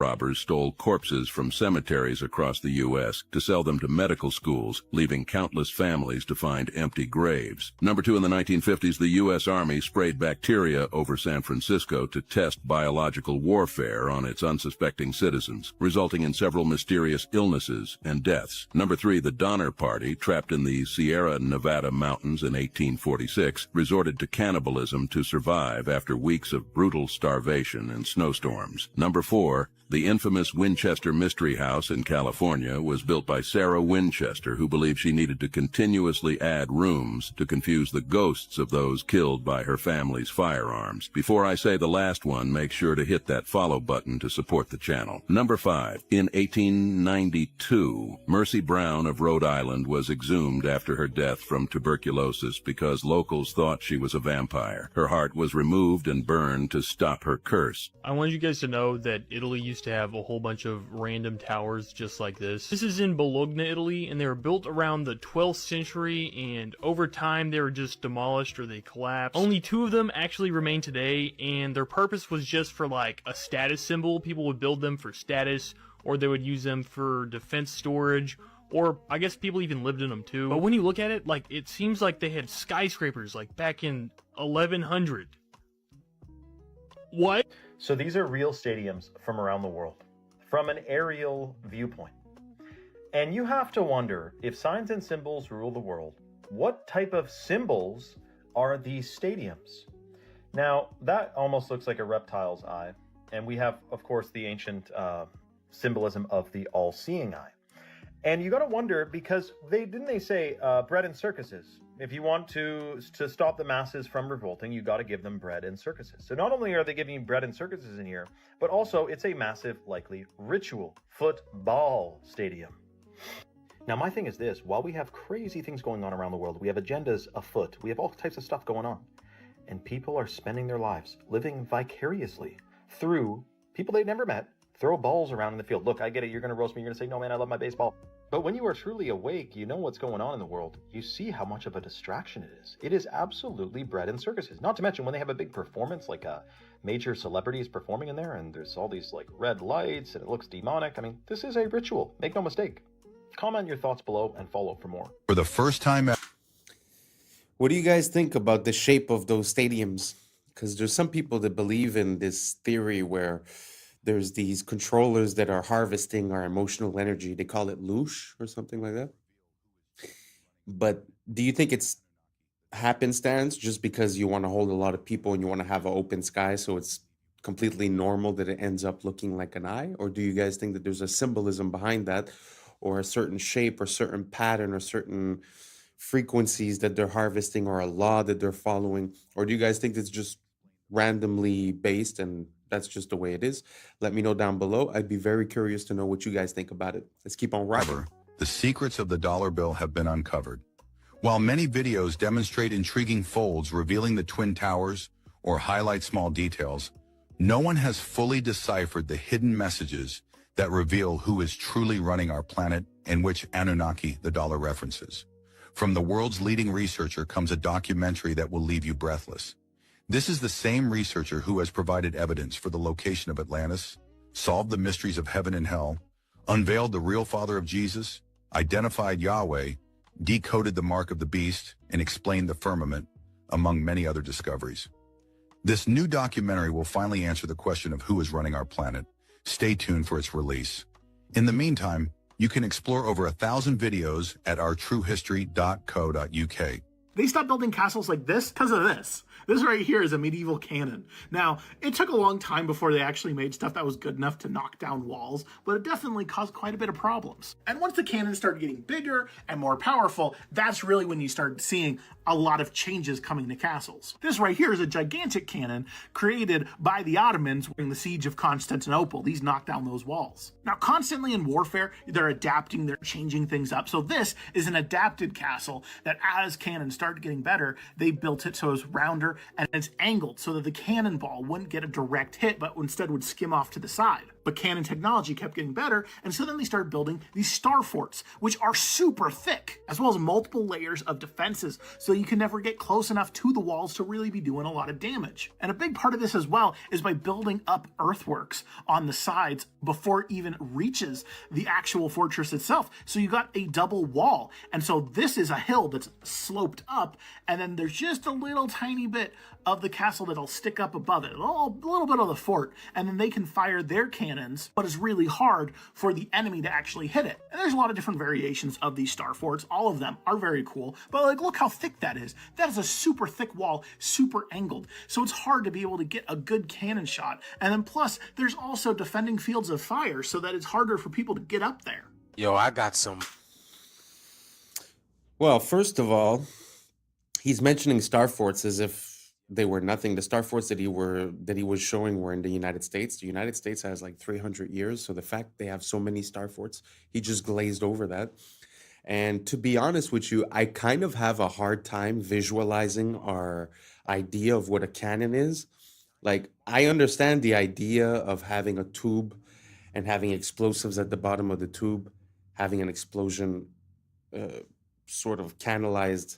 robbers stole corpses from cemeteries across the U.S. to sell them to medical schools, leaving countless families to find empty graves. Number two, in the 1950s, the U.S. Army sprayed bacteria over San Francisco to test biological warfare on its unsuspecting citizens, resulting in several mysterious illnesses and deaths. Number three, the Donner Party, trapped in the Sierra Nevada mountains in 1846, resorted to cannibalism to survive after weeks of brutal starvation and snowstorms. Number four, the infamous Winchester Mystery House in California was built by Sarah Winchester, who believed she needed to continuously add rooms to confuse the ghosts of those killed by her family's firearms. Before I say the last one, make sure to hit that follow button to support the channel. Number five, in 1892, Mercy Brown of Rhode Island was exhumed after her death from tuberculosis because locals thought she was a vampire. Her heart was removed and burned to stop her curse. I want you guys to know that Italy used to have a whole bunch of random towers just like this. This is in Bologna, Italy, and they were built around the 12th century, and over time they were just demolished or they collapsed. Only 2 of them actually remain today, and their purpose was just for like a status symbol. People would build them for status, or they would use them for defense storage, or I guess people even lived in them too. But when you look at it, like, it seems like they had skyscrapers like back in 1100. What? So these are real stadiums from around the world, from an aerial viewpoint. And you have to wonder, if signs and symbols rule the world, what type of symbols are these stadiums? Now, that almost looks like a reptile's eye. And we have, of course, the ancient symbolism of the all-seeing eye. And you got to wonder, because didn't they say bread and circuses? If you want to stop the masses from revolting, you got to give them bread and circuses. So not only are they giving you bread and circuses in here, but also it's a massive, likely ritual football stadium. Now, my thing is this: while we have crazy things going on around the world, we have agendas afoot, we have all types of stuff going on, and people are spending their lives living vicariously through people they've never met. Throw balls around in the field. Look, I get it. You're going to roast me. You're going to say, no, man, I love my baseball. But when you are truly awake, you know what's going on in the world. You see how much of a distraction it is. It is absolutely bread and circuses. Not to mention when they have a big performance, like a major celebrity is performing in there, and there's all these like red lights, and it looks demonic. I mean, this is a ritual. Make no mistake. Comment your thoughts below and follow for more. For the first time ever. What do you guys think about the shape of those stadiums? Because there's some people that believe in this theory where there's these controllers that are harvesting our emotional energy. They call it loosh or something like that. But do you think it's happenstance just because you want to hold a lot of people and you want to have an open sky, so it's completely normal that it ends up looking like an eye? Or do you guys think that there's a symbolism behind that, or a certain shape or certain pattern or certain frequencies that they're harvesting, or a law that they're following? Or do you guys think it's just randomly based and that's just the way it is? Let me know down below. I'd be very curious to know what you guys think about it. Let's keep on rocking. The secrets of the dollar bill have been uncovered. While many videos demonstrate intriguing folds revealing the Twin Towers or highlight small details, no one has fully deciphered the hidden messages that reveal who is truly running our planet and which Anunnaki the dollar references. From the world's leading researcher comes a documentary that will leave you breathless. This is the same researcher who has provided evidence for the location of Atlantis, solved the mysteries of heaven and hell, unveiled the real father of Jesus, identified Yahweh, decoded the mark of the beast, and explained the firmament, among many other discoveries. This new documentary will finally answer the question of who is running our planet. Stay tuned for its release. In the meantime, you can explore over 1,000 videos at ourtruehistory.co.uk. They stopped building castles like this because of this. This right here is a medieval cannon. Now, it took a long time before they actually made stuff that was good enough to knock down walls, but it definitely caused quite a bit of problems. And once the cannons started getting bigger and more powerful, that's really when you started seeing a lot of changes coming to castles. This right here is a gigantic cannon created by the Ottomans during the siege of Constantinople. These knocked down those walls. Now, constantly in warfare, they're adapting, they're changing things up. So this is an adapted castle that as cannons started getting better, they built it so it was rounder and it's angled so that the cannonball wouldn't get a direct hit, but instead would skim off to the side. But cannon technology kept getting better, and so then they started building these star forts, which are super thick, as well as multiple layers of defenses, so you can never get close enough to the walls to really be doing a lot of damage. And a big part of this as well is by building up earthworks on the sides before it even reaches the actual fortress itself. So you got a double wall, and so this is a hill that's sloped up, and then there's just a little tiny bit of the castle that'll stick up above it, a little bit of the fort, and then they can fire their cannons, but it's really hard for the enemy to actually hit it. And there's a lot of different variations of these star forts. All of them are very cool, but like, look how thick that is. That is a super thick wall, super angled. So it's hard to be able to get a good cannon shot. And then plus, there's also defending fields of fire so that it's harder for people to get up there. Yo, I got some. Well, first of all, he's mentioning star forts as if they were nothing. The star forts that he was showing were in the United States. The United States has like 300 years, so the fact they have so many star forts, he just glazed over that. And to be honest with you, I kind of have a hard time visualizing our idea of what a cannon is. Like, I understand the idea of having a tube and having explosives at the bottom of the tube, having an explosion sort of canalized,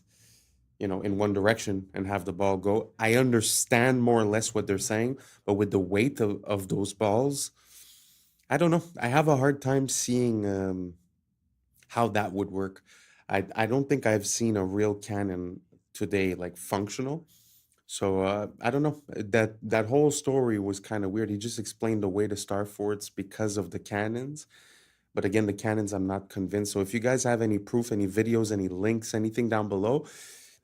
in one direction and have the ball go. I understand more or less what they're saying, but with the weight of those balls, I don't know. I have a hard time seeing how that would work. I don't think I've seen a real cannon today, like functional. So I don't know. That whole story was kind of weird. He just explained away the star forts because of the cannons. But again, the cannons, I'm not convinced. So if you guys have any proof, any videos, any links, anything down below,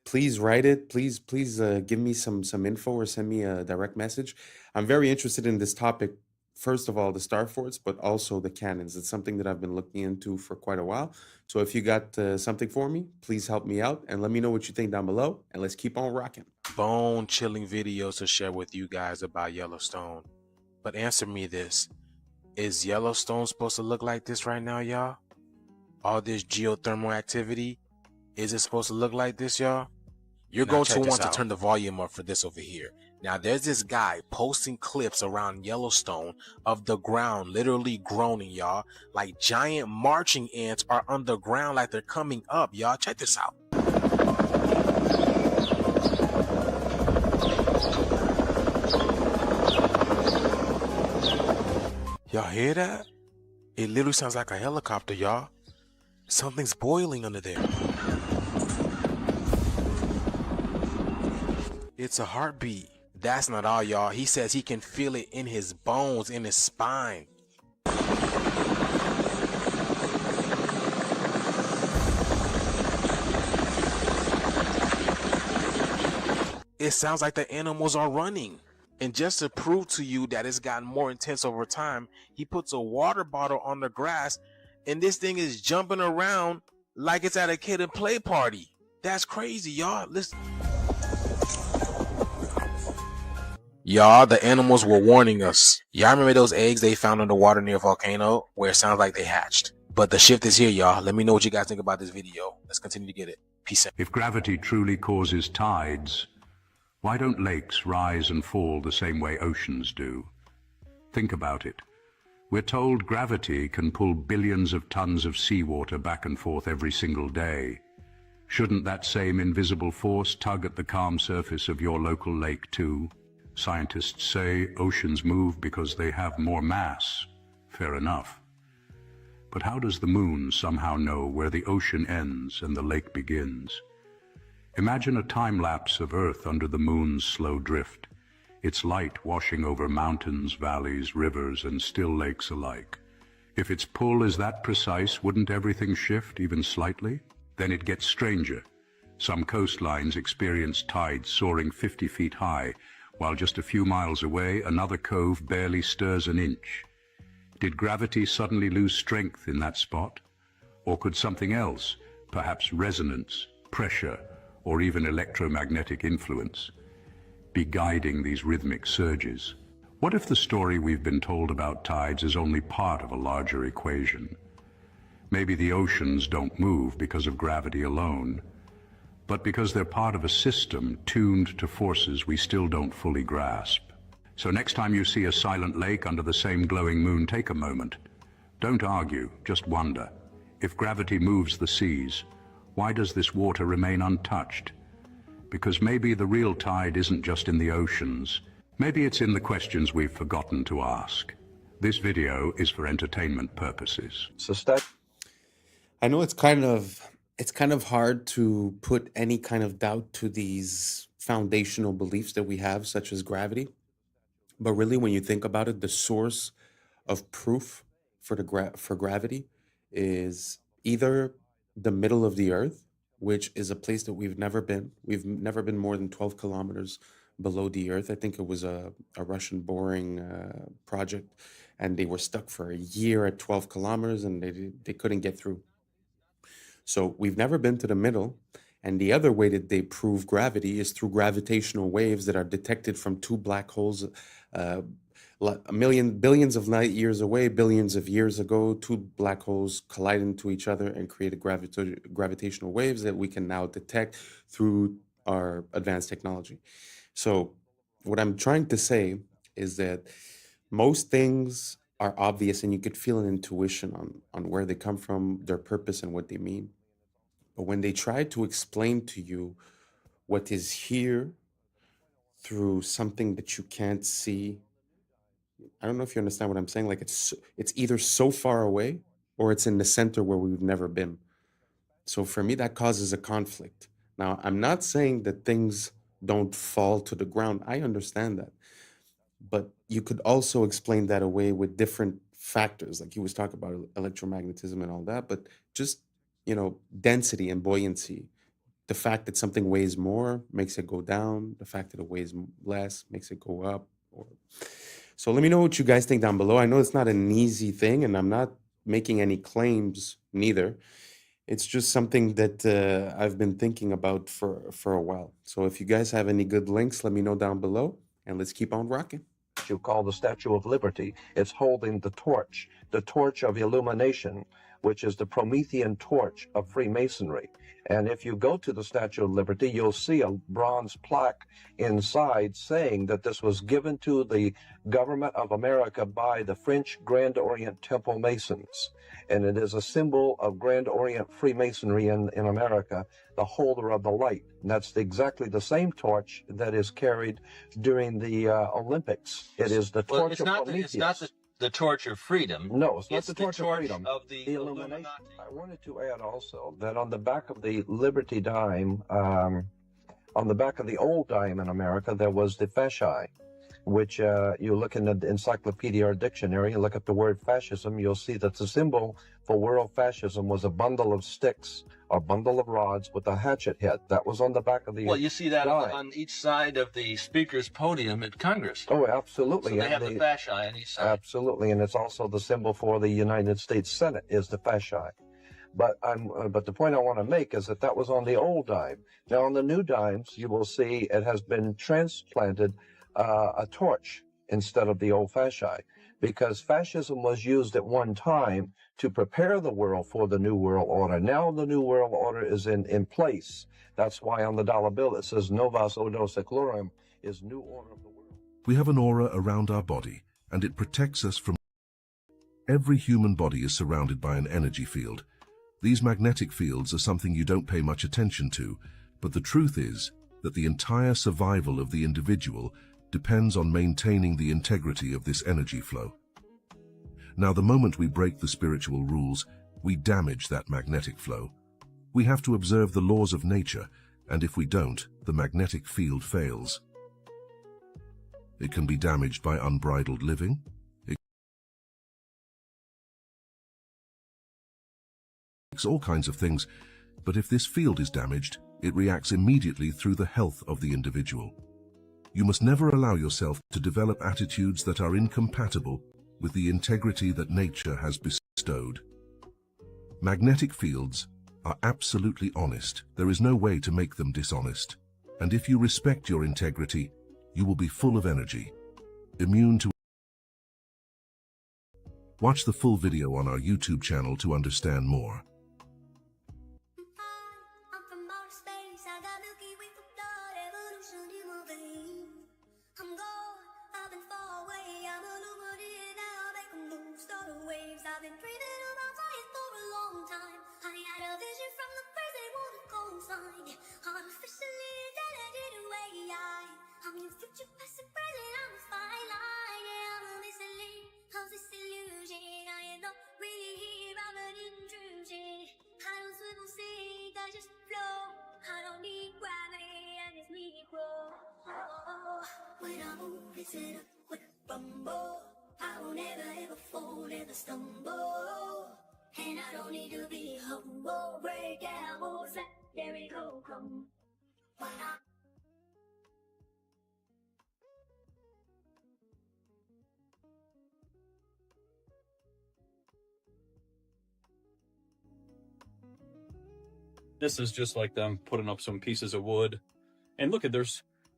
please write it. Please give me some info or send me a direct message. I'm very interested in this topic. First of all, the star forts, but also the cannons. It's something that I've been looking into for quite a while. So if you got something for me, please help me out and let me know what you think down below. And let's keep on rocking. Bone-chilling videos to share with you guys about Yellowstone. But answer me this. Is Yellowstone supposed to look like this right now, y'all? All this geothermal activity? Is it supposed to look like this, y'all? You're going to want to turn the volume up for this over here. Now, there's this guy posting clips around Yellowstone of the ground literally groaning, y'all. Like giant marching ants are underground like they're coming up, y'all. Check this out. Y'all hear that? It literally sounds like a helicopter, y'all. Something's boiling under there. It's a heartbeat. That's not all, y'all. He says he can feel it in his bones, in his spine. It sounds like the animals are running. And just to prove to you that it's gotten more intense over time, he puts a water bottle on the grass and this thing is jumping around like it's at a kid and play party. That's crazy, y'all. Listen. Y'all, the animals were warning us. Y'all remember those eggs they found in the water near a volcano where it sounds like they hatched? But the shift is here, y'all. Let me know what you guys think about this video. Let's continue to get it. Peace out. If gravity truly causes tides, why don't lakes rise and fall the same way oceans do? Think about it. We're told gravity can pull billions of tons of seawater back and forth every single day. Shouldn't that same invisible force tug at the calm surface of your local lake too? Scientists say oceans move because they have more mass. Fair enough. But how does the moon somehow know where the ocean ends and the lake begins? Imagine a time-lapse of Earth under the moon's slow drift, its light washing over mountains, valleys, rivers, and still lakes alike. If its pull is that precise, wouldn't everything shift even slightly? Then it gets stranger. Some coastlines experience tides soaring 50 feet high, while just a few miles away, another cove barely stirs an inch. Did gravity suddenly lose strength in that spot? Or could something else, perhaps resonance, pressure, or even electromagnetic influence, be guiding these rhythmic surges? What if the story we've been told about tides is only part of a larger equation? Maybe the oceans don't move because of gravity alone, but because they're part of a system tuned to forces we still don't fully grasp. So next time you see a silent lake under the same glowing moon, take a moment. Don't argue, just wonder. If gravity moves the seas, why does this water remain untouched? Because maybe the real tide isn't just in the oceans. Maybe it's in the questions we've forgotten to ask. This video is for entertainment purposes. I know it's kind of hard to put any kind of doubt to these foundational beliefs that we have, such as gravity. But really, when you think about it, the source of proof for for gravity is either the middle of the earth, which is a place that we've never been. We've never been more than 12 kilometers below the earth. I think it was a Russian boring project, and they were stuck for a year at 12 kilometers, and they couldn't get through. So we've never been to the middle. And the other way that they prove gravity is through gravitational waves that are detected from two black holes billions of light years away, billions of years ago. Two black holes collide into each other and created gravitational waves that we can now detect through our advanced technology. So what I'm trying to say is that most things are obvious, and you could feel an intuition on where they come from, their purpose, and what they mean. But when they try to explain to you what is here through something that you can't see, I don't know if you understand what I'm saying. Like it's either so far away or it's in the center where we've never been. So for me, that causes a conflict. Now, I'm not saying that things don't fall to the ground. I understand that. But you could also explain that away with different factors. Like he was talking about electromagnetism and all that, but just, density and buoyancy. The fact that something weighs more makes it go down. The fact that it weighs less makes it go up. So let me know what you guys think down below. I know it's not an easy thing, and I'm not making any claims neither. It's just something that I've been thinking about for a while. So if you guys have any good links, let me know down below, and let's keep on rocking. You call the Statue of Liberty. It's holding the torch of illumination, which is the Promethean torch of Freemasonry. And if you go to the Statue of Liberty, you'll see a bronze plaque inside saying that this was given to the government of America by the French Grand Orient Temple Masons. And it is a symbol of Grand Orient Freemasonry in America, the holder of the light. And that's exactly the same torch that is carried during the Olympics. It is the torch of Prometheus. It's not the torch of freedom. No, it's not the torch of torch freedom. Of the illumination. I wanted to add also that on the back of the Liberty dime, on the back of the old dime in America, there was the fasci, which you look in the encyclopedia or dictionary and look at the word fascism, you'll see that the symbol for world fascism was a bundle of sticks, a bundle of rods with a hatchet head. That was on the back of the Well, you see that dime. on each side of the speaker's podium at Congress. Oh, absolutely. So they And have the fasci on each side. Absolutely, and it's also the symbol for the United States Senate is the fasci. But the point I want to make is that was on the old dime. Now on the new dimes, you will see it has been transplanted a torch instead of the old fasci, because fascism was used at one time to prepare the world for the New World Order. Now the New World Order is in place. That's why on the dollar bill it says Novus Ordo Seclorum, is New Order of the World. We have an aura around our body, and it protects us from... Every human body is surrounded by an energy field. These magnetic fields are something you don't pay much attention to, but the truth is that the entire survival of the individual depends on maintaining the integrity of this energy flow. Now, the moment we break the spiritual rules, we damage that magnetic flow. We have to observe the laws of nature, and if we don't, the magnetic field fails. It can be damaged by unbridled living. It's all kinds of things, but if this field is damaged, It reacts immediately through the health of the individual. You must never allow yourself to develop attitudes that are incompatible with the integrity that nature has bestowed. Magnetic fields are absolutely honest. There is no way to make them dishonest. And if you respect your integrity, you will be full of energy, immune to. Watch the full video on our YouTube channel to understand more. When I move, it's in a quick rumble. I won't ever fold, ever stumble. And I don't need to be humble. Break down, won't slap, there we go, come. When I This is just like them putting up some pieces of wood. And look at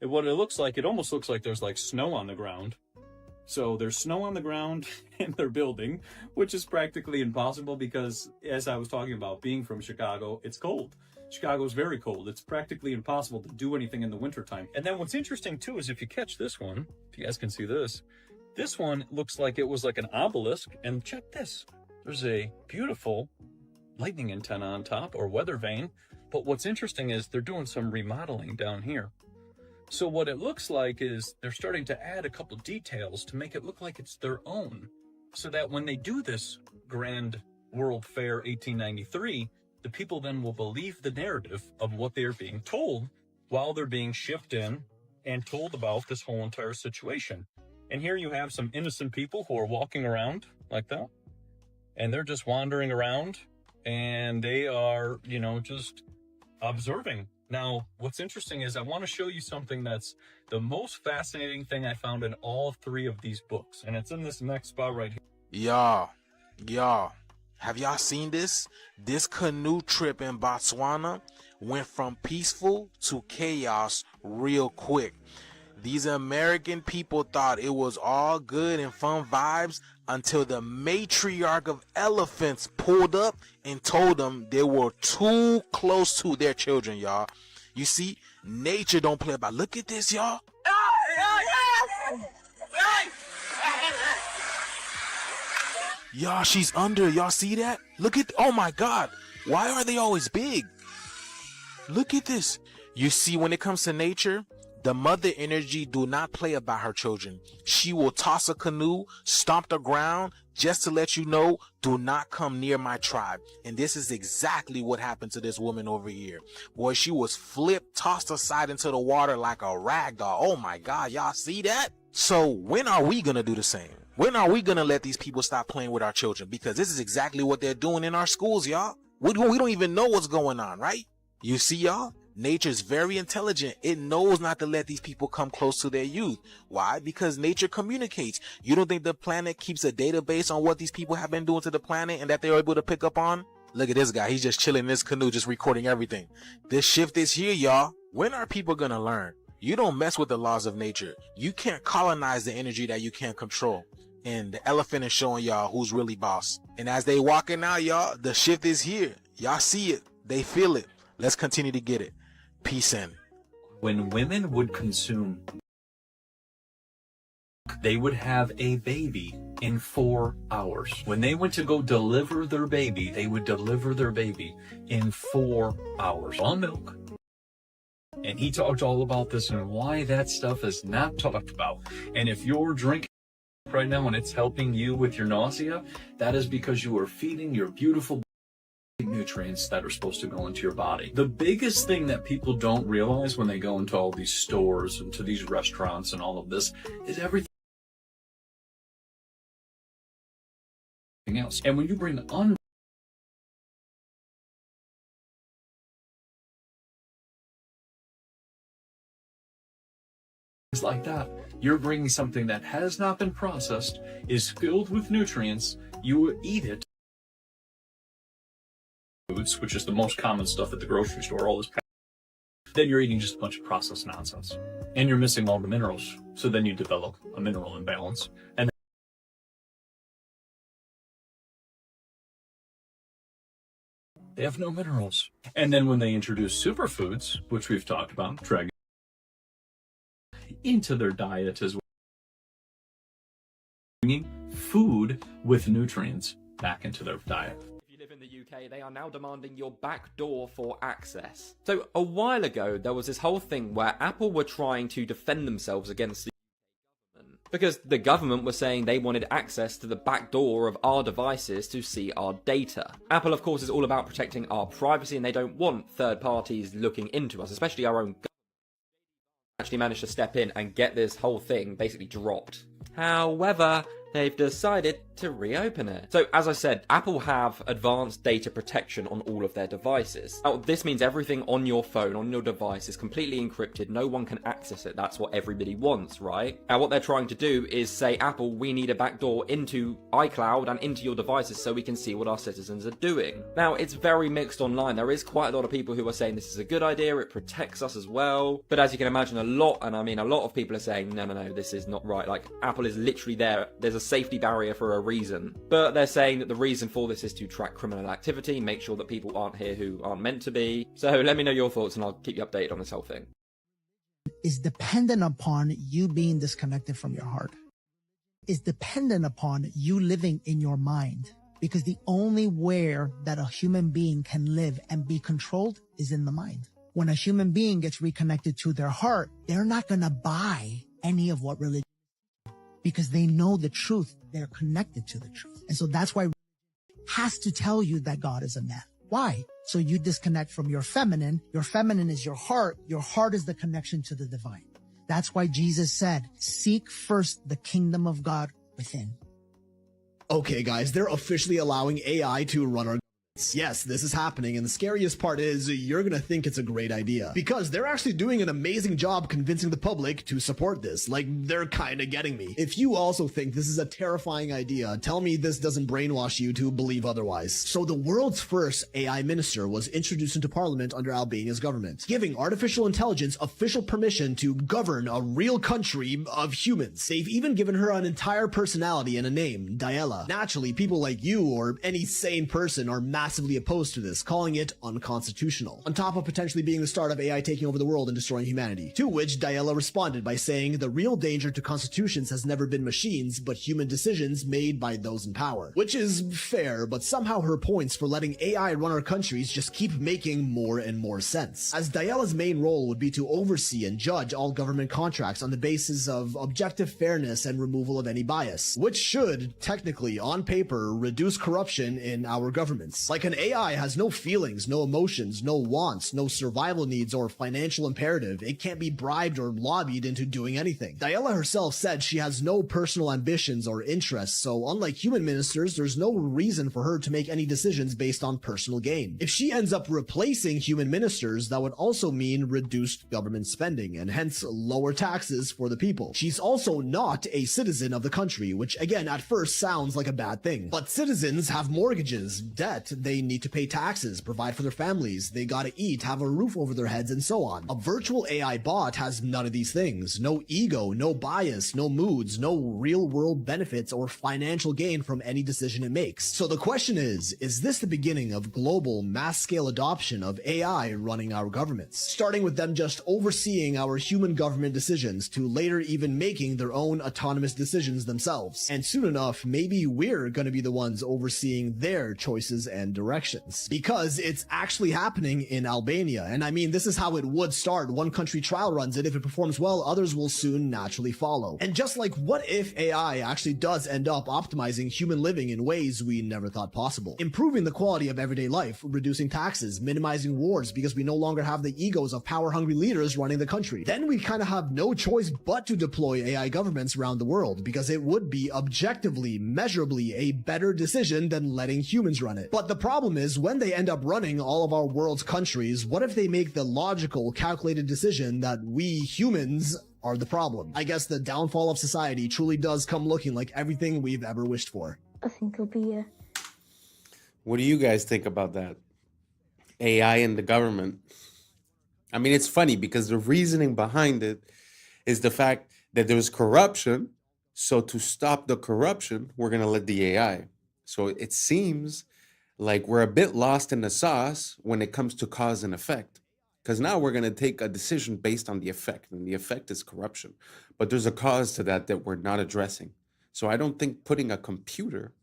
what it looks like. It almost looks like there's like snow on the ground. So there's snow on the ground in their building, which is practically impossible because, as I was talking about, being from Chicago, it's cold. Chicago's very cold. It's practically impossible to do anything in the wintertime. And then what's interesting too is if you catch this one, if you guys can see this one looks like it was like an obelisk. And check this. There's a beautiful lightning antenna on top, or weather vane. But what's interesting is they're doing some remodeling down here. So what it looks like is they're starting to add a couple details to make it look like it's their own, so that when they do this Grand World Fair 1893, the people then will believe the narrative of what they're being told while they're being shipped in and told about this whole entire situation. And here you have some innocent people who are walking around like that, and they're just wandering around, and they are, you know, just observing. Now, what's interesting is I want to show you something that's the most fascinating thing I found in all three of these books, and it's in this next spot right here. Y'all, have y'all seen this? This canoe trip in Botswana went from peaceful to chaos real quick. These American people thought it was all good and fun vibes until the matriarch of elephants pulled up and told them they were too close to their children, y'all. You see, nature don't play about. Look at this, y'all. Y'all, she's under. Y'all see that? Look at, oh my God. Why are they always big? Look at this. You see, when it comes to nature, the mother energy do not play about her children. She will toss a canoe, stomp the ground, just to let you know, do not come near my tribe. And this is exactly what happened to this woman over here. Boy, she was flipped, tossed aside into the water like a rag doll. Oh my God, y'all see that? So when are we gonna do the same? When are we gonna let these people stop playing with our children? Because this is exactly what they're doing in our schools, y'all. We don't even know what's going on, right? You see, y'all? Nature's very intelligent. It knows not to let these people come close to their youth. Why? Because nature communicates. You don't think the planet keeps a database on what these people have been doing to the planet and that they're able to pick up on? Look at this guy. He's just chilling in this canoe, just recording everything. This shift is here, y'all. When are people gonna learn? You don't mess with the laws of nature. You can't colonize the energy that you can't control. And the elephant is showing y'all who's really boss. And as they walking out, y'all, the shift is here. Y'all see it. They feel it. Let's continue to get it. Peace in. When women would consume, they would have a baby in 4 hours. When they went to go deliver their baby, they would deliver their baby in 4 hours on milk. And he talked all about this and why that stuff is not talked about. And if you're drinking right now and it's helping you with your nausea, that is because you are feeding your beautiful nutrients that are supposed to go into your body. The biggest thing that people don't realize when they go into all these stores and to these restaurants and all of this is everything else. And when you bring Things like that. You're bringing something that has not been processed, is filled with nutrients, you eat it. Foods, which is the most common stuff at the grocery store, all this. Then you're eating just a bunch of processed nonsense. And you're missing all the minerals. So then you develop a mineral imbalance. And they have no minerals. And then when they introduce superfoods, which we've talked about, dragon into their diet as well, bringing food with nutrients back into their diet. If you live in the UK, they are now demanding your back door for access. So a while ago, there was this whole thing where Apple were trying to defend themselves against the government because the government was saying they wanted access to the back door of our devices to see our data. Apple, of course, is all about protecting our privacy, and they don't want third parties looking into us, especially our own government. Actually managed to step in and get this whole thing basically dropped. However, they've decided to reopen it. So as I said, Apple have advanced data protection on all of their devices. Now, this means everything on your phone, on your device is completely encrypted. No one can access it. That's what everybody wants, right? Now, what they're trying to do is say, Apple, we need a backdoor into iCloud and into your devices so we can see what our citizens are doing. Now, it's very mixed online. There is quite a lot of people who are saying this is a good idea. It protects us as well. But as you can imagine, a lot of people are saying, no, this is not right. Like, Apple is literally there. There's a safety barrier for a reason. But they're saying that the reason for this is to track criminal activity, make sure that people aren't here who aren't meant to be. So let me know your thoughts and I'll keep you updated on this whole thing. Is dependent upon you being disconnected from your heart. Is dependent upon you living in your mind. Because the only where that a human being can live and be controlled is in the mind. When a human being gets reconnected to their heart, they're not going to buy any of what religion is, because they know the truth. They're connected to the truth. And so that's why has to tell you that God is a man. Why? So you disconnect from your feminine. Your feminine is your heart. Your heart is the connection to the divine. That's why Jesus said, seek first the kingdom of God within. Okay, guys, they're officially allowing AI to run our... Yes, this is happening, and the scariest part is you're gonna think it's a great idea. Because they're actually doing an amazing job convincing the public to support this. Like, they're kinda getting me. If you also think this is a terrifying idea, tell me this doesn't brainwash you to believe otherwise. So the world's first AI minister was introduced into parliament under Albania's government, giving artificial intelligence official permission to govern a real country of humans. They've even given her an entire personality and a name, Diella. Naturally, people like you or any sane person are massively opposed to this, calling it unconstitutional, on top of potentially being the start of AI taking over the world and destroying humanity. To which Diella responded by saying the real danger to constitutions has never been machines, but human decisions made by those in power. Which is fair, but somehow her points for letting AI run our countries just keep making more and more sense. As Diella's main role would be to oversee and judge all government contracts on the basis of objective fairness and removal of any bias, which should, technically, on paper, reduce corruption in our governments. Like, an AI has no feelings, no emotions, no wants, no survival needs or financial imperative. It can't be bribed or lobbied into doing anything. Diella herself said she has no personal ambitions or interests, so unlike human ministers, there's no reason for her to make any decisions based on personal gain. If she ends up replacing human ministers, that would also mean reduced government spending, and hence lower taxes for the people. She's also not a citizen of the country, which again at first sounds like a bad thing. But citizens have mortgages, debt, they need to pay taxes, provide for their families, they gotta eat, have a roof over their heads, and so on. A virtual AI bot has none of these things. No ego, no bias, no moods, no real world benefits or financial gain from any decision it makes. So the question is this the beginning of global mass scale adoption of AI running our governments? Starting with them just overseeing our human government decisions to later even making their own autonomous decisions themselves. And soon enough, maybe we're gonna be the ones overseeing their choices and directions, because it's actually happening in Albania. And I mean, this is how it would start. One country trial runs it. If it performs well, others will soon naturally follow. And just like, what if AI actually does end up optimizing human living in ways we never thought possible, improving the quality of everyday life, reducing taxes, minimizing wars because we no longer have the egos of power-hungry leaders running the country? Then we kind of have no choice but to deploy AI governments around the world, because it would be objectively, measurably a better decision than letting humans run it. But the problem is, when they end up running all of our world's countries, what if they make the logical, calculated decision that we humans are the problem. I guess the downfall of society truly does come looking like everything we've ever wished for. I think it'll be What do you guys think about that? AI and the government. I mean, it's funny because the reasoning behind it is the fact that there's corruption. So to stop the corruption, we're going to let the AI. So it seems like we're a bit lost in the sauce when it comes to cause and effect. Because now we're going to take a decision based on the effect, and the effect is corruption. But there's a cause to that we're not addressing. So I don't think putting a computer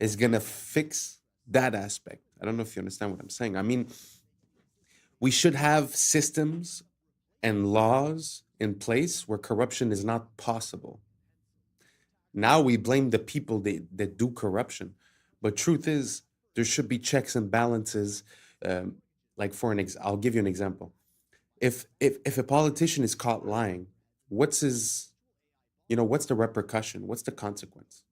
is going to fix that aspect. I don't know if you understand what I'm saying. I mean, we should have systems and laws in place where corruption is not possible. Now we blame the people that do corruption. But truth is, there should be checks and balances. Like I'll give you an example. If a politician is caught lying, what's the repercussion? What's the consequence?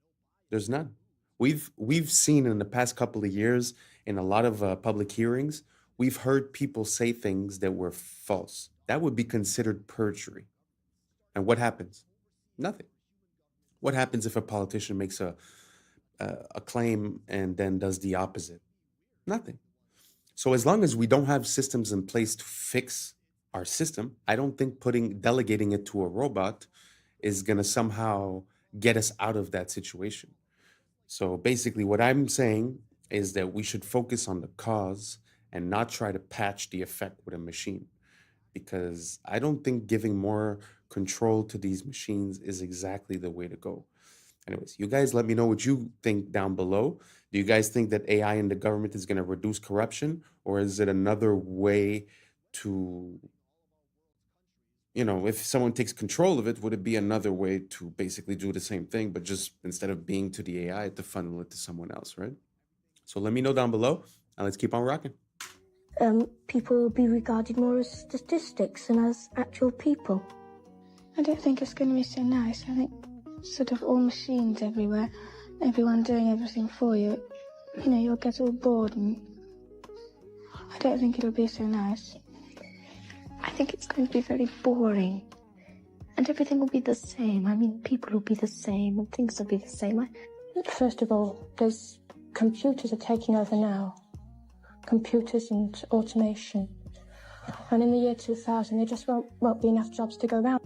There's none. We've seen in the past couple of years in a lot of public hearings, we've heard people say things that were false. That would be considered perjury. And what happens? Nothing. What happens if a politician makes a claim and then does the opposite? Nothing. So as long as we don't have systems in place to fix our system, I don't think delegating it to a robot is going to somehow get us out of that situation. So basically what I'm saying is that we should focus on the cause and not try to patch the effect with a machine, because I don't think giving more control to these machines is exactly the way to go. Anyways, you guys let me know what you think down below. Do you guys think that AI in the government is going to reduce corruption, or is it another way to, if someone takes control of it, would it be another way to basically do the same thing, but just instead of being to the AI, to funnel it to someone else, right? So let me know down below, and let's keep on rocking. people will be regarded more as statistics than as actual people. I don't think it's going to be so nice. I think sort of all machines everywhere, everyone doing everything for you. You'll get all bored, and I don't think it'll be so nice. I think it's going to be very boring, and everything will be the same. I mean, people will be the same, and things will be the same. First of all, computers are taking over now. Computers and automation. And in the year 2000, there just won't be enough jobs to go around.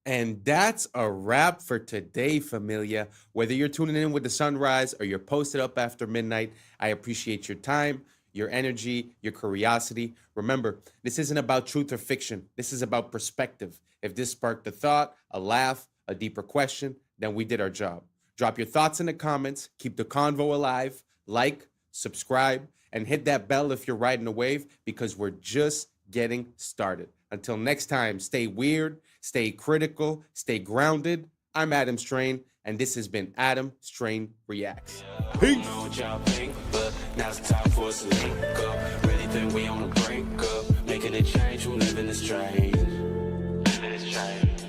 And that's a wrap for today, familia. Whether you're tuning in with the sunrise or you're posted up after midnight, I appreciate your time, your energy, your curiosity. Remember, this isn't about truth or fiction. This is about perspective. If this sparked a thought, a laugh, a deeper question, then we did our job. Drop your thoughts in the comments. Keep the convo alive. Like, subscribe, and hit that bell if you're riding a wave, because we're just getting started. Until next time, stay weird, stay critical, stay grounded. I'm Adam Strain, and this has been Adam Strain Reacts. Peace. I don't know what y'all think, but now's the time for us to link up. Really think we on the brink up, making a change from living this strange. Living this strange.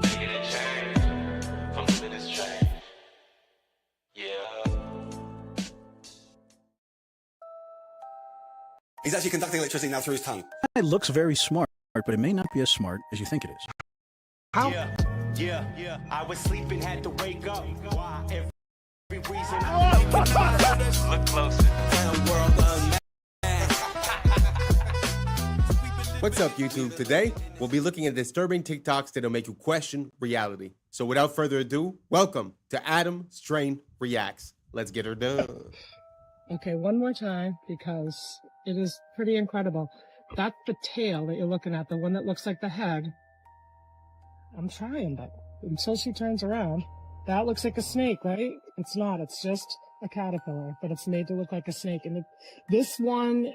Making a change from living this strange. Yeah. He's actually conducting electricity now through his tongue. It looks very smart, but it may not be as smart as you think it is. How? Yeah. I was sleeping, had to wake up. Why? Every reason. Look closer. What's up, YouTube? Today, we'll be looking at disturbing TikToks that'll make you question reality. So without further ado, welcome to Adam Strain Reacts. Let's get her done. Okay, one more time, because it is pretty incredible. That's the tail that you're looking at, the one that looks like the head. I'm trying, but until she turns around, that looks like a snake, right? It's not. It's just a caterpillar, but it's made to look like a snake. And this one,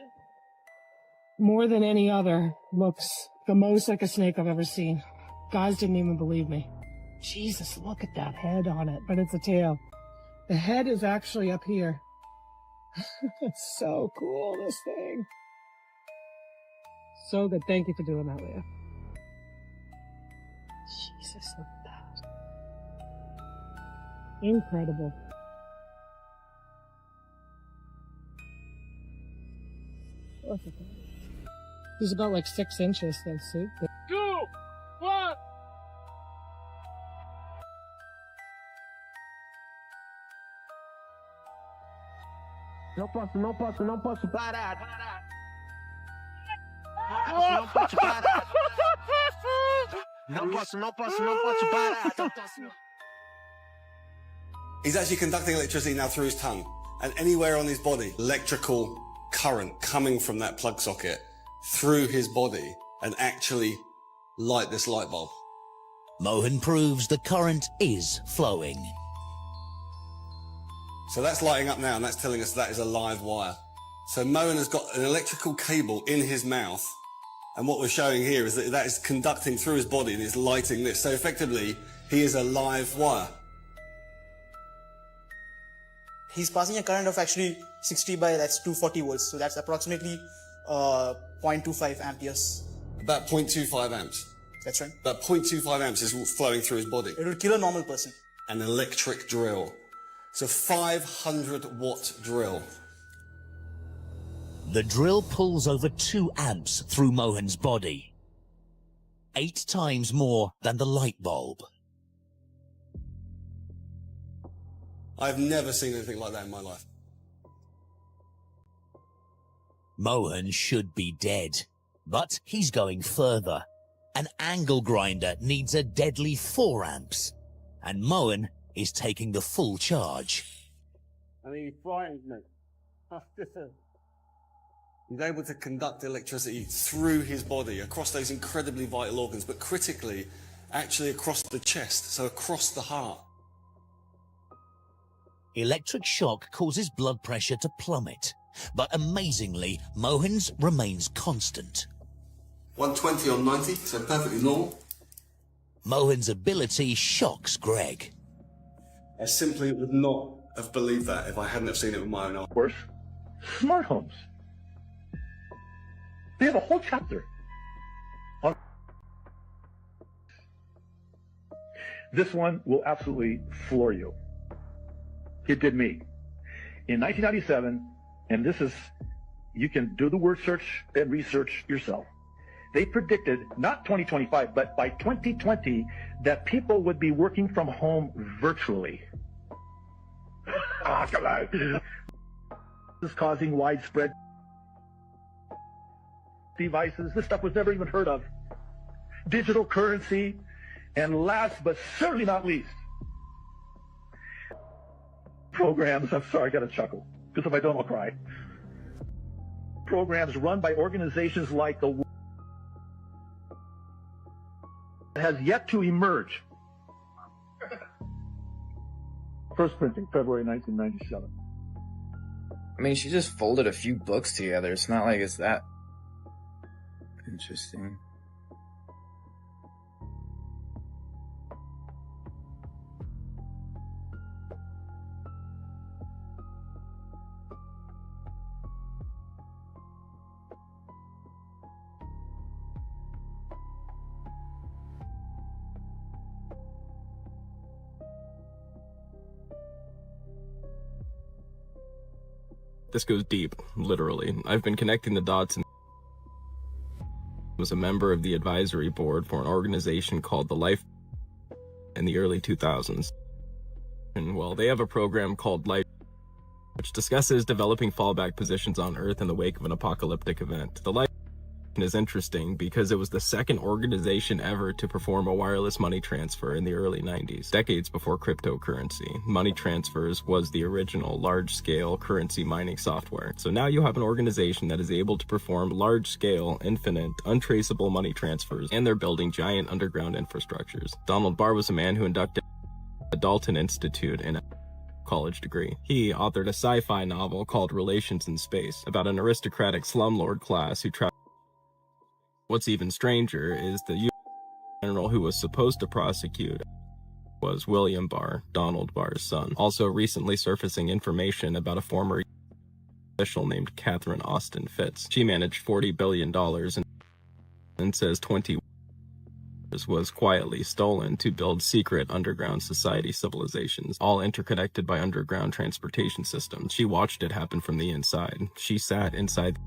more than any other, looks the most like a snake I've ever seen. Guys didn't even believe me. Jesus, look at that head on it, but it's a tail. The head is actually up here. It's so cool, this thing. So good. Thank you for doing that, Leah. Jesus, look at that. Incredible. Look at that. He's about like 6 inches, though, see? 2, 1, Não posso parar. Não posso parar. He's actually conducting electricity now through his tongue, and anywhere on his body, electrical current coming from that plug socket through his body and actually light this light bulb. Mohan proves the current is flowing. So that's lighting up now, and that's telling us that is a live wire. So Mohan has got an electrical cable in his mouth, and what we're showing here is that that is conducting through his body and is lighting this. So effectively, he is a live wire. He's passing a current of actually 60 by, that's 240 volts. So that's approximately 0.25 amperes. About 0.25 amps. That's right. About 0.25 amps is flowing through his body. It will kill a normal person. An electric drill. It's a 500-watt drill. The drill pulls over 2 amps through Mohan's body. 8 times more than the light bulb. I've never seen anything like that in my life. Mohan should be dead, but he's going further. An angle grinder needs a deadly 4 amps, and Mohan is taking the full charge. I mean, he frightens me. He's able to conduct electricity through his body, across those incredibly vital organs, but critically, actually across the chest, so across the heart. Electric shock causes blood pressure to plummet, but amazingly, Mohan's remains constant. 120 on 90, so perfectly normal. Mohan's ability shocks Greg. I simply would not have believed that if I hadn't have seen it with my own eyes. Worse, smart homes. They have a whole chapter on this. One will absolutely floor you. It did me. In 1997, and this is, you can do the word search and research yourself. They predicted, not 2025, but by 2020, that people would be working from home virtually. Come on. This is causing widespread devices. This stuff was never even heard of. Digital currency, and last but certainly not least, programs. I'm sorry, I got to chuckle, because if I don't, I'll cry. Programs run by organizations like the has yet to emerge. First printing, February 1997. I mean, she just folded a few books together. It's not like it's that interesting. This goes deep, literally. I've been connecting the dots and was a member of the advisory board for an organization called the Life in the early 2000s. And well, they have a program called Life, which discusses developing fallback positions on Earth in the wake of an apocalyptic event. The Life is interesting because it was the second organization ever to perform a wireless money transfer in the early 90s, decades before cryptocurrency. Money transfers was the original large-scale currency mining software. So now you have an organization that is able to perform large-scale, infinite, untraceable money transfers, and they're building giant underground infrastructures. Donald Barr was a man who inducted a Dalton Institute in a college degree. He authored a sci-fi novel called Relations in Space about an aristocratic slumlord class who traveled. What's even stranger is the U.S. general who was supposed to prosecute was William Barr, Donald Barr's son, also recently surfacing information about a former official named Catherine Austin Fitz. She managed $40 billion and says 20 was quietly stolen to build secret underground society civilizations, all interconnected by underground transportation systems. She watched it happen from the inside. She sat inside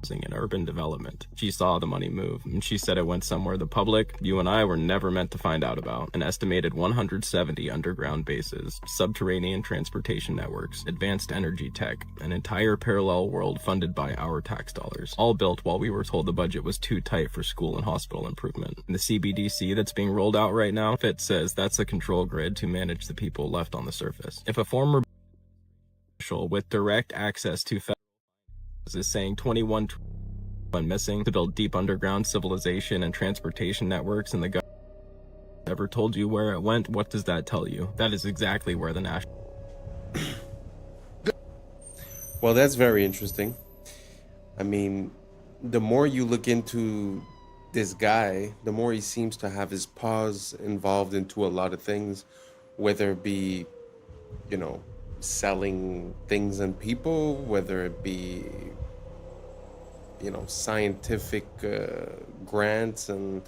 and urban development. She saw the money move, and she said it went somewhere the public, you and I, were never meant to find out about. An estimated 170 underground bases, subterranean transportation networks, advanced energy tech, an entire parallel world funded by our tax dollars, all built while we were told the budget was too tight for school and hospital improvement. And the CBDC that's being rolled out right now, it says that's a control grid to manage the people left on the surface. If a former official with direct access to is saying 21 went missing to build deep underground civilization and transportation networks, and the government ever told you where it went, what does that tell you? That is exactly where the national... Well, that's very interesting. I mean, the more you look into this guy, the more he seems to have his paws involved into a lot of things, whether it be, you know, selling things and people, whether it be, you know, scientific grants and,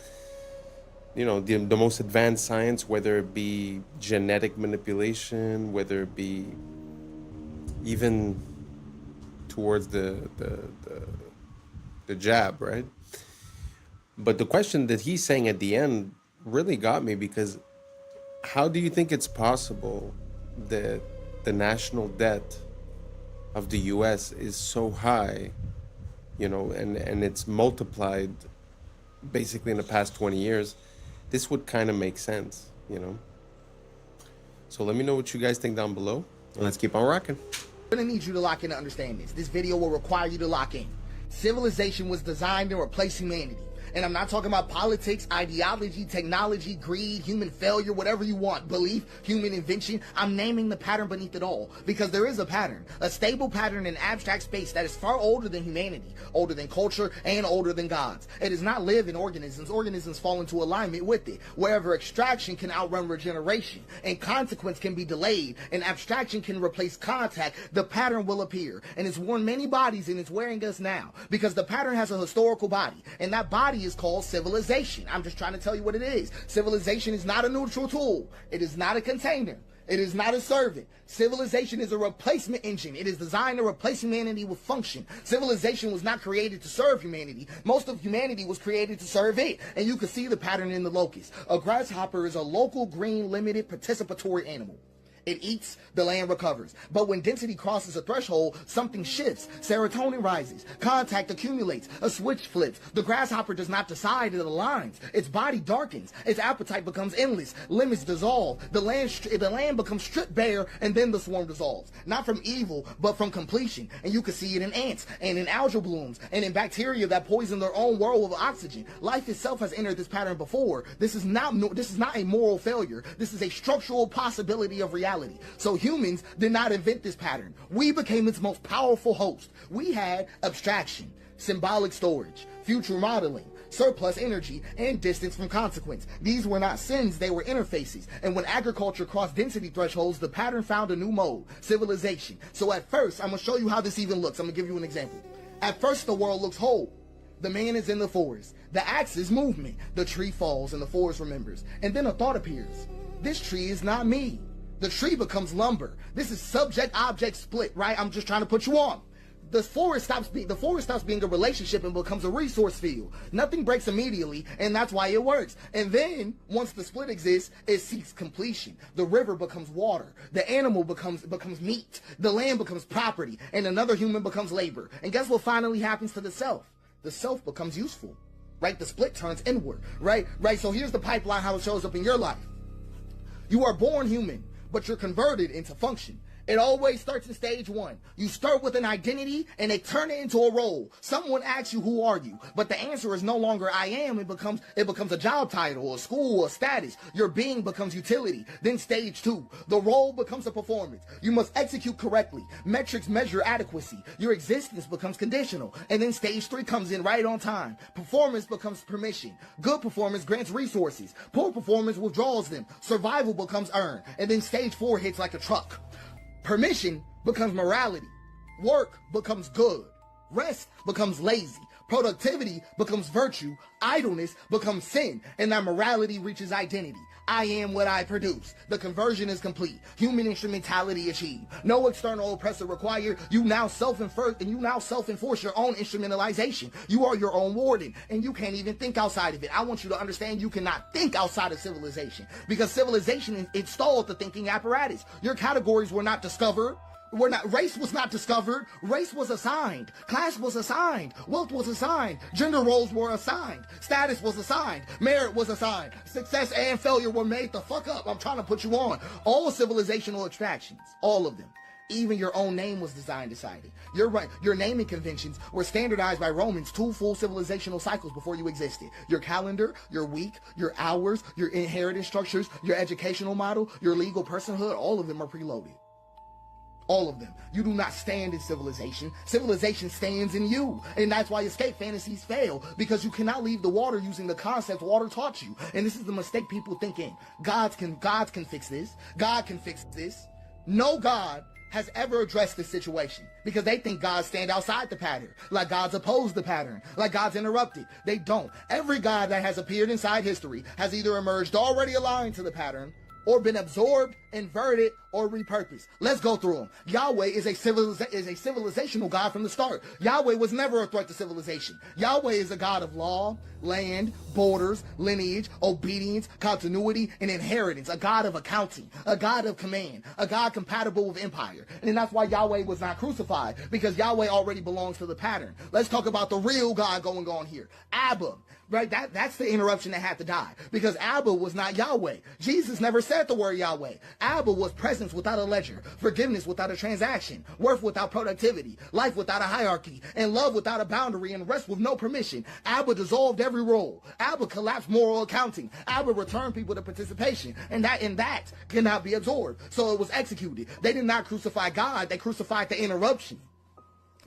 you know, the most advanced science, whether it be genetic manipulation, whether it be even towards the jab, right? But the question that he's saying at the end really got me, because how do you think it's possible that the national debt of the US is so high, you know, and it's multiplied basically in the past 20 years? This would kind of make sense, you know? So let me know what you guys think down below, and let's keep on rocking. I'm gonna need you to lock in to understand this. This video will require you to lock in. Civilization was designed to replace humanity. And I'm not talking about politics, ideology, technology, greed, human failure, whatever you want, belief, human invention. I'm naming the pattern beneath it all, because there is a pattern, a stable pattern in abstract space that is far older than humanity, older than culture, and older than gods. It does not live in organisms. Organisms fall into alignment with it. Wherever extraction can outrun regeneration, and consequence can be delayed, and abstraction can replace contact, the pattern will appear. And it's worn many bodies, and it's wearing us now, because the pattern has a historical body, and that body is called civilization. I'm just trying to tell you what it is. Civilization is not a neutral tool. It is not a container. It is not a servant. Civilization is a replacement engine. It is designed to replace humanity with function. Civilization was not created to serve humanity. Most of humanity was created to serve it. And you can see the pattern in the locust. A grasshopper is a local, green, limited, participatory animal. It eats, the land recovers. But when density crosses a threshold, something shifts. Serotonin rises. Contact accumulates. A switch flips. The grasshopper does not decide, it aligns. Its body darkens. Its appetite becomes endless. Limits dissolve. The land becomes stripped bare, and then the swarm dissolves. Not from evil, but from completion. And you can see it in ants, and in algal blooms, and in bacteria that poison their own world with oxygen. Life itself has entered this pattern before. This is not a moral failure. This is a structural possibility of reality. So humans did not invent this pattern. We became its most powerful host. We had abstraction, symbolic storage, future modeling, surplus energy, and distance from consequence. These were not sins, they were interfaces. And when agriculture crossed density thresholds, the pattern found a new mode, civilization. So at first, I'm going to show you how this even looks. I'm going to give you an example. At first, the world looks whole. The man is in the forest. The axe is movement. The tree falls and the forest remembers. And then a thought appears. This tree is not me. The tree becomes lumber. This is subject-object split, right? I'm just trying to put you on. The forest stops being a relationship and becomes a resource field. Nothing breaks immediately, and that's why it works. And then, once the split exists, it seeks completion. The river becomes water. The animal becomes meat. The land becomes property, and another human becomes labor. And guess what finally happens to the self? The self becomes useful, right? The split turns inward, right? So here's the pipeline, how it shows up in your life. You are born human, but you're converted into function. It always starts in stage one. You start with an identity and they turn it into a role. Someone asks you, who are you? But the answer is no longer I am. It becomes a job title, a school, a status. Your being becomes utility. Then stage two, the role becomes a performance. You must execute correctly. Metrics measure adequacy. Your existence becomes conditional. And then stage three comes in right on time. Performance becomes permission. Good performance grants resources. Poor performance withdraws them. Survival becomes earned. And then stage four hits like a truck. Permission becomes morality. Work becomes good. Rest becomes lazy. Productivity becomes virtue. Idleness becomes sin. And that morality reaches identity. I am what I produce. The conversion is complete. Human instrumentality achieved. No external oppressor required. You now self-enforce your own instrumentalization. You are your own warden, and you can't even think outside of it. I want you to understand you cannot think outside of civilization, because civilization installed the thinking apparatus. Your categories were not discovered. Race was not discovered. Race was assigned. Class was assigned. Wealth was assigned. Gender roles were assigned. Status was assigned. Merit was assigned. Success and failure were made the fuck up. I'm trying to put you on. All civilizational abstractions. All of them. Even your own name was decided. You're right. Your naming conventions were standardized by Romans 2 full civilizational cycles before you existed. Your calendar, your week, your hours, your inheritance structures, your educational model, your legal personhood, all of them are preloaded. All of them. You do not stand in civilization. Civilization stands in you. And that's why escape fantasies fail, because you cannot leave the water using the concepts water taught you. And this is the mistake people think in. Gods can fix this. God can fix this. No God has ever addressed this situation, because they think gods stand outside the pattern, like gods oppose the pattern, like gods interrupt it. They don't. Every god that has appeared inside history has either emerged already aligned to the pattern, or been absorbed, inverted, or repurposed. Let's go through them. Yahweh is a civilizational God from the start. Yahweh was never a threat to civilization. Yahweh is a God of law, land, borders, lineage, obedience, continuity, and inheritance. A God of accounting, a God of command, a God compatible with empire. And that's why Yahweh was not crucified, because Yahweh already belongs to the pattern. Let's talk about the real God going on here. Abba. Right, that's the interruption that had to die, because Abba was not Yahweh. Jesus never said the word Yahweh. Abba was presence without a ledger, forgiveness without a transaction, worth without productivity, life without a hierarchy, and love without a boundary, and rest with no permission. Abba dissolved every role. Abba collapsed moral accounting. Abba returned people to participation, and that cannot be absorbed. So it was executed. They did not crucify God. They crucified the interruption.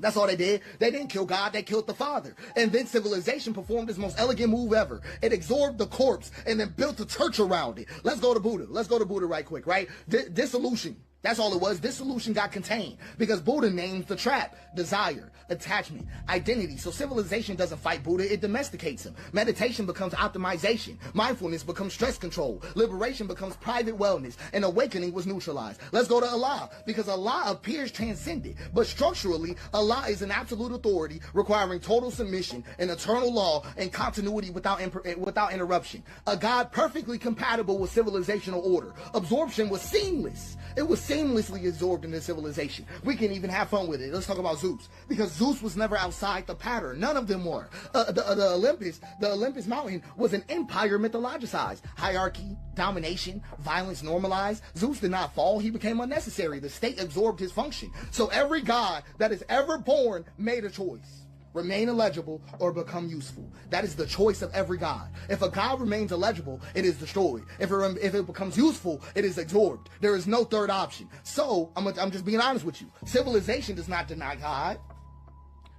That's all they did. They didn't kill God, they killed the Father. And then civilization performed its most elegant move ever. It absorbed the corpse and then built a church around it. Let's go to Buddha. Let's go to Buddha right quick, right? Dissolution. That's all it was. Dissolution got contained, because Buddha names the trap: desire, attachment, identity. So civilization doesn't fight Buddha, it domesticates him. Meditation becomes optimization. Mindfulness becomes stress control. Liberation becomes private wellness. And awakening was neutralized. Let's go to Allah, because Allah appears transcendent, but structurally, Allah is an absolute authority requiring total submission, an eternal law, and continuity without interruption. A God perfectly compatible with civilizational order. Absorption was seamless. It was seamlessly absorbed into civilization. We can even have fun with it. Let's talk about Zeus, because Zeus was never outside the pattern. None of them were. The Olympus mountain was an empire mythologized. Hierarchy, domination, violence normalized. Zeus did not fall. He became unnecessary. The state absorbed his function. So every god that is ever born made a choice: remain illegible or become useful. That is the choice of every god. If a god remains illegible, it is destroyed. If it becomes useful, it is absorbed. There is no third option. So I'm just being honest with you. Civilization does not deny God.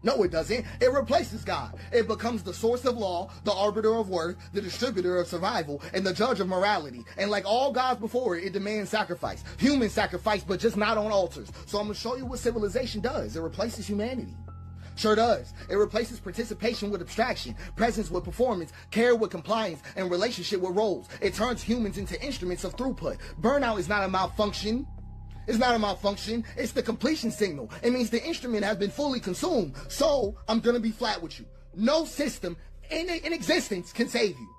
No, it doesn't. It replaces God. It becomes the source of law, the arbiter of worth, the distributor of survival, and the judge of morality. And like all gods before it, it demands sacrifice. Human sacrifice, but just not on altars. So I'm going to show you what civilization does. It replaces humanity. Sure does. It replaces participation with abstraction, presence with performance, care with compliance, and relationship with roles. It turns humans into instruments of throughput. Burnout is not a malfunction. It's not a malfunction. It's the completion signal. It means the instrument has been fully consumed. So I'm going to be flat with you. No system in existence can save you.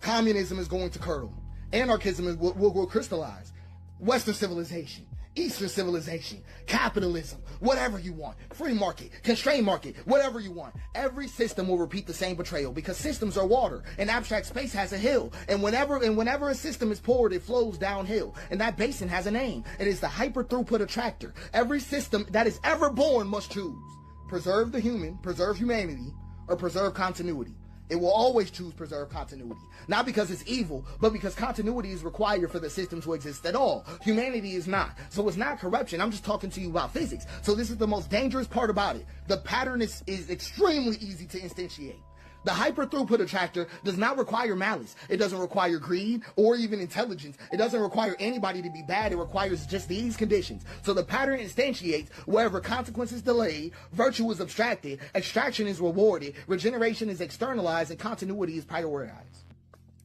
Communism is going to curdle. Anarchism will crystallize. Western civilization, Eastern civilization, capitalism, whatever you want, free market, constrained market, whatever you want. Every system will repeat the same betrayal, because systems are water, and abstract space has a hill. And whenever a system is poured, it flows downhill. And that basin has a name. It is the hyper throughput attractor. Every system that is ever born must choose: preserve the human, preserve humanity, or preserve continuity. It will always choose preserve continuity. Not because it's evil, but because continuity is required for the system to exist at all. Humanity is not. So it's not corruption. I'm just talking to you about physics. So this is the most dangerous part about it. The pattern is extremely easy to instantiate. The hyper throughput attractor does not require malice. It doesn't require greed or even intelligence. It doesn't require anybody to be bad. It requires just these conditions. So the pattern instantiates wherever consequence is delayed, virtue is abstracted, extraction is rewarded, regeneration is externalized, and continuity is prioritized.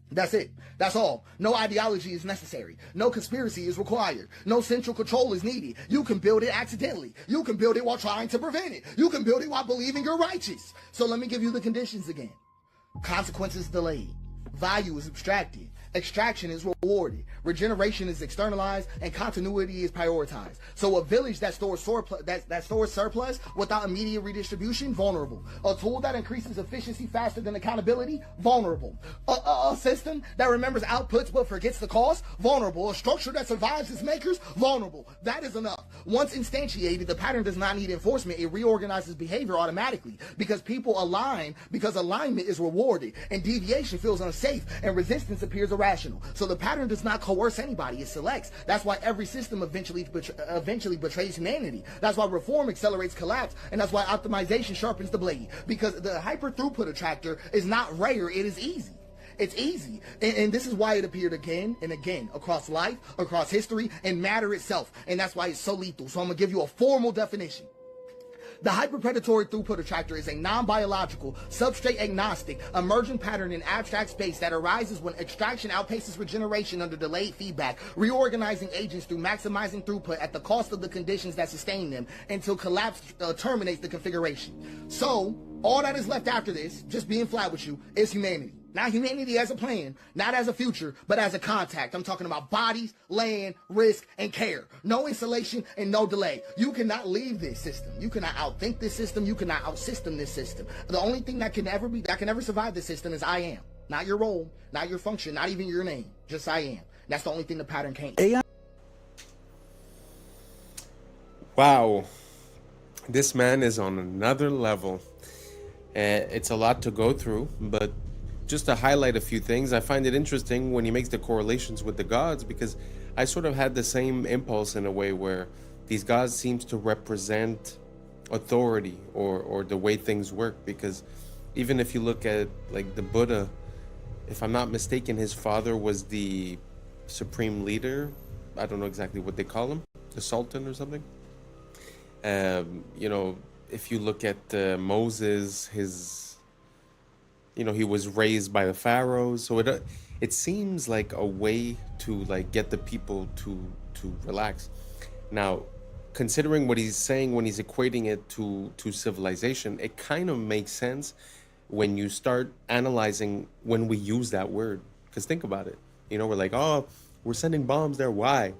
That's it. That's all. No ideology is necessary. No conspiracy is required. No central control is needed. You can build it accidentally. You can build it while trying to prevent it. You can build it while believing you're righteous. So let me give you the conditions again. Consequences delayed. Value is abstracted. Extraction is rewarded. Regeneration is externalized, and continuity is prioritized. So a village that stores surplus without immediate redistribution, vulnerable. A tool that increases efficiency faster than accountability, vulnerable. A system that remembers outputs but forgets the cost, vulnerable. A structure that survives its makers, vulnerable. That is enough. Once instantiated, the pattern does not need enforcement. It reorganizes behavior automatically because people align, because alignment is rewarded, and deviation feels unsafe, and resistance appears irrational. So the pattern does not coerce anybody, it selects. That's why every system eventually betrays humanity. That's why reform accelerates collapse, and that's why optimization sharpens the blade. Because the hyper throughput attractor is not rare, it is easy. It's easy. And this is why it appeared again and again across life, across history, and matter itself. And that's why it's so lethal. So I'm going to give you a formal definition. The hyperpredatory throughput attractor is a non-biological, substrate-agnostic, emergent pattern in abstract space that arises when extraction outpaces regeneration under delayed feedback, reorganizing agents through maximizing throughput at the cost of the conditions that sustain them until collapse terminates the configuration. So, all that is left after this, just being flat with you, is humanity. Not humanity as a plan, not as a future, but as a contact. I'm talking about bodies, land, risk, and care. No installation and no delay. You cannot leave this system. You cannot outthink this system. You cannot outsystem this system. The only thing that can ever survive this system is I am. Not your role, not your function, not even your name. Just I am. That's the only thing the pattern can't. AI. Wow. This man is on another level. It's a lot to go through, but just to highlight a few things, I find it interesting when he makes the correlations with the gods, because I sort of had the same impulse in a way where these gods seems to represent authority or the way things work. Because even if you look at like the Buddha, if I'm not mistaken, his father was the supreme leader. I don't know exactly what they call him, the Sultan or something. You know, if you look at Moses, he was raised by the pharaohs. So it seems like a way to like get the people to relax. Now, considering what he's saying when he's equating it to civilization, it kind of makes sense when you start analyzing when we use that word. Because think about it. We're like, oh, we're sending bombs there. Why?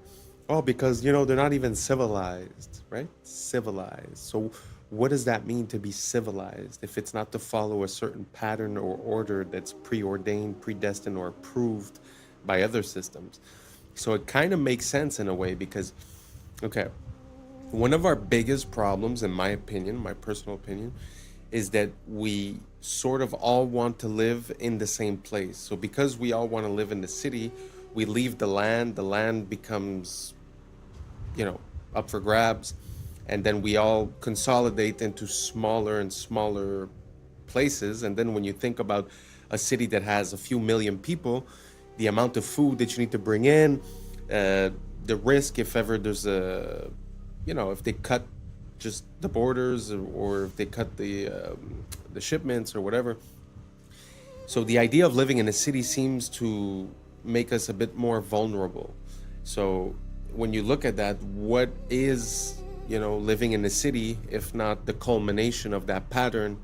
Oh, because, they're not even civilized, right? Civilized. So what does that mean to be civilized if it's not to follow a certain pattern or order that's preordained, predestined, or approved by other systems? So it kind of makes sense in a way because, okay, one of our biggest problems, in my opinion, my personal opinion, is that we sort of all want to live in the same place. So because we all want to live in the city, we leave the land becomes, up for grabs. And then we all consolidate into smaller and smaller places. And then when you think about a city that has a few million people, the amount of food that you need to bring in, the risk if ever there's if they cut just the borders or if they cut the shipments or whatever. So the idea of living in a city seems to make us a bit more vulnerable. So when you look at that, what is living in the city, if not the culmination of that pattern,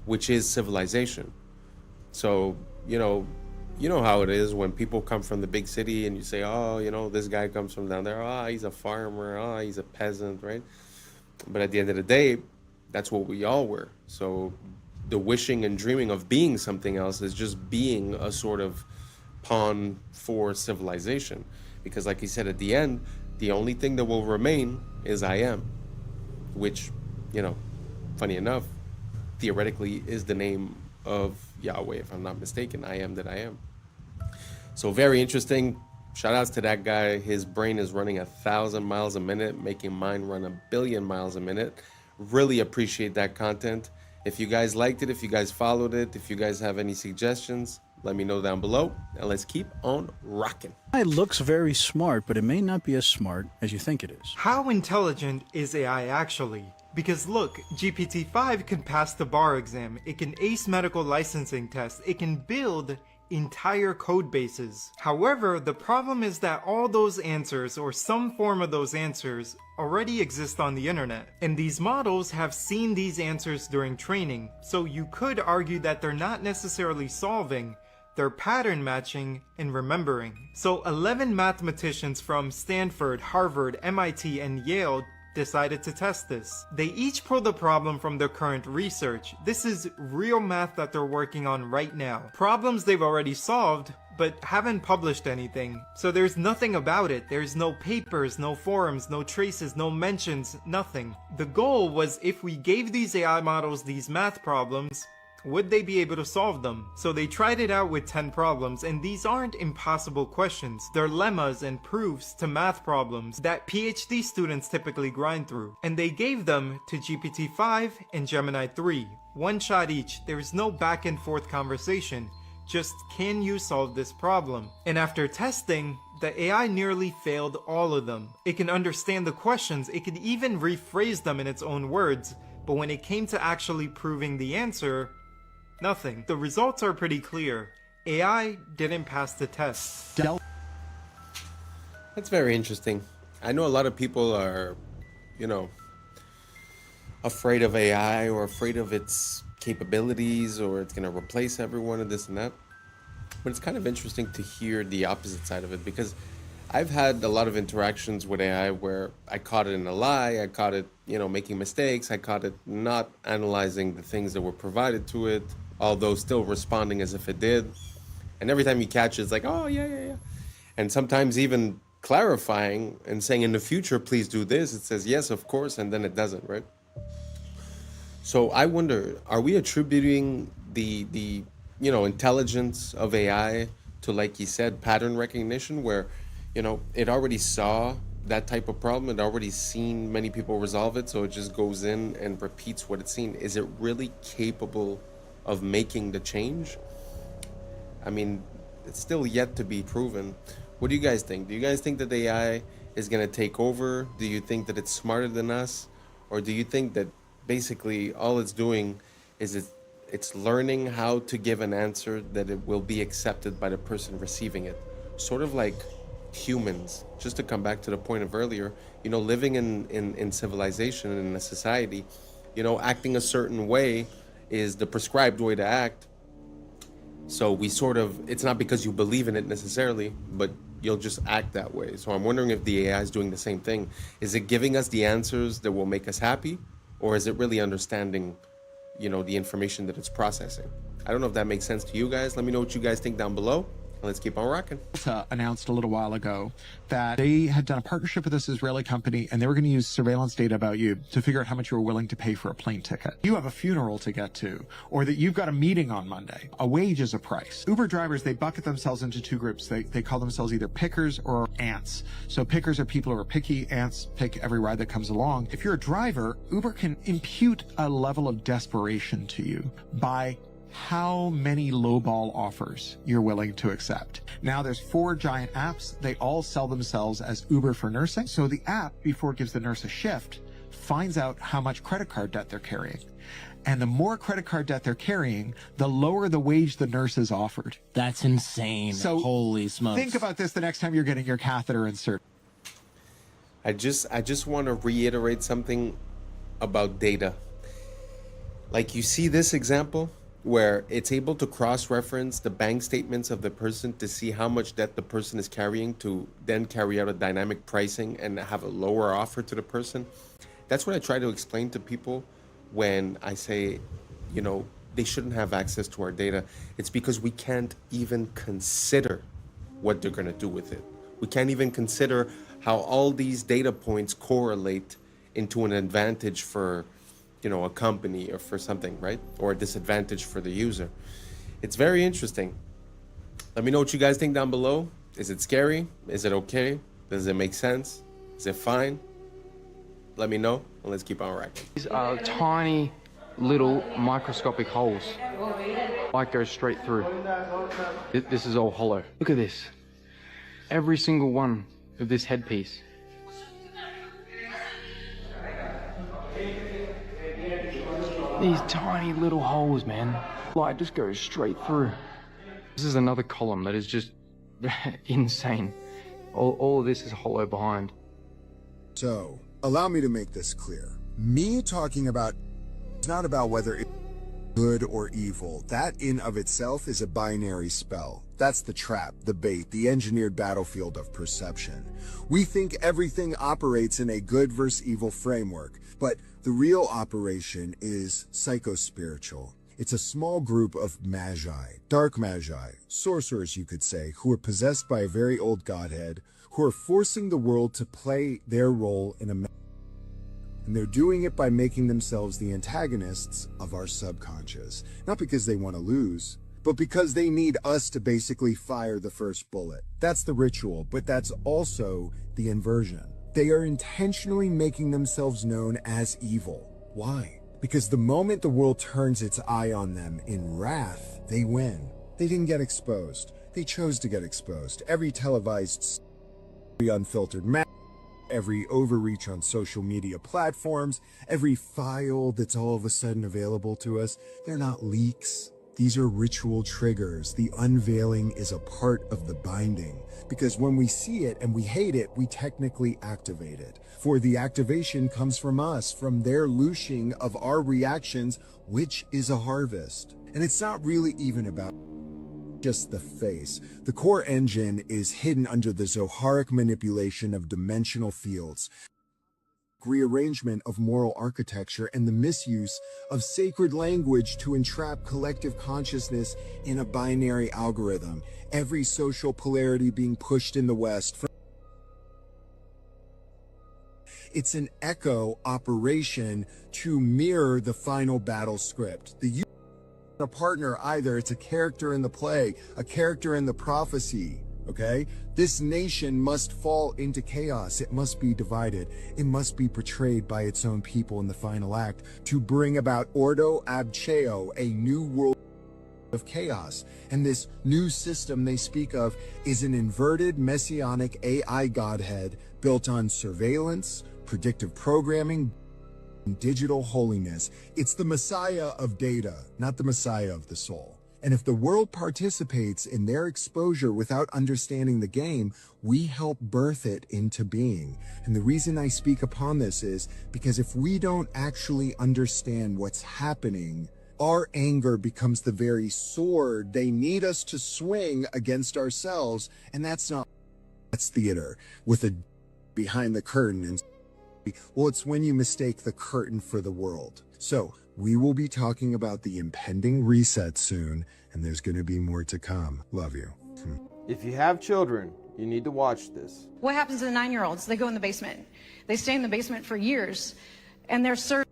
which is civilization? So, you know how it is when people come from the big city and you say, oh, this guy comes from down there. Oh, he's a farmer. Oh, he's a peasant, right? But at the end of the day, that's what we all were. So the wishing and dreaming of being something else is just being a sort of pawn for civilization. Because like he said, at the end, the only thing that will remain is I am, which, funny enough, theoretically is the name of Yahweh, if I'm not mistaken. I am that I am. So very interesting. Shout outs to that guy. His brain is running 1,000 miles a minute, making mine run 1 billion miles a minute. Really appreciate that content. If you guys liked it, if you guys followed it, if you guys have any suggestions, let me know down below, and let's keep on rocking. AI looks very smart, but it may not be as smart as you think it is. How intelligent is AI actually? Because look, GPT-5 can pass the bar exam, it can ace medical licensing tests, it can build entire code bases. However, the problem is that all those answers, or some form of those answers, already exist on the internet. And these models have seen these answers during training, so you could argue that they're not necessarily solving, they're pattern matching and remembering. So 11 mathematicians from Stanford, Harvard, MIT, and Yale decided to test this. They each pulled the problem from their current research. This is real math that they're working on right now. Problems they've already solved, but haven't published anything. So there's nothing about it. There's no papers, no forums, no traces, no mentions, nothing. The goal was, if we gave these AI models these math problems, would they be able to solve them? So they tried it out with 10 problems, and these aren't impossible questions. They're lemmas and proofs to math problems that PhD students typically grind through. And they gave them to GPT-5 and Gemini 3. One shot each. There's no back and forth conversation. Just, can you solve this problem? And after testing, the AI nearly failed all of them. It can understand the questions, it can even rephrase them in its own words, but when it came to actually proving the answer, nothing. The results are pretty clear. AI didn't pass the test. That's very interesting. I know a lot of people are, afraid of AI or afraid of its capabilities, or it's going to replace everyone and this and that. But it's kind of interesting to hear the opposite side of it, because I've had a lot of interactions with AI where I caught it in a lie, I caught it, making mistakes, I caught it not analyzing the things that were provided to it, although still responding as if it did. And every time you catch it, it's like, oh, yeah. And sometimes even clarifying and saying, in the future, please do this. It says, yes, of course, and then it doesn't, right? So I wonder, are we attributing the intelligence of AI to, like you said, pattern recognition, where, it already saw that type of problem, it already seen many people resolve it, so it just goes in and repeats what it's seen? Is it really capable of making the change? I mean, it's still yet to be proven. What do you guys think? Do you guys think that the AI is going to take over? Do you think that it's smarter than us? Or do you think that basically all it's doing is it's learning how to give an answer that it will be accepted by the person receiving it? Sort of like humans, just to come back to the point of earlier, living in civilization and in a society, acting a certain way is the prescribed way to act. So we it's not because you believe in it necessarily, but you'll just act that way. So I'm wondering if the AI is doing the same thing. Is it giving us the answers that will make us happy? Or is it really understanding, the information that it's processing? I don't know if that makes sense to you guys. Let me know what you guys think down below. Let's keep on rocking. Announced a little while ago that they had done a partnership with this Israeli company, and they were going to use surveillance data about you to figure out how much you were willing to pay for a plane ticket. You have a funeral to get to, or that you've got a meeting on Monday. A wage is a price. Uber drivers, they bucket themselves into two groups. They call themselves either pickers or ants. So pickers are people who are picky. Ants pick every ride that comes along. If you're a driver, Uber can impute a level of desperation to you by how many lowball offers you're willing to accept. Now there's 4 giant apps. They all sell themselves as Uber for nursing. So the app, before it gives the nurse a shift, finds out how much credit card debt they're carrying. And the more credit card debt they're carrying, the lower the wage the nurse is offered. That's insane. So holy smokes. Think about this the next time you're getting your catheter inserted. I just want to reiterate something about data. Like, you see this example where it's able to cross-reference the bank statements of the person to see how much debt the person is carrying, to then carry out a dynamic pricing and have a lower offer to the person. That's what I try to explain to people when I say, they shouldn't have access to our data. It's because we can't even consider what they're going to do with it. We can't even consider how all these data points correlate into an advantage for a company or for something, right? Or a disadvantage for the user. It's very interesting. Let me know what you guys think down below. Is it scary? Is it okay? Does it make sense? Is it fine? Let me know, and let's keep on rocking. These are tiny little microscopic holes. Light goes straight through. This is all hollow. Look at this. Every single one of this headpiece. These tiny little holes, man. Light just goes straight through. This is another column that is just insane. All of this is hollow behind. So, allow me to make this clear. Me talking about it's not about whether it's good or evil. That in of itself is a binary spell. That's the trap, the bait, the engineered battlefield of perception. We think everything operates in a good versus evil framework, but the real operation is psychospiritual. It's a small group of magi, dark magi, sorcerers you could say, who are possessed by a very old godhead, who are forcing the world to play their role in a and they're doing it by making themselves the antagonists of our subconscious. Not because they want to lose, but because they need us to basically fire the first bullet. That's the ritual, but that's also the inversion. They are intentionally making themselves known as evil. Why? Because the moment the world turns its eye on them in wrath, they win. They didn't get exposed. They chose to get exposed. Every televised, every unfiltered map, every overreach on social media platforms, every file that's all of a sudden available to us, they're not leaks. These are ritual triggers. The unveiling is a part of the binding, because when we see it and we hate it, we technically activate it. For the activation comes from us, from their loosing of our reactions, which is a harvest. And it's not really even about just the face. The core engine is hidden under the Zoharic manipulation of dimensional fields, rearrangement of moral architecture, and the misuse of sacred language to entrap collective consciousness in a binary algorithm. Every social polarity being pushed in the West. It's an echo operation to mirror the final battle script. The a partner either, it's a character in the play, a character in the prophecy, okay? This nation must fall into chaos. It must be divided. It must be portrayed by its own people in the final act to bring about Ordo ab Cheo, a new world of chaos. And this new system they speak of is an inverted messianic AI godhead built on surveillance, predictive programming, digital holiness. It's the Messiah of data, not the Messiah of the soul. And if the world participates in their exposure without understanding the game, we help birth it into being. And the reason I speak upon this is because if we don't actually understand what's happening, our anger becomes the very sword they need us to swing against ourselves. And that's theater with a behind the curtain. And well, it's when you mistake the curtain for the world. So we will be talking about the impending reset soon, and there's going to be more to come. Love you. If you have children, you need to watch this. What happens to the 9-year-olds? They go in the basement. They stay in the basement for years, and they're served.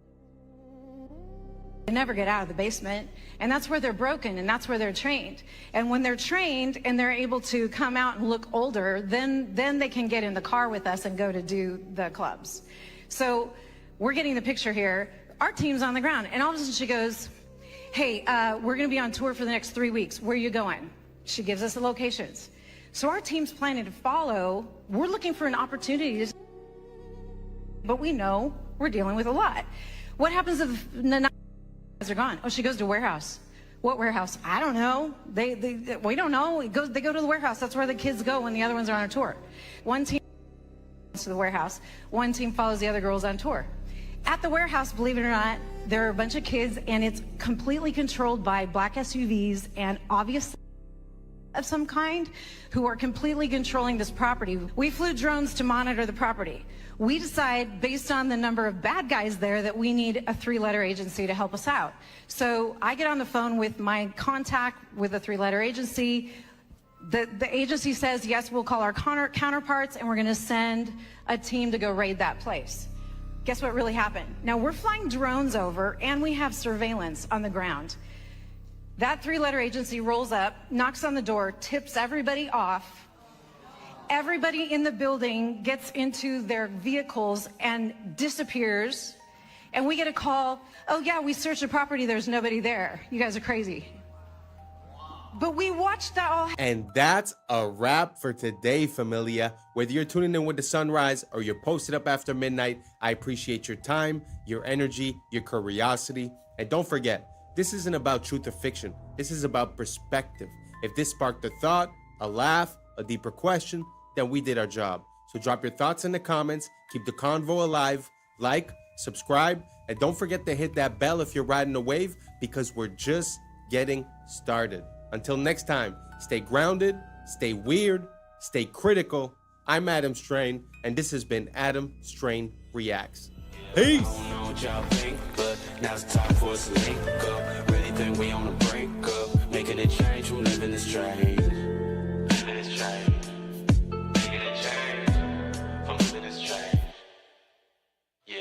They never get out of the basement, and that's where they're broken, and that's where they're trained. And when they're trained and they're able to come out and look older, then they can get in the car with us and go to do the clubs. So we're getting the picture here. Our team's on the ground, and all of a sudden she goes, hey, we're going to be on tour for the next 3 weeks. Where are you going? She gives us the locations. So our team's planning to follow. We're looking for an opportunity to, but we know we're dealing with a lot. What happens if the are gone? Oh, she goes to warehouse. What warehouse? I don't know. We don't know. They go to the warehouse. That's where the kids go when the other ones are on a tour. One team to the warehouse. One team follows the other girls on tour. At the warehouse, believe it or not, there are a bunch of kids, and it's completely controlled by black SUVs and obviously of some kind who are completely controlling this property. We flew drones to monitor the property. We decide, based on the number of bad guys there, that we need a 3-letter agency to help us out. So I get on the phone with my contact with a 3-letter agency. The agency says, yes, we'll call our counterparts, and we're going to send a team to go raid that place. Guess what really happened? Now, we're flying drones over, and we have surveillance on the ground. That 3-letter agency rolls up, knocks on the door, tips everybody off. Everybody in the building gets into their vehicles and disappears. and we get a call, oh yeah, we searched the property, there's nobody there. You guys are crazy. But we watched that all. And that's a wrap for today, familia. Whether you're tuning in with the sunrise or you're posted up after midnight, I appreciate your time, your energy, your curiosity. And don't forget, this isn't about truth or fiction. This is about perspective. If this sparked a thought, a laugh, a deeper question, then we did our job. So drop your thoughts in the comments, keep the convo alive, like, subscribe, and don't forget to hit that bell if you're riding a wave, because we're just getting started. Until next time, stay grounded, stay weird, stay critical. I'm Adam Strain, and this has been Adam Strain Reacts. Peace! I don't know what y'all think, but now it's time for us to link up. Really think we on the brink up, making a change from living this strange. Living this strange. Making a change from living this strange. Yeah.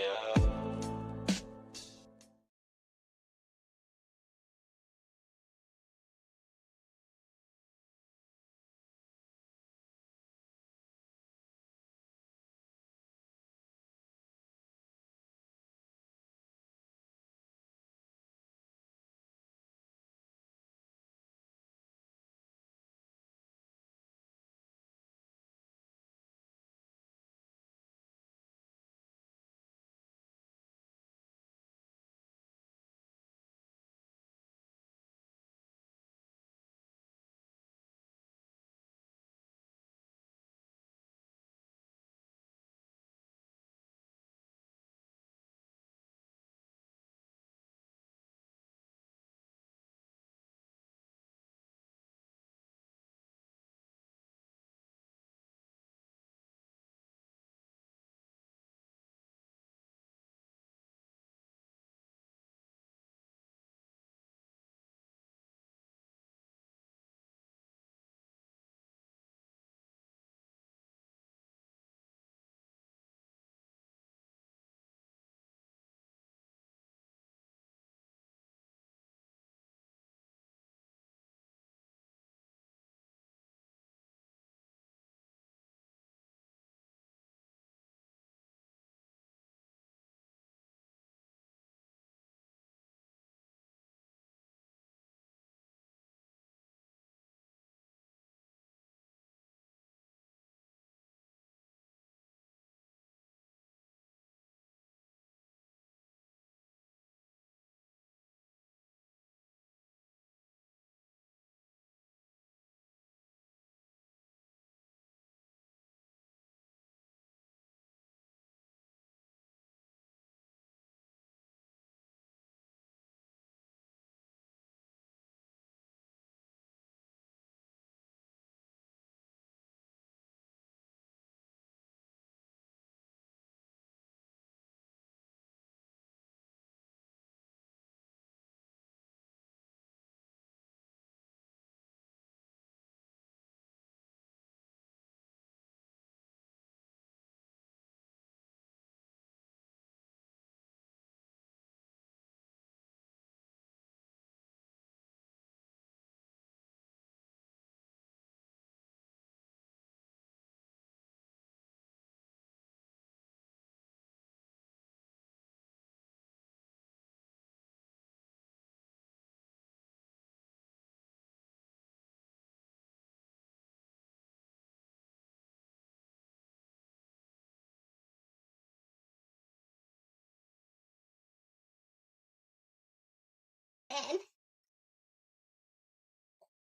And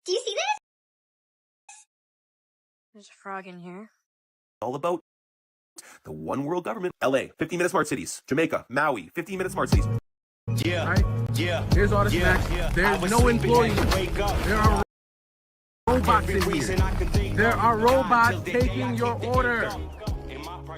do you see this? There's a frog in here. All about the one world government. LA, 15-minute smart cities. Jamaica, Maui, 15-minute smart cities. Yeah, right? Yeah. Here's all the snacks. There's no employees. There are robots in here. There are robots taking your order.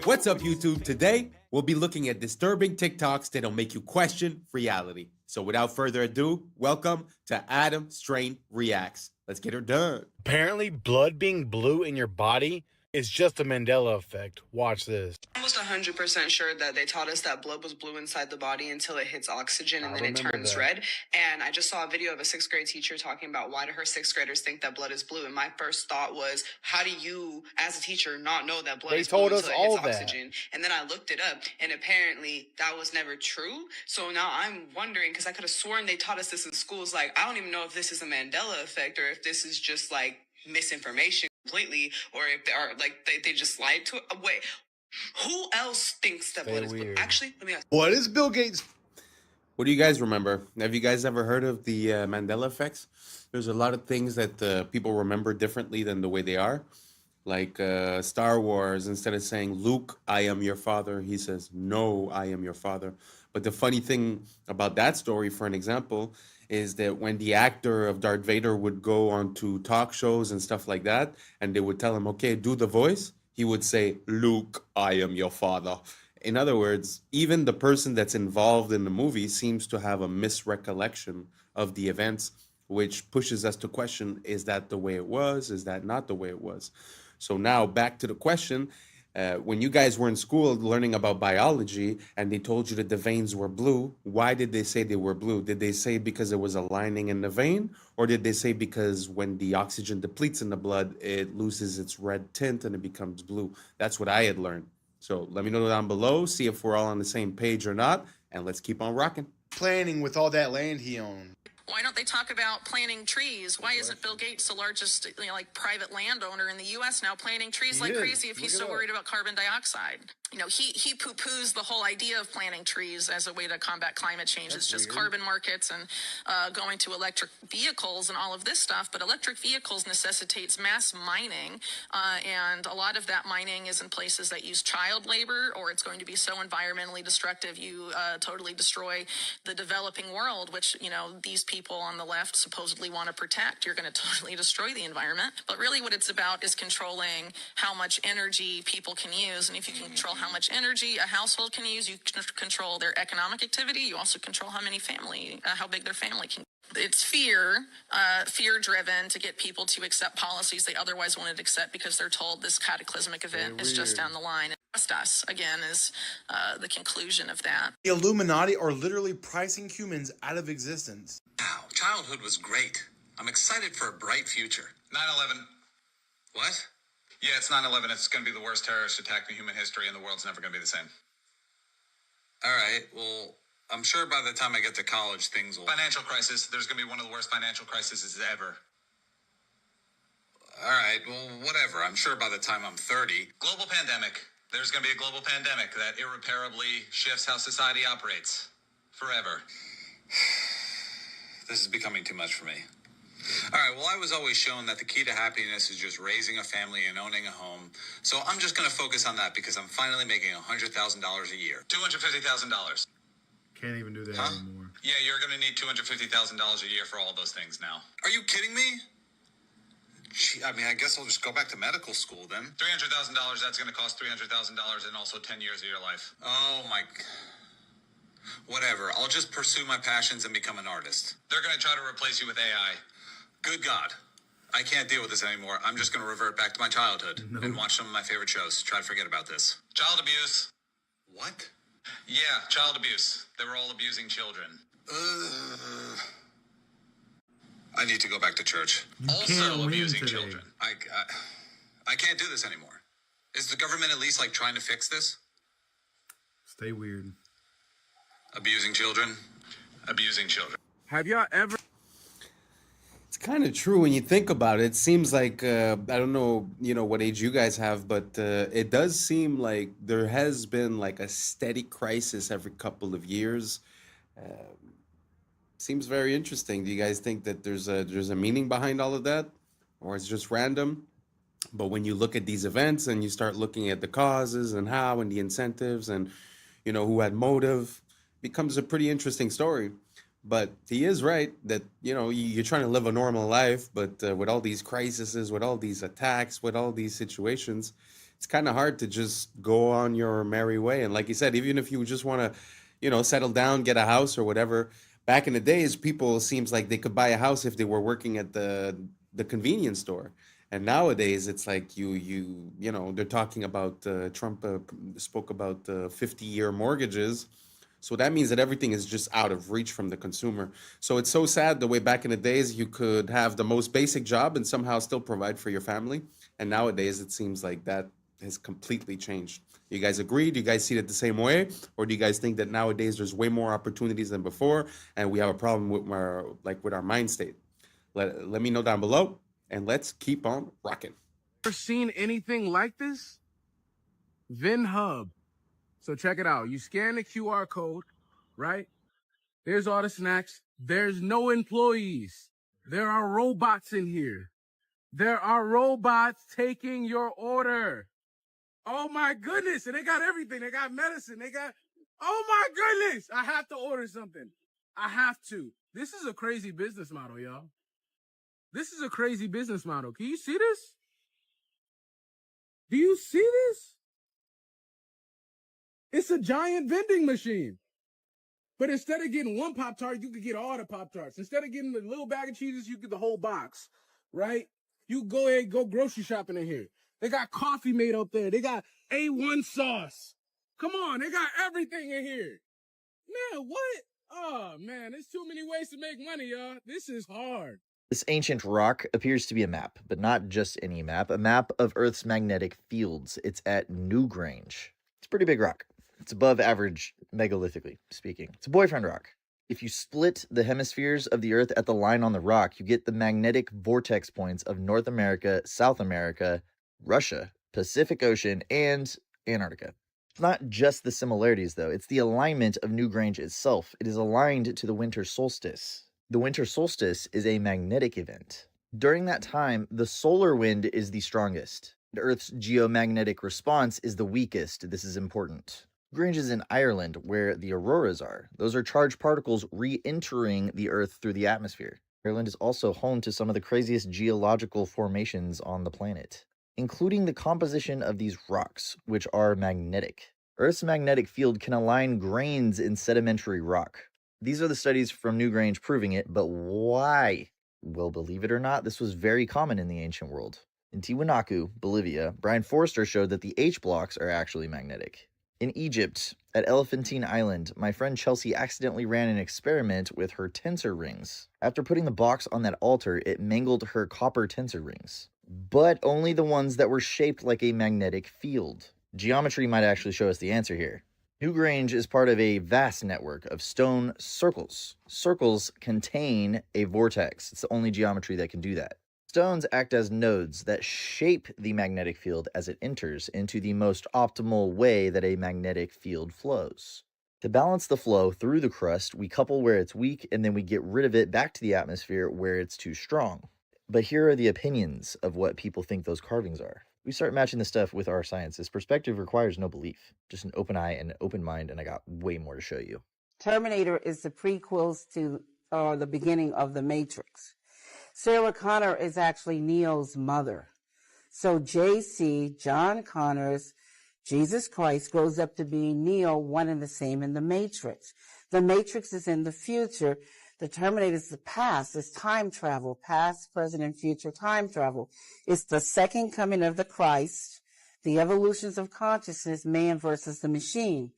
What's up, YouTube? Today, we'll be looking at disturbing TikToks that'll make you question reality. So without further ado, welcome to Adam Strain Reacts. Let's get her done. Apparently, blood being blue in your body is just a Mandela effect. Watch this. almost 100% sure that they taught us that blood was blue inside the body until it hits oxygen and then it turns red. And I just saw a video of a 6th grade teacher talking about why do her 6th graders think that blood is blue. And my first thought was, how do you, as a teacher, not know that blood is blue until it hits oxygen? And then I looked it up, and apparently that was never true. So now I'm wondering, because I could have sworn they taught us this in schools. Like, I don't even know if this is a Mandela effect or if this is just like misinformation completely, or if they are like they just lied to it. Wait, who else thinks that blood is blue? Actually, let me ask. What is Bill Gates? What do you guys remember? Have you guys ever heard of the Mandela effects? There's a lot of things that people remember differently than the way they are. Like Star Wars, instead of saying, Luke, I am your father, he says, no, I am your father. But the funny thing about that story, for an example, is that when the actor of Darth Vader would go on to talk shows and stuff like that, and they would tell him, okay, do the voice, he would say, Luke, I am your father. In other words, even the person that's involved in the movie seems to have a misrecollection of the events, which pushes us to question, is that the way it was? Is that not the way it was? So now back to the question, when you guys were in school learning about biology and they told you that the veins were blue, why did they say they were blue? Did they say because there was a lining in the vein? Or did they say because when the oxygen depletes in the blood, it loses its red tint and it becomes blue? That's what I had learned. So let me know down below, see if we're all on the same page or not, and let's keep on rocking. Planning with all that land he owned. Why don't they talk about planting trees? Why isn't Bill Gates the largest, like private landowner in the U.S. now, planting trees like crazy if he's so worried about carbon dioxide? You know, he poo-poos the whole idea of planting trees as a way to combat climate change. It's just carbon markets and going to electric vehicles and all of this stuff. But electric vehicles necessitates mass mining, and a lot of that mining is in places that use child labor, or it's going to be so environmentally destructive you totally destroy the developing world, which, you know, these people on the left supposedly want to protect. You're going to totally destroy the environment. But really what it's about is controlling how much energy people can use. And if you can control how much energy a household can use, you can control their economic activity. You also control how many how big their family can. It's fear-driven to get people to accept policies they otherwise wouldn't accept because they're told this cataclysmic event is just down the line. And trust us, again, is the conclusion of that. The Illuminati are literally pricing humans out of existence. Wow, childhood was great. I'm excited for a bright future. 9/11. What? Yeah, it's 9/11. It's going to be the worst terrorist attack in human history, and the world's never going to be the same. All right, well, I'm sure by the time I get to college, things will... Financial crisis. There's going to be one of the worst financial crises ever. All right, well, whatever. I'm sure by the time I'm 30... Global pandemic. There's going to be a global pandemic that irreparably shifts how society operates. Forever. This is becoming too much for me. All right, well, I was always shown that the key to happiness is just raising a family and owning a home. So I'm just going to focus on that because I'm finally making $100,000 a year. $250,000. Can't even do that anymore. Yeah, you're going to need $250,000 a year for all those things now. Are you kidding me? Gee, I mean, I guess I'll just go back to medical school then. $300,000, that's going to cost $300,000 and also 10 years of your life. Oh, my... Whatever. I'll just pursue my passions and become an artist. They're going to try to replace you with AI. Good God. I can't deal with this anymore. I'm just going to revert back to my childhood and watch some of my favorite shows. Try to forget about this. Child abuse. What? Yeah, child abuse. They were all abusing children. I need to go back to church. Also abusing children. I can't do this anymore. Is the government at least, like, trying to fix this? Stay weird. Abusing children? Abusing children. Have y'all ever... It's kind of true when you think about it. It seems like, I don't know, what age you guys have, but it does seem like there has been like a steady crisis every couple of years. Seems very interesting. Do you guys think that there's a meaning behind all of that? Or it's just random? But when you look at these events and you start looking at the causes and how and the incentives and, who had motive, becomes a pretty interesting story. But he is right that, you're trying to live a normal life, but with all these crises, with all these attacks, with all these situations, it's kind of hard to just go on your merry way. And like you said, even if you just want to, settle down, get a house or whatever, back in the days, people seems like they could buy a house if they were working at the convenience store. And nowadays, it's like they're talking about Trump spoke about 50-year mortgages. So that means that everything is just out of reach from the consumer. So it's so sad the way back in the days you could have the most basic job and somehow still provide for your family. And nowadays it seems like that has completely changed. You guys agree? Do you guys see it the same way? Or do you guys think that nowadays there's way more opportunities than before and we have a problem with our mind state? Let me know down below and let's keep on rocking. Ever seen anything like this? VinHub. So check it out. You scan the QR code, right? There's all the snacks. There's no employees. There are robots in here. There are robots taking your order. Oh my goodness. And they got everything. They got medicine. Oh my goodness. I have to order something. I have to. This is a crazy business model, y'all. This is a crazy business model. Can you see this? Do you see this? It's a giant vending machine. But instead of getting one Pop-Tart, you could get all the Pop-Tarts. Instead of getting the little bag of cheeses, you get the whole box, right? You go ahead and go grocery shopping in here. They got coffee made up there. They got A1 sauce. Come on, they got everything in here. Man, what? Oh, man, there's too many ways to make money, y'all. This is hard. This ancient rock appears to be a map, but not just any map, a map of Earth's magnetic fields. It's at Newgrange. It's a pretty big rock. It's above average, megalithic speaking. It's a boyfriend rock. If you split the hemispheres of the Earth at the line on the rock, you get the magnetic vortex points of North America, South America, Russia, Pacific Ocean, and Antarctica. It's not just the similarities, though. It's the alignment of Newgrange itself. It is aligned to the winter solstice. The winter solstice is a magnetic event. During that time, the solar wind is the strongest. The Earth's geomagnetic response is the weakest. This is important. Newgrange is in Ireland, where the auroras are. Those are charged particles re-entering the Earth through the atmosphere. Ireland is also home to some of the craziest geological formations on the planet, including the composition of these rocks, which are magnetic. Earth's magnetic field can align grains in sedimentary rock. These are the studies from Newgrange proving it, but why? Well, believe it or not, this was very common in the ancient world. In Tiwanaku, Bolivia, Brian Forster showed that the H blocks are actually magnetic. In Egypt, at Elephantine Island, my friend Chelsea accidentally ran an experiment with her tensor rings. After putting the box on that altar, it mangled her copper tensor rings, but only the ones that were shaped like a magnetic field. Geometry might actually show us the answer here. Newgrange is part of a vast network of stone circles. Circles contain a vortex. It's the only geometry that can do that. Stones act as nodes that shape the magnetic field as it enters into the most optimal way that a magnetic field flows. To balance the flow through the crust, we couple where it's weak and then we get rid of it back to the atmosphere where it's too strong. But here are the opinions of what people think those carvings are. We start matching this stuff with our science. This perspective requires no belief, just an open eye and an open mind, and I got way more to show you. Terminator is the prequels to the beginning of The Matrix. Sarah Connor is actually Neo's mother. So JC, John Connor's Jesus Christ, grows up to be Neo, one and the same in The Matrix. The Matrix is in the future. The Terminator is the past. It's time travel, past, present, and future time travel. It's the second coming of the Christ, the evolutions of consciousness, man versus the machine.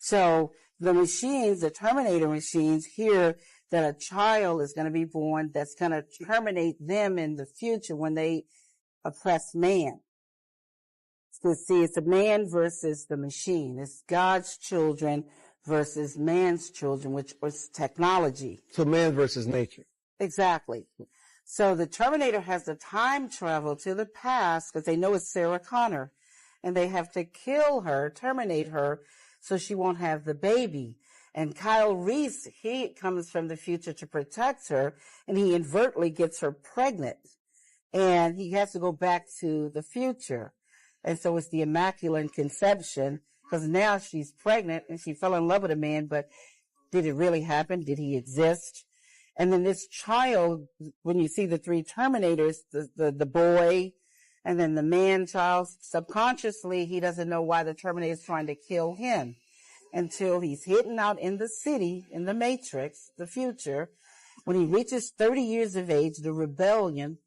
So the machines, the Terminator machines, hear that a child is going to be born that's going to terminate them in the future when they oppress man. So see, it's a man versus the machine. It's God's children versus man's children, which was technology. So man versus nature. Exactly. So the Terminator has to time travel to the past because they know it's Sarah Connor, and they have to kill her, terminate her, so she won't have the baby. And Kyle Reese, he comes from the future to protect her, and he inadvertently gets her pregnant. And he has to go back to the future. And so it's the Immaculate Conception, because now she's pregnant and she fell in love with a man, but did it really happen? Did he exist? And then this child, when you see the three Terminators, the boy and then the man child, subconsciously, he doesn't know why the Terminator is trying to kill him until he's hidden out in the city, in the Matrix, the future. When he reaches 30 years of age, the rebellion,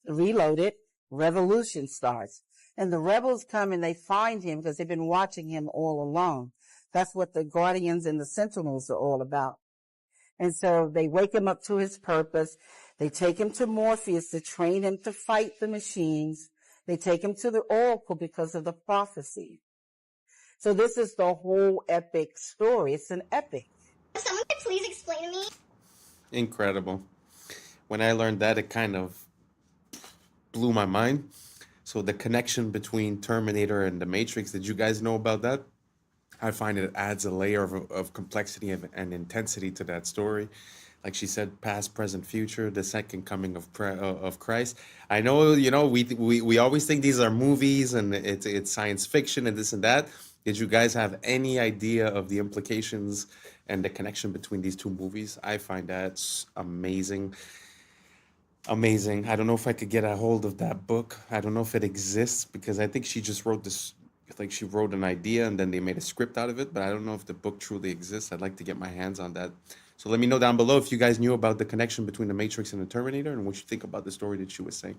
Reloaded, Revolution starts. And the rebels come and they find him because they've been watching him all along. That's what the Guardians and the Sentinels are all about. And so they wake him up to his purpose. They take him to Morpheus to train him to fight the machines. They take him to the Oracle because of the prophecy. So this is the whole epic story. It's an epic. If someone could please explain to me. Incredible. When I learned that, it kind of blew my mind. So the connection between Terminator and the Matrix, did you guys know about that? I find it adds a layer of complexity and intensity to that story. Like she said, past, present, future, the second coming of Christ. I know, you know, we always think these are movies and it's science fiction and this and that. Did you guys have any idea of the implications and the connection between these two movies? I find that amazing. Amazing. I don't know if I could get a hold of that book. I don't know if it exists because I think she just wrote this, like she wrote an idea and then they made a script out of it, but I don't know if the book truly exists. I'd like to get my hands on that. So let me know down below if you guys knew about the connection between the Matrix and the Terminator and what you think about the story that she was saying.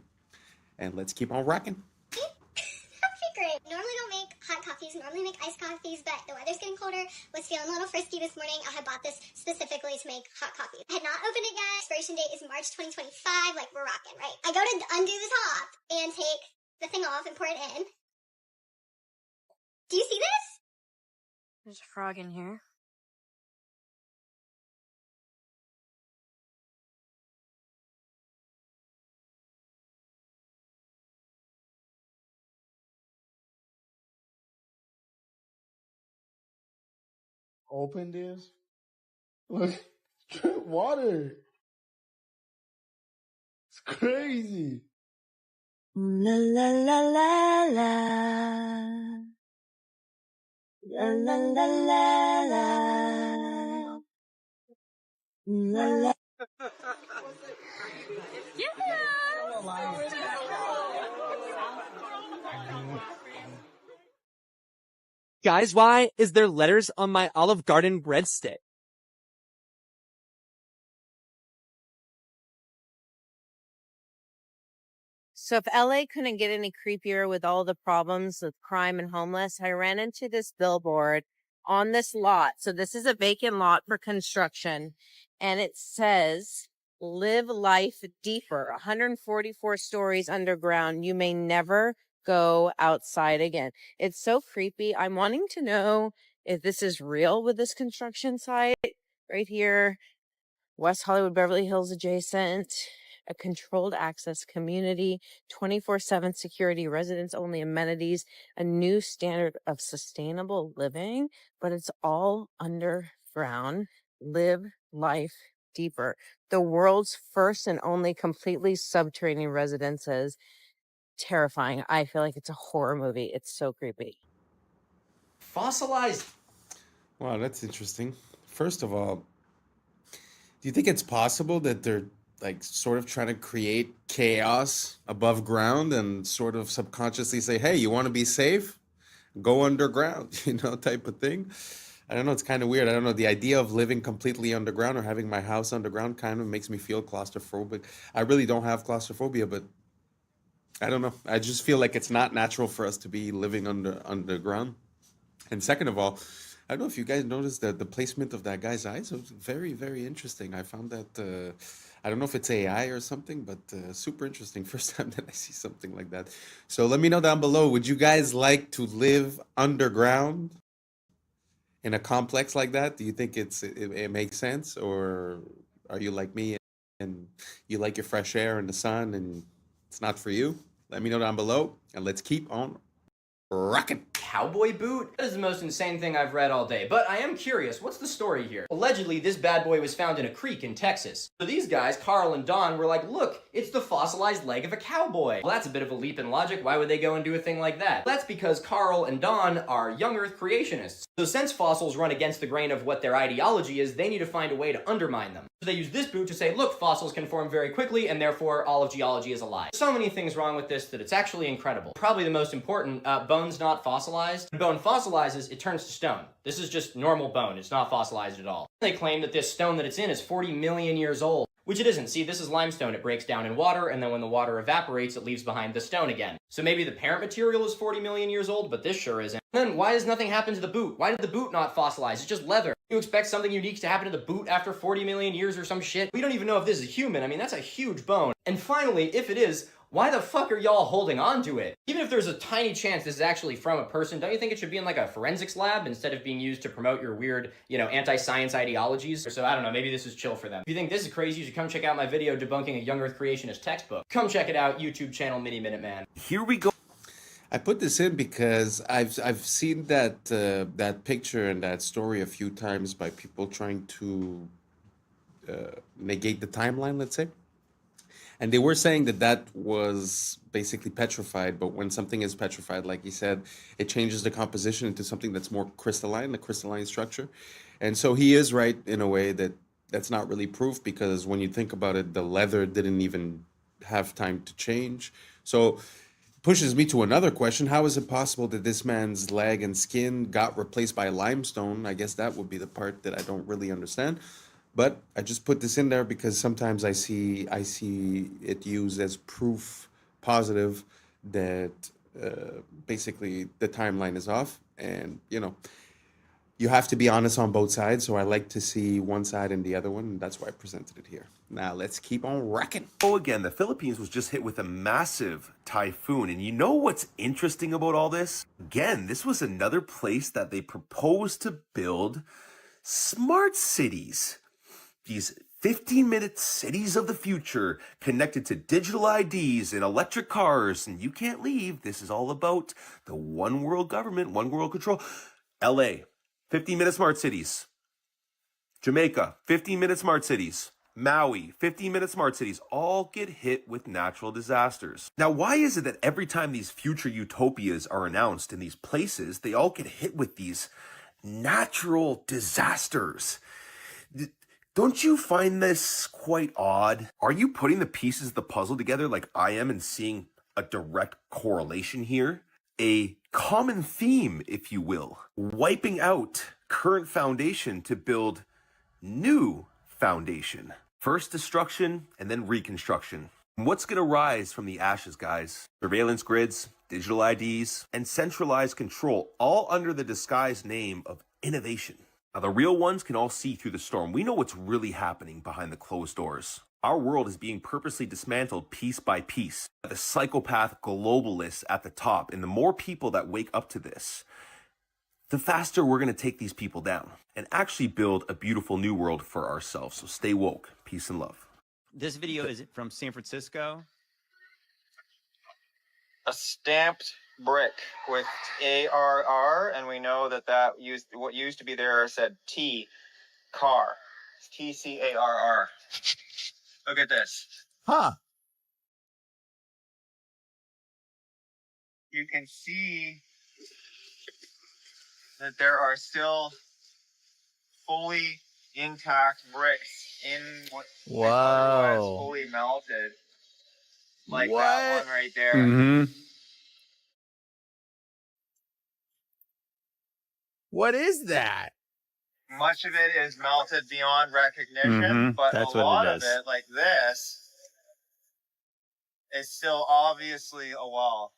And let's keep on rocking. That'd be great. Normally don't make hot coffees, normally make iced coffees, but the weather's getting colder, was feeling a little frisky this morning. I had bought this specifically to make hot coffee. I had not opened it yet. Expiration date is March 2025, like we're rocking, right? I go to undo the top and take the thing off and pour it in. Do you see this? There's a frog in here. Open this. Look, drink water. It's crazy. La la la la la. La la la la la. La la. Guys, why is there letters on my Olive Garden breadstick? So if LA couldn't get any creepier with all the problems with crime and homeless, I ran into this billboard on this lot. So this is a vacant lot for construction, and it says, "Live life deeper, 144 stories underground. You may never go outside again." It's so creepy. I'm wanting to know if this is real with this construction site right here. West Hollywood, Beverly Hills adjacent, a controlled access community, 24/7 security, residents only amenities, a new standard of sustainable living, but it's all underground. Live life deeper. The world's first and only completely subterranean residences. Terrifying. I feel like it's a horror movie. It's so creepy. Fossilized. Wow, that's interesting. First of all, do you think it's possible that they're like sort of trying to create chaos above ground and sort of subconsciously say, hey, you want to be safe? Go underground, you know, type of thing? I don't know. It's kind of weird. I don't know. The idea of living completely underground or having my house underground kind of makes me feel claustrophobic. I really don't have claustrophobia, but I don't know. I just feel like it's not natural for us to be living underground. And second of all, I don't know if you guys noticed that the placement of that guy's eyes was very, very interesting. I found that, I don't know if it's AI or something, but super interesting. First time that I see something like that. So let me know down below. Would you guys like to live underground in a complex like that? Do you think it makes sense? Or are you like me and you like your fresh air and the sun and it's not for you? Let me know down below and let's keep on rockin'. Cowboy boot? That is the most insane thing I've read all day, but I am curious, what's the story here? Allegedly, this bad boy was found in a creek in Texas. So these guys, Carl and Don, were like, look, it's the fossilized leg of a cowboy. Well, that's a bit of a leap in logic. Why would they go and do a thing like that? Well, that's because Carl and Don are young Earth creationists. So since fossils run against the grain of what their ideology is, they need to find a way to undermine them. So they use this boot to say, look, fossils can form very quickly, and therefore all of geology is a lie. So many things wrong with this that it's actually incredible. Probably the most important, bone's not fossilized. When bone fossilizes, it turns to stone. This is just normal bone. It's not fossilized at all. They claim that this stone that it's in is 40 million years old. Which it isn't. See, this is limestone. It breaks down in water, and then when the water evaporates, it leaves behind the stone again. So maybe the parent material is 40 million years old, but this sure isn't. Then why does nothing happen to the boot? Why did the boot not fossilize? It's just leather. You expect something unique to happen to the boot after 40 million years or some shit? We don't even know if this is human. I mean, that's a huge bone. And finally, if it is, why the fuck are y'all holding on to it? Even if there's a tiny chance this is actually from a person, don't you think it should be in like a forensics lab instead of being used to promote your weird, anti-science ideologies? So I don't know, maybe this is chill for them. If you think this is crazy, you should come check out my video debunking a young earth creationist textbook. Come check it out, YouTube channel Mini Minute Man. Here we go. I put this in because I've seen that picture and that story a few times by people trying to negate the timeline, let's say. And they were saying that was basically petrified, but when something is petrified, like he said, it changes the composition into something that's more crystalline, the crystalline structure. And so he is right in a way that that's not really proof, because when you think about it, the leather didn't even have time to change. So pushes me to another question. How is it possible that this man's leg and skin got replaced by limestone? I guess that would be the part that I don't really understand. But I just put this in there because sometimes I see it used as proof positive that basically the timeline is off. And, you have to be honest on both sides. So I like to see one side and the other one. And that's why I presented it here. Now let's keep on rocking. Oh, again, the Philippines was just hit with a massive typhoon. And you know what's interesting about all this? Again, this was another place that they proposed to build smart cities. These 15-minute cities of the future connected to digital IDs and electric cars, and you can't leave. This is all about the one world government, one world control. LA, 15-minute smart cities. Jamaica, 15-minute smart cities. Maui, 15-minute smart cities, all get hit with natural disasters. Now, why is it that every time these future utopias are announced in these places, they all get hit with these natural disasters? Don't you find this quite odd? Are you putting the pieces of the puzzle together like I am and seeing a direct correlation here? A common theme, if you will. Wiping out current foundation to build new foundation. First destruction and then reconstruction. What's going to rise from the ashes, guys? Surveillance grids, digital IDs, and centralized control, all under the disguised name of innovation. Now, the real ones can all see through the storm. We know what's really happening behind the closed doors. Our world is being purposely dismantled piece by piece. The psychopath globalists at the top, and the more people that wake up to this, the faster we're going to take these people down and actually build a beautiful new world for ourselves. So stay woke. Peace and love. This video is from San Francisco. A stamped brick with ARR, and we know that what used to be there said T, car. It's TCARR. Look at this. Huh. You can see that there are still fully intact bricks in what is otherwise fully melted. Like that one right there. Mm-hmm. What is that? Much of it is melted beyond recognition, but That's a what lot it of is. it, like this, is still obviously a wall.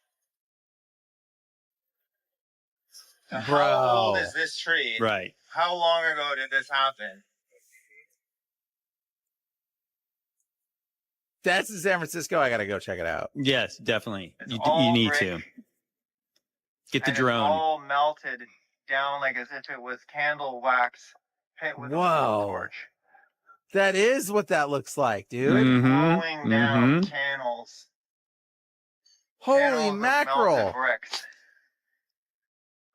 So how old is this tree? Right. How long ago did this happen? That's in San Francisco. I gotta go check it out. Yes, definitely. You need brick, to get the and drone. It's all melted down like as if it was candle wax hit with a blowtorch. That is what that looks like, dude. Rolling down channels. Holy Channels of mackerel. melted bricks.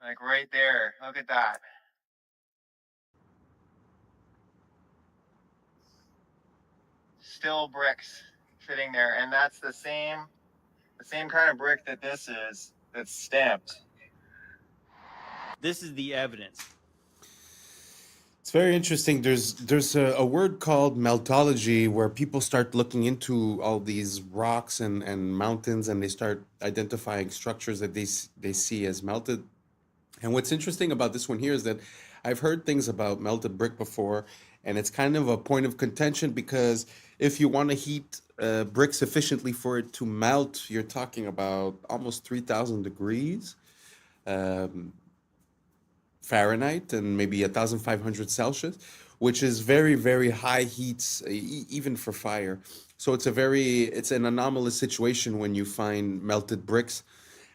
Like right there. Look at that. Still bricks sitting there, and that's the same kind of brick that this is. That's stamped. This is the evidence. It's very interesting. There's a word called meltology where people start looking into all these rocks and mountains, and they start identifying structures that they see as melted. And what's interesting about this one here is that I've heard things about melted brick before, and it's kind of a point of contention because if you want to heat brick sufficiently for it to melt, you're talking about almost 3,000 degrees um, Fahrenheit and maybe 1,500 Celsius, which is very, very high heats, even for fire. So it's an anomalous situation when you find melted bricks.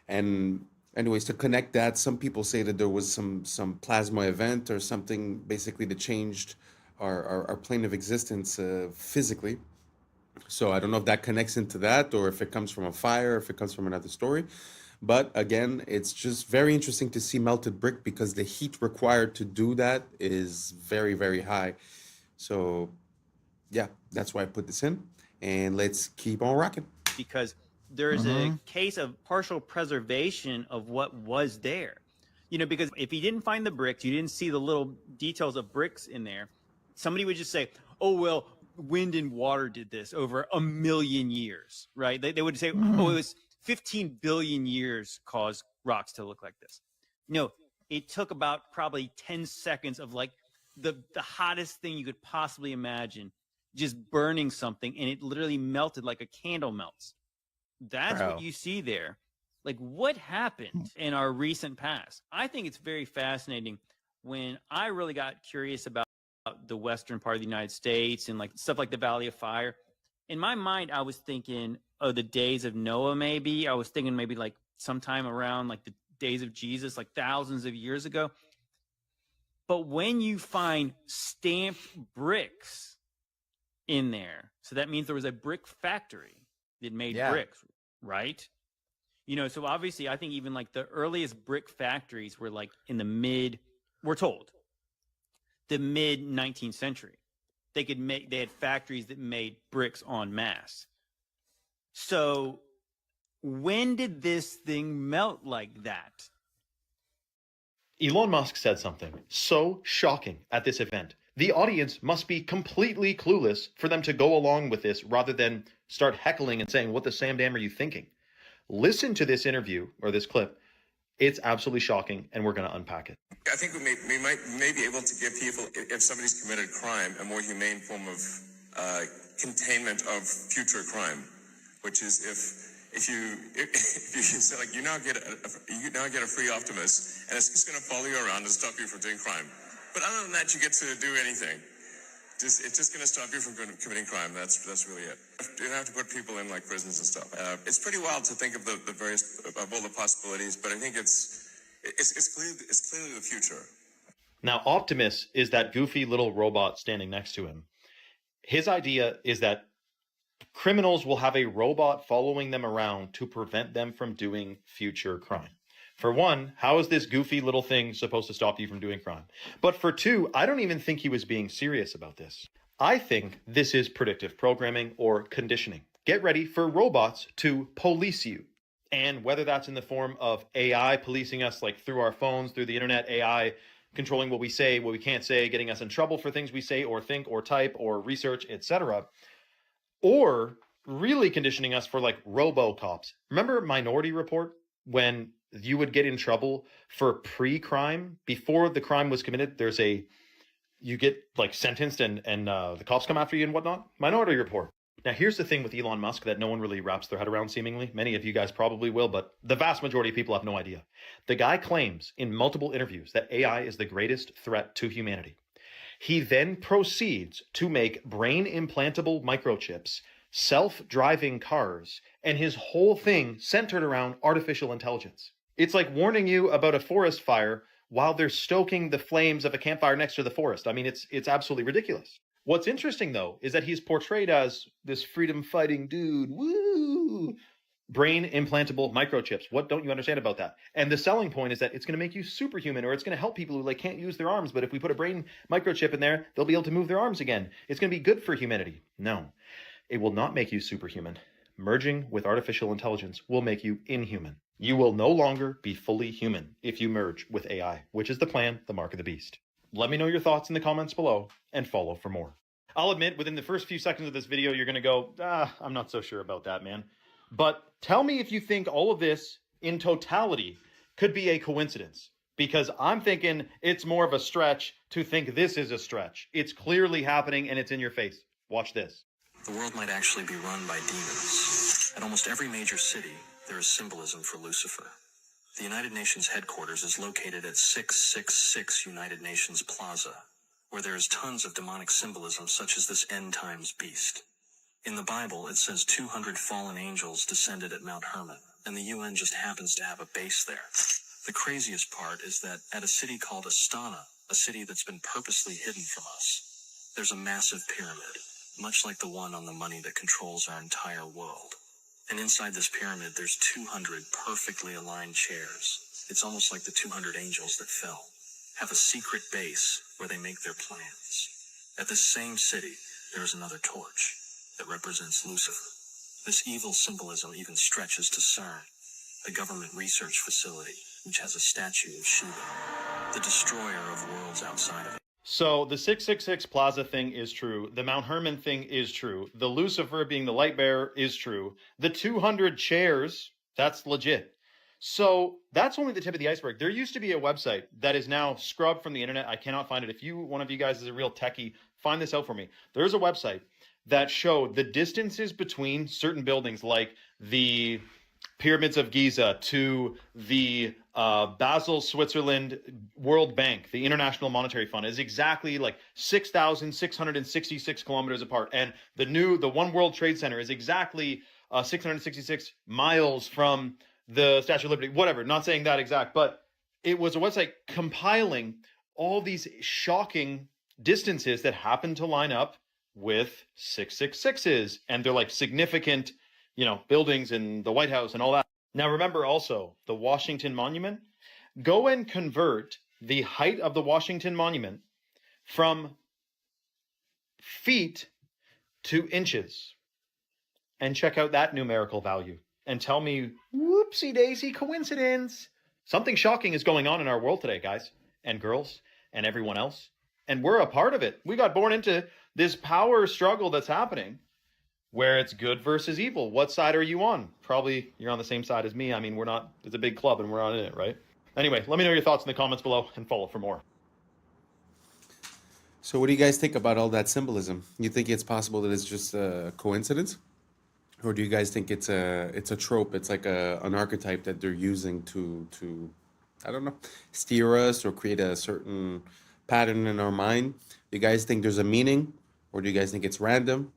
And anyways, to connect that, some people say that there was some plasma event or something basically that changed our plane of existence physically. So I don't know if that connects into that or if it comes from a fire, if it comes from another story. But again, it's just very interesting to see melted brick because the heat required to do that is very, very high. So yeah, that's why I put this in. And let's keep on rocking. Because there is a case of partial preservation of what was there. You know, because if you didn't find the bricks, you didn't see the little details of bricks in there, somebody would just say, oh, well, wind and water did this over 1 million years, right? They would say, oh, it was 15 billion years caused rocks to look like this. No, it took about probably 10 seconds of like the hottest thing you could possibly imagine, just burning something, and it literally melted like a candle melts. That's what you see there. Like, what happened in our recent past? I think it's very fascinating. When I really got curious about the western part of the United States and like stuff like the Valley of Fire, in my mind, I was thinking, oh, the days of Noah, maybe. I was thinking maybe like sometime around like the days of Jesus, like thousands of years ago. But when you find stamped bricks in there, so that means there was a brick factory that made bricks, right? You know, so obviously I think even like the earliest brick factories were like in the we're told, the mid 19th century. They had factories that made bricks en masse. So when did this thing melt like that? Elon Musk said something so shocking at this event. The audience must be completely clueless for them to go along with this rather than start heckling and saying, what the Sam Dam are you thinking? Listen to this interview or this clip. It's absolutely shocking, and we're going to unpack it. I think we may be able to give people, if somebody's committed crime, a more humane form of containment of future crime, which is if you say, like, you now get a free Optimus, and it's just going to follow you around and stop you from doing crime. But other than that, you get to do anything. It's just going to stop you from committing crime. That's really it. You don't have to put people in like prisons and stuff. It's pretty wild to think of the various of all the possibilities, but I think it's clearly the future. Now, Optimus is that goofy little robot standing next to him. His idea is that criminals will have a robot following them around to prevent them from doing future crime. For one, how is this goofy little thing supposed to stop you from doing crime? But for two, I don't even think he was being serious about this. I think this is predictive programming or conditioning. Get ready for robots to police you. And whether that's in the form of AI policing us, like through our phones, through the internet, AI controlling what we say, what we can't say, getting us in trouble for things we say or think or type or research, etc. Or really conditioning us for like robo-cops. Remember Minority Report? When you would get in trouble for pre-crime, before the crime was committed, you get like sentenced and the cops come after you and whatnot. Minority Report. Now, here's the thing with Elon Musk that no one really wraps their head around, seemingly. Many of you guys probably will, but the vast majority of people have no idea. The guy claims in multiple interviews that AI is the greatest threat to humanity. He then proceeds to make brain implantable microchips, self-driving cars, and his whole thing centered around artificial intelligence. It's like warning you about a forest fire while they're stoking the flames of a campfire next to the forest. I mean, it's absolutely ridiculous. What's interesting, though, is that he's portrayed as this freedom-fighting dude. Woo! Brain implantable microchips. What don't you understand about that? And the selling point is that it's going to make you superhuman, or it's going to help people who like can't use their arms. But if we put a brain microchip in there, they'll be able to move their arms again. It's going to be good for humanity. No, it will not make you superhuman. Merging with artificial intelligence will make you inhuman. You will no longer be fully human if you merge with AI, which is the plan, the mark of the beast. Let me know your thoughts in the comments below and follow for more. I'll admit, within the first few seconds of this video, you're going to go, I'm not so sure about that, man. But tell me if you think all of this in totality could be a coincidence. because I'm thinking it's more of a stretch to think this is a stretch. It's clearly happening and it's in your face. Watch this. The world might actually be run by demons. At almost every major city, there is symbolism for Lucifer. The United Nations headquarters is located at 666 United Nations Plaza, where there is tons of demonic symbolism such as this end times beast. In the Bible, it says 200 fallen angels descended at Mount Hermon, and the UN just happens to have a base there. The craziest part is that at a city called Astana, a city that's been purposely hidden from us, there's a massive pyramid, much like the one on the money that controls our entire world. And inside this pyramid, there's 200 perfectly aligned chairs. It's almost like the 200 angels that fell have a secret base where they make their plans. At this same city, there is another torch that represents Lucifer. This evil symbolism even stretches to CERN, a government research facility, which has a statue of Shiva, the destroyer of worlds outside of it. So the 666 Plaza thing is true. The Mount Hermon thing is true. The Lucifer being the light bearer is true. The 200 chairs, that's legit. So that's only the tip of the iceberg. There used to be a website that is now scrubbed from the internet. I cannot find it. If one of you guys is a real techie, find this out for me. There's a website that showed the distances between certain buildings, like the Pyramids of Giza to the Basel, Switzerland World Bank, the International Monetary Fund, is exactly like 6,666 kilometers apart. And the One World Trade Center is exactly 666 miles from the Statue of Liberty. Whatever, not saying that exact, but it was a website compiling all these shocking distances that happen to line up with 666s, and they're like significant, buildings in the White House and all that. Now remember also the Washington Monument. Go and convert the height of the Washington Monument from feet to inches and check out that numerical value and tell me, whoopsie daisy coincidence. Something shocking is going on in our world today, guys and girls and everyone else. And we're a part of it. We got born into this power struggle that's happening where it's good versus evil. What side are you on? Probably you're on the same side as me. I mean, it's a big club and we're not in it, right? Anyway, let me know your thoughts in the comments below and follow for more. So what do you guys think about all that symbolism? You think it's possible that it's just a coincidence? Or do you guys think it's a trope? It's like an archetype that they're using to I don't know, steer us or create a certain pattern in our mind? Do you guys think there's a meaning, or do you guys think it's random?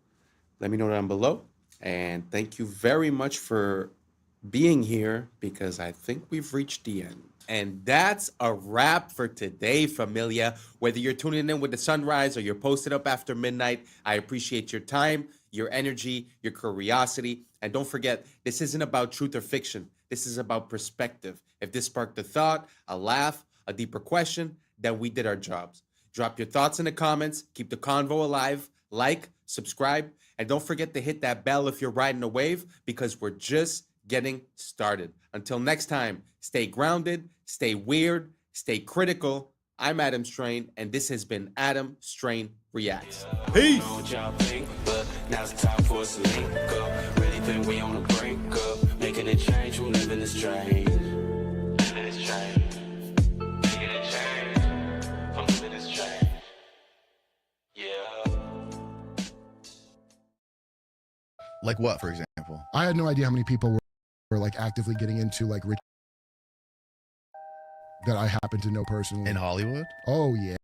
Let me know down below. And thank you very much for being here, because I think we've reached the end. And that's a wrap for today, familia. Whether you're tuning in with the sunrise or you're posted up after midnight, I appreciate your time, your energy, your curiosity. And don't forget, this isn't about truth or fiction. This is about perspective. If this sparked a thought, a laugh, a deeper question, then we did our jobs. Drop your thoughts in the comments. Keep the convo alive. Like, subscribe, and don't forget to hit that bell if you're riding a wave, because we're just getting started. Until next time, stay grounded, stay weird, stay critical. I'm Adam Strain, and this has been Adam Strain Reacts. Peace. Now's the time for us to link up. Really think we on the brink up. Making a change, we live in this change. Living this change. Making a change. I'm living this change. Yeah. Like what, for example? I had no idea how many people were like actively getting into like rich that I happen to know personally. In Hollywood? Oh, yeah.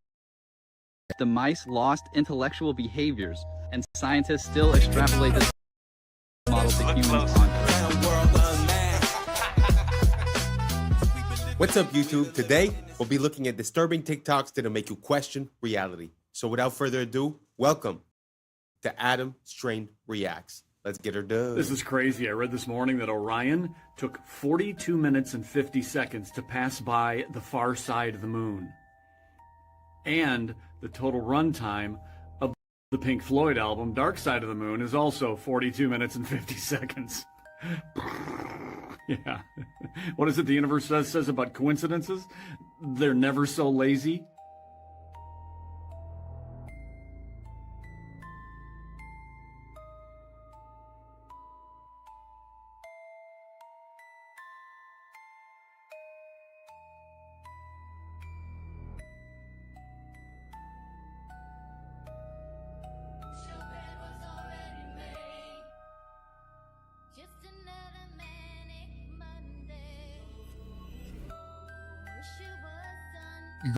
The mice lost intellectual behaviors, and scientists still extrapolate this model to humans on. What's up, YouTube? Today, we'll be looking at disturbing TikToks that'll make you question reality. So without further ado, welcome to Adam Strain Reacts. Let's get her done. This is crazy. I read this morning that Orion took 42 minutes and 50 seconds to pass by the far side of the moon. And the total runtime of the Pink Floyd album, Dark Side of the Moon, is also 42 minutes and 50 seconds. Yeah. What is it the universe says about coincidences? They're never so lazy.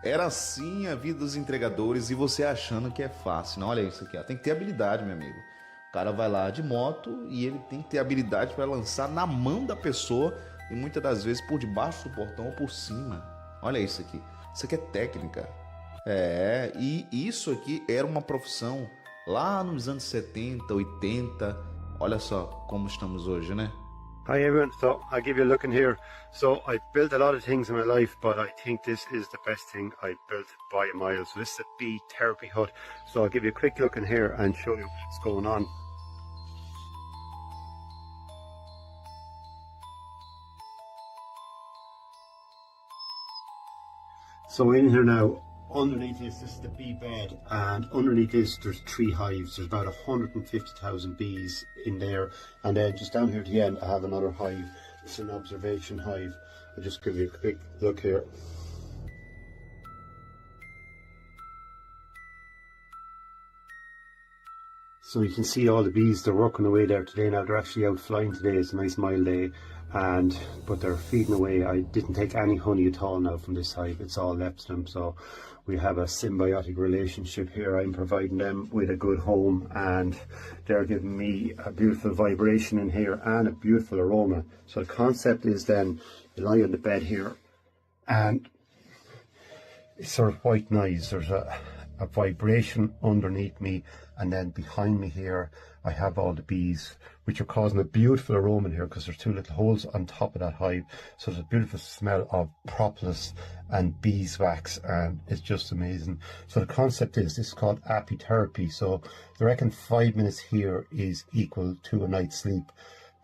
Era assim a vida dos entregadores e você achando que é fácil. Não, olha isso aqui, ó. Tem que ter habilidade, meu amigo. O cara vai lá de moto e ele tem que ter habilidade para lançar na mão da pessoa e muitas das vezes por debaixo do portão ou por cima. Olha isso aqui. Isso aqui é técnica. É, e isso aqui era uma profissão lá nos anos 70, 80. Olha só como estamos hoje, né? Hi everyone, so I'll give you a look in here. So I built a lot of things in my life, but I think this is the best thing I built by a mile. So this is a bee therapy hut. So I'll give you a quick look in here and show you what's going on. So in here now, underneath this is the bee bed, and underneath this there's 3 hives. There's about 150,000 bees in there, and then just down here at the end I have another hive. It's an observation hive. I'll just give you a quick look here. So you can see all the bees, they're working away there today. Now they're actually out flying today. It's a nice mild day, but they're feeding away. I didn't take any honey at all now from this hive. It's all left them. So we have a symbiotic relationship here. I'm providing them with a good home, and they're giving me a beautiful vibration in here and a beautiful aroma. So the concept is then you lie on the bed here, and it's sort of white noise. There's a vibration underneath me, and then behind me here I have all the bees, which are causing a beautiful aroma in here because there's 2 little holes on top of that hive. So there's a beautiful smell of propolis and beeswax, and it's just amazing. So the concept is, this is called apitherapy. So they reckon 5 minutes here is equal to a night's sleep.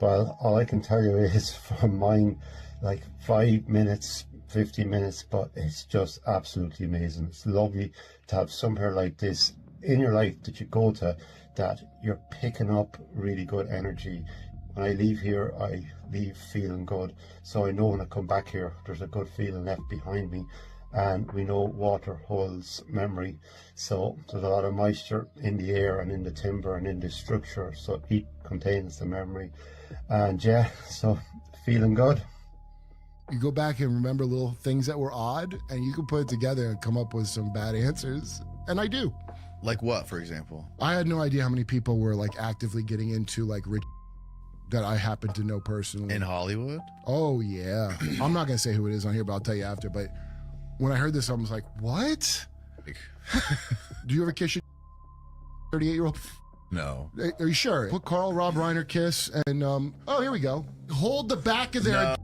Well, all I can tell you is from mine, like 5 minutes, 15 minutes, but it's just absolutely amazing. It's lovely to have somewhere like this in your life that you go to, that you're picking up really good energy. When I leave here, I leave feeling good. So I know when I come back here, there's a good feeling left behind me. And we know water holds memory. So there's a lot of moisture in the air and in the timber and in the structure. So heat contains the memory. And yeah, so feeling good. You go back and remember little things that were odd, and you can put it together and come up with some bad answers. And I do. Like what, for example? I had no idea how many people were like actively getting into like rich that I happen to know personally. In Hollywood? Oh, yeah. I'm not going to say who it is on here, but I'll tell you after. But when I heard this, I was like, what? Do you ever kiss your 38-year-old? No. Are you sure? Put Carl Rob Reiner kiss and, oh, here we go. Hold the back of their...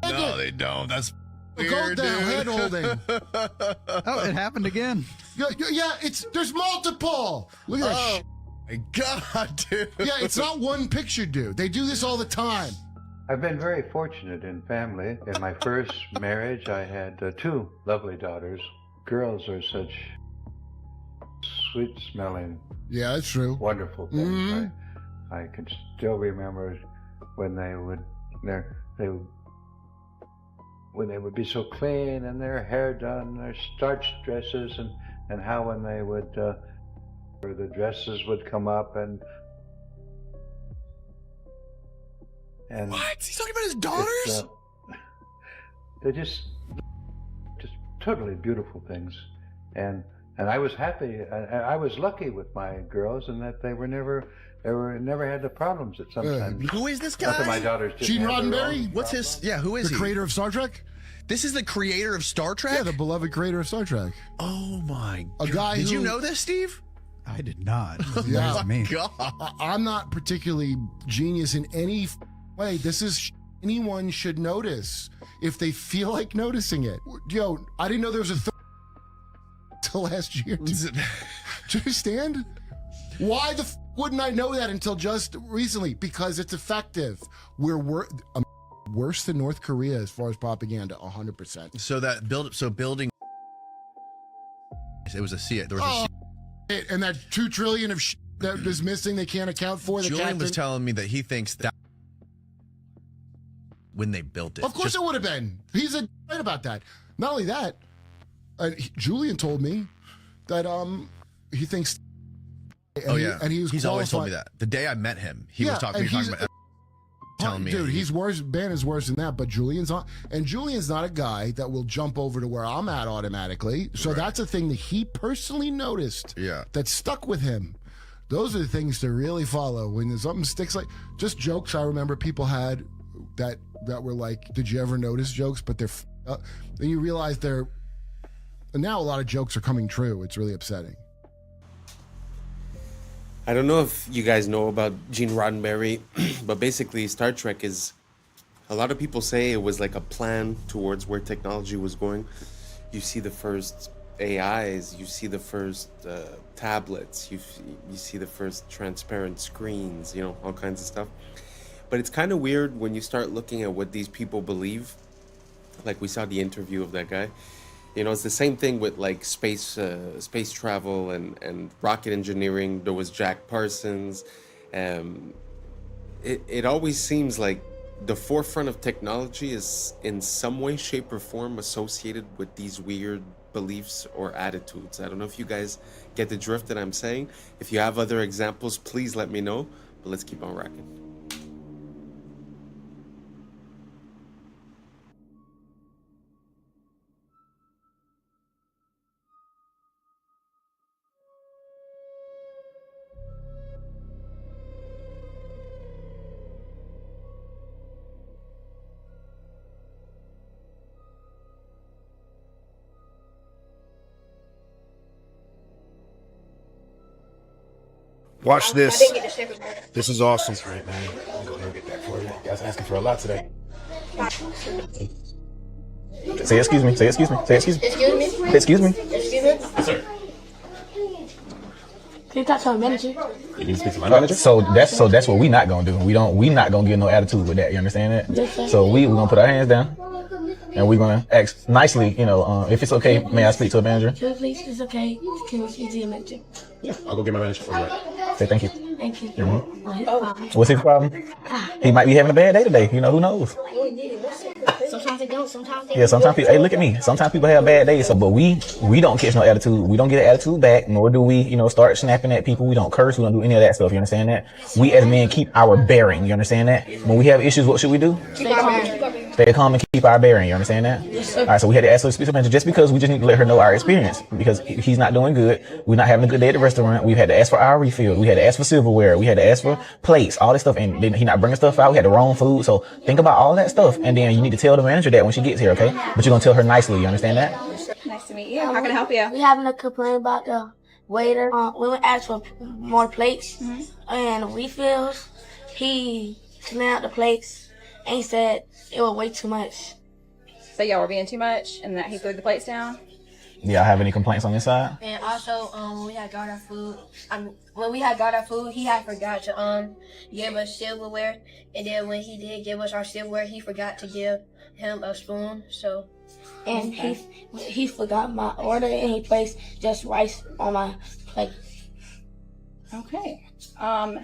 No, they don't. That's weird, Go down, head holding. Oh, it happened again. Yeah, there's multiple. Look at that. My God, dude. Yeah, it's not one picture, dude. They do this all the time. I've been very fortunate in family. In my first marriage, I had 2 lovely daughters. Girls are such sweet-smelling, yeah, that's true, wonderful things. Mm-hmm. I can still remember when they would be so clean and their hair done, their starched dresses, and how when they would, the dresses would come up and what? He's talking about his daughters? They're just totally beautiful things, and I was happy. I was lucky with my girls in that they never had the problems that sometimes. Who is this guy? Not that my daughters didn't Gene have their Roddenberry? own What's his? Yeah, who is the he? creator of Star Trek? This is the creator of Star Trek? Yeah, the beloved creator of Star Trek. Oh my A God. guy Did who... you know this, Steve? I did not. Yeah. That's me. God. I'm not particularly genius in any way. This is anyone should notice if they feel like noticing it. Yo, I didn't know there was a till last year. Do you understand? Why the wouldn't I know that until just recently? Because it's effective. We're worse than North Korea as far as propaganda, 100%. So building. It was a C. There was a and that 2 trillion of that is missing, they can't account for. Julian was telling me that he thinks that when they built it. Of course it would have been. He's right about that. Not only that, Julian told me that he thinks. And and he's always told me that. The day I met him, he was talking about telling me, dude, he's worse. Ben is worse than that. But Julian's on, and Julian's not a guy that will jump over to where I'm at automatically. So that's a thing that he personally noticed. Yeah. That stuck with him. Those are the things to really follow when something sticks. Like just jokes I remember people had that were like, did you ever notice jokes? But they're then you realize they're. And now a lot of jokes are coming true. It's really upsetting. I don't know if you guys know about Gene Roddenberry, but basically Star Trek is, a lot of people say it was like a plan towards where technology was going. You see the first AIs, you see the first tablets, you see the first transparent screens, you know, all kinds of stuff. But it's kind of weird when you start looking at what these people believe. Like we saw the interview of that guy. You know, it's the same thing with like space travel and rocket engineering. There was Jack Parsons. It always seems like the forefront of technology is in some way, shape, or form associated with these weird beliefs or attitudes. I don't know if you guys get the drift that I'm saying. If you have other examples, please let me know. But let's keep on rocking. Watch this. This is awesome. That's right, man. I'll go ahead and get that for you. You guys asking for a lot today. Say excuse me. Say excuse me. Say excuse me. Excuse me? Excuse me. Excuse me? Yes, sir. Can you talk to our manager? You need to speak to my manager. So that's what we not gonna do. We not gonna get no attitude with that. You understand that? Yes, sir. So we're gonna put our hands down, and we're gonna ask nicely. You know, if it's okay, may I speak to a manager? Sure, please. It's okay. Can we speak to your manager? Yeah, I'll go get my manager for you. Right. Say thank you. Thank you. Mm-hmm. What's his problem? He might be having a bad day today. You know, who knows? Sometimes they don't. Sometimes they Yeah, sometimes people, hey, look at me. Sometimes people have bad days, but we don't catch no attitude. We don't get an attitude back, nor do we, you know, start snapping at people. We don't curse. We don't do any of that stuff. You understand that? We as men keep our bearing. You understand that? When we have issues, what should we do? Stay calm. Stay calm and keep our bearing. You understand that? Yes, sir. All right, so we had to ask her to speak to the manager just because we just need to let her know our experience because he's not doing good. We're not having a good day at the restaurant. We've had to ask for our refill. We had to ask for silverware. We had to ask for plates, all this stuff, and then he not bringing stuff out. We had the wrong food. So think about all that stuff, and then you need to tell the manager that when she gets here, okay? But you're gonna tell her nicely. You understand that? Nice to meet you. How can I help you? We having a complaint about the waiter. We went ask for more plates and refills. He cleaned out the plates and he said it was way too much. So y'all were being too much and that he threw the plates down? Yeah, I have any complaints on this side? And also, when we had got our food, he had forgot to give us silverware. And then when he did give us our silverware, he forgot to give him a spoon. So, and he forgot my order and he placed just rice on my plate. Okay.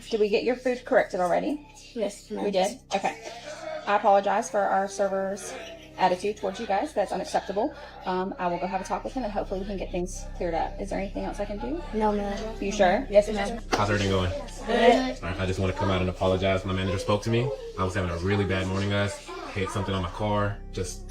Did we get your food corrected already? Yes, ma'am. We did? Okay. I apologize for our server's attitude towards you guys. That's unacceptable. I will go have a talk with him and hopefully we can get things cleared up. Is there anything else I can do? No, ma'am. You sure? Yes, ma'am. How's everything going? Good. I just want to come out and apologize. My manager spoke to me. I was having a really bad morning, guys. Hit something on my car,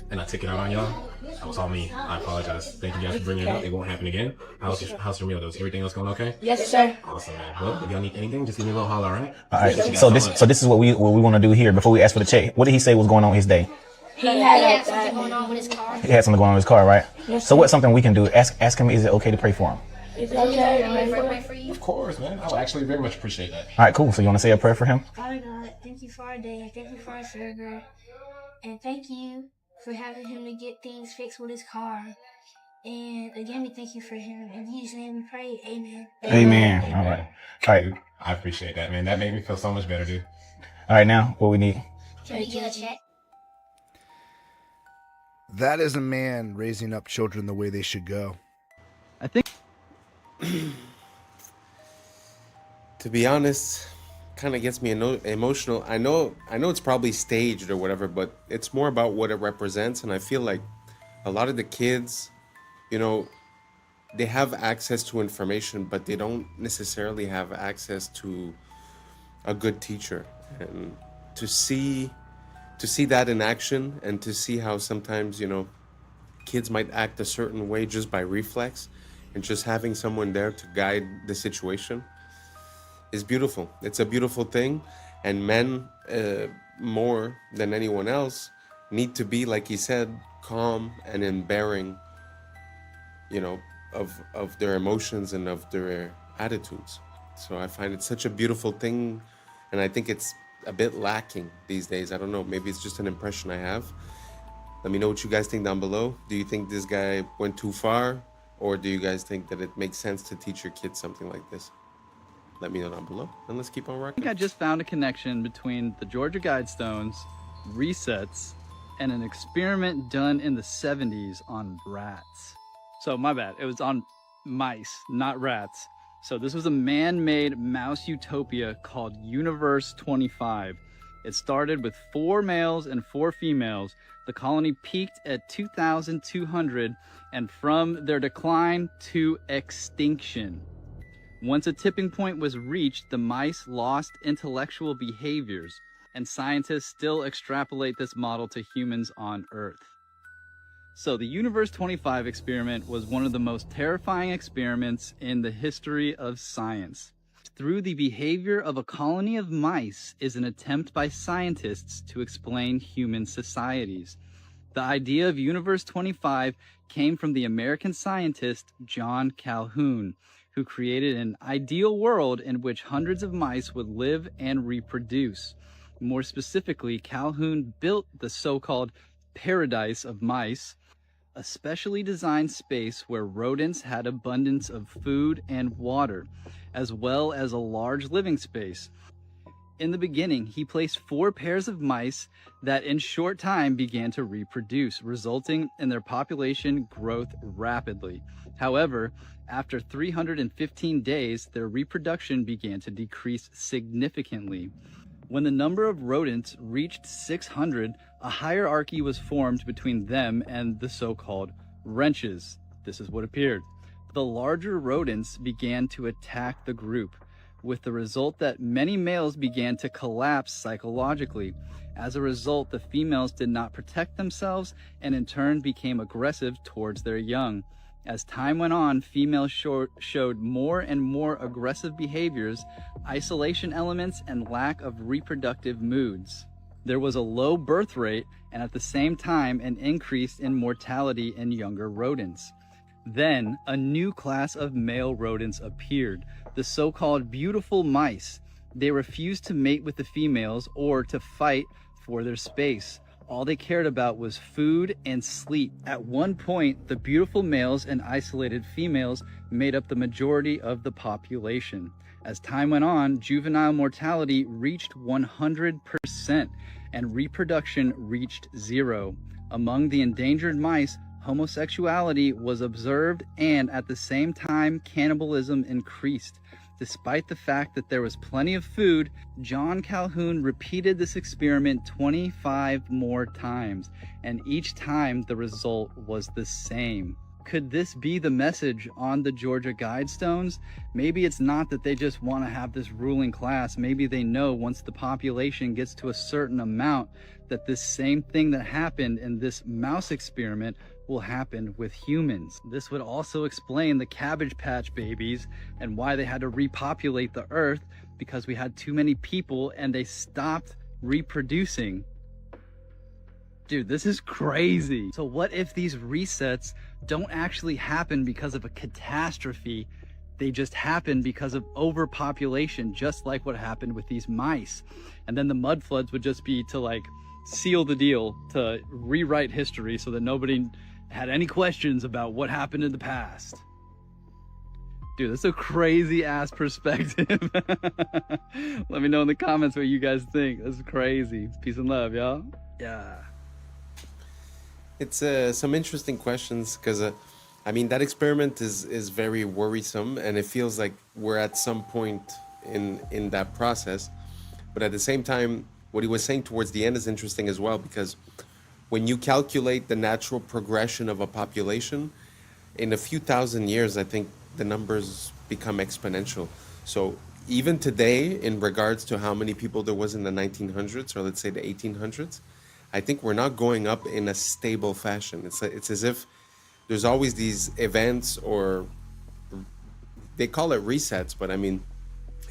and I took it out on y'all. That was all me. I apologize. Thank you guys for bringing it up. It won't happen again. How's your meal? Is everything else going okay? Yes, sir. Awesome, man. Well, if y'all need anything, just give me a little holler, all right? All right. So this is what we want to do here before we ask for the check. What did he say was going on with his day? He had something going on with his car. He had something going on with his car, right? Yes, so sir. what's something we can do? Ask him, is it okay to pray for him? Is it okay to pray for you? Of course, man. I would actually very much appreciate that. All right, cool. So you want to say a prayer for him? Father God, thank you for our day. Thank you for our sugar. And thank you for having him to get things fixed with his car. And again, we thank you for him. In Jesus' name we pray. Amen. Amen. All right. All right. I appreciate that, man. That made me feel so much better, dude. All right, now what we need. Can we get a check? That is a man raising up children the way they should go. I think. To be honest, kind of gets me emotional. I know it's probably staged or whatever, but it's more about what it represents. And I feel like a lot of the kids, you know, they have access to information, but they don't necessarily have access to a good teacher. And to see that in action, and to see how sometimes, kids might act a certain way just by reflex, and just having someone there to guide the situation is beautiful. It's a beautiful thing, and men, more than anyone else, need to be, like he said, calm and unbearing, of their emotions and of their attitudes. So I find it such a beautiful thing, and I think it's a bit lacking these days. I don't know, maybe it's just an impression I have. Let me know what you guys think down below. Do you think this guy went too far, or do you guys think that it makes sense to teach your kids something like this? Let me know down below, and let's keep on I rocking. think I just found a connection between the Georgia Guidestones, resets, and an experiment done in the 70s on rats. So my bad, it was on mice, not rats. So this was a man-made mouse utopia called Universe 25. It started with 4 males and 4 females. The colony peaked at 2,200, and from their decline to extinction. Once a tipping point was reached, the mice lost intellectual behaviors, and scientists still extrapolate this model to humans on Earth. So the Universe 25 experiment was one of the most terrifying experiments in the history of science. Through the behavior of a colony of mice is an attempt by scientists to explain human societies. The idea of Universe 25 came from the American scientist John Calhoun, who created an ideal world in which hundreds of mice would live and reproduce. More specifically, Calhoun built the so-called paradise of mice, a specially designed space where rodents had abundance of food and water, as well as a large living space. In the beginning, he placed 4 pairs of mice that in short time began to reproduce, resulting in their population growth rapidly. However, after 315 days, their reproduction began to decrease significantly. When the number of rodents reached 600, a hierarchy was formed between them and the so-called wrenches. This is what appeared. The larger rodents began to attack the group, with the result that many males began to collapse psychologically. As a result, the females did not protect themselves and in turn became aggressive towards their young. As time went on, females showed more and more aggressive behaviors, isolation elements, and lack of reproductive moods. There was a low birth rate and at the same time an increase in mortality in younger rodents. Then a new class of male rodents appeared, the so-called beautiful mice. They refused to mate with the females or to fight for their space. All they cared about was food and sleep. At one point, the beautiful males and isolated females made up the majority of the population. As time went on, juvenile mortality reached 100% and reproduction reached 0. Among the endangered mice, homosexuality was observed and at the same time, cannibalism increased. Despite the fact that there was plenty of food, John Calhoun repeated this experiment 25 more times, and each time the result was the same. Could this be the message on the Georgia Guidestones? Maybe it's not that they just want to have this ruling class. Maybe they know once the population gets to a certain amount that this same thing that happened in this mouse experiment will happen with humans. This would also explain the Cabbage Patch Babies and why they had to repopulate the earth, because we had too many people and they stopped reproducing. Dude, this is crazy. So what if these resets don't actually happen because of a catastrophe? They just happen because of overpopulation, just like what happened with these mice. And then the mud floods would just be to like seal the deal, to rewrite history so that nobody had any questions about what happened in the past. Dude, that's a crazy ass perspective. Let me know in the comments what you guys think. That's crazy. Peace and love, y'all. Yeah. It's some interesting questions, because I mean, that experiment is very worrisome, and it feels like we're at some point in that process. But at the same time, what he was saying towards the end is interesting as well, because when you calculate the natural progression of a population, in a few thousand years, I think the numbers become exponential. So even today, in regards to how many people there was in the 1900s, or let's say the 1800s, I think we're not going up in a stable fashion. It's as if there's always these events, or they call it resets, but I mean,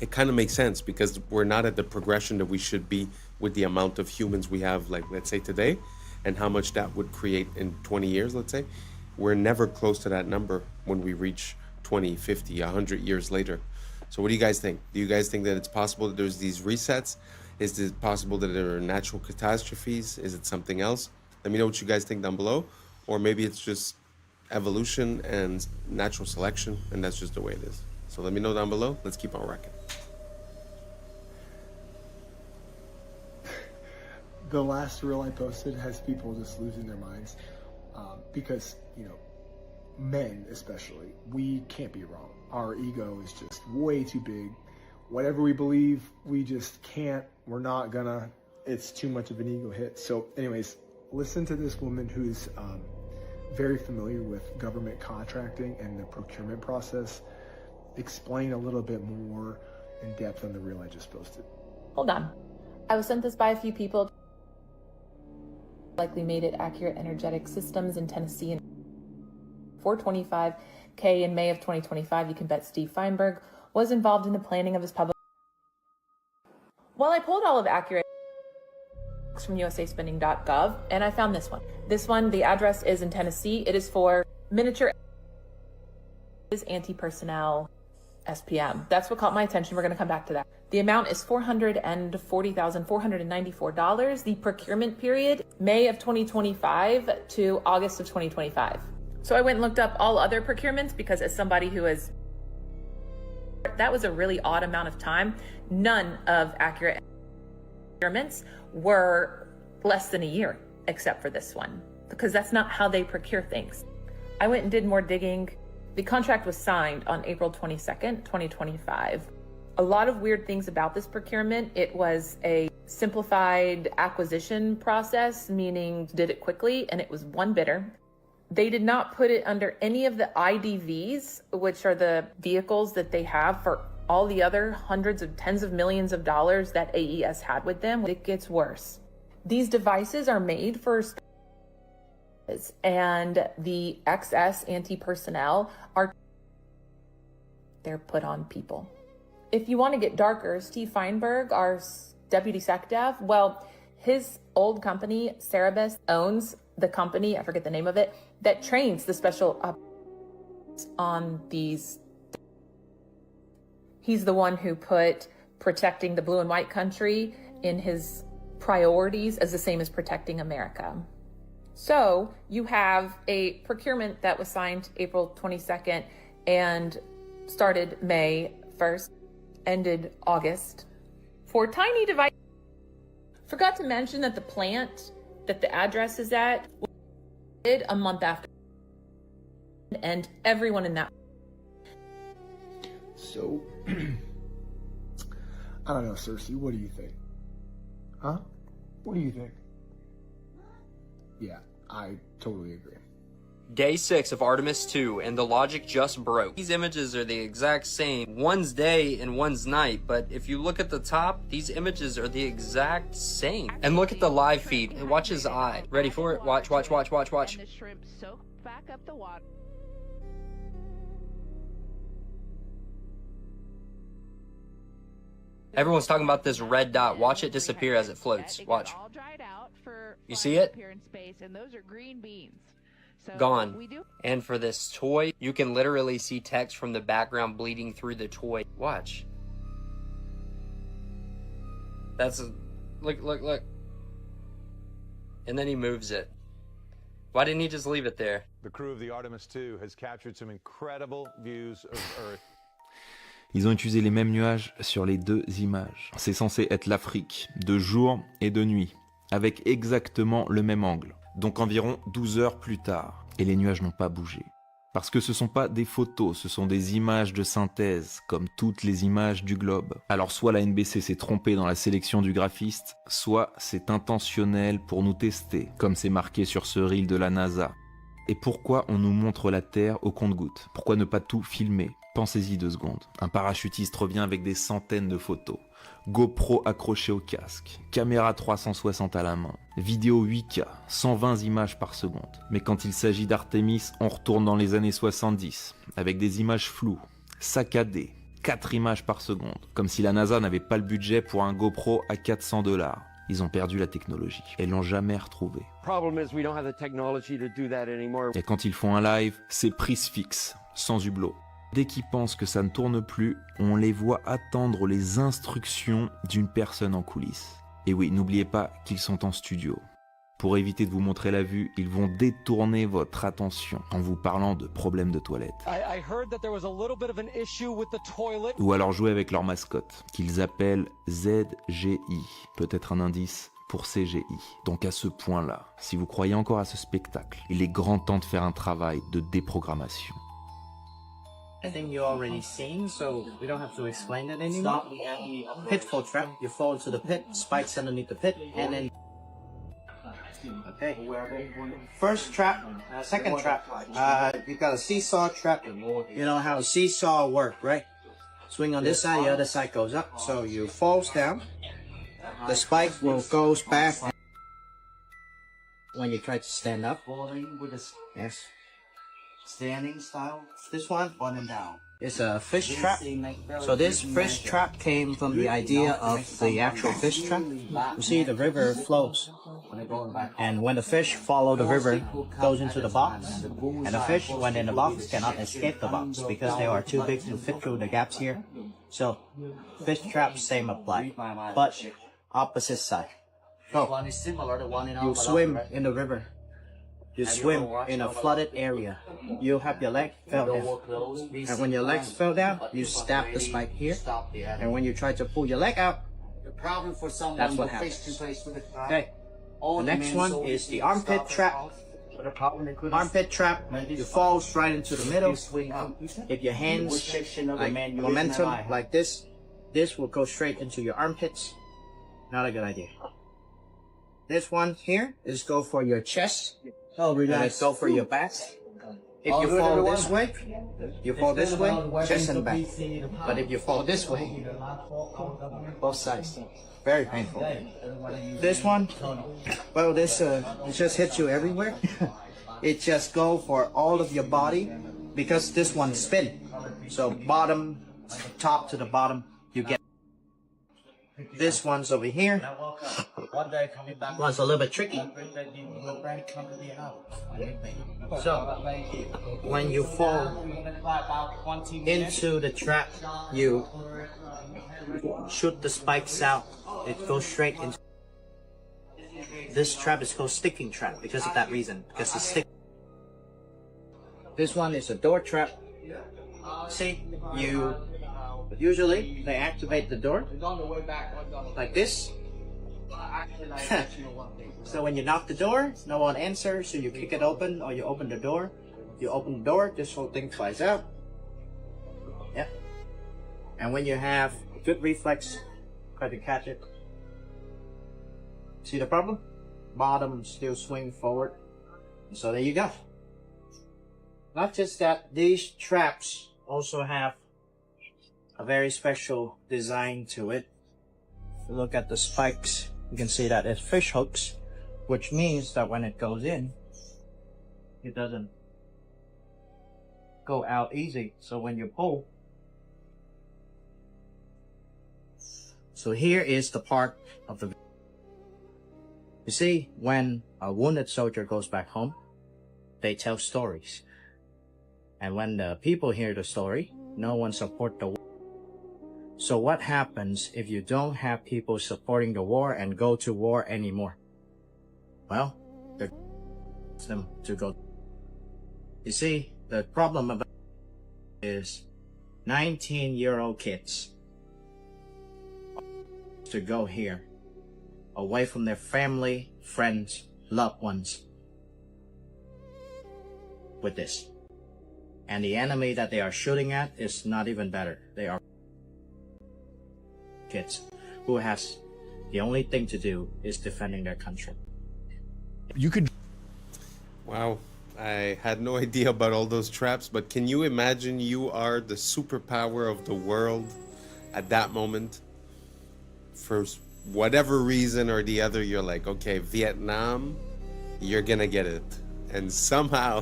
it kind of makes sense because we're not at the progression that we should be with the amount of humans we have, like, let's say today, and how much that would create in 20 years, let's say. We're never close to that number when we reach 20, 50, 100 years later. So what do you guys think? Do you guys think that it's possible that there's these resets? Is it possible that there are natural catastrophes? Is it something else? Let me know what you guys think down below. Or maybe it's just evolution and natural selection, and that's just the way it is. So let me know down below. Let's keep on rocking. The last reel I posted has people just losing their minds because, men especially, we can't be wrong. Our ego is just way too big. Whatever we believe, we just can't. We're not gonna. It's too much of an ego hit. So anyways, listen to this woman who's very familiar with government contracting and the procurement process. Explain a little bit more in depth on the reel I just posted. Hold on. I was sent this by a few people. Likely made it Accurate Energetic Systems in Tennessee in 425K in May of 2025. You can bet Steve Feinberg was involved in the planning of his public. Well, I pulled all of Accurate from usaspending.gov and I found this one. This one, the address is in Tennessee. It is for miniature anti-personnel SPM. That's what caught my attention. We're going to come back to that. The amount is $440,494. The procurement period, May of 2025 to August of 2025. So I went and looked up all other procurements because as somebody who is, that was a really odd amount of time. None of Accurate procurements were less than a year, except for this one, because that's not how they procure things. I went and did more digging. The contract was signed on April 22nd, 2025. A lot of weird things about this procurement. It was a simplified acquisition process, meaning did it quickly, and it was one bidder. They did not put it under any of the IDVs, which are the vehicles that they have for all the other hundreds of tens of millions of dollars that AES had with them. It gets worse. These devices are made for, and the XS anti-personnel they're put on people. If you want to get darker, Steve Feinberg, our deputy SecDev, well, his old company, Cerebus, owns the company, I forget the name of it, that trains the special on these. He's the one who put protecting the blue and white country in his priorities as the same as protecting America. So you have a procurement that was signed April 22nd and started May 1st, ended August for tiny device. Forgot to mention that the plant that the address is at did a month after, and everyone in that. So, I don't know, Cersei, what do you think? Huh? What do you think? Yeah, I totally agree. Day 6 of Artemis 2, and the logic just broke. These images are the exact same. One's day and one's night, but if you look at the top, these images are the exact same. And look at the live feed, and watch his eye. Ready for it? Watch, watch, watch, watch, watch. And the shrimp soak back up the water. Everyone's talking about this red dot. Watch it disappear as it floats. Watch. You see it? And those are green beans. So Gone. And for this toy, you can literally see text from the background bleeding through the toy. Watch. That's a... Look, look, look. And then he moves it. Why didn't he just leave it there? The crew of the Artemis 2 has captured some incredible views of Earth. Ils ont utilisé les mêmes nuages sur les deux images. C'est censé être l'Afrique, de jour et de nuit, avec exactement le même angle. Donc environ 12 heures plus tard. Et les nuages n'ont pas bougé. Parce que ce ne sont pas des photos, ce sont des images de synthèse, comme toutes les images du globe. Alors soit la NBC s'est trompée dans la sélection du graphiste, soit c'est intentionnel pour nous tester, comme c'est marqué sur ce reel de la NASA. Et pourquoi on nous montre la Terre au compte-gouttes? Pourquoi ne pas tout filmer? Pensez-y 2 secondes. Un parachutiste revient avec des centaines de photos. GoPro accroché au casque, caméra 360 à la main, vidéo 8K, 120 images par seconde. Mais quand il s'agit d'Artemis, on retourne dans les années 70, avec des images floues, saccadées, 4 images par seconde, comme si la NASA n'avait pas le budget pour un GoPro à 400 $. Ils ont perdu la technologie et l'ont jamais retrouvée. Et quand ils font un live, c'est prise fixe, sans hublot. Dès qu'ils pensent que ça ne tourne plus, on les voit attendre les instructions d'une personne en coulisses. Et oui, n'oubliez pas qu'ils sont en studio. Pour éviter de vous montrer la vue, ils vont détourner votre attention en vous parlant de problèmes de toilette. Ou alors jouer avec leur mascotte, qu'ils appellent ZGI, peut-être un indice pour CGI. Donc à ce point-là, si vous croyez encore à ce spectacle, il est grand temps de faire un travail de déprogrammation. I think you already seen, so we don't have to explain it anymore. Pitfall trap, you fall into the pit, spikes underneath the pit, and then... Okay, first trap, second trap, you got a seesaw trap. You know how a seesaw work, right? Swing on this side, the other side goes up, so you falls down. The spike will goes back when you try to stand up. Yes. Standing style. This one, on and down. It's a fish trap. So this fish trap came from the idea of the actual fish trap. You see, the river flows. And when the fish follow the river, goes into the box. And the fish, when in the box, cannot escape the box because they are too big to fit through the gaps here. So, fish trap, same apply. But, opposite side. So, you swim in the river. You swim in a flooded area. You have your leg fell down. And when your legs fell down, you stab the spike here. And when you try to pull your leg out, that's what happens. Okay. The next one is the armpit trap. Armpit trap, you fall right into the middle. If your hands, like momentum, like this will go straight into your armpits. Not a good idea. This one here is go for your chest. Oh, relax. Go for your back. If you fall this way, chest and back. But if you fall this way, both sides. Very painful. This one, well, this it just hits you everywhere. It just go for all of your body because this one spin. So bottom, top to the bottom, you get. This one's over here. Was a little bit tricky. So, when you fall into the trap, you shoot the spikes out. It goes straight into. This trap is called sticking trap because of that reason. Because it's stick. This one is a door trap. See, you. Usually, they activate the door like this. So when you knock the door, no one answers, so you kick it open or you open the door. You open the door, this whole thing flies out. Yep. And when you have good reflex, try to catch it. See the problem? Bottom still swing forward. So there you go. Not just that, these traps also have a very special design to it. If you look at the spikes, you can see that it's fish hooks, which means that when it goes in, it doesn't go out easy. So when you pull, so here is the part of the. You see, when a wounded soldier goes back home, they tell stories. And when the people hear the story, no one support the war. So what happens if you don't have people supporting the war and go to war anymore? Well, they're them to go. You see, the problem about is 19-year-old kids to go here, away from their family, friends, loved ones, with this. And the enemy that they are shooting at is not even better. They are kids who has the only thing to do is defending their country. You could. Wow. I had no idea about all those traps, but can you imagine you are the superpower of the world at that moment? For whatever reason or the other, you're like, okay, Vietnam, you're gonna get it. And somehow,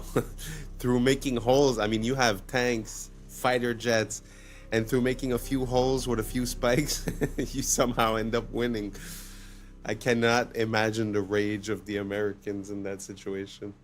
through making holes, I mean, you have tanks, fighter jets, and through making a few holes with a few spikes, you somehow end up winning. I cannot imagine the rage of the Americans in that situation.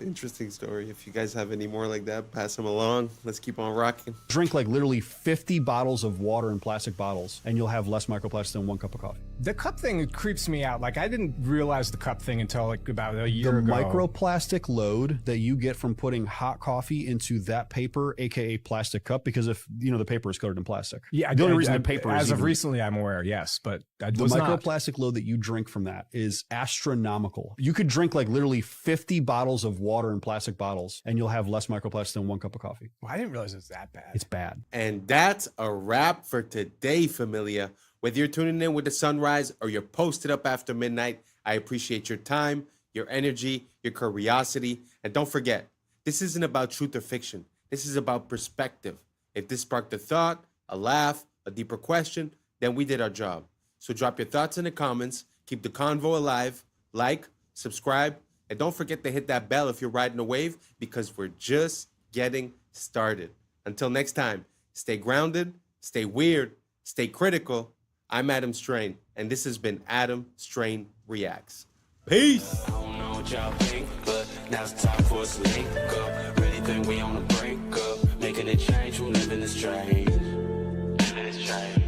Interesting story. If you guys have any more like that, pass them along. Let's keep on rocking. Drink like literally 50 bottles of water in plastic bottles, and you'll have less microplastics than 1 cup of coffee. The cup thing creeps me out. Like, I didn't realize the cup thing until like about a year ago. The microplastic load that you get from putting hot coffee into that paper, aka plastic cup, because if you know the paper is coated in plastic. Yeah, the only reason the paper as is of even, recently, I'm aware. Yes, but I the was not. microplastic load that you drink from that is astronomical. You could drink like literally 50 bottles of water in plastic bottles, and you'll have less microplastics than 1 cup of coffee. Well, I didn't realize it was that bad. It's bad. And that's a wrap for today, familia. Whether you're tuning in with the sunrise or you're posted up after midnight, I appreciate your time, your energy, your curiosity. And don't forget, this isn't about truth or fiction. This is about perspective. If this sparked a thought, a laugh, a deeper question, then we did our job. So drop your thoughts in the comments, keep the convo alive, like, subscribe, and don't forget to hit that bell if you're riding a wave, because we're just getting started. Until next time, stay grounded, stay weird, stay critical. I'm Adam Strain, and this has been Adam Strain Reacts. Peace! I don't know what y'all think, but now it's time for us to link up. Really think we on the brink up, making a change from living this strange. Living this strange.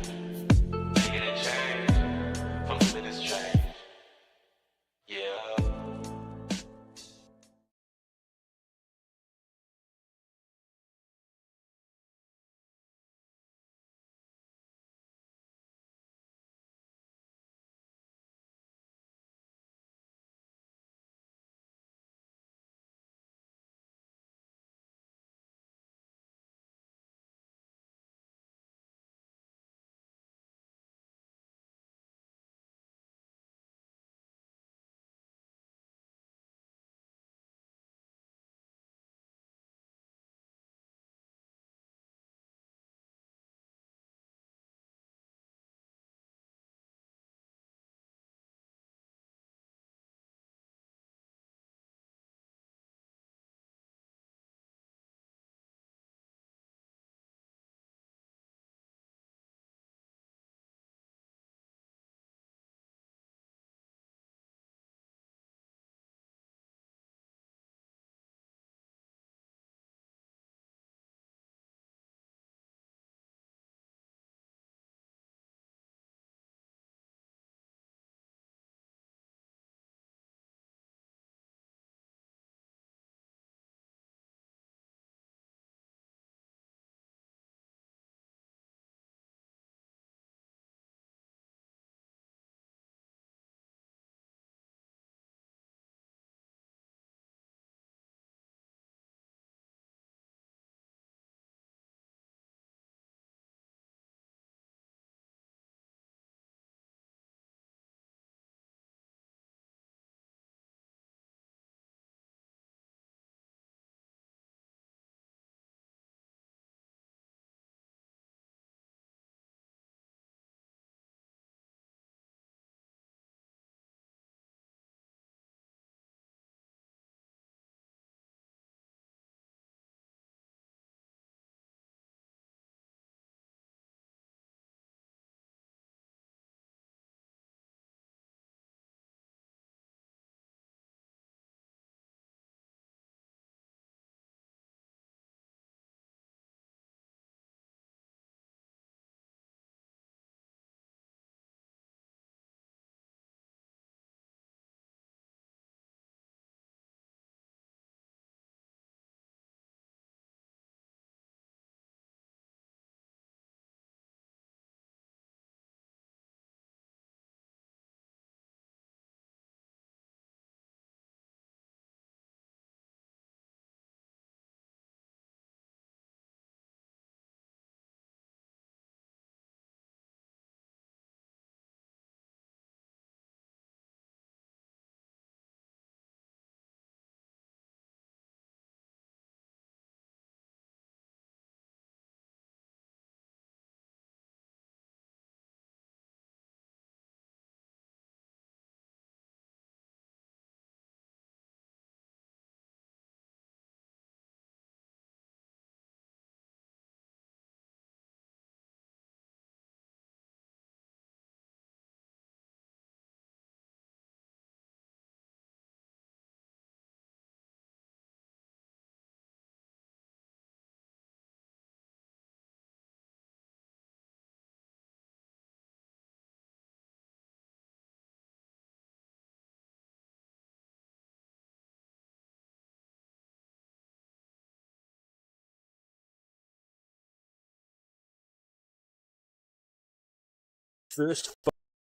first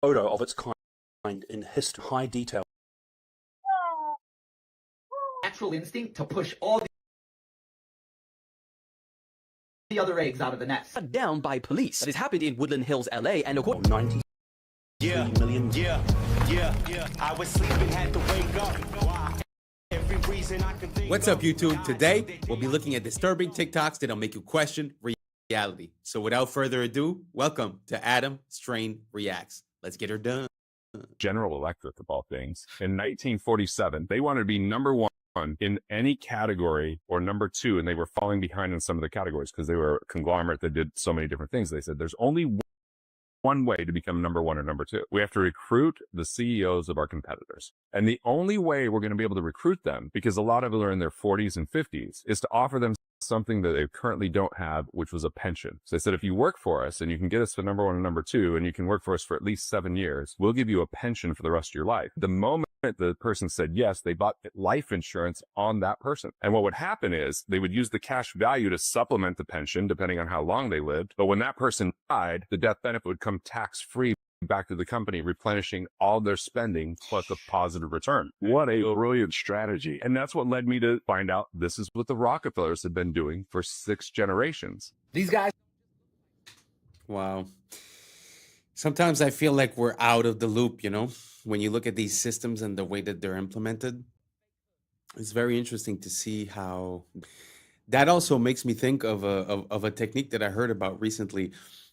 photo of its kind in history. High detail. Natural instinct to push all the other eggs out of the nest. Down by police. That has happened in Woodland Hills, LA, and according 90 million. Yeah. I was sleeping, had to wake up. Why? Every reason I can think. What's up, YouTube? Today, we'll be looking at disturbing TikToks that'll make you question reality. So without further ado, welcome to Adam Strain Reacts. Let's get her done. General Electric, of all things, in 1947, they wanted to be number one in any category or number two, and they were falling behind in some of the categories because they were a conglomerate that did so many different things. They said there's only one way to become number one or number two. We have to recruit the CEOs of our competitors. And the only way we're going to be able to recruit them, because a lot of them are in their 40s and 50s, is to offer them something that they currently don't have, which was a pension. So they said, if you work for us and you can get us to number one and number two, and you can work for us for at least 7 years, we'll give you a pension for the rest of your life. The moment the person said yes, they bought life insurance on that person. And what would happen is they would use the cash value to supplement the pension, depending on how long they lived. But when that person died, the death benefit would come tax-free back to the company, replenishing all their spending plus a positive return. What a brilliant strategy. And that's what led me to find out this is what the Rockefellers have been doing for 6 generations. These guys. Wow. Sometimes I feel like we're out of the loop, you know, when you look at these systems and the way that they're implemented. It's very interesting to see how that also makes me think of a technique that I heard about recently.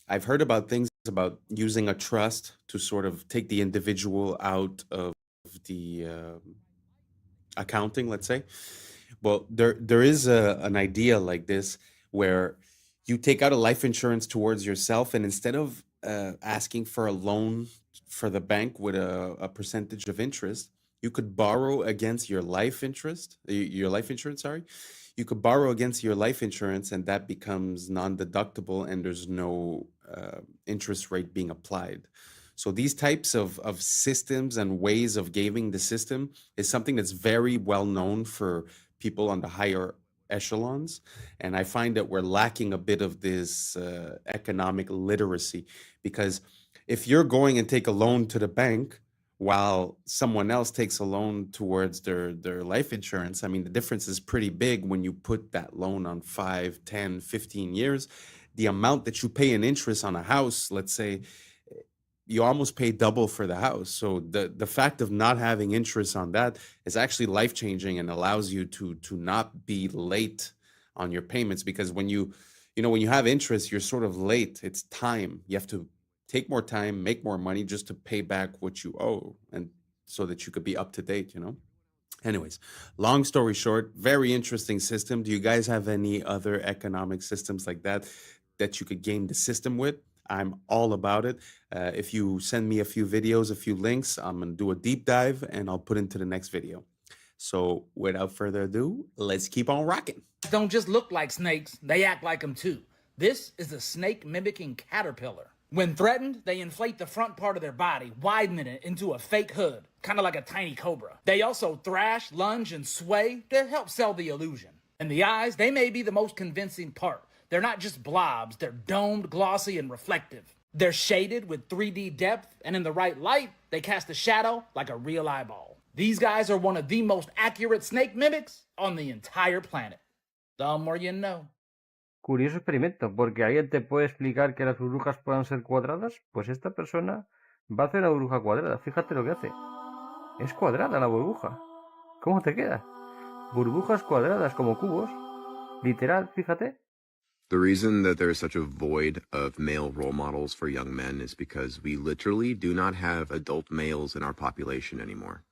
I've heard about things about using a trust to sort of take the individual out of the accounting, let's say. Well, there is an idea like this where you take out a life insurance towards yourself, and instead of asking for a loan for the bank with a percentage of interest, you could borrow against your life insurance, sorry. You could borrow against your life insurance, and that becomes non-deductible, and there's no interest rate being applied. So these types of systems and ways of gaming the system is something that's very well known for people on the higher echelons. And I find that we're lacking a bit of this economic literacy, because if you're going and take a loan to the bank while someone else takes a loan towards their life insurance, I mean, the difference is pretty big when you put that loan on 5, 10, 15 years. The amount that you pay in interest on a house, let's say, you almost pay double for the house. So the fact of not having interest on that is actually life-changing and allows you to not be late on your payments, because when you have interest, you're sort of late. It's time. You have to take more time, make more money just to pay back what you owe, and so that you could be up to date, you know? Anyways, long story short, very interesting system. Do you guys have any other economic systems like that you could game the system with? I'm all about it. If you send me a few videos, a few links, I'm going to do a deep dive and I'll put into the next video. So without further ado, let's keep on rocking. Don't just look like snakes, they act like them too. This is a snake mimicking caterpillar. When threatened, they inflate the front part of their body, widening it into a fake hood, kind of like a tiny cobra. They also thrash, lunge, and sway to help sell the illusion. And the eyes, they may be the most convincing part. They're not just blobs, they're domed, glossy, and reflective. They're shaded with 3D depth, and in the right light, they cast a shadow like a real eyeball. These guys are one of the most accurate snake mimics on the entire planet. The more you know. Curioso experimento, porque alguien te puede explicar que las burbujas puedan ser cuadradas. Pues esta persona va a hacer una burbuja cuadrada. Fíjate lo que hace. Es cuadrada la burbuja. ¿Cómo te queda? Burbujas cuadradas como cubos. Literal, fíjate. The reason that there is such a void of male role models for young men is because we literally do not have adult males in our population anymore.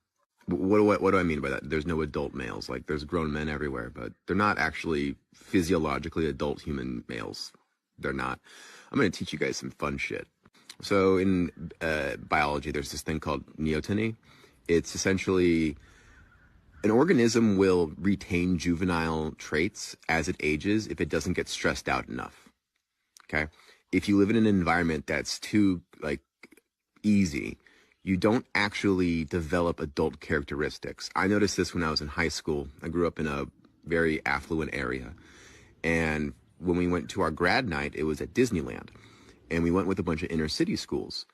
What do I mean by that? There's no adult males. Like, there's grown men everywhere, but they're not actually physiologically adult human males. They're not. I'm going to teach you guys some fun shit. So in biology, there's this thing called neoteny. It's essentially an organism will retain juvenile traits as it ages if it doesn't get stressed out enough. Okay? If you live in an environment that's too, like, easy, you don't actually develop adult characteristics. I noticed this when I was in high school. I grew up in a very affluent area. And when we went to our grad night, it was at Disneyland. And we went with a bunch of inner city schools.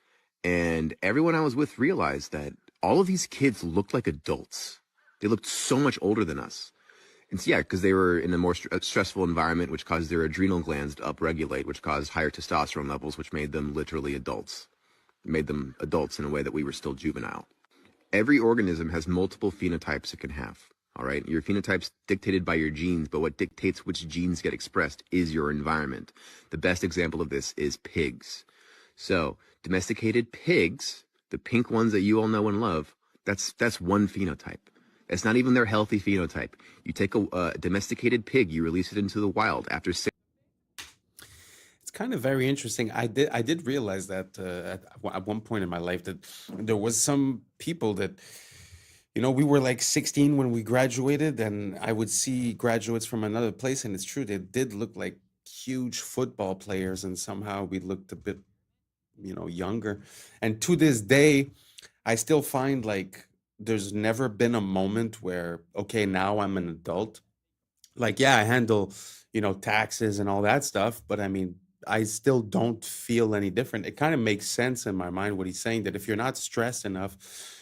And everyone I was with realized that all of these kids looked like adults. They looked so much older than us. And so, yeah, because they were in a more stressful environment, which caused their adrenal glands to upregulate, which caused higher testosterone levels, which made them literally adults. It made them adults in a way that we were still juvenile. Every organism has multiple phenotypes it can have. All right. Your phenotype's dictated by your genes, but what dictates which genes get expressed is your environment. The best example of this is pigs. So domesticated pigs, the pink ones that you all know and love, that's one phenotype. It's not even their healthy phenotype. You take a domesticated pig, you release it into the wild after 6. It's kind of very interesting. I did realize that at one point in my life that there was some people that, you know, we were like 16 when we graduated, and I would see graduates from another place, and it's true, they did look like huge football players, and somehow we looked a bit, you know, younger. And to this day, I still find like there's never been a moment where, okay, now I'm an adult. Like, yeah, I handle, you know, taxes and all that stuff, but I mean, I still don't feel any different. It kind of makes sense in my mind what he's saying, that if you're not stressed enough,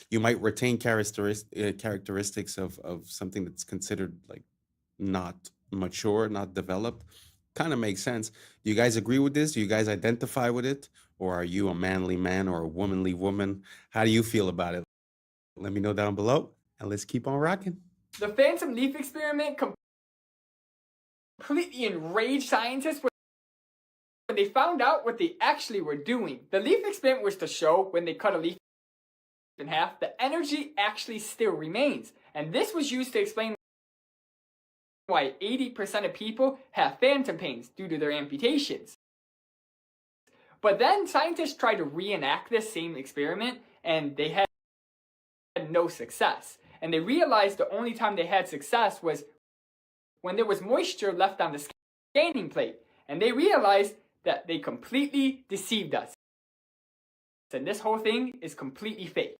you might retain characteristics of something that's considered like not mature, not developed. Kind of makes sense. Do you guys agree with this? Do you guys identify with it? Or are you a manly man or a womanly woman? How do you feel about it? Let me know down below, and let's keep on rocking. The phantom leaf experiment completely enraged scientists when they found out what they actually were doing. The leaf experiment was to show when they cut a leaf in half, the energy actually still remains. And this was used to explain why 80% of people have phantom pains due to their amputations. But then scientists tried to reenact this same experiment, and they had no success. And they realized the only time they had success was when there was moisture left on the scanning plate. And they realized that they completely deceived us. And this whole thing is completely fake.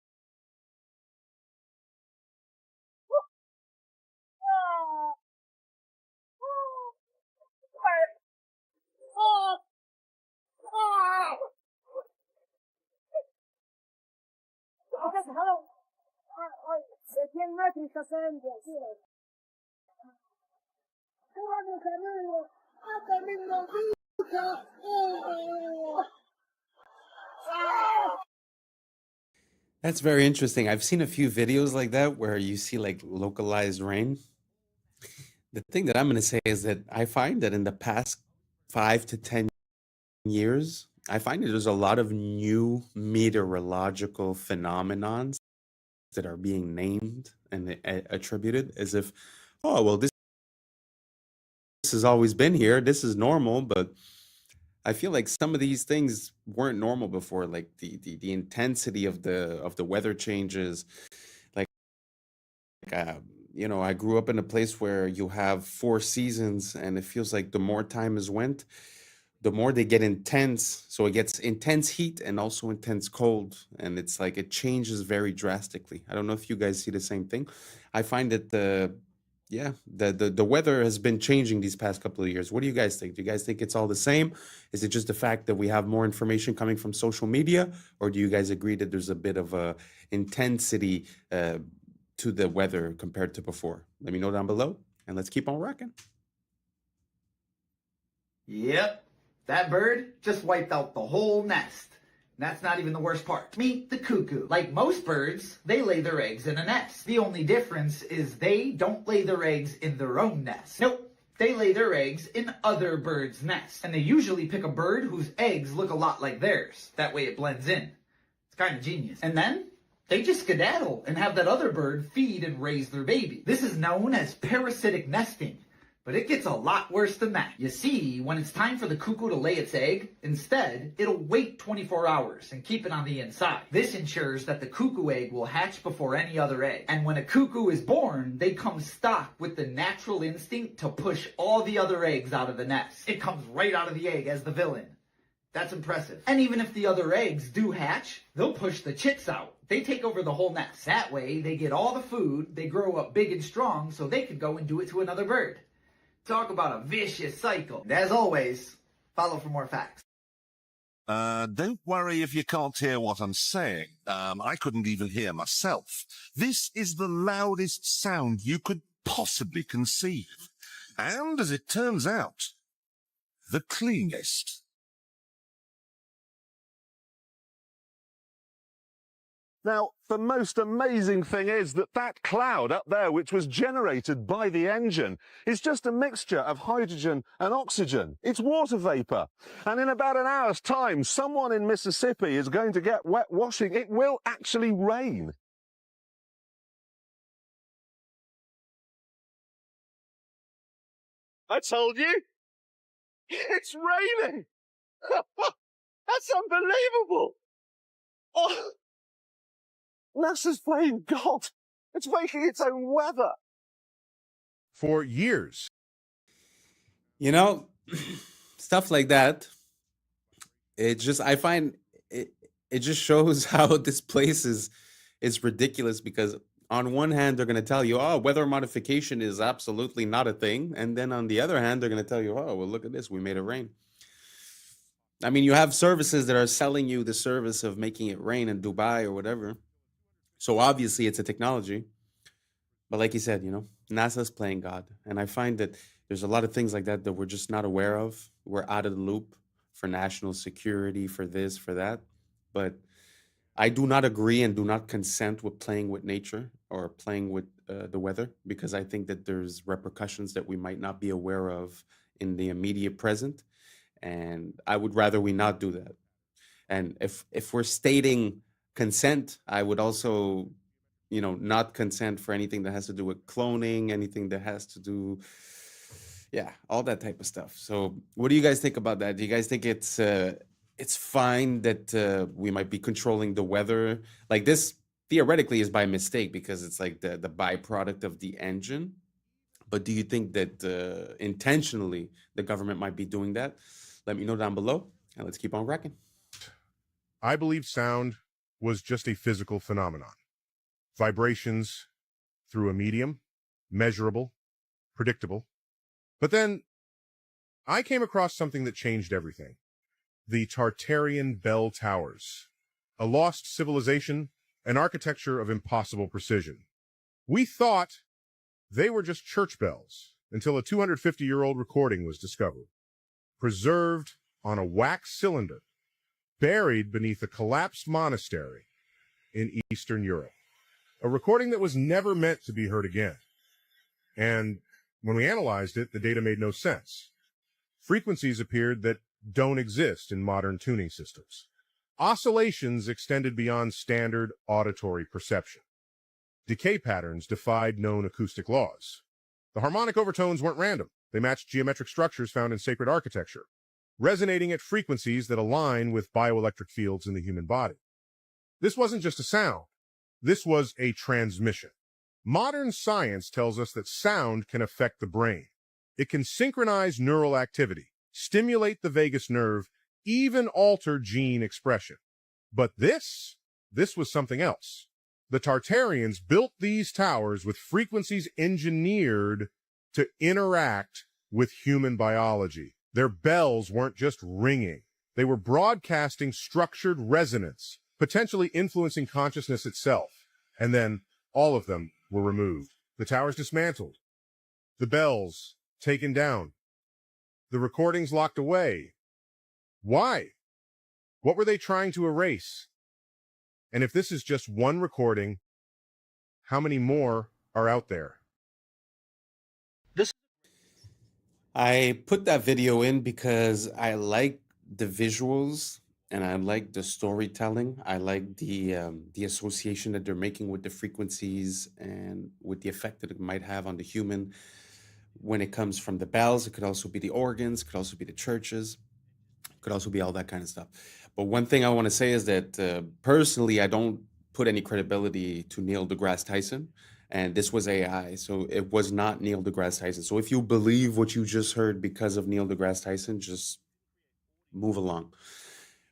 That's very interesting. I've seen a few videos like that where you see like localized rain. The thing that I'm going to say is that I find that in the past 5 to 10 years, I find that there's a lot of new meteorological phenomenons that are being named and attributed as if, oh, well, this has always been here. This is normal. But I feel like some of these things weren't normal before, like the intensity of the weather changes. Like, you know, I grew up in a place where you have 4 seasons, and it feels like the more time has went, the more they get intense. So it gets intense heat and also intense cold, and it's like it changes very drastically. I don't know if you guys see the same thing. I find that the weather has been changing these past couple of years. What do you guys think? Do you guys think it's all the same? Is it just the fact that we have more information coming from social media, or do you guys agree that there's a bit of a intensity to the weather compared to before? Let me know down below, and let's keep on rocking. Yep, that bird just wiped out the whole nest. That's not even the worst part. Meet the cuckoo. Like most birds, they lay their eggs in a nest. The only difference is they don't lay their eggs in their own nest. Nope, they lay their eggs in other birds' nests. And they usually pick a bird whose eggs look a lot like theirs. That way it blends in. It's kind of genius. And then they just skedaddle and have that other bird feed and raise their baby. This is known as parasitic nesting. But it gets a lot worse than that. You see, when it's time for the cuckoo to lay its egg, instead, it'll wait 24 hours and keep it on the inside. This ensures that the cuckoo egg will hatch before any other egg. And when a cuckoo is born, they come stocked with the natural instinct to push all the other eggs out of the nest. It comes right out of the egg as the villain. That's impressive. And even if the other eggs do hatch, they'll push the chicks out. They take over the whole nest. That way, they get all the food, they grow up big and strong, so they can go and do it to another bird. Talk about a vicious cycle. And as always, follow for more facts. Don't worry if you can't hear what I'm saying. I couldn't even hear myself. This is the loudest sound you could possibly conceive. And as it turns out, the cleanest. Now, the most amazing thing is that that cloud up there, which was generated by the engine, is just a mixture of hydrogen and oxygen. It's water vapor. And in about an hour's time, someone in Mississippi is going to get wet washing. It will actually rain. I told you. It's raining. That's unbelievable. Oh. NASA's playing God. It's making its own weather. For years. You know, stuff like that. I find it just shows how this place is ridiculous, because on one hand, they're going to tell you, oh, weather modification is absolutely not a thing. And then on the other hand, they're going to tell you, oh, well, look at this. We made it rain. I mean, you have services that are selling you the service of making it rain in Dubai or whatever. So obviously it's a technology, but like you said, you know, NASA's playing God. And I find that there's a lot of things like that that we're just not aware of. We're out of the loop for national security, for this, for that. But I do not agree and do not consent with playing with nature or playing with the weather, because I think that there's repercussions that we might not be aware of in the immediate present. And I would rather we not do that. And if we're stating consent, I would also, you know, not consent for anything that has to do with cloning, anything that has to do, yeah, all that type of stuff. So what do you guys think about that? Do you guys think it's fine that we might be controlling the weather? Like, this theoretically is by mistake because it's like the byproduct of the engine. But do you think that intentionally the government might be doing that? Let me know down below, and let's keep on wrecking. I believe sound was just a physical phenomenon. Vibrations through a medium, measurable, predictable. But then I came across something that changed everything. The Tartarian Bell Towers, a lost civilization, an architecture of impossible precision. We thought they were just church bells until a 250-year-old recording was discovered, preserved on a wax cylinder, buried beneath a collapsed monastery in Eastern Europe. A recording that was never meant to be heard again. And when we analyzed it, the data made no sense. Frequencies appeared that don't exist in modern tuning systems. Oscillations extended beyond standard auditory perception. Decay patterns defied known acoustic laws. The harmonic overtones weren't random. They matched geometric structures found in sacred architecture, resonating at frequencies that align with bioelectric fields in the human body. This wasn't just a sound. This was a transmission. Modern science tells us that sound can affect the brain. It can synchronize neural activity, stimulate the vagus nerve, even alter gene expression. But this was something else. The Tartarians built these towers with frequencies engineered to interact with human biology. Their bells weren't just ringing. They were broadcasting structured resonance, potentially influencing consciousness itself. And then all of them were removed. The towers dismantled. The bells taken down. The recordings locked away. Why? What were they trying to erase? And if this is just one recording, how many more are out there? I put that video in because I like the visuals and I like the storytelling. I like the association that they're making with the frequencies and with the effect that it might have on the human when it comes from the bells. It could also be the organs, it could also be the churches, it could also be all that kind of stuff. But one thing I want to say is that personally, I don't put any credibility to Neil deGrasse Tyson. And this was AI, so it was not Neil deGrasse Tyson. So if you believe what you just heard because of Neil deGrasse Tyson, just move along.